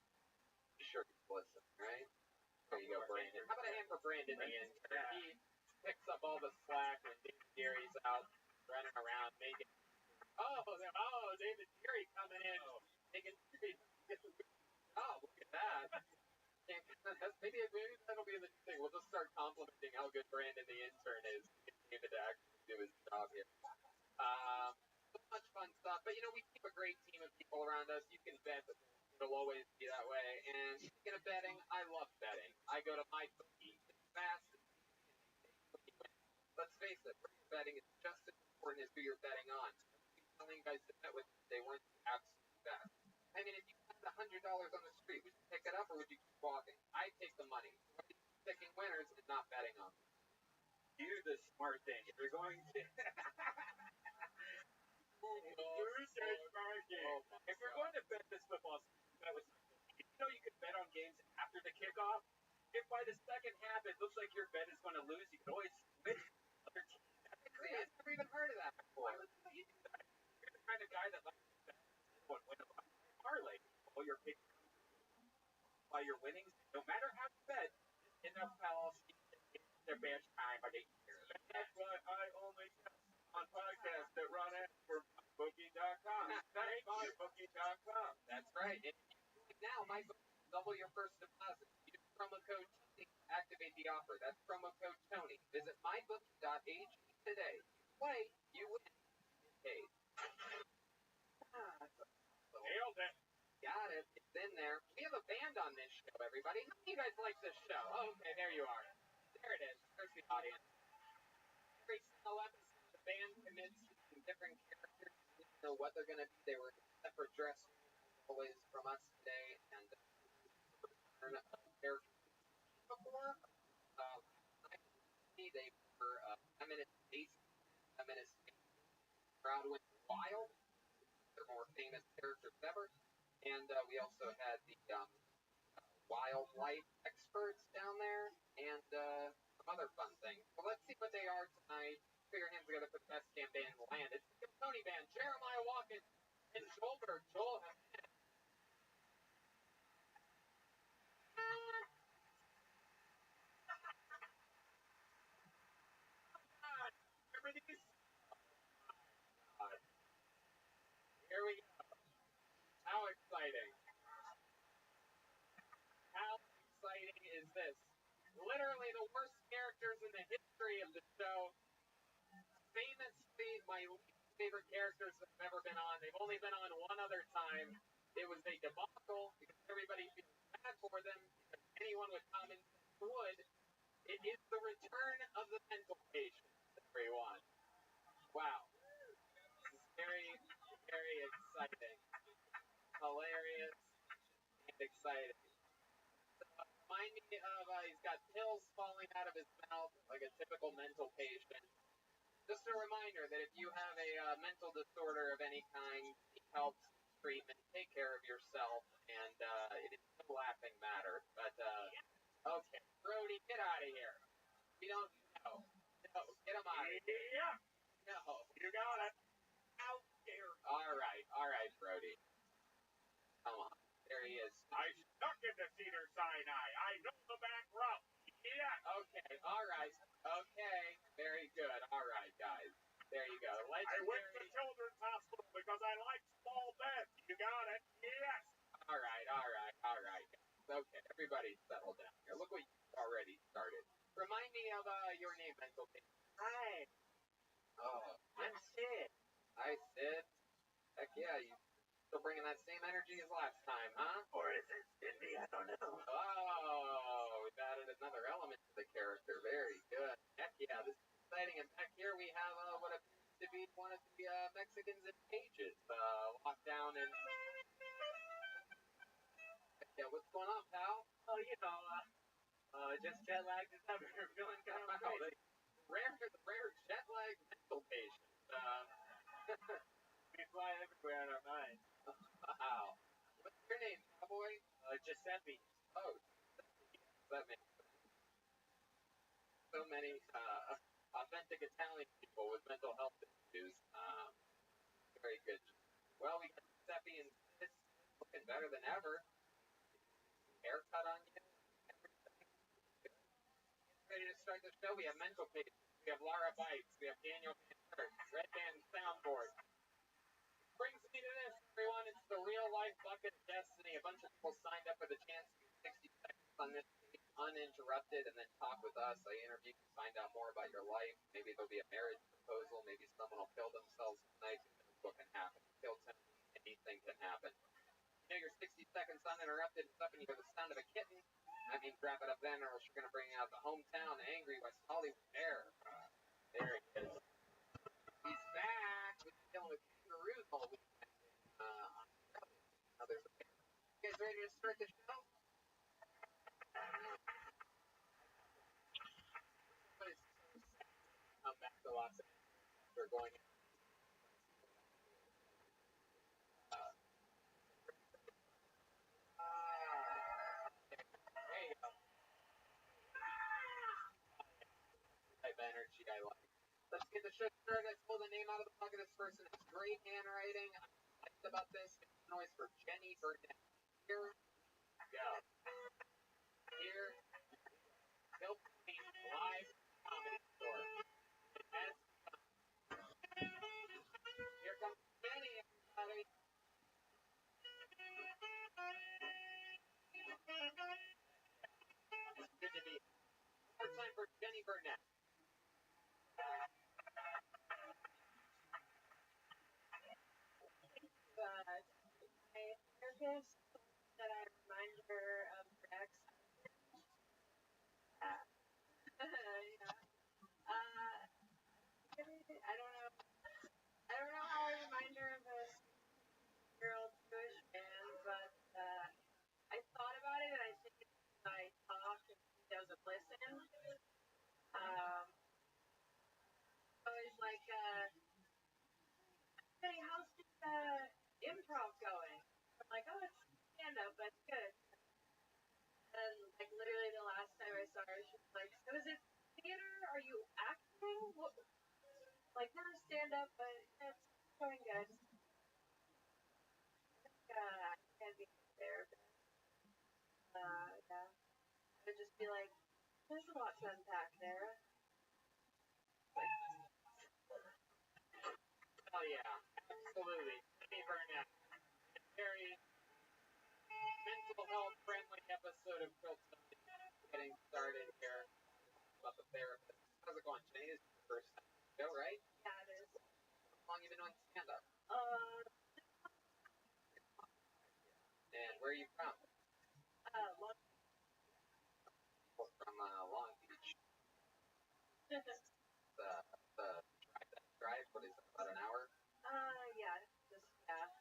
Sure he's listening, right? There you go, Brandon. How about a hand for Brandon the intern? Yeah. He picks up all the slack when David Geary's out running around making. David Geary coming in, making. Oh, look at that. Maybe that'll be the new thing. We'll just start complimenting how good Brandon the intern is to get David to actually do his job here. So much fun stuff. But we keep a great team of people around us. You can bet that it'll always be that way. And speaking of betting, I love betting. I go to my bookie. It's fast, it's easy, and they pay when you win. Let's face it, where you're betting is just as important as who you're betting on. I was telling you guys to bet with me, they weren't the absolute best. I mean, if you had $100 on the street, would you pick it up or would you keep walking? I'd take the money. So I'd keep picking winners and not betting on them. Do the smart thing. If you're going to... If you're going to bet this football season, bet with something. You can bet on games after the kickoff. If by the second half it looks like your bet is going to lose, you can always switch to other team. I've never even heard of that before. You do that. You're the kind of guy that likes to bet and win a parlay. All your picks by your winnings, no matter how you bet, enough policy it's their best time of the year. That's why I only on podcasts that run after MyBookie.com. That's MyBookie.com. That's right. And now, MyBookie, double your first deposit. Use promo code Tony to activate the offer. That's promo code Tony. Visit mybookie.ag today. Play, you win, you get paid. Nailed it. Got it. It's in there. We have a band on this show, everybody. How do you guys like this show? Oh, okay, there you are. There it is. There's the audience. Every single episode, the band commits to different characters. We don't know what they're going to be. They were in separate dress rooms, as always, from us today. And this is the return of characters we've seen before. Last night, they were Feminist Basic, Feminist Proudwin Wild. They're more famous characters ever. And we also had the wildlife experts down there and some other fun things. So let's see what they are tonight. Put your hands together for the best damn band in the land. It's the Tony Band, Jeremiah Watkins, and Joelberg. Joel, here we go. How exciting. How exciting is this? Literally the worst characters in the history of the show. Famously, my least favorite characters that have ever been on. They've only been on one other time. It was a debacle because everybody feels bad for them because anyone with common sense would. It is the return of the mental patient, everyone. Wow. This is very, very exciting. Hilarious and exciting. Remind me of, he's got pills falling out of his mouth like a typical mental patient. Just a reminder that if you have a mental disorder of any kind, seek help, seek treatment, take care of yourself, and it is no laughing matter. But, okay, Brody, get out of here. We don't know. No, get him out of here. Yeah. No. You got it. Out there. All right, Brody. Come on. There he is. I stuck in the Cedar Sinai. I know the back route. Yeah. Okay, all right. Okay, very good. All right, guys. There you go. I went to Children's Hospital because I like small beds. You got it. Yes. All right. Okay, everybody settle down here. Look what you've already started. Remind me of your name, mental patient. Hi, Oh, I'm Sid. hi, Sid. Heck yeah, you still bringing that same energy as last time, huh? Or is it Cindy? I don't know. Oh, we've added another element to the character. Very good. Heck yeah, this is exciting. And back here we have what appears to be one of the Mexicans in cages locked down in... Heck yeah, what's going on, pal? Oh, just jet lagged and stuff. You're feeling kind of Wow, crazy. the rare jet lag mental patient. We fly everywhere in our minds. Wow. What's your name, cowboy? Giuseppe. Oh, that makes so many authentic Italian people with mental health issues. Very good. Well, we got Giuseppe and this looking better than ever. Haircut on you. Ready to start the show. We have mental pages. We have Laura Bites. We have Daniel Van Hurt. Red Band Soundboard. Brings me to this, everyone. It's the real life bucket of destiny. A bunch of people signed up for the chance to get 60 seconds on this page, uninterrupted, and then talk with us. I interview you, find out more about your life. Maybe there'll be a marriage proposal. Maybe someone will kill themselves tonight. What can happen? Kill tonight. Anything can happen. You know, your 60 seconds uninterrupted is up, and you hear the sound of a kitten. I mean, wrap it up then, or else you're going to bring out the hometown angry West Hollywood bear. There he is. He's back. We've been dealing with kangaroos all weekend. Now there's a bear. You guys ready to start the show? Everybody's so sad to come back to Los Angeles. They're going there you go. Type of energy I like. Let's get the show started. Let's pull the name out of the bucket. This person has great handwriting. I'm excited about this. Make some noise for Jenny Burnett. Here we go. Here, Bill Payne, live comedy store. As here comes Jenny, everybody. It's good to be here. More time for Jenny Burnett. My therapist that I remind her of her ex. Yeah. I don't know. I don't know how I remind her of a 16-year-old Jewish man, but I thought about it, and I think if I talk and she doesn't listen, I was like, hey, how's the improv going? I'm like, oh, it's stand-up, but it's good. And like literally the last time I saw her, she was like, so is it theater? Are you acting? What? Like, not stand-up, but it's going good. I can't be a therapist. Yeah. I would just be like, there's a lot to unpack there. Oh yeah, absolutely. Jenny Burnett. A very mental health friendly episode of Quilt Study. Getting started here about the therapist. How's it going, Jenny? This is your first time on the show, right? Yeah, it is. How long have you been doing stand-up? And where are you from? From Long Beach. The drive, what is it, about an hour?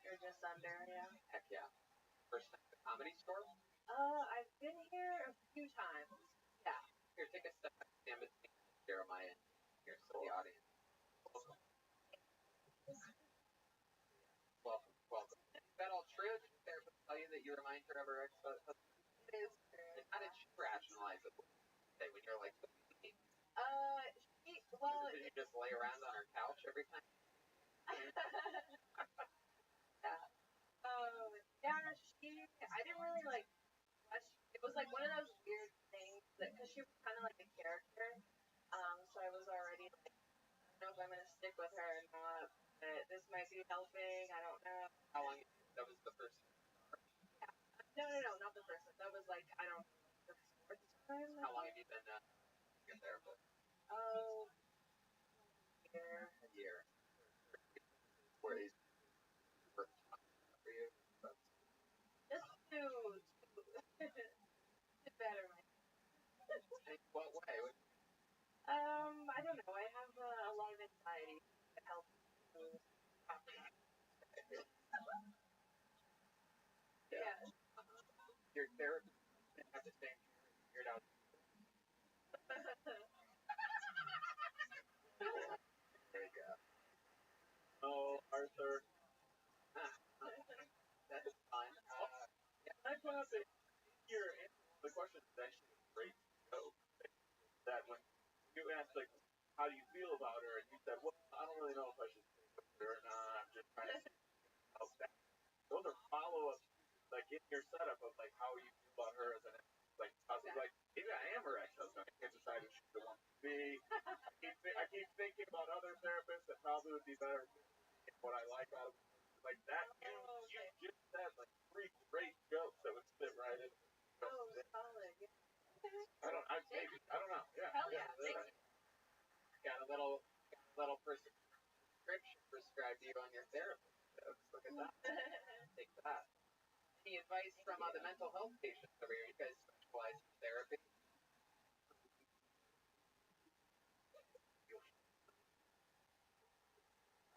You're just under, yeah. Heck yeah. First time at the Comedy Store? I've been here a few times. Yeah. Here, take a step back, stand between Jeremiah and here, so the audience. Welcome. Is that all true? Did the therapist tell you that you remind her of her ex-husband? It is true. And how did she rationalize it? Say, when you're like, Did did you just lay around on her couch every time? I didn't really like question. It was like one of those weird things that, because she was kind of like a character, so I was already like, I don't know if I'm gonna stick with her or not, but this might be helping. I don't know. How long? That was the first. No, not the first one. That was like, I don't know, the fourth time. How long have you been a therapist? Oh, a year. Where is for you? Just to better my. In what way? I don't know. I have a lot of anxiety that helps me. Yeah. Your therapist didn't have the same figured out. There you go. Oh, Arthur. That is fun. Likewise. enough, your answer to the question is actually a great joke. That when you asked, like, how do you feel about her, and you said, well, I don't really know if I should stay with her or not. I'm just trying to see how that. Those are follow-ups, like, in your setup of, like, how you feel about her as an ex. Like, possibly, like, maybe I am her ex-husband. I can't decide if she's the one to be. I keep thinking about other therapists that probably would be better at what I like out of them. Like that, you just said, like, 3 great jokes that would fit right in. Oh, solid. Yeah. I don't know. Yeah. Hell yeah. Got a little prescription prescribed to you on your therapist. Look at that. Take that. Any advice from the mental health patients over here? You guys specialize in therapy?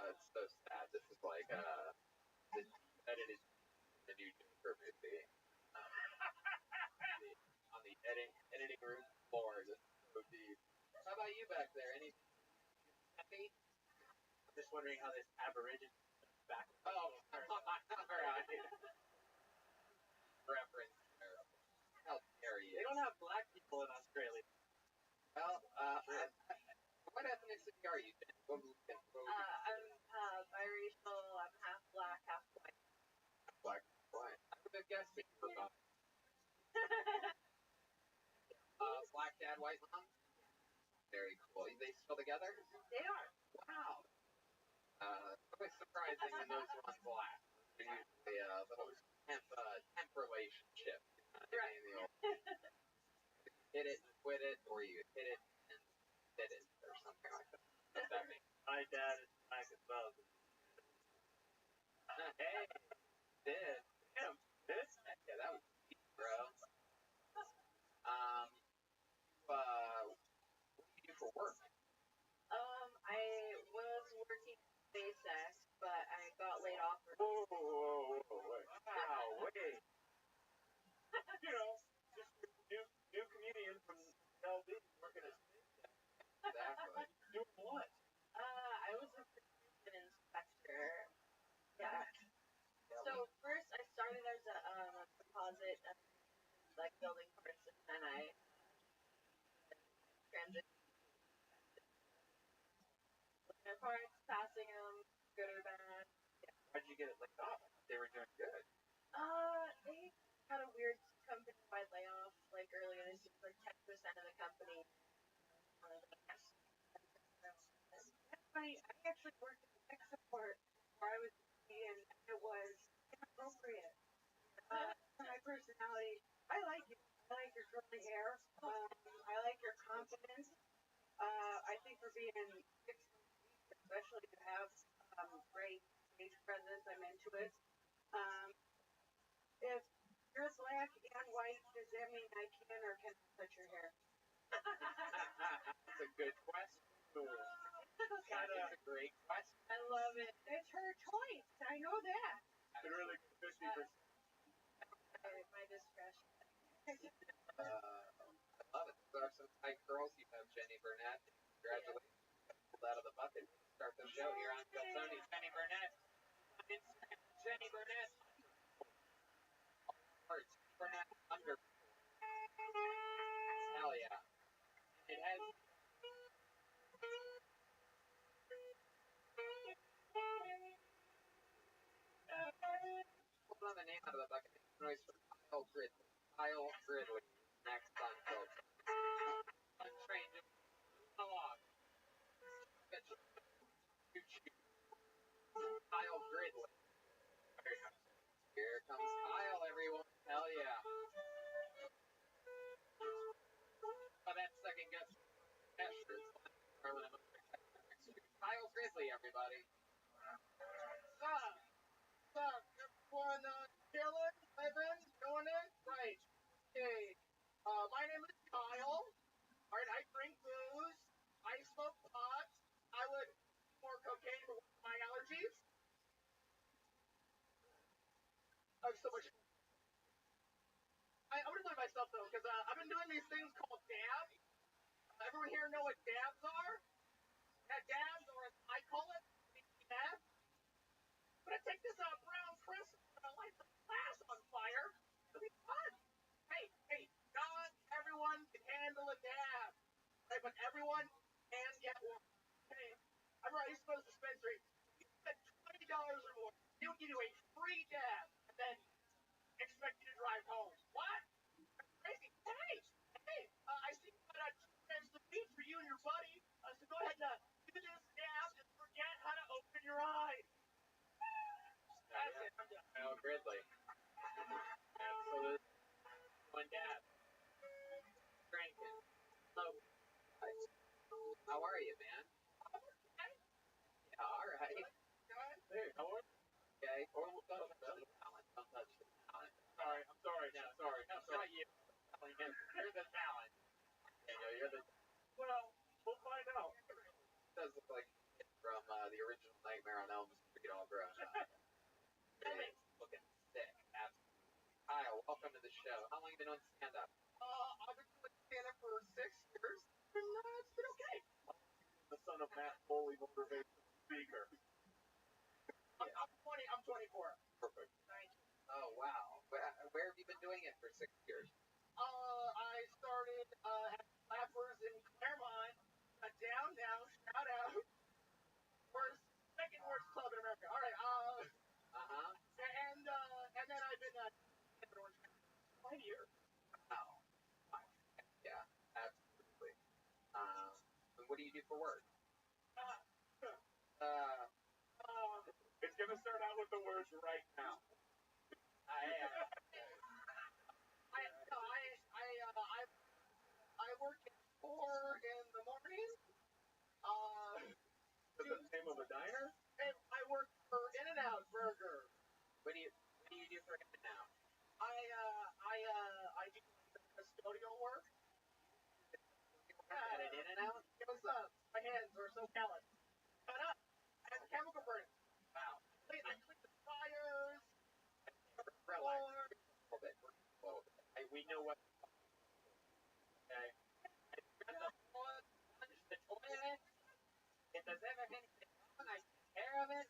It's so sad. This is like the edited the new Joker movie. On the editing room floor. This is so deep. How about you back there? Any happy? I'm just wondering how this aborigine back. Oh, alright. Reference there. How dare you? They don't have black people in Australia. Well, what ethnicity are you? I'm biracial. I'm half black, half white. Black, white. I would have guessed that you were black dad, white mom. Very cool. Are they still together? They are. Wow. It's always surprising when those ones last. They're usually a little temp relationship. Right. You hit it and quit it, or you hit it and hit it, or something like that. Does that mean? My dad is black as well. Hey, did. Damn, this? Yeah, that was deep, bro. What do you do for work? I was working at SpaceX, but I got laid off. Whoa, wait. Wow, wait. You know, just new comedian from LD working at SpaceX. Exactly. Doing what? I was a precision inspector. Yeah. So first I started as a composite, like building parts, and then I transitioned. My parts, passing them, good or bad. How'd you get it laid off? They were doing good. They had a weird company-wide layoff, like earlier this year, like 10% of the company. That's funny. I actually worked in tech support where I was and it was inappropriate. For my personality, I like you. I like your curly hair. I like your confidence. I think for being especially to have great stage presence, I'm into it. If you're black and white, does that mean I can or cannot touch your hair? That's a good question. That is a great question. I love it. It's her choice. I know that. It's really 50%. My discretion. I love it. Those are some tight girls you have, Jenny Burnett. Congratulations. Pulled out of the bucket. Start the show here on Sony. Jenny Burnett. On Instagram, Jenny Burnett. Burnett under. Hell yeah. It has. Pulled on the name out of the bucket. Noise from Kyle Gridley. Kyle Gridley. Next on Filter. Untrained. Along. Kyle Gridley. Here comes Kyle, everyone. Hell yeah. Oh, that second guess. Kyle Gridley, everybody. Sup, everyone, chilling, living, doing it? Right. Okay. My name is Kyle. Alright, I drink booze. I smoke pot. I would more cocaine for my allergies. I have so much. I'm gonna blame myself though, because I've been doing these things called dabs. Everyone here know what dabs are? Yeah, dabs, or as I call it, dabs. I'm gonna take this brown crisp and light the glass on fire. be fun. Hey, not everyone can handle a dab. Right, but everyone can get one. Hey, I remember I used to go to the dispensary. You spend $20 or more, they would give you a free dab, and then expect you to drive home. What? Crazy. I see you got 2 grams of meat for you and your buddy. So go ahead and do this dab and forget how to open your eyes. That's it. I'm done. Oh, Gridley. Absolutely. One dab. Drinking. Hello. How are you, man? Yeah, all right. Hey, how are you? Okay. Don't touch the talent. Don't touch the talent. I'm sorry. No, it's not you. You're the talent. Yeah, you're the. Well, we'll find out. It does look like from the original Nightmare on Elm Street all grown up. Looking sick. Absolutely. Kyle, welcome to the show. How long have you been on stand-up? I've been doing stand-up for 6 years, and it's been okay. The son of Matt Foley, motivational speaker. I'm 20. I'm 24. Perfect. Oh, wow. Where have you been doing it for 6 years? I started at Flappers in Claremont, downtown. Shout out. Second worst club in America. All right. And then I've been in Orange County for 5 years. Wow. Yeah, absolutely. And what do you do for work? It's gonna start out with the words right now. I work at 4 in the morning. Is that the name of a diner? And I work for In-N-Out Burger. What do you do for In-N-Out? I do custodial work. At an In-N-Out? What's up? My hands are so callous. Shut up. And chemical burning. Wow. I clean the fires. Relax. A little bit. We know what. Okay. The toilet. If there's ever anything wrong, I take care of it.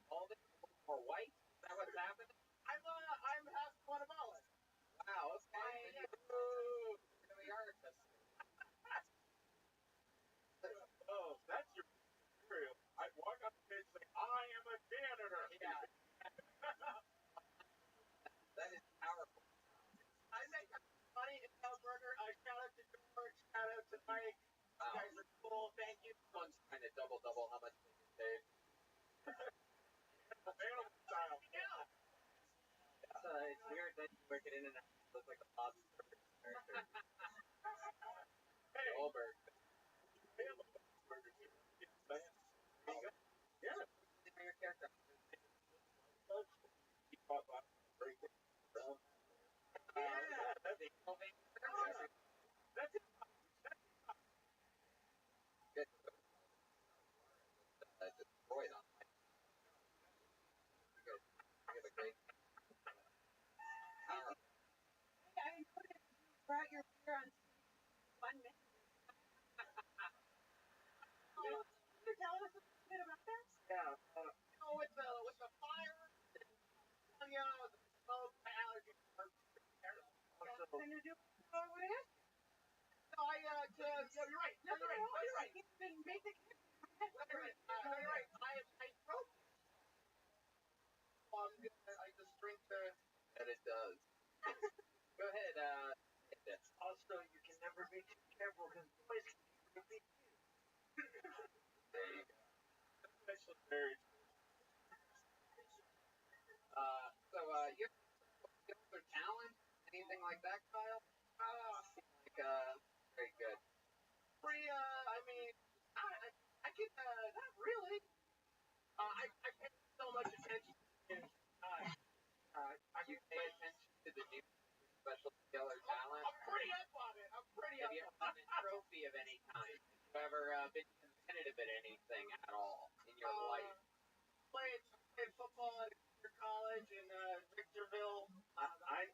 All this more white. Is that what's happening? I'm half Guatemalan. Wow. Okay. Here we are. Oh, that's your material. I walk up and say, I am a janitor. Yeah. That is powerful. I make money in Burger. Shout out to George. Shout out to Mike. Wow. You guys are cool. Thank you. One's trying to double how much they get paid. Animal style. Yeah. It's weird that you work at In-N-Out. It looks like a Bob's Burgers character. Hey, Goldberg. I am a burger too. There you go. Yeah. Name your character. Yeah, that's it. That's it. Good. Destroyed on that. You guys a great. I noticed you brought your beer on 1 minute. Can you tell us a little bit about that? Yeah. With the fire, the smoke, my allergies are terrible. Can you do it with it? No, you're right. No, you're right. It's been basic. You're right. I broke. I just drink the. That it does. Go ahead. Also, you can never be too careful because boys can be really There you go. That's actually very true. So you have skills or talent, anything like that, Kyle? Very good. I mean, I can, not really. I pay so much attention to You pay attention to the new special skill or talent? I'm pretty up on it. Have you ever won a trophy of any kind? Have you ever been competitive at anything at all in your life? Played football at junior college in Victorville. I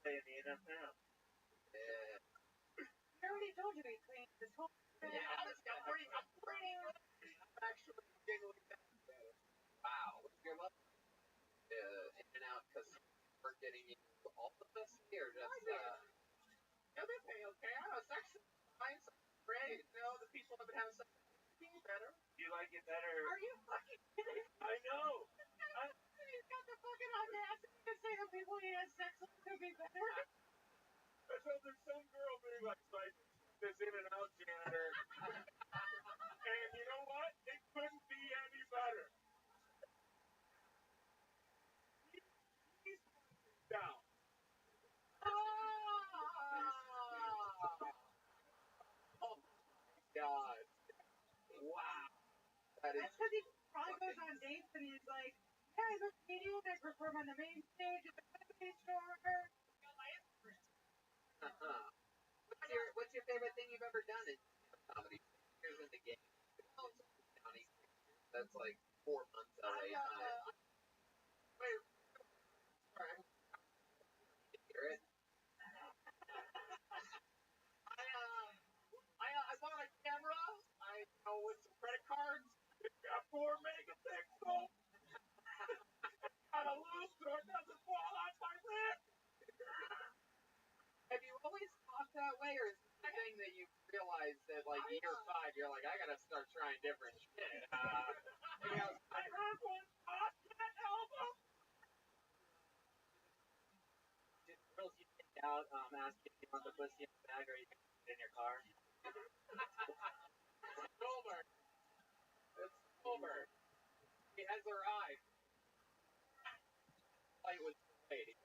play in the NFL. Yeah. I already told you he cleaned this whole. Yeah, I'm pretty actually genuinely Wow. What's your level? In-N-Out customer. paying you all of this fee or just Yeah, they pay okay. I don't know, sex is fine, sex is great. You know, the people have been having sex with me better. You like it better? Are you fucking kidding? I know. He's got the fucking audacity to say the people he has sex with could be better. So there's some girl being like, so I this in and out janitor. And you know what? It couldn't be any better. He's down. oh my god. Wow. That is That's because he probably goes on dates and he's like, yeah, I look medium, I perform on the main stage at the comedy store. What's your favorite thing you've ever done in comedy? 6 years in the game. County 6 years. That's like 4 months LA time. Wait, sorry. You hear it? I bought a camera. With some credit cards. It's got 4 megapixels. Got a loop so it doesn't fall off my lip. Have you always thought that way, or is this the thing that you realized that like year 5, you're like, I gotta start trying different shit? I heard one off that album. Girls you take out, ask you if you want the pussy in the bag or you can put it in your car. It's over. It's over. He has arrived. Flight was delayed.